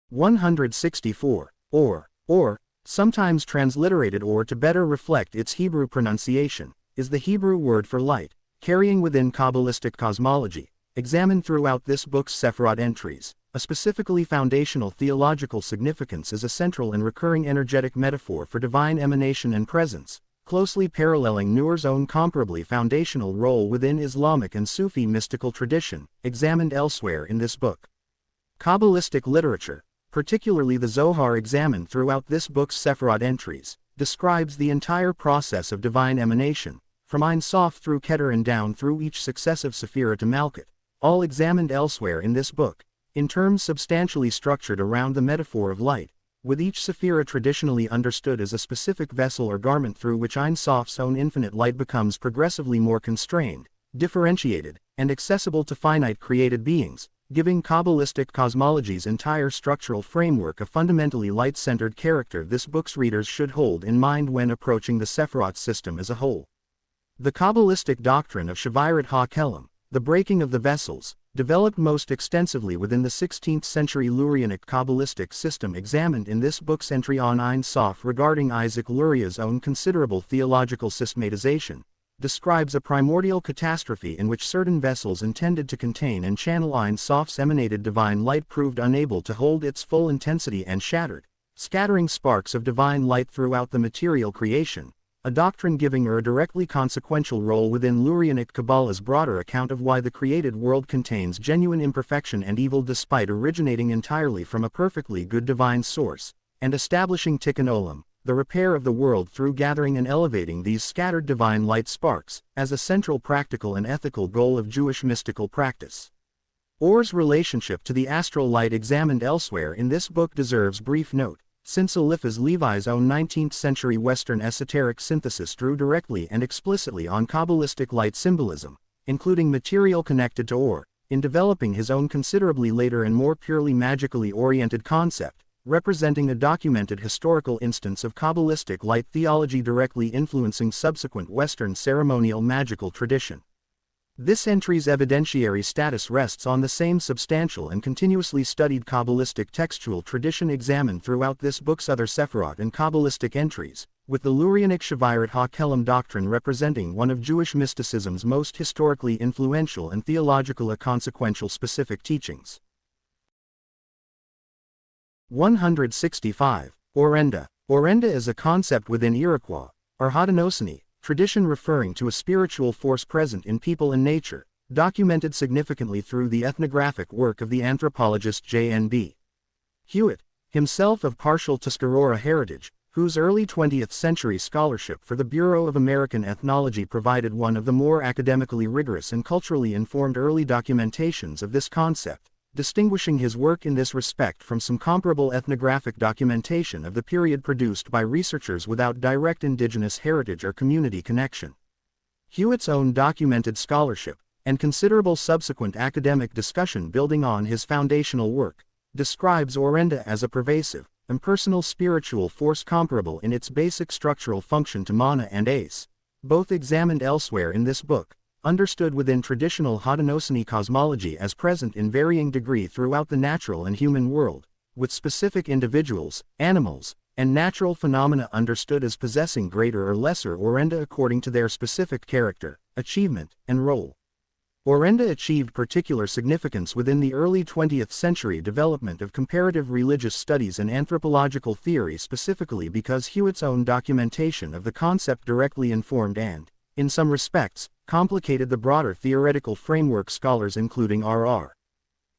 164. Or, sometimes transliterated or to better reflect its Hebrew pronunciation, is the Hebrew word for light, carrying within Kabbalistic cosmology, examined throughout this book's Sephirot entries, a specifically foundational theological significance as a central and recurring energetic metaphor for divine emanation and presence, closely paralleling Nuer's own comparably foundational role within Islamic and Sufi mystical tradition, examined elsewhere in this book. Kabbalistic literature, particularly the Zohar examined throughout this book's Sephirot entries, describes the entire process of divine emanation, from Ein Sof through Keter and down through each successive Sephira to Malkut, all examined elsewhere in this book, in terms substantially structured around the metaphor of light, with each Sephira traditionally understood as a specific vessel or garment through which Ein Sof's own infinite light becomes progressively more constrained, differentiated, and accessible to finite created beings, giving Kabbalistic cosmology's entire structural framework a fundamentally light-centered character this book's readers should hold in mind when approaching the Sephirot system as a whole. The Kabbalistic doctrine of Shavirat HaKelim, the breaking of the vessels, developed most extensively within the 16th century Lurianic Kabbalistic system examined in this book's entry on Ein Sof regarding Isaac Luria's own considerable theological systematization, describes a primordial catastrophe in which certain vessels intended to contain and channel Ein Sof's emanated divine light proved unable to hold its full intensity and shattered, scattering sparks of divine light throughout the material creation, a doctrine giving her a directly consequential role within Lurianic Kabbalah's broader account of why the created world contains genuine imperfection and evil despite originating entirely from a perfectly good divine source, and establishing Tikkun Olam, the repair of the world through gathering and elevating these scattered divine light sparks, as a central practical and ethical goal of Jewish mystical practice. Or's relationship to the astral light examined elsewhere in this book deserves brief note, since Eliphas Levi's own 19th-century Western esoteric synthesis drew directly and explicitly on Kabbalistic light symbolism, including material connected to ore, in developing his own considerably later and more purely magically oriented concept, representing a documented historical instance of Kabbalistic light theology directly influencing subsequent Western ceremonial magical tradition. This entry's evidentiary status rests on the same substantial and continuously studied Kabbalistic textual tradition examined throughout this book's other Sephirot and Kabbalistic entries, with the Lurianic Shavuot HaKelim doctrine representing one of Jewish mysticism's most historically influential and theological consequential specific teachings. 165. Orenda. Orenda is a concept within Iroquois, or Haudenosaunee, tradition referring to a spiritual force present in people and nature, documented significantly through the ethnographic work of the anthropologist J.N.B. Hewitt, himself of partial Tuscarora heritage, whose early 20th century scholarship for the Bureau of American Ethnology provided one of the more academically rigorous and culturally informed early documentations of this concept, distinguishing his work in this respect from some comparable ethnographic documentation of the period produced by researchers without direct indigenous heritage or community connection. Hewitt's own documented scholarship, and considerable subsequent academic discussion building on his foundational work, describes Orenda as a pervasive, impersonal spiritual force comparable in its basic structural function to mana and ace, both examined elsewhere in this book, understood within traditional Haudenosaunee cosmology as present in varying degree throughout the natural and human world, with specific individuals, animals, and natural phenomena understood as possessing greater or lesser Orenda according to their specific character, achievement, and role. Orenda achieved particular significance within the early 20th century development of comparative religious studies and anthropological theory, specifically because Hewitt's own documentation of the concept directly informed and, in some respects, complicated the broader theoretical framework scholars including R.R.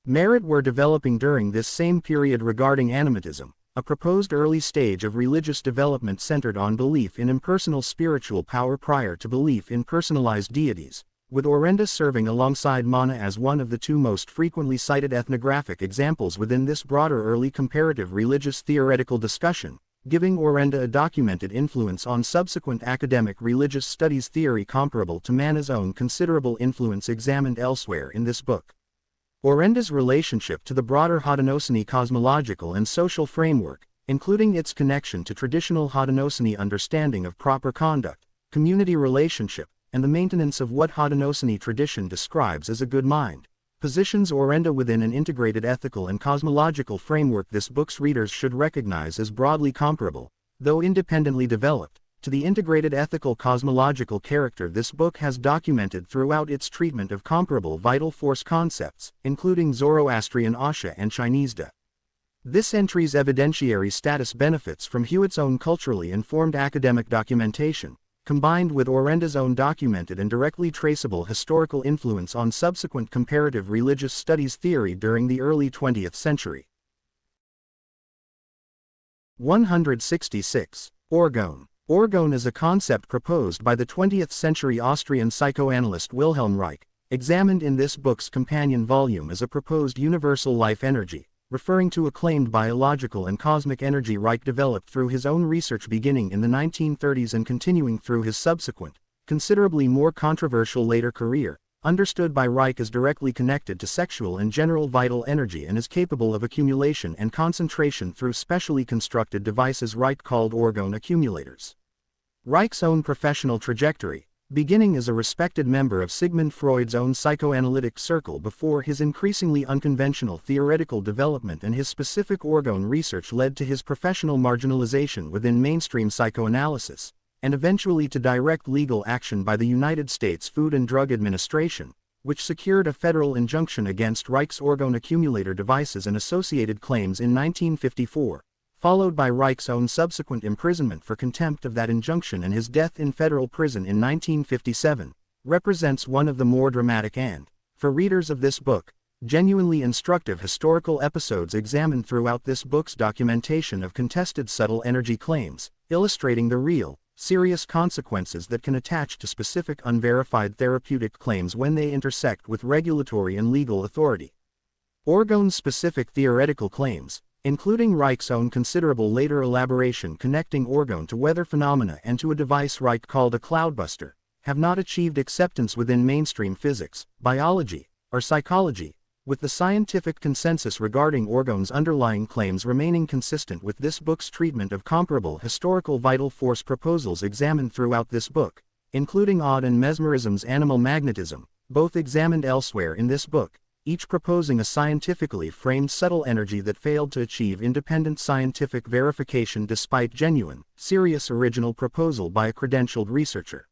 Merritt were developing during this same period regarding animatism, a proposed early stage of religious development centered on belief in impersonal spiritual power prior to belief in personalized deities, with Orenda serving alongside mana as one of the two most frequently cited ethnographic examples within this broader early comparative religious theoretical discussion, giving Orenda a documented influence on subsequent academic religious studies theory comparable to Mana's own considerable influence examined elsewhere in this book. Orenda's relationship to the broader Haudenosaunee cosmological and social framework, including its connection to traditional Haudenosaunee understanding of proper conduct, community relationship, and the maintenance of what Haudenosaunee tradition describes as a good mind, positions Orenda within an integrated ethical and cosmological framework this book's readers should recognize as broadly comparable, though independently developed, to the integrated ethical cosmological character this book has documented throughout its treatment of comparable vital force concepts, including Zoroastrian Asha and Chinese Da. This entry's evidentiary status benefits from Hewitt's own culturally informed academic documentation, combined with Orenda's own documented and directly traceable historical influence on subsequent comparative religious studies theory during the early 20th century. 166. Orgone. Orgone is a concept proposed by the 20th century Austrian psychoanalyst Wilhelm Reich, examined in this book's companion volume as a proposed universal life energy, referring to acclaimed biological and cosmic energy Reich developed through his own research beginning in the 1930s and continuing through his subsequent, considerably more controversial later career, understood by Reich as directly connected to sexual and general vital energy and is capable of accumulation and concentration through specially constructed devices Reich called orgone accumulators. Reich's own professional trajectory, beginning as a respected member of Sigmund Freud's own psychoanalytic circle before his increasingly unconventional theoretical development and his specific orgone research led to his professional marginalization within mainstream psychoanalysis, and eventually to direct legal action by the United States Food and Drug Administration, which secured a federal injunction against Reich's orgone accumulator devices and associated claims in 1954. Followed by Reich's own subsequent imprisonment for contempt of that injunction and his death in federal prison in 1957, represents one of the more dramatic and, for readers of this book, genuinely instructive historical episodes examined throughout this book's documentation of contested subtle energy claims, illustrating the real, serious consequences that can attach to specific unverified therapeutic claims when they intersect with regulatory and legal authority. Orgone's specific theoretical claims, including Reich's own considerable later elaboration connecting orgone to weather phenomena and to a device Reich called a cloudbuster, have not achieved acceptance within mainstream physics, biology, or psychology, with the scientific consensus regarding orgone's underlying claims remaining consistent with this book's treatment of comparable historical vital force proposals examined throughout this book, including Odd and Mesmerism's animal magnetism, both examined elsewhere in this book, each proposing a scientifically framed subtle energy that failed to achieve independent scientific verification despite genuine, serious original proposal by a credentialed researcher.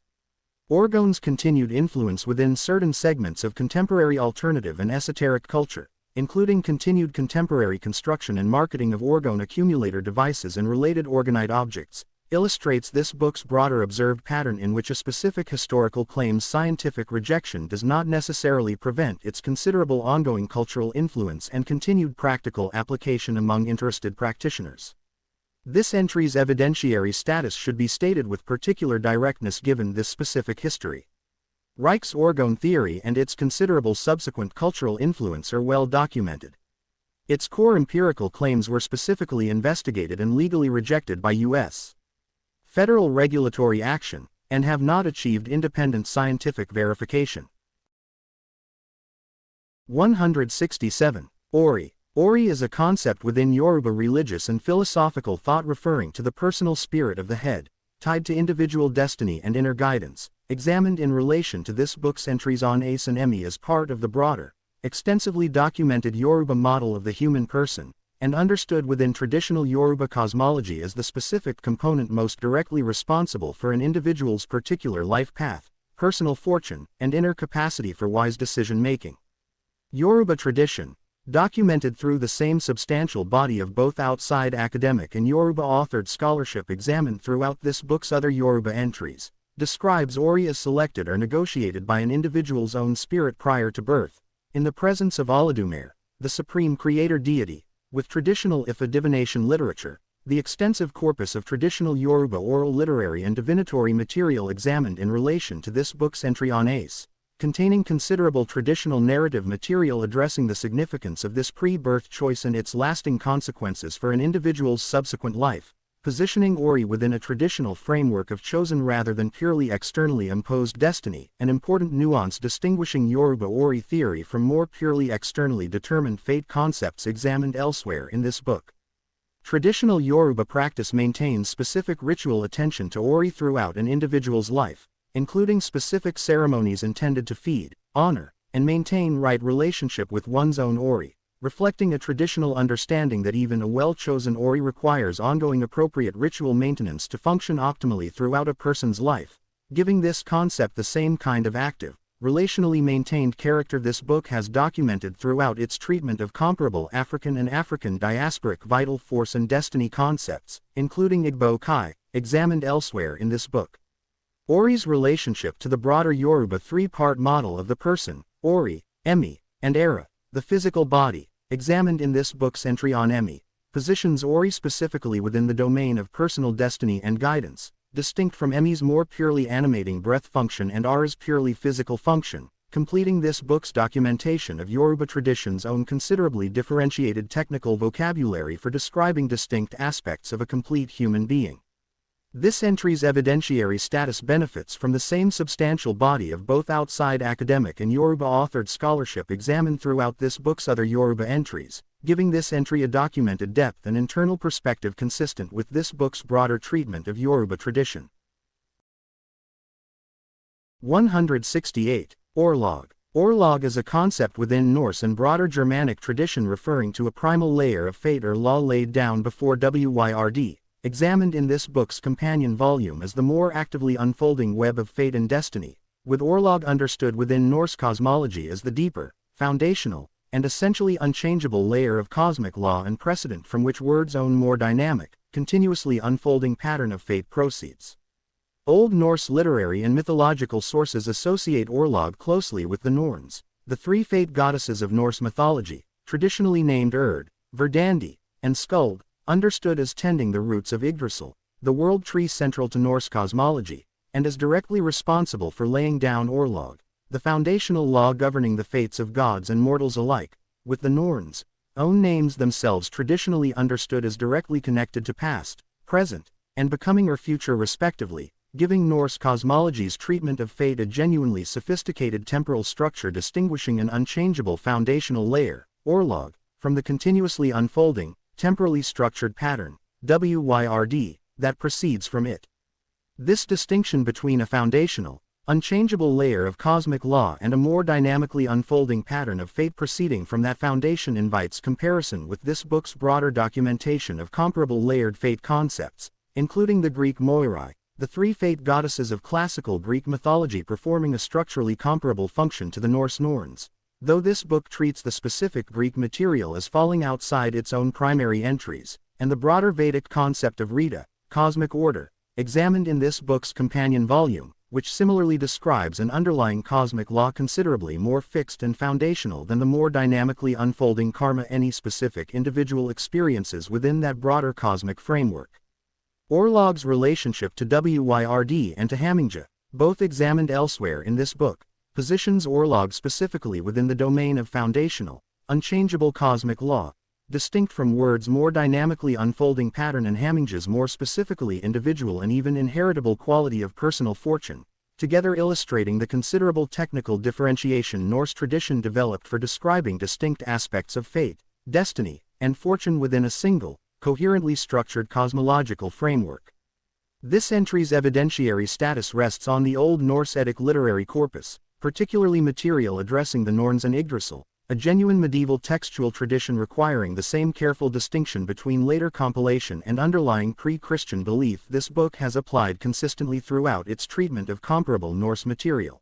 Orgone's continued influence within certain segments of contemporary alternative and esoteric culture, including continued contemporary construction and marketing of orgone accumulator devices and related orgonite objects, illustrates this book's broader observed pattern in which a specific historical claim's scientific rejection does not necessarily prevent its considerable ongoing cultural influence and continued practical application among interested practitioners. This entry's evidentiary status should be stated with particular directness given this specific history. Reich's orgone theory and its considerable subsequent cultural influence are well documented. Its core empirical claims were specifically investigated and legally rejected by U.S. federal regulatory action, and have not achieved independent scientific verification. 167. Ori. Ori is a concept within Yoruba religious and philosophical thought referring to the personal spirit of the head, tied to individual destiny and inner guidance, examined in relation to this book's entries on Ace and Emi as part of the broader, extensively documented Yoruba model of the human person, and understood within traditional Yoruba cosmology as the specific component most directly responsible for an individual's particular life path, personal fortune, and inner capacity for wise decision-making. Yoruba tradition, documented through the same substantial body of both outside academic and Yoruba-authored scholarship examined throughout this book's other Yoruba entries, describes Ori as selected or negotiated by an individual's own spirit prior to birth, in the presence of Olodumare, the supreme creator deity. With traditional Ifa divination literature, the extensive corpus of traditional Yoruba oral literary and divinatory material examined in relation to this book's entry on Ace, containing considerable traditional narrative material addressing the significance of this pre-birth choice and its lasting consequences for an individual's subsequent life, positioning Ori within a traditional framework of chosen rather than purely externally imposed destiny, an important nuance distinguishing Yoruba Ori theory from more purely externally determined fate concepts examined elsewhere in this book. Traditional Yoruba practice maintains specific ritual attention to Ori throughout an individual's life, including specific ceremonies intended to feed, honor, and maintain right relationship with one's own Ori, reflecting a traditional understanding that even a well-chosen Ori requires ongoing appropriate ritual maintenance to function optimally throughout a person's life, giving this concept the same kind of active, relationally maintained character this book has documented throughout its treatment of comparable African and African diasporic vital force and destiny concepts, including Igbo Kai, examined elsewhere in this book. Ori's relationship to the broader Yoruba three-part model of the person, Ori, Emi, and Era, the physical body, examined in this book's entry on Emi, positions Ori specifically within the domain of personal destiny and guidance, distinct from Emi's more purely animating breath function and Ara's purely physical function, completing this book's documentation of Yoruba tradition's own considerably differentiated technical vocabulary for describing distinct aspects of a complete human being. This entry's evidentiary status benefits from the same substantial body of both outside academic and Yoruba-authored scholarship examined throughout this book's other Yoruba entries, giving this entry a documented depth and internal perspective consistent with this book's broader treatment of Yoruba tradition. 168. Orlog. Orlog is a concept within Norse and broader Germanic tradition referring to a primal layer of fate or law laid down before Wyrd, examined in this book's companion volume as the more actively unfolding web of fate and destiny, with Orlog understood within Norse cosmology as the deeper, foundational, and essentially unchangeable layer of cosmic law and precedent from which Word's own more dynamic, continuously unfolding pattern of fate proceeds. Old Norse literary and mythological sources associate Orlog closely with the Norns, the three fate goddesses of Norse mythology, traditionally named Erd, Verdandi, and Skuld, understood as tending the roots of Yggdrasil, the world tree central to Norse cosmology, and as directly responsible for laying down Orlog, the foundational law governing the fates of gods and mortals alike, with the Norns, own names themselves traditionally understood as directly connected to past, present, and becoming or future respectively, giving Norse cosmology's treatment of fate a genuinely sophisticated temporal structure distinguishing an unchangeable foundational layer, orlog, from the continuously unfolding, temporally structured pattern, WYRD, that proceeds from it. This distinction between a foundational, unchangeable layer of cosmic law and a more dynamically unfolding pattern of fate proceeding from that foundation invites comparison with this book's broader documentation of comparable layered fate concepts, including the Greek Moirai, the three fate goddesses of classical Greek mythology performing a structurally comparable function to the Norse Norns. Though this book treats the specific Greek material as falling outside its own primary entries, and the broader Vedic concept of Rita, cosmic order, examined in this book's companion volume, which similarly describes an underlying cosmic law considerably more fixed and foundational than the more dynamically unfolding karma any specific individual experiences within that broader cosmic framework. Orlog's relationship to WYRD and to Hamingja, both examined elsewhere in this book, positions Orlog specifically within the domain of foundational, unchangeable cosmic law, distinct from Word's more dynamically unfolding pattern and Hamingja's more specifically individual and even inheritable quality of personal fortune, together illustrating the considerable technical differentiation Norse tradition developed for describing distinct aspects of fate, destiny, and fortune within a single, coherently structured cosmological framework. This entry's evidentiary status rests on the Old Norse Eddaic literary corpus, particularly material addressing the Norns and Yggdrasil, a genuine medieval textual tradition requiring the same careful distinction between later compilation and underlying pre-Christian belief this book has applied consistently throughout its treatment of comparable Norse material.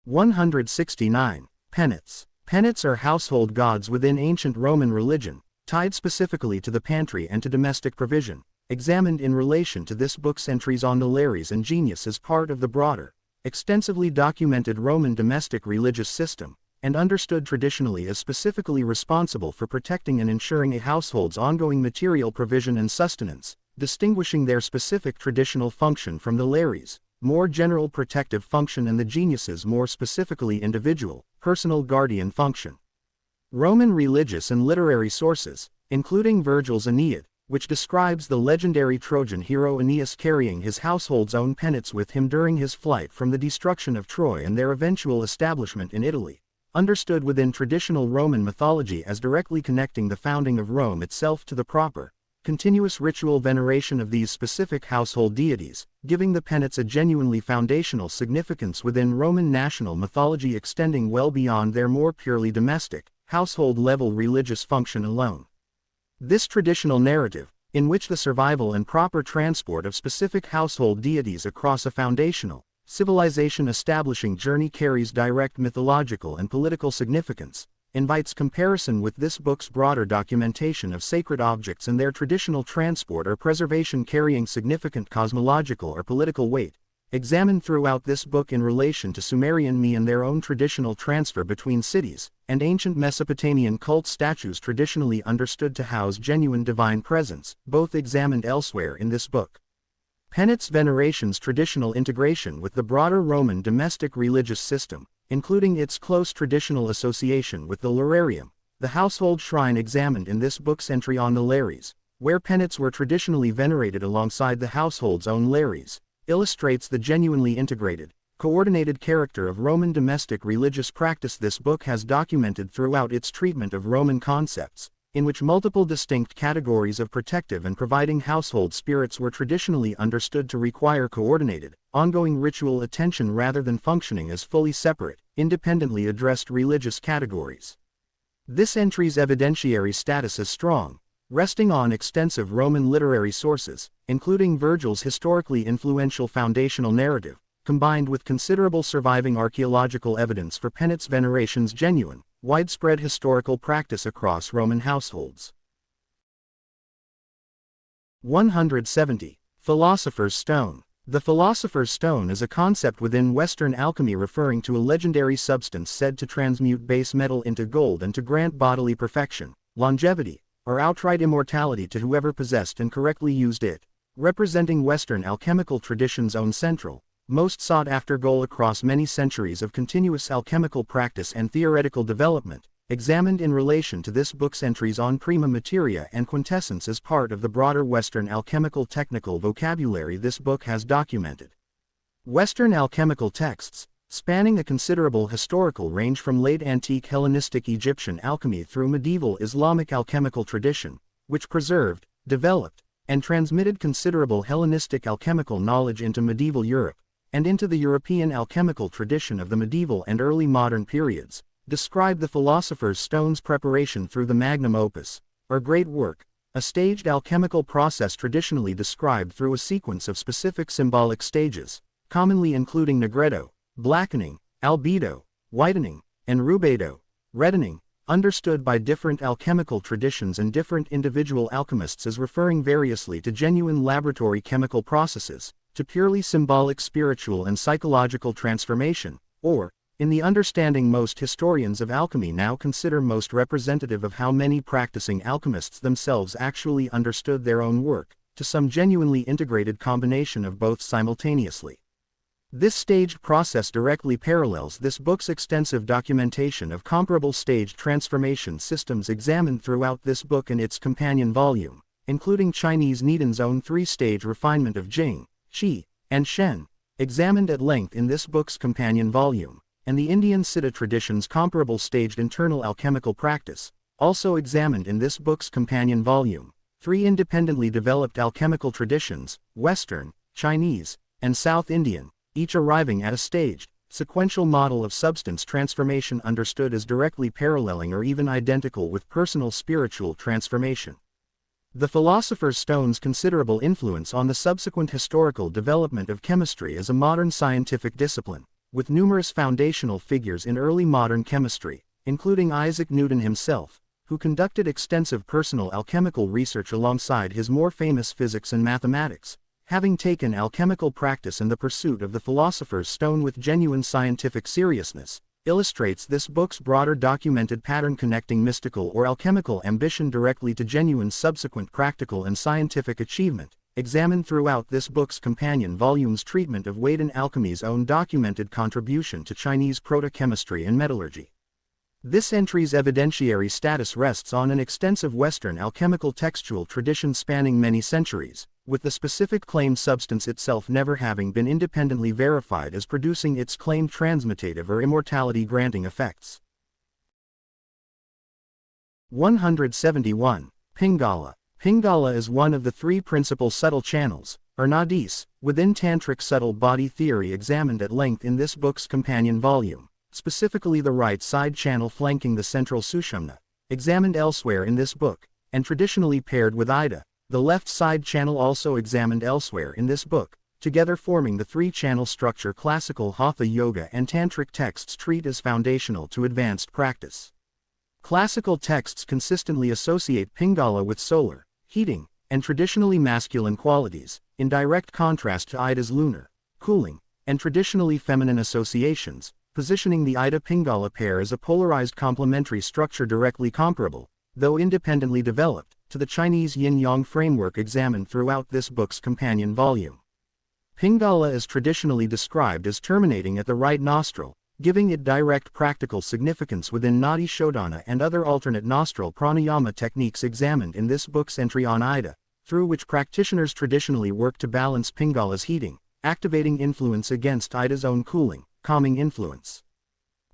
169. Penates. Penates are household gods within ancient Roman religion, tied specifically to the pantry and to domestic provision, examined in relation to this book's entries on the Lares and Genius as part of the broader, extensively documented Roman domestic religious system, and understood traditionally as specifically responsible for protecting and ensuring a household's ongoing material provision and sustenance, distinguishing their specific traditional function from the Lares, more general protective function, and the Genius's more specifically individual, personal guardian function. Roman religious and literary sources, including Virgil's Aeneid, which describes the legendary Trojan hero Aeneas carrying his household's own penates with him during his flight from the destruction of Troy and their eventual establishment in Italy, understood within traditional Roman mythology as directly connecting the founding of Rome itself to the proper, continuous ritual veneration of these specific household deities, giving the penates a genuinely foundational significance within Roman national mythology extending well beyond their more purely domestic, household-level religious function alone. This traditional narrative, in which the survival and proper transport of specific household deities across a foundational, civilization-establishing journey carries direct mythological and political significance, invites comparison with this book's broader documentation of sacred objects and their traditional transport or preservation carrying significant cosmological or political weight, examined throughout this book in relation to Sumerian myth and their own traditional transfer between cities, and ancient Mesopotamian cult statues traditionally understood to house genuine divine presence, both examined elsewhere in this book. Penates veneration's traditional integration with the broader Roman domestic religious system, including its close traditional association with the Lararium, the household shrine examined in this book's entry on the Lares, where penates were traditionally venerated alongside the household's own Lares, illustrates the genuinely integrated, coordinated character of Roman domestic religious practice this book has documented throughout its treatment of Roman concepts, in which multiple distinct categories of protective and providing household spirits were traditionally understood to require coordinated, ongoing ritual attention rather than functioning as fully separate, independently addressed religious categories. This entry's evidentiary status is strong, resting on extensive Roman literary sources, including Virgil's historically influential foundational narrative, combined with considerable surviving archaeological evidence for penates veneration's genuine, widespread historical practice across Roman households. 170. Philosopher's Stone. The Philosopher's Stone is a concept within Western alchemy referring to a legendary substance said to transmute base metal into gold and to grant bodily perfection, longevity, or outright immortality to whoever possessed and correctly used it, representing Western alchemical tradition's own central, most sought-after goal across many centuries of continuous alchemical practice and theoretical development. examined in relation to this book's entries on prima materia and quintessence as part of the broader Western alchemical technical vocabulary this book has documented. Western alchemical texts, spanning a considerable historical range from late antique Hellenistic Egyptian alchemy through medieval Islamic alchemical tradition, which preserved, developed, and transmitted considerable Hellenistic alchemical knowledge into medieval Europe, and into the European alchemical tradition of the medieval and early modern periods, describe the philosopher's stone's preparation through the magnum opus, or great work, a staged alchemical process traditionally described through a sequence of specific symbolic stages, commonly including negredo, blackening, albedo, whitening, and rubedo, reddening, understood by different alchemical traditions and different individual alchemists as referring variously to genuine laboratory chemical processes, to purely symbolic spiritual and psychological transformation, or, in the understanding most historians of alchemy now consider most representative of how many practicing alchemists themselves actually understood their own work, to some genuinely integrated combination of both simultaneously. This staged process directly parallels this book's extensive documentation of comparable staged transformation systems examined throughout this book and its companion volume, including Chinese Needon's own three-stage refinement of Jing, Qi, and Shen, examined at length in this book's companion volume, and the Indian Siddha tradition's comparable staged internal alchemical practice, also examined in this book's companion volume. Three independently developed alchemical traditions, Western, Chinese, and South Indian, each arriving at a staged, sequential model of substance transformation understood as directly paralleling or even identical with personal spiritual transformation. The Philosopher's Stone's considerable influence on the subsequent historical development of chemistry as a modern scientific discipline, with numerous foundational figures in early modern chemistry, including Isaac Newton himself, who conducted extensive personal alchemical research alongside his more famous physics and mathematics, having taken alchemical practice and the pursuit of the Philosopher's Stone with genuine scientific seriousness, illustrates this book's broader documented pattern connecting mystical or alchemical ambition directly to genuine subsequent practical and scientific achievement, examined throughout this book's companion volume's treatment of Western alchemy's own documented contribution to Chinese proto-chemistry and metallurgy. This entry's evidentiary status rests on an extensive Western alchemical textual tradition spanning many centuries, with the specific claimed substance itself never having been independently verified as producing its claimed transmutative or immortality-granting effects. 171. Pingala. Pingala is one of the three principal subtle channels, or nadis, within Tantric subtle body theory examined at length in this book's companion volume, specifically the right side channel flanking the central sushumna, examined elsewhere in this book, and traditionally paired with Ida, the left side channel also examined elsewhere in this book, together forming the three-channel structure classical Hatha Yoga and Tantric texts treat as foundational to advanced practice. Classical texts consistently associate Pingala with solar, heating, and traditionally masculine qualities, in direct contrast to Ida's lunar, cooling, and traditionally feminine associations, positioning the Ida-Pingala pair as a polarized complementary structure directly comparable, though independently developed, to the Chinese yin-yang framework examined throughout this book's companion volume. Pingala is traditionally described as terminating at the right nostril, giving it direct practical significance within Nadi Shodhana and other alternate nostril pranayama techniques examined in this book's entry on Ida, through which practitioners traditionally work to balance Pingala's heating, activating influence against Ida's own cooling, calming influence.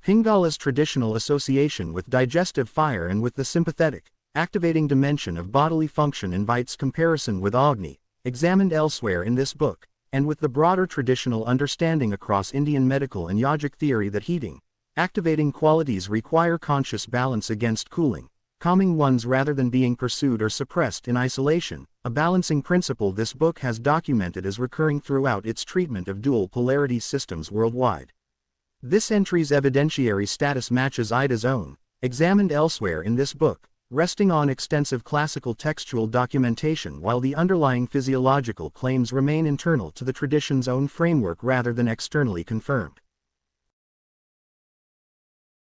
Pingala's traditional association with digestive fire and with the sympathetic, activating dimension of bodily function invites comparison with Agni, examined elsewhere in this book, and with the broader traditional understanding across Indian medical and yogic theory that heating, activating qualities require conscious balance against cooling, calming ones rather than being pursued or suppressed in isolation, a balancing principle this book has documented as recurring throughout its treatment of dual polarity systems worldwide. This entry's evidentiary status matches Ida's own, examined elsewhere in this book, resting on extensive classical textual documentation while the underlying physiological claims remain internal to the tradition's own framework rather than externally confirmed.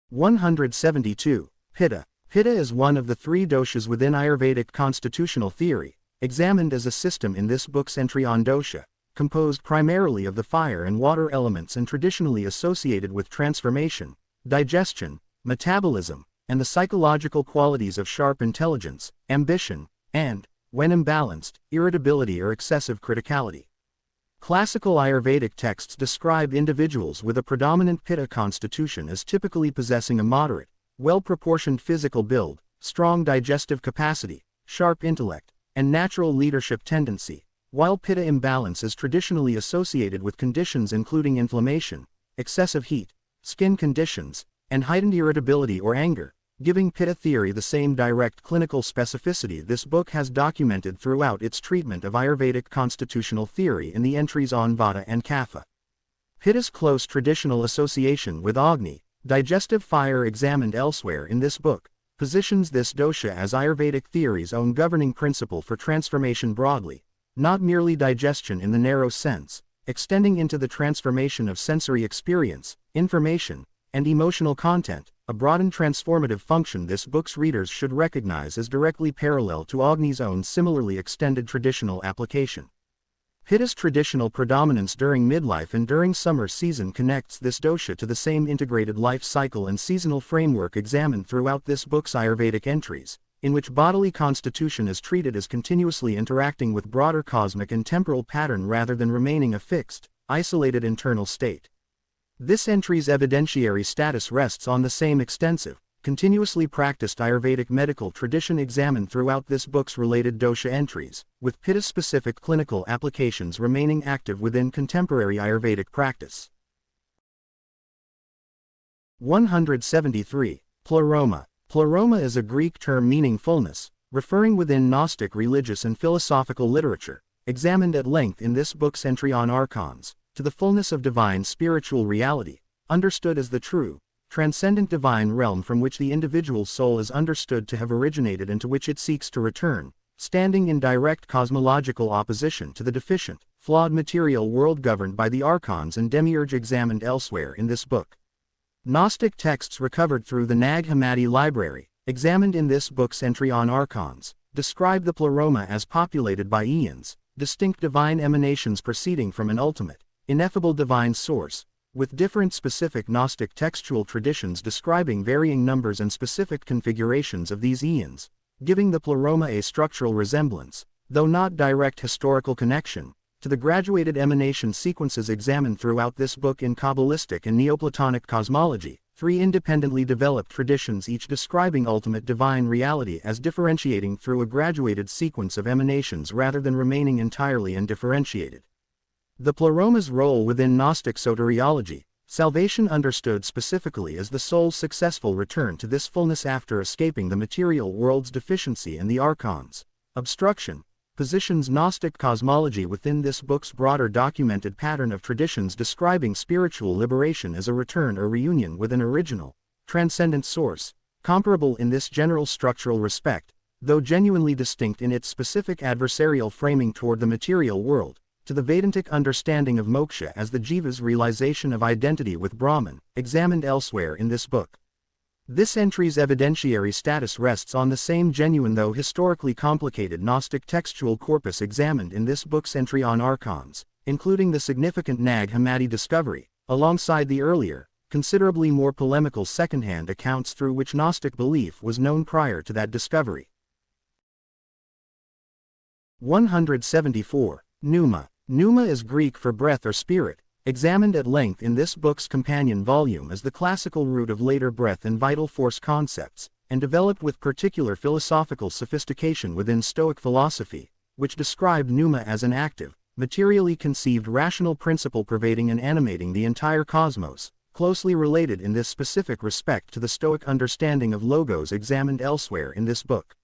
172. Pitta. Pitta is one of the three doshas within Ayurvedic constitutional theory, examined as a system in this book's entry on dosha, composed primarily of the fire and water elements and traditionally associated with transformation, digestion, metabolism, and the psychological qualities of sharp intelligence, ambition, and, when imbalanced, irritability or excessive criticality. Classical Ayurvedic texts describe individuals with a predominant Pitta constitution as typically possessing a moderate, well-proportioned physical build, strong digestive capacity, sharp intellect, and natural leadership tendency, while Pitta imbalance is traditionally associated with conditions including inflammation, excessive heat, skin conditions, and heightened irritability or anger, giving Pitta theory the same direct clinical specificity this book has documented throughout its treatment of Ayurvedic constitutional theory in the entries on Vata and Kapha. Pitta's close traditional association with Agni, digestive fire examined elsewhere in this book, positions this dosha as Ayurvedic theory's own governing principle for transformation broadly, not merely digestion in the narrow sense, extending into the transformation of sensory experience, information, and emotional content, a broad and transformative function this book's readers should recognize as directly parallel to Agni's own similarly extended traditional application. Pitta's traditional predominance during midlife and during summer season connects this dosha to the same integrated life cycle and seasonal framework examined throughout this book's Ayurvedic entries, in which bodily constitution is treated as continuously interacting with broader cosmic and temporal pattern rather than remaining a fixed, isolated internal state. This entry's evidentiary status rests on the same extensive, continuously practiced Ayurvedic medical tradition examined throughout this book's related dosha entries, with Pitta-specific clinical applications remaining active within contemporary Ayurvedic practice. 173. Pleroma. Pleroma is a Greek term meaning fullness, referring within Gnostic religious and philosophical literature, examined at length in this book's entry on archons, to the fullness of divine spiritual reality, understood as the true, transcendent divine realm from which the individual soul is understood to have originated and to which it seeks to return, standing in direct cosmological opposition to the deficient, flawed material world governed by the archons and demiurge examined elsewhere in this book. Gnostic texts recovered through the Nag Hammadi library, examined in this book's entry on archons, describe the pleroma as populated by eons, distinct divine emanations proceeding from an ultimate, ineffable divine source, with different specific Gnostic textual traditions describing varying numbers and specific configurations of these eons, giving the pleroma a structural resemblance, though not direct historical connection, to the graduated emanation sequences examined throughout this book in Kabbalistic and Neoplatonic cosmology, three independently developed traditions each describing ultimate divine reality as differentiating through a graduated sequence of emanations rather than remaining entirely undifferentiated. The pleroma's role within Gnostic soteriology, salvation understood specifically as the soul's successful return to this fullness after escaping the material world's deficiency and the archons, obstruction, positions Gnostic cosmology within this book's broader documented pattern of traditions describing spiritual liberation as a return or reunion with an original, transcendent source, comparable in this general structural respect, though genuinely distinct in its specific adversarial framing toward the material world, to the Vedantic understanding of moksha as the jiva's realization of identity with Brahman, examined elsewhere in this book. This entry's evidentiary status rests on the same genuine though historically complicated Gnostic textual corpus examined in this book's entry on archons, including the significant Nag Hammadi discovery, alongside the earlier, considerably more polemical second-hand accounts through which Gnostic belief was known prior to that discovery. 174. Pneuma. Pneuma is Greek for breath or spirit, examined at length in this book's companion volume as the classical root of later breath and vital force concepts, and developed with particular philosophical sophistication within Stoic philosophy, which described pneuma as an active, materially conceived rational principle pervading and animating the entire cosmos, closely related in this specific respect to the Stoic understanding of logos examined elsewhere in this book.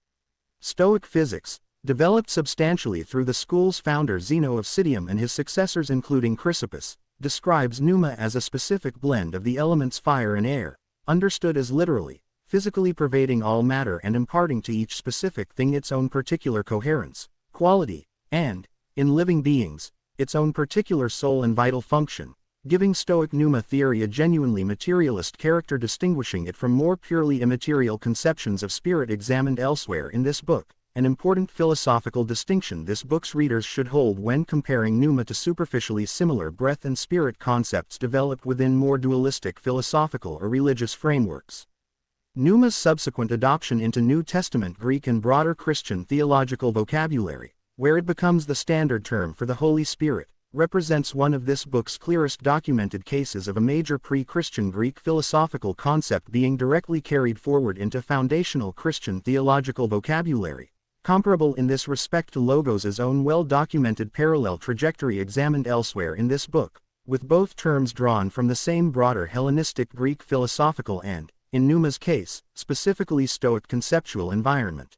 Stoic physics, developed substantially through the school's founder Zeno of Citium and his successors including Chrysippus, describes pneuma as a specific blend of the elements fire and air, understood as literally, physically pervading all matter and imparting to each specific thing its own particular coherence, quality, and, in living beings, its own particular soul and vital function, giving Stoic pneuma theory a genuinely materialist character distinguishing it from more purely immaterial conceptions of spirit examined elsewhere in this book. An important philosophical distinction this book's readers should hold when comparing pneuma to superficially similar breath and spirit concepts developed within more dualistic philosophical or religious frameworks. Numa's subsequent adoption into New Testament Greek and broader Christian theological vocabulary, where it becomes the standard term for the Holy Spirit, represents one of this book's clearest documented cases of a major pre-Christian Greek philosophical concept being directly carried forward into foundational Christian theological vocabulary, comparable in this respect to Logos' own well-documented parallel trajectory examined elsewhere in this book, with both terms drawn from the same broader Hellenistic Greek philosophical and, in Numa's case, specifically Stoic conceptual environment.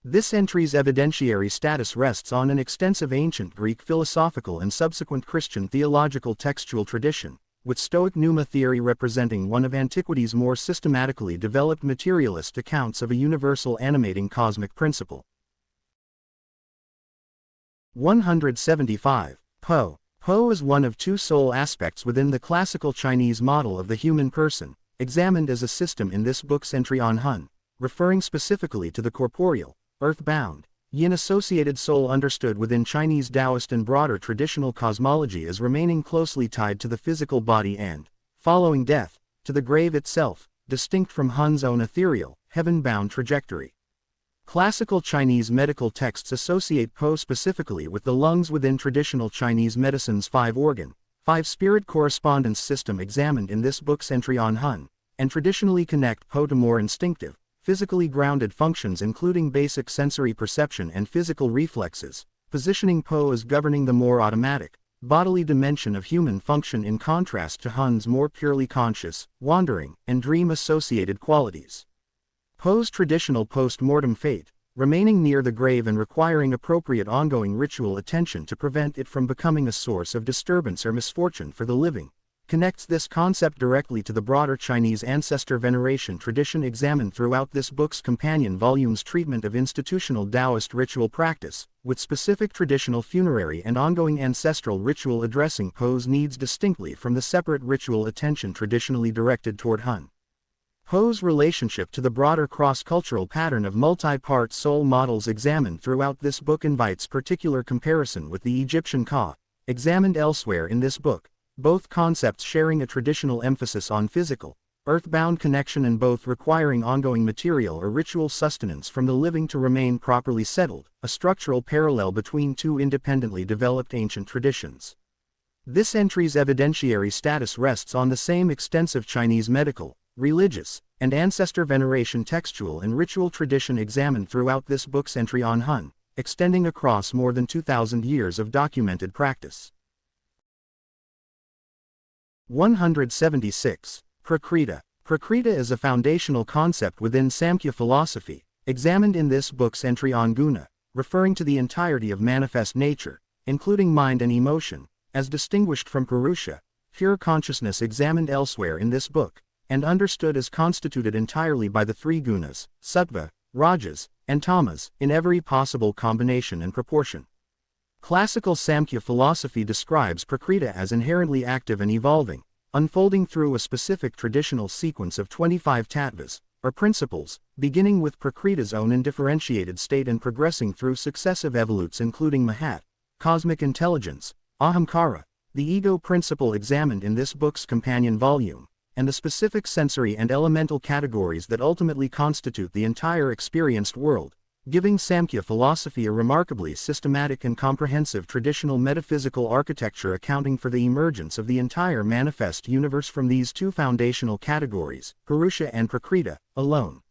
This entry's evidentiary status rests on an extensive ancient Greek philosophical and subsequent Christian theological textual tradition, with Stoic Numa theory representing one of antiquity's more systematically developed materialist accounts of a universal animating cosmic principle. 175. Po. Po is one of two soul aspects within the classical Chinese model of the human person, examined as a system in this book's entry on Hun, referring specifically to the corporeal, earth-bound, yin-associated soul understood within Chinese Daoist and broader traditional cosmology as remaining closely tied to the physical body and, following death, to the grave itself, distinct from Hun's own ethereal, heaven-bound trajectory. Classical Chinese medical texts associate Po specifically with the lungs within traditional Chinese medicine's five-organ, five-spirit correspondence system examined in this book's entry on Hun, and traditionally connect Po to more instinctive, physically grounded functions including basic sensory perception and physical reflexes, positioning Po as governing the more automatic, bodily dimension of human function in contrast to Hun's more purely conscious, wandering, and dream-associated qualities. Po's traditional post-mortem fate, remaining near the grave and requiring appropriate ongoing ritual attention to prevent it from becoming a source of disturbance or misfortune for the living, connects this concept directly to the broader Chinese ancestor veneration tradition examined throughout this book's companion volume's treatment of institutional Daoist ritual practice, with specific traditional funerary and ongoing ancestral ritual addressing Po's needs distinctly from the separate ritual attention traditionally directed toward Hun. Po's relationship to the broader cross-cultural pattern of multi-part soul models examined throughout this book invites particular comparison with the Egyptian Ka, examined elsewhere in this book, both concepts sharing a traditional emphasis on physical, earth-bound connection and both requiring ongoing material or ritual sustenance from the living to remain properly settled, a structural parallel between two independently developed ancient traditions. This entry's evidentiary status rests on the same extensive Chinese medical, religious, and ancestor veneration textual and ritual tradition examined throughout this book's entry on Hun, extending across more than 2,000 years of documented practice. 176. Prakriti. Prakriti is a foundational concept within Samkhya philosophy, examined in this book's entry on Guna, referring to the entirety of manifest nature, including mind and emotion, as distinguished from Purusha, pure consciousness examined elsewhere in this book, and understood as constituted entirely by the three gunas, sattva, rajas, and tamas, in every possible combination and proportion. Classical Samkhya philosophy describes Prakriti as inherently active and evolving, unfolding through a specific traditional sequence of 25 tattvas, or principles, beginning with Prakriti's own undifferentiated state and progressing through successive evolutes including Mahat, cosmic intelligence, Ahamkara, the ego principle examined in this book's companion volume, and the specific sensory and elemental categories that ultimately constitute the entire experienced world, giving Samkhya philosophy a remarkably systematic and comprehensive traditional metaphysical architecture accounting for the emergence of the entire manifest universe from these two foundational categories, Purusha and Prakriti, alone.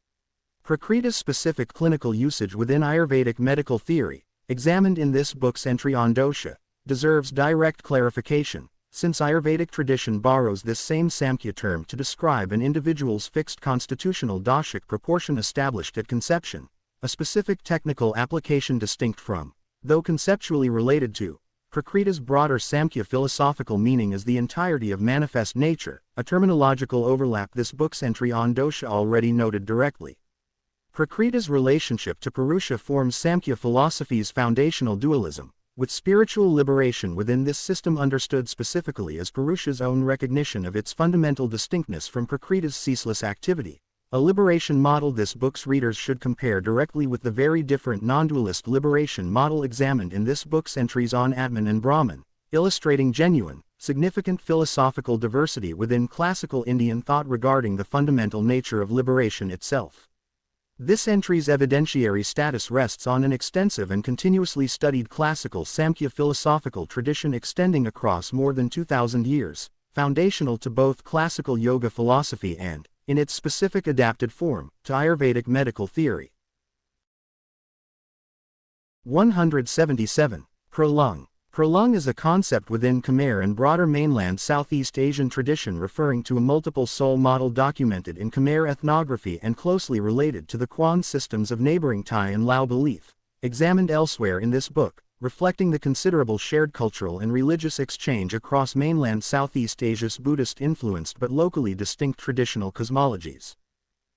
Prakriti's specific clinical usage within Ayurvedic medical theory, examined in this book's entry on dosha, deserves direct clarification, since Ayurvedic tradition borrows this same Samkhya term to describe an individual's fixed constitutional doshic proportion established at conception, a specific technical application distinct from, though conceptually related to, Prakriti's broader Samkhya philosophical meaning as the entirety of manifest nature, a terminological overlap this book's entry on dosha already noted directly. Prakriti's relationship to Purusha forms Samkhya philosophy's foundational dualism, with spiritual liberation within this system understood specifically as Purusha's own recognition of its fundamental distinctness from Prakriti's ceaseless activity, a liberation model this book's readers should compare directly with the very different non-dualist liberation model examined in this book's entries on Atman and Brahman, illustrating genuine, significant philosophical diversity within classical Indian thought regarding the fundamental nature of liberation itself. This entry's evidentiary status rests on an extensive and continuously studied classical Samkhya philosophical tradition extending across more than 2,000 years, foundational to both classical yoga philosophy and, in its specific adapted form, to Ayurvedic medical theory. 177. Pralung. Pralung is a concept within Khmer and broader mainland Southeast Asian tradition referring to a multiple soul model documented in Khmer ethnography and closely related to the Quan systems of neighboring Thai and Lao belief, examined elsewhere in this book, reflecting the considerable shared cultural and religious exchange across mainland Southeast Asia's Buddhist-influenced but locally distinct traditional cosmologies.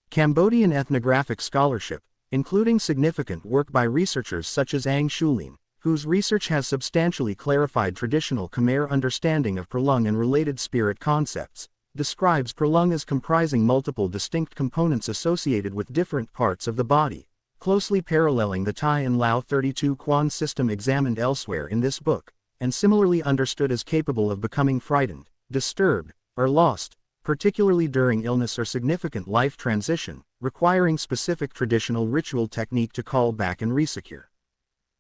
Cambodian ethnographic scholarship, including significant work by researchers such as Ang Shulin, whose research has substantially clarified traditional Khmer understanding of Pralung and related spirit concepts, describes Pralung as comprising multiple distinct components associated with different parts of the body, closely paralleling the Thai and Lao 32 Quan system examined elsewhere in this book, and similarly understood as capable of becoming frightened, disturbed, or lost, particularly during illness or significant life transition, requiring specific traditional ritual technique to call back and resecure.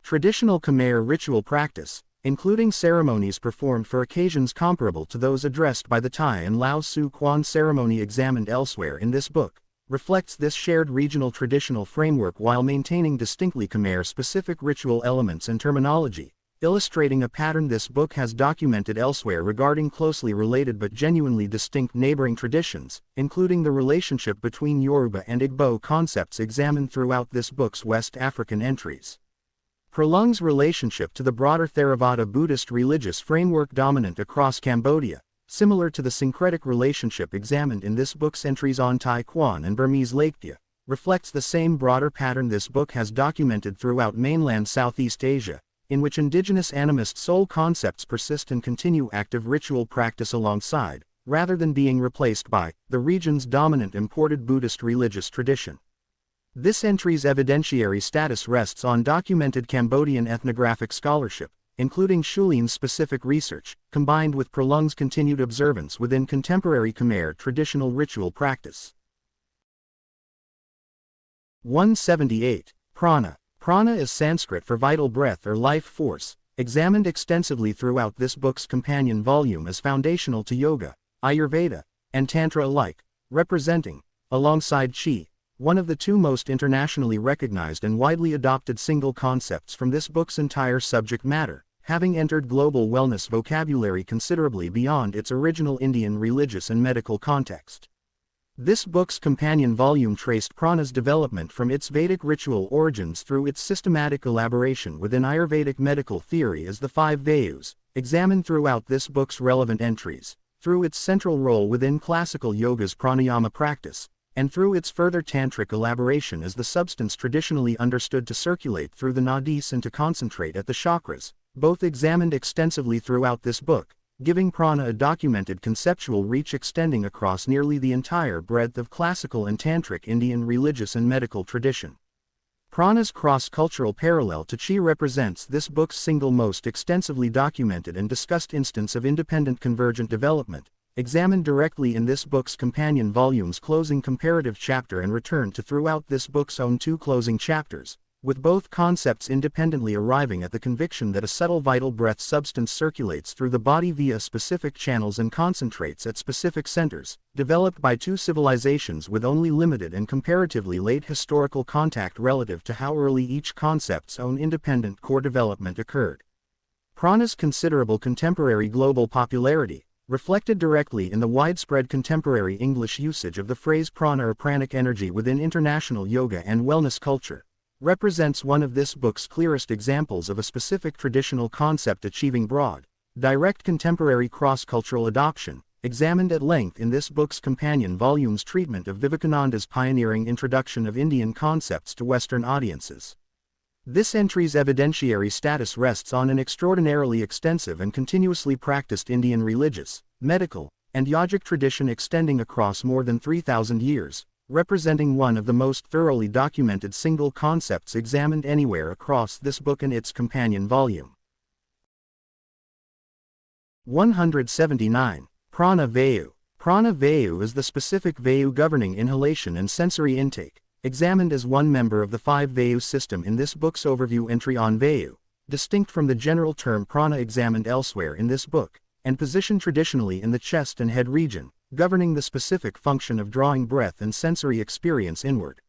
Traditional Khmer ritual practice, including ceremonies performed for occasions comparable to those addressed by the Thai and Lao Su Quan ceremony examined elsewhere in this book, reflects this shared regional traditional framework while maintaining distinctly Khmer-specific ritual elements and terminology, illustrating a pattern this book has documented elsewhere regarding closely related but genuinely distinct neighboring traditions, including the relationship between Yoruba and Igbo concepts examined throughout this book's West African entries. Pralung's relationship to the broader Theravada Buddhist religious framework dominant across Cambodia, similar to the syncretic relationship examined in this book's entries on Thai Quan and Burmese Laikpia, reflects the same broader pattern this book has documented throughout mainland Southeast Asia, in which indigenous animist soul concepts persist and continue active ritual practice alongside, rather than being replaced by, the region's dominant imported Buddhist religious tradition. This entry's evidentiary status rests on documented Cambodian ethnographic scholarship, including Shulin's specific research, combined with Pralung's continued observance within contemporary Khmer traditional ritual practice. 178. Prana. Prana is Sanskrit for vital breath or life force, examined extensively throughout this book's companion volume as foundational to yoga, Ayurveda, and Tantra alike, representing, alongside Qi, one of the two most internationally recognized and widely adopted single concepts from this book's entire subject matter, having entered global wellness vocabulary considerably beyond its original Indian religious and medical context. This book's companion volume traced prana's development from its Vedic ritual origins through its systematic elaboration within Ayurvedic medical theory as the five Vayus, examined throughout this book's relevant entries, through its central role within classical yoga's pranayama practice, and through its further tantric elaboration as the substance traditionally understood to circulate through the nadis and to concentrate at the chakras, both examined extensively throughout this book, giving prana a documented conceptual reach extending across nearly the entire breadth of classical and tantric Indian religious and medical tradition. Prana's cross-cultural parallel to Qi represents this book's single most extensively documented and discussed instance of independent convergent development, examined directly in this book's companion volume's closing comparative chapter and returned to throughout this book's own two closing chapters, with both concepts independently arriving at the conviction that a subtle vital breath substance circulates through the body via specific channels and concentrates at specific centers, developed by two civilizations with only limited and comparatively late historical contact relative to how early each concept's own independent core development occurred. Prana's considerable contemporary global popularity, reflected directly in the widespread contemporary English usage of the phrase prana or pranic energy within international yoga and wellness culture, represents one of this book's clearest examples of a specific traditional concept achieving broad, direct contemporary cross-cultural adoption, examined at length in this book's companion volume's treatment of Vivekananda's pioneering introduction of Indian concepts to Western audiences. This entry's evidentiary status rests on an extraordinarily extensive and continuously practiced Indian religious, medical, and yogic tradition extending across more than 3,000 years, representing one of the most thoroughly documented single concepts examined anywhere across this book and its companion volume. 179. Prana Vayu. Prana Vayu is the specific Vayu governing inhalation and sensory intake, examined as one member of the 5 Vayu system in this book's overview entry on Vayu, distinct from the general term prana examined elsewhere in this book, and positioned traditionally in the chest and head region, governing the specific function of drawing breath and sensory experience inward.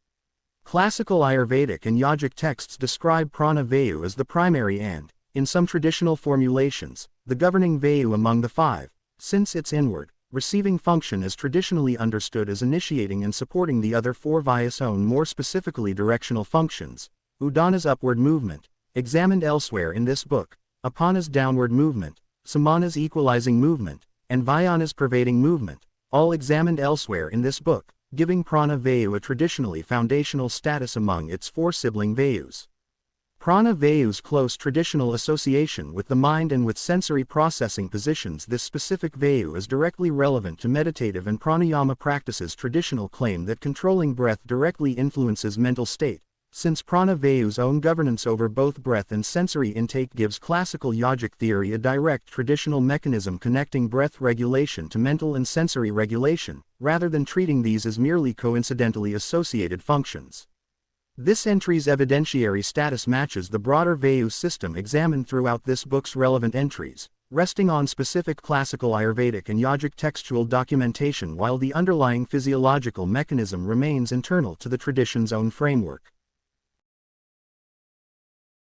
Classical Ayurvedic and yogic texts describe prana Vayu as the primary and, in some traditional formulations, the governing Vayu among the 5, since its inward, receiving function is traditionally understood as initiating and supporting the other 4 Vayus own more specifically directional functions, Udana's upward movement, examined elsewhere in this book, Apana's downward movement, Samana's equalizing movement, and Vyana's pervading movement, all examined elsewhere in this book, giving prana Vayu a traditionally foundational status among its 4 sibling Vayus. Prana Vayu's close traditional association with the mind and with sensory processing positions this specific Vayu is directly relevant to meditative and pranayama practices' traditional claim that controlling breath directly influences mental state, since prana Vayu's own governance over both breath and sensory intake gives classical yogic theory a direct traditional mechanism connecting breath regulation to mental and sensory regulation, rather than treating these as merely coincidentally associated functions. This entry's evidentiary status matches the broader Vayu system examined throughout this book's relevant entries, resting on specific classical Ayurvedic and yogic textual documentation while the underlying physiological mechanism remains internal to the tradition's own framework.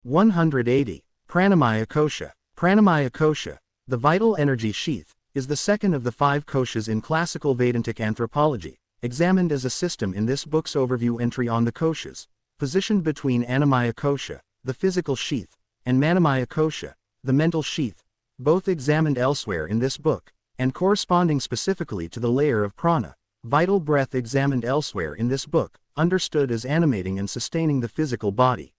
180. Pranamaya Kosha. Pranamaya Kosha, the vital energy sheath, is the second of the 5 koshas in classical Vedantic anthropology, examined as a system in this book's overview entry on the koshas, positioned between Annamaya Kosha, the physical sheath, and Manomaya Kosha, the mental sheath, both examined elsewhere in this book, and corresponding specifically to the layer of prana, vital breath examined elsewhere in this book, understood as animating and sustaining the physical body.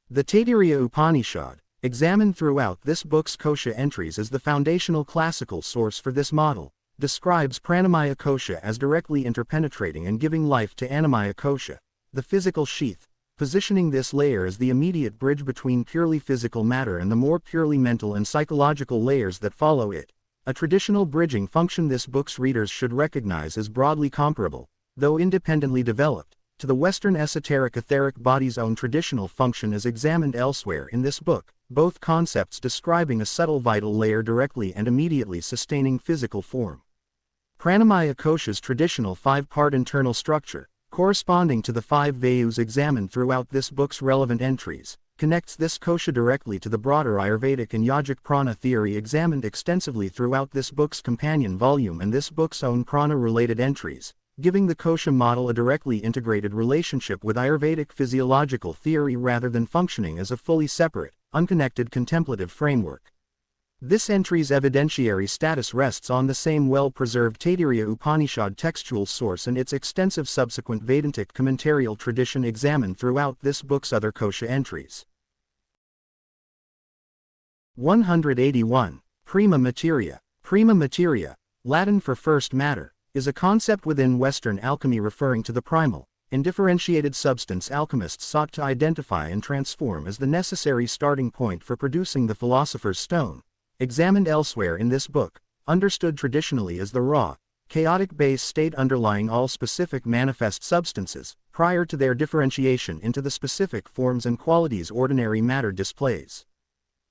The Taittiriya Upanishad, examined throughout this book's kosha entries as the foundational classical source for this model, describes Pranamaya Kosha as directly interpenetrating and giving life to Annamaya Kosha, the physical sheath, positioning this layer as the immediate bridge between purely physical matter and the more purely mental and psychological layers that follow it, a traditional bridging function this book's readers should recognize as broadly comparable, though independently developed, to the Western esoteric etheric body's own traditional function as examined elsewhere in this book, both concepts describing a subtle vital layer directly and immediately sustaining physical form. Pranamaya Kosha's traditional 5-part internal structure, corresponding to the 5 Vayus examined throughout this book's relevant entries, connects this kosha directly to the broader Ayurvedic and yogic prana theory examined extensively throughout this book's companion volume and this book's own prana-related entries, giving the kosha model a directly integrated relationship with Ayurvedic physiological theory rather than functioning as a fully separate, unconnected contemplative framework. This entry's evidentiary status rests on the same well-preserved Taittiriya Upanishad textual source and its extensive subsequent Vedantic commentarial tradition examined throughout this book's other kosha entries. 181. Prima materia. Prima materia, Latin for first matter, is a concept within Western alchemy referring to the primal, undifferentiated substance alchemists sought to identify and transform as the necessary starting point for producing the philosopher's stone, examined elsewhere in this book, understood traditionally as the raw, chaotic base state underlying all specific manifest substances, prior to their differentiation into the specific forms and qualities ordinary matter displays.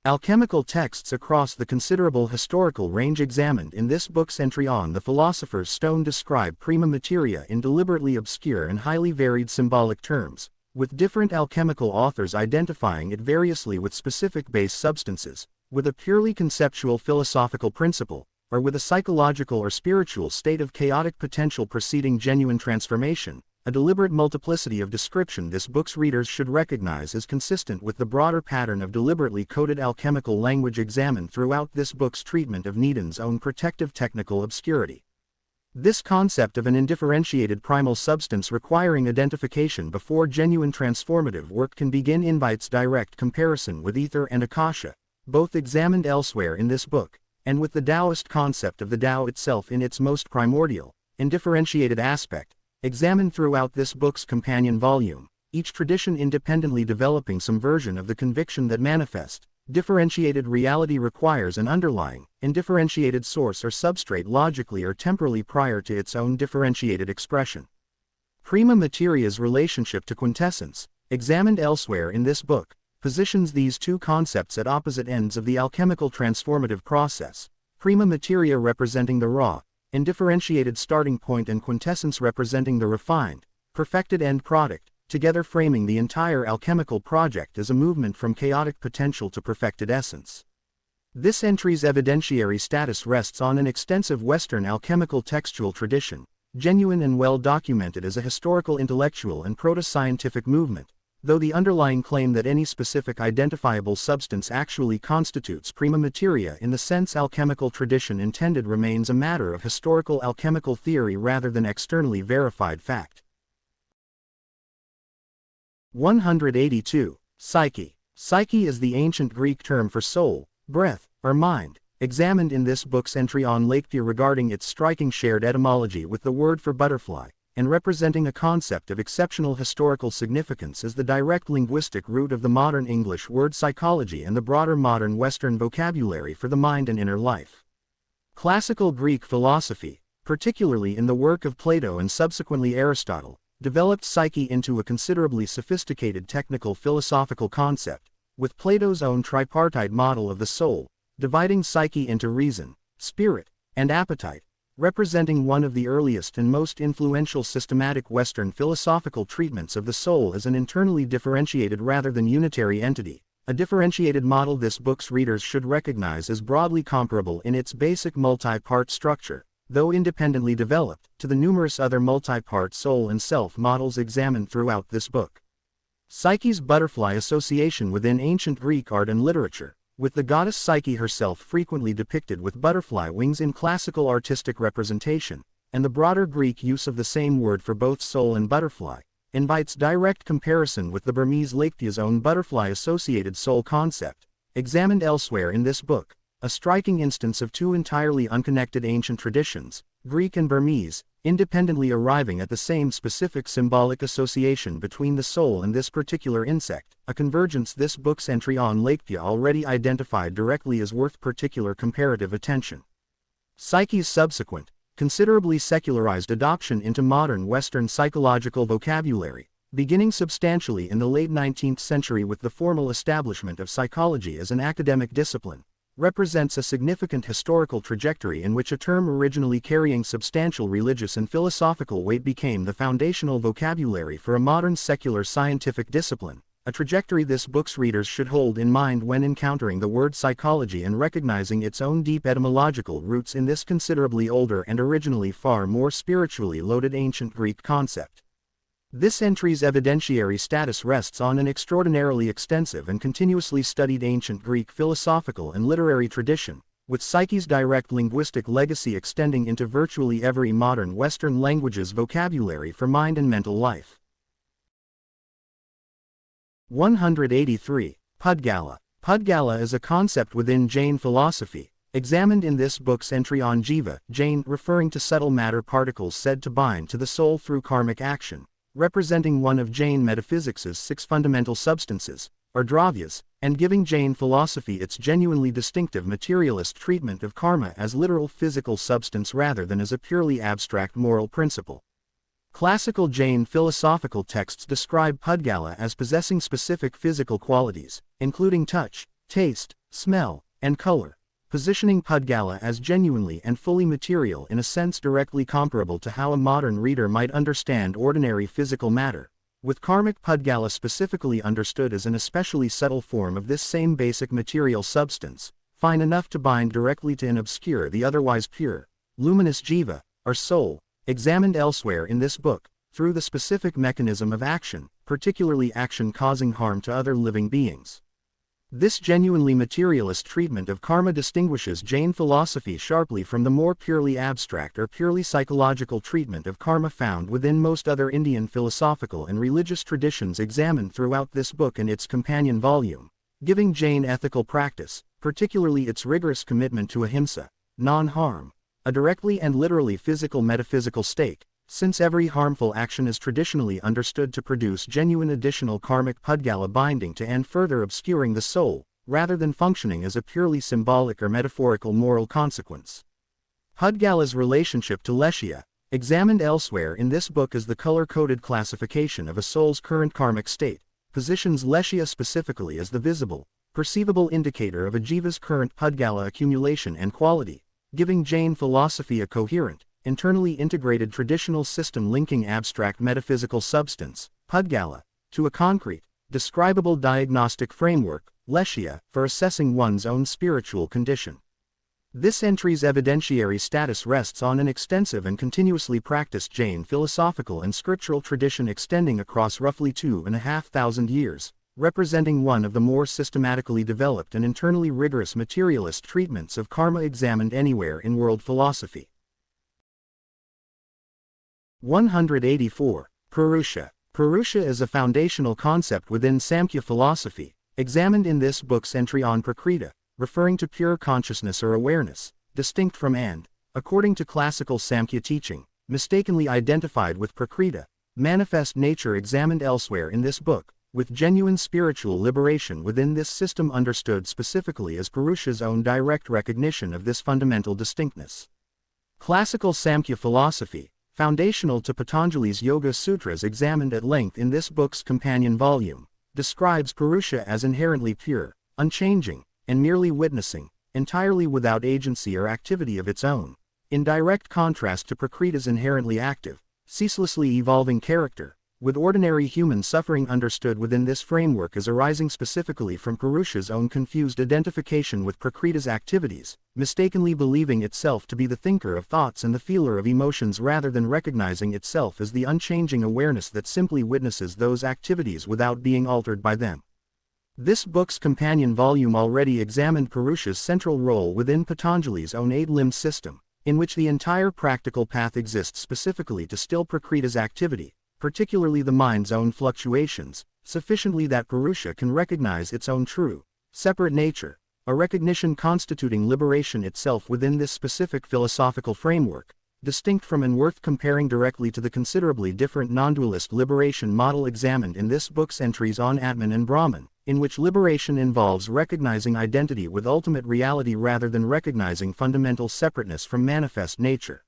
Alchemical texts across the considerable historical range examined in this book's entry on the philosopher's stone describe prima materia in deliberately obscure and highly varied symbolic terms, with different alchemical authors identifying it variously with specific base substances, with a purely conceptual philosophical principle, or with a psychological or spiritual state of chaotic potential preceding genuine transformation, a deliberate multiplicity of description this book's readers should recognize as consistent with the broader pattern of deliberately coded alchemical language examined throughout this book's treatment of Needham's own protective technical obscurity. This concept of an indifferentiated primal substance requiring identification before genuine transformative work can begin invites direct comparison with ether and akasha, both examined elsewhere in this book, and with the Daoist concept of the Tao itself in its most primordial, indifferentiated aspect, examined throughout this book's companion volume, each tradition independently developing some version of the conviction that manifest, Differentiated reality requires an underlying, indifferentiated source or substrate logically or temporally prior to its own differentiated expression. Prima materia's relationship to quintessence, examined elsewhere in this book, positions these two concepts at opposite ends of the alchemical transformative process, prima materia representing the raw, indifferentiated starting point and quintessence representing the refined, perfected end product, together framing the entire alchemical project as a movement from chaotic potential to perfected essence. This entry's evidentiary status rests on an extensive Western alchemical textual tradition, genuine and well documented as a historical intellectual and proto-scientific movement, though the underlying claim that any specific identifiable substance actually constitutes prima materia in the sense alchemical tradition intended remains a matter of historical alchemical theory rather than externally verified fact. 182. Psyche. Psyche is the ancient Greek term for soul, breath, or mind, examined in this book's entry on Laketia regarding its striking shared etymology with the word for butterfly, and representing a concept of exceptional historical significance as the direct linguistic root of the modern English word psychology and the broader modern Western vocabulary for the mind and inner life. Classical Greek philosophy, particularly in the work of Plato and subsequently Aristotle, developed psyche into a considerably sophisticated technical philosophical concept, with Plato's own tripartite model of the soul, dividing psyche into reason, spirit, and appetite, representing one of the earliest and most influential systematic Western philosophical treatments of the soul as an internally differentiated rather than unitary entity, a differentiated model this book's readers should recognize as broadly comparable in its basic multi-part structure, though independently developed, to the numerous other multi-part soul and self models examined throughout this book. Psyche's butterfly association within ancient Greek art and literature, with the goddess Psyche herself frequently depicted with butterfly wings in classical artistic representation, and the broader Greek use of the same word for both soul and butterfly, invites direct comparison with the Burmese Laketia's own butterfly-associated soul concept, examined elsewhere in this book, a striking instance of two entirely unconnected ancient traditions, Greek and Burmese, independently arriving at the same specific symbolic association between the soul and this particular insect, a convergence this book's entry on Laketia already identified directly as worth particular comparative attention. Psyche's subsequent, considerably secularized adoption into modern Western psychological vocabulary, beginning substantially in the late 19th century with the formal establishment of psychology as an academic discipline, represents a significant historical trajectory in which a term originally carrying substantial religious and philosophical weight became the foundational vocabulary for a modern secular scientific discipline, a trajectory this book's readers should hold in mind when encountering the word psychology and recognizing its own deep etymological roots in this considerably older and originally far more spiritually loaded ancient Greek concept. This entry's evidentiary status rests on an extraordinarily extensive and continuously studied ancient Greek philosophical and literary tradition, with Psyche's direct linguistic legacy extending into virtually every modern Western language's vocabulary for mind and mental life. 183. Pudgala. Pudgala is a concept within Jain philosophy, examined in this book's entry on Jiva, Jain referring to subtle matter particles said to bind to the soul through karmic action, representing one of Jain metaphysics' 6 fundamental substances, or dravyas, and giving Jain philosophy its genuinely distinctive materialist treatment of karma as literal physical substance rather than as a purely abstract moral principle. Classical Jain philosophical texts describe Pudgala as possessing specific physical qualities, including touch, taste, smell, and color, positioning Pudgala as genuinely and fully material in a sense directly comparable to how a modern reader might understand ordinary physical matter, with karmic Pudgala specifically understood as an especially subtle form of this same basic material substance, fine enough to bind directly to and obscure the otherwise pure, luminous jiva, or soul, examined elsewhere in this book, through the specific mechanism of action, particularly action causing harm to other living beings. This genuinely materialist treatment of karma distinguishes Jain philosophy sharply from the more purely abstract or purely psychological treatment of karma found within most other Indian philosophical and religious traditions examined throughout this book and its companion volume, giving Jain ethical practice, particularly its rigorous commitment to ahimsa, non-harm, a directly and literally physical metaphysical stake, since every harmful action is traditionally understood to produce genuine additional karmic Pudgala binding to and further obscuring the soul, rather than functioning as a purely symbolic or metaphorical moral consequence. Pudgala's relationship to Leshya, examined elsewhere in this book as the color-coded classification of a soul's current karmic state, positions Leshya specifically as the visible, perceivable indicator of a jiva's current Pudgala accumulation and quality, giving Jain philosophy a coherent, internally integrated traditional system linking abstract metaphysical substance, Pudgala, to a concrete, describable diagnostic framework, Leshya, for assessing one's own spiritual condition. This entry's evidentiary status rests on an extensive and continuously practiced Jain philosophical and scriptural tradition extending across roughly 2,500 years, representing one of the more systematically developed and internally rigorous materialist treatments of karma examined anywhere in world philosophy. 184. Purusha. Purusha is a foundational concept within Samkhya philosophy, examined in this book's entry on Prakriti, referring to pure consciousness or awareness, distinct from and, according to classical Samkhya teaching, mistakenly identified with Prakriti, manifest nature examined elsewhere in this book, with genuine spiritual liberation within this system understood specifically as Purusha's own direct recognition of this fundamental distinctness. Classical Samkhya philosophy, foundational to Patanjali's Yoga Sutras examined at length in this book's companion volume, describes Purusha as inherently pure, unchanging, and merely witnessing, entirely without agency or activity of its own, in direct contrast to Prakriti's inherently active, ceaselessly evolving character, with ordinary human suffering understood within this framework as arising specifically from Purusha's own confused identification with Prakriti's activities, mistakenly believing itself to be the thinker of thoughts and the feeler of emotions rather than recognizing itself as the unchanging awareness that simply witnesses those activities without being altered by them. This book's companion volume already examined Purusha's central role within Patanjali's own eight-limb system, in which the entire practical path exists specifically to still Prakriti's activity, particularly the mind's own fluctuations, sufficiently that Purusha can recognize its own true, separate nature, a recognition constituting liberation itself within this specific philosophical framework, distinct from and worth comparing directly to the considerably different non-dualist liberation model examined in this book's entries on Atman and Brahman, in which liberation involves recognizing identity with ultimate reality rather than recognizing fundamental separateness from manifest nature.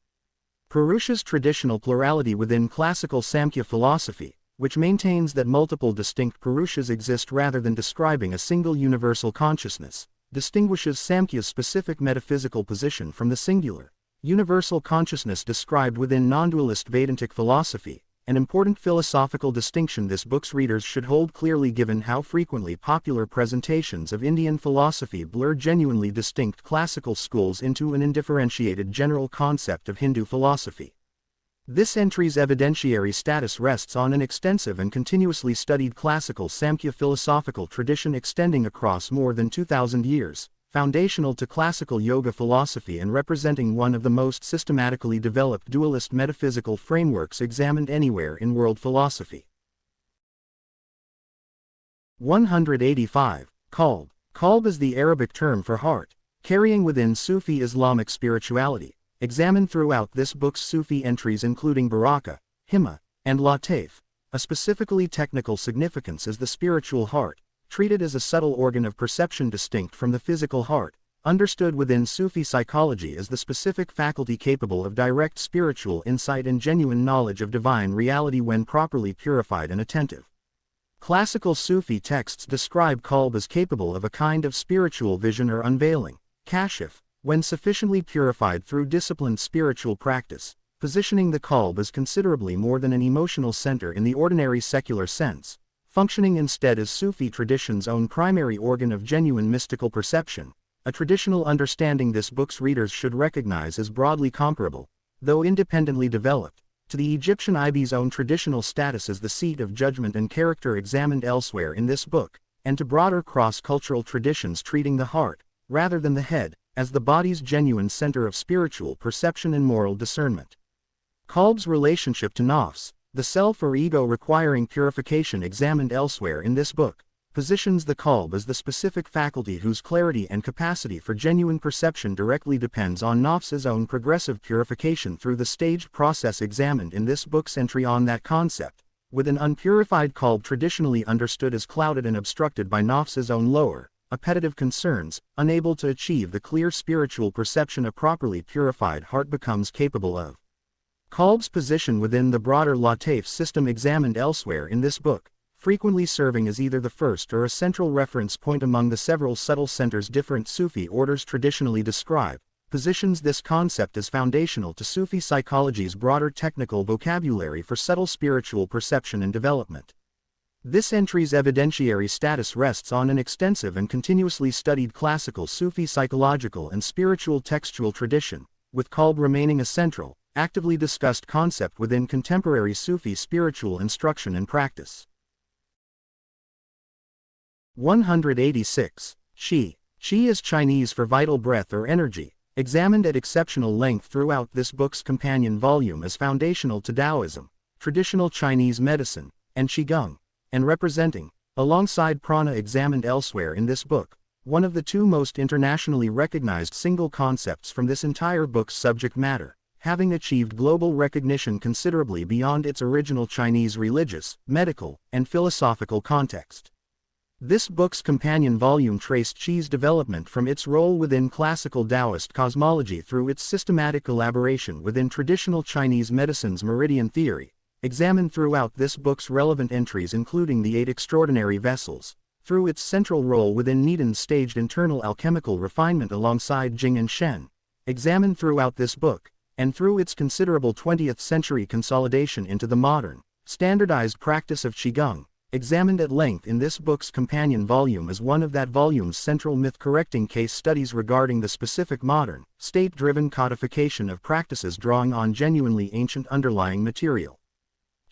Purusha's traditional plurality within classical Samkhya philosophy, which maintains that multiple distinct Purushas exist rather than describing a single universal consciousness, distinguishes Samkhya's specific metaphysical position from the singular, universal consciousness described within non-dualist Vedantic philosophy, an important philosophical distinction this book's readers should hold clearly given how frequently popular presentations of Indian philosophy blur genuinely distinct classical schools into an undifferentiated general concept of Hindu philosophy. This entry's evidentiary status rests on an extensive and continuously studied classical Samkhya philosophical tradition extending across more than 2,000 years, foundational to classical yoga philosophy and representing one of the most systematically developed dualist metaphysical frameworks examined anywhere in world philosophy. 185. Qalb. Qalb is the Arabic term for heart, carrying within Sufi Islamic spirituality, examined throughout this book's Sufi entries including Baraka, Himma, and Latif, a specifically technical significance as the spiritual heart, treated as a subtle organ of perception distinct from the physical heart, understood within Sufi psychology as the specific faculty capable of direct spiritual insight and genuine knowledge of divine reality when properly purified and attentive. Classical Sufi texts describe qalb as capable of a kind of spiritual vision or unveiling, kashif, when sufficiently purified through disciplined spiritual practice, positioning the qalb as considerably more than an emotional center in the ordinary secular sense, functioning instead as Sufi tradition's own primary organ of genuine mystical perception, a traditional understanding this book's readers should recognize as broadly comparable, though independently developed, to the Egyptian Ibis' own traditional status as the seat of judgment and character examined elsewhere in this book, and to broader cross-cultural traditions treating the heart, rather than the head, as the body's genuine center of spiritual perception and moral discernment. Qalb's relationship to nafs, the self or ego requiring purification examined elsewhere in this book, positions the qalb as the specific faculty whose clarity and capacity for genuine perception directly depends on nafs's own progressive purification through the staged process examined in this book's entry on that concept, with an unpurified qalb traditionally understood as clouded and obstructed by nafs's own lower, appetitive concerns, unable to achieve the clear spiritual perception a properly purified heart becomes capable of. Kolb's position within the broader Latif system examined elsewhere in this book, frequently serving as either the first or a central reference point among the several subtle centers different Sufi orders traditionally describe, positions this concept as foundational to Sufi psychology's broader technical vocabulary for subtle spiritual perception and development. This entry's evidentiary status rests on an extensive and continuously studied classical Sufi psychological and spiritual textual tradition, with Kolb remaining a central, actively discussed concept within contemporary Sufi spiritual instruction and practice. 186. Qi. Qi is Chinese for vital breath or energy, examined at exceptional length throughout this book's companion volume as foundational to Taoism, traditional Chinese medicine, and Qigong, and representing, alongside prana examined elsewhere in this book, one of the two most internationally recognized single concepts from this entire book's subject matter, having achieved global recognition considerably beyond its original Chinese religious, medical, and philosophical context. This book's companion volume traced Qi's development from its role within classical Daoist cosmology through its systematic elaboration within traditional Chinese medicine's meridian theory, examined throughout this book's relevant entries including the 8 extraordinary vessels, through its central role within Nidan's staged internal alchemical refinement alongside Jing and Shen, examined throughout this book, and through its considerable 20th century consolidation into the modern, standardized practice of Qigong, examined at length in this book's companion volume as one of that volume's central myth-correcting case studies regarding the specific modern, state-driven codification of practices drawing on genuinely ancient underlying material.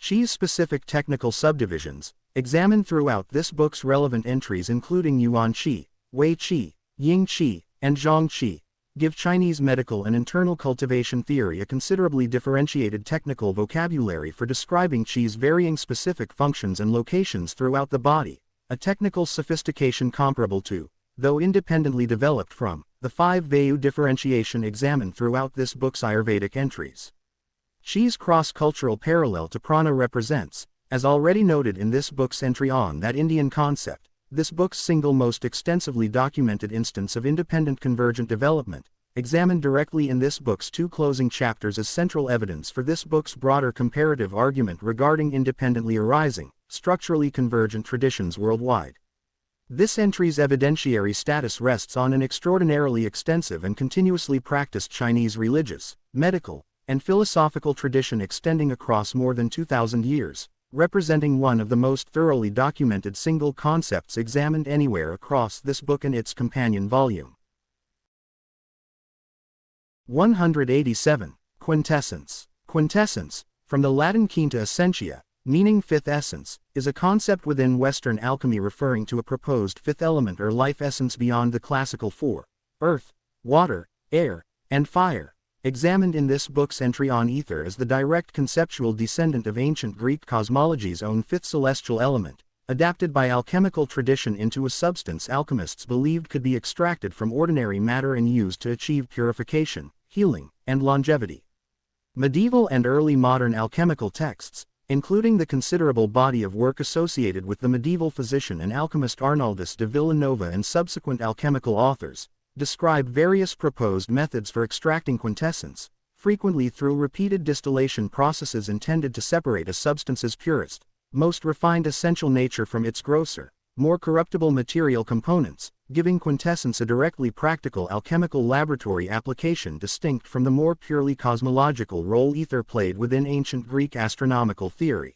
Qi's specific technical subdivisions, examined throughout this book's relevant entries including Yuan Qi, Wei Qi, Ying Qi, and Zhang Qi, give Chinese medical and internal cultivation theory a considerably differentiated technical vocabulary for describing Qi's varying specific functions and locations throughout the body, a technical sophistication comparable to, though independently developed from, the 5 Vayu differentiation examined throughout this book's Ayurvedic entries. Qi's cross-cultural parallel to prana represents, as already noted in this book's entry on that Indian concept, this book's single most extensively documented instance of independent convergent development, examined directly in this book's 2 closing chapters as central evidence for this book's broader comparative argument regarding independently arising, structurally convergent traditions worldwide. This entry's evidentiary status rests on an extraordinarily extensive and continuously practiced Chinese religious, medical, and philosophical tradition extending across more than 2,000 years, representing one of the most thoroughly documented single concepts examined anywhere across this book and its companion volume. 187. Quintessence. Quintessence, from the Latin quinta essentia, meaning fifth essence, is a concept within Western alchemy referring to a proposed fifth element or life essence beyond the classical 4, earth, water, air, and fire, examined in this book's entry on ether as the direct conceptual descendant of ancient Greek cosmology's own fifth celestial element, adapted by alchemical tradition into a substance alchemists believed could be extracted from ordinary matter and used to achieve purification, healing, and longevity. Medieval and early modern alchemical texts, including the considerable body of work associated with the medieval physician and alchemist Arnaldus de Villanova and subsequent alchemical authors, describe various proposed methods for extracting quintessence, frequently through repeated distillation processes intended to separate a substance's purest, most refined essential nature from its grosser, more corruptible material components, giving quintessence a directly practical alchemical laboratory application distinct from the more purely cosmological role ether played within ancient Greek astronomical theory.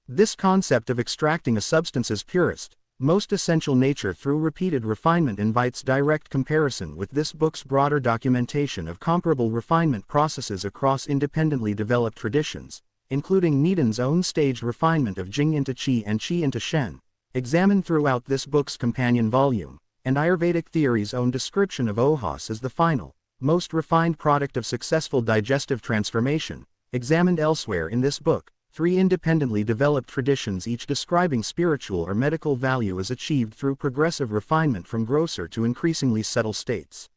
This concept of extracting a substance's purest, most essential nature through repeated refinement invites direct comparison with this book's broader documentation of comparable refinement processes across independently developed traditions, including Nidan's own staged refinement of Jing into Qi and Qi into Shen, examined throughout this book's companion volume, and Ayurvedic theory's own description of Ohas as the final, most refined product of successful digestive transformation, examined elsewhere in this book. 3 independently developed traditions each describing spiritual or medical value as achieved through progressive refinement from grosser to increasingly subtle states.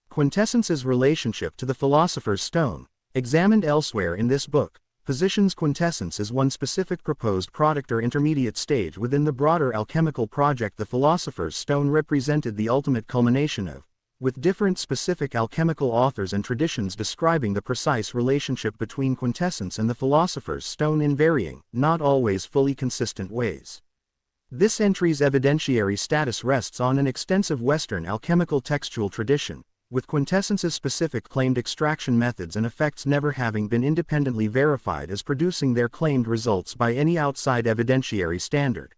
Quintessence's relationship to the philosopher's stone, examined elsewhere in this book, positions quintessence as one specific proposed product or intermediate stage within the broader alchemical project the philosopher's stone represented the ultimate culmination of, with different specific alchemical authors and traditions describing the precise relationship between quintessence and the philosopher's stone in varying, not always fully consistent ways. This entry's evidentiary status rests on an extensive Western alchemical textual tradition, with quintessence's specific claimed extraction methods and effects never having been independently verified as producing their claimed results by any outside evidentiary standard.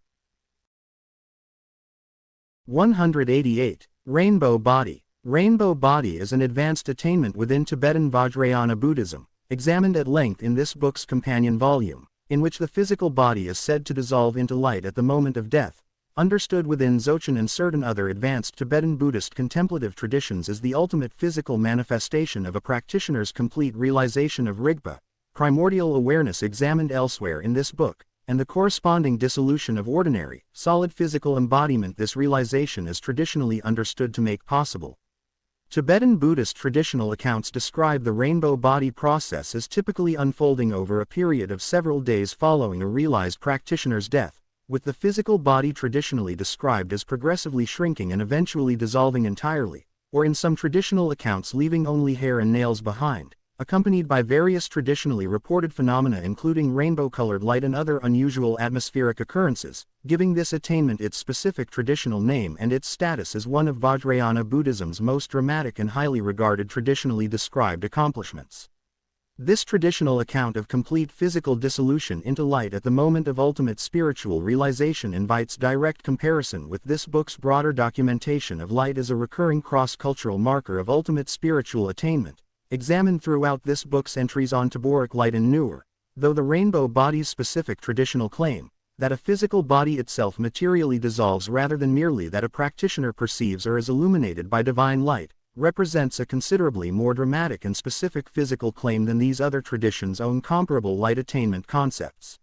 188. Rainbow Body. Rainbow Body is an advanced attainment within Tibetan Vajrayana Buddhism, examined at length in this book's companion volume, in which the physical body is said to dissolve into light at the moment of death, understood within Dzogchen and certain other advanced Tibetan Buddhist contemplative traditions as the ultimate physical manifestation of a practitioner's complete realization of Rigpa, primordial awareness examined elsewhere in this book, and the corresponding dissolution of ordinary, solid physical embodiment this realization is traditionally understood to make possible. Tibetan Buddhist traditional accounts describe the rainbow body process as typically unfolding over a period of several days following a realized practitioner's death, with the physical body traditionally described as progressively shrinking and eventually dissolving entirely, or in some traditional accounts leaving only hair and nails behind, accompanied by various traditionally reported phenomena including rainbow-colored light and other unusual atmospheric occurrences, giving this attainment its specific traditional name and its status as one of Vajrayana Buddhism's most dramatic and highly regarded traditionally described accomplishments. This traditional account of complete physical dissolution into light at the moment of ultimate spiritual realization invites direct comparison with this book's broader documentation of light as a recurring cross-cultural marker of ultimate spiritual attainment, examined throughout this book's entries on Taboric light and newer, though the rainbow body's specific traditional claim, that a physical body itself materially dissolves rather than merely that a practitioner perceives or is illuminated by divine light, represents a considerably more dramatic and specific physical claim than these other traditions' own comparable light attainment concepts.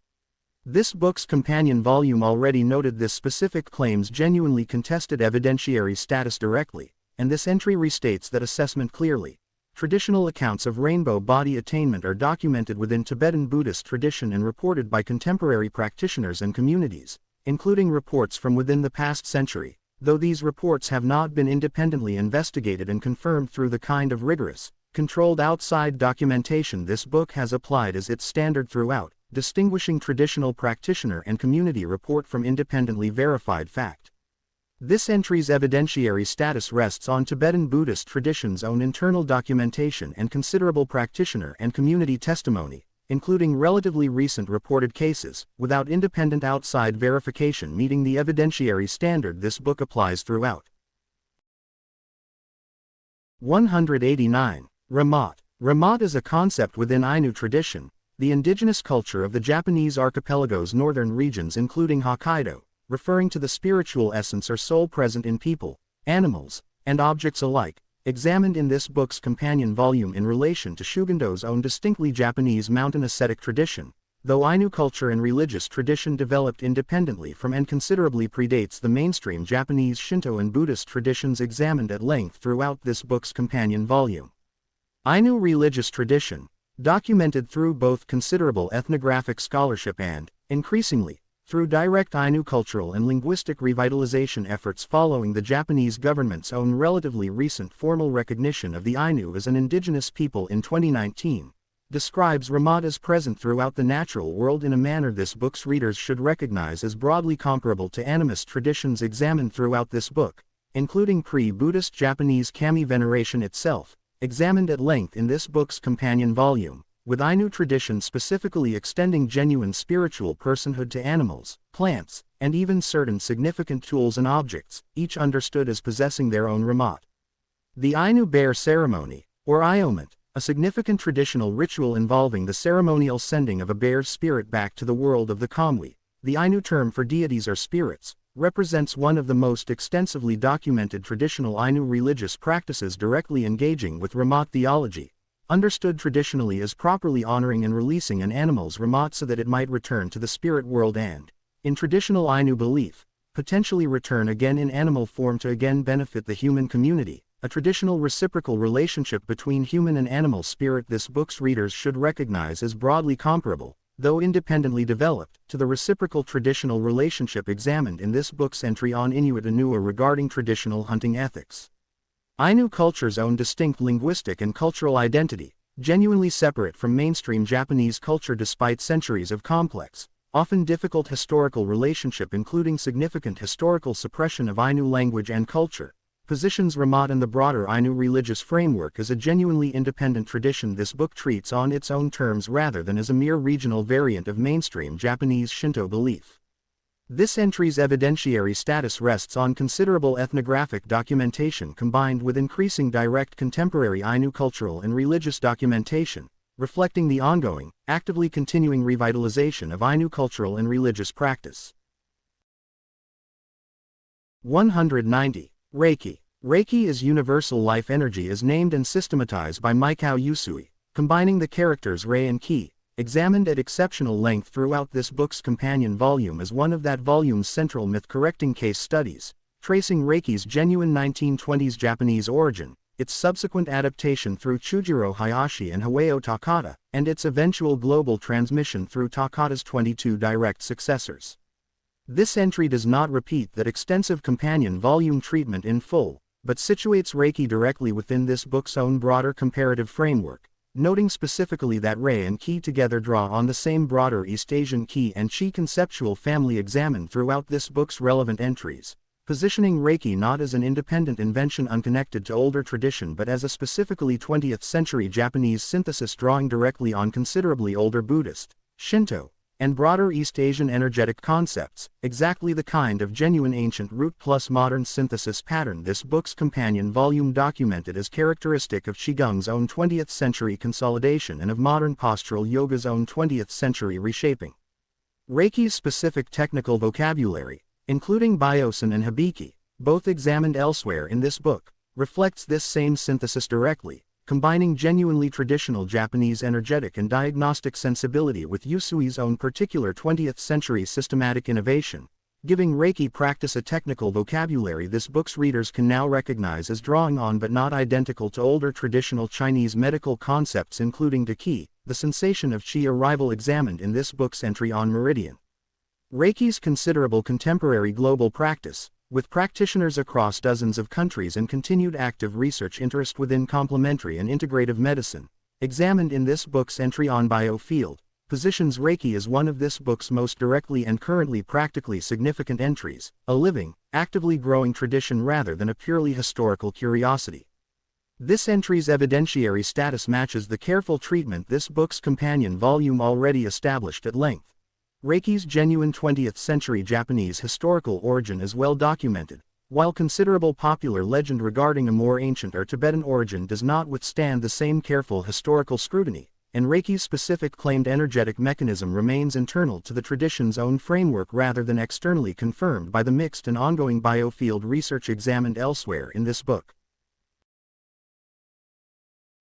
This book's companion volume already noted this specific claim's genuinely contested evidentiary status directly, and this entry restates that assessment clearly. Traditional accounts of rainbow body attainment are documented within Tibetan Buddhist tradition and reported by contemporary practitioners and communities, including reports from within the past century, though these reports have not been independently investigated and confirmed through the kind of rigorous, controlled outside documentation this book has applied as its standard throughout, distinguishing traditional practitioner and community report from independently verified fact. This entry's evidentiary status rests on Tibetan Buddhist tradition's own internal documentation and considerable practitioner and community testimony, including relatively recent reported cases, without independent outside verification meeting the evidentiary standard this book applies throughout. 189. Ramat. Ramat is a concept within Ainu tradition, the indigenous culture of the Japanese archipelago's northern regions including Hokkaido, referring to the spiritual essence or soul present in people, animals, and objects alike, examined in this book's companion volume in relation to Shugendo's own distinctly Japanese mountain ascetic tradition, though Ainu culture and religious tradition developed independently from and considerably predates the mainstream Japanese Shinto and Buddhist traditions examined at length throughout this book's companion volume. Ainu religious tradition, documented through both considerable ethnographic scholarship and, increasingly, through direct Ainu cultural and linguistic revitalization efforts following the Japanese government's own relatively recent formal recognition of the Ainu as an indigenous people in 2019, describes Ramat as present throughout the natural world in a manner this book's readers should recognize as broadly comparable to animist traditions examined throughout this book, including pre-Buddhist Japanese kami veneration itself, examined at length in this book's companion volume, with Ainu tradition specifically extending genuine spiritual personhood to animals, plants, and even certain significant tools and objects, each understood as possessing their own Ramat. The Ainu bear ceremony, or Ioment, a significant traditional ritual involving the ceremonial sending of a bear's spirit back to the world of the Kamwi, the Ainu term for deities or spirits, represents one of the most extensively documented traditional Ainu religious practices directly engaging with Ramat theology, understood traditionally as properly honoring and releasing an animal's Ramat so that it might return to the spirit world and, in traditional Ainu belief, potentially return again in animal form to again benefit the human community, a traditional reciprocal relationship between human and animal spirit. This book's readers should recognize as broadly comparable, though independently developed, to the reciprocal traditional relationship examined in this book's entry on Inuit Anua regarding traditional hunting ethics. Ainu culture's own distinct linguistic and cultural identity, genuinely separate from mainstream Japanese culture despite centuries of complex, often difficult historical relationship including significant historical suppression of Ainu language and culture, positions Ramat and the broader Ainu religious framework as a genuinely independent tradition this book treats on its own terms rather than as a mere regional variant of mainstream Japanese Shinto belief. This entry's evidentiary status rests on considerable ethnographic documentation combined with increasing direct contemporary Ainu cultural and religious documentation, reflecting the ongoing, actively continuing revitalization of Ainu cultural and religious practice. 190. Reiki. Reiki is universal life energy as named and systematized by Mikao Usui, combining the characters Rei and Ki, examined at exceptional length throughout this book's companion volume as one of that volume's central myth-correcting case studies, tracing Reiki's genuine 1920s Japanese origin, its subsequent adaptation through Chujiro Hayashi and Haweo Takata, and its eventual global transmission through Takata's 22 direct successors. This entry does not repeat that extensive companion volume treatment in full, but situates Reiki directly within this book's own broader comparative framework, noting specifically that Rei and Ki together draw on the same broader East Asian Ki and Chi conceptual family examined throughout this book's relevant entries, positioning Reiki not as an independent invention unconnected to older tradition but as a specifically 20th century Japanese synthesis drawing directly on considerably older Buddhist, Shinto, and broader East Asian energetic concepts, exactly the kind of genuine ancient root plus modern synthesis pattern this book's companion volume documented as characteristic of Qigong's own 20th century consolidation and of modern postural yoga's own 20th century reshaping. Reiki's specific technical vocabulary, including Byosen and Hibiki, both examined elsewhere in this book, reflects this same synthesis directly, combining genuinely traditional Japanese energetic and diagnostic sensibility with Usui's own particular 20th century systematic innovation, giving Reiki practice a technical vocabulary this book's readers can now recognize as drawing on but not identical to older traditional Chinese medical concepts including Qi, the sensation of Qi arrival examined in this book's entry on Meridian. Reiki's considerable contemporary global practice, with practitioners across dozens of countries and continued active research interest within complementary and integrative medicine, examined in this book's entry on biofield, positions Reiki as one of this book's most directly and currently practically significant entries, a living, actively growing tradition rather than a purely historical curiosity. This entry's evidentiary status matches the careful treatment this book's companion volume already established at length. Reiki's genuine 20th century Japanese historical origin is well documented, while considerable popular legend regarding a more ancient or Tibetan origin does not withstand the same careful historical scrutiny, and Reiki's specific claimed energetic mechanism remains internal to the tradition's own framework rather than externally confirmed by the mixed and ongoing biofield research examined elsewhere in this book.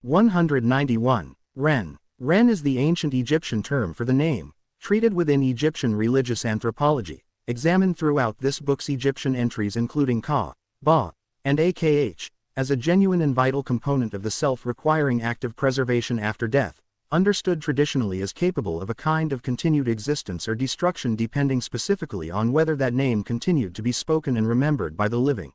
191. Ren. Ren is the ancient Egyptian term for the name, treated within Egyptian religious anthropology, examined throughout this book's Egyptian entries including Ka, Ba, and Akh, as a genuine and vital component of the self requiring active preservation after death, understood traditionally as capable of a kind of continued existence or destruction depending specifically on whether that name continued to be spoken and remembered by the living.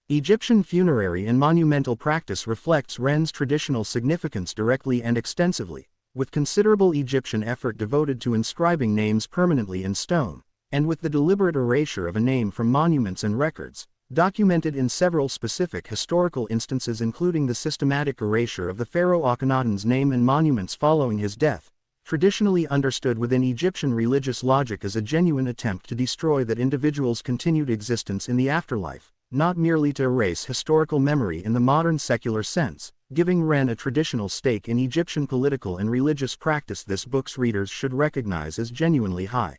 Egyptian funerary and monumental practice reflects Ren's traditional significance directly and extensively, with considerable Egyptian effort devoted to inscribing names permanently in stone, and with the deliberate erasure of a name from monuments and records, documented in several specific historical instances including the systematic erasure of the pharaoh Akhenaten's name and monuments following his death, traditionally understood within Egyptian religious logic as a genuine attempt to destroy that individual's continued existence in the afterlife, not merely to erase historical memory in the modern secular sense, giving Ren a traditional stake in Egyptian political and religious practice this book's readers should recognize as genuinely high.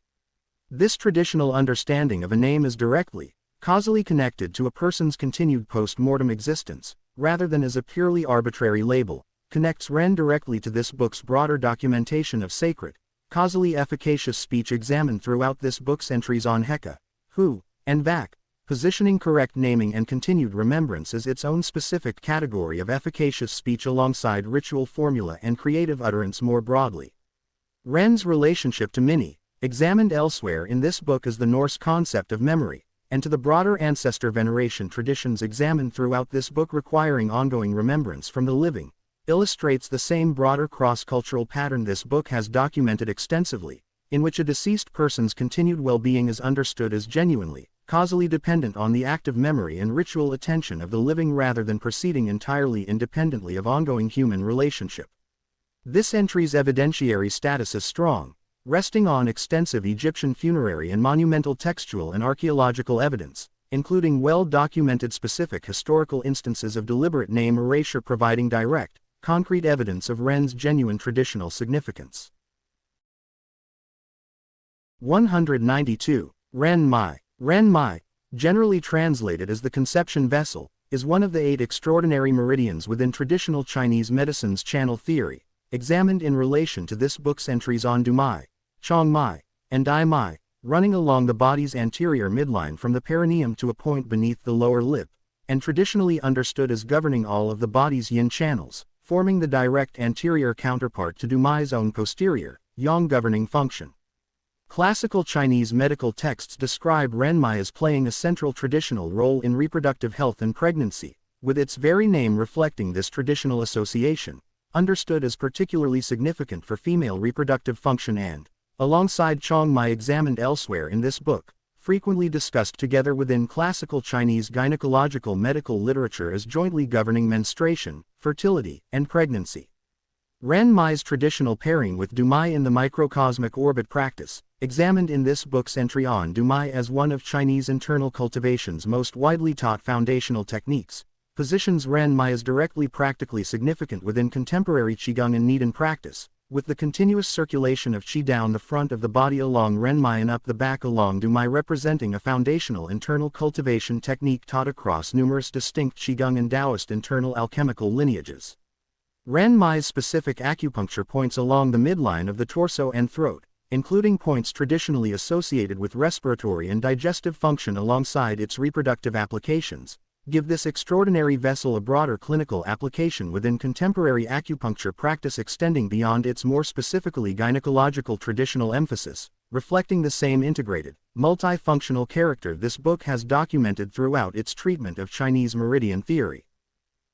This traditional understanding of a name is directly, causally connected to a person's continued post-mortem existence, rather than as a purely arbitrary label, connects Ren directly to this book's broader documentation of sacred, causally efficacious speech examined throughout this book's entries on Heka, Hu, and Vak, positioning correct naming and continued remembrance as its own specific category of efficacious speech alongside ritual formula and creative utterance more broadly. Ren's relationship to Mini, examined elsewhere in this book as the Norse concept of memory, and to the broader ancestor veneration traditions examined throughout this book requiring ongoing remembrance from the living, illustrates the same broader cross-cultural pattern this book has documented extensively, in which a deceased person's continued well-being is understood as genuinely, causally dependent on the active memory and ritual attention of the living rather than proceeding entirely independently of ongoing human relationship. This entry's evidentiary status is strong, resting on extensive Egyptian funerary and monumental textual and archaeological evidence, including well-documented specific historical instances of deliberate name erasure providing direct, concrete evidence of Ren's genuine traditional significance. 192. Ren Mai. Ren Mai, generally translated as the conception vessel, is one of the 8 extraordinary meridians within traditional Chinese medicine's channel theory, examined in relation to this book's entries on Du Mai, Chong Mai, and Dai Mai, running along the body's anterior midline from the perineum to a point beneath the lower lip, and traditionally understood as governing all of the body's yin channels, forming the direct anterior counterpart to Du Mai's own posterior, yang governing function. Classical Chinese medical texts describe Ren Mai as playing a central traditional role in reproductive health and pregnancy, with its very name reflecting this traditional association, understood as particularly significant for female reproductive function and, alongside Chong Mai examined elsewhere in this book, frequently discussed together within classical Chinese gynecological medical literature as jointly governing menstruation, fertility, and pregnancy. Ren Mai's traditional pairing with Du Mai in the microcosmic orbit practice, examined in this book's entry on Du Mai as one of Chinese internal cultivation's most widely taught foundational techniques, positions Ren Mai as directly practically significant within contemporary Qigong and Needhan practice, with the continuous circulation of Qi down the front of the body along Ren Mai and up the back along Du Mai representing a foundational internal cultivation technique taught across numerous distinct Qigong and Daoist internal alchemical lineages. Ren Mai's specific acupuncture points along the midline of the torso and throat, including points traditionally associated with respiratory and digestive function alongside its reproductive applications, give this extraordinary vessel a broader clinical application within contemporary acupuncture practice extending beyond its more specifically gynecological traditional emphasis, reflecting the same integrated, multifunctional character this book has documented throughout its treatment of Chinese meridian theory.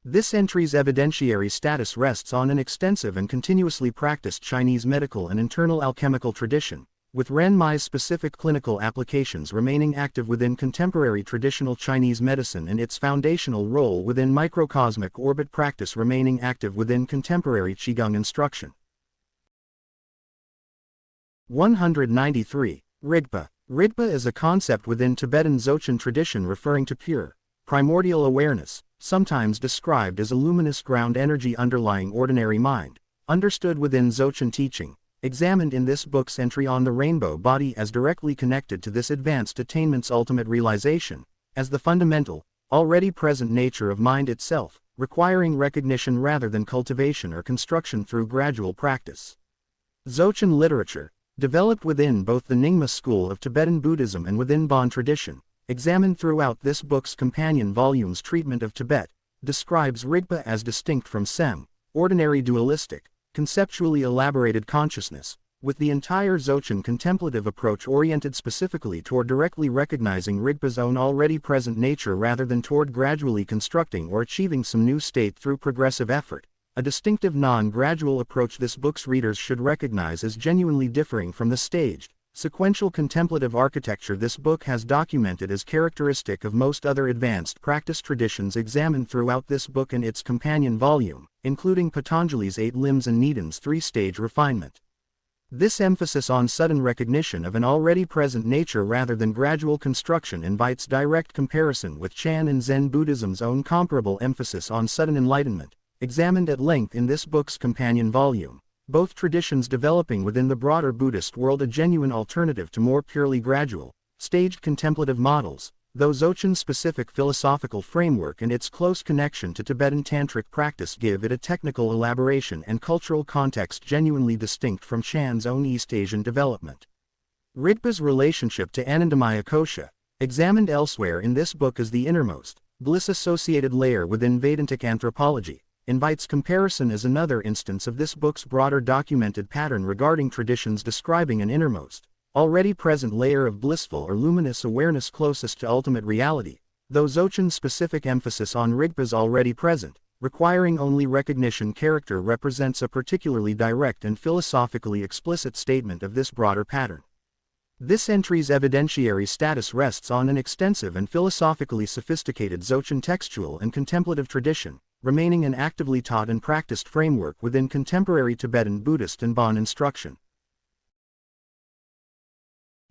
This entry's evidentiary status rests on an extensive and continuously practiced Chinese medical and internal alchemical tradition, with Ren Mai's specific clinical applications remaining active within contemporary traditional Chinese medicine and its foundational role within microcosmic orbit practice remaining active within contemporary Qigong instruction. 193. Rigpa. Rigpa is a concept within Tibetan Dzogchen tradition referring to pure, primordial awareness, sometimes described as a luminous ground energy underlying ordinary mind, understood within Dzogchen teaching, examined in this book's entry on the rainbow body as directly connected to this advanced attainment's ultimate realization, as the fundamental, already present nature of mind itself, requiring recognition rather than cultivation or construction through gradual practice. Dzogchen literature, developed within both the Nyingma school of Tibetan Buddhism and within Bon tradition, examined throughout this book's companion volume's treatment of Tibet, describes Rigpa as distinct from Sem, ordinary dualistic, conceptually elaborated consciousness, with the entire Dzogchen contemplative approach oriented specifically toward directly recognizing Rigpa's own already present nature rather than toward gradually constructing or achieving some new state through progressive effort, a distinctive non-gradual approach this book's readers should recognize as genuinely differing from the staged, sequential contemplative architecture this book has documented as characteristic of most other advanced practice traditions examined throughout this book and its companion volume, including Patanjali's 8 limbs and Needham's 3-stage refinement. This emphasis on sudden recognition of an already present nature rather than gradual construction invites direct comparison with Chan and Zen Buddhism's own comparable emphasis on sudden enlightenment, examined at length in this book's companion volume. Both traditions developing within the broader Buddhist world a genuine alternative to more purely gradual, staged contemplative models, though Dzogchen's specific philosophical framework and its close connection to Tibetan tantric practice give it a technical elaboration and cultural context genuinely distinct from Chan's own East Asian development. Rigpa's relationship to Anandamaya Kosha, examined elsewhere in this book as the innermost, bliss-associated layer within Vedantic anthropology, invites comparison as another instance of this book's broader documented pattern regarding traditions describing an innermost, already present layer of blissful or luminous awareness closest to ultimate reality, though Dzogchen's specific emphasis on Rigpa's already present, requiring only recognition character represents a particularly direct and philosophically explicit statement of this broader pattern. This entry's evidentiary status rests on an extensive and philosophically sophisticated Dzogchen textual and contemplative tradition, remaining an actively taught and practiced framework within contemporary Tibetan Buddhist and Bon instruction.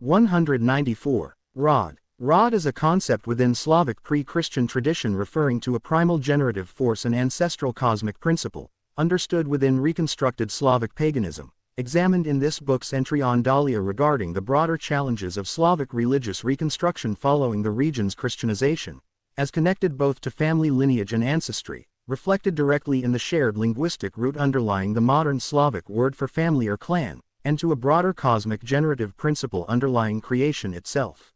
194. Rod. Rod is a concept within Slavic pre-Christian tradition referring to a primal generative force and ancestral cosmic principle, understood within reconstructed Slavic paganism, examined in this book's entry on Dalia regarding the broader challenges of Slavic religious reconstruction following the region's Christianization, as connected both to family lineage and ancestry, reflected directly in the shared linguistic root underlying the modern Slavic word for family or clan, and to a broader cosmic generative principle underlying creation itself.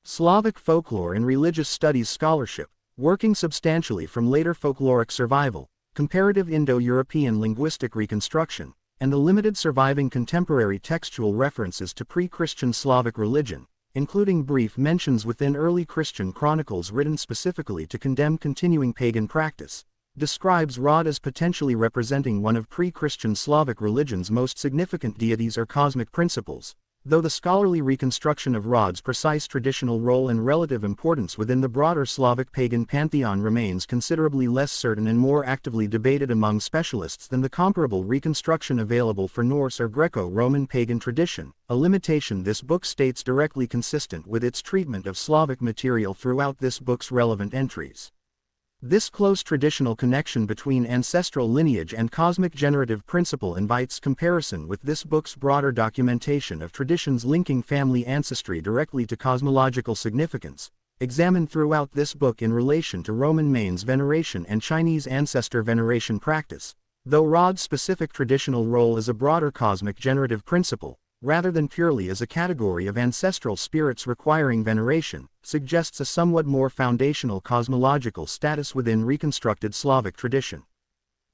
Slavic folklore and religious studies scholarship, working substantially from later folkloric survival, comparative Indo-European linguistic reconstruction, and the limited surviving contemporary textual references to pre-Christian Slavic religion, including brief mentions within early Christian chronicles written specifically to condemn continuing pagan practice, describes Rod as potentially representing one of pre-Christian Slavic religion's most significant deities or cosmic principles, though the scholarly reconstruction of Rod's precise traditional role and relative importance within the broader Slavic pagan pantheon remains considerably less certain and more actively debated among specialists than the comparable reconstruction available for Norse or Greco-Roman pagan tradition, a limitation this book states directly consistent with its treatment of Slavic material throughout this book's relevant entries. This close traditional connection between ancestral lineage and cosmic generative principle invites comparison with this book's broader documentation of traditions linking family ancestry directly to cosmological significance, examined throughout this book in relation to Roman manes veneration and Chinese ancestor veneration practice, though Rod's specific traditional role as a broader cosmic generative principle, rather than purely as a category of ancestral spirits requiring veneration, suggests a somewhat more foundational cosmological status within reconstructed Slavic tradition.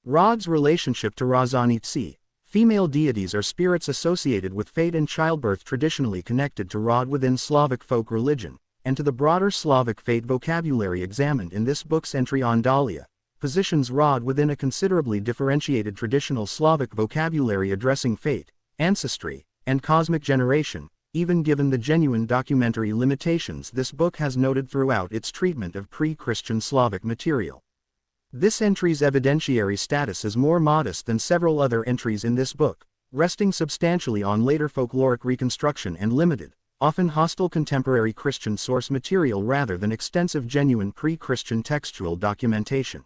Rod's relationship to Razanitsi, female deities or spirits associated with fate and childbirth traditionally connected to Rod within Slavic folk religion, and to the broader Slavic fate vocabulary examined in this book's entry on Dalia, positions Rod within a considerably differentiated traditional Slavic vocabulary addressing fate, ancestry, and cosmic generation, even given the genuine documentary limitations this book has noted throughout its treatment of pre-Christian Slavic material. This entry's evidentiary status is more modest than several other entries in this book, resting substantially on later folkloric reconstruction and limited, often hostile contemporary Christian source material rather than extensive genuine pre-Christian textual documentation.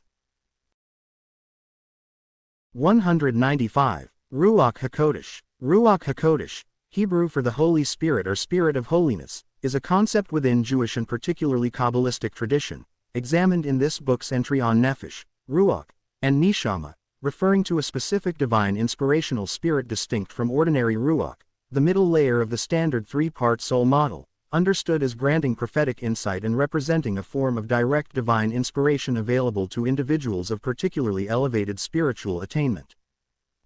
195. Ruach HaKodesh. Ruach HaKodesh, Hebrew for the Holy Spirit or Spirit of Holiness, is a concept within Jewish and particularly Kabbalistic tradition, examined in this book's entry on Nephesh, Ruach, and Neshama, referring to a specific divine inspirational spirit distinct from ordinary Ruach, the middle layer of the standard three-part soul model, understood as granting prophetic insight and representing a form of direct divine inspiration available to individuals of particularly elevated spiritual attainment.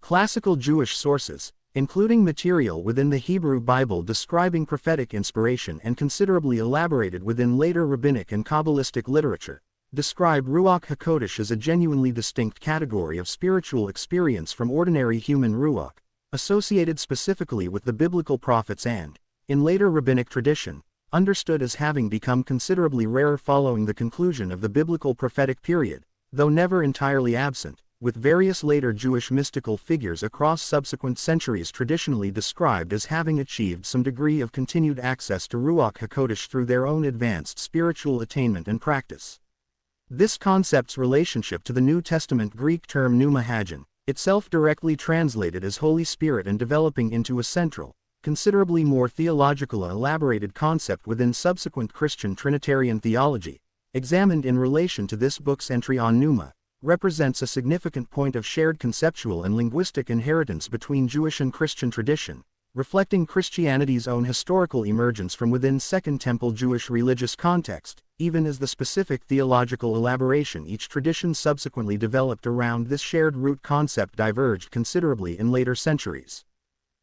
Classical Jewish sources, including material within the Hebrew Bible describing prophetic inspiration and considerably elaborated within later rabbinic and Kabbalistic literature, describe Ruach HaKodesh as a genuinely distinct category of spiritual experience from ordinary human Ruach, associated specifically with the biblical prophets and, in later rabbinic tradition, understood as having become considerably rarer following the conclusion of the biblical prophetic period, though never entirely absent, with various later Jewish mystical figures across subsequent centuries traditionally described as having achieved some degree of continued access to Ruach HaKodesh through their own advanced spiritual attainment and practice. This concept's relationship to the New Testament Greek term pneuma hagion, itself directly translated as Holy Spirit and developing into a central, considerably more theological and elaborated concept within subsequent Christian Trinitarian theology, examined in relation to this book's entry on pneuma, represents a significant point of shared conceptual and linguistic inheritance between Jewish and Christian tradition, reflecting Christianity's own historical emergence from within Second Temple Jewish religious context, even as the specific theological elaboration each tradition subsequently developed around this shared root concept diverged considerably in later centuries.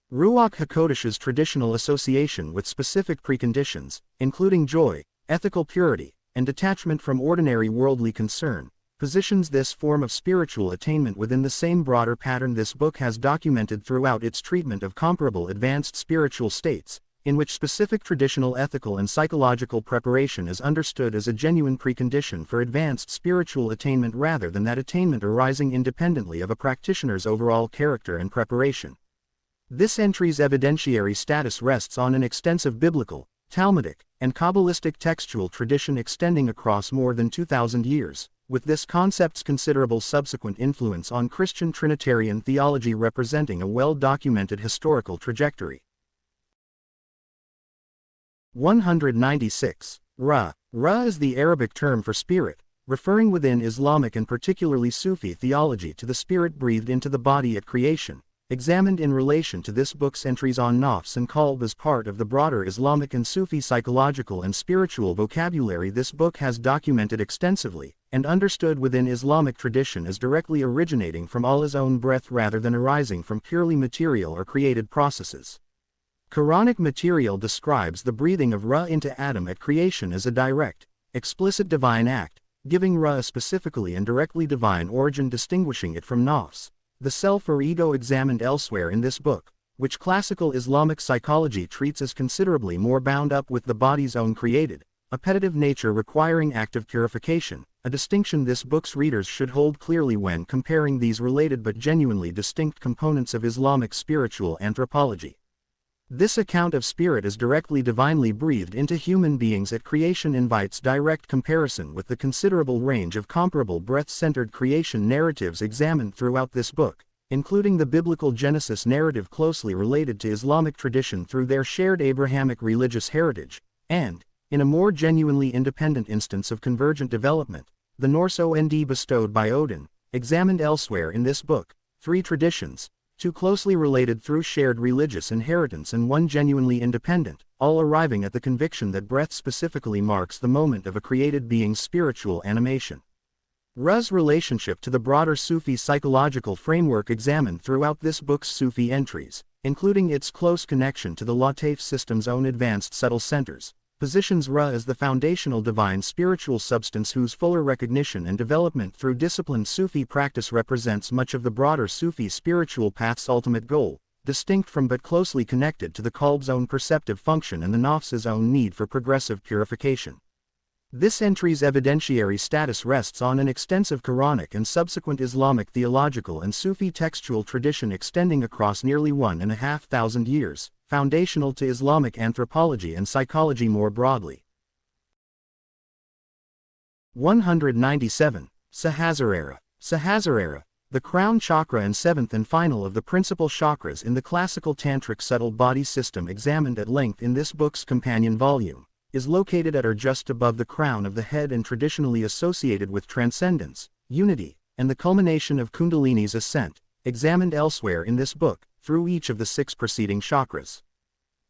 Ruach HaKodesh's traditional association with specific preconditions, including joy, ethical purity, and detachment from ordinary worldly concern, positions this form of spiritual attainment within the same broader pattern this book has documented throughout its treatment of comparable advanced spiritual states, in which specific traditional ethical and psychological preparation is understood as a genuine precondition for advanced spiritual attainment rather than that attainment arising independently of a practitioner's overall character and preparation. This entry's evidentiary status rests on an extensive biblical, Talmudic, and Kabbalistic textual tradition extending across more than 2,000 years, with this concept's considerable subsequent influence on Christian Trinitarian theology representing a well-documented historical trajectory. 196. Ra. Ra is the Arabic term for spirit, referring within Islamic and particularly Sufi theology to the spirit breathed into the body at creation, examined in relation to this book's entries on nafs and qalb as part of the broader Islamic and Sufi psychological and spiritual vocabulary. This book has documented extensively, and understood within Islamic tradition as directly originating from Allah's own breath rather than arising from purely material or created processes. Quranic material describes the breathing of Ra into Adam at creation as a direct, explicit divine act, giving Ra a specifically and directly divine origin, distinguishing it from nafs, the self or ego examined elsewhere in this book, which classical Islamic psychology treats as considerably more bound up with the body's own created, appetitive nature requiring active purification, a distinction this book's readers should hold clearly when comparing these related but genuinely distinct components of Islamic spiritual anthropology. This account of spirit as directly divinely breathed into human beings at creation invites direct comparison with the considerable range of comparable breath-centered creation narratives examined throughout this book, including the biblical Genesis narrative closely related to Islamic tradition through their shared Abrahamic religious heritage, and, in a more genuinely independent instance of convergent development, the Norse Ond bestowed by Odin, examined elsewhere in this book, three traditions, two closely related through shared religious inheritance and one genuinely independent, all arriving at the conviction that breath specifically marks the moment of a created being's spiritual animation. Ra's relationship to the broader Sufi psychological framework examined throughout this book's Sufi entries, including its close connection to the Lataf system's own advanced subtle centers, positions Ra as the foundational divine spiritual substance whose fuller recognition and development through disciplined Sufi practice represents much of the broader Sufi spiritual path's ultimate goal, distinct from but closely connected to the qalb's own perceptive function and the nafs's own need for progressive purification. This entry's evidentiary status rests on an extensive Quranic and subsequent Islamic theological and Sufi textual tradition extending across nearly 1,500 years, foundational to Islamic anthropology and psychology more broadly. 197. Sahasrara. Sahasrara, the crown chakra and seventh and final of the principal chakras in the classical tantric subtle body system examined at length in this book's companion volume, is located at or just above the crown of the head and traditionally associated with transcendence, unity, and the culmination of Kundalini's ascent, examined elsewhere in this book, through each of the 6 preceding chakras.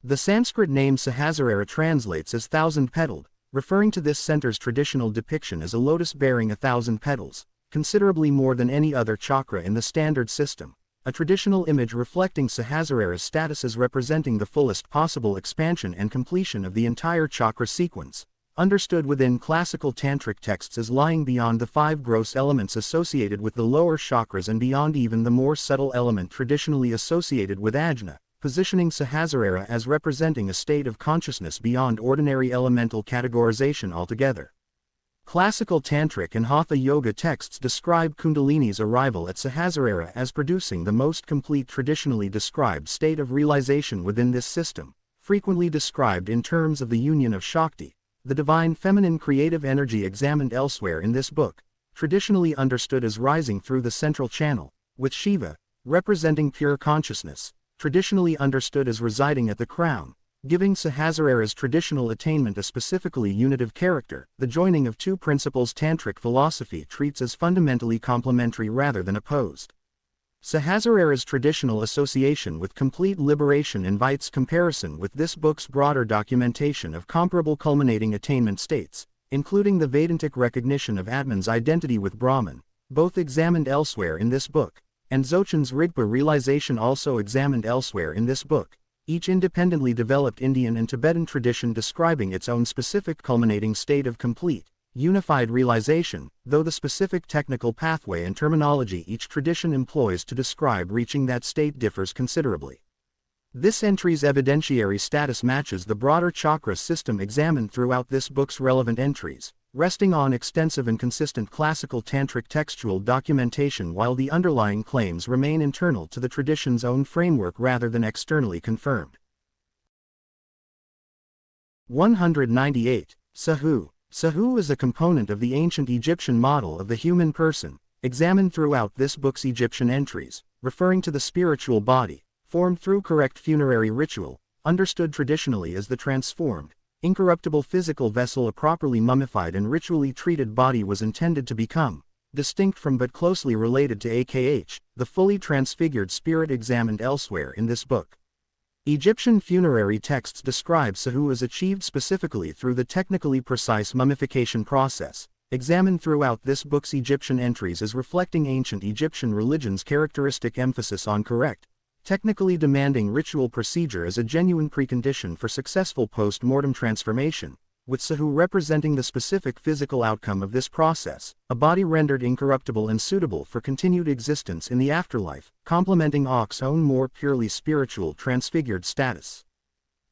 The Sanskrit name Sahasrara translates as thousand-petaled, referring to this center's traditional depiction as a lotus bearing 1,000 petals, considerably more than any other chakra in the standard system, a traditional image reflecting Sahasrara's status as representing the fullest possible expansion and completion of the entire chakra sequence, understood within classical tantric texts as lying beyond the 5 gross elements associated with the lower chakras and beyond even the more subtle element traditionally associated with ajna, positioning Sahasrara as representing a state of consciousness beyond ordinary elemental categorization altogether. Classical tantric and hatha yoga texts describe Kundalini's arrival at Sahasrara as producing the most complete traditionally described state of realization within this system, frequently described in terms of the union of Shakti, the divine feminine creative energy examined elsewhere in this book, traditionally understood as rising through the central channel, with Shiva, representing pure consciousness, traditionally understood as residing at the crown, giving Sahasrara's traditional attainment a specifically unitive character. The joining of 2 principles tantric philosophy treats as fundamentally complementary rather than opposed. Sahasrara's traditional association with complete liberation invites comparison with this book's broader documentation of comparable culminating attainment states, including the Vedantic recognition of Atman's identity with Brahman, both examined elsewhere in this book, and Dzogchen's Rigpa realization also examined elsewhere in this book, each independently developed Indian and Tibetan tradition describing its own specific culminating state of complete, unified realization, though the specific technical pathway and terminology each tradition employs to describe reaching that state differs considerably. This entry's evidentiary status matches the broader chakra system examined throughout this book's relevant entries, resting on extensive and consistent classical tantric textual documentation while the underlying claims remain internal to the tradition's own framework rather than externally confirmed. 198. Sahu. Sahu is a component of the ancient Egyptian model of the human person, examined throughout this book's Egyptian entries, referring to the spiritual body, formed through correct funerary ritual, understood traditionally as the transformed, incorruptible physical vessel a properly mummified and ritually treated body was intended to become, distinct from but closely related to AKH, the fully transfigured spirit examined elsewhere in this book. Egyptian funerary texts describe Sahu as achieved specifically through the technically precise mummification process, examined throughout this book's Egyptian entries as reflecting ancient Egyptian religion's characteristic emphasis on correct, technically demanding ritual procedure as a genuine precondition for successful post-mortem transformation, with Sahu representing the specific physical outcome of this process, a body rendered incorruptible and suitable for continued existence in the afterlife, complementing Akh's own more purely spiritual transfigured status.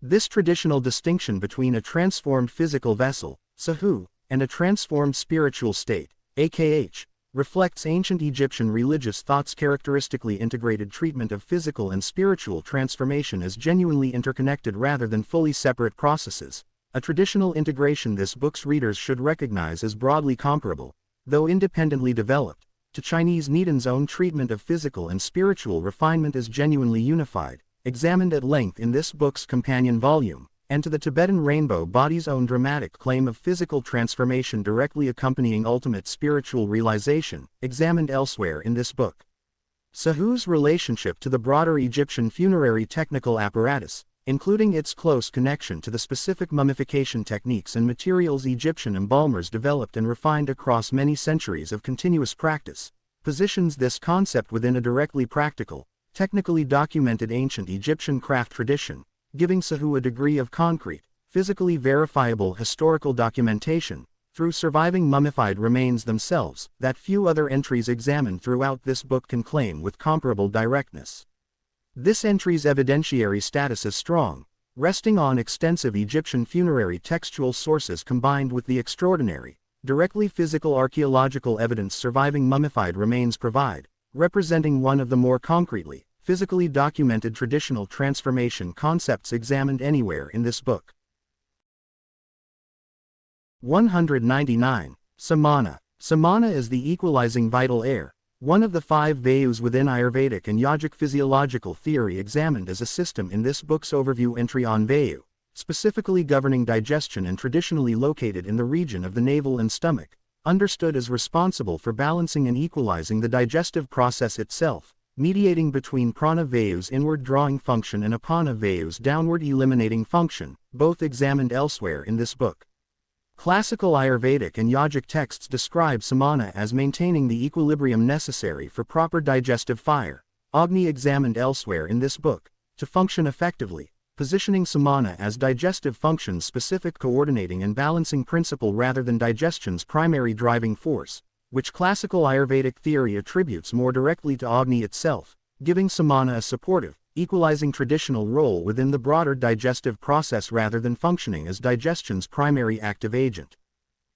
This traditional distinction between a transformed physical vessel, Sahu, and a transformed spiritual state, AKH, reflects ancient Egyptian religious thought's characteristically integrated treatment of physical and spiritual transformation as genuinely interconnected rather than fully separate processes, a traditional integration this book's readers should recognize as broadly comparable, though independently developed, to Chinese Nidan's own treatment of physical and spiritual refinement as genuinely unified, examined at length in this book's companion volume, and to the Tibetan rainbow body's own dramatic claim of physical transformation directly accompanying ultimate spiritual realization, examined elsewhere in this book. Sahu's relationship to the broader Egyptian funerary technical apparatus, including its close connection to the specific mummification techniques and materials Egyptian embalmers developed and refined across many centuries of continuous practice, positions this concept within a directly practical, technically documented ancient Egyptian craft tradition, giving Sahu a degree of concrete, physically verifiable historical documentation, through surviving mummified remains themselves, that few other entries examined throughout this book can claim with comparable directness. This entry's evidentiary status is strong, resting on extensive Egyptian funerary textual sources combined with the extraordinary, directly physical archaeological evidence surviving mummified remains provide, representing one of the more concretely, physically documented traditional transformation concepts examined anywhere in this book. 199. Samana. Samana is the equalizing vital air, one of the 5 Vayus within Ayurvedic and yogic physiological theory examined as a system in this book's overview entry on Vayu, specifically governing digestion and traditionally located in the region of the navel and stomach, understood as responsible for balancing and equalizing the digestive process itself, mediating between prana Vayu's inward drawing function and apana Vayu's downward eliminating function, both examined elsewhere in this book. Classical Ayurvedic and yogic texts describe samana as maintaining the equilibrium necessary for proper digestive fire, Agni examined elsewhere in this book, to function effectively, positioning samana as digestive function's specific coordinating and balancing principle rather than digestion's primary driving force, which classical Ayurvedic theory attributes more directly to Agni itself, giving samana a supportive, equalizing traditional role within the broader digestive process rather than functioning as digestion's primary active agent.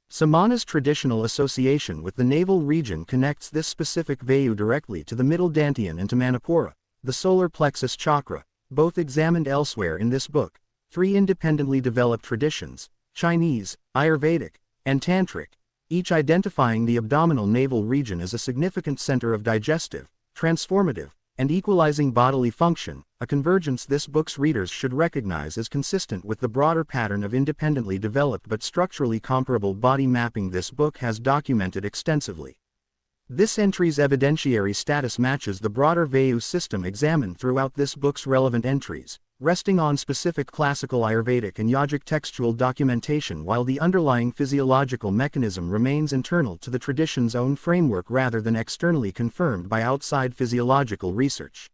Samana's traditional association with the navel region connects this specific Vayu directly to the middle dantian and to Manipura, the solar plexus chakra, both examined elsewhere in this book. 3 independently developed traditions, Chinese, Ayurvedic, and Tantric, each identifying the abdominal navel region as a significant center of digestive, transformative, and equalizing bodily function, a convergence this book's readers should recognize as consistent with the broader pattern of independently developed but structurally comparable body mapping this book has documented extensively. This entry's evidentiary status matches the broader Vayu system examined throughout this book's relevant entries, resting on specific classical Ayurvedic and yogic textual documentation, while the underlying physiological mechanism remains internal to the tradition's own framework rather than externally confirmed by outside physiological research.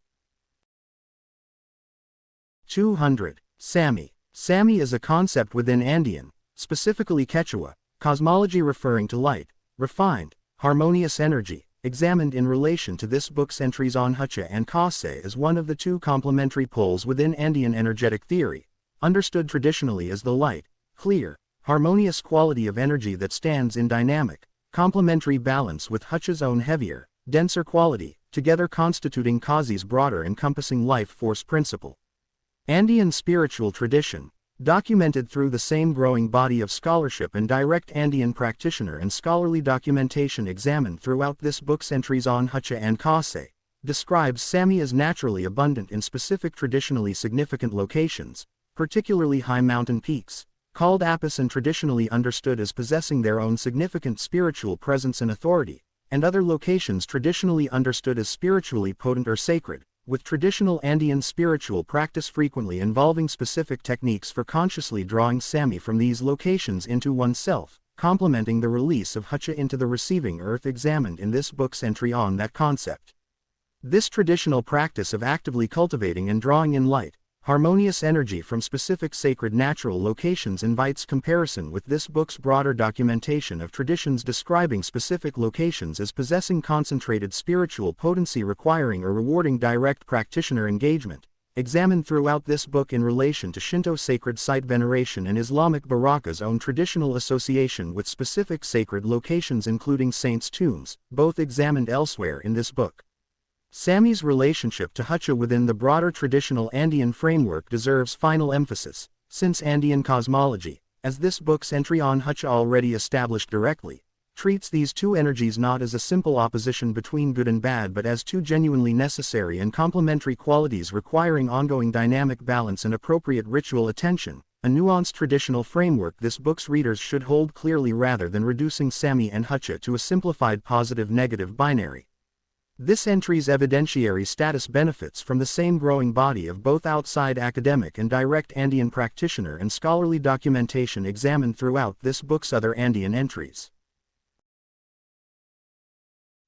200. Sami. Sami is a concept within Andean, specifically Quechua, cosmology referring to light, refined, harmonious energy, examined in relation to this book's entries on Hacha and Kase as one of the two complementary poles within Andean energetic theory, understood traditionally as the light, clear, harmonious quality of energy that stands in dynamic, complementary balance with Hacha's own heavier, denser quality, together constituting Kase's broader encompassing life force principle. Andean spiritual tradition, documented through the same growing body of scholarship and direct Andean practitioner and scholarly documentation examined throughout this book's entries on Hacha and Kase, describes Sami as naturally abundant in specific traditionally significant locations, particularly high mountain peaks, called apis and traditionally understood as possessing their own significant spiritual presence and authority, and other locations traditionally understood as spiritually potent or sacred, with traditional Andean spiritual practice frequently involving specific techniques for consciously drawing Sami from these locations into oneself, complementing the release of Hacha into the receiving earth examined in this book's entry on that concept. This traditional practice of actively cultivating and drawing in light, harmonious energy from specific sacred natural locations invites comparison with this book's broader documentation of traditions describing specific locations as possessing concentrated spiritual potency requiring or rewarding direct practitioner engagement, examined throughout this book in relation to Shinto sacred site veneration and Islamic Baraka's own traditional association with specific sacred locations including saints' tombs, both examined elsewhere in this book. Sami's relationship to Hacha within the broader traditional Andean framework deserves final emphasis, since Andean cosmology, as this book's entry on Hacha already established directly, treats these two energies not as a simple opposition between good and bad but as two genuinely necessary and complementary qualities requiring ongoing dynamic balance and appropriate ritual attention, a nuanced traditional framework this book's readers should hold clearly rather than reducing Sami and Hacha to a simplified positive-negative binary. This entry's evidentiary status benefits from the same growing body of both outside academic and direct Andean practitioner and scholarly documentation examined throughout this book's other Andean entries.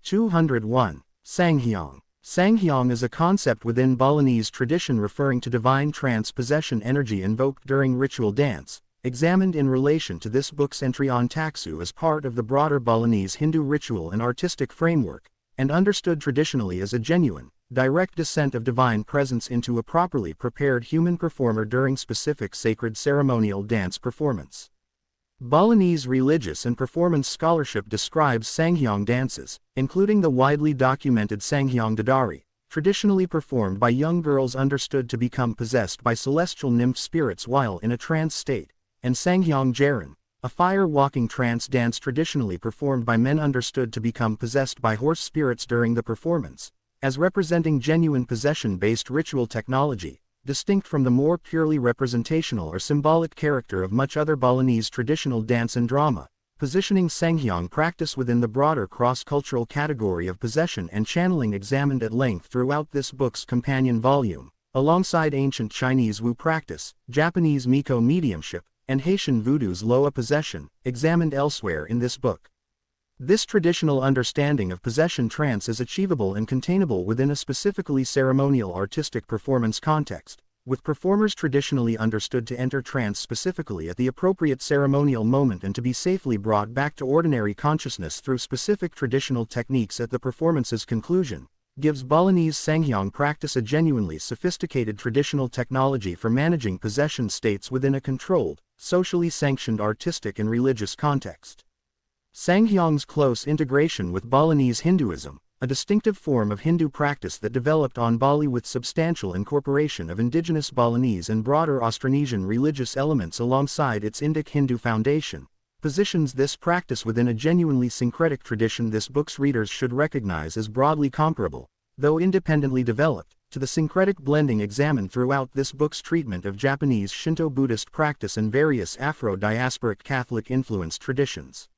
201. Sanghyang. Sanghyang is a concept within Balinese tradition referring to divine trance possession energy invoked during ritual dance, examined in relation to this book's entry on Taksu as part of the broader Balinese Hindu ritual and artistic framework, and understood traditionally as a genuine, direct descent of divine presence into a properly prepared human performer during specific sacred ceremonial dance performance. Balinese religious and performance scholarship describes Sanghyang dances, including the widely documented Sanghyang Dadari, traditionally performed by young girls understood to become possessed by celestial nymph spirits while in a trance state, and Sanghyang Jaran, a fire-walking trance dance traditionally performed by men understood to become possessed by horse spirits during the performance, as representing genuine possession-based ritual technology, distinct from the more purely representational or symbolic character of much other Balinese traditional dance and drama, positioning Sanghyang practice within the broader cross-cultural category of possession and channeling examined at length throughout this book's companion volume, alongside ancient Chinese Wu practice, Japanese Miko mediumship, and Haitian Voodoo's Loa possession, examined elsewhere in this book. This traditional understanding of possession trance is achievable and containable within a specifically ceremonial artistic performance context, with performers traditionally understood to enter trance specifically at the appropriate ceremonial moment and to be safely brought back to ordinary consciousness through specific traditional techniques at the performance's conclusion, gives Balinese Sanghyang practice a genuinely sophisticated traditional technology for managing possession states within a controlled, socially sanctioned artistic and religious context. Sanghyang's close integration with Balinese Hinduism, a distinctive form of Hindu practice that developed on Bali with substantial incorporation of indigenous Balinese and broader Austronesian religious elements alongside its Indic Hindu foundation, positions this practice within a genuinely syncretic tradition this book's readers should recognize as broadly comparable, though independently developed, to the syncretic blending examined throughout this book's treatment of Japanese Shinto Buddhist practice and various Afro-diasporic Catholic-influenced traditions.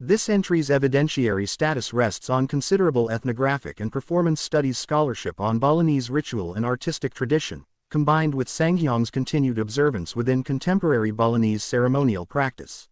This entry's evidentiary status rests on considerable ethnographic and performance studies scholarship on Balinese ritual and artistic tradition, combined with Sanghyong's continued observance within contemporary Balinese ceremonial practice.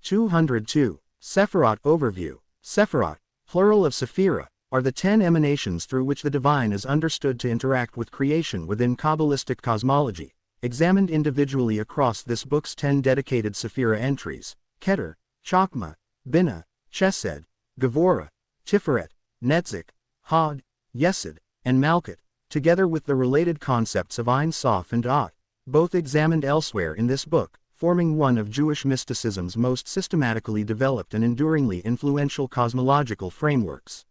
202. Sephirot Overview. Sephirot, plural of Sephira, are the 10 emanations through which the divine is understood to interact with creation within Kabbalistic cosmology, examined individually across this book's 10 dedicated Sephira entries: Keter, Chokmah, Binah, Chesed, Gevurah, Tiferet, Netzik, Hod, Yesod, and Malkut, together with the related concepts of Ein Sof and Ot, both examined elsewhere in this book, forming one of Jewish mysticism's most systematically developed and enduringly influential cosmological frameworks.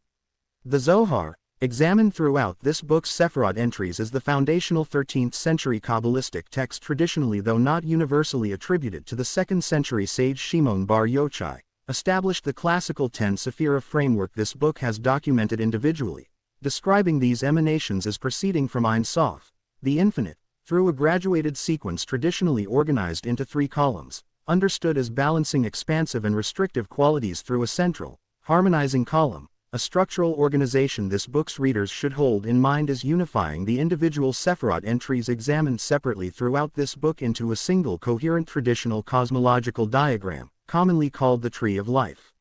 The Zohar, examined throughout this book's Sephirot entries, as the foundational 13th century Kabbalistic text traditionally though not universally attributed to the 2nd century sage Shimon Bar Yochai, established the classical 10 Sephira framework this book has documented individually, describing these emanations as proceeding from Ein Sof, the infinite, through a graduated sequence traditionally organized into 3 columns, understood as balancing expansive and restrictive qualities through a central, harmonizing column, a structural organization this book's readers should hold in mind as unifying the individual Sephirot entries examined separately throughout this book into a single coherent traditional cosmological diagram, commonly called the Tree of Life.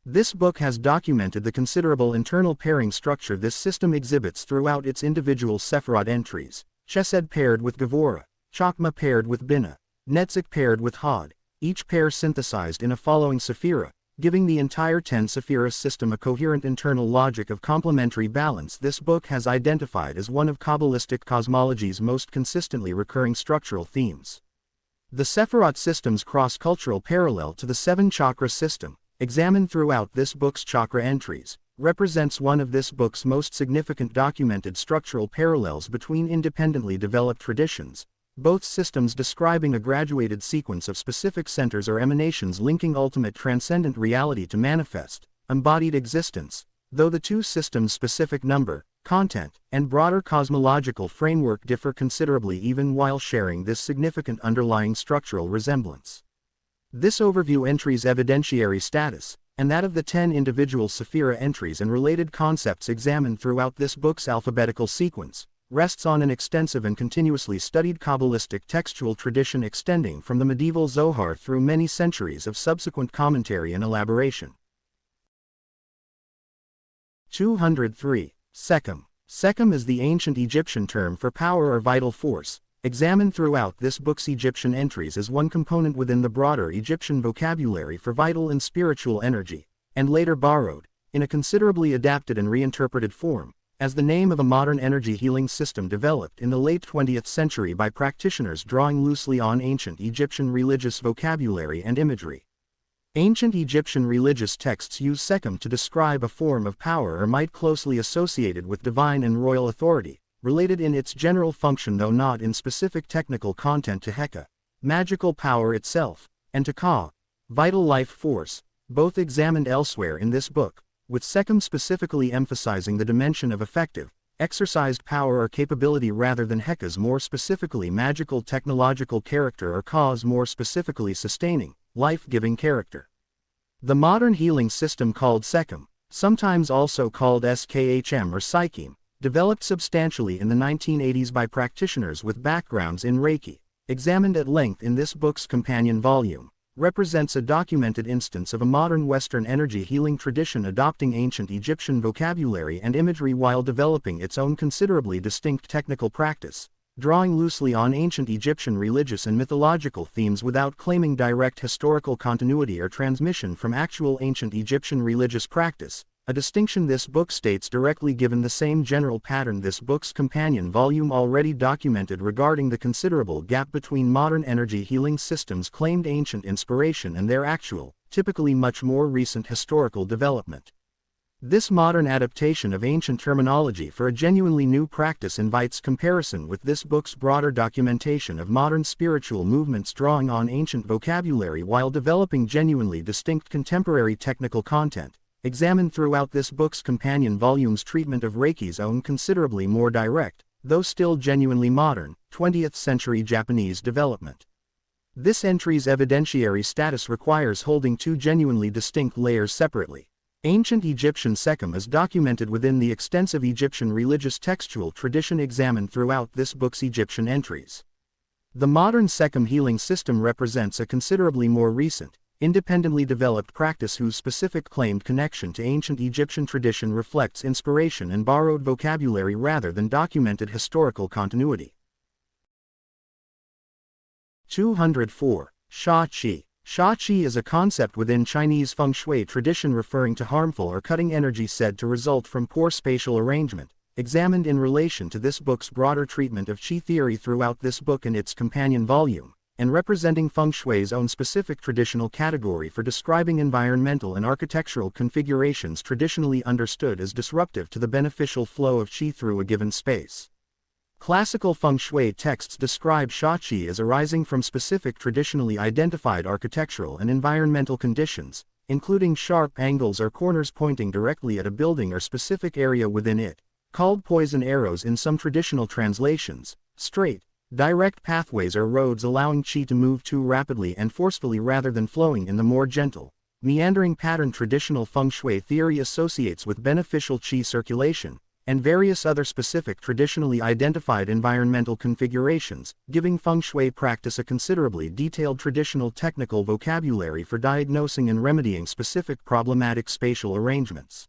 This book has documented the considerable internal pairing structure this system exhibits throughout its individual Sephirot entries: Chesed paired with Gevurah, Chokmah paired with Binah, Netzik paired with Hod, each pair synthesized in a following Sephira, giving the entire 10 Sephira system a coherent internal logic of complementary balance. This book has identified as one of Kabbalistic cosmology's most consistently recurring structural themes. The Sephirot system's cross-cultural parallel to the 7 chakra system, examined throughout this book's chakra entries, represents one of this book's most significant documented structural parallels between independently developed traditions, both systems describing a graduated sequence of specific centers or emanations linking ultimate transcendent reality to manifest, embodied existence, though the 2 systems' specific number, content, and broader cosmological framework differ considerably even while sharing this significant underlying structural resemblance. This overview entry's evidentiary status, and that of the 10 individual Sephira entries and related concepts examined throughout this book's alphabetical sequence, rests on an extensive and continuously studied Kabbalistic textual tradition extending from the medieval Zohar through many centuries of subsequent commentary and elaboration. 203. Sekhem. Sekhem is the ancient Egyptian term for power or vital force, examined throughout this book's Egyptian entries as one component within the broader Egyptian vocabulary for vital and spiritual energy, and later borrowed, in a considerably adapted and reinterpreted form, as the name of a modern energy healing system developed in the late 20th century by practitioners drawing loosely on ancient Egyptian religious vocabulary and imagery. Ancient Egyptian religious texts use Sekhem to describe a form of power or might closely associated with divine and royal authority, related in its general function though not in specific technical content to Heka, magical power itself, and to Ka, vital life force, both examined elsewhere in this book, with Sekhem specifically emphasizing the dimension of effective, exercised power or capability rather than Heka's more specifically magical technological character or Ka's more specifically sustaining, life-giving character. The modern healing system called Sekhem, sometimes also called SKHM or Psycheme, developed substantially in the 1980s by practitioners with backgrounds in Reiki, examined at length in this book's companion volume, represents a documented instance of a modern Western energy healing tradition adopting ancient Egyptian vocabulary and imagery while developing its own considerably distinct technical practice, drawing loosely on ancient Egyptian religious and mythological themes without claiming direct historical continuity or transmission from actual ancient Egyptian religious practice, a distinction this book states directly given the same general pattern this book's companion volume already documented regarding the considerable gap between modern energy healing systems' claimed ancient inspiration and their actual, typically much more recent historical development. This modern adaptation of ancient terminology for a genuinely new practice invites comparison with this book's broader documentation of modern spiritual movements drawing on ancient vocabulary while developing genuinely distinct contemporary technical content, examined throughout this book's companion volume's treatment of Reiki's own considerably more direct, though still genuinely modern, 20th century Japanese development. This entry's evidentiary status requires holding two genuinely distinct layers separately. Ancient Egyptian Sekhem is documented within the extensive Egyptian religious textual tradition examined throughout this book's Egyptian entries. The modern Sekhem healing system represents a considerably more recent, independently developed practice whose specific claimed connection to ancient Egyptian tradition reflects inspiration and borrowed vocabulary rather than documented historical continuity. 204. Sha-Qi. Sha-Qi is a concept within Chinese feng shui tradition referring to harmful or cutting energy said to result from poor spatial arrangement, examined in relation to this book's broader treatment of Qi theory throughout this book and its companion volume, and representing feng shui's own specific traditional category for describing environmental and architectural configurations traditionally understood as disruptive to the beneficial flow of Qi through a given space. Classical feng shui texts describe Sha-Qi as arising from specific traditionally identified architectural and environmental conditions, including sharp angles or corners pointing directly at a building or specific area within it, called poison arrows in some traditional translations, straight, direct pathways or roads allowing Qi to move too rapidly and forcefully rather than flowing in the more gentle, meandering pattern traditional feng shui theory associates with beneficial Qi circulation, and various other specific traditionally identified environmental configurations, giving feng shui practice a considerably detailed traditional technical vocabulary for diagnosing and remedying specific problematic spatial arrangements.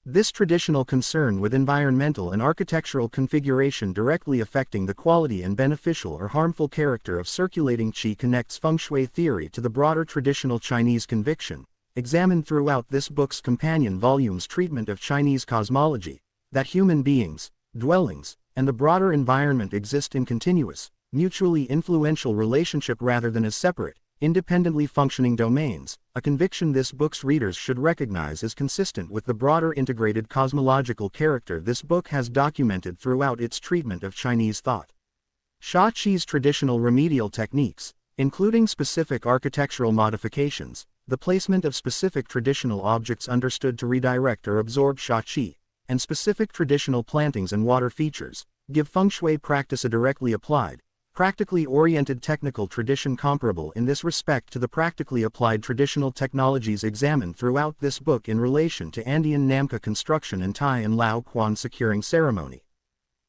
This traditional concern with environmental and architectural configuration directly affecting the quality and beneficial or harmful character of circulating Qi connects feng shui theory to the broader traditional Chinese conviction, examined throughout this book's companion volume's treatment of Chinese cosmology, that human beings, dwellings, and the broader environment exist in continuous, mutually influential relationship rather than as separate, independently functioning domains, a conviction this book's readers should recognize as consistent with the broader integrated cosmological character this book has documented throughout its treatment of Chinese thought. Sha-Qi's traditional remedial techniques, including specific architectural modifications, the placement of specific traditional objects understood to redirect or absorb Sha-Qi, and specific traditional plantings and water features, give feng shui practice a directly applied, practically oriented technical tradition comparable in this respect to the practically applied traditional technologies examined throughout this book in relation to Andean Namka construction and Tai and Lao Quan securing ceremony.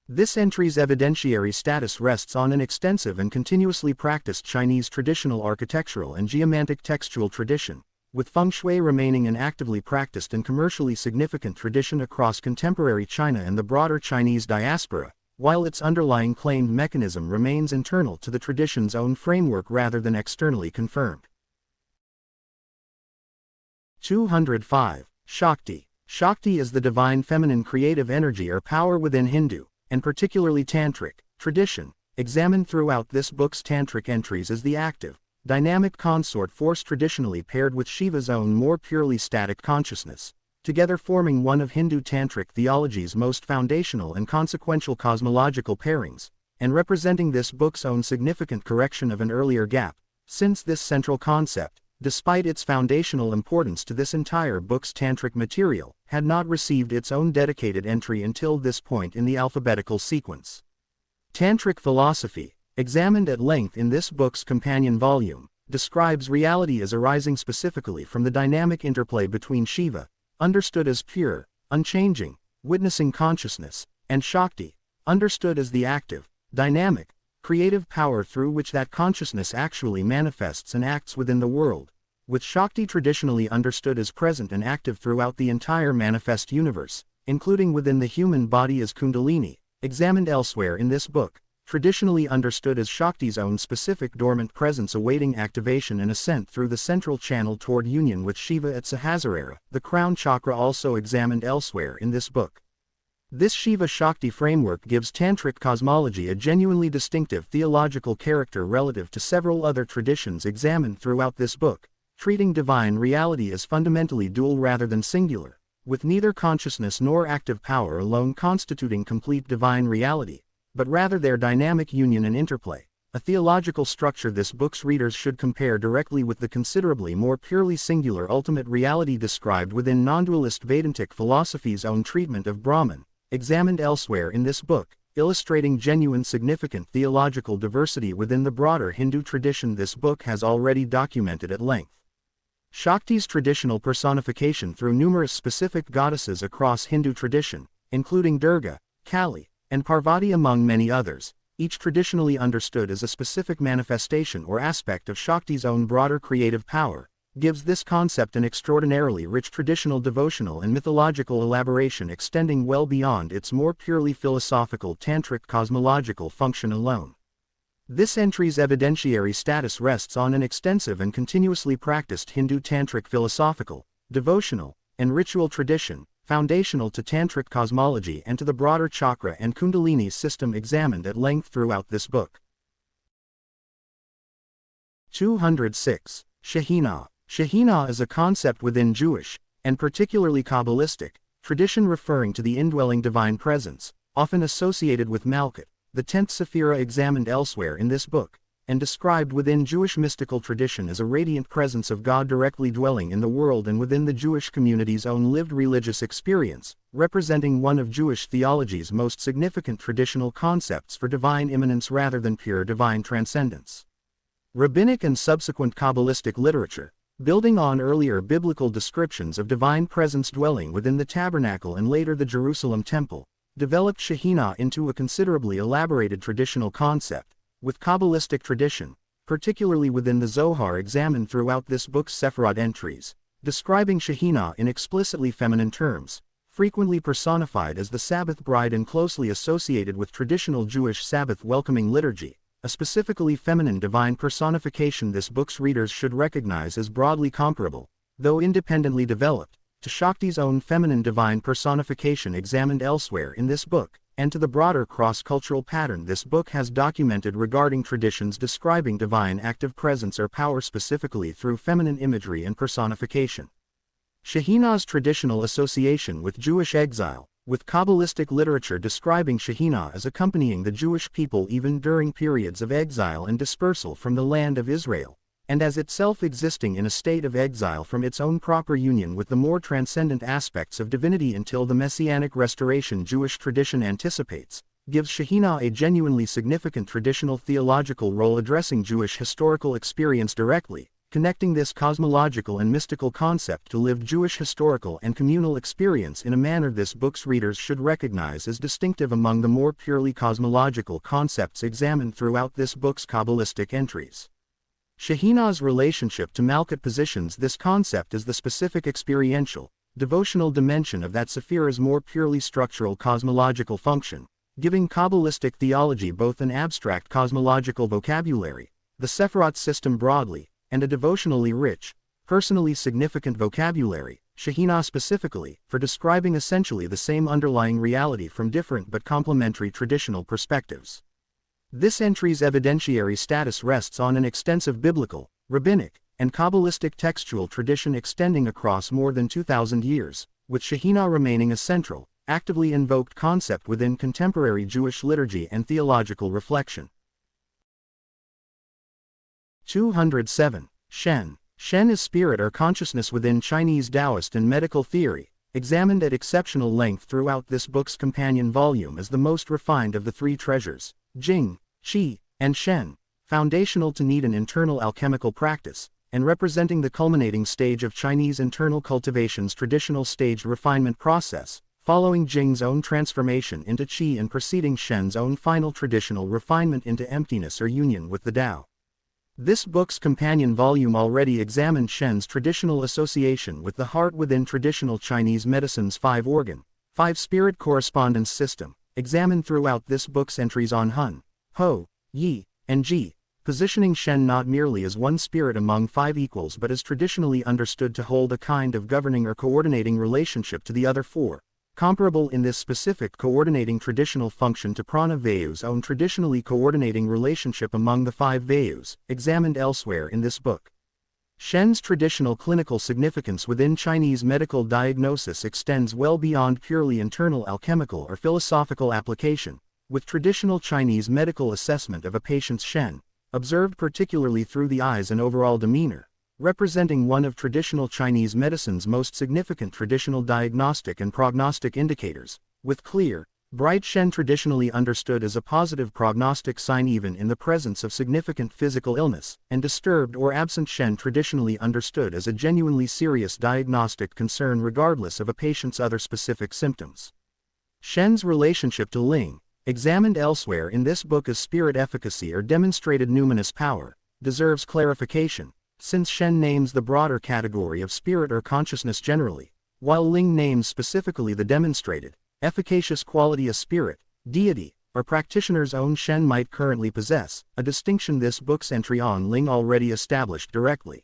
This entry's evidentiary status rests on an extensive and continuously practiced Chinese traditional architectural and geomantic textual tradition, with feng shui remaining an actively practiced and commercially significant tradition across contemporary China and the broader Chinese diaspora, while its underlying claimed mechanism remains internal to the tradition's own framework rather than externally confirmed. 205. Shakti. Shakti is the divine feminine creative energy or power within Hindu, and particularly Tantric, tradition, examined throughout this book's Tantric entries as the active, dynamic consort force traditionally paired with Shiva's own more purely static consciousness, together forming one of Hindu Tantric theology's most foundational and consequential cosmological pairings, and representing this book's own significant correction of an earlier gap, since this central concept, despite its foundational importance to this entire book's Tantric material, had not received its own dedicated entry until this point in the alphabetical sequence. Tantric philosophy, examined at length in this book's companion volume, describes reality as arising specifically from the dynamic interplay between Shiva, understood as pure, unchanging, witnessing consciousness, and Shakti, understood as the active, dynamic, creative power through which that consciousness actually manifests and acts within the world, with Shakti traditionally understood as present and active throughout the entire manifest universe, including within the human body as Kundalini, examined elsewhere in this book, traditionally understood as Shakti's own specific dormant presence awaiting activation and ascent through the central channel toward union with Shiva at Sahasrara, the crown chakra also examined elsewhere in this book. This Shiva-Shakti framework gives Tantric cosmology a genuinely distinctive theological character relative to several other traditions examined throughout this book, treating divine reality as fundamentally dual rather than singular, with neither consciousness nor active power alone constituting complete divine reality, but rather their dynamic union and interplay, a theological structure this book's readers should compare directly with the considerably more purely singular ultimate reality described within non-dualist Vedantic philosophy's own treatment of Brahman, examined elsewhere in this book, illustrating genuine significant theological diversity within the broader Hindu tradition this book has already documented at length. Shakti's traditional personification through numerous specific goddesses across Hindu tradition, including Durga, Kali, and Parvati among many others, each traditionally understood as a specific manifestation or aspect of Shakti's own broader creative power, gives this concept an extraordinarily rich traditional devotional and mythological elaboration extending well beyond its more purely philosophical tantric cosmological function alone. This entry's evidentiary status rests on an extensive and continuously practiced Hindu tantric philosophical, devotional, and ritual tradition, foundational to tantric cosmology and to the broader chakra and kundalini system examined at length throughout this book. 206. Shekhinah. Shekhinah is a concept within Jewish, and particularly Kabbalistic, tradition referring to the indwelling divine presence, often associated with Malkut, the 10th Sephira examined elsewhere in this book, and described within Jewish mystical tradition as a radiant presence of God directly dwelling in the world and within the Jewish community's own lived religious experience, representing one of Jewish theology's most significant traditional concepts for divine immanence rather than pure divine transcendence. Rabbinic and subsequent Kabbalistic literature, building on earlier biblical descriptions of divine presence dwelling within the tabernacle and later the Jerusalem temple, developed Shekhinah into a considerably elaborated traditional concept, with Kabbalistic tradition, particularly within the Zohar examined throughout this book's Sephirot entries, describing Shekhinah in explicitly feminine terms, frequently personified as the Sabbath bride and closely associated with traditional Jewish Sabbath welcoming liturgy, a specifically feminine divine personification this book's readers should recognize as broadly comparable, though independently developed, to Shakti's own feminine divine personification examined elsewhere in this book, and to the broader cross-cultural pattern this book has documented regarding traditions describing divine active presence or power specifically through feminine imagery and personification. Shekhinah's traditional association with Jewish exile, with Kabbalistic literature describing Shekhinah as accompanying the Jewish people even during periods of exile and dispersal from the land of Israel, and as itself existing in a state of exile from its own proper union with the more transcendent aspects of divinity until the messianic restoration Jewish tradition anticipates, gives Shekhinah a genuinely significant traditional theological role addressing Jewish historical experience directly, connecting this cosmological and mystical concept to lived Jewish historical and communal experience in a manner this book's readers should recognize as distinctive among the more purely cosmological concepts examined throughout this book's Kabbalistic entries. Shekhinah's relationship to Malkut positions this concept as the specific experiential, devotional dimension of that Sephira's more purely structural cosmological function, giving Kabbalistic theology both an abstract cosmological vocabulary, the Sephirot system broadly, and a devotionally rich, personally significant vocabulary, Shekhinah specifically, for describing essentially the same underlying reality from different but complementary traditional perspectives. This entry's evidentiary status rests on an extensive biblical, rabbinic, and Kabbalistic textual tradition extending across more than 2,000 years, with Shekhinah remaining a central, actively invoked concept within contemporary Jewish liturgy and theological reflection. 207. Shen. Shen is spirit or consciousness within Chinese Daoist and medical theory, examined at exceptional length throughout this book's companion volume as the most refined of the three treasures, Jing, Qi, and Shen, foundational to need an internal alchemical practice, and representing the culminating stage of Chinese internal cultivation's traditional staged refinement process, following Jing's own transformation into Qi and preceding Shen's own final traditional refinement into emptiness or union with the Tao. This book's companion volume already examined Shen's traditional association with the heart within traditional Chinese medicine's five-organ, five-spirit correspondence system, examined throughout this book's entries on Hun, Ho, Yi, and Ji, positioning Shen not merely as one spirit among five equals but as traditionally understood to hold a kind of governing or coordinating relationship to the other four, comparable in this specific coordinating traditional function to Prana Vayu's own traditionally coordinating relationship among the five Vayus, examined elsewhere in this book. Shen's traditional clinical significance within Chinese medical diagnosis extends well beyond purely internal alchemical or philosophical application, with traditional Chinese medical assessment of a patient's Shen, observed particularly through the eyes and overall demeanor, representing one of traditional Chinese medicine's most significant traditional diagnostic and prognostic indicators, with clear, Bright Shen traditionally understood as a positive prognostic sign even in the presence of significant physical illness, and disturbed or absent Shen traditionally understood as a genuinely serious diagnostic concern regardless of a patient's other specific symptoms. Shen's relationship to Ling, examined elsewhere in this book as spirit efficacy or demonstrated numinous power, deserves clarification, since Shen names the broader category of spirit or consciousness generally, while Ling names specifically the demonstrated, efficacious quality a spirit, deity, or practitioner's own Shen might currently possess, a distinction this book's entry on Ling already established directly.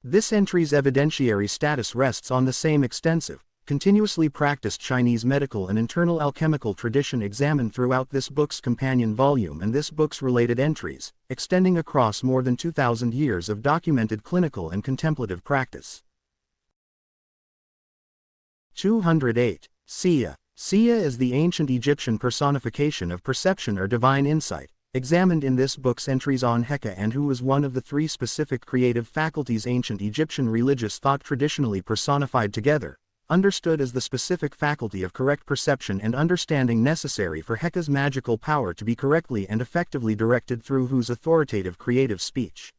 This entry's evidentiary status rests on the same extensive, continuously practiced Chinese medical and internal alchemical tradition examined throughout this book's companion volume and this book's related entries, extending across more than 2,000 years of documented clinical and contemplative practice. 208. Sia. Sia is the ancient Egyptian personification of perception or divine insight, examined in this book's entries on Heka and who was one of the three specific creative faculties ancient Egyptian religious thought traditionally personified together, understood as the specific faculty of correct perception and understanding necessary for Heka's magical power to be correctly and effectively directed through whose authoritative creative speech.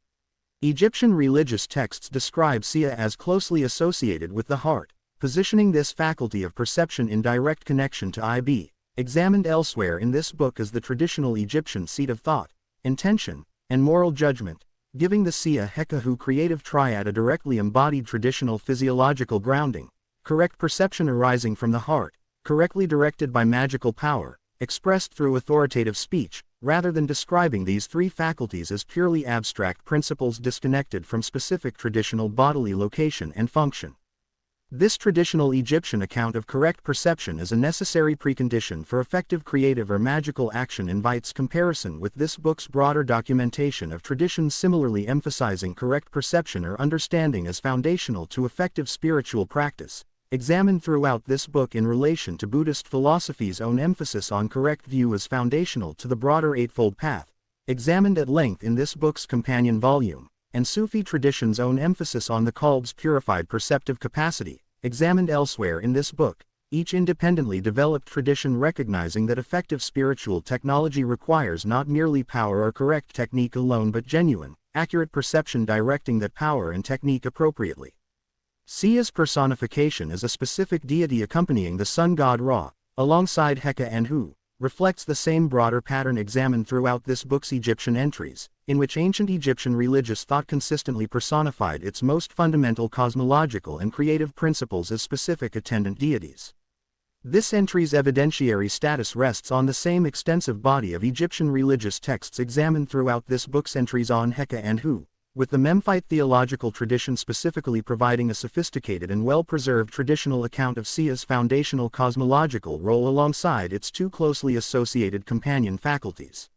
Egyptian religious texts describe Sia as closely associated with the heart, positioning this faculty of perception in direct connection to IB, examined elsewhere in this book as the traditional Egyptian seat of thought, intention, and moral judgment, giving the Sia Heka-Hu creative triad a directly embodied traditional physiological grounding, correct perception arising from the heart, correctly directed by magical power, expressed through authoritative speech, rather than describing these three faculties as purely abstract principles disconnected from specific traditional bodily location and function. This traditional Egyptian account of correct perception as a necessary precondition for effective creative or magical action invites comparison with this book's broader documentation of traditions similarly emphasizing correct perception or understanding as foundational to effective spiritual practice, examined throughout this book in relation to Buddhist philosophy's own emphasis on correct view as foundational to the broader Eightfold Path, examined at length in this book's companion volume, and Sufi tradition's own emphasis on the Qalb's purified perceptive capacity, examined elsewhere in this book, each independently developed tradition recognizing that effective spiritual technology requires not merely power or correct technique alone but genuine, accurate perception directing that power and technique appropriately. Sia's personification as a specific deity accompanying the sun god Ra, alongside Heka and Hu, reflects the same broader pattern examined throughout this book's Egyptian entries, in which ancient Egyptian religious thought consistently personified its most fundamental cosmological and creative principles as specific attendant deities. This entry's evidentiary status rests on the same extensive body of Egyptian religious texts examined throughout this book's entries on Heka and Hu, with the Memphite theological tradition specifically providing a sophisticated and well-preserved traditional account of Sia's foundational cosmological role alongside its two closely associated companion faculties.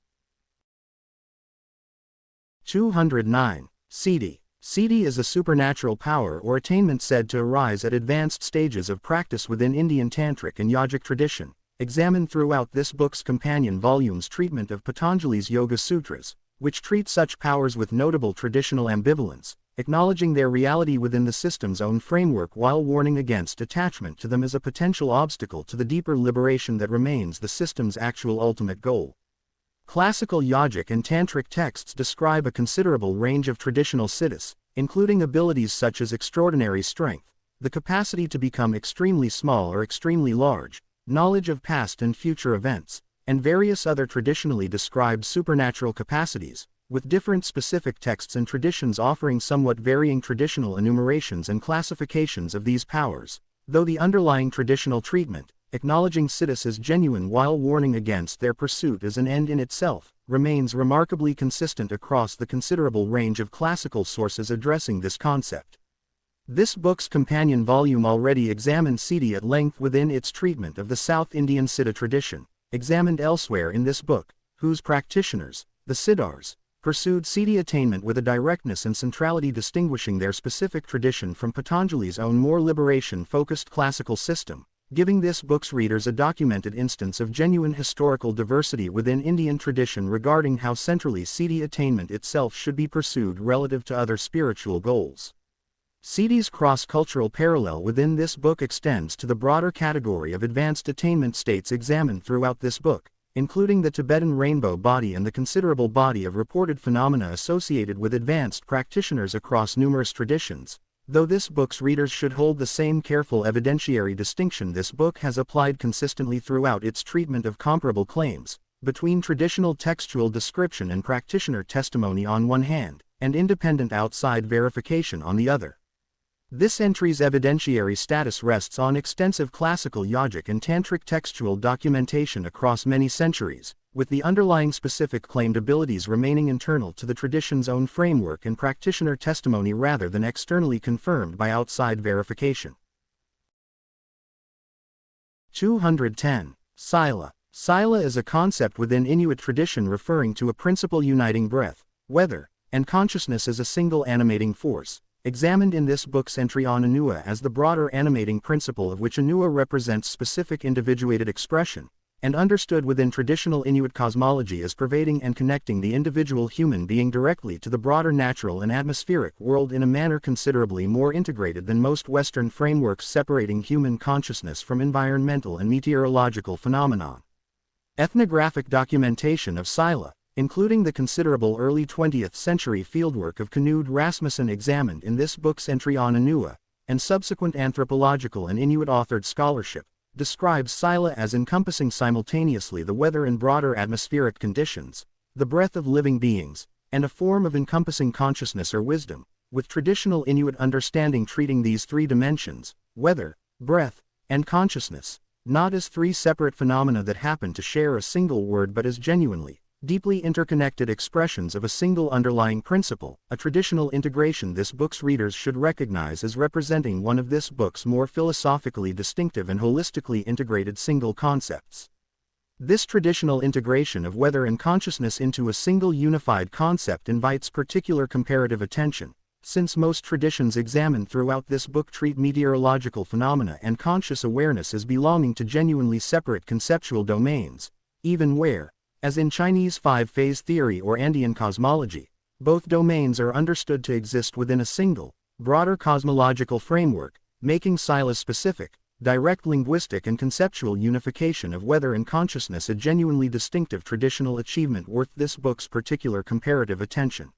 209. Siddhi. Siddhi is a supernatural power or attainment said to arise at advanced stages of practice within Indian Tantric and Yogic tradition, examined throughout this book's companion volume's treatment of Patanjali's Yoga Sutras, which treat such powers with notable traditional ambivalence, acknowledging their reality within the system's own framework while warning against attachment to them as a potential obstacle to the deeper liberation that remains the system's actual ultimate goal. Classical yogic and tantric texts describe a considerable range of traditional siddhis, including abilities such as extraordinary strength, the capacity to become extremely small or extremely large, knowledge of past and future events, and various other traditionally described supernatural capacities, with different specific texts and traditions offering somewhat varying traditional enumerations and classifications of these powers, though the underlying traditional treatment, acknowledging siddhis as genuine while warning against their pursuit as an end in itself, remains remarkably consistent across the considerable range of classical sources addressing this concept. This book's companion volume already examined Siddhi at length within its treatment of the South Indian Siddha tradition, examined elsewhere in this book, whose practitioners, the Siddhars, pursued Siddhi attainment with a directness and centrality distinguishing their specific tradition from Patanjali's own more liberation-focused classical system, giving this book's readers a documented instance of genuine historical diversity within Indian tradition regarding how centrally Siddhi attainment itself should be pursued relative to other spiritual goals. Siddhi's cross-cultural parallel within this book extends to the broader category of advanced attainment states examined throughout this book, including the Tibetan rainbow body and the considerable body of reported phenomena associated with advanced practitioners across numerous traditions. Though this book's readers should hold the same careful evidentiary distinction this book has applied consistently throughout its treatment of comparable claims, between traditional textual description and practitioner testimony on one hand, and independent outside verification on the other. This entry's evidentiary status rests on extensive classical yogic and tantric textual documentation across many centuries, with the underlying specific claimed abilities remaining internal to the tradition's own framework and practitioner testimony rather than externally confirmed by outside verification. 210. Sila. Sila is a concept within Inuit tradition referring to a principle uniting breath, weather, and consciousness as a single animating force, examined in this book's entry on Anua as the broader animating principle of which Anua represents specific individuated expression, and understood within traditional Inuit cosmology as pervading and connecting the individual human being directly to the broader natural and atmospheric world in a manner considerably more integrated than most Western frameworks separating human consciousness from environmental and meteorological phenomenon. Ethnographic documentation of Sila, including the considerable early 20th century fieldwork of Knud Rasmussen examined in this book's entry on Anua, and subsequent anthropological and Inuit-authored scholarship, describes Sila as encompassing simultaneously the weather and broader atmospheric conditions, the breath of living beings, and a form of encompassing consciousness or wisdom, with traditional Inuit understanding treating these three dimensions, weather, breath, and consciousness, not as three separate phenomena that happen to share a single word but as genuinely, deeply interconnected expressions of a single underlying principle, a traditional integration this book's readers should recognize as representing one of this book's more philosophically distinctive and holistically integrated single concepts. This traditional integration of weather and consciousness into a single unified concept invites particular comparative attention, since most traditions examined throughout this book treat meteorological phenomena and conscious awareness as belonging to genuinely separate conceptual domains, even where, as in Chinese five-phase theory or Andean cosmology, both domains are understood to exist within a single, broader cosmological framework, making Sila's specific, direct linguistic and conceptual unification of weather and consciousness a genuinely distinctive traditional achievement worth this book's particular comparative attention.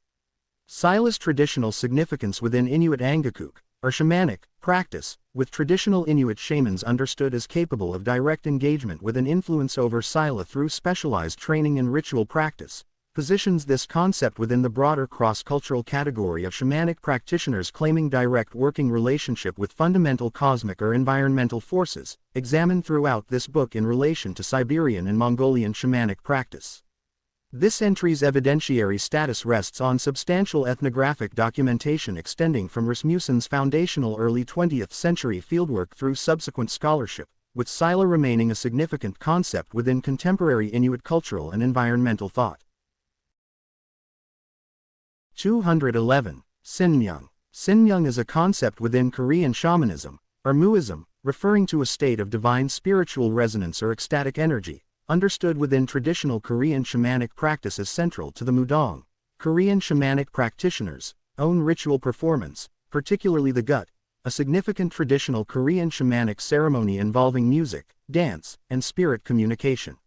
Sila's traditional significance within Inuit Angakuk, or shamanic, practice, with traditional Inuit shamans understood as capable of direct engagement with an influence over Sila through specialized training and ritual practice, positions this concept within the broader cross-cultural category of shamanic practitioners claiming direct working relationship with fundamental cosmic or environmental forces, examined throughout this book in relation to Siberian and Mongolian shamanic practice. This entry's evidentiary status rests on substantial ethnographic documentation extending from Rasmussen's foundational early 20th century fieldwork through subsequent scholarship, with Sila remaining a significant concept within contemporary Inuit cultural and environmental thought. 211. Sinmyung. Sinmyung is a concept within Korean shamanism, or Muism, referring to a state of divine spiritual resonance or ecstatic energy, understood within traditional Korean shamanic practice as central to the Mudong, Korean shamanic practitioners' own ritual performance, particularly the gut, a significant traditional Korean shamanic ceremony involving music, dance, and spirit communication.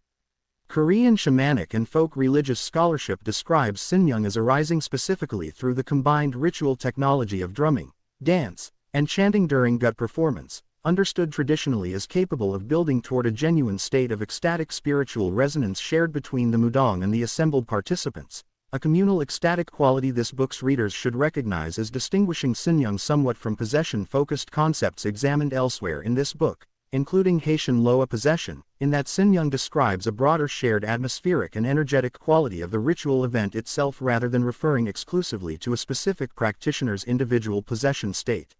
Korean shamanic and folk religious scholarship describes Sinmyung as arising specifically through the combined ritual technology of drumming, dance, and chanting during gut performance, understood traditionally as capable of building toward a genuine state of ecstatic spiritual resonance shared between the Mudong and the assembled participants, a communal ecstatic quality this book's readers should recognize as distinguishing Sinmyung somewhat from possession-focused concepts examined elsewhere in this book, including Haitian Loa possession, in that Sinmyung describes a broader shared atmospheric and energetic quality of the ritual event itself rather than referring exclusively to a specific practitioner's individual possession state.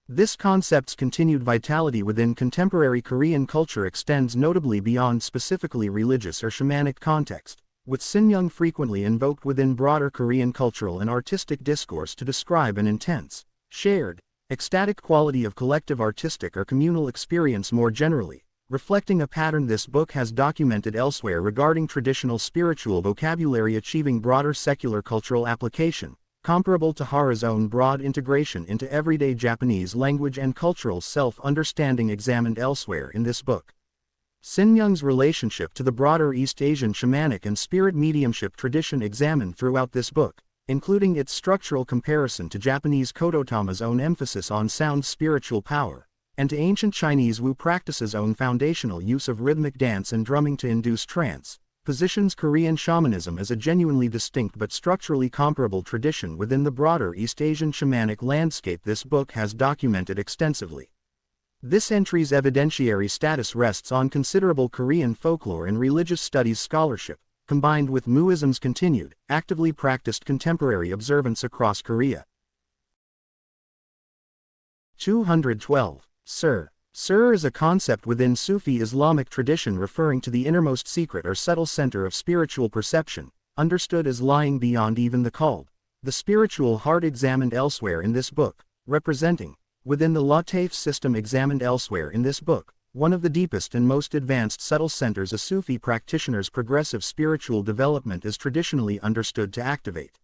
This concept's continued vitality within contemporary Korean culture extends notably beyond specifically religious or shamanic context, with Sinmyung frequently invoked within broader Korean cultural and artistic discourse to describe an intense, shared, ecstatic quality of collective artistic or communal experience more generally, reflecting a pattern this book has documented elsewhere regarding traditional spiritual vocabulary achieving broader secular cultural application, comparable to Hara's own broad integration into everyday Japanese language and cultural self-understanding examined elsewhere in this book. Sinmyung's relationship to the broader East Asian shamanic and spirit mediumship tradition examined throughout this book, including its structural comparison to Japanese Kodotama's own emphasis on sound spiritual power, and to ancient Chinese Wu practices' own foundational use of rhythmic dance and drumming to induce trance, positions Korean shamanism as a genuinely distinct but structurally comparable tradition within the broader East Asian shamanic landscape this book has documented extensively. This entry's evidentiary status rests on considerable Korean folklore and religious studies scholarship, combined with Muism's continued, actively practiced contemporary observance across Korea. 212. Sir. Sir is a concept within Sufi Islamic tradition referring to the innermost secret or subtle center of spiritual perception, understood as lying beyond even the called, the spiritual heart examined elsewhere in this book, representing, within the Lataf system examined elsewhere in this book, one of the deepest and most advanced subtle centers a Sufi practitioner's progressive spiritual development is traditionally understood to activate.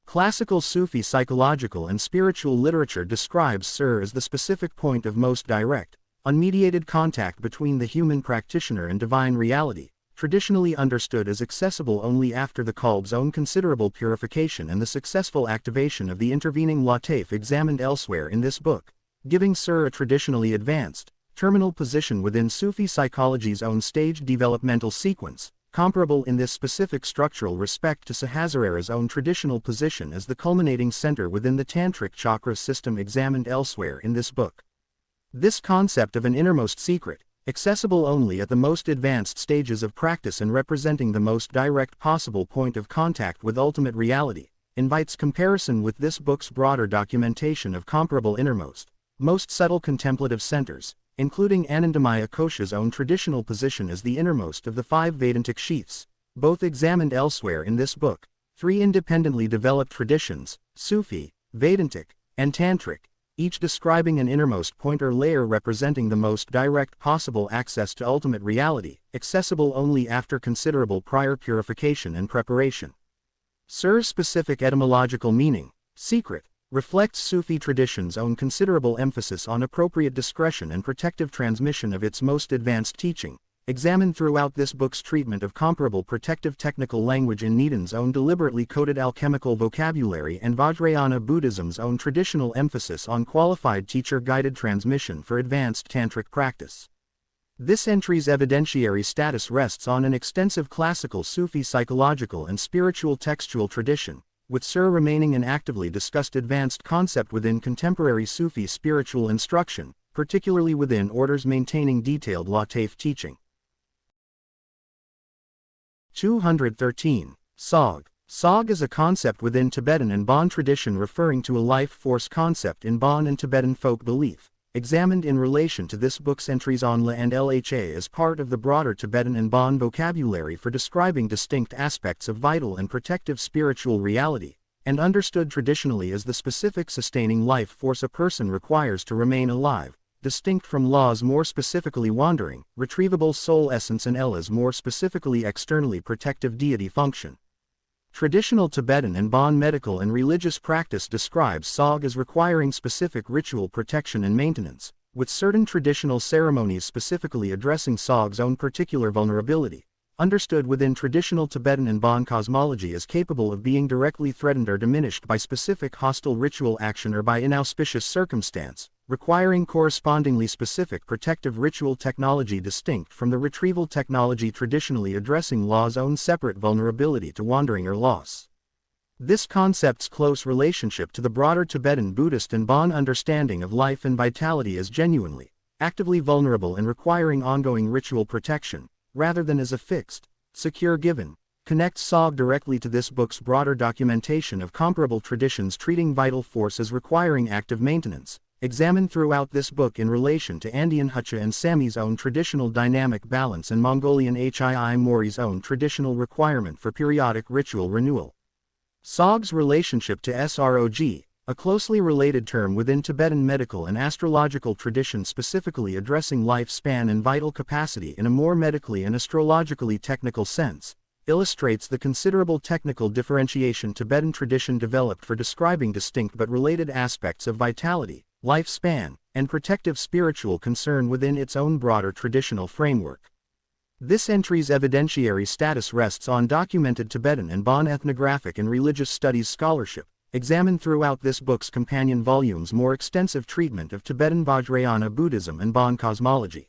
Classical Sufi psychological and spiritual literature describes Sir as the specific point of most direct, unmediated contact between the human practitioner and divine reality, traditionally understood as accessible only after the qalb's own considerable purification and the successful activation of the intervening lataf examined elsewhere in this book, giving Sir a traditionally advanced, terminal position within Sufi psychology's own staged developmental sequence, comparable in this specific structural respect to Sahasrara's own traditional position as the culminating center within the Tantric chakra system examined elsewhere in this book. This concept of an innermost secret, accessible only at the most advanced stages of practice and representing the most direct possible point of contact with ultimate reality, invites comparison with this book's broader documentation of comparable innermost, most subtle contemplative centers, including Anandamaya Kosha's own traditional position as the innermost of the 5 Vedantic sheaths, both examined elsewhere in this book, 3 independently developed traditions, Sufi, Vedantic, and Tantric, each describing an innermost point or layer representing the most direct possible access to ultimate reality, accessible only after considerable prior purification and preparation. Sir's specific etymological meaning, secret, reflects Sufi tradition's own considerable emphasis on appropriate discretion and protective transmission of its most advanced teaching, examined throughout this book's treatment of comparable protective technical language in Nidan's own deliberately coded alchemical vocabulary and Vajrayana Buddhism's own traditional emphasis on qualified teacher-guided transmission for advanced tantric practice. This entry's evidentiary status rests on an extensive classical Sufi psychological and spiritual textual tradition, with Sir remaining an actively discussed advanced concept within contemporary Sufi spiritual instruction, particularly within orders maintaining detailed lataf teaching. 213. Sog. Sog is a concept within Tibetan and Bon tradition referring to a life force concept in Bon and Tibetan folk belief, examined in relation to this book's entries on La and Lha as part of the broader Tibetan and Bon vocabulary for describing distinct aspects of vital and protective spiritual reality, and understood traditionally as the specific sustaining life force a person requires to remain alive, distinct from La's more specifically wandering, retrievable soul essence and Ella's more specifically externally protective deity function. Traditional Tibetan and Bon medical and religious practice describes Sog as requiring specific ritual protection and maintenance, with certain traditional ceremonies specifically addressing Sog's own particular vulnerability, understood within traditional Tibetan and Bon cosmology as capable of being directly threatened or diminished by specific hostile ritual action or by inauspicious circumstance, requiring correspondingly specific protective ritual technology distinct from the retrieval technology traditionally addressing La's own separate vulnerability to wandering or loss. This concept's close relationship to the broader Tibetan Buddhist and Bon understanding of life and vitality as genuinely, actively vulnerable and requiring ongoing ritual protection, rather than as a fixed, secure given, connects Sog directly to this book's broader documentation of comparable traditions treating vital force as requiring active maintenance, examined throughout this book in relation to Andean Hucha and Sami's own traditional dynamic balance and Mongolian Hii Mori's own traditional requirement for periodic ritual renewal. Sog's relationship to Srog, a closely related term within Tibetan medical and astrological tradition specifically addressing lifespan and vital capacity in a more medically and astrologically technical sense, illustrates the considerable technical differentiation Tibetan tradition developed for describing distinct but related aspects of vitality, lifespan, and protective spiritual concern within its own broader traditional framework. This entry's evidentiary status rests on documented Tibetan and Bon ethnographic and religious studies scholarship, examined throughout this book's companion volumes more extensive treatment of Tibetan Vajrayana Buddhism and Bon cosmology.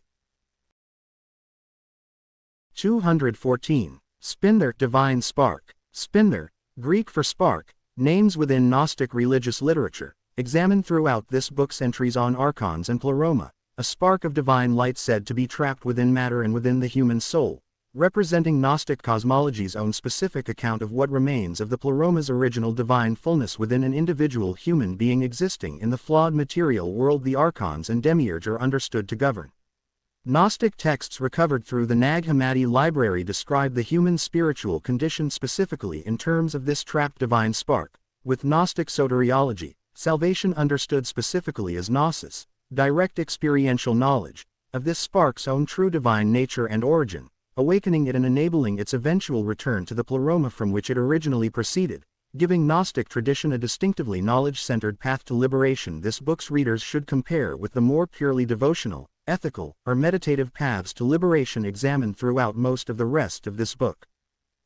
214. Spindler, divine spark. Spindler, Greek for spark, names within Gnostic religious literature, examined throughout this book's entries on archons and pleroma, a spark of divine light said to be trapped within matter and within the human soul, representing Gnostic cosmology's own specific account of what remains of the pleroma's original divine fullness within an individual human being existing in the flawed material world the archons and demiurge are understood to govern. Gnostic texts recovered through the Nag Hammadi library describe the human spiritual condition specifically in terms of this trapped divine spark, with Gnostic soteriology, salvation understood specifically as gnosis, direct experiential knowledge, of this spark's own true divine nature and origin, awakening it and enabling its eventual return to the pleroma from which it originally proceeded, giving Gnostic tradition a distinctively knowledge-centered path to liberation. This book's readers should compare with the more purely devotional, ethical, or meditative paths to liberation examined throughout most of the rest of this book.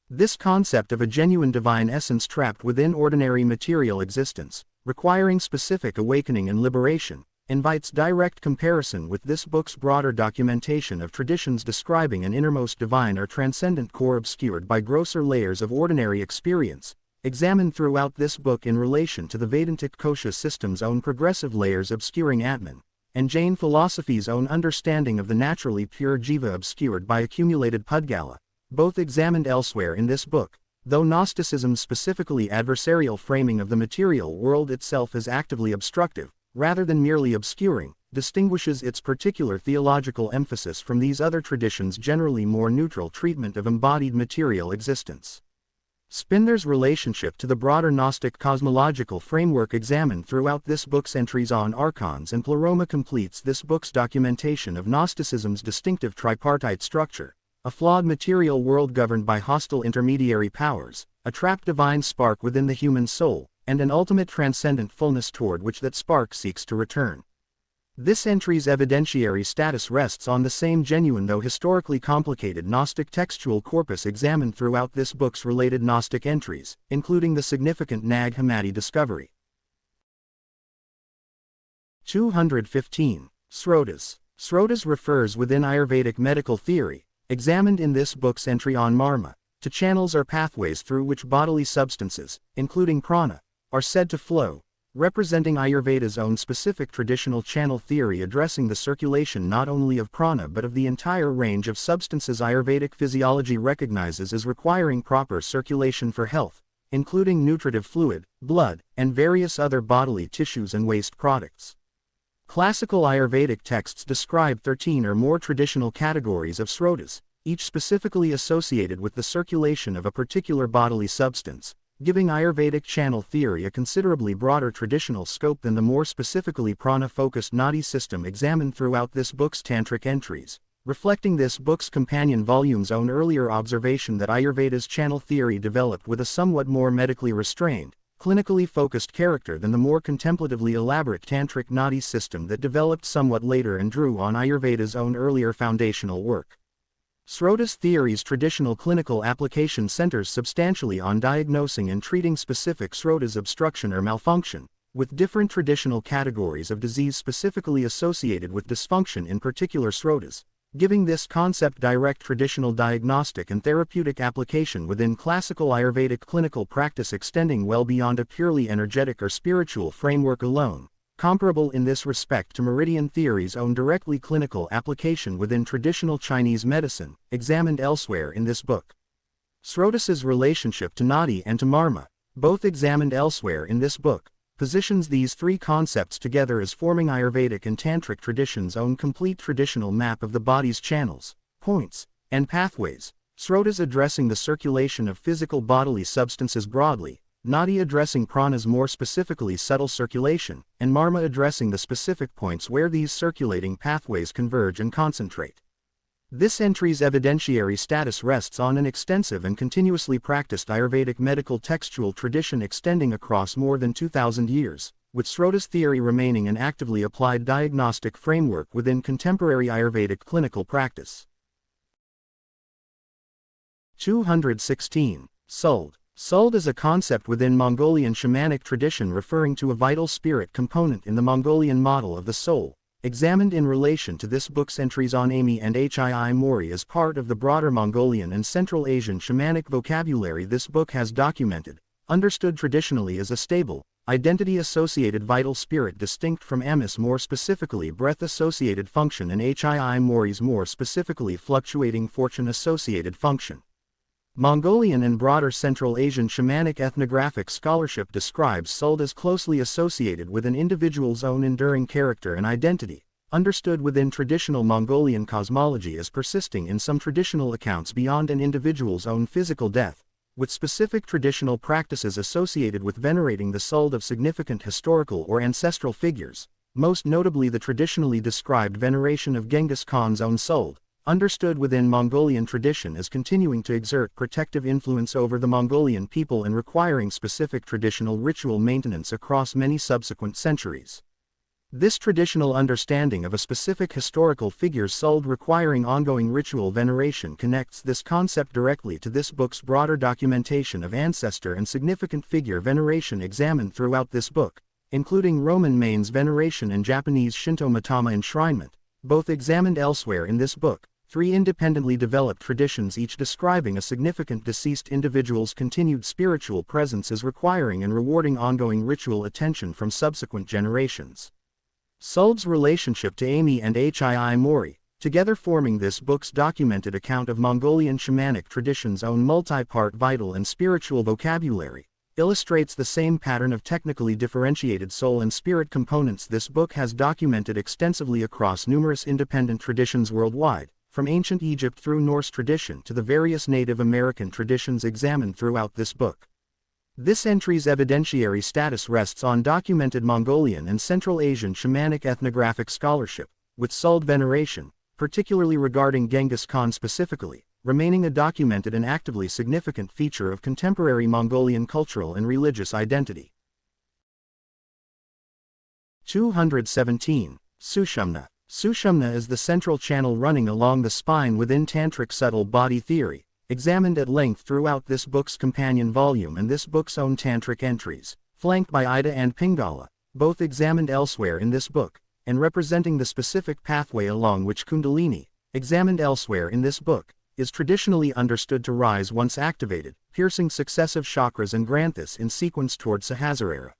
This concept of a genuine divine essence trapped within ordinary material existence, requiring specific awakening and liberation, invites direct comparison with this book's broader documentation of traditions describing an innermost divine or transcendent core obscured by grosser layers of ordinary experience, examined throughout this book in relation to the Vedantic kosha system's own progressive layers obscuring Atman, and Jain philosophy's own understanding of the naturally pure jiva obscured by accumulated pudgala, both examined elsewhere in this book, though Gnosticism's specifically adversarial framing of the material world itself as actively obstructive, rather than merely obscuring, distinguishes its particular theological emphasis from these other traditions' generally more neutral treatment of embodied material existence. Spindler's relationship to the broader Gnostic cosmological framework examined throughout this book's entries on archons and pleroma completes this book's documentation of Gnosticism's distinctive tripartite structure, a flawed material world governed by hostile intermediary powers, a trapped divine spark within the human soul, and an ultimate transcendent fullness toward which that spark seeks to return. This entry's evidentiary status rests on the same genuine though historically complicated Gnostic textual corpus examined throughout this book's related Gnostic entries, including the significant Nag Hammadi discovery. 215. Srotas. Srotas refers within Ayurvedic medical theory, examined in this book's entry on Marma, to channels or pathways through which bodily substances, including prana, are said to flow, representing Ayurveda's own specific traditional channel theory addressing the circulation not only of prana but of the entire range of substances Ayurvedic physiology recognizes as requiring proper circulation for health, including nutritive fluid, blood, and various other bodily tissues and waste products. Classical Ayurvedic texts describe 13 or more traditional categories of srotas, each specifically associated with the circulation of a particular bodily substance, giving Ayurvedic channel theory a considerably broader traditional scope than the more specifically prana-focused nadi system examined throughout this book's tantric entries, reflecting this book's companion volume's own earlier observation that Ayurveda's channel theory developed with a somewhat more medically restrained, clinically focused character than the more contemplatively elaborate tantric nadi system that developed somewhat later and drew on Ayurveda's own earlier foundational work. Srotas theory's traditional clinical application centers substantially on diagnosing and treating specific srotas obstruction or malfunction, with different traditional categories of disease specifically associated with dysfunction in particular srotas, giving this concept direct traditional diagnostic and therapeutic application within classical Ayurvedic clinical practice extending well beyond a purely energetic or spiritual framework alone, comparable in this respect to meridian theory's own directly clinical application within traditional Chinese medicine, examined elsewhere in this book. Srotas's relationship to nadi and to marma, both examined elsewhere in this book, positions these three concepts together as forming Ayurvedic and Tantric tradition's own complete traditional map of the body's channels, points, and pathways, srotas addressing the circulation of physical bodily substances broadly, nadi addressing prana's more specifically subtle circulation, and marma addressing the specific points where these circulating pathways converge and concentrate. This entry's evidentiary status rests on an extensive and continuously practiced Ayurvedic medical textual tradition extending across more than 2,000 years, with Srota's theory remaining an actively applied diagnostic framework within contemporary Ayurvedic clinical practice. 216. Sold. Sold is a concept within Mongolian shamanic tradition referring to a vital spirit component in the Mongolian model of the soul, examined in relation to this book's entries on Ami and Hii Mori as part of the broader Mongolian and Central Asian shamanic vocabulary. This book has documented, understood traditionally as a stable, identity-associated vital spirit distinct from Amis, more specifically breath-associated function, and Hii Mori's more specifically fluctuating fortune-associated function. Mongolian and broader Central Asian shamanic ethnographic scholarship describes Sold as closely associated with an individual's own enduring character and identity, understood within traditional Mongolian cosmology as persisting in some traditional accounts beyond an individual's own physical death, with specific traditional practices associated with venerating the Sold of significant historical or ancestral figures, most notably the traditionally described veneration of Genghis Khan's own Sold, understood within Mongolian tradition as continuing to exert protective influence over the Mongolian people and requiring specific traditional ritual maintenance across many subsequent centuries. This traditional understanding of a specific historical figure's Sold requiring ongoing ritual veneration connects this concept directly to this book's broader documentation of ancestor and significant figure veneration examined throughout this book, including Roman Main's veneration and Japanese Shinto Mitama enshrinement, both examined elsewhere in this book. 3 independently developed traditions, each describing a significant deceased individual's continued spiritual presence as requiring and rewarding ongoing ritual attention from subsequent generations. Sold's relationship to Ami and Hii Mori, together forming this book's documented account of Mongolian shamanic tradition's own multi-part vital and spiritual vocabulary, illustrates the same pattern of technically differentiated soul and spirit components this book has documented extensively across numerous independent traditions worldwide, from ancient Egypt through Norse tradition to the various Native American traditions examined throughout this book. This entry's evidentiary status rests on documented Mongolian and Central Asian shamanic ethnographic scholarship, with Sold veneration, particularly regarding Genghis Khan specifically, remaining a documented and actively significant feature of contemporary Mongolian cultural and religious identity. 217. Sushumna. Sushumna is the central channel running along the spine within Tantric subtle body theory, examined at length throughout this book's companion volume and this book's own Tantric entries, flanked by Ida and Pingala, both examined elsewhere in this book, and representing the specific pathway along which Kundalini, examined elsewhere in this book, is traditionally understood to rise once activated, piercing successive chakras and granthis in sequence toward Sahasrara.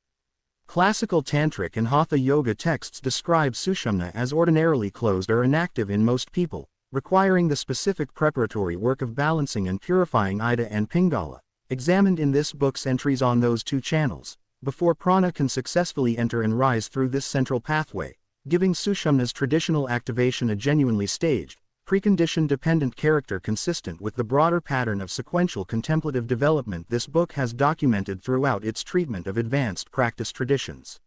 Classical Tantric and Hatha Yoga texts describe Sushumna as ordinarily closed or inactive in most people, requiring the specific preparatory work of balancing and purifying Ida and Pingala, examined in this book's entries on those 2 channels, before prana can successfully enter and rise through this central pathway, giving Sushumna's traditional activation a genuinely staged, precondition-dependent character consistent with the broader pattern of sequential contemplative development this book has documented throughout its treatment of advanced practice traditions.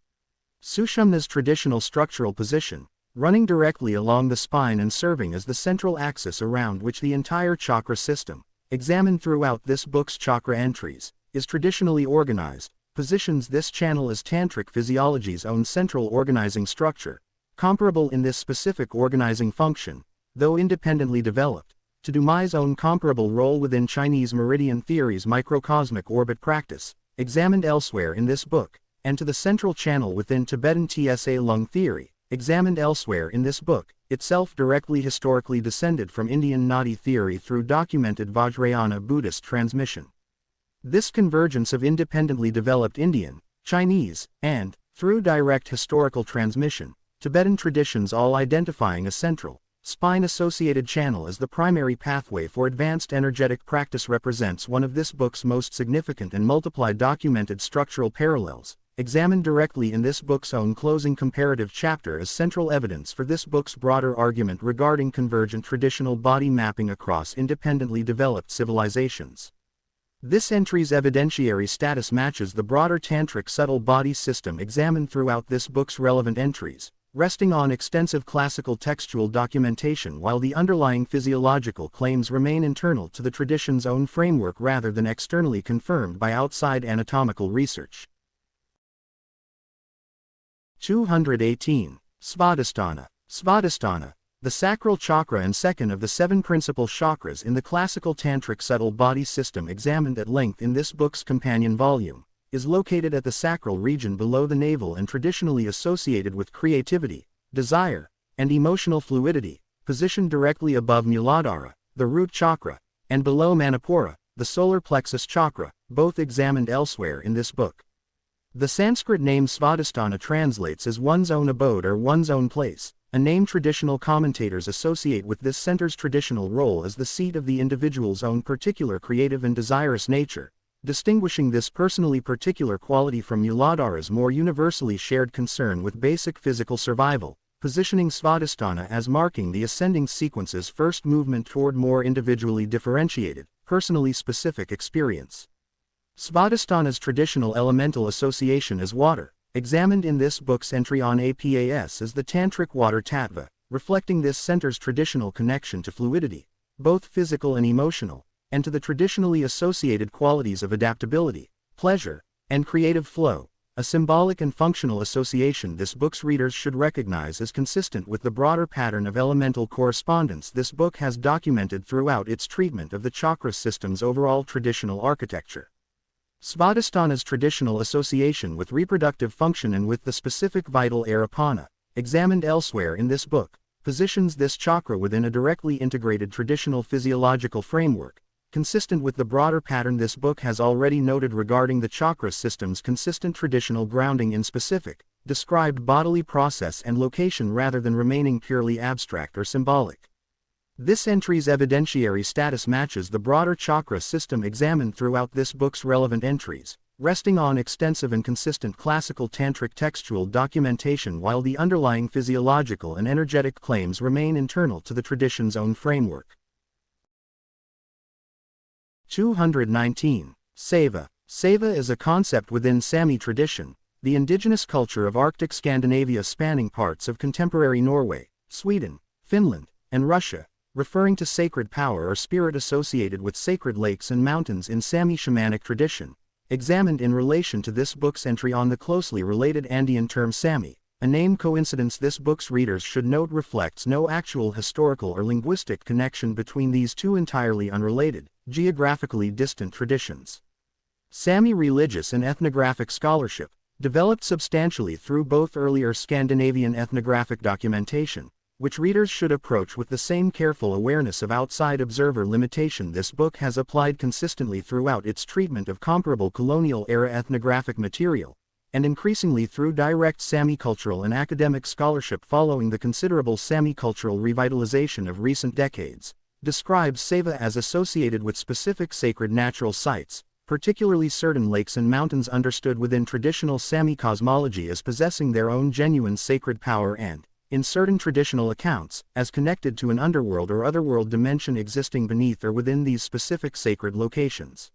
Sushumna's traditional structural position, running directly along the spine and serving as the central axis around which the entire chakra system, examined throughout this book's chakra entries, is traditionally organized, positions this channel as Tantric physiology's own central organizing structure, comparable in this specific organizing function, though independently developed, to Dumai's own comparable role within Chinese meridian theory's microcosmic orbit practice, examined elsewhere in this book, and to the central channel within Tibetan Tsa lung theory, examined elsewhere in this book, itself directly historically descended from Indian Nadi theory through documented Vajrayana Buddhist transmission. This convergence of independently developed Indian, Chinese, and, through direct historical transmission, Tibetan traditions all identifying a central, spine-associated channel as the primary pathway for advanced energetic practice represents one of this book's most significant and multiplied documented structural parallels, examined directly in this book's own closing comparative chapter as central evidence for this book's broader argument regarding convergent traditional body mapping across independently developed civilizations. This entry's evidentiary status matches the broader Tantric subtle body system examined throughout this book's relevant entries, resting on extensive classical textual documentation while the underlying physiological claims remain internal to the tradition's own framework rather than externally confirmed by outside anatomical research. 218. Svadhisthana. Svadhisthana, the sacral chakra and second of the 7 principal chakras in the classical tantric subtle body system examined at length in this book's companion volume, is located at the sacral region below the navel and traditionally associated with creativity, desire, and emotional fluidity, positioned directly above Muladhara, the root chakra, and below Manipura, the solar plexus chakra, both examined elsewhere in this book. The Sanskrit name Svadhisthana translates as one's own abode or one's own place, a name traditional commentators associate with this center's traditional role as the seat of the individual's own particular creative and desirous nature, distinguishing this personally particular quality from Muladhara's more universally shared concern with basic physical survival, positioning Svadhisthana as marking the ascending sequence's first movement toward more individually differentiated, personally specific experience. Svadhisthana's traditional elemental association is water, examined in this book's entry on APAS as the Tantric water tattva, reflecting this center's traditional connection to fluidity, both physical and emotional, and to the traditionally associated qualities of adaptability, pleasure, and creative flow, a symbolic and functional association this book's readers should recognize as consistent with the broader pattern of elemental correspondence this book has documented throughout its treatment of the chakra system's overall traditional architecture. Svadhisthana's traditional association with reproductive function and with the specific vital air apana, examined elsewhere in this book, positions this chakra within a directly integrated traditional physiological framework, consistent with the broader pattern this book has already noted regarding the chakra system's consistent traditional grounding in specific, described bodily process and location rather than remaining purely abstract or symbolic. This entry's evidentiary status matches the broader chakra system examined throughout this book's relevant entries, resting on extensive and consistent classical tantric textual documentation while the underlying physiological and energetic claims remain internal to the tradition's own framework. 219. Seva. Seva is a concept within Sami tradition, the indigenous culture of Arctic Scandinavia spanning parts of contemporary Norway, Sweden, Finland, and Russia, referring to sacred power or spirit associated with sacred lakes and mountains in Sami shamanic tradition, examined in relation to this book's entry on the closely related Andean term Sami, a name coincidence this book's readers should note reflects no actual historical or linguistic connection between these two entirely unrelated, geographically distant traditions. Sami religious and ethnographic scholarship, developed substantially through both earlier Scandinavian ethnographic documentation, which readers should approach with the same careful awareness of outside observer limitation this book has applied consistently throughout its treatment of comparable colonial-era ethnographic material, and increasingly through direct Sami cultural and academic scholarship following the considerable Sami cultural revitalization of recent decades, describes Seva as associated with specific sacred natural sites, particularly certain lakes and mountains understood within traditional Sami cosmology as possessing their own genuine sacred power and, in certain traditional accounts, as connected to an underworld or otherworld dimension existing beneath or within these specific sacred locations.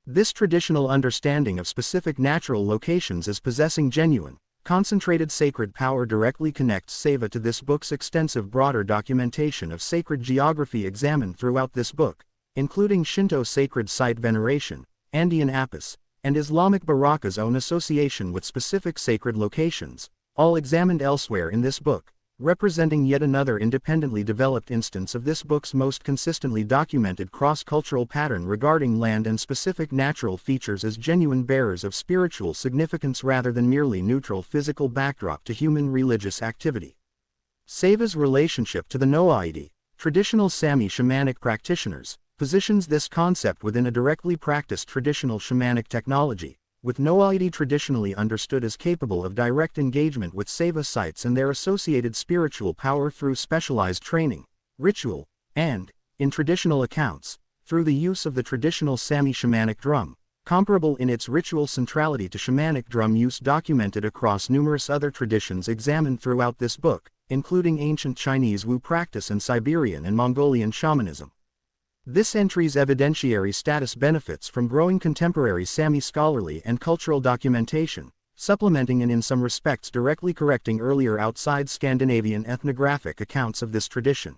This traditional understanding of specific natural locations as possessing genuine, concentrated sacred power directly connects Seva to this book's extensive broader documentation of sacred geography examined throughout this book, including Shinto sacred site veneration, Andean apis, and Islamic Baraka's own association with specific sacred locations, all examined elsewhere in this book, representing yet another independently developed instance of this book's most consistently documented cross-cultural pattern regarding land and specific natural features as genuine bearers of spiritual significance rather than merely neutral physical backdrop to human religious activity. Seva's relationship to the Noaidi, traditional Sami shamanic practitioners, positions this concept within a directly practiced traditional shamanic technology, with Noaidi traditionally understood as capable of direct engagement with Seva sites and their associated spiritual power through specialized training, ritual, and, in traditional accounts, through the use of the traditional Sami shamanic drum, comparable in its ritual centrality to shamanic drum use documented across numerous other traditions examined throughout this book, including ancient Chinese Wu practice and Siberian and Mongolian shamanism. This entry's evidentiary status benefits from growing contemporary Sami scholarly and cultural documentation, supplementing and in some respects directly correcting earlier outside Scandinavian ethnographic accounts of this tradition.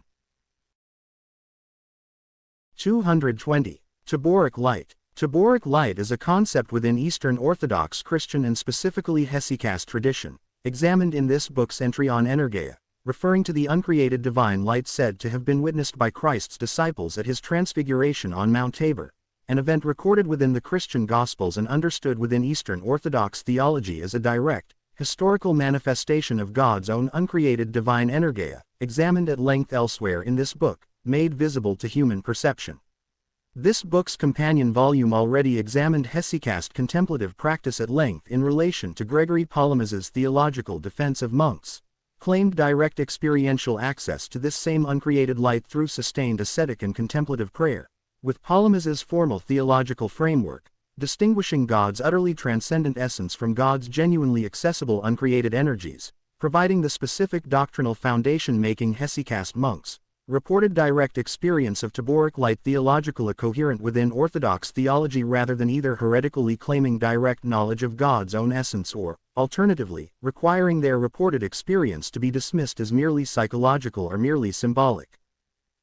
220. Taboric light. Taboric light is a concept within Eastern Orthodox Christian and specifically Hesychast tradition, examined in this book's entry on Energeia, referring to the uncreated divine light said to have been witnessed by Christ's disciples at his transfiguration on Mount Tabor, an event recorded within the Christian Gospels and understood within Eastern Orthodox theology as a direct, historical manifestation of God's own uncreated divine Energeia, examined at length elsewhere in this book, made visible to human perception. This book's companion volume already examined Hesychast contemplative practice at length in relation to Gregory Palamas's theological defense of monks, claimed direct experiential access to this same uncreated light through sustained ascetic and contemplative prayer, with Palamas's formal theological framework, distinguishing God's utterly transcendent essence from God's genuinely accessible uncreated energies, providing the specific doctrinal foundation making Hesychast monks reported direct experience of Taboric light theologically coherent within Orthodox theology rather than either heretically claiming direct knowledge of God's own essence or, alternatively, requiring their reported experience to be dismissed as merely psychological or merely symbolic.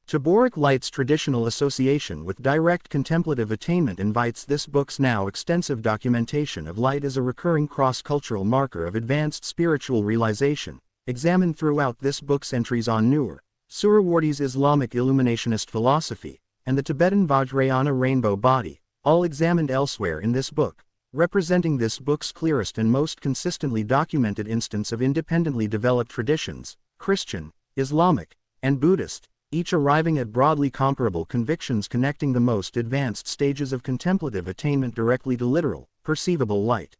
Taboric light's traditional association with direct contemplative attainment invites this book's now extensive documentation of light as a recurring cross-cultural marker of advanced spiritual realization, examined throughout this book's entries on newer, Suhrawardi's Islamic illuminationist philosophy, and the Tibetan Vajrayana rainbow body, all examined elsewhere in this book, representing this book's clearest and most consistently documented instance of independently developed traditions, Christian, Islamic, and Buddhist, each arriving at broadly comparable convictions connecting the most advanced stages of contemplative attainment directly to literal, perceivable light.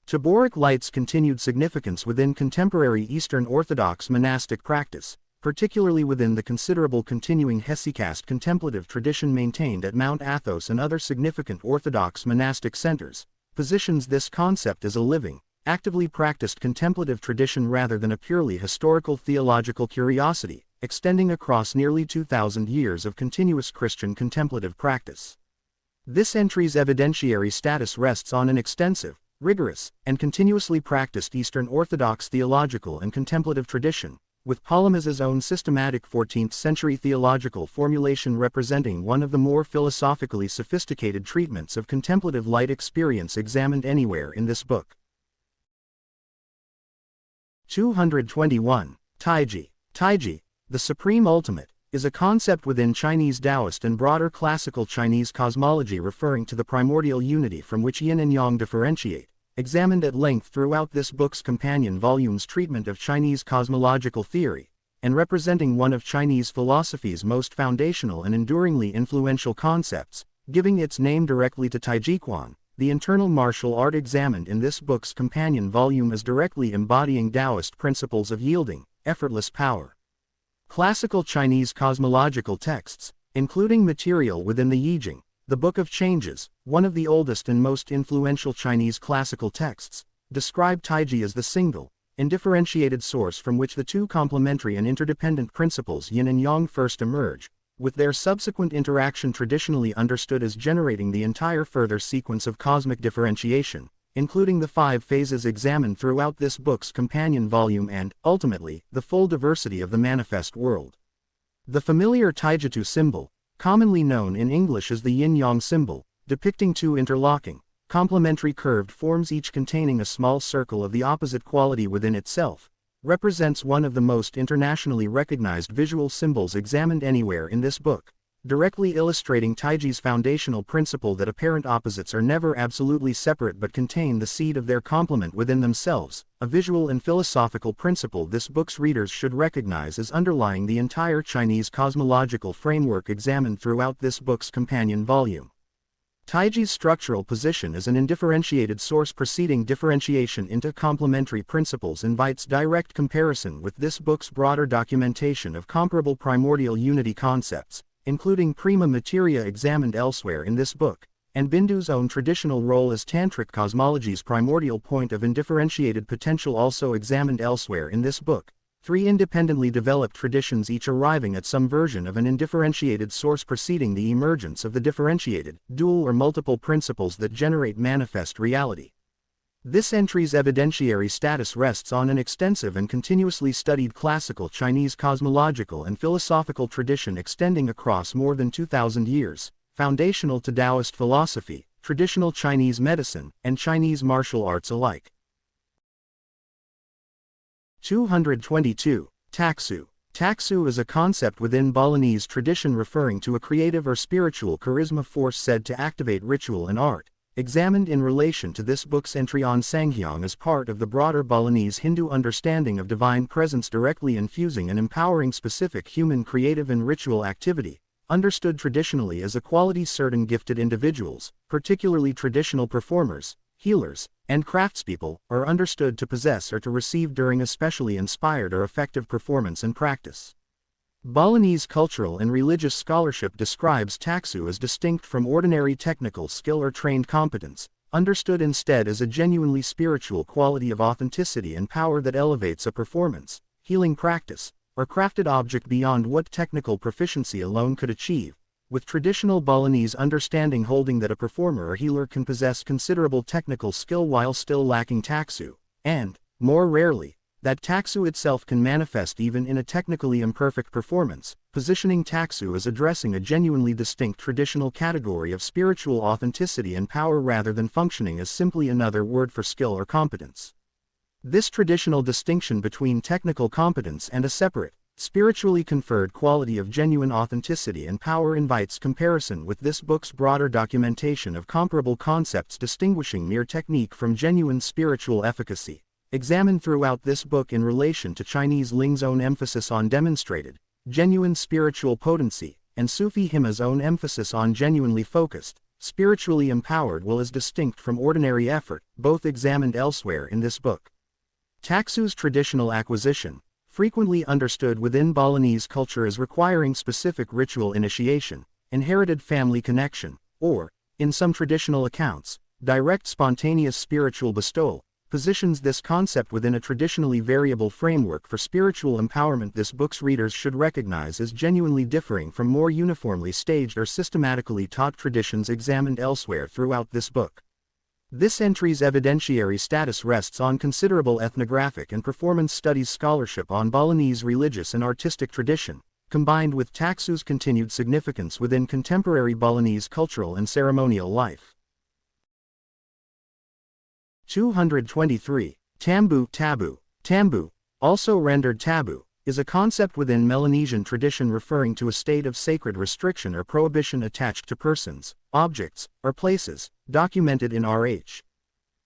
Taboric light's continued significance within contemporary Eastern Orthodox monastic practice, particularly within the considerable continuing Hesychast contemplative tradition maintained at Mount Athos and other significant Orthodox monastic centers, positions this concept as a living, actively practiced contemplative tradition rather than a purely historical theological curiosity, extending across nearly 2,000 years of continuous Christian contemplative practice. This entry's evidentiary status rests on an extensive, rigorous, and continuously practiced Eastern Orthodox theological and contemplative tradition, with Palamas's own systematic 14th-century theological formulation representing one of the more philosophically sophisticated treatments of contemplative light experience examined anywhere in this book. 221. Taiji. Taiji, the supreme ultimate, is a concept within Chinese Daoist and broader classical Chinese cosmology referring to the primordial unity from which yin and yang differentiate, examined at length throughout this book's companion volume's treatment of Chinese cosmological theory, and representing one of Chinese philosophy's most foundational and enduringly influential concepts, giving its name directly to Taijiquan, the internal martial art examined in this book's companion volume as directly embodying Daoist principles of yielding, effortless power. Classical Chinese cosmological texts, including material within the Yi Jing, the Book of Changes, one of the oldest and most influential Chinese classical texts, describe Taiji as the single, indifferentiated source from which the two complementary and interdependent principles yin and yang first emerge, with their subsequent interaction traditionally understood as generating the entire further sequence of cosmic differentiation, including the 5 phases examined throughout this book's companion volume and, ultimately, the full diversity of the manifest world. The familiar Taijitu symbol, commonly known in English as the yin-yang symbol, depicting two interlocking, complementary curved forms each containing a small circle of the opposite quality within itself, represents one of the most internationally recognized visual symbols examined anywhere in this book, directly illustrating Taiji's foundational principle that apparent opposites are never absolutely separate but contain the seed of their complement within themselves, a visual and philosophical principle this book's readers should recognize as underlying the entire Chinese cosmological framework examined throughout this book's companion volume. Taiji's structural position as an indifferentiated source preceding differentiation into complementary principles invites direct comparison with this book's broader documentation of comparable primordial unity concepts, including prima materia examined elsewhere in this book, and Bindu's own traditional role as Tantric cosmology's primordial point of indifferentiated potential also examined elsewhere in this book, 3 independently developed traditions each arriving at some version of an indifferentiated source preceding the emergence of the differentiated, dual or multiple principles that generate manifest reality. This entry's evidentiary status rests on an extensive and continuously studied classical Chinese cosmological and philosophical tradition extending across more than 2,000 years, foundational to Daoist philosophy, traditional Chinese medicine, and Chinese martial arts alike. 222. Taxu. Taxu is a concept within Balinese tradition referring to a creative or spiritual charisma force said to activate ritual and art, examined in relation to this book's entry on Sanghyang as part of the broader Balinese Hindu understanding of divine presence directly infusing and empowering specific human creative and ritual activity, understood traditionally as a quality certain gifted individuals, particularly traditional performers, healers, and craftspeople, are understood to possess or to receive during a specially inspired or effective performance and practice. Balinese cultural and religious scholarship describes taxu as distinct from ordinary technical skill or trained competence, understood instead as a genuinely spiritual quality of authenticity and power that elevates a performance, healing practice, or crafted object beyond what technical proficiency alone could achieve, with traditional Balinese understanding holding that a performer or healer can possess considerable technical skill while still lacking taxu, and, more rarely, that taxu itself can manifest even in a technically imperfect performance, positioning taxu as addressing a genuinely distinct traditional category of spiritual authenticity and power rather than functioning as simply another word for skill or competence. This traditional distinction between technical competence and a separate, spiritually conferred quality of genuine authenticity and power invites comparison with this book's broader documentation of comparable concepts distinguishing mere technique from genuine spiritual efficacy, examined throughout this book in relation to Chinese Ling's own emphasis on demonstrated, genuine spiritual potency, and Sufi Hima's own emphasis on genuinely focused, spiritually empowered will as distinct from ordinary effort, both examined elsewhere in this book. Taxu's traditional acquisition, frequently understood within Balinese culture as requiring specific ritual initiation, inherited family connection, or, in some traditional accounts, direct spontaneous spiritual bestowal, positions this concept within a traditionally variable framework for spiritual empowerment this book's readers should recognize as genuinely differing from more uniformly staged or systematically taught traditions examined elsewhere throughout this book. This entry's evidentiary status rests on considerable ethnographic and performance studies scholarship on Balinese religious and artistic tradition, combined with taxu's continued significance within contemporary Balinese cultural and ceremonial life. 223. Tambu. Tabu. Tambu, also rendered taboo, is a concept within Melanesian tradition referring to a state of sacred restriction or prohibition attached to persons, objects, or places, documented in R.H.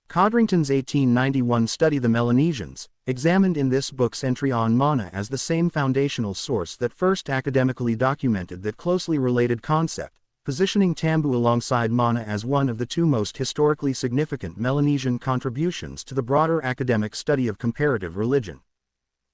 Codrington's 1891 study The Melanesians, examined in this book's entry on mana as the same foundational source that first academically documented that closely related concept, positioning Tambu alongside mana as one of the two most historically significant Melanesian contributions to the broader academic study of comparative religion.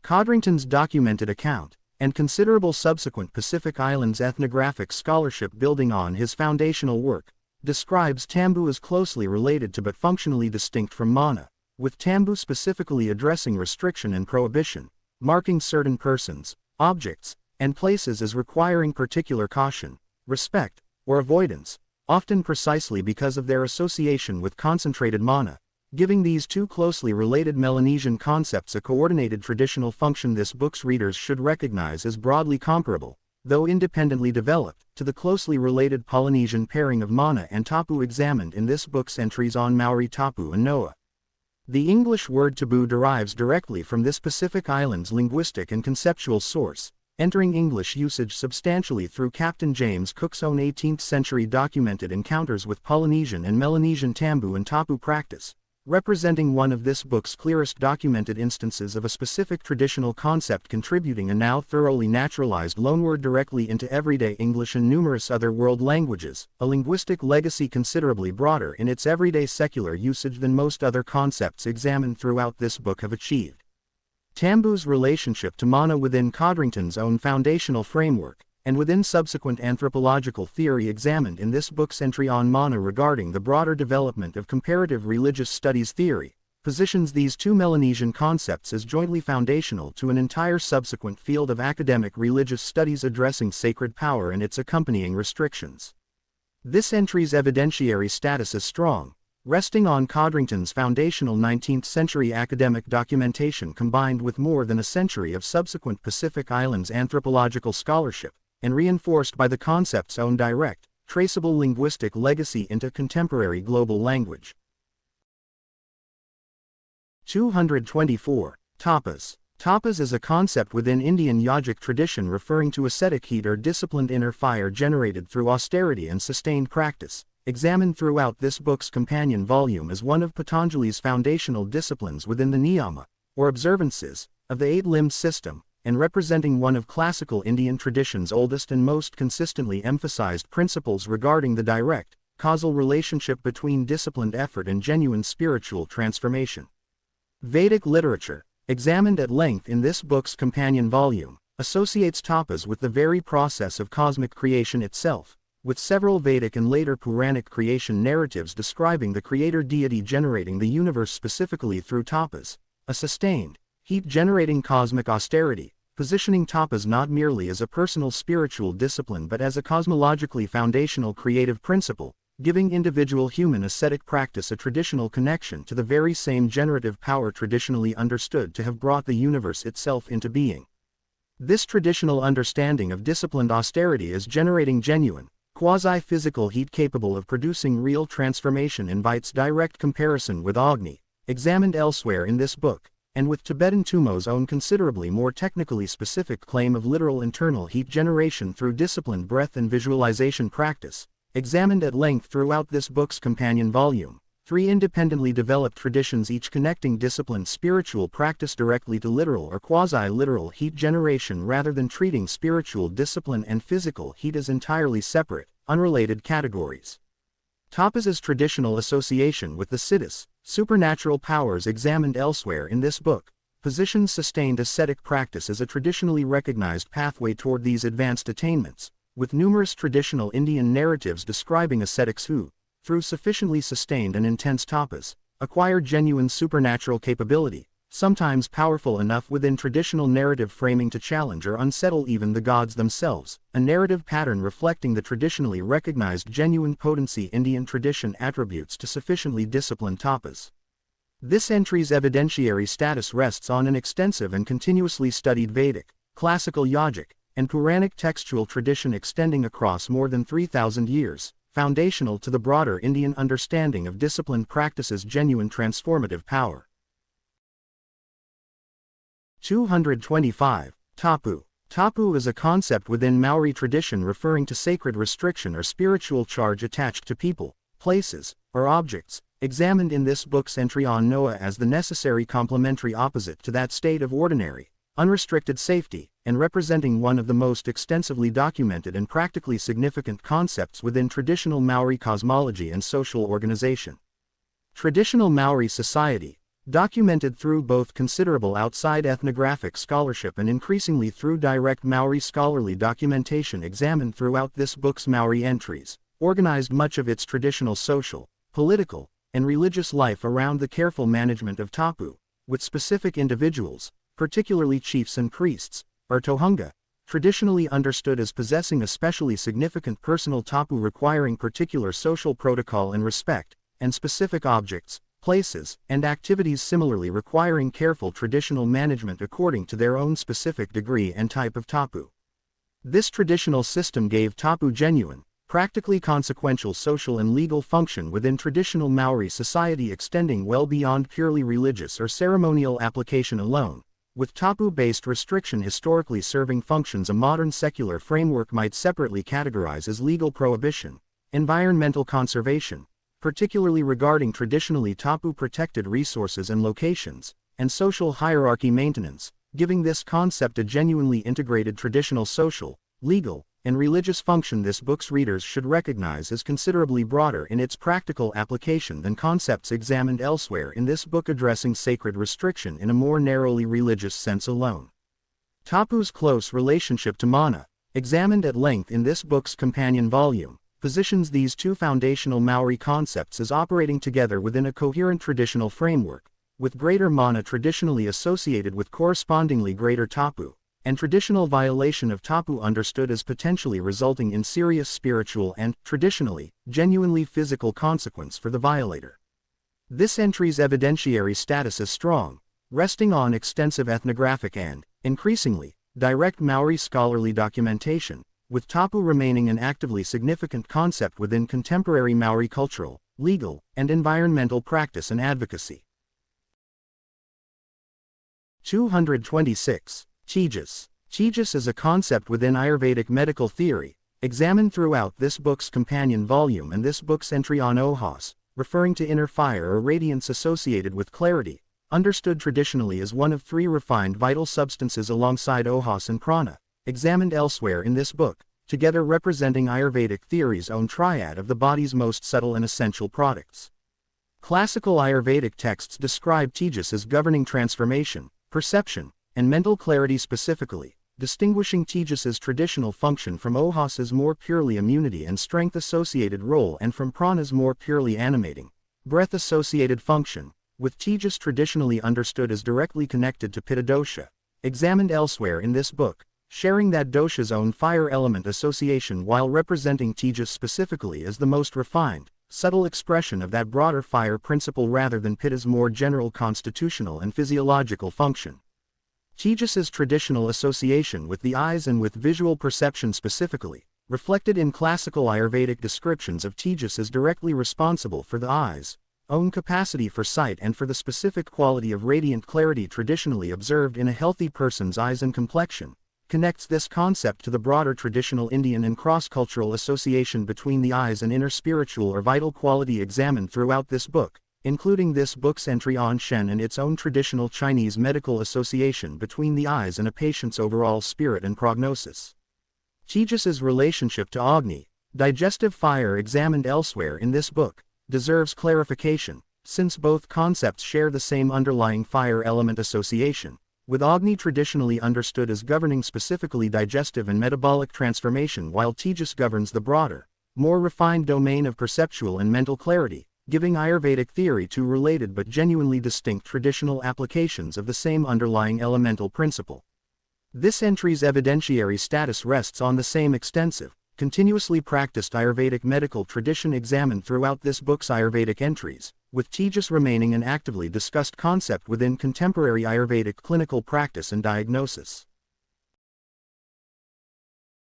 Codrington's documented account, and considerable subsequent Pacific Islands ethnographic scholarship building on his foundational work, describes Tambu as closely related to but functionally distinct from mana, with Tambu specifically addressing restriction and prohibition, marking certain persons, objects, and places as requiring particular caution, respect, or avoidance, often precisely because of their association with concentrated mana, giving these two closely related Melanesian concepts a coordinated traditional function this book's readers should recognize as broadly comparable, though independently developed, to the closely related Polynesian pairing of mana and tapu examined in this book's entries on Maori tapu and Noa. The English word taboo derives directly from this Pacific Islands linguistic and conceptual source, entering English usage substantially through Captain James Cook's own 18th century documented encounters with Polynesian and Melanesian tambu and tapu practice, representing one of this book's clearest documented instances of a specific traditional concept contributing a now thoroughly naturalized loanword directly into everyday English and numerous other world languages, a linguistic legacy considerably broader in its everyday secular usage than most other concepts examined throughout this book have achieved. Tambu's relationship to mana within Codrington's own foundational framework, and within subsequent anthropological theory examined in this book's entry on mana regarding the broader development of comparative religious studies theory, positions these two Melanesian concepts as jointly foundational to an entire subsequent field of academic religious studies addressing sacred power and its accompanying restrictions. This entry's evidentiary status is strong, resting on Codrington's foundational 19th-century academic documentation combined with more than a century of subsequent Pacific Islands anthropological scholarship, and reinforced by the concept's own direct, traceable linguistic legacy into contemporary global language. 224. Tapas. Tapas is a concept within Indian yogic tradition referring to ascetic heat or disciplined inner fire generated through austerity and sustained practice, examined throughout this book's companion volume as one of Patanjali's foundational disciplines within the niyama, or observances, of the eight-limbed system, and representing one of classical Indian tradition's oldest and most consistently emphasized principles regarding the direct, causal relationship between disciplined effort and genuine spiritual transformation. Vedic literature, examined at length in this book's companion volume, associates tapas with the very process of cosmic creation itself, with several Vedic and later Puranic creation narratives describing the creator deity generating the universe specifically through tapas, a sustained, heat-generating cosmic austerity, positioning tapas not merely as a personal spiritual discipline but as a cosmologically foundational creative principle, giving individual human ascetic practice a traditional connection to the very same generative power traditionally understood to have brought the universe itself into being. This traditional understanding of disciplined austerity as generating genuine, quasi-physical heat capable of producing real transformation invites direct comparison with Agni, examined elsewhere in this book, and with Tibetan Tumo's own considerably more technically specific claim of literal internal heat generation through disciplined breath and visualization practice, examined at length throughout this book's companion volume. Three independently developed traditions each connecting disciplined spiritual practice directly to literal or quasi-literal heat generation rather than treating spiritual discipline and physical heat as entirely separate, unrelated categories. Tapas's traditional association with the siddhis, supernatural powers examined elsewhere in this book, positions sustained ascetic practice as a traditionally recognized pathway toward these advanced attainments, with numerous traditional Indian narratives describing ascetics who, through sufficiently sustained and intense tapas, acquire genuine supernatural capability, sometimes powerful enough within traditional narrative framing to challenge or unsettle even the gods themselves, a narrative pattern reflecting the traditionally recognized genuine potency Indian tradition attributes to sufficiently disciplined tapas. This entry's evidentiary status rests on an extensive and continuously studied Vedic, classical yogic, and Puranic textual tradition extending across more than 3,000 years, foundational to the broader Indian understanding of disciplined practice's genuine transformative power. 225. Tapu. Tapu is a concept within Maori tradition referring to sacred restriction or spiritual charge attached to people, places, or objects, examined in this book's entry on Noah as the necessary complementary opposite to that state of ordinary, unrestricted safety, and representing one of the most extensively documented and practically significant concepts within traditional Maori cosmology and social organization. Traditional Maori society, documented through both considerable outside ethnographic scholarship and increasingly through direct Maori scholarly documentation examined throughout this book's Maori entries, organized much of its traditional social, political, and religious life around the careful management of tapu, with specific individuals, particularly chiefs and priests, or tohunga, traditionally understood as possessing especially significant personal tapu requiring particular social protocol and respect, and specific objects, places, and activities similarly requiring careful traditional management according to their own specific degree and type of tapu. This traditional system gave tapu genuine, practically consequential social and legal function within traditional Maori society extending well beyond purely religious or ceremonial application alone, with tapu-based restriction historically serving functions a modern secular framework might separately categorize as legal prohibition, environmental conservation, particularly regarding traditionally tapu-protected resources and locations, and social hierarchy maintenance, giving this concept a genuinely integrated traditional social, legal, and religious function. This book's readers should recognize as considerably broader in its practical application than concepts examined elsewhere in this book addressing sacred restriction in a more narrowly religious sense alone. Tapu's close relationship to mana, examined at length in this book's companion volume, positions these two foundational Maori concepts as operating together within a coherent traditional framework, with greater mana traditionally associated with correspondingly greater tapu, and traditional violation of tapu understood as potentially resulting in serious spiritual and, traditionally, genuinely physical consequence for the violator. This entry's evidentiary status is strong, resting on extensive ethnographic and, increasingly, direct Maori scholarly documentation, with tapu remaining an actively significant concept within contemporary Maori cultural, legal, and environmental practice and advocacy. 226. Tejas. Tejas is a concept within Ayurvedic medical theory, examined throughout this book's companion volume and this book's entry on Ohos, referring to inner fire or radiance associated with clarity, understood traditionally as one of three refined vital substances alongside Ohos and Prana, examined elsewhere in this book, together representing Ayurvedic theory's own triad of the body's most subtle and essential products. Classical Ayurvedic texts describe Tejas as governing transformation, perception, and mental clarity specifically, distinguishing Tejas's traditional function from Ohos's more purely immunity and strength-associated role and from Prana's more purely animating, breath-associated function, with Tejas traditionally understood as directly connected to Pitta dosha, examined elsewhere in this book, sharing that dosha's own fire element association while representing Tejas specifically as the most refined, subtle expression of that broader fire principle rather than Pitta's more general constitutional and physiological function. Tejas's traditional association with the eyes and with visual perception specifically, reflected in classical Ayurvedic descriptions of Tejas as directly responsible for the eyes' own capacity for sight and for the specific quality of radiant clarity traditionally observed in a healthy person's eyes and complexion, connects this concept to the broader traditional Indian and cross-cultural association between the eyes and inner spiritual or vital quality examined throughout this book, including this book's entry on Shen and its own traditional Chinese medical association between the eyes and a patient's overall spirit and prognosis. Tejas's relationship to Agni, digestive fire examined elsewhere in this book, deserves clarification, since both concepts share the same underlying fire element association, with Agni traditionally understood as governing specifically digestive and metabolic transformation while Tejas governs the broader, more refined domain of perceptual and mental clarity, giving Ayurvedic theory two related but genuinely distinct traditional applications of the same underlying elemental principle. This entry's evidentiary status rests on the same extensive, continuously practiced Ayurvedic medical tradition examined throughout this book's Ayurvedic entries, with Tejas remaining an actively discussed concept within contemporary Ayurvedic clinical practice and diagnosis.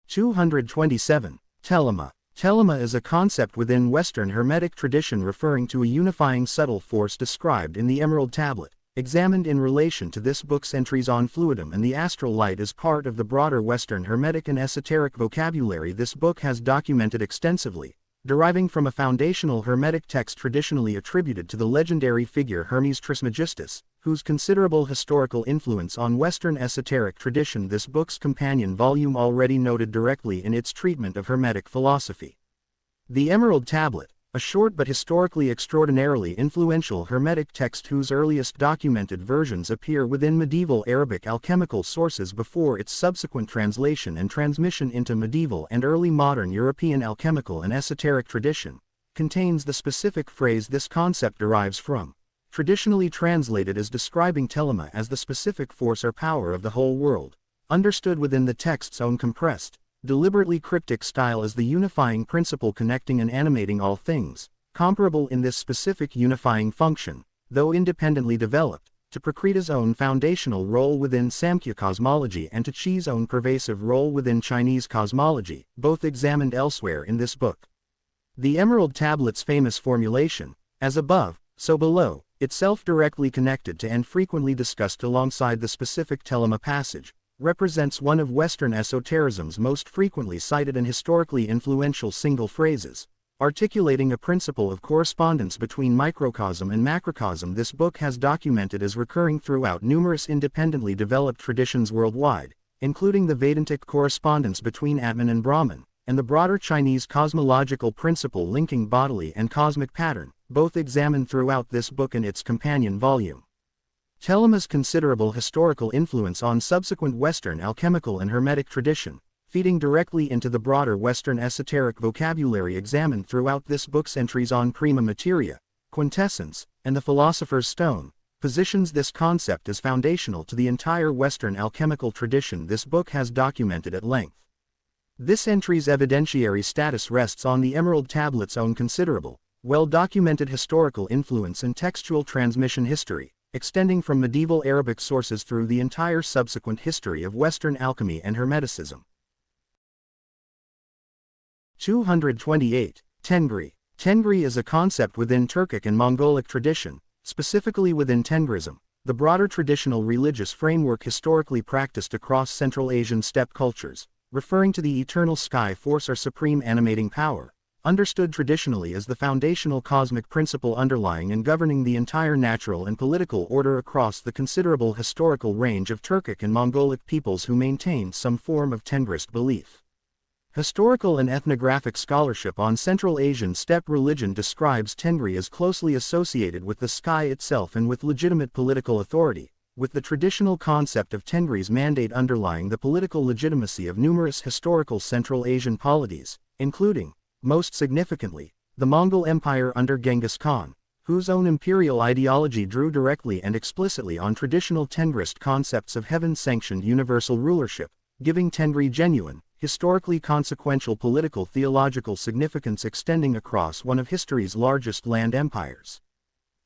227. Telema. Telema is a concept within Western Hermetic tradition referring to a unifying subtle force described in the Emerald Tablet, examined in relation to this book's entries on fluidum and the astral light as part of the broader Western Hermetic and esoteric vocabulary this book has documented extensively, deriving from a foundational Hermetic text traditionally attributed to the legendary figure Hermes Trismegistus, whose considerable historical influence on Western esoteric tradition this book's companion volume already noted directly in its treatment of Hermetic philosophy. The Emerald Tablet, a short but historically extraordinarily influential Hermetic text whose earliest documented versions appear within medieval Arabic alchemical sources before its subsequent translation and transmission into medieval and early modern European alchemical and esoteric tradition, contains the specific phrase this concept derives from, traditionally translated as describing telema as the specific force or power of the whole world, understood within the text's own compressed, deliberately cryptic style as the unifying principle connecting and animating all things, comparable in this specific unifying function, though independently developed, to Prakriti's own foundational role within Samkhya cosmology and to Chi's own pervasive role within Chinese cosmology, both examined elsewhere in this book. The Emerald Tablet's famous formulation, as above, so below, itself directly connected to and frequently discussed alongside the specific telema passage, represents one of Western esotericism's most frequently cited and historically influential single phrases, articulating a principle of correspondence between microcosm and macrocosm this book has documented as recurring throughout numerous independently developed traditions worldwide, including the Vedantic correspondence between Atman and Brahman, and the broader Chinese cosmological principle linking bodily and cosmic pattern, both examined throughout this book and its companion volume. Telema's considerable historical influence on subsequent Western alchemical and Hermetic tradition, feeding directly into the broader Western esoteric vocabulary examined throughout this book's entries on prima materia, quintessence, and the philosopher's stone, positions this concept as foundational to the entire Western alchemical tradition this book has documented at length. This entry's evidentiary status rests on the Emerald Tablet's own considerable, well-documented historical influence and textual transmission history, extending from medieval Arabic sources through the entire subsequent history of Western alchemy and Hermeticism. 228. Tengri. Tengri is a concept within Turkic and Mongolic tradition, specifically within Tengrism, the broader traditional religious framework historically practiced across Central Asian steppe cultures, referring to the eternal sky force or supreme animating power, understood traditionally as the foundational cosmic principle underlying and governing the entire natural and political order across the considerable historical range of Turkic and Mongolic peoples who maintained some form of Tengrist belief. Historical and ethnographic scholarship on Central Asian steppe religion describes Tengri as closely associated with the sky itself and with legitimate political authority, with the traditional concept of Tengri's mandate underlying the political legitimacy of numerous historical Central Asian polities, including, most significantly, the Mongol Empire under Genghis Khan, whose own imperial ideology drew directly and explicitly on traditional Tengrist concepts of heaven-sanctioned universal rulership, giving Tengri genuine, historically consequential political theological significance extending across one of history's largest land empires.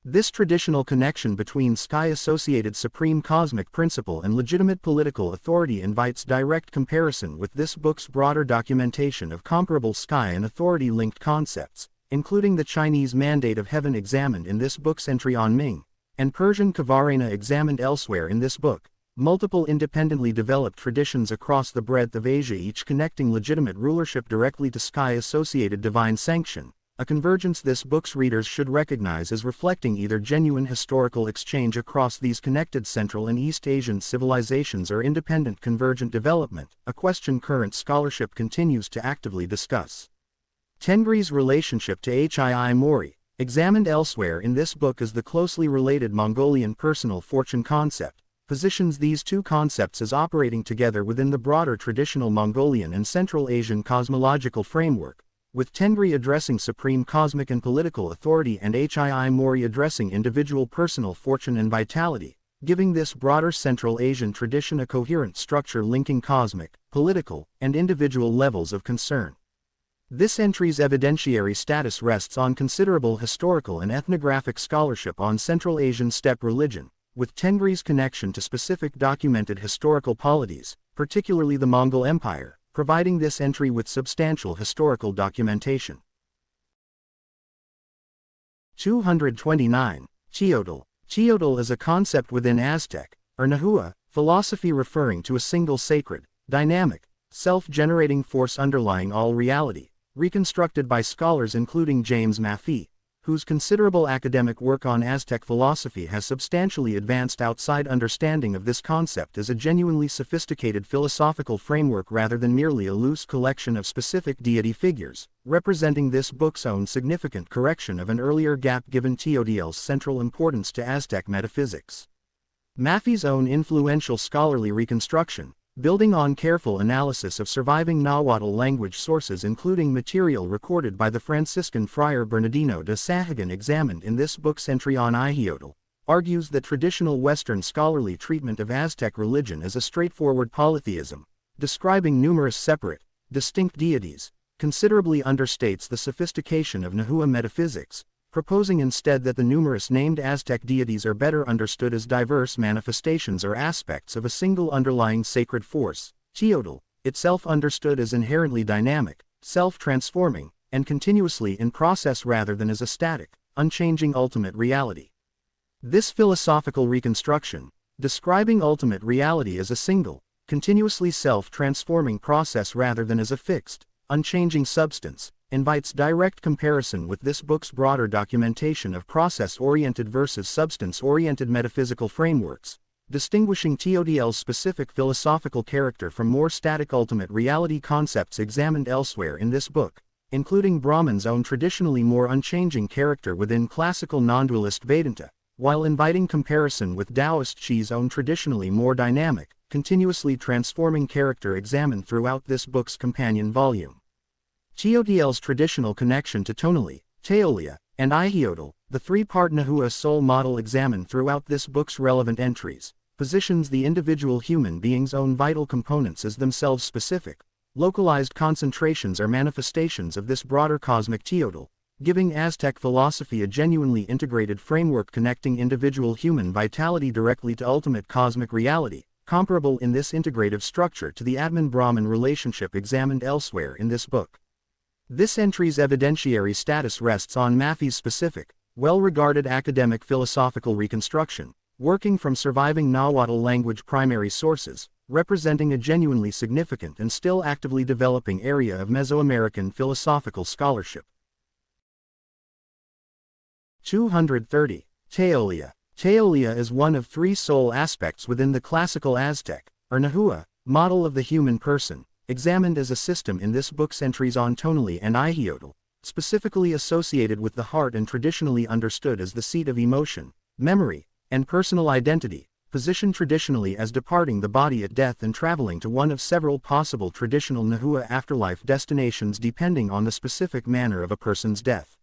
This traditional connection between sky-associated supreme cosmic principle and legitimate political authority invites direct comparison with this book's broader documentation of comparable sky and authority-linked concepts, including the Chinese mandate of heaven examined in this book's entry on Ming, and Persian Kavarena examined elsewhere in this book. Multiple independently developed traditions across the breadth of Asia, each connecting legitimate rulership directly to sky-associated divine sanction, a convergence this book's readers should recognize as reflecting either genuine historical exchange across these connected Central and East Asian civilizations or independent convergent development, a question current scholarship continues to actively discuss. Tengri's relationship to Hii Mori, examined elsewhere in this book as the closely related Mongolian personal fortune concept, positions these two concepts as operating together within the broader traditional Mongolian and Central Asian cosmological framework, with Tengri addressing supreme cosmic and political authority and Hii Mori addressing individual personal fortune and vitality, giving this broader Central Asian tradition a coherent structure linking cosmic, political, and individual levels of concern. This entry's evidentiary status rests on considerable historical and ethnographic scholarship on Central Asian steppe religion, with Tengri's connection to specific documented historical polities, particularly the Mongol Empire, providing this entry with substantial historical documentation. 229. Teotl. Teotl is a concept within Aztec, or Nahua, philosophy referring to a single sacred, dynamic, self-generating force underlying all reality, reconstructed by scholars including James Maffei, whose considerable academic work on Aztec philosophy has substantially advanced outside understanding of this concept as a genuinely sophisticated philosophical framework rather than merely a loose collection of specific deity figures, representing this book's own significant correction of an earlier gap given Teotl's central importance to Aztec metaphysics. Maffei's own influential scholarly reconstruction, building on careful analysis of surviving Nahuatl language sources including material recorded by the Franciscan friar Bernardino de Sahagun examined in this book's entry on Ihiotl, argues that traditional Western scholarly treatment of Aztec religion as a straightforward polytheism, describing numerous separate, distinct deities, considerably understates the sophistication of Nahua metaphysics, proposing instead that the numerous named Aztec deities are better understood as diverse manifestations or aspects of a single underlying sacred force, Teotl, itself understood as inherently dynamic, self-transforming, and continuously in process rather than as a static, unchanging ultimate reality. This philosophical reconstruction, describing ultimate reality as a single, continuously self-transforming process rather than as a fixed, unchanging substance, invites direct comparison with this book's broader documentation of process-oriented versus substance-oriented metaphysical frameworks, distinguishing Teotl's specific philosophical character from more static ultimate reality concepts examined elsewhere in this book, including Brahman's own traditionally more unchanging character within classical non-dualist Vedanta, while inviting comparison with Daoist Chi's own traditionally more dynamic, continuously transforming character examined throughout this book's companion volume. Teotl's traditional connection to Tonali, Teolia, and Ihiotl, the three-part Nahua soul model examined throughout this book's relevant entries, positions the individual human being's own vital components as themselves specific, localized concentrations or manifestations of this broader cosmic Teotl, giving Aztec philosophy a genuinely integrated framework connecting individual human vitality directly to ultimate cosmic reality, comparable in this integrative structure to the Atman-Brahman relationship examined elsewhere in this book. This entry's evidentiary status rests on Maffei's specific, well-regarded academic philosophical reconstruction, working from surviving Nahuatl language primary sources, representing a genuinely significant and still actively developing area of Mesoamerican philosophical scholarship. 230. Taolia. Taolia is one of three soul aspects within the classical Aztec, or Nahua, model of the human person, examined as a system in this book's entries on tonally and ihiotl, specifically associated with the heart and traditionally understood as the seat of emotion, memory, and personal identity, positioned traditionally as departing the body at death and traveling to one of several possible traditional Nahua afterlife destinations depending on the specific manner of a person's death.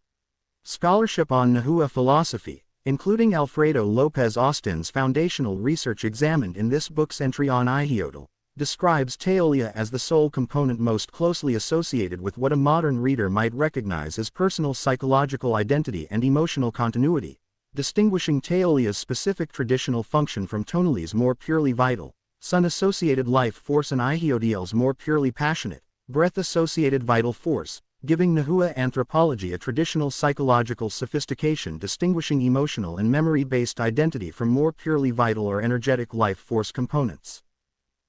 Scholarship on Nahua philosophy, including Alfredo Lopez Austin's foundational research examined in this book's entry on ihiotl, describes Taolia as the soul component most closely associated with what a modern reader might recognize as personal psychological identity and emotional continuity, distinguishing Taolia's specific traditional function from tonali's more purely vital, sun-associated life force and ihiotl's more purely passionate, breath-associated vital force, giving Nahua anthropology a traditional psychological sophistication distinguishing emotional and memory-based identity from more purely vital or energetic life force components.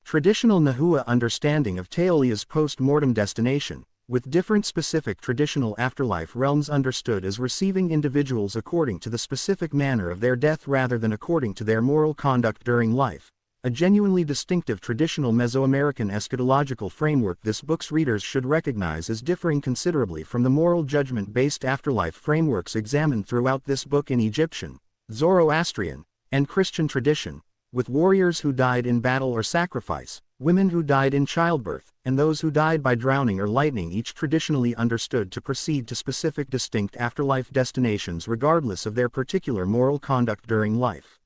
Traditional Nahua understanding of Taolia's post-mortem destination, with different specific traditional afterlife realms understood as receiving individuals according to the specific manner of their death rather than according to their moral conduct during life, a genuinely distinctive traditional Mesoamerican eschatological framework this book's readers should recognize as differing considerably from the moral judgment-based afterlife frameworks examined throughout this book in Egyptian, Zoroastrian, and Christian tradition, with warriors who died in battle or sacrifice, women who died in childbirth, and those who died by drowning or lightning each traditionally understood to proceed to specific distinct afterlife destinations regardless of their particular moral conduct during life.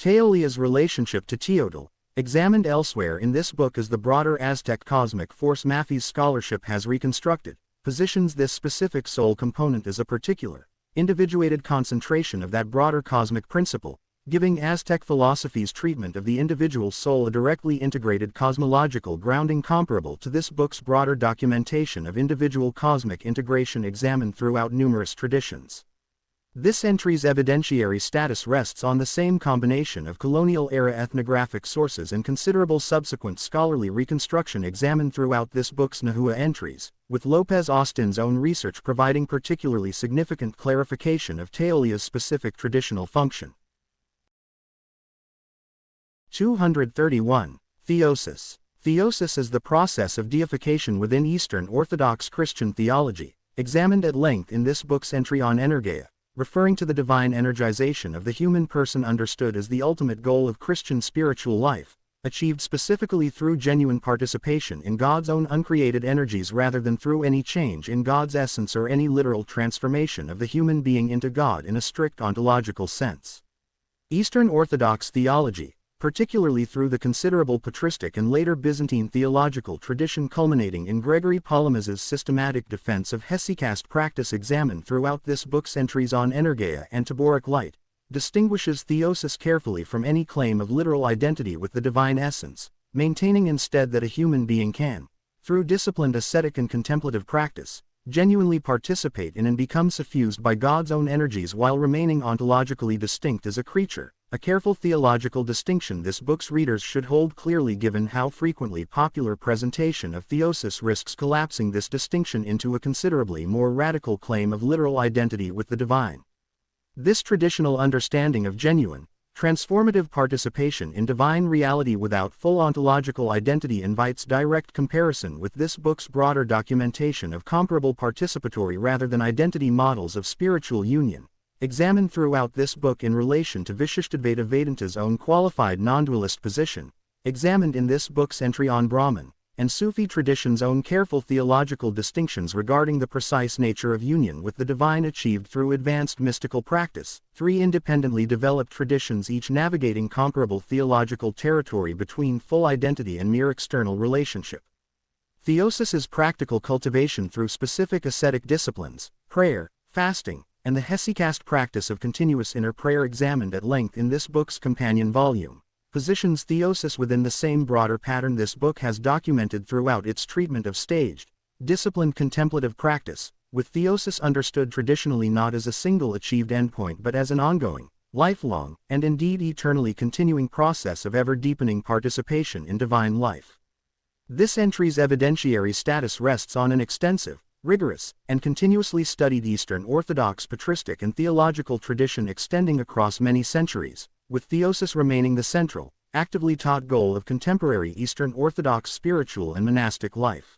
Taolia's relationship to Teotl, examined elsewhere in this book as the broader Aztec cosmic force Maffei's scholarship has reconstructed, positions this specific soul component as a particular, individuated concentration of that broader cosmic principle, giving Aztec philosophy's treatment of the individual soul a directly integrated cosmological grounding comparable to this book's broader documentation of individual cosmic integration examined throughout numerous traditions. This entry's evidentiary status rests on the same combination of colonial-era ethnographic sources and considerable subsequent scholarly reconstruction examined throughout this book's Nahua entries, with Lopez Austin's own research providing particularly significant clarification of Taolia's specific traditional function. 231. Theosis. Theosis is the process of deification within Eastern Orthodox Christian theology, examined at length in this book's entry on Energeia, referring to the divine energization of the human person understood as the ultimate goal of Christian spiritual life, achieved specifically through genuine participation in God's own uncreated energies rather than through any change in God's essence or any literal transformation of the human being into God in a strict ontological sense. Eastern Orthodox theology, particularly through the considerable patristic and later Byzantine theological tradition culminating in Gregory Palamaz's systematic defense of hesychast practice examined throughout this book's entries on Energeia and Taboric light, distinguishes theosis carefully from any claim of literal identity with the divine essence, maintaining instead that a human being can, through disciplined ascetic and contemplative practice, genuinely participate in and become suffused by God's own energies while remaining ontologically distinct as a creature, a careful theological distinction this book's readers should hold clearly given how frequently popular presentation of theosis risks collapsing this distinction into a considerably more radical claim of literal identity with the divine. This traditional understanding of genuine, transformative participation in divine reality without full ontological identity invites direct comparison with this book's broader documentation of comparable participatory rather than identity models of spiritual union, examined throughout this book in relation to Vishishtadvaita Vedanta's own qualified non-dualist position, examined in this book's entry on Brahman, and Sufi tradition's own careful theological distinctions regarding the precise nature of union with the divine achieved through advanced mystical practice, three independently developed traditions each navigating comparable theological territory between full identity and mere external relationship. Theosis is practical cultivation through specific ascetic disciplines, prayer, fasting, and the hesychast practice of continuous inner prayer examined at length in this book's companion volume, positions theosis within the same broader pattern this book has documented throughout its treatment of staged, disciplined contemplative practice, with theosis understood traditionally not as a single achieved endpoint but as an ongoing, lifelong, and indeed eternally continuing process of ever-deepening participation in divine life. This entry's evidentiary status rests on an extensive, rigorous, and continuously studied Eastern Orthodox patristic and theological tradition extending across many centuries, with theosis remaining the central, actively taught goal of contemporary Eastern Orthodox spiritual and monastic life.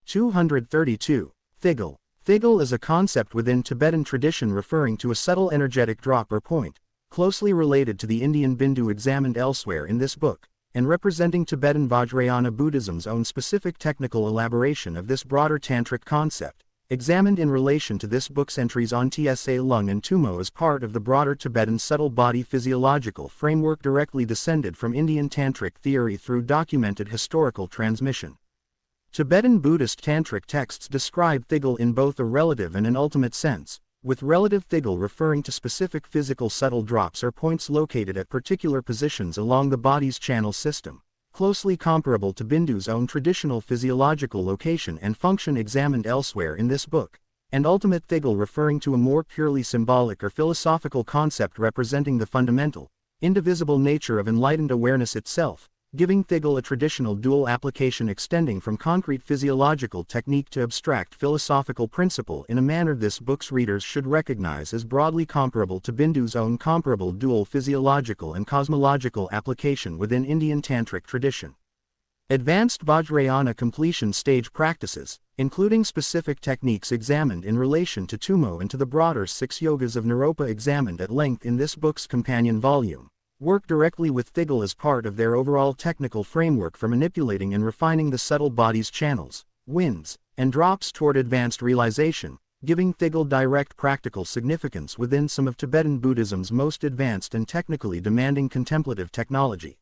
232. Thigul. Thigul is a concept within Tibetan tradition referring to a subtle energetic drop or point, closely related to the Indian Bindu examined elsewhere in this book, and representing Tibetan Vajrayana Buddhism's own specific technical elaboration of this broader tantric concept, examined in relation to this book's entries on Tsa Lung and Tumo as part of the broader Tibetan subtle body physiological framework directly descended from Indian tantric theory through documented historical transmission. Tibetan Buddhist tantric texts describe thigul in both a relative and an ultimate sense, with relative thigul referring to specific physical subtle drops or points located at particular positions along the body's channel system, closely comparable to Bindu's own traditional physiological location and function examined elsewhere in this book, and ultimate thigul referring to a more purely symbolic or philosophical concept representing the fundamental, indivisible nature of enlightened awareness itself, giving thigul a traditional dual application extending from concrete physiological technique to abstract philosophical principle in a manner this book's readers should recognize as broadly comparable to Bindu's own comparable dual physiological and cosmological application within Indian tantric tradition. Advanced Vajrayana completion stage practices, including specific techniques examined in relation to Tumo and to the broader 6 yogas of Naropa examined at length in this book's companion volume, work directly with thigul as part of their overall technical framework for manipulating and refining the subtle body's channels, winds, and drops toward advanced realization, giving thigul direct practical significance within some of Tibetan Buddhism's most advanced and technically demanding contemplative technology.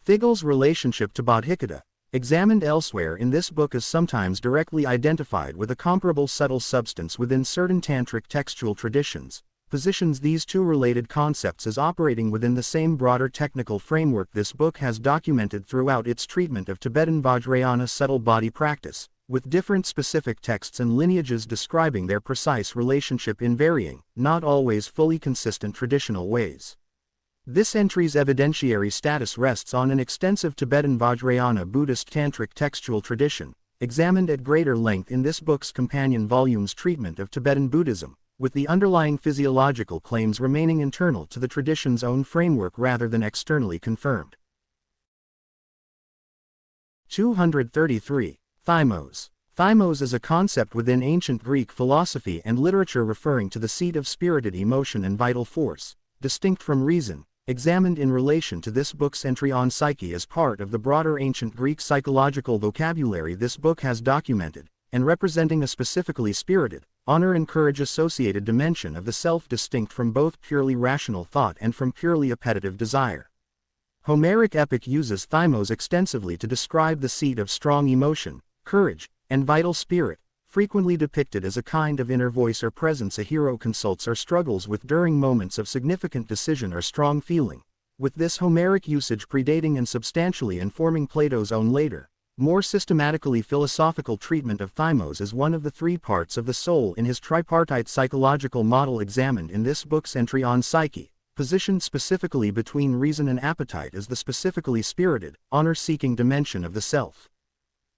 Thigul's relationship to bodhicitta, examined elsewhere in this book, is sometimes directly identified with a comparable subtle substance within certain tantric textual traditions, positions these two related concepts as operating within the same broader technical framework this book has documented throughout its treatment of Tibetan Vajrayana subtle body practice, with different specific texts and lineages describing their precise relationship in varying, not always fully consistent traditional ways. This entry's evidentiary status rests on an extensive Tibetan Vajrayana Buddhist tantric textual tradition, examined at greater length in this book's companion volume's treatment of Tibetan Buddhism, with the underlying physiological claims remaining internal to the tradition's own framework rather than externally confirmed. 233. Thymos. Thymos is a concept within ancient Greek philosophy and literature referring to the seat of spirited emotion and vital force, distinct from reason, examined in relation to this book's entry on psyche as part of the broader ancient Greek psychological vocabulary this book has documented, and representing a specifically spirited, honor and courage associated dimension of the self distinct from both purely rational thought and from purely appetitive desire. Homeric epic uses thymos extensively to describe the seat of strong emotion, courage, and vital spirit, frequently depicted as a kind of inner voice or presence a hero consults or struggles with during moments of significant decision or strong feeling, with this Homeric usage predating and substantially informing Plato's own later, more systematically philosophical treatment of thymos as one of the 3 parts of the soul in his tripartite psychological model examined in this book's entry on psyche, positioned specifically between reason and appetite as the specifically spirited, honor-seeking dimension of the self.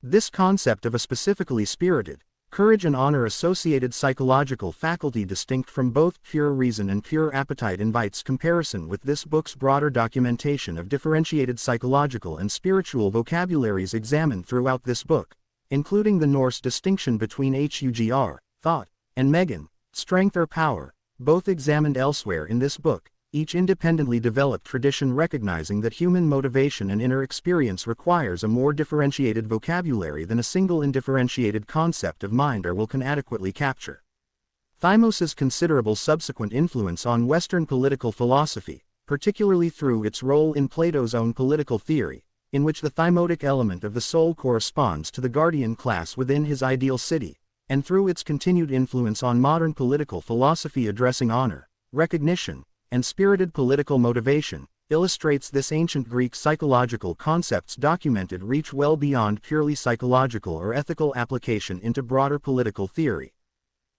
This concept of a specifically spirited, courage and honor-associated psychological faculty distinct from both pure reason and pure appetite invites comparison with this book's broader documentation of differentiated psychological and spiritual vocabularies examined throughout this book, including the Norse distinction between hugr, thought, and megan, strength or power, both examined elsewhere in this book, each independently developed tradition recognizing that human motivation and inner experience requires a more differentiated vocabulary than a single undifferentiated concept of mind or will can adequately capture. Thymos's considerable subsequent influence on Western political philosophy, particularly through its role in Plato's own political theory, in which the thymotic element of the soul corresponds to the guardian class within his ideal city, and through its continued influence on modern political philosophy addressing honor, recognition, and spirited political motivation, illustrates this ancient Greek psychological concepts documented reach well beyond purely psychological or ethical application into broader political theory.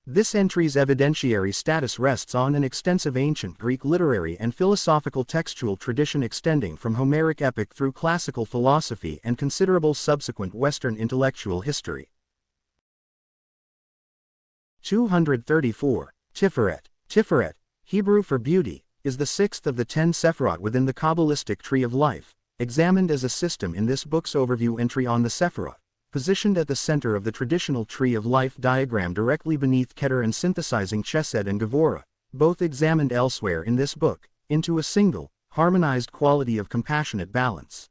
This entry's evidentiary status rests on an extensive ancient Greek literary and philosophical textual tradition extending from Homeric epic through classical philosophy and considerable subsequent Western intellectual history. 234. Tiferet. Tiferet, Hebrew for beauty, is the sixth of the 10 Sephirot within the Kabbalistic tree of life, examined as a system in this book's overview entry on the Sephirot, positioned at the center of the traditional tree of life diagram directly beneath Keter and synthesizing Chesed and Gevurah, both examined elsewhere in this book, into a single, harmonized quality of compassionate balance.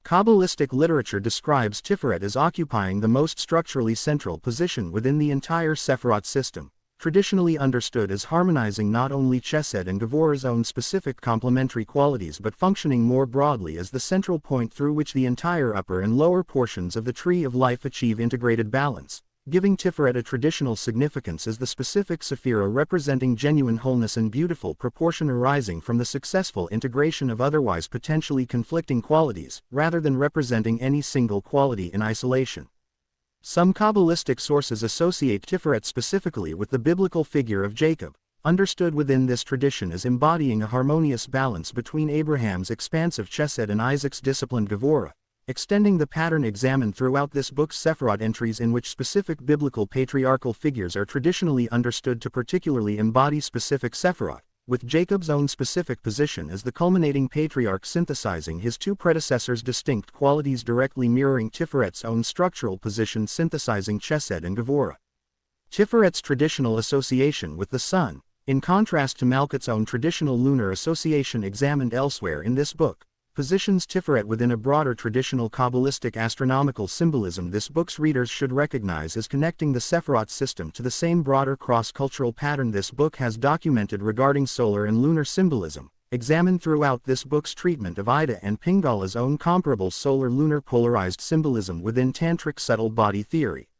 Kabbalistic literature describes Tiferet as occupying the most structurally central position within the entire Sephirot system, traditionally understood as harmonizing not only Chesed and Gevurah's own specific complementary qualities but functioning more broadly as the central point through which the entire upper and lower portions of the tree of life achieve integrated balance, giving Tiferet a traditional significance as the specific sephira representing genuine wholeness and beautiful proportion arising from the successful integration of otherwise potentially conflicting qualities, rather than representing any single quality in isolation. Some Kabbalistic sources associate Tiferet specifically with the biblical figure of Jacob, understood within this tradition as embodying a harmonious balance between Abraham's expansive Chesed and Isaac's disciplined Gevurah, extending the pattern examined throughout this book's Sephirot entries in which specific biblical patriarchal figures are traditionally understood to particularly embody specific Sephirot, with Jacob's own specific position as the culminating patriarch synthesizing his two predecessors' distinct qualities directly mirroring Tiferet's own structural position synthesizing Chesed and Gevurah. Tiferet's traditional association with the sun, in contrast to Malkut's own traditional lunar association examined elsewhere in this book, positions Tiferet within a broader traditional Kabbalistic astronomical symbolism this book's readers should recognize as connecting the Sephirot system to the same broader cross-cultural pattern this book has documented regarding solar and lunar symbolism, examined throughout this book's treatment of Ida and Pingala's own comparable solar-lunar polarized symbolism within Tantric subtle body theory.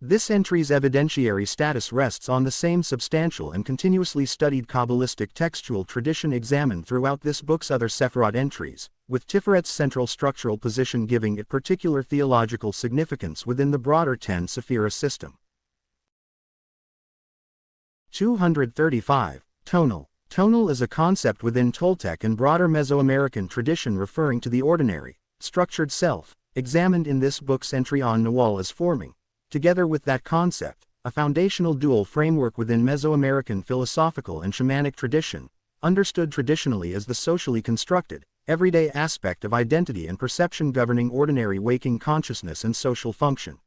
This entry's evidentiary status rests on the same substantial and continuously studied Kabbalistic textual tradition examined throughout this book's other Sephirot entries, with Tiferet's central structural position giving it particular theological significance within the broader 10 Sephira system. 235. Tonal. Tonal is a concept within Toltec and broader Mesoamerican tradition referring to the ordinary, structured self, examined in this book's entry on Nawal as forming, together with that concept, a foundational dual framework within Mesoamerican philosophical and shamanic tradition, understood traditionally as the socially constructed, everyday aspect of identity and perception governing ordinary waking consciousness and social function.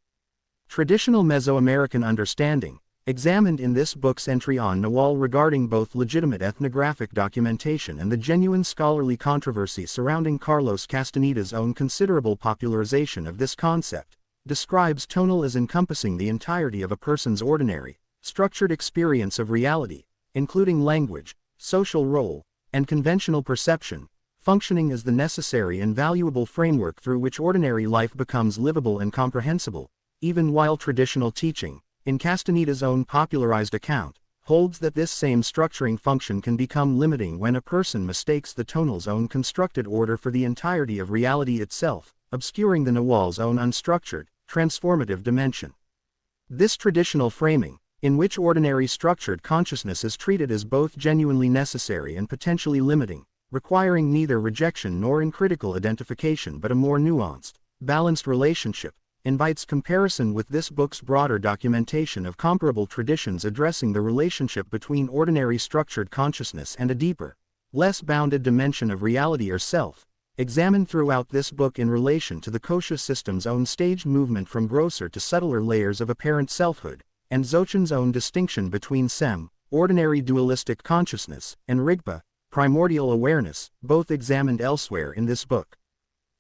Traditional Mesoamerican understanding, examined in this book's entry on Nawal regarding both legitimate ethnographic documentation and the genuine scholarly controversy surrounding Carlos Castaneda's own considerable popularization of this concept, describes tonal as encompassing the entirety of a person's ordinary, structured experience of reality, including language, social role, and conventional perception, functioning as the necessary and valuable framework through which ordinary life becomes livable and comprehensible, even while traditional teaching, in Castaneda's own popularized account, holds that this same structuring function can become limiting when a person mistakes the tonal's own constructed order for the entirety of reality itself, obscuring the Nawal's own unstructured, transformative dimension. This traditional framing, in which ordinary structured consciousness is treated as both genuinely necessary and potentially limiting, requiring neither rejection nor uncritical identification but a more nuanced, balanced relationship, invites comparison with this book's broader documentation of comparable traditions addressing the relationship between ordinary structured consciousness and a deeper, less bounded dimension of reality or self, examined throughout this book in relation to the Kosha system's own staged movement from grosser to subtler layers of apparent selfhood, and Dzogchen's own distinction between Sem, ordinary dualistic consciousness, and Rigpa, primordial awareness, both examined elsewhere in this book.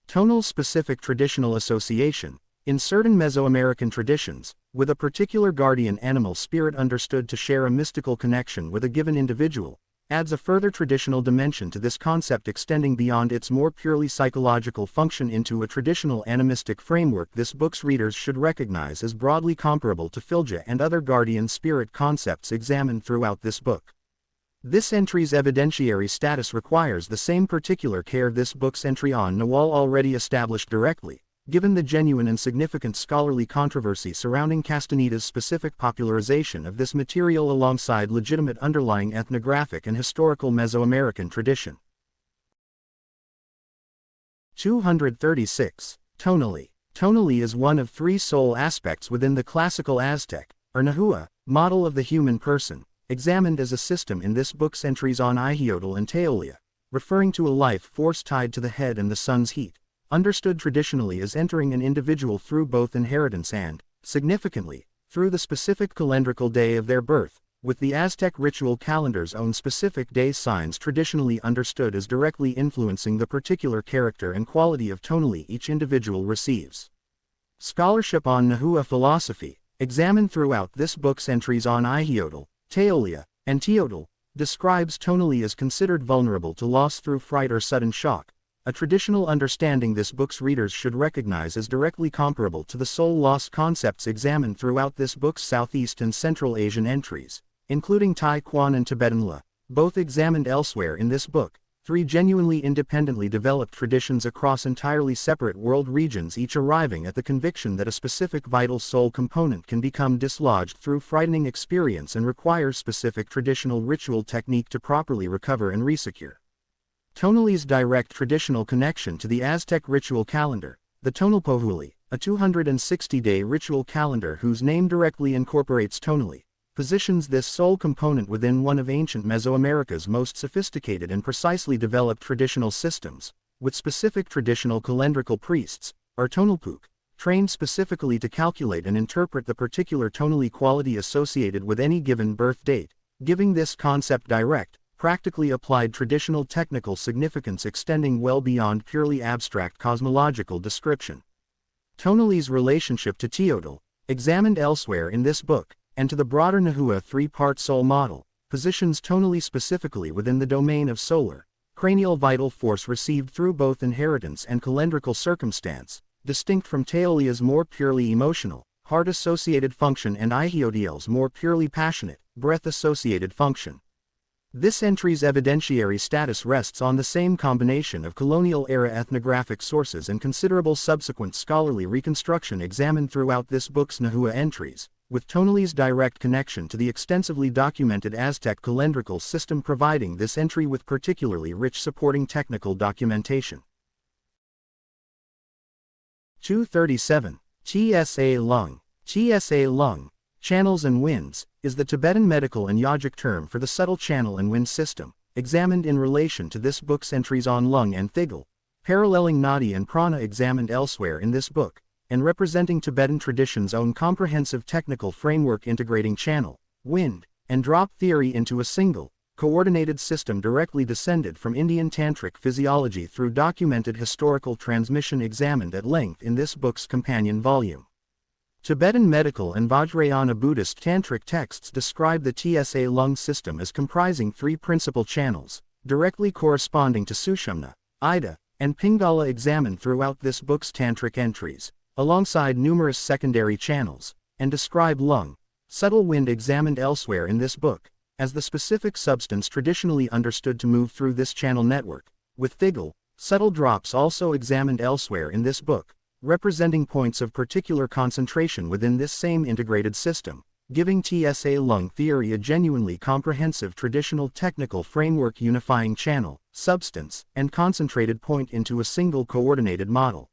Tonal specific traditional association, in certain Mesoamerican traditions, with a particular guardian animal spirit understood to share a mystical connection with a given individual, adds a further traditional dimension to this concept, extending beyond its more purely psychological function into a traditional animistic framework this book's readers should recognize as broadly comparable to Filja and other guardian spirit concepts examined throughout this book. This entry's evidentiary status requires the same particular care this book's entry on Nawal already established directly, given the genuine and significant scholarly controversy surrounding Castaneda's specific popularization of this material alongside legitimate underlying ethnographic and historical Mesoamerican tradition. 236. Tonally. Tonally is one of three soul aspects within the classical Aztec, or Nahua, model of the human person, examined as a system in this book's entries on Ihiotl and Teolia, referring to a life force tied to the head and the sun's heat, understood traditionally as entering an individual through both inheritance and, significantly, through the specific calendrical day of their birth, with the Aztec ritual calendar's own specific day signs traditionally understood as directly influencing the particular character and quality of tonally each individual receives. Scholarship on Nahua philosophy, examined throughout this book's entries on Ihiotl, Teolia, and Teotl, describes tonally as considered vulnerable to loss through fright or sudden shock, a traditional understanding this book's readers should recognize as directly comparable to the soul loss concepts examined throughout this book's Southeast and Central Asian entries, including Tai Quan and Tibetan La, both examined elsewhere in this book, three genuinely independently developed traditions across entirely separate world regions, each arriving at the conviction that a specific vital soul component can become dislodged through frightening experience and requires specific traditional ritual technique to properly recover and resecure. Tonali's direct traditional connection to the Aztec ritual calendar, the Tonalpohuli, a 260-day ritual calendar whose name directly incorporates tonally, positions this soul component within one of ancient Mesoamerica's most sophisticated and precisely developed traditional systems, with specific traditional calendrical priests, or tonalpuk, trained specifically to calculate and interpret the particular tonally quality associated with any given birth date, giving this concept direct, practically applied traditional technical significance extending well beyond purely abstract cosmological description. Tonali's relationship to Teotl, examined elsewhere in this book, and to the broader Nahua three-part soul model, positions tonally specifically within the domain of solar, cranial vital force received through both inheritance and calendrical circumstance, distinct from Teolia's more purely emotional, heart-associated function and Ihiotl's more purely passionate, breath-associated function. This entry's evidentiary status rests on the same combination of colonial-era ethnographic sources and considerable subsequent scholarly reconstruction examined throughout this book's Nahua entries, with tonali's direct connection to the extensively documented Aztec calendrical system providing this entry with particularly rich supporting technical documentation. 237. Tsa Lung. Tsa Lung, channels and winds, is the Tibetan medical and yogic term for the subtle channel and wind system, examined in relation to this book's entries on lung and thigul, paralleling nadi and prana examined elsewhere in this book, and representing Tibetan tradition's own comprehensive technical framework integrating channel, wind, and drop theory into a single, coordinated system directly descended from Indian tantric physiology through documented historical transmission examined at length in this book's companion volume. Tibetan medical and Vajrayana Buddhist tantric texts describe the Tsa lung system as comprising three principal channels, directly corresponding to Sushumna, Ida, and Pingala examined throughout this book's tantric entries, alongside numerous secondary channels, and describe lung, subtle wind examined elsewhere in this book, as the specific substance traditionally understood to move through this channel network, with thigul, subtle drops also examined elsewhere in this book, representing points of particular concentration within this same integrated system, giving Tsa lung theory a genuinely comprehensive traditional technical framework unifying channel, substance, and concentrated point into a single coordinated model.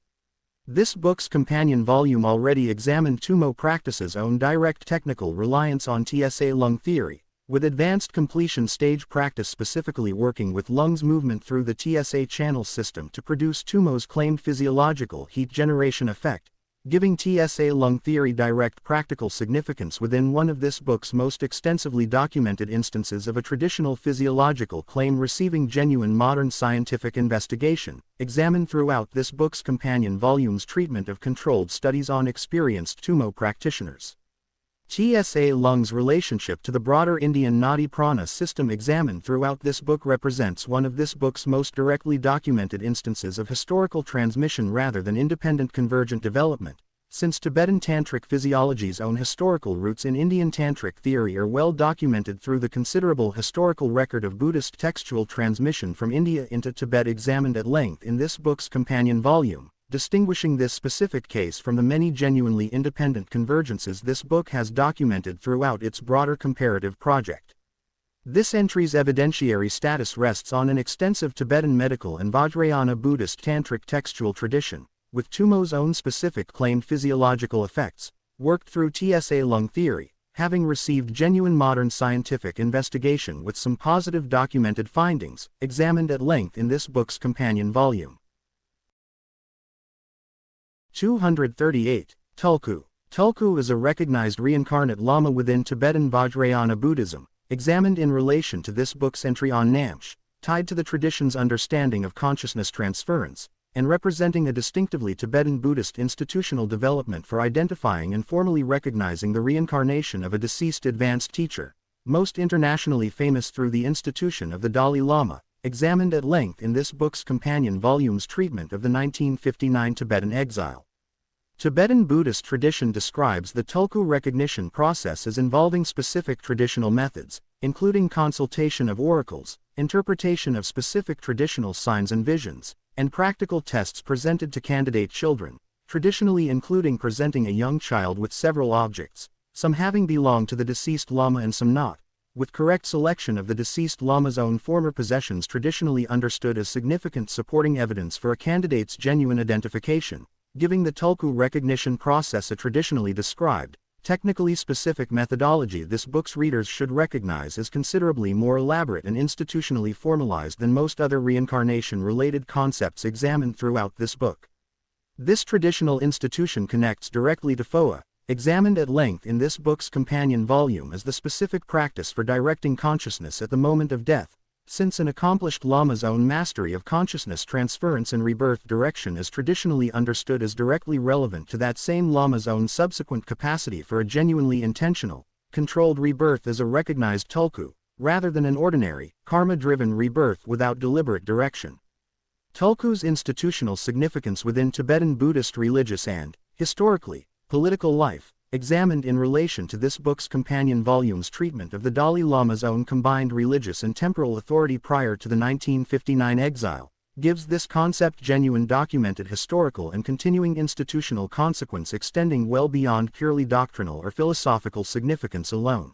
This book's companion volume already examined Tumo practice's own direct technical reliance on Tsa lung theory, with advanced completion stage practice specifically working with lungs movement through the Tsa channel system to produce Tumo's claimed physiological heat generation effect, giving Tsa lung theory direct practical significance within one of this book's most extensively documented instances of a traditional physiological claim receiving genuine modern scientific investigation, examined throughout this book's companion volume's treatment of controlled studies on experienced Tumo practitioners. TSA Lung's relationship to the broader Indian Nadi Prana system examined throughout this book represents one of this book's most directly documented instances of historical transmission rather than independent convergent development, since Tibetan Tantric physiology's own historical roots in Indian Tantric theory are well documented through the considerable historical record of Buddhist textual transmission from India into Tibet examined at length in this book's companion volume. Distinguishing this specific case from the many genuinely independent convergences this book has documented throughout its broader comparative project. This entry's evidentiary status rests on an extensive Tibetan medical and Vajrayana Buddhist Tantric textual tradition, with Tumo's own specific claimed physiological effects, worked through TSA Lung theory, having received genuine modern scientific investigation with some positive documented findings, examined at length in this book's companion volume. 238. Tulku. Tulku is a recognized reincarnate Lama within Tibetan Vajrayana Buddhism, examined in relation to this book's entry on Namsh, tied to the tradition's understanding of consciousness transference, and representing a distinctively Tibetan Buddhist institutional development for identifying and formally recognizing the reincarnation of a deceased advanced teacher, most internationally famous through the institution of the Dalai Lama, examined at length in this book's companion volume's treatment of the 1959 Tibetan exile. Tibetan Buddhist tradition describes the Tulku recognition process as involving specific traditional methods, including consultation of oracles, interpretation of specific traditional signs and visions, and practical tests presented to candidate children, traditionally including presenting a young child with several objects, some having belonged to the deceased Lama and some not, with correct selection of the deceased Lama's own former possessions traditionally understood as significant supporting evidence for a candidate's genuine identification, giving the Tulku recognition process a traditionally described, technically specific methodology this book's readers should recognize as considerably more elaborate and institutionally formalized than most other reincarnation-related concepts examined throughout this book. This traditional institution connects directly to Phowa, examined at length in this book's companion volume as the specific practice for directing consciousness at the moment of death, since an accomplished Lama's own mastery of consciousness transference and rebirth direction is traditionally understood as directly relevant to that same Lama's own subsequent capacity for a genuinely intentional, controlled rebirth as a recognized tulku, rather than an ordinary, karma-driven rebirth without deliberate direction. Tulku's institutional significance within Tibetan Buddhist religious and, historically, political life, examined in relation to this book's companion volume's treatment of the Dalai Lama's own combined religious and temporal authority prior to the 1959 exile, gives this concept genuine documented historical and continuing institutional consequence extending well beyond purely doctrinal or philosophical significance alone.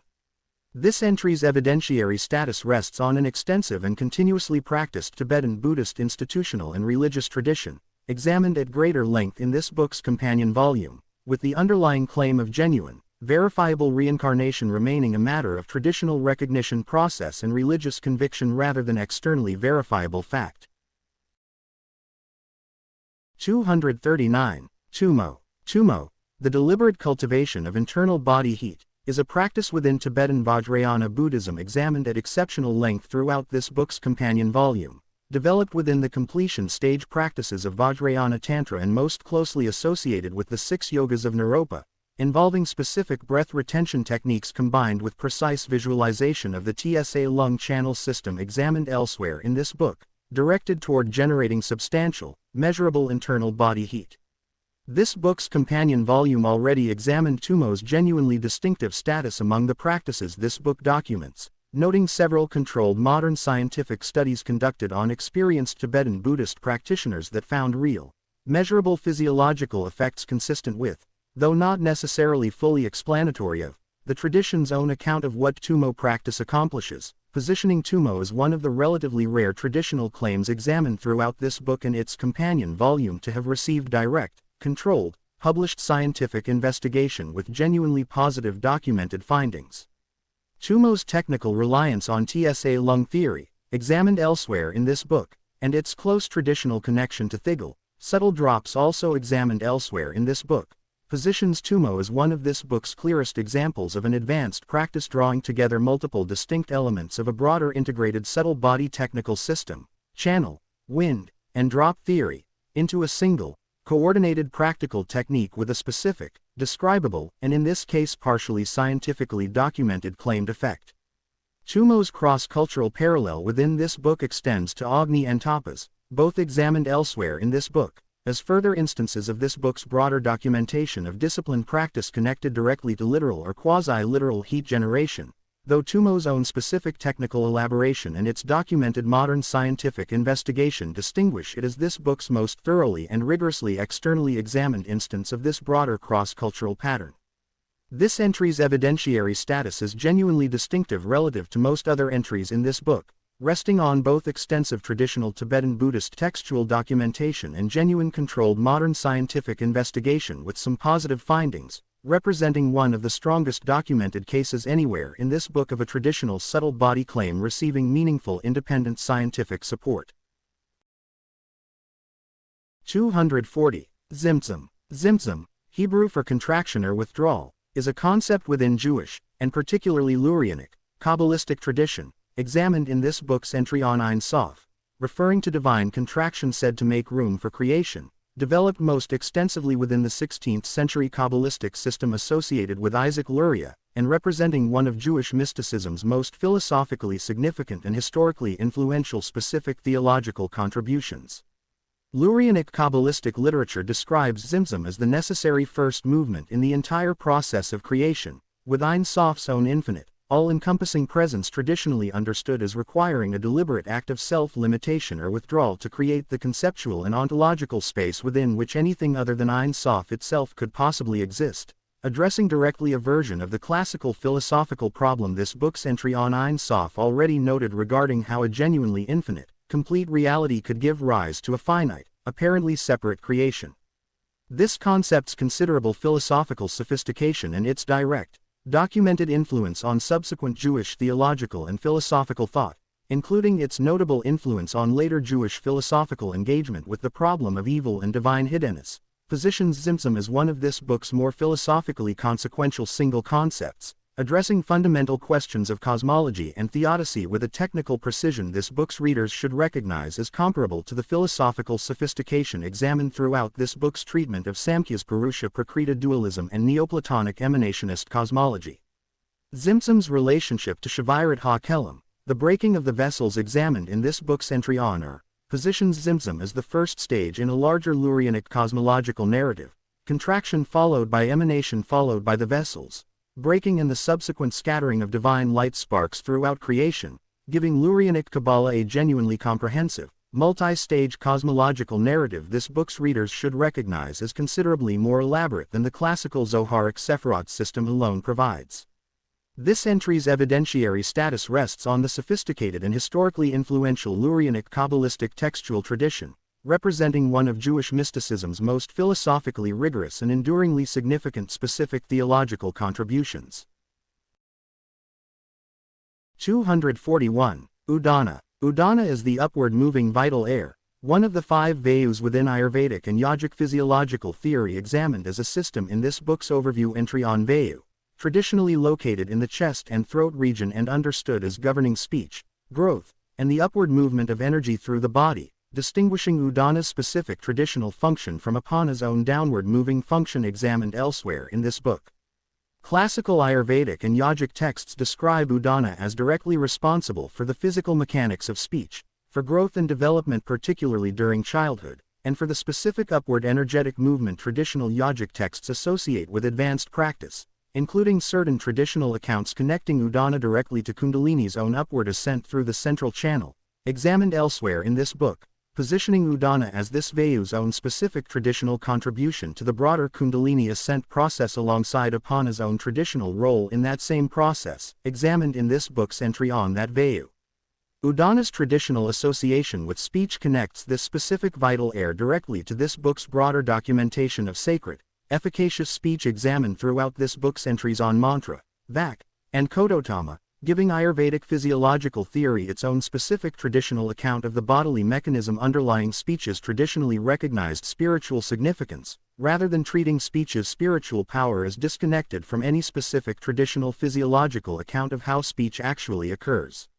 This entry's evidentiary status rests on an extensive and continuously practiced Tibetan Buddhist institutional and religious tradition, examined at greater length in this book's companion volume, with the underlying claim of genuine, verifiable reincarnation remaining a matter of traditional recognition process and religious conviction rather than externally verifiable fact. 239. Tumo. Tumo, the deliberate cultivation of internal body heat, is a practice within Tibetan Vajrayana Buddhism examined at exceptional length throughout this book's companion volume, developed within the completion stage practices of Vajrayana Tantra and most closely associated with the 6 yogas of Naropa, involving specific breath retention techniques combined with precise visualization of the TSA lung channel system examined elsewhere in this book, directed toward generating substantial, measurable internal body heat. This book's companion volume already examined Tumo's genuinely distinctive status among the practices this book documents, noting several controlled modern scientific studies conducted on experienced Tibetan Buddhist practitioners that found real, measurable physiological effects consistent with, though not necessarily fully explanatory of, the tradition's own account of what Tumo practice accomplishes, positioning Tumo as one of the relatively rare traditional claims examined throughout this book and its companion volume to have received direct, controlled, published scientific investigation with genuinely positive documented findings. Tumo's technical reliance on TSA lung theory, examined elsewhere in this book, and its close traditional connection to Thigul, subtle drops also examined elsewhere in this book, positions Tumo as one of this book's clearest examples of an advanced practice drawing together multiple distinct elements of a broader integrated subtle body technical system, channel, wind, and drop theory, into a single, coordinated practical technique with a specific, describable, and in this case partially scientifically documented claimed effect. Tummo's cross-cultural parallel within this book extends to Agni and Tapas, both examined elsewhere in this book, as further instances of this book's broader documentation of discipline practice connected directly to literal or quasi-literal heat generation, though Tummo's own specific technical elaboration and its documented modern scientific investigation distinguish it as this book's most thoroughly and rigorously externally examined instance of this broader cross-cultural pattern. This entry's evidentiary status is genuinely distinctive relative to most other entries in this book, resting on both extensive traditional Tibetan Buddhist textual documentation and genuine controlled modern scientific investigation with some positive findings, representing one of the strongest documented cases anywhere in this book of a traditional subtle body claim receiving meaningful independent scientific support. 240. Tzimtzum. Tzimtzum, Hebrew for contraction or withdrawal, is a concept within Jewish, and particularly Lurianic, Kabbalistic tradition, examined in this book's entry on Ein Sof, referring to divine contraction said to make room for creation, developed most extensively within the 16th century Kabbalistic system associated with Isaac Luria, and representing one of Jewish mysticism's most philosophically significant and historically influential specific theological contributions. Lurianic Kabbalistic literature describes Tzimtzum as the necessary first movement in the entire process of creation, with Ein Sof's own infinite, all-encompassing presence traditionally understood as requiring a deliberate act of self-limitation or withdrawal to create the conceptual and ontological space within which anything other than Ein Sof itself could possibly exist, addressing directly a version of the classical philosophical problem this book's entry on Ein Sof already noted regarding how a genuinely infinite, complete reality could give rise to a finite, apparently separate creation. This concept's considerable philosophical sophistication and its direct, documented influence on subsequent Jewish theological and philosophical thought, including its notable influence on later Jewish philosophical engagement with the problem of evil and divine hiddenness, positions Tzimtzum as one of this book's more philosophically consequential single concepts, addressing fundamental questions of cosmology and theodicy with a technical precision this book's readers should recognize as comparable to the philosophical sophistication examined throughout this book's treatment of Samkhya's Purusha Prakriti dualism and Neoplatonic emanationist cosmology. Tzimtzum's relationship to Shavirat HaKelim, the breaking of the vessels examined in this book's entry on positions Tzimtzum as the first stage in a larger Lurianic cosmological narrative, contraction followed by emanation followed by the vessels, breaking and the subsequent scattering of divine light sparks throughout creation, giving Lurianic Kabbalah a genuinely comprehensive, multi-stage cosmological narrative this book's readers should recognize as considerably more elaborate than the classical Zoharic Sephirot system alone provides. This entry's evidentiary status rests on the sophisticated and historically influential Lurianic Kabbalistic textual tradition, representing one of Jewish mysticism's most philosophically rigorous and enduringly significant specific theological contributions. 241. Udana. Udana is the upward-moving vital air, one of the 5 vayus within Ayurvedic and yogic physiological theory examined as a system in this book's overview entry on vayu, traditionally located in the chest and throat region and understood as governing speech, growth, and the upward movement of energy through the body, distinguishing Udana's specific traditional function from Apana's own downward-moving function examined elsewhere in this book. Classical Ayurvedic and yogic texts describe Udana as directly responsible for the physical mechanics of speech, for growth and development particularly during childhood, and for the specific upward energetic movement traditional yogic texts associate with advanced practice, including certain traditional accounts connecting Udana directly to Kundalini's own upward ascent through the central channel, examined elsewhere in this book, positioning Udana as this vayu's own specific traditional contribution to the broader Kundalini ascent process alongside Apana's own traditional role in that same process, examined in this book's entry on that vayu. Udana's traditional association with speech connects this specific vital air directly to this book's broader documentation of sacred, efficacious speech examined throughout this book's entries on mantra, vak, and kodottama, giving Ayurvedic physiological theory its own specific traditional account of the bodily mechanism underlying speech's traditionally recognized spiritual significance, rather than treating speech's spiritual power as disconnected from any specific traditional physiological account of how speech actually occurs.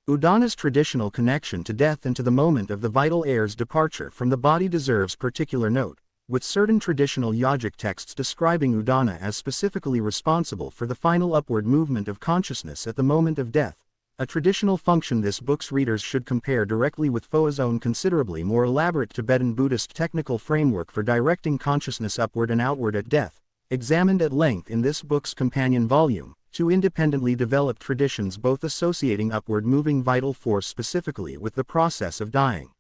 Udana's traditional connection to death and to the moment of the vital air's departure from the body deserves particular note, with certain traditional yogic texts describing Udana as specifically responsible for the final upward movement of consciousness at the moment of death, a traditional function this book's readers should compare directly with Phoa's own considerably more elaborate Tibetan Buddhist technical framework for directing consciousness upward and outward at death, examined at length in this book's companion volume, two independently developed traditions both associating upward moving vital force specifically with the process of dying.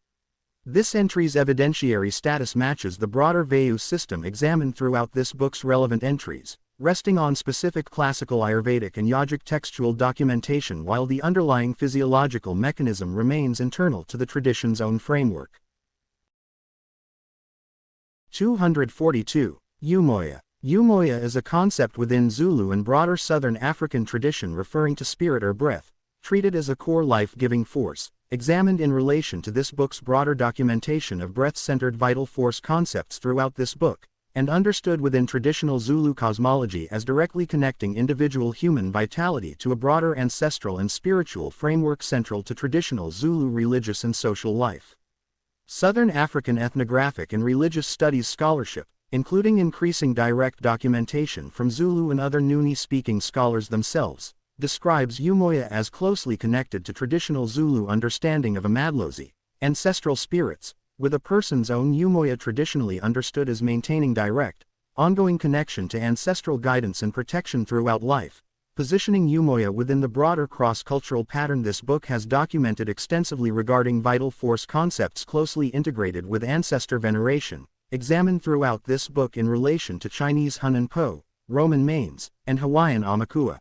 This entry's evidentiary status matches the broader Vayu system examined throughout this book's relevant entries, resting on specific classical Ayurvedic and yogic textual documentation while the underlying physiological mechanism remains internal to the tradition's own framework. 242. Umoya. Umoya is a concept within Zulu and broader Southern African tradition referring to spirit or breath, treated as a core life-giving force, examined in relation to this book's broader documentation of breath-centered vital force concepts throughout this book, and understood within traditional Zulu cosmology as directly connecting individual human vitality to a broader ancestral and spiritual framework central to traditional Zulu religious and social life. Southern African ethnographic and religious studies scholarship, including increasing direct documentation from Zulu and other Nguni-speaking scholars themselves, describes Umoya as closely connected to traditional Zulu understanding of amadlozi, ancestral spirits, with a person's own Umoya traditionally understood as maintaining direct, ongoing connection to ancestral guidance and protection throughout life, positioning Umoya within the broader cross-cultural pattern this book has documented extensively regarding vital force concepts closely integrated with ancestor veneration, examined throughout this book in relation to Chinese Hunan Po, Roman Manes, and Hawaiian Amakua.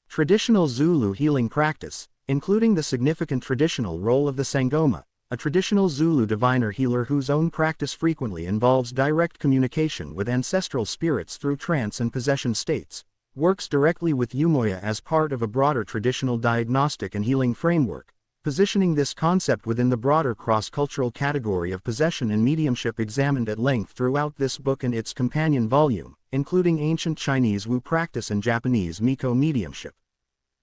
Traditional Zulu healing practice, including the significant traditional role of the Sangoma, a traditional Zulu diviner healer whose own practice frequently involves direct communication with ancestral spirits through trance and possession states, works directly with Umoya as part of a broader traditional diagnostic and healing framework, positioning this concept within the broader cross-cultural category of possession and mediumship examined at length throughout this book and its companion volume, including ancient Chinese Wu practice and Japanese Miko mediumship.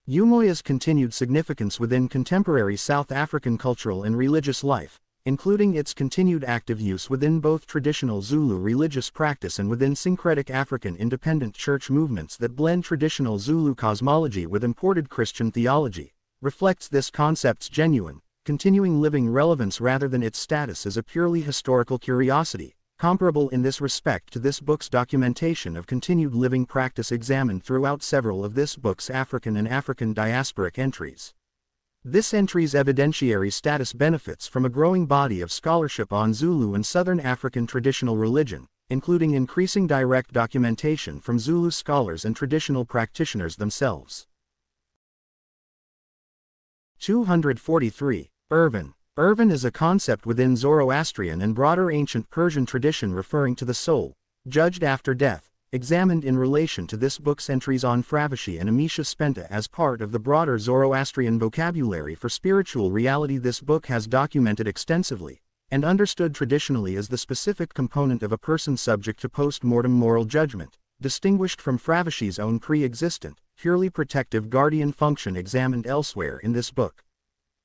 Umoya's continued significance within contemporary South African cultural and religious life, including its continued active use within both traditional Zulu religious practice and within syncretic African independent church movements that blend traditional Zulu cosmology with imported Christian theology, reflects this concept's genuine, continuing living relevance rather than its status as a purely historical curiosity, comparable in this respect to this book's documentation of continued living practice examined throughout several of this book's African and African diasporic entries. This entry's evidentiary status benefits from a growing body of scholarship on Zulu and Southern African traditional religion, including increasing direct documentation from Zulu scholars and traditional practitioners themselves. 243. Irvan. Irvan is a concept within Zoroastrian and broader ancient Persian tradition referring to the soul, judged after death, examined in relation to this book's entries on Fravashi and Amisha Spenta as part of the broader Zoroastrian vocabulary for spiritual reality. This book has documented extensively, and understood traditionally as the specific component of a person subject to post-mortem moral judgment, distinguished from Fravashi's own pre-existent, purely protective guardian function examined elsewhere in this book.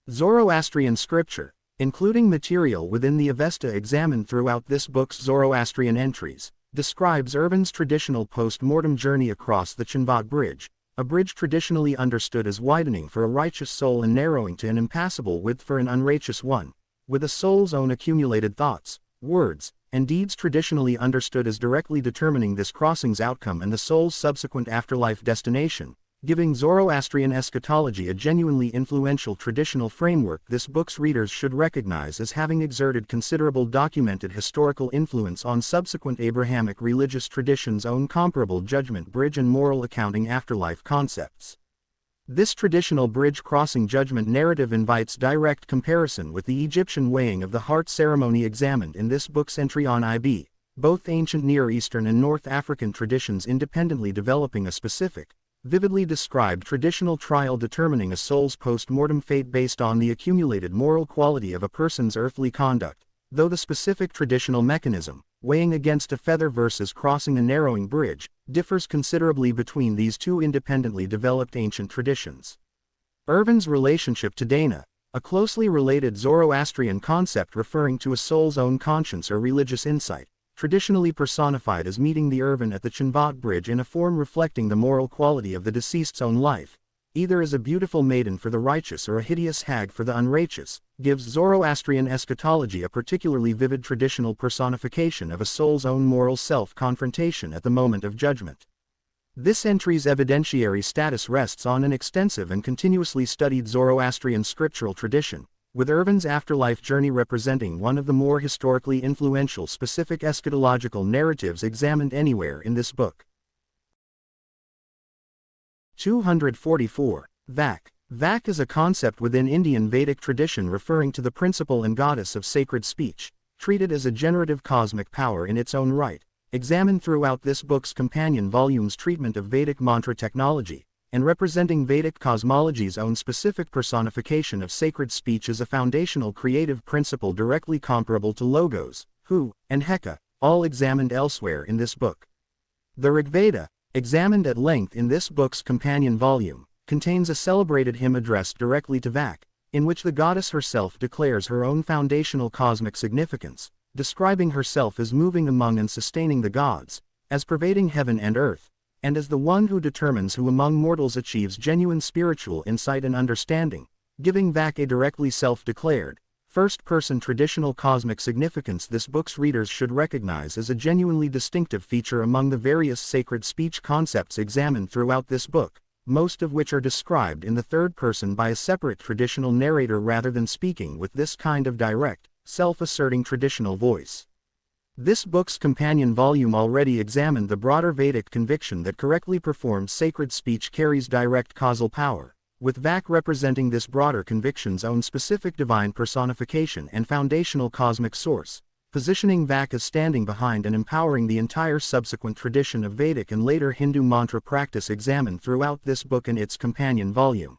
Zoroastrian scripture, including material within the Avesta examined throughout this book's Zoroastrian entries, describes Irvan's traditional post-mortem journey across the Chinvat Bridge, a bridge traditionally understood as widening for a righteous soul and narrowing to an impassable width for an unrighteous one, with a soul's own accumulated thoughts, words, and deeds traditionally understood as directly determining this crossing's outcome and the soul's subsequent afterlife destination, giving Zoroastrian eschatology a genuinely influential traditional framework. This book's readers should recognize as having exerted considerable documented historical influence on subsequent Abrahamic religious traditions' own comparable judgment bridge and moral accounting afterlife concepts. This traditional bridge crossing judgment narrative invites direct comparison with the Egyptian weighing of the heart ceremony examined in this book's entry on IB, both ancient Near Eastern and North African traditions independently developing a specific, vividly described traditional trial determining a soul's post-mortem fate based on the accumulated moral quality of a person's earthly conduct, though the specific traditional mechanism, weighing against a feather versus crossing a narrowing bridge, differs considerably between these two independently developed ancient traditions. Irvan's relationship to Dana, a closely related Zoroastrian concept referring to a soul's own conscience or religious insight, traditionally personified as meeting the Irvin at the Chinvat Bridge in a form reflecting the moral quality of the deceased's own life, either as a beautiful maiden for the righteous or a hideous hag for the unrighteous, gives Zoroastrian eschatology a particularly vivid traditional personification of a soul's own moral self-confrontation at the moment of judgment. This entry's evidentiary status rests on an extensive and continuously studied Zoroastrian scriptural tradition, with Irvin's afterlife journey representing one of the more historically influential specific eschatological narratives examined anywhere in this book. 244. Vak. Vak is a concept within Indian Vedic tradition referring to the principle and goddess of sacred speech, treated as a generative cosmic power in its own right, examined throughout this book's companion volume's treatment of Vedic mantra technology, and representing Vedic cosmology's own specific personification of sacred speech as a foundational creative principle directly comparable to Logos, Hu, and Heka, all examined elsewhere in this book. The Rigveda, examined at length in this book's companion volume, contains a celebrated hymn addressed directly to Vak, in which the goddess herself declares her own foundational cosmic significance, describing herself as moving among and sustaining the gods, as pervading heaven and earth, and as the one who determines who among mortals achieves genuine spiritual insight and understanding, giving Vak a directly self-declared, first-person traditional cosmic significance this book's readers should recognize as a genuinely distinctive feature among the various sacred speech concepts examined throughout this book, most of which are described in the third person by a separate traditional narrator rather than speaking with this kind of direct, self-asserting traditional voice. This book's companion volume already examined the broader Vedic conviction that correctly performed sacred speech carries direct causal power, with Vak representing this broader conviction's own specific divine personification and foundational cosmic source, positioning Vak as standing behind and empowering the entire subsequent tradition of Vedic and later Hindu mantra practice examined throughout this book and its companion volume.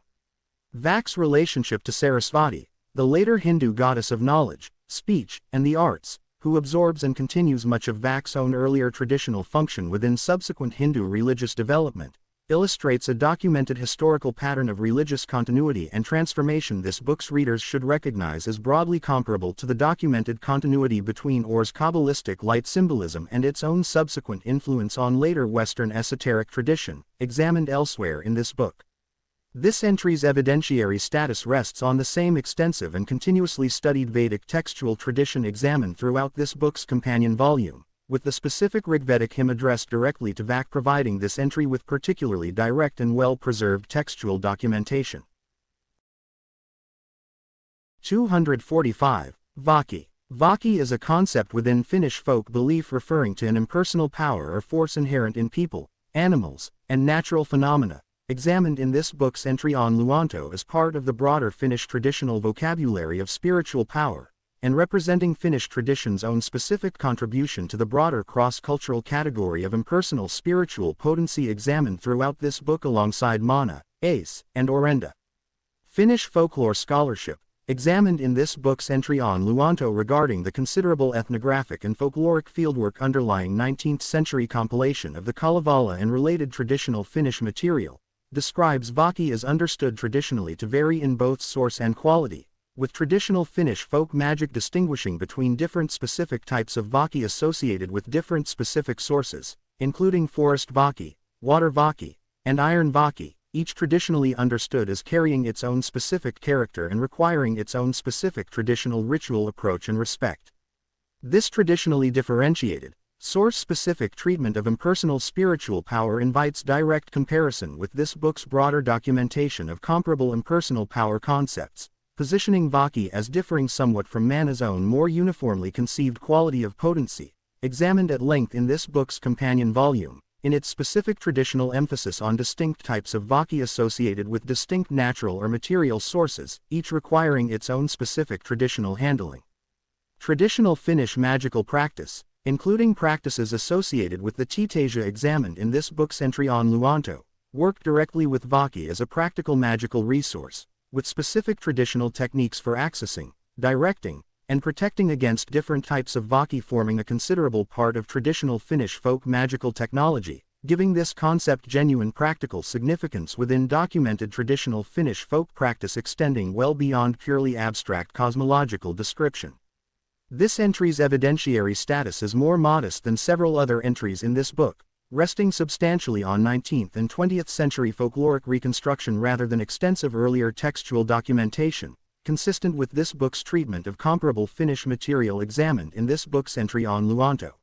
Vak's relationship to Sarasvati, the later Hindu goddess of knowledge, speech, and the arts, who absorbs and continues much of Vak's own earlier traditional function within subsequent Hindu religious development, illustrates a documented historical pattern of religious continuity and transformation this book's readers should recognize as broadly comparable to the documented continuity between Or's Kabbalistic light symbolism and its own subsequent influence on later Western esoteric tradition, examined elsewhere in this book. This entry's evidentiary status rests on the same extensive and continuously studied Vedic textual tradition examined throughout this book's companion volume, with the specific Rigvedic hymn addressed directly to Vak providing this entry with particularly direct and well-preserved textual documentation. 245. Vaki. Vaki is a concept within Finnish folk belief referring to an impersonal power or force inherent in people, animals, and natural phenomena, examined in this book's entry on Luonto as part of the broader Finnish traditional vocabulary of spiritual power, and representing Finnish tradition's own specific contribution to the broader cross-cultural category of impersonal spiritual potency examined throughout this book alongside Mana, Ace, and Orenda. Finnish folklore scholarship, examined in this book's entry on Luonto regarding the considerable ethnographic and folkloric fieldwork underlying 19th-century compilation of the Kalevala and related traditional Finnish material, describes Vaki as understood traditionally to vary in both source and quality, with traditional Finnish folk magic distinguishing between different specific types of Vaki associated with different specific sources, including forest Vaki, water Vaki, and iron Vaki, each traditionally understood as carrying its own specific character and requiring its own specific traditional ritual approach and respect. This traditionally differentiated, source-specific treatment of impersonal spiritual power invites direct comparison with this book's broader documentation of comparable impersonal power concepts, positioning Vaki as differing somewhat from Mana's own more uniformly conceived quality of potency, examined at length in this book's companion volume, in its specific traditional emphasis on distinct types of Vaki associated with distinct natural or material sources, each requiring its own specific traditional handling. Traditional Finnish magical practice, including practices associated with the Titasia examined in this book's entry on Luonto, work directly with Vaki as a practical magical resource, with specific traditional techniques for accessing, directing, and protecting against different types of Vaki forming a considerable part of traditional Finnish folk magical technology, giving this concept genuine practical significance within documented traditional Finnish folk practice extending well beyond purely abstract cosmological description. This entry's evidentiary status is more modest than several other entries in this book, resting substantially on 19th and 20th century folkloric reconstruction rather than extensive earlier textual documentation, consistent with this book's treatment of comparable Finnish material examined in this book's entry on Luonto.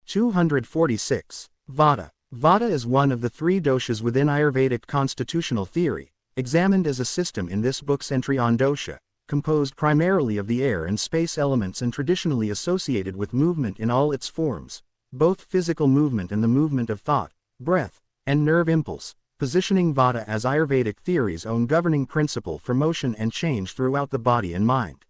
246. Vata. Vata is one of the three doshas within Ayurvedic constitutional theory, examined as a system in this book's entry on dosha, composed primarily of the air and space elements and traditionally associated with movement in all its forms, both physical movement and the movement of thought, breath, and nerve impulse, positioning Vata as Ayurvedic theory's own governing principle for motion and change throughout the body and mind.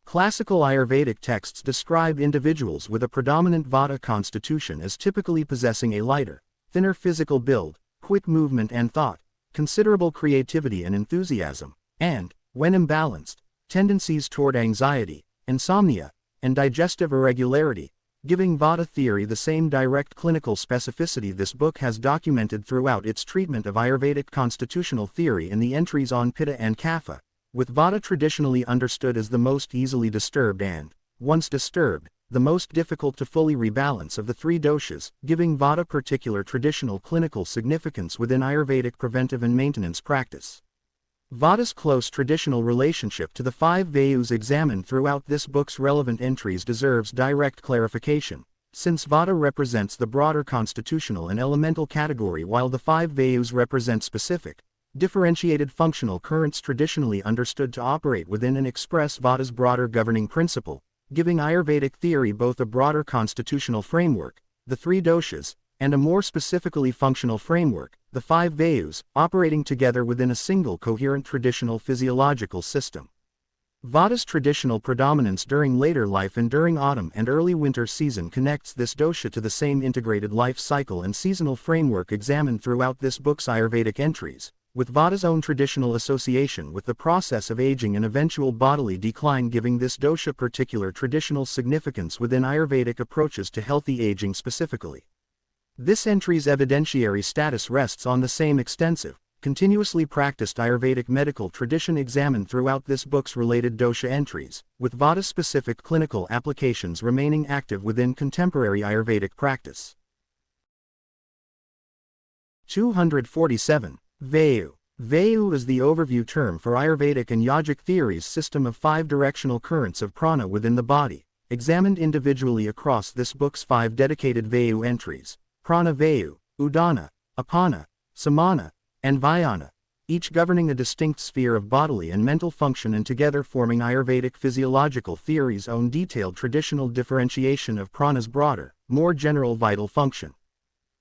Classical Ayurvedic texts describe individuals with a predominant Vata constitution as typically possessing a lighter, thinner physical build, quick movement and thought, considerable creativity and enthusiasm, and, when imbalanced, tendencies toward anxiety, insomnia, and digestive irregularity, giving Vata theory the same direct clinical specificity this book has documented throughout its treatment of Ayurvedic constitutional theory in the entries on Pitta and Kapha, with Vata traditionally understood as the most easily disturbed and, once disturbed, the most difficult to fully rebalance of the three doshas, giving Vata particular traditional clinical significance within Ayurvedic preventive and maintenance practice. Vata's close traditional relationship to the five Vayus examined throughout this book's relevant entries deserves direct clarification, since Vata represents the broader constitutional and elemental category while the five Vayus represent specific, differentiated functional currents traditionally understood to operate within and express Vata's broader governing principle, giving Ayurvedic theory both a broader constitutional framework, the three doshas, and a more specifically functional framework, the five Vayus, operating together within a single coherent traditional physiological system. Vata's traditional predominance during later life and during autumn and early winter season connects this dosha to the same integrated life cycle and seasonal framework examined throughout this book's Ayurvedic entries, with Vata's own traditional association with the process of aging and eventual bodily decline giving this dosha particular traditional significance within Ayurvedic approaches to healthy aging specifically. This entry's evidentiary status rests on the same extensive, continuously practiced Ayurvedic medical tradition examined throughout this book's related dosha entries, with Vata-specific clinical applications remaining active within contemporary Ayurvedic practice. 247. Vayu. Vayu is the overview term for Ayurvedic and yogic theory's system of five directional currents of prana within the body, examined individually across this book's five dedicated Vayu entries: Prana Vayu, Udana, Apana, Samana, and Vyana, each governing a distinct sphere of bodily and mental function and together forming Ayurvedic physiological theory's own detailed traditional differentiation of prana's broader, more general vital function.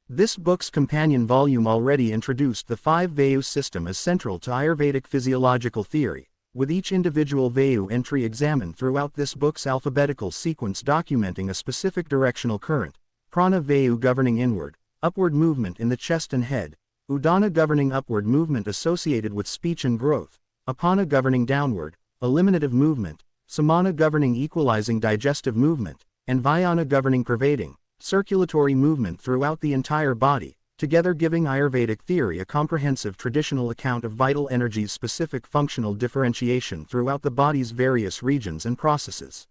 This book's companion volume already introduced the five Vayu system as central to Ayurvedic physiological theory, with each individual Vayu entry examined throughout this book's alphabetical sequence documenting a specific directional current: Prana Vayu governing inward, upward movement in the chest and head, Udana governing upward movement associated with speech and growth, Apana governing downward, eliminative movement, Samana governing equalizing digestive movement, and Vyana governing pervading, circulatory movement throughout the entire body, together giving Ayurvedic theory a comprehensive traditional account of vital energy's specific functional differentiation throughout the body's various regions and processes.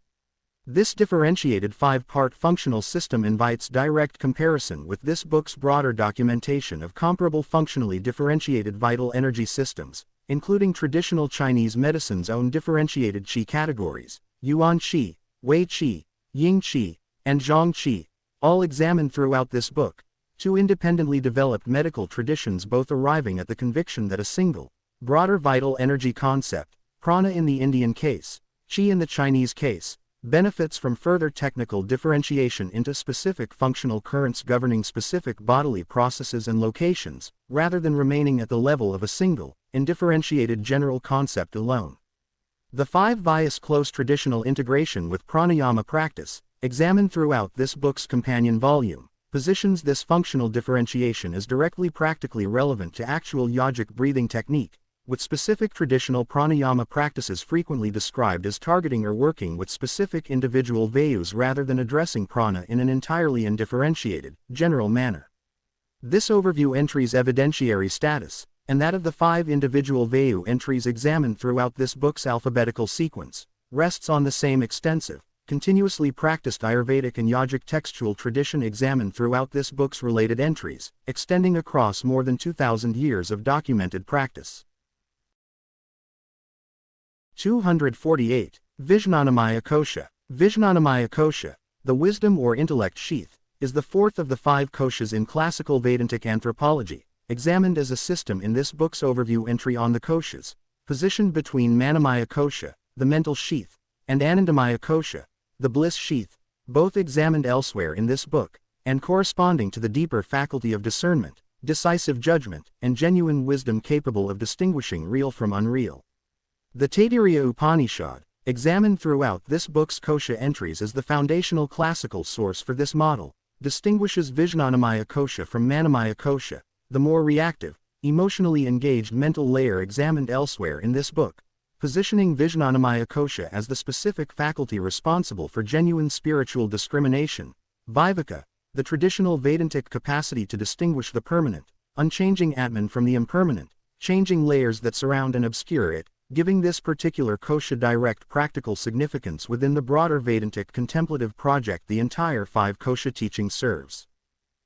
This differentiated five-part functional system invites direct comparison with this book's broader documentation of comparable functionally differentiated vital energy systems, including traditional Chinese medicine's own differentiated qi categories, Yuan qi, Wei qi, Ying qi, and Zhong qi, all examined throughout this book, two independently developed medical traditions both arriving at the conviction that a single, broader vital energy concept, prana in the Indian case, qi in the Chinese case, benefits from further technical differentiation into specific functional currents governing specific bodily processes and locations, rather than remaining at the level of a single, indifferentiated general concept alone. The five Vyas close traditional integration with pranayama practice, examined throughout this book's companion volume, positions this functional differentiation as directly practically relevant to actual yogic breathing technique, with specific traditional pranayama practices frequently described as targeting or working with specific individual Vayus rather than addressing prana in an entirely undifferentiated, general manner. This overview entry's evidentiary status, and that of the five individual Vayu entries examined throughout this book's alphabetical sequence, rests on the same extensive, continuously practiced Ayurvedic and yogic textual tradition examined throughout this book's related entries, extending across more than 2,000 years of documented practice. 248. Vijnanamaya Kosha. Vijnanamaya Kosha, the wisdom or intellect sheath, is the fourth of the 5 koshas in classical Vedantic anthropology, examined as a system in this book's overview entry on the koshas, positioned between Manamaya Kosha, the mental sheath, and Anandamaya Kosha, the bliss sheath, both examined elsewhere in this book, and corresponding to the deeper faculty of discernment, decisive judgment, and genuine wisdom capable of distinguishing real from unreal. The Taittiriya Upanishad, examined throughout this book's kosha entries as the foundational classical source for this model, distinguishes Vijnanamaya Kosha from Manamaya Kosha, the more reactive, emotionally engaged mental layer examined elsewhere in this book, positioning Vijnanamaya Kosha as the specific faculty responsible for genuine spiritual discrimination, Viveka, the traditional Vedantic capacity to distinguish the permanent, unchanging Atman from the impermanent, changing layers that surround and obscure it, giving this particular kosha direct practical significance within the broader Vedantic contemplative project the entire 5 kosha teaching serves.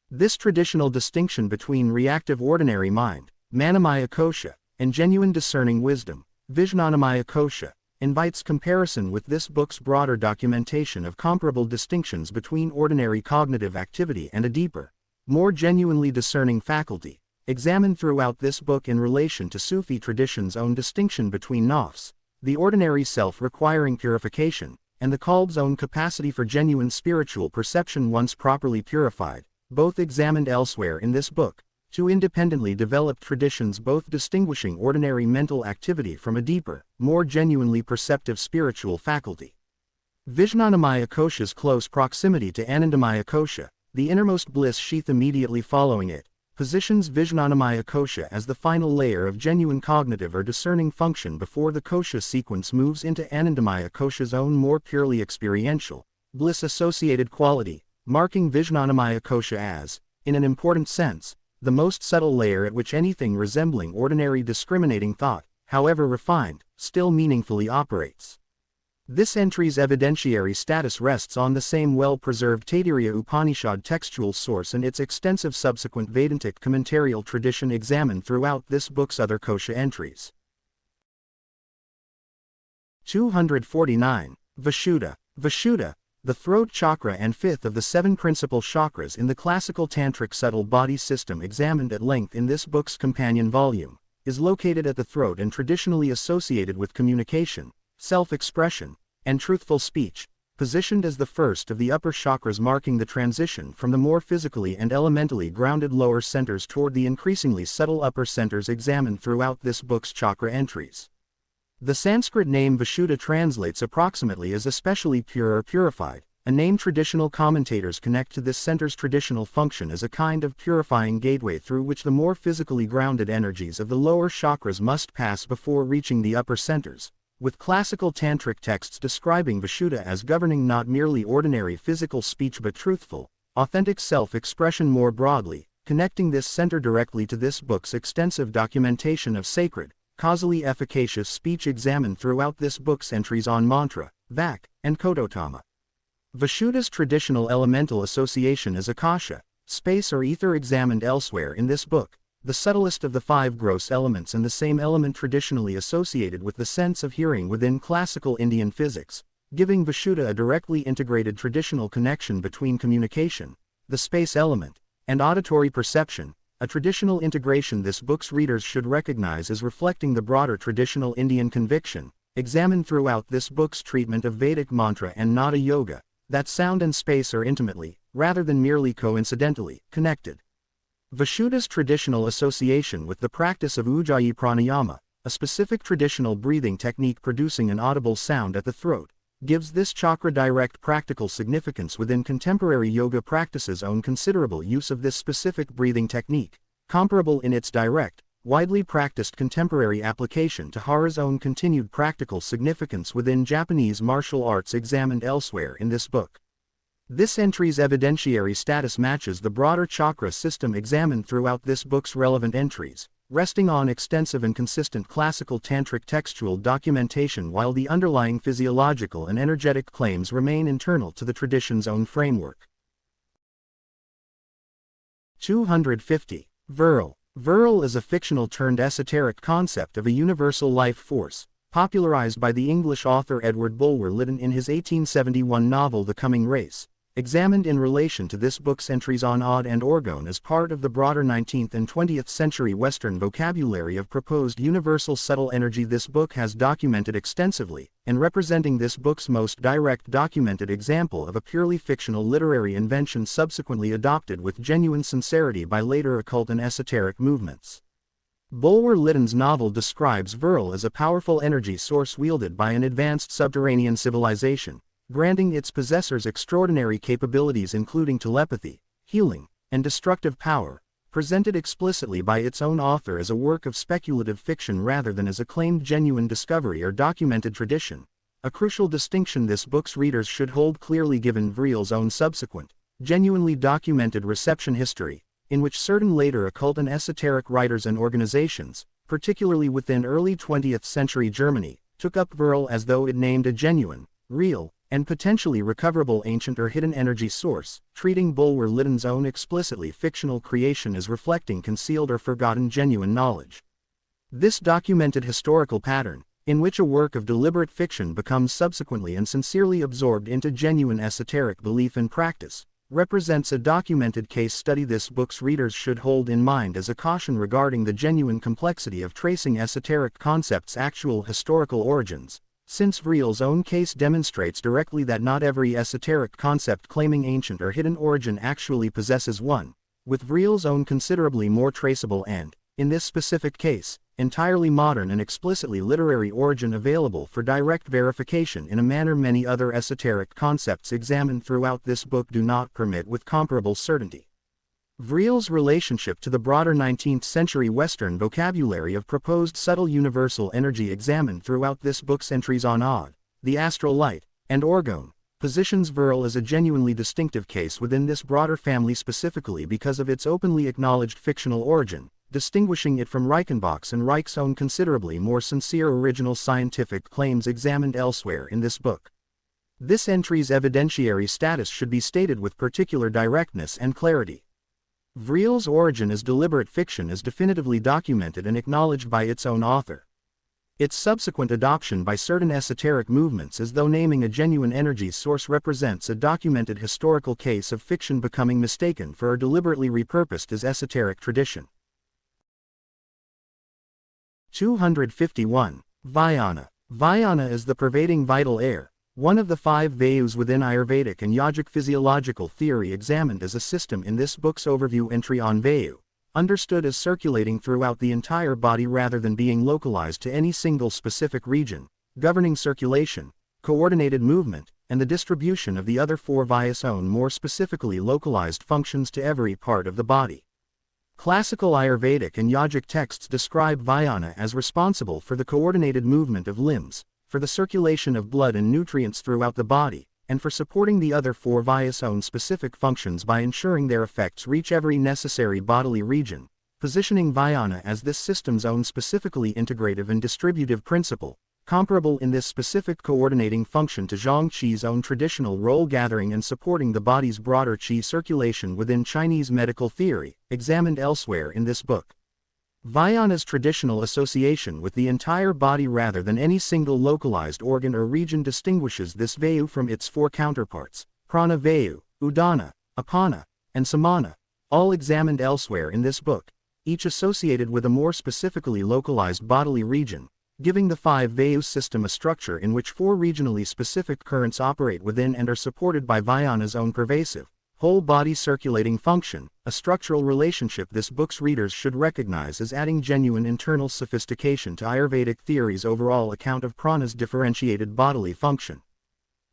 This traditional distinction between reactive ordinary mind, Manamaya Kosha, and genuine discerning wisdom, Vijnanamaya Kosha, invites comparison with this book's broader documentation of comparable distinctions between ordinary cognitive activity and a deeper, more genuinely discerning faculty, examined throughout this book in relation to Sufi tradition's own distinction between nafs, the ordinary self requiring purification, and the qalb's own capacity for genuine spiritual perception once properly purified, both examined elsewhere in this book, 2 independently developed traditions both distinguishing ordinary mental activity from a deeper, more genuinely perceptive spiritual faculty. Vijnanamaya Kosha's close proximity to Anandamaya Kosha, the innermost bliss sheath immediately following it, positions Vijnanamaya Kosha as the final layer of genuine cognitive or discerning function before the kosha sequence moves into Anandamaya Kosha's own more purely experiential, bliss-associated quality, marking Vijnanamaya Kosha as, in an important sense, the most subtle layer at which anything resembling ordinary discriminating thought, however refined, still meaningfully operates. This entry's evidentiary status rests on the same well-preserved Taittiriya Upanishad textual source and its extensive subsequent Vedantic commentarial tradition examined throughout this book's other kosha entries. 249. Vishuddha. Vishuddha, the throat chakra and 5th of the 7 principal chakras in the classical tantric subtle body system examined at length in this book's companion volume, is located at the throat and traditionally associated with communication, self-expression, and truthful speech, positioned as the first of the upper chakras marking the transition from the more physically and elementally grounded lower centers toward the increasingly subtle upper centers examined throughout this book's chakra entries. The Sanskrit name Vishuddha translates approximately as especially pure or purified, a name traditional commentators connect to this center's traditional function as a kind of purifying gateway through which the more physically grounded energies of the lower chakras must pass before reaching the upper centers, with classical tantric texts describing Vishuddha as governing not merely ordinary physical speech but truthful, authentic self-expression more broadly, connecting this center directly to this book's extensive documentation of sacred, causally efficacious speech examined throughout this book's entries on mantra, vak, and kodottama. Vishuddha's traditional elemental association is akasha, space or ether examined elsewhere in this book, the subtlest of the 5 gross elements and the same element traditionally associated with the sense of hearing within classical Indian physics, giving Vishuddha a directly integrated traditional connection between communication, the space element, and auditory perception, a traditional integration this book's readers should recognize as reflecting the broader traditional Indian conviction, examined throughout this book's treatment of Vedic mantra and nada yoga, that sound and space are intimately, rather than merely coincidentally, connected. Vishuddha's traditional association with the practice of Ujjayi pranayama, a specific traditional breathing technique producing an audible sound at the throat, gives this chakra direct practical significance within contemporary yoga practices. Own considerable use of this specific breathing technique, comparable in its direct, widely practiced contemporary application to Hara's own continued practical significance within Japanese martial arts examined elsewhere in this book. This entry's evidentiary status matches the broader chakra system examined throughout this book's relevant entries, resting on extensive and consistent classical tantric textual documentation while the underlying physiological and energetic claims remain internal to the tradition's own framework. 250. Virile. Virile is a fictional-turned-esoteric concept of a universal life force, popularized by the English author Edward Bulwer Lytton in his 1871 novel The Coming Race, examined in relation to this book's entries on Odd and Orgone as part of the broader 19th and 20th century Western vocabulary of proposed universal subtle energy. This book has documented extensively, and representing this book's most direct documented example of a purely fictional literary invention subsequently adopted with genuine sincerity by later occult and esoteric movements. Bulwer Lytton's novel describes virile as a powerful energy source wielded by an advanced subterranean civilization, granting its possessors extraordinary capabilities including telepathy, healing, and destructive power, presented explicitly by its own author as a work of speculative fiction rather than as a claimed genuine discovery or documented tradition, a crucial distinction this book's readers should hold clearly given Virile's own subsequent, genuinely documented reception history, in which certain later occult and esoteric writers and organizations, particularly within early 20th century Germany, took up virile as though it named a genuine, real, and potentially recoverable ancient or hidden energy source, treating Bulwer Lytton's own explicitly fictional creation as reflecting concealed or forgotten genuine knowledge. This documented historical pattern, in which a work of deliberate fiction becomes subsequently and sincerely absorbed into genuine esoteric belief and practice, represents a documented case study this book's readers should hold in mind as a caution regarding the genuine complexity of tracing esoteric concepts' actual historical origins, since Virile's own case demonstrates directly that not every esoteric concept claiming ancient or hidden origin actually possesses one, with Virile's own considerably more traceable and, in this specific case, entirely modern and explicitly literary origin available for direct verification in a manner many other esoteric concepts examined throughout this book do not permit with comparable certainty. Virile's relationship to the broader 19th century Western vocabulary of proposed subtle universal energy examined throughout this book's entries on Odd, the astral light, and Orgone, positions virile as a genuinely distinctive case within this broader family specifically because of its openly acknowledged fictional origin, distinguishing it from Reichenbach's and Reich's own considerably more sincere original scientific claims examined elsewhere in this book. This entry's evidentiary status should be stated with particular directness and clarity. Virile's origin as deliberate fiction is definitively documented and acknowledged by its own author. Its subsequent adoption by certain esoteric movements as though naming a genuine energy source represents a documented historical case of fiction becoming mistaken for or deliberately repurposed as esoteric tradition. 251. Vayana. Vayana is the pervading vital air, one of the 5 vayus within Ayurvedic and yogic physiological theory examined as a system in this book's overview entry on vayu, understood as circulating throughout the entire body rather than being localized to any single specific region, governing circulation, coordinated movement, and the distribution of the other 4 vayus own more specifically localized functions to every part of the body. Classical Ayurvedic and yogic texts describe Vayana as responsible for the coordinated movement of limbs, for the circulation of blood and nutrients throughout the body, and for supporting the other 4 vayus own specific functions by ensuring their effects reach every necessary bodily region, positioning Vayana as this system's own specifically integrative and distributive principle, comparable in this specific coordinating function to Zhang Qi's own traditional role gathering and supporting the body's broader qi circulation within Chinese medical theory, examined elsewhere in this book. Vayana's traditional association with the entire body rather than any single localized organ or region distinguishes this vayu from its 4 counterparts, prana vayu, udana, apana, and samana, all examined elsewhere in this book, each associated with a more specifically localized bodily region, giving the 5 vayu system a structure in which 4 regionally specific currents operate within and are supported by Vayana's own pervasive, whole body circulating function, a structural relationship this book's readers should recognize as adding genuine internal sophistication to Ayurvedic theory's overall account of prana's differentiated bodily function.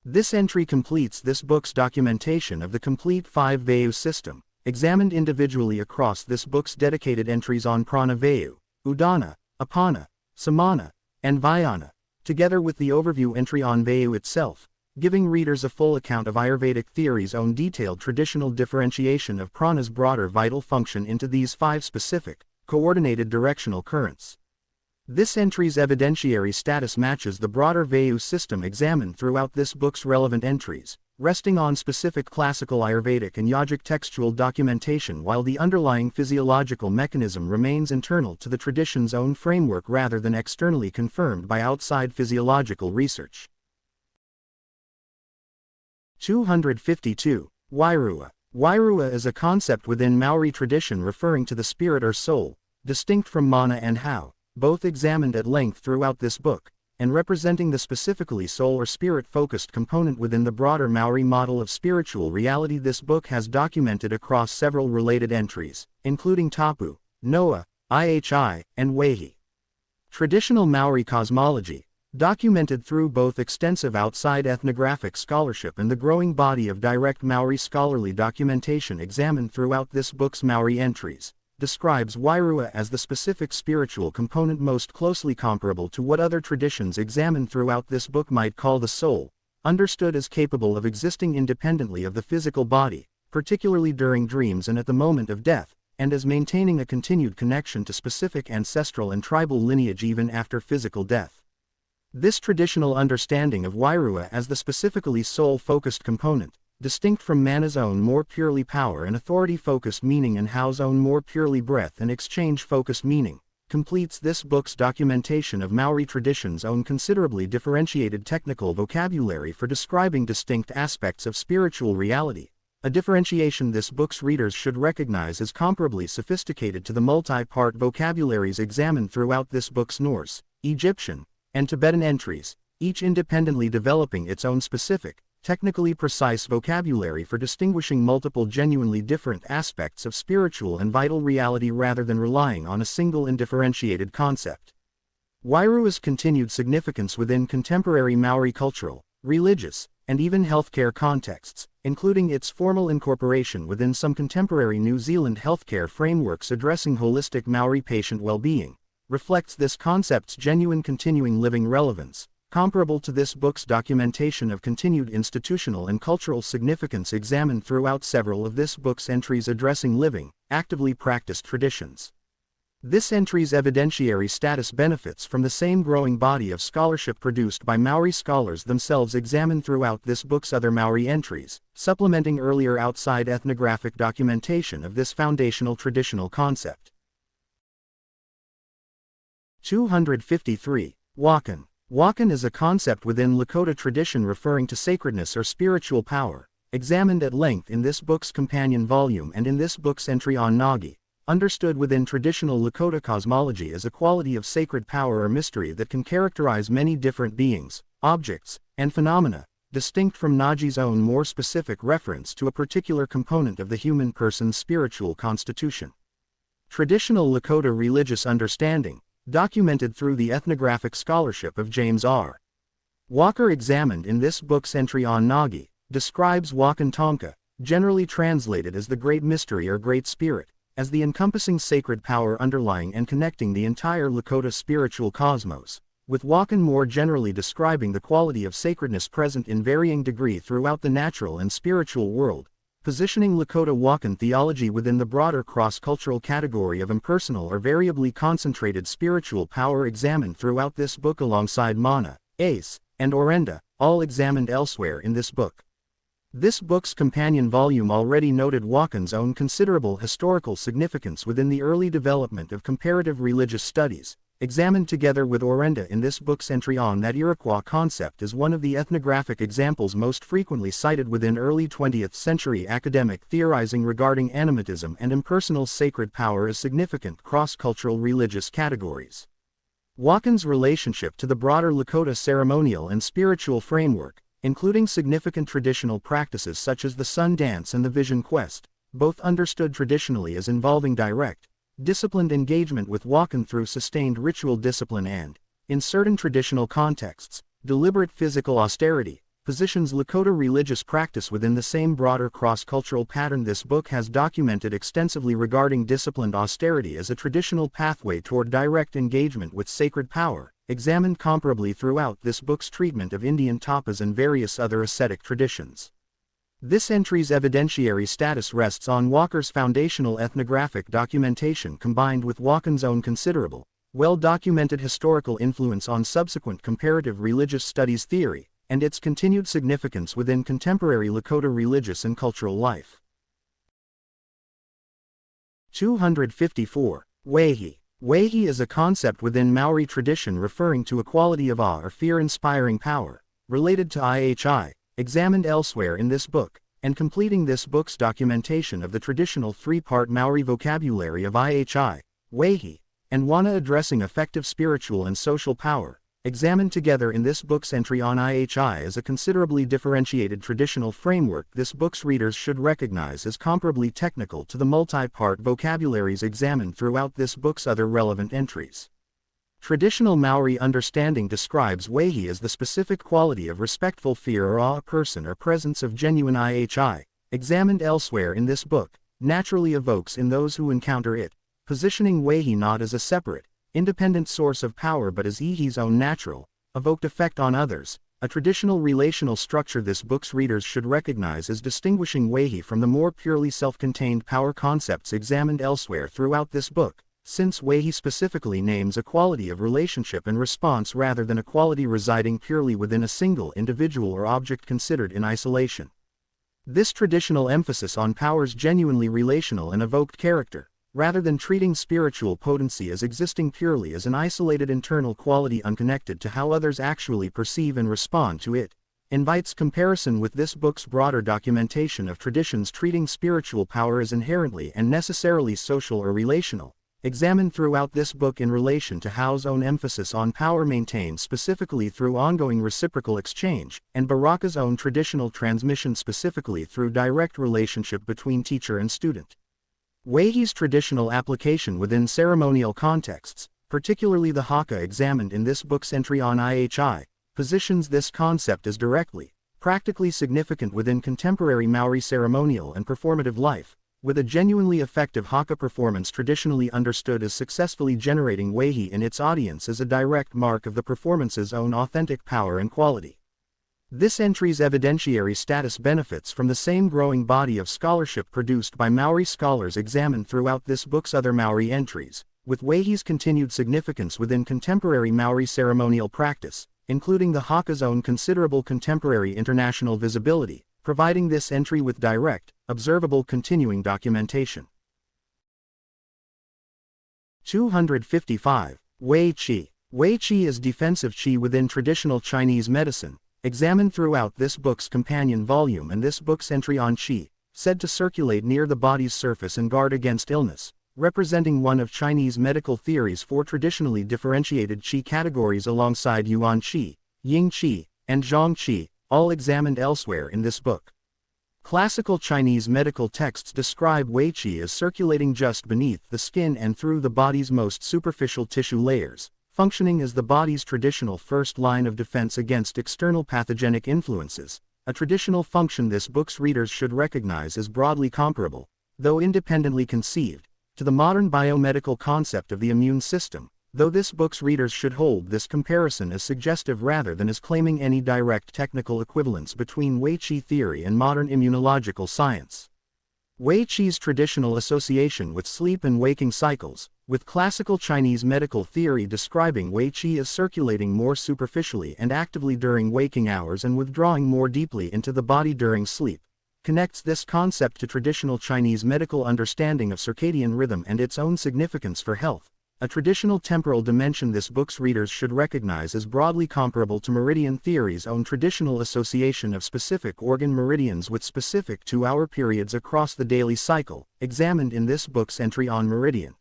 This entry completes this book's documentation of the complete 5 vayu system, examined individually across this book's dedicated entries on prana vayu, udana, apana, samana, and Vayana, together with the overview entry on vayu itself, giving readers a full account of Ayurvedic theory's own detailed traditional differentiation of prana's broader vital function into these 5 specific, coordinated directional currents. This entry's evidentiary status matches the broader Vayu system examined throughout this book's relevant entries, resting on specific classical Ayurvedic and yogic textual documentation while the underlying physiological mechanism remains internal to the tradition's own framework rather than externally confirmed by outside physiological research. 252. Wairua. Wairua is a concept within Maori tradition referring to the spirit or soul, distinct from mana and hau, both examined at length throughout this book, and representing the specifically soul or spirit-focused component within the broader Maori model of spiritual reality. This book has documented across several related entries, including tapu, noa, ihi, and wehi. Traditional Maori cosmology, documented through both extensive outside ethnographic scholarship and the growing body of direct Maori scholarly documentation examined throughout this book's Maori entries, describes Wairua as the specific spiritual component most closely comparable to what other traditions examined throughout this book might call the soul, understood as capable of existing independently of the physical body, particularly during dreams and at the moment of death, and as maintaining a continued connection to specific ancestral and tribal lineage even after physical death. This traditional understanding of Wairua as the specifically soul-focused component, distinct from mana's own more purely power and authority-focused meaning and hau's own more purely breath and exchange-focused meaning, completes this book's documentation of Maori tradition's own considerably differentiated technical vocabulary for describing distinct aspects of spiritual reality, a differentiation this book's readers should recognize as comparably sophisticated to the multi-part vocabularies examined throughout this book's Norse, Egyptian, and Tibetan entries, each independently developing its own specific, technically precise vocabulary for distinguishing multiple genuinely different aspects of spiritual and vital reality rather than relying on a single and differentiated concept. Wairua's continued significance within contemporary Maori cultural, religious, and even healthcare contexts, including its formal incorporation within some contemporary New Zealand healthcare frameworks addressing holistic Maori patient well-being, reflects this concept's genuine continuing living relevance, comparable to this book's documentation of continued institutional and cultural significance examined throughout several of this book's entries addressing living, actively practiced traditions. This entry's evidentiary status benefits from the same growing body of scholarship produced by Maori scholars themselves examined throughout this book's other Maori entries, supplementing earlier outside ethnographic documentation of this foundational traditional concept. 253. Wakan. Wakan is a concept within Lakota tradition referring to sacredness or spiritual power, examined at length in this book's companion volume and in this book's entry on Nagi, understood within traditional Lakota cosmology as a quality of sacred power or mystery that can characterize many different beings, objects, and phenomena, distinct from Nagi's own more specific reference to a particular component of the human person's spiritual constitution. Traditional Lakota religious understanding, documented through the ethnographic scholarship of James R. Walker examined in this book's entry on Nagi, describes Wakan Tonka, generally translated as the Great Mystery or Great Spirit, as the encompassing sacred power underlying and connecting the entire Lakota spiritual cosmos, with Wakan more generally describing the quality of sacredness present in varying degree throughout the natural and spiritual world, positioning Lakota Wakan theology within the broader cross-cultural category of impersonal or variably concentrated spiritual power examined throughout this book alongside Mana, Ace, and Orenda, all examined elsewhere in this book. This book's companion volume already noted Wakan's own considerable historical significance within the early development of comparative religious studies, examined together with Orenda in this book's entry on that Iroquois concept as one of the ethnographic examples most frequently cited within early 20th century academic theorizing regarding animatism and impersonal sacred power as significant cross-cultural religious categories. Wakan's relationship to the broader Lakota ceremonial and spiritual framework, including significant traditional practices such as the sun dance and the vision quest, both understood traditionally as involving direct, disciplined engagement with Wakan through sustained ritual discipline and, in certain traditional contexts, deliberate physical austerity, positions Lakota religious practice within the same broader cross-cultural pattern this book has documented extensively regarding disciplined austerity as a traditional pathway toward direct engagement with sacred power, examined comparably throughout this book's treatment of Indian tapas and various other ascetic traditions. This entry's evidentiary status rests on Walker's foundational ethnographic documentation combined with Walken's own considerable, well-documented historical influence on subsequent comparative religious studies theory, and its continued significance within contemporary Lakota religious and cultural life. 254. Weihi. Weihi is a concept within Maori tradition referring to a quality of awe or fear-inspiring power, related to IHI, examined elsewhere in this book, and completing this book's documentation of the traditional three-part Maori vocabulary of IHI, Weihi, and Wana addressing effective spiritual and social power, examined together in this book's entry on IHI as a considerably differentiated traditional framework this book's readers should recognize as comparably technical to the multi-part vocabularies examined throughout this book's other relevant entries. Traditional Maori understanding describes Weihi as the specific quality of respectful fear or awe a person or presence of genuine IHI, examined elsewhere in this book, naturally evokes in those who encounter it, positioning Weihi not as a separate, independent source of power but as Ihi's own natural, evoked effect on others, a traditional relational structure this book's readers should recognize as distinguishing Weihi from the more purely self-contained power concepts examined elsewhere throughout this book, since Weihi specifically names a quality of relationship and response rather than a quality residing purely within a single individual or object considered in isolation. This traditional emphasis on power's genuinely relational and evoked character, rather than treating spiritual potency as existing purely as an isolated internal quality unconnected to how others actually perceive and respond to it, invites comparison with this book's broader documentation of traditions treating spiritual power as inherently and necessarily social or relational, examined throughout this book in relation to Howe's own emphasis on power maintained specifically through ongoing reciprocal exchange, and Baraka's own traditional transmission specifically through direct relationship between teacher and student. Weihi's traditional application within ceremonial contexts, particularly the haka examined in this book's entry on IHI, positions this concept as directly, practically significant within contemporary Maori ceremonial and performative life, with a genuinely effective haka performance traditionally understood as successfully generating Weihi in its audience as a direct mark of the performance's own authentic power and quality. This entry's evidentiary status benefits from the same growing body of scholarship produced by Maori scholars examined throughout this book's other Maori entries, with Weihi's continued significance within contemporary Maori ceremonial practice, including the haka's own considerable contemporary international visibility, providing this entry with direct, observable continuing documentation. 255. Wei Qi. Wei Qi is defensive qi within traditional Chinese medicine, examined throughout this book's companion volume and this book's entry on qi, said to circulate near the body's surface and guard against illness, representing one of Chinese medical theory's four traditionally differentiated qi categories alongside yuan qi, ying qi, and zhong qi, all examined elsewhere in this book. Classical Chinese medical texts describe Wei Qi as circulating just beneath the skin and through the body's most superficial tissue layers, functioning as the body's traditional first line of defense against external pathogenic influences, a traditional function this book's readers should recognize as broadly comparable, though independently conceived, to the modern biomedical concept of the immune system, though this book's readers should hold this comparison as suggestive rather than as claiming any direct technical equivalence between Wei Qi theory and modern immunological science. Wei Qi's traditional association with sleep and waking cycles, with classical Chinese medical theory describing Wei Qi as circulating more superficially and actively during waking hours and withdrawing more deeply into the body during sleep, connects this concept to traditional Chinese medical understanding of circadian rhythm and its own significance for health, a traditional temporal dimension this book's readers should recognize as broadly comparable to meridian theory's own traditional association of specific organ meridians with specific 2-hour periods across the daily cycle, examined in this book's entry on meridian.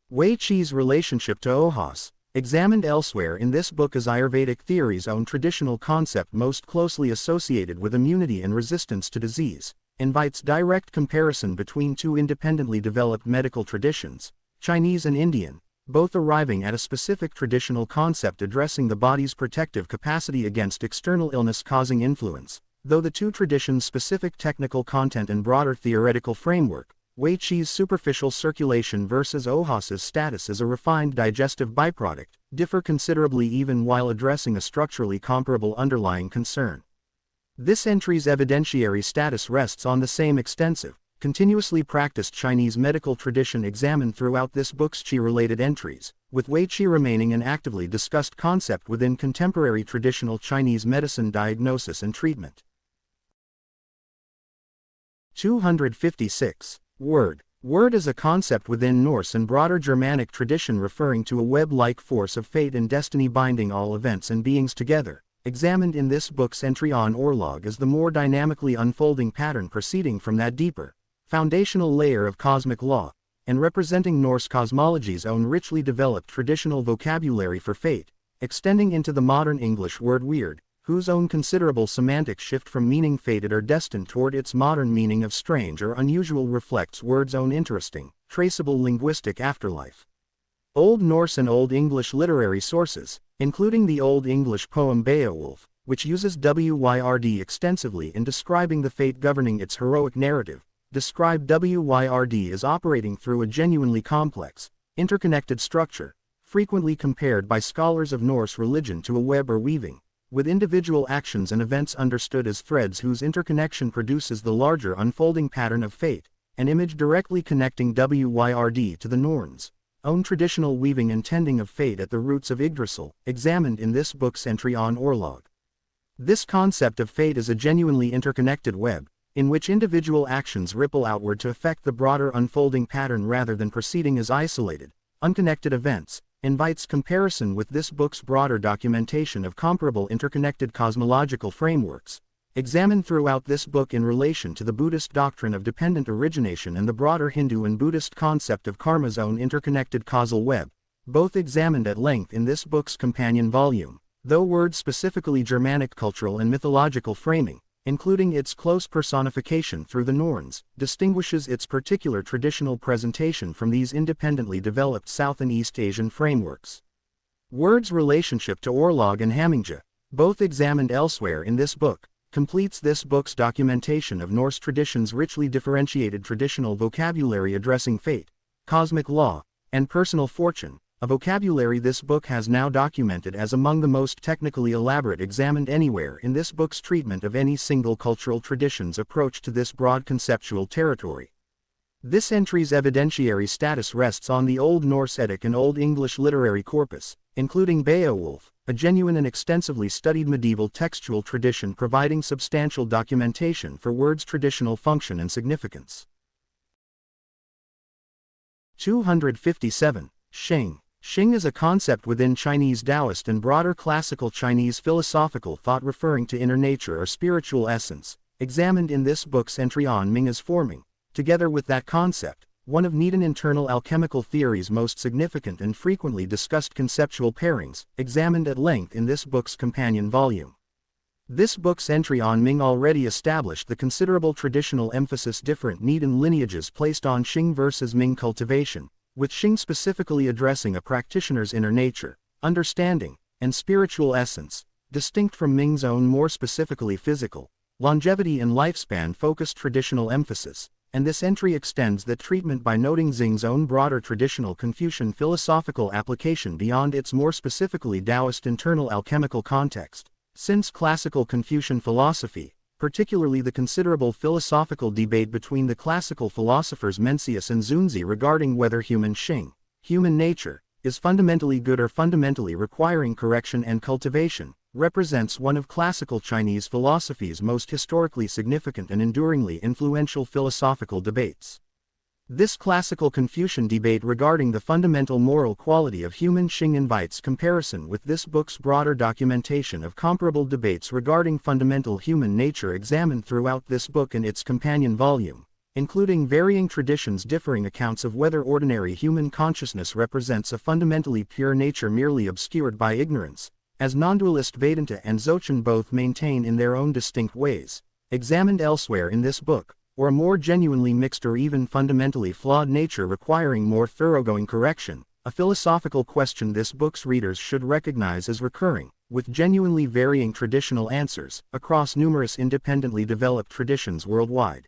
Wei Qi's relationship to Ohos, examined elsewhere in this book as Ayurvedic theory's own traditional concept most closely associated with immunity and resistance to disease, invites direct comparison between two independently developed medical traditions, Chinese and Indian, both arriving at a specific traditional concept addressing the body's protective capacity against external illness-causing influence, though the two traditions' specific technical content and broader theoretical framework, Wei Qi's superficial circulation versus Ohos's status as a refined digestive byproduct, differ considerably even while addressing a structurally comparable underlying concern. This entry's evidentiary status rests on the same extensive, continuously practiced Chinese medical tradition examined throughout this book's Qi-related entries, with Wei Qi remaining an actively discussed concept within contemporary traditional Chinese medicine diagnosis and treatment. 256. Word. Word is a concept within Norse and broader Germanic tradition referring to a web-like force of fate and destiny binding all events and beings together, examined in this book's entry on Orlog as the more dynamically unfolding pattern proceeding from that deeper, foundational layer of cosmic law, and representing Norse cosmology's own richly developed traditional vocabulary for fate, extending into the modern English word weird, whose own considerable semantic shift from meaning fated or destined toward its modern meaning of strange or unusual reflects word's own interesting, traceable linguistic afterlife. Old Norse and Old English literary sources, including the Old English poem Beowulf, which uses wyrd extensively in describing the fate governing its heroic narrative, describe wyrd as operating through a genuinely complex, interconnected structure, frequently compared by scholars of Norse religion to a web or weaving, with individual actions and events understood as threads whose interconnection produces the larger unfolding pattern of fate, an image directly connecting wyrd to the Norns' own traditional weaving and tending of fate at the roots of Yggdrasil, examined in this book's entry on Orlog. This concept of fate as a genuinely interconnected web, in which individual actions ripple outward to affect the broader unfolding pattern rather than proceeding as isolated, unconnected events, invites comparison with this book's broader documentation of comparable interconnected cosmological frameworks, examined throughout this book in relation to the Buddhist doctrine of dependent origination and the broader Hindu and Buddhist concept of karma's own interconnected causal web, both examined at length in this book's companion volume, though words specifically Germanic cultural and mythological framing, including its close personification through the Norns, distinguishes its particular traditional presentation from these independently developed South and East Asian frameworks. Word's relationship to Orlog and Hamingja, both examined elsewhere in this book, completes this book's documentation of Norse tradition's richly differentiated traditional vocabulary addressing fate, cosmic law, and personal fortune, a vocabulary this book has now documented as among the most technically elaborate examined anywhere in this book's treatment of any single cultural tradition's approach to this broad conceptual territory. This entry's evidentiary status rests on the Old Norse Vedic and Old English literary corpus, including Beowulf, a genuine and extensively studied medieval textual tradition providing substantial documentation for word's traditional function and significance. 257. Xing. Xing is a concept within Chinese Daoist and broader classical Chinese philosophical thought referring to inner nature or spiritual essence, examined in this book's entry on Ming as forming, together with that concept, one of Needham internal alchemical theory's most significant and frequently discussed conceptual pairings, examined at length in this book's companion volume. This book's entry on Ming already established the considerable traditional emphasis different Needham lineages placed on Xing versus Ming cultivation, with Xing specifically addressing a practitioner's inner nature, understanding, and spiritual essence, distinct from Ming's own more specifically physical, longevity and lifespan-focused traditional emphasis, and this entry extends that treatment by noting Xing's own broader traditional Confucian philosophical application beyond its more specifically Daoist internal alchemical context, since classical Confucian philosophy, particularly the considerable philosophical debate between the classical philosophers Mencius and Zunzi regarding whether human Xing, human nature, is fundamentally good or fundamentally requiring correction and cultivation, represents one of classical Chinese philosophy's most historically significant and enduringly influential philosophical debates. This classical Confucian debate regarding the fundamental moral quality of human Xing invites comparison with this book's broader documentation of comparable debates regarding fundamental human nature examined throughout this book and its companion volume, including varying traditions differing accounts of whether ordinary human consciousness represents a fundamentally pure nature merely obscured by ignorance, as non-dualist Vedanta and Dzogchen both maintain in their own distinct ways, examined elsewhere in this book, or a more genuinely mixed or even fundamentally flawed nature requiring more thoroughgoing correction, a philosophical question this book's readers should recognize as recurring, with genuinely varying traditional answers, across numerous independently developed traditions worldwide.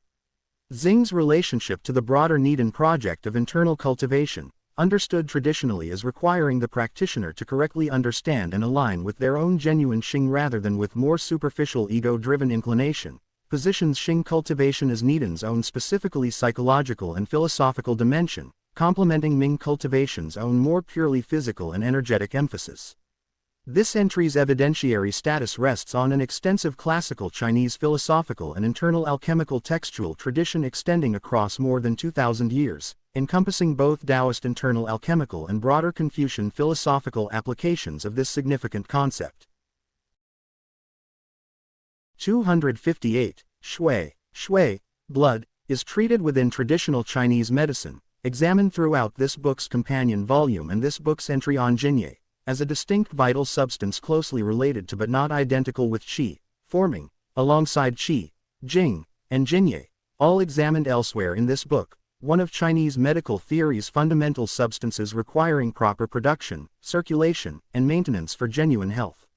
Xing's relationship to the broader Needham project of internal cultivation, understood traditionally as requiring the practitioner to correctly understand and align with their own genuine Xing rather than with more superficial ego-driven inclination, positions Xing cultivation as Nidan's own specifically psychological and philosophical dimension, complementing Ming cultivation's own more purely physical and energetic emphasis. This entry's evidentiary status rests on an extensive classical Chinese philosophical and internal alchemical textual tradition extending across more than 2,000 years, encompassing both Daoist internal alchemical and broader Confucian philosophical applications of this significant concept. 258. Shui. Shui, blood, is treated within traditional Chinese medicine, examined throughout this book's companion volume and this book's entry on Jianye, as a distinct vital substance closely related to but not identical with qi, forming, alongside qi, jing, and jianye, all examined elsewhere in this book, one of Chinese medical theory's fundamental substances requiring proper production, circulation, and maintenance for genuine health.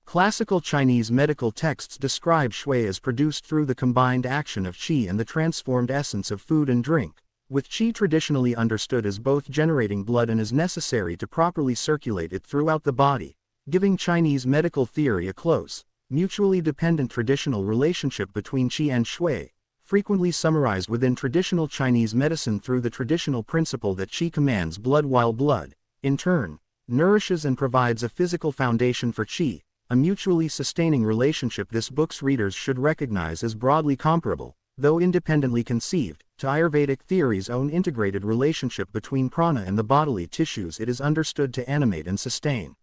Classical Chinese medical texts describe shui as produced through the combined action of qi and the transformed essence of food and drink, with qi traditionally understood as both generating blood and as necessary to properly circulate it throughout the body, giving Chinese medical theory a close, mutually dependent traditional relationship between qi and shui, frequently summarized within traditional Chinese medicine through the traditional principle that qi commands blood while blood, in turn, nourishes and provides a physical foundation for qi, a mutually sustaining relationship this book's readers should recognize as broadly comparable, though independently conceived, to Ayurvedic theory's own integrated relationship between prana and the bodily tissues it is understood to animate and sustain.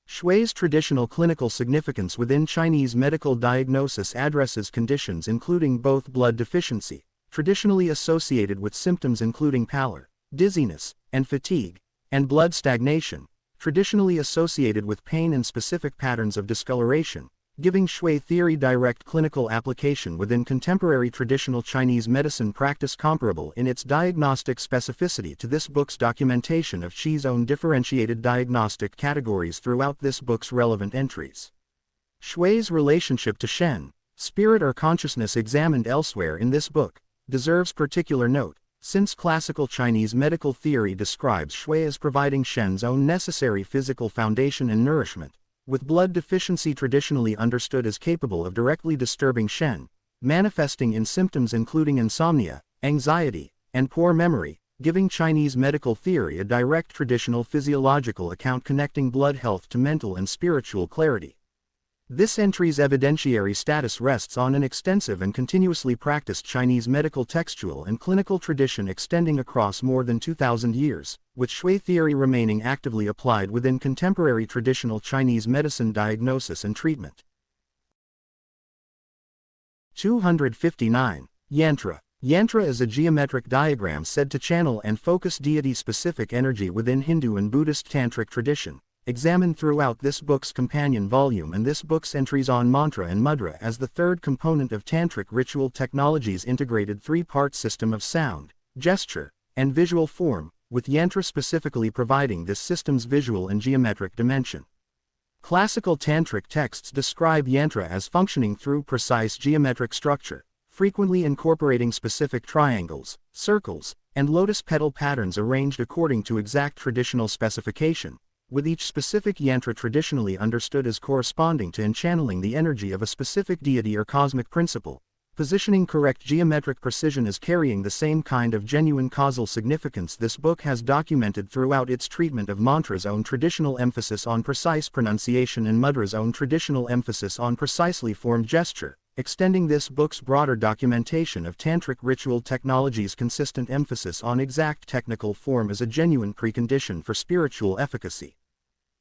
Shui's traditional clinical significance within Chinese medical diagnosis addresses conditions including both blood deficiency, traditionally associated with symptoms including pallor, dizziness, and fatigue, and blood stagnation, traditionally associated with pain and specific patterns of discoloration, giving shui theory direct clinical application within contemporary traditional Chinese medicine practice comparable in its diagnostic specificity to this book's documentation of Qi's own differentiated diagnostic categories throughout this book's relevant entries. Shui's relationship to Shen, spirit or consciousness examined elsewhere in this book, deserves particular note, since classical Chinese medical theory describes shui as providing Shen's own necessary physical foundation and nourishment, with blood deficiency traditionally understood as capable of directly disturbing Shen, manifesting in symptoms including insomnia, anxiety, and poor memory, giving Chinese medical theory a direct traditional physiological account connecting blood health to mental and spiritual clarity. This entry's evidentiary status rests on an extensive and continuously practiced Chinese medical textual and clinical tradition extending across more than 2,000 years, with shui theory remaining actively applied within contemporary traditional Chinese medicine diagnosis and treatment. 259. Yantra. Yantra is a geometric diagram said to channel and focus deity-specific energy within Hindu and Buddhist tantric tradition, examined throughout this book's companion volume and this book's entries on mantra and mudra as the third component of tantric ritual technology's integrated three-part system of sound, gesture, and visual form, with yantra specifically providing this system's visual and geometric dimension. Classical tantric texts describe yantra as functioning through precise geometric structure, frequently incorporating specific triangles, circles, and lotus petal patterns arranged according to exact traditional specification, with each specific yantra traditionally understood as corresponding to and channeling the energy of a specific deity or cosmic principle, positioning correct geometric precision as carrying the same kind of genuine causal significance this book has documented throughout its treatment of mantra's own traditional emphasis on precise pronunciation and mudra's own traditional emphasis on precisely formed gesture, extending this book's broader documentation of tantric ritual technology's consistent emphasis on exact technical form as a genuine precondition for spiritual efficacy.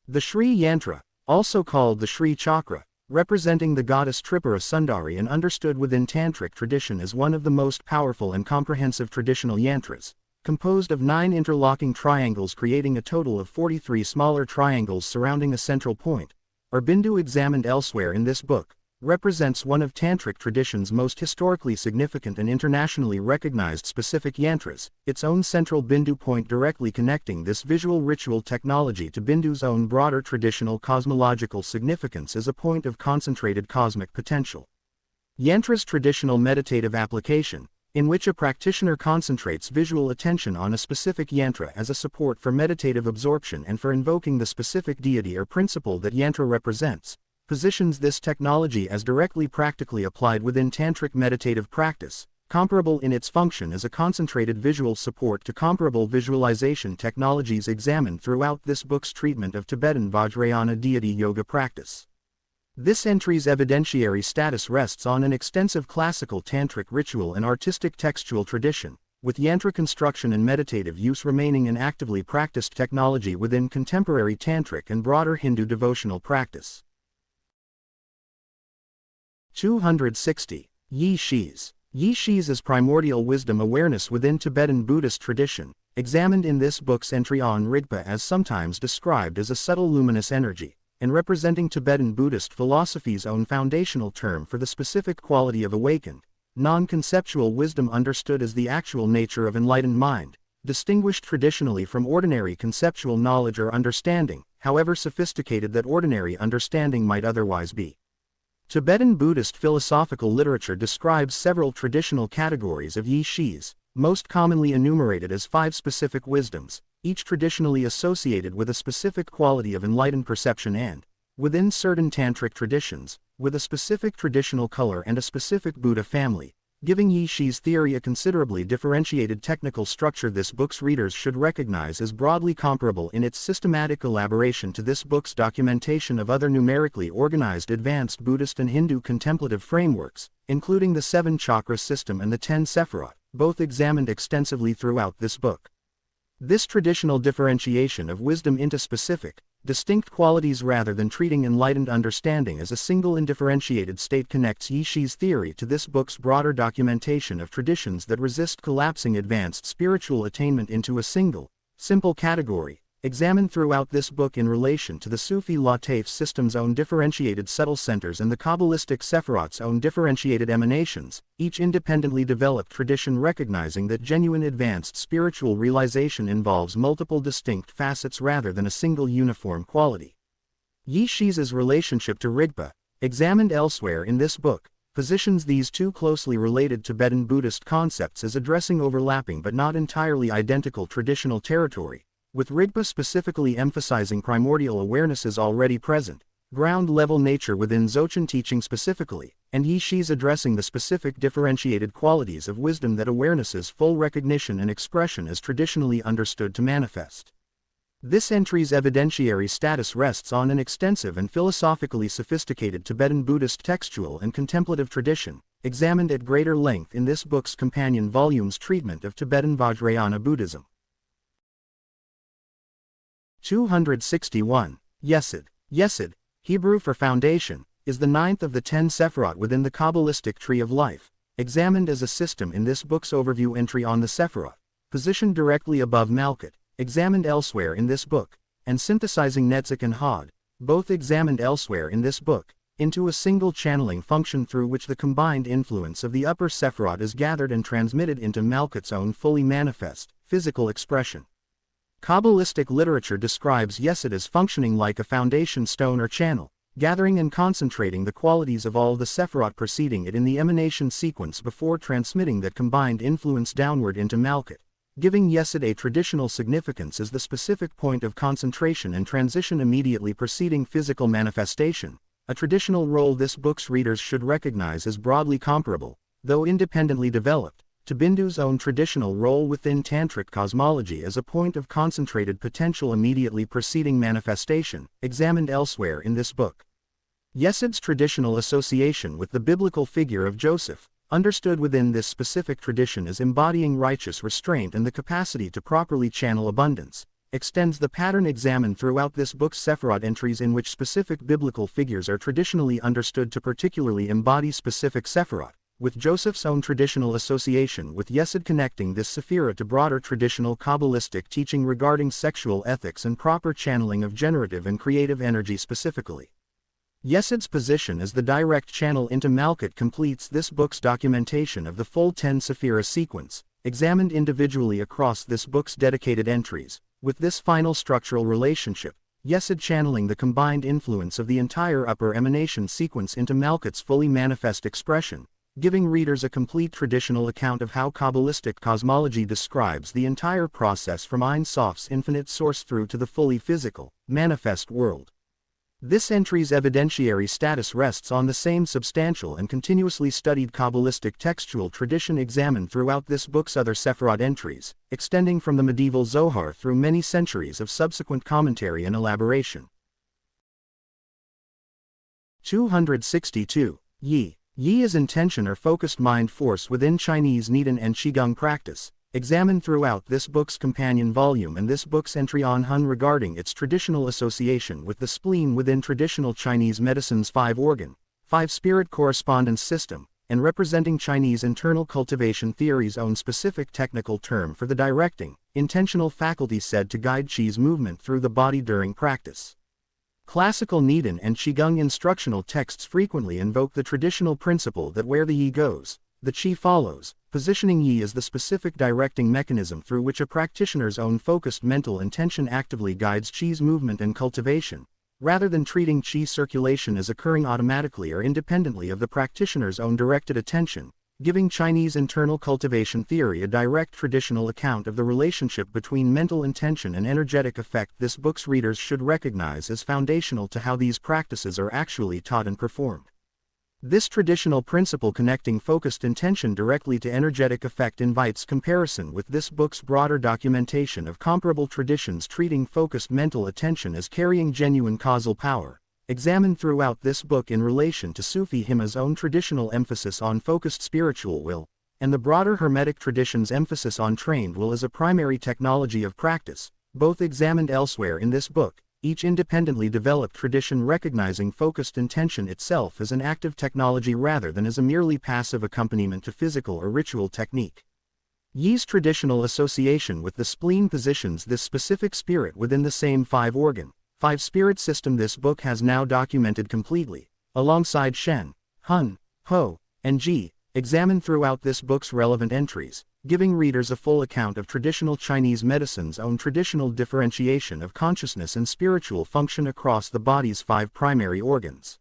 The Shri Yantra, also called the Shri Chakra, representing the goddess Tripura Sundari and understood within tantric tradition as one of the most powerful and comprehensive traditional yantras, composed of 9 interlocking triangles creating a total of 43 smaller triangles surrounding a central point, or bindu examined elsewhere in this book, represents one of tantric tradition's most historically significant and internationally recognized specific yantras, its own central bindu point directly connecting this visual ritual technology to bindu's own broader traditional cosmological significance as a point of concentrated cosmic potential. Yantra's traditional meditative application, in which a practitioner concentrates visual attention on a specific yantra as a support for meditative absorption and for invoking the specific deity or principle that yantra represents, positions this technology as directly practically applied within tantric meditative practice, comparable in its function as a concentrated visual support to comparable visualization technologies examined throughout this book's treatment of Tibetan Vajrayana deity yoga practice. This entry's evidentiary status rests on an extensive classical tantric ritual and artistic textual tradition, with yantra construction and meditative use remaining an actively practiced technology within contemporary tantric and broader Hindu devotional practice. 260. Yi Shis. Yi Shis is primordial wisdom awareness within Tibetan Buddhist tradition, examined in this book's entry on Rigpa as sometimes described as a subtle luminous energy, and representing Tibetan Buddhist philosophy's own foundational term for the specific quality of awakened, non-conceptual wisdom understood as the actual nature of enlightened mind, distinguished traditionally from ordinary conceptual knowledge or understanding, however sophisticated that ordinary understanding might otherwise be. Tibetan Buddhist philosophical literature describes several traditional categories of Yi Shis, most commonly enumerated as 5 specific wisdoms, each traditionally associated with a specific quality of enlightened perception and, within certain tantric traditions, with a specific traditional color and a specific Buddha family, giving Yi Shi's theory a considerably differentiated technical structure. This book's readers should recognize as broadly comparable in its systematic elaboration to this book's documentation of other numerically organized advanced Buddhist and Hindu contemplative frameworks, including the 7 chakra system and the 10 sephirot, both examined extensively throughout this book. This traditional differentiation of wisdom into specific, distinct qualities rather than treating enlightened understanding as a single undifferentiated state connects Yi Shi's theory to this book's broader documentation of traditions that resist collapsing advanced spiritual attainment into a single, simple category, examined throughout this book in relation to the Sufi Lataf system's own differentiated subtle centers and the Kabbalistic Sephirot's own differentiated emanations, each independently developed tradition recognizing that genuine advanced spiritual realization involves multiple distinct facets rather than a single uniform quality. Yi Shi's relationship to Rigpa, examined elsewhere in this book, positions these two closely related Tibetan Buddhist concepts as addressing overlapping but not entirely identical traditional territory, with Rigpa specifically emphasizing primordial awareness's already present, ground-level nature within Dzogchen teaching specifically, and Yi Shi's addressing the specific differentiated qualities of wisdom that awareness's full recognition and expression is traditionally understood to manifest. This entry's evidentiary status rests on an extensive and philosophically sophisticated Tibetan Buddhist textual and contemplative tradition, examined at greater length in this book's companion volume's treatment of Tibetan Vajrayana Buddhism. 261. Yesod. Yesod, Hebrew for foundation, is the 9th of the 10 sephirot within the Kabbalistic tree of life, examined as a system in this book's overview entry on the sephirot, positioned directly above Malkut, examined elsewhere in this book, and synthesizing Netzach and Hod, both examined elsewhere in this book, into a single channeling function through which the combined influence of the upper sephirot is gathered and transmitted into Malkut's own fully manifest, physical expression. Kabbalistic literature describes Yesod as functioning like a foundation stone or channel, gathering and concentrating the qualities of all the sephirot preceding it in the emanation sequence before transmitting that combined influence downward into Malkut, giving Yesod a traditional significance as the specific point of concentration and transition immediately preceding physical manifestation, a traditional role this book's readers should recognize as broadly comparable, though independently developed, to Bindu's own traditional role within Tantric cosmology as a point of concentrated potential immediately preceding manifestation, examined elsewhere in this book. Yesod's traditional association with the biblical figure of Joseph, understood within this specific tradition as embodying righteous restraint and the capacity to properly channel abundance, extends the pattern examined throughout this book's sephirot entries in which specific biblical figures are traditionally understood to particularly embody specific sephirot, with Joseph's own traditional association with Yesod connecting this sephira to broader traditional Kabbalistic teaching regarding sexual ethics and proper channeling of generative and creative energy specifically. Yesod's position as the direct channel into Malkut completes this book's documentation of the full 10 sephira sequence, examined individually across this book's dedicated entries, with this final structural relationship, Yesod channeling the combined influence of the entire upper emanation sequence into Malkut's fully manifest expression, giving readers a complete traditional account of how Kabbalistic cosmology describes the entire process from Ein Sof's infinite source through to the fully physical, manifest world. This entry's evidentiary status rests on the same substantial and continuously studied Kabbalistic textual tradition examined throughout this book's other Sephirot entries, extending from the medieval Zohar through many centuries of subsequent commentary and elaboration. 262. Yi. Yi is intention or focused mind force within Chinese Nidan and Qigong practice, examined throughout this book's companion volume and this book's entry on Hun regarding its traditional association with the spleen within traditional Chinese medicine's 5-organ, 5-spirit correspondence system, and representing Chinese internal cultivation theory's own specific technical term for the directing, intentional faculty said to guide Qi's movement through the body during practice. Classical Nidan and Qigong instructional texts frequently invoke the traditional principle that where the Yi goes, the Qi follows, positioning Yi as the specific directing mechanism through which a practitioner's own focused mental intention actively guides Qi's movement and cultivation, rather than treating Qi circulation as occurring automatically or independently of the practitioner's own directed attention, giving Chinese internal cultivation theory a direct traditional account of the relationship between mental intention and energetic effect. This book's readers should recognize as foundational to how these practices are actually taught and performed. This traditional principle connecting focused intention directly to energetic effect invites comparison with this book's broader documentation of comparable traditions treating focused mental attention as carrying genuine causal power, examined throughout this book in relation to Sufi Himma's own traditional emphasis on focused spiritual will, and the broader Hermetic tradition's emphasis on trained will as a primary technology of practice, both examined elsewhere in this book, each independently developed tradition recognizing focused intention itself as an active technology rather than as a merely passive accompaniment to physical or ritual technique. Yi's traditional association with the spleen positions this specific spirit within the same 5-organ, 5-spirit system this book has now documented completely, alongside Shen, Hun, Ho, and Ji, examined throughout this book's relevant entries, giving readers a full account of traditional Chinese medicine's own traditional differentiation of consciousness and spiritual function across the body's 5 primary organs.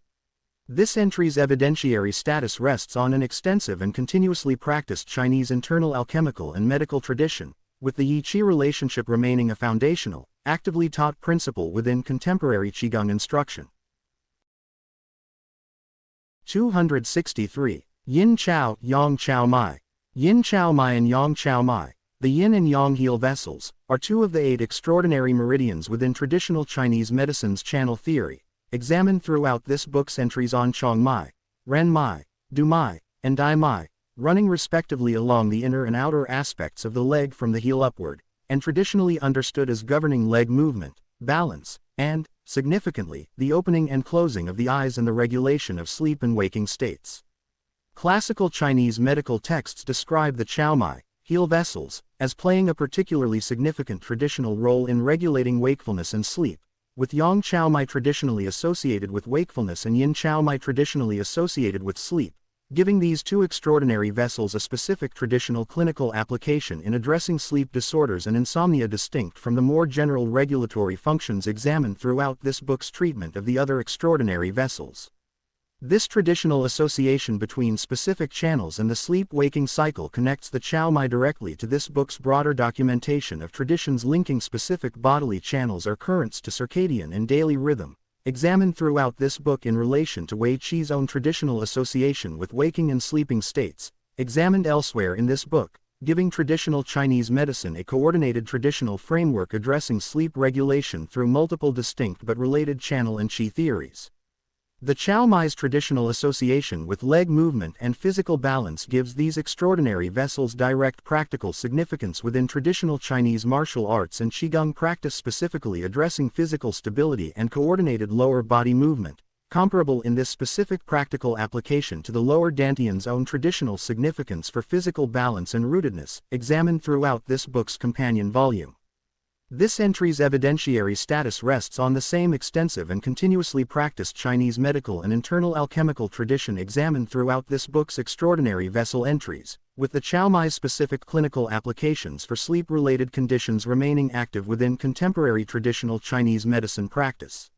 This entry's evidentiary status rests on an extensive and continuously practiced Chinese internal alchemical and medical tradition, with the Yi-Qi relationship remaining a foundational, actively taught principle within contemporary Qigong instruction. 263. Yin Chao, Yang Chao Mai. Yin Chao Mai and Yang Chao Mai, the yin and yang heal vessels, are 2 of the 8 extraordinary meridians within traditional Chinese medicine's channel theory, examined throughout this book's entries on Chong Mai, Ren Mai, Du Mai, and Dai Mai, running respectively along the inner and outer aspects of the leg from the heel upward, and traditionally understood as governing leg movement, balance, and, significantly, the opening and closing of the eyes and the regulation of sleep and waking states. Classical Chinese medical texts describe the Chao Mai, heel vessels, as playing a particularly significant traditional role in regulating wakefulness and sleep, with Yang Chao Mai traditionally associated with wakefulness and Yin Chao Mai traditionally associated with sleep, giving these 2 extraordinary vessels a specific traditional clinical application in addressing sleep disorders and insomnia distinct from the more general regulatory functions examined throughout this book's treatment of the other extraordinary vessels. This traditional association between specific channels and the sleep-waking cycle connects the Chao Mai directly to this book's broader documentation of traditions linking specific bodily channels or currents to circadian and daily rhythm, examined throughout this book in relation to Wei Qi's own traditional association with waking and sleeping states, examined elsewhere in this book, giving traditional Chinese medicine a coordinated traditional framework addressing sleep regulation through multiple distinct but related channel and Qi theories. The Chao Mai's traditional association with leg movement and physical balance gives these extraordinary vessels direct practical significance within traditional Chinese martial arts and Qigong practice, specifically addressing physical stability and coordinated lower body movement, comparable in this specific practical application to the lower Dantian's own traditional significance for physical balance and rootedness, examined throughout this book's companion volume. This entry's evidentiary status rests on the same extensive and continuously practiced Chinese medical and internal alchemical tradition examined throughout this book's extraordinary vessel entries, with the Chao Mai's specific clinical applications for sleep-related conditions remaining active within contemporary traditional Chinese medicine practice.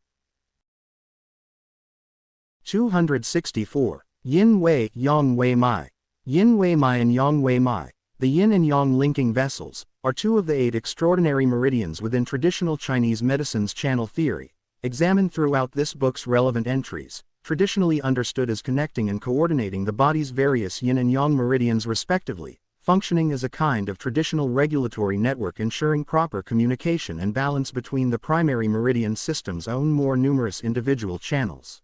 264. Yin Wei, Yang Wei Mai. Yin Wei Mai and Yang Wei Mai, the yin and yang linking vessels, are two of the 8 extraordinary meridians within traditional Chinese medicine's channel theory, examined throughout this book's relevant entries, traditionally understood as connecting and coordinating the body's various yin and yang meridians respectively, functioning as a kind of traditional regulatory network ensuring proper communication and balance between the primary meridian system's own more numerous individual channels.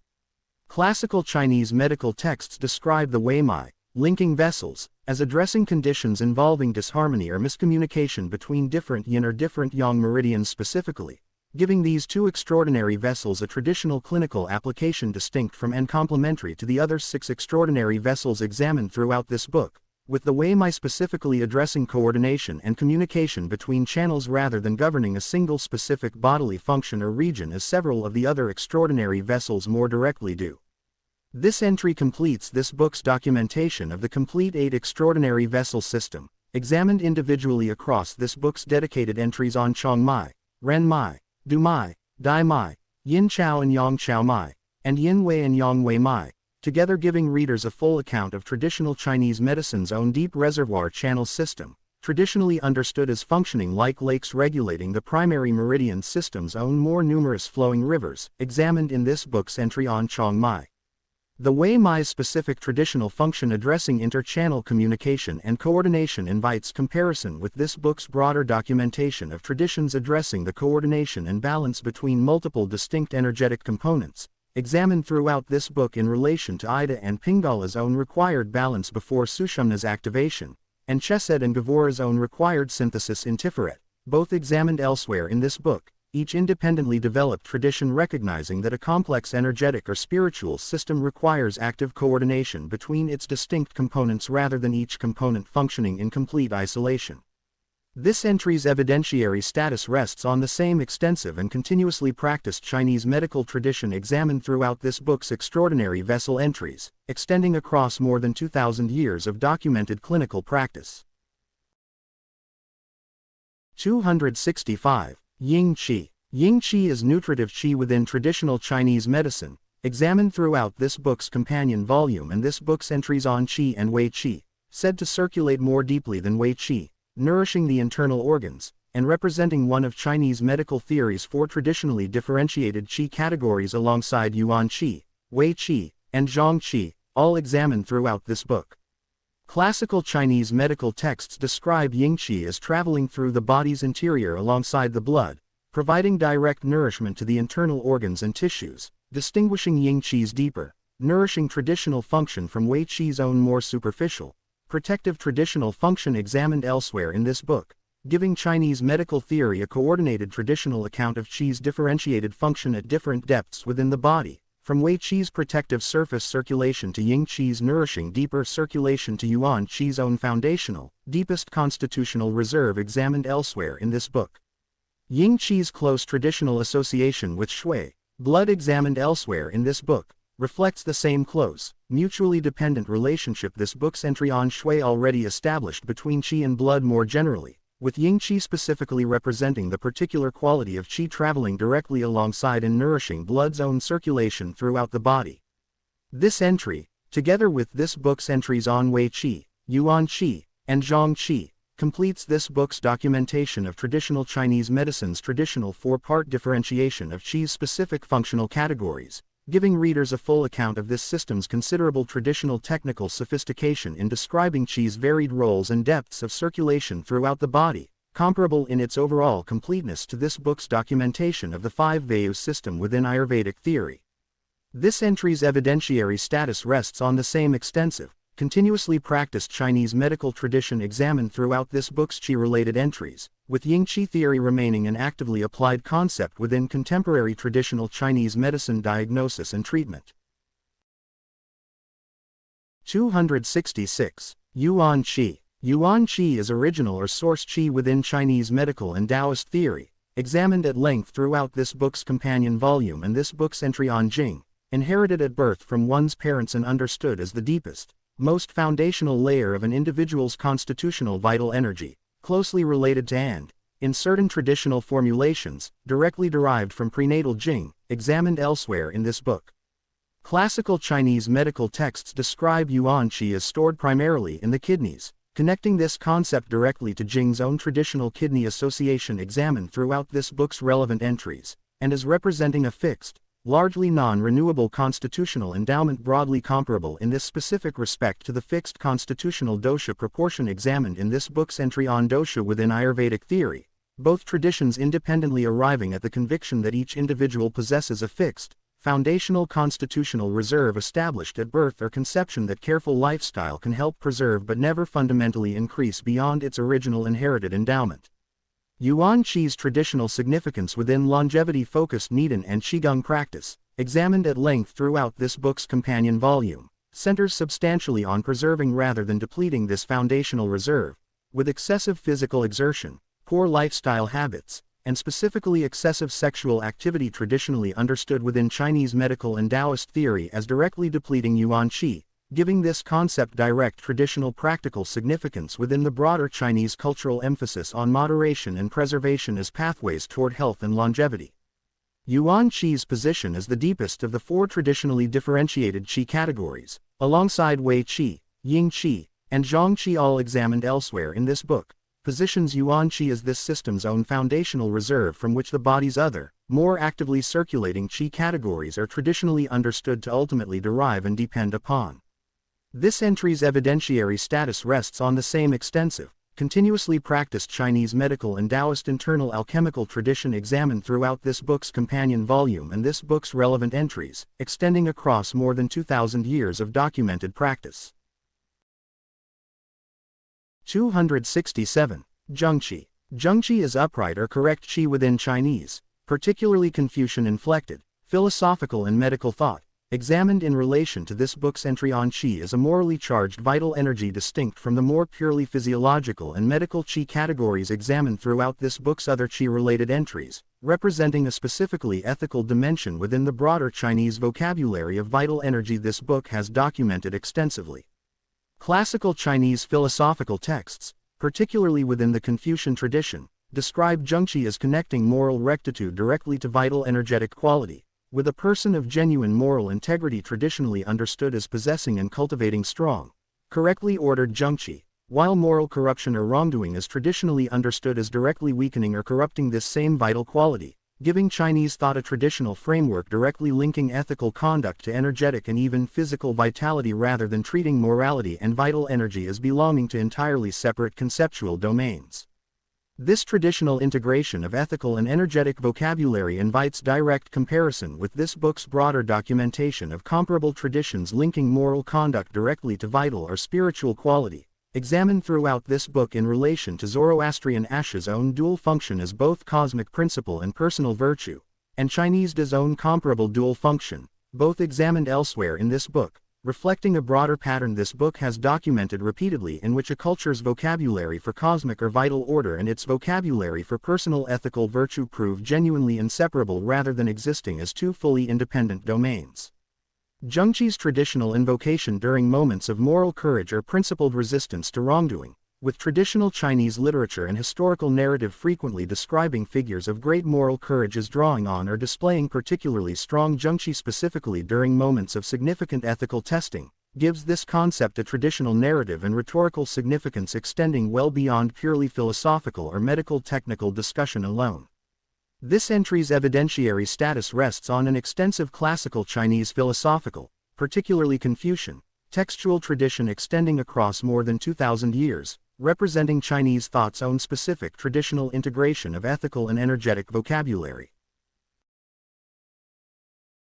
Classical Chinese medical texts describe the Wei Mai, linking vessels, as addressing conditions involving disharmony or miscommunication between different yin or different yang meridians specifically, giving these two extraordinary vessels a traditional clinical application distinct from and complementary to the other 6 extraordinary vessels examined throughout this book, with the Wei Mai specifically addressing coordination and communication between channels rather than governing a single specific bodily function or region as several of the other extraordinary vessels more directly do. This entry completes this book's documentation of the complete 8 extraordinary vessel system, examined individually across this book's dedicated entries on Chong Mai, Ren Mai, Du Mai, Dai Mai, Yin Chao and Yang Chao Mai, and Yin Wei and Yang Wei Mai, together giving readers a full account of traditional Chinese medicine's own deep reservoir channel system, traditionally understood as functioning like lakes regulating the primary meridian system's own more numerous flowing rivers, examined in this book's entry on Chong Mai. The Wei Mai's specific traditional function addressing inter-channel communication and coordination invites comparison with this book's broader documentation of traditions addressing the coordination and balance between multiple distinct energetic components, examined throughout this book in relation to Ida and Pingala's own required balance before Sushumna's activation, and Chesed and Gavora's own required synthesis in Tiferet, both examined elsewhere in this book, each independently developed tradition recognizing that a complex energetic or spiritual system requires active coordination between its distinct components rather than each component functioning in complete isolation. This entry's evidentiary status rests on the same extensive and continuously practiced Chinese medical tradition examined throughout this book's extraordinary vessel entries, extending across more than 2,000 years of documented clinical practice. 265. Ying Qi. Ying Qi is nutritive qi within traditional Chinese medicine, examined throughout this book's companion volume and this book's entries on qi and wei qi, said to circulate more deeply than wei qi, nourishing the internal organs, and representing one of Chinese medical theory's 4 traditionally differentiated qi categories alongside yuan qi, wei qi, and zhang qi, all examined throughout this book. Classical Chinese medical texts describe Ying Qi as traveling through the body's interior alongside the blood, providing direct nourishment to the internal organs and tissues, distinguishing Ying Qi's deeper, nourishing traditional function from Wei Qi's own more superficial, protective traditional function examined elsewhere in this book, giving Chinese medical theory a coordinated traditional account of Qi's differentiated function at different depths within the body, from Wei Qi's protective surface circulation to Ying Qi's nourishing deeper circulation to Yuan Qi's own foundational, deepest constitutional reserve examined elsewhere in this book. Ying Qi's close traditional association with Shui, blood examined elsewhere in this book, reflects the same close, mutually dependent relationship this book's entry on Shui already established between Qi and blood more generally, with Ying Qi specifically representing the particular quality of Qi traveling directly alongside and nourishing blood's own circulation throughout the body. This entry, together with this book's entries on Wei Qi, Yuan Qi, and Zhang Qi, completes this book's documentation of traditional Chinese medicine's traditional 4-part differentiation of Qi's specific functional categories, giving readers a full account of this system's considerable traditional technical sophistication in describing Qi's varied roles and depths of circulation throughout the body, comparable in its overall completeness to this book's documentation of the 5 Vayu system within Ayurvedic theory. This entry's evidentiary status rests on the same extensive, continuously practiced Chinese medical tradition examined throughout this book's Qi-related entries, with Ying Qi theory remaining an actively applied concept within contemporary traditional Chinese medicine diagnosis and treatment. 266. Yuan Qi. Yuan Qi is original or source Qi within Chinese medical and Daoist theory, examined at length throughout this book's companion volume and this book's entry on Jing, inherited at birth from one's parents and understood as the deepest, most foundational layer of an individual's constitutional vital energy, closely related to and, in certain traditional formulations, directly derived from prenatal Jing, examined elsewhere in this book. Classical Chinese medical texts describe yuan qi as stored primarily in the kidneys, connecting this concept directly to Jing's own traditional kidney association examined throughout this book's relevant entries, and as representing a fixed, largely non-renewable constitutional endowment broadly comparable in this specific respect to the fixed constitutional dosha proportion examined in this book's entry on dosha within Ayurvedic theory, both traditions independently arriving at the conviction that each individual possesses a fixed, foundational constitutional reserve established at birth or conception that careful lifestyle can help preserve but never fundamentally increase beyond its original inherited endowment. Yuan Qi's traditional significance within longevity-focused Nidan and Qigong practice, examined at length throughout this book's companion volume, centers substantially on preserving rather than depleting this foundational reserve, with excessive physical exertion, poor lifestyle habits, and specifically excessive sexual activity traditionally understood within Chinese medical and Daoist theory as directly depleting Yuan Qi, giving this concept direct traditional practical significance within the broader Chinese cultural emphasis on moderation and preservation as pathways toward health and longevity. Yuan Qi's position as the deepest of the four traditionally differentiated Qi categories, alongside Wei Qi, Ying Qi, and Zhang Qi all examined elsewhere in this book, positions Yuan Qi as this system's own foundational reserve from which the body's other, more actively circulating Qi categories are traditionally understood to ultimately derive and depend upon. This entry's evidentiary status rests on the same extensive, continuously practiced Chinese medical and Daoist internal alchemical tradition examined throughout this book's companion volume and this book's relevant entries, extending across more than 2,000 years of documented practice. 267. Zhengqi. Zhengqi is upright or correct qi within Chinese, particularly Confucian-inflected, philosophical and medical thought, examined in relation to this book's entry on qi as a morally charged vital energy distinct from the more purely physiological and medical qi categories examined throughout this book's other qi-related entries, representing a specifically ethical dimension within the broader Chinese vocabulary of vital energy this book has documented extensively. Classical Chinese philosophical texts, particularly within the Confucian tradition, describe Zhengqi as connecting moral rectitude directly to vital energetic quality, with a person of genuine moral integrity traditionally understood as possessing and cultivating strong, correctly ordered Zhengqi, while moral corruption or wrongdoing is traditionally understood as directly weakening or corrupting this same vital quality, giving Chinese thought a traditional framework directly linking ethical conduct to energetic and even physical vitality rather than treating morality and vital energy as belonging to entirely separate conceptual domains. This traditional integration of ethical and energetic vocabulary invites direct comparison with this book's broader documentation of comparable traditions linking moral conduct directly to vital or spiritual quality, examined throughout this book in relation to Zoroastrian Asha's own dual function as both cosmic principle and personal virtue, and Chinese Da's own comparable dual function, both examined elsewhere in this book, reflecting a broader pattern this book has documented repeatedly in which a culture's vocabulary for cosmic or vital order and its vocabulary for personal ethical virtue prove genuinely inseparable rather than existing as two fully independent domains. Zhengqi's traditional invocation during moments of moral courage or principled resistance to wrongdoing, with traditional Chinese literature and historical narrative frequently describing figures of great moral courage as drawing on or displaying particularly strong Zhengqi specifically during moments of significant ethical testing, gives this concept a traditional narrative and rhetorical significance extending well beyond purely philosophical or medical technical discussion alone. This entry's evidentiary status rests on an extensive classical Chinese philosophical, particularly Confucian, textual tradition extending across more than 2,000 years, representing Chinese thought's own specific traditional integration of ethical and energetic vocabulary.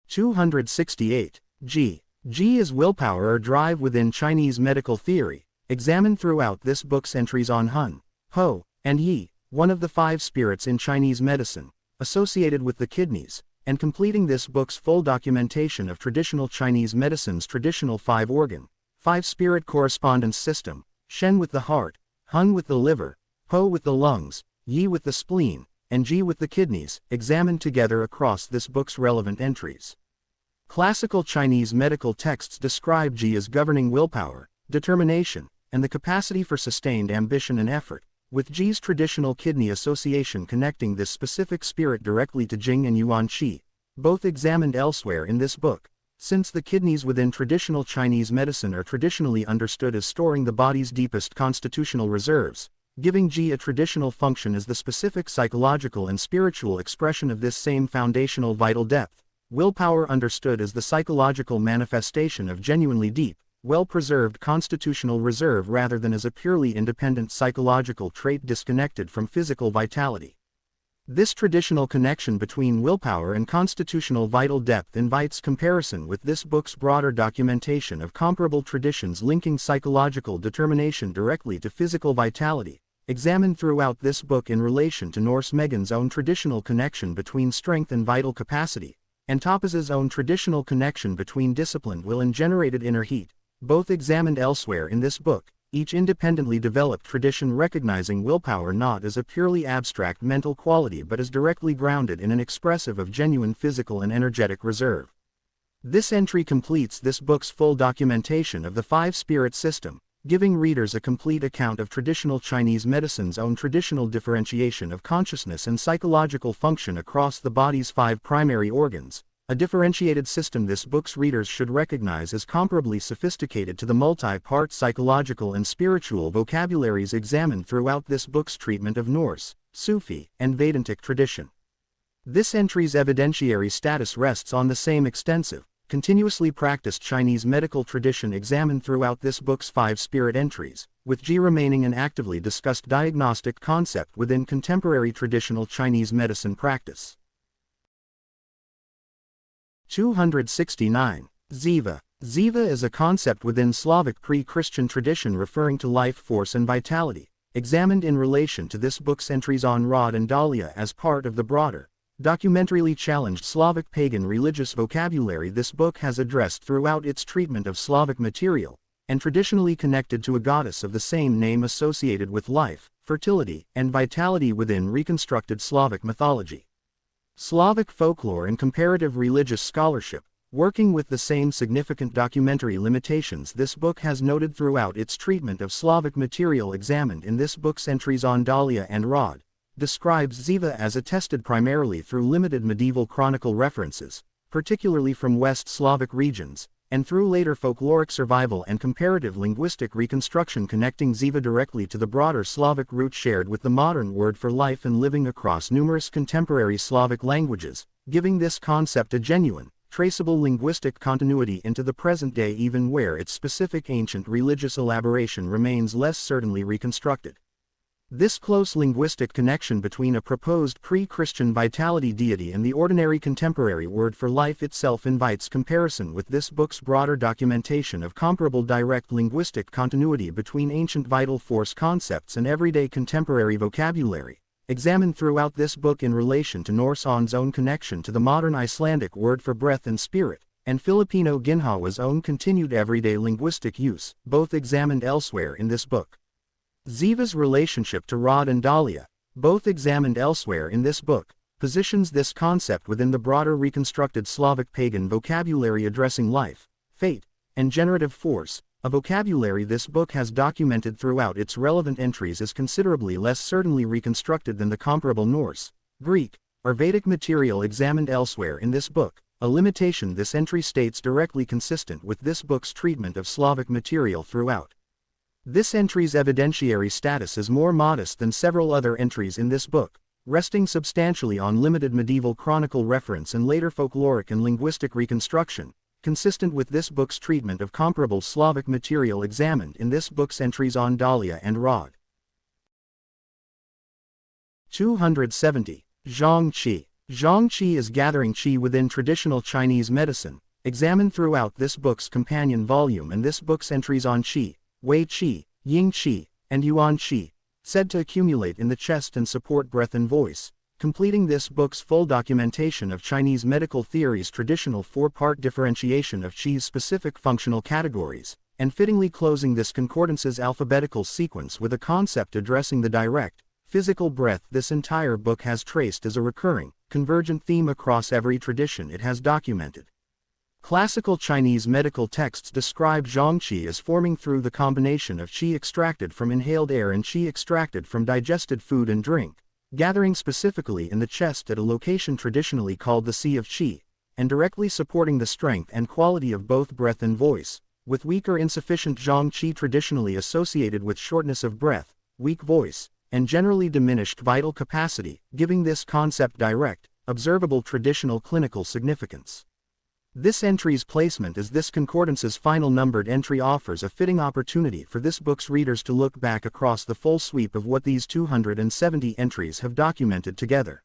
268. Ji. Ji is willpower or drive within Chinese medical theory, examined throughout this book's entries on Hun, Ho, and Yi, one of the five spirits in Chinese medicine, associated with the kidneys, and completing this book's full documentation of traditional Chinese medicine's traditional five-organ, five-spirit correspondence system, Shen with the heart, Hun with the liver, Ho with the lungs, Yi with the spleen, and Ji with the kidneys, examined together across this book's relevant entries. Classical Chinese medical texts describe Ji as governing willpower, determination, and the capacity for sustained ambition and effort, with Ji's traditional kidney association connecting this specific spirit directly to Jing and Yuan Qi, both examined elsewhere in this book, Since the kidneys within traditional Chinese medicine are traditionally understood as storing the body's deepest constitutional reserves, giving Qi a traditional function as the specific psychological and spiritual expression of this same foundational vital depth, willpower understood as the psychological manifestation of genuinely deep, well-preserved constitutional reserve rather than as a purely independent psychological trait disconnected from physical vitality. This traditional connection between willpower and constitutional vital depth invites comparison with this book's broader documentation of comparable traditions linking psychological determination directly to physical vitality, examined throughout this book in relation to Norse Megan's own traditional connection between strength and vital capacity, and Topaz's own traditional connection between disciplined will and generated inner heat, both examined elsewhere in this book, each independently developed tradition recognizing willpower not as a purely abstract mental quality but as directly grounded in an expressive of genuine physical and energetic reserve. This entry completes this book's full documentation of the five-spirit system, giving readers a complete account of traditional Chinese medicine's own traditional differentiation of consciousness and psychological function across the body's five primary organs, a differentiated system this book's readers should recognize as comparably sophisticated to the multi-part psychological and spiritual vocabularies examined throughout this book's treatment of Norse, Sufi, and Vedantic tradition. This entry's evidentiary status rests on the same extensive, continuously practiced Chinese medical tradition examined throughout this book's five spirit entries, with Qi remaining an actively discussed diagnostic concept within contemporary traditional Chinese medicine practice. 269. Ziva. Ziva is a concept within Slavic pre-Christian tradition referring to life force and vitality, examined in relation to this book's entries on Rod and Dahlia as part of the broader, documentarily challenged Slavic pagan religious vocabulary this book has addressed throughout its treatment of Slavic material, and traditionally connected to a goddess of the same name associated with life, fertility, and vitality within reconstructed Slavic mythology. Slavic folklore and comparative religious scholarship, working with the same significant documentary limitations this book has noted throughout its treatment of Slavic material examined in this book's entries on Dahlia and Rod, describes Ziva as attested primarily through limited medieval chronicle references, particularly from West Slavic regions, and through later folkloric survival and comparative linguistic reconstruction connecting Ziva directly to the broader Slavic root shared with the modern word for life and living across numerous contemporary Slavic languages, giving this concept a genuine, traceable linguistic continuity into the present day even where its specific ancient religious elaboration remains less certainly reconstructed. This close linguistic connection between a proposed pre-Christian vitality deity and the ordinary contemporary word for life itself invites comparison with this book's broader documentation of comparable direct linguistic continuity between ancient vital force concepts and everyday contemporary vocabulary, examined throughout this book in relation to Norse-on's own connection to the modern Icelandic word for breath and spirit, and Filipino Ginhawa's own continued everyday linguistic use, both examined elsewhere in this book. Ziva's relationship to Rod and Dahlia, both examined elsewhere in this book, positions this concept within the broader reconstructed Slavic pagan vocabulary addressing life, fate, and generative force, a vocabulary this book has documented throughout its relevant entries as considerably less certainly reconstructed than the comparable Norse, Greek, or Vedic material examined elsewhere in this book, a limitation this entry states directly consistent with this book's treatment of Slavic material throughout. This entry's evidentiary status is more modest than several other entries in this book, resting substantially on limited medieval chronicle reference and later folkloric and linguistic reconstruction, consistent with this book's treatment of comparable Slavic material examined in this book's entries on Dahlia and Rod. 270. Zhang Qi. Zhang Qi is gathering qi within traditional Chinese medicine, examined throughout this book's companion volume and this book's entries on qi, Wei Qi, Ying Qi, and Yuan Qi, said to accumulate in the chest and support breath and voice, completing this book's full documentation of Chinese medical theory's traditional four-part differentiation of Qi's specific functional categories, and fittingly closing this concordance's alphabetical sequence with a concept addressing the direct, physical breath this entire book has traced as a recurring, convergent theme across every tradition it has documented. Classical Chinese medical texts describe Zhang Qi as forming through the combination of qi extracted from inhaled air and qi extracted from digested food and drink, gathering specifically in the chest at a location traditionally called the Sea of Qi, and directly supporting the strength and quality of both breath and voice, with weak or insufficient zhang qi traditionally associated with shortness of breath, weak voice, and generally diminished vital capacity, giving this concept direct, observable traditional clinical significance. This entry's placement as this concordance's final numbered entry offers a fitting opportunity for this book's readers to look back across the full sweep of what these 270 entries have documented together.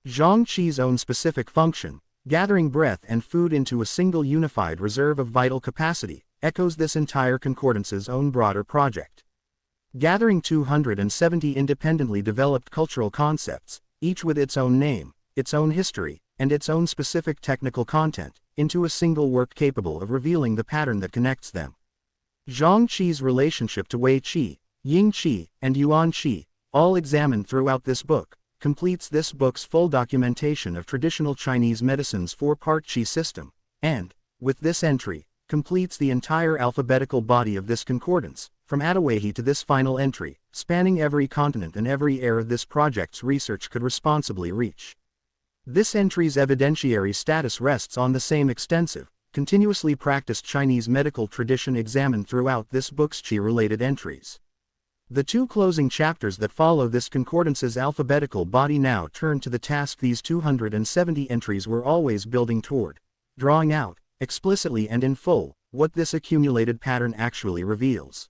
Zhang Qi's own specific function, gathering breath and food into a single unified reserve of vital capacity, echoes this entire concordance's own broader project. Gathering 270 independently developed cultural concepts, each with its own name, its own history, and its own specific technical content, into a single work capable of revealing the pattern that connects them. Zhang Qi's relationship to Wei Qi, Ying Qi, and Yuan Qi, all examined throughout this book, completes this book's full documentation of traditional Chinese medicine's four-part Qi system, and, with this entry, completes the entire alphabetical body of this concordance, from Adawehi to this final entry, spanning every continent and every era this project's research could responsibly reach. This entry's evidentiary status rests on the same extensive, continuously practiced Chinese medical tradition examined throughout this book's Qi-related entries. The two closing chapters that follow this concordance's alphabetical body now turn to the task these 270 entries were always building toward, drawing out, explicitly and in full, what this accumulated pattern actually reveals.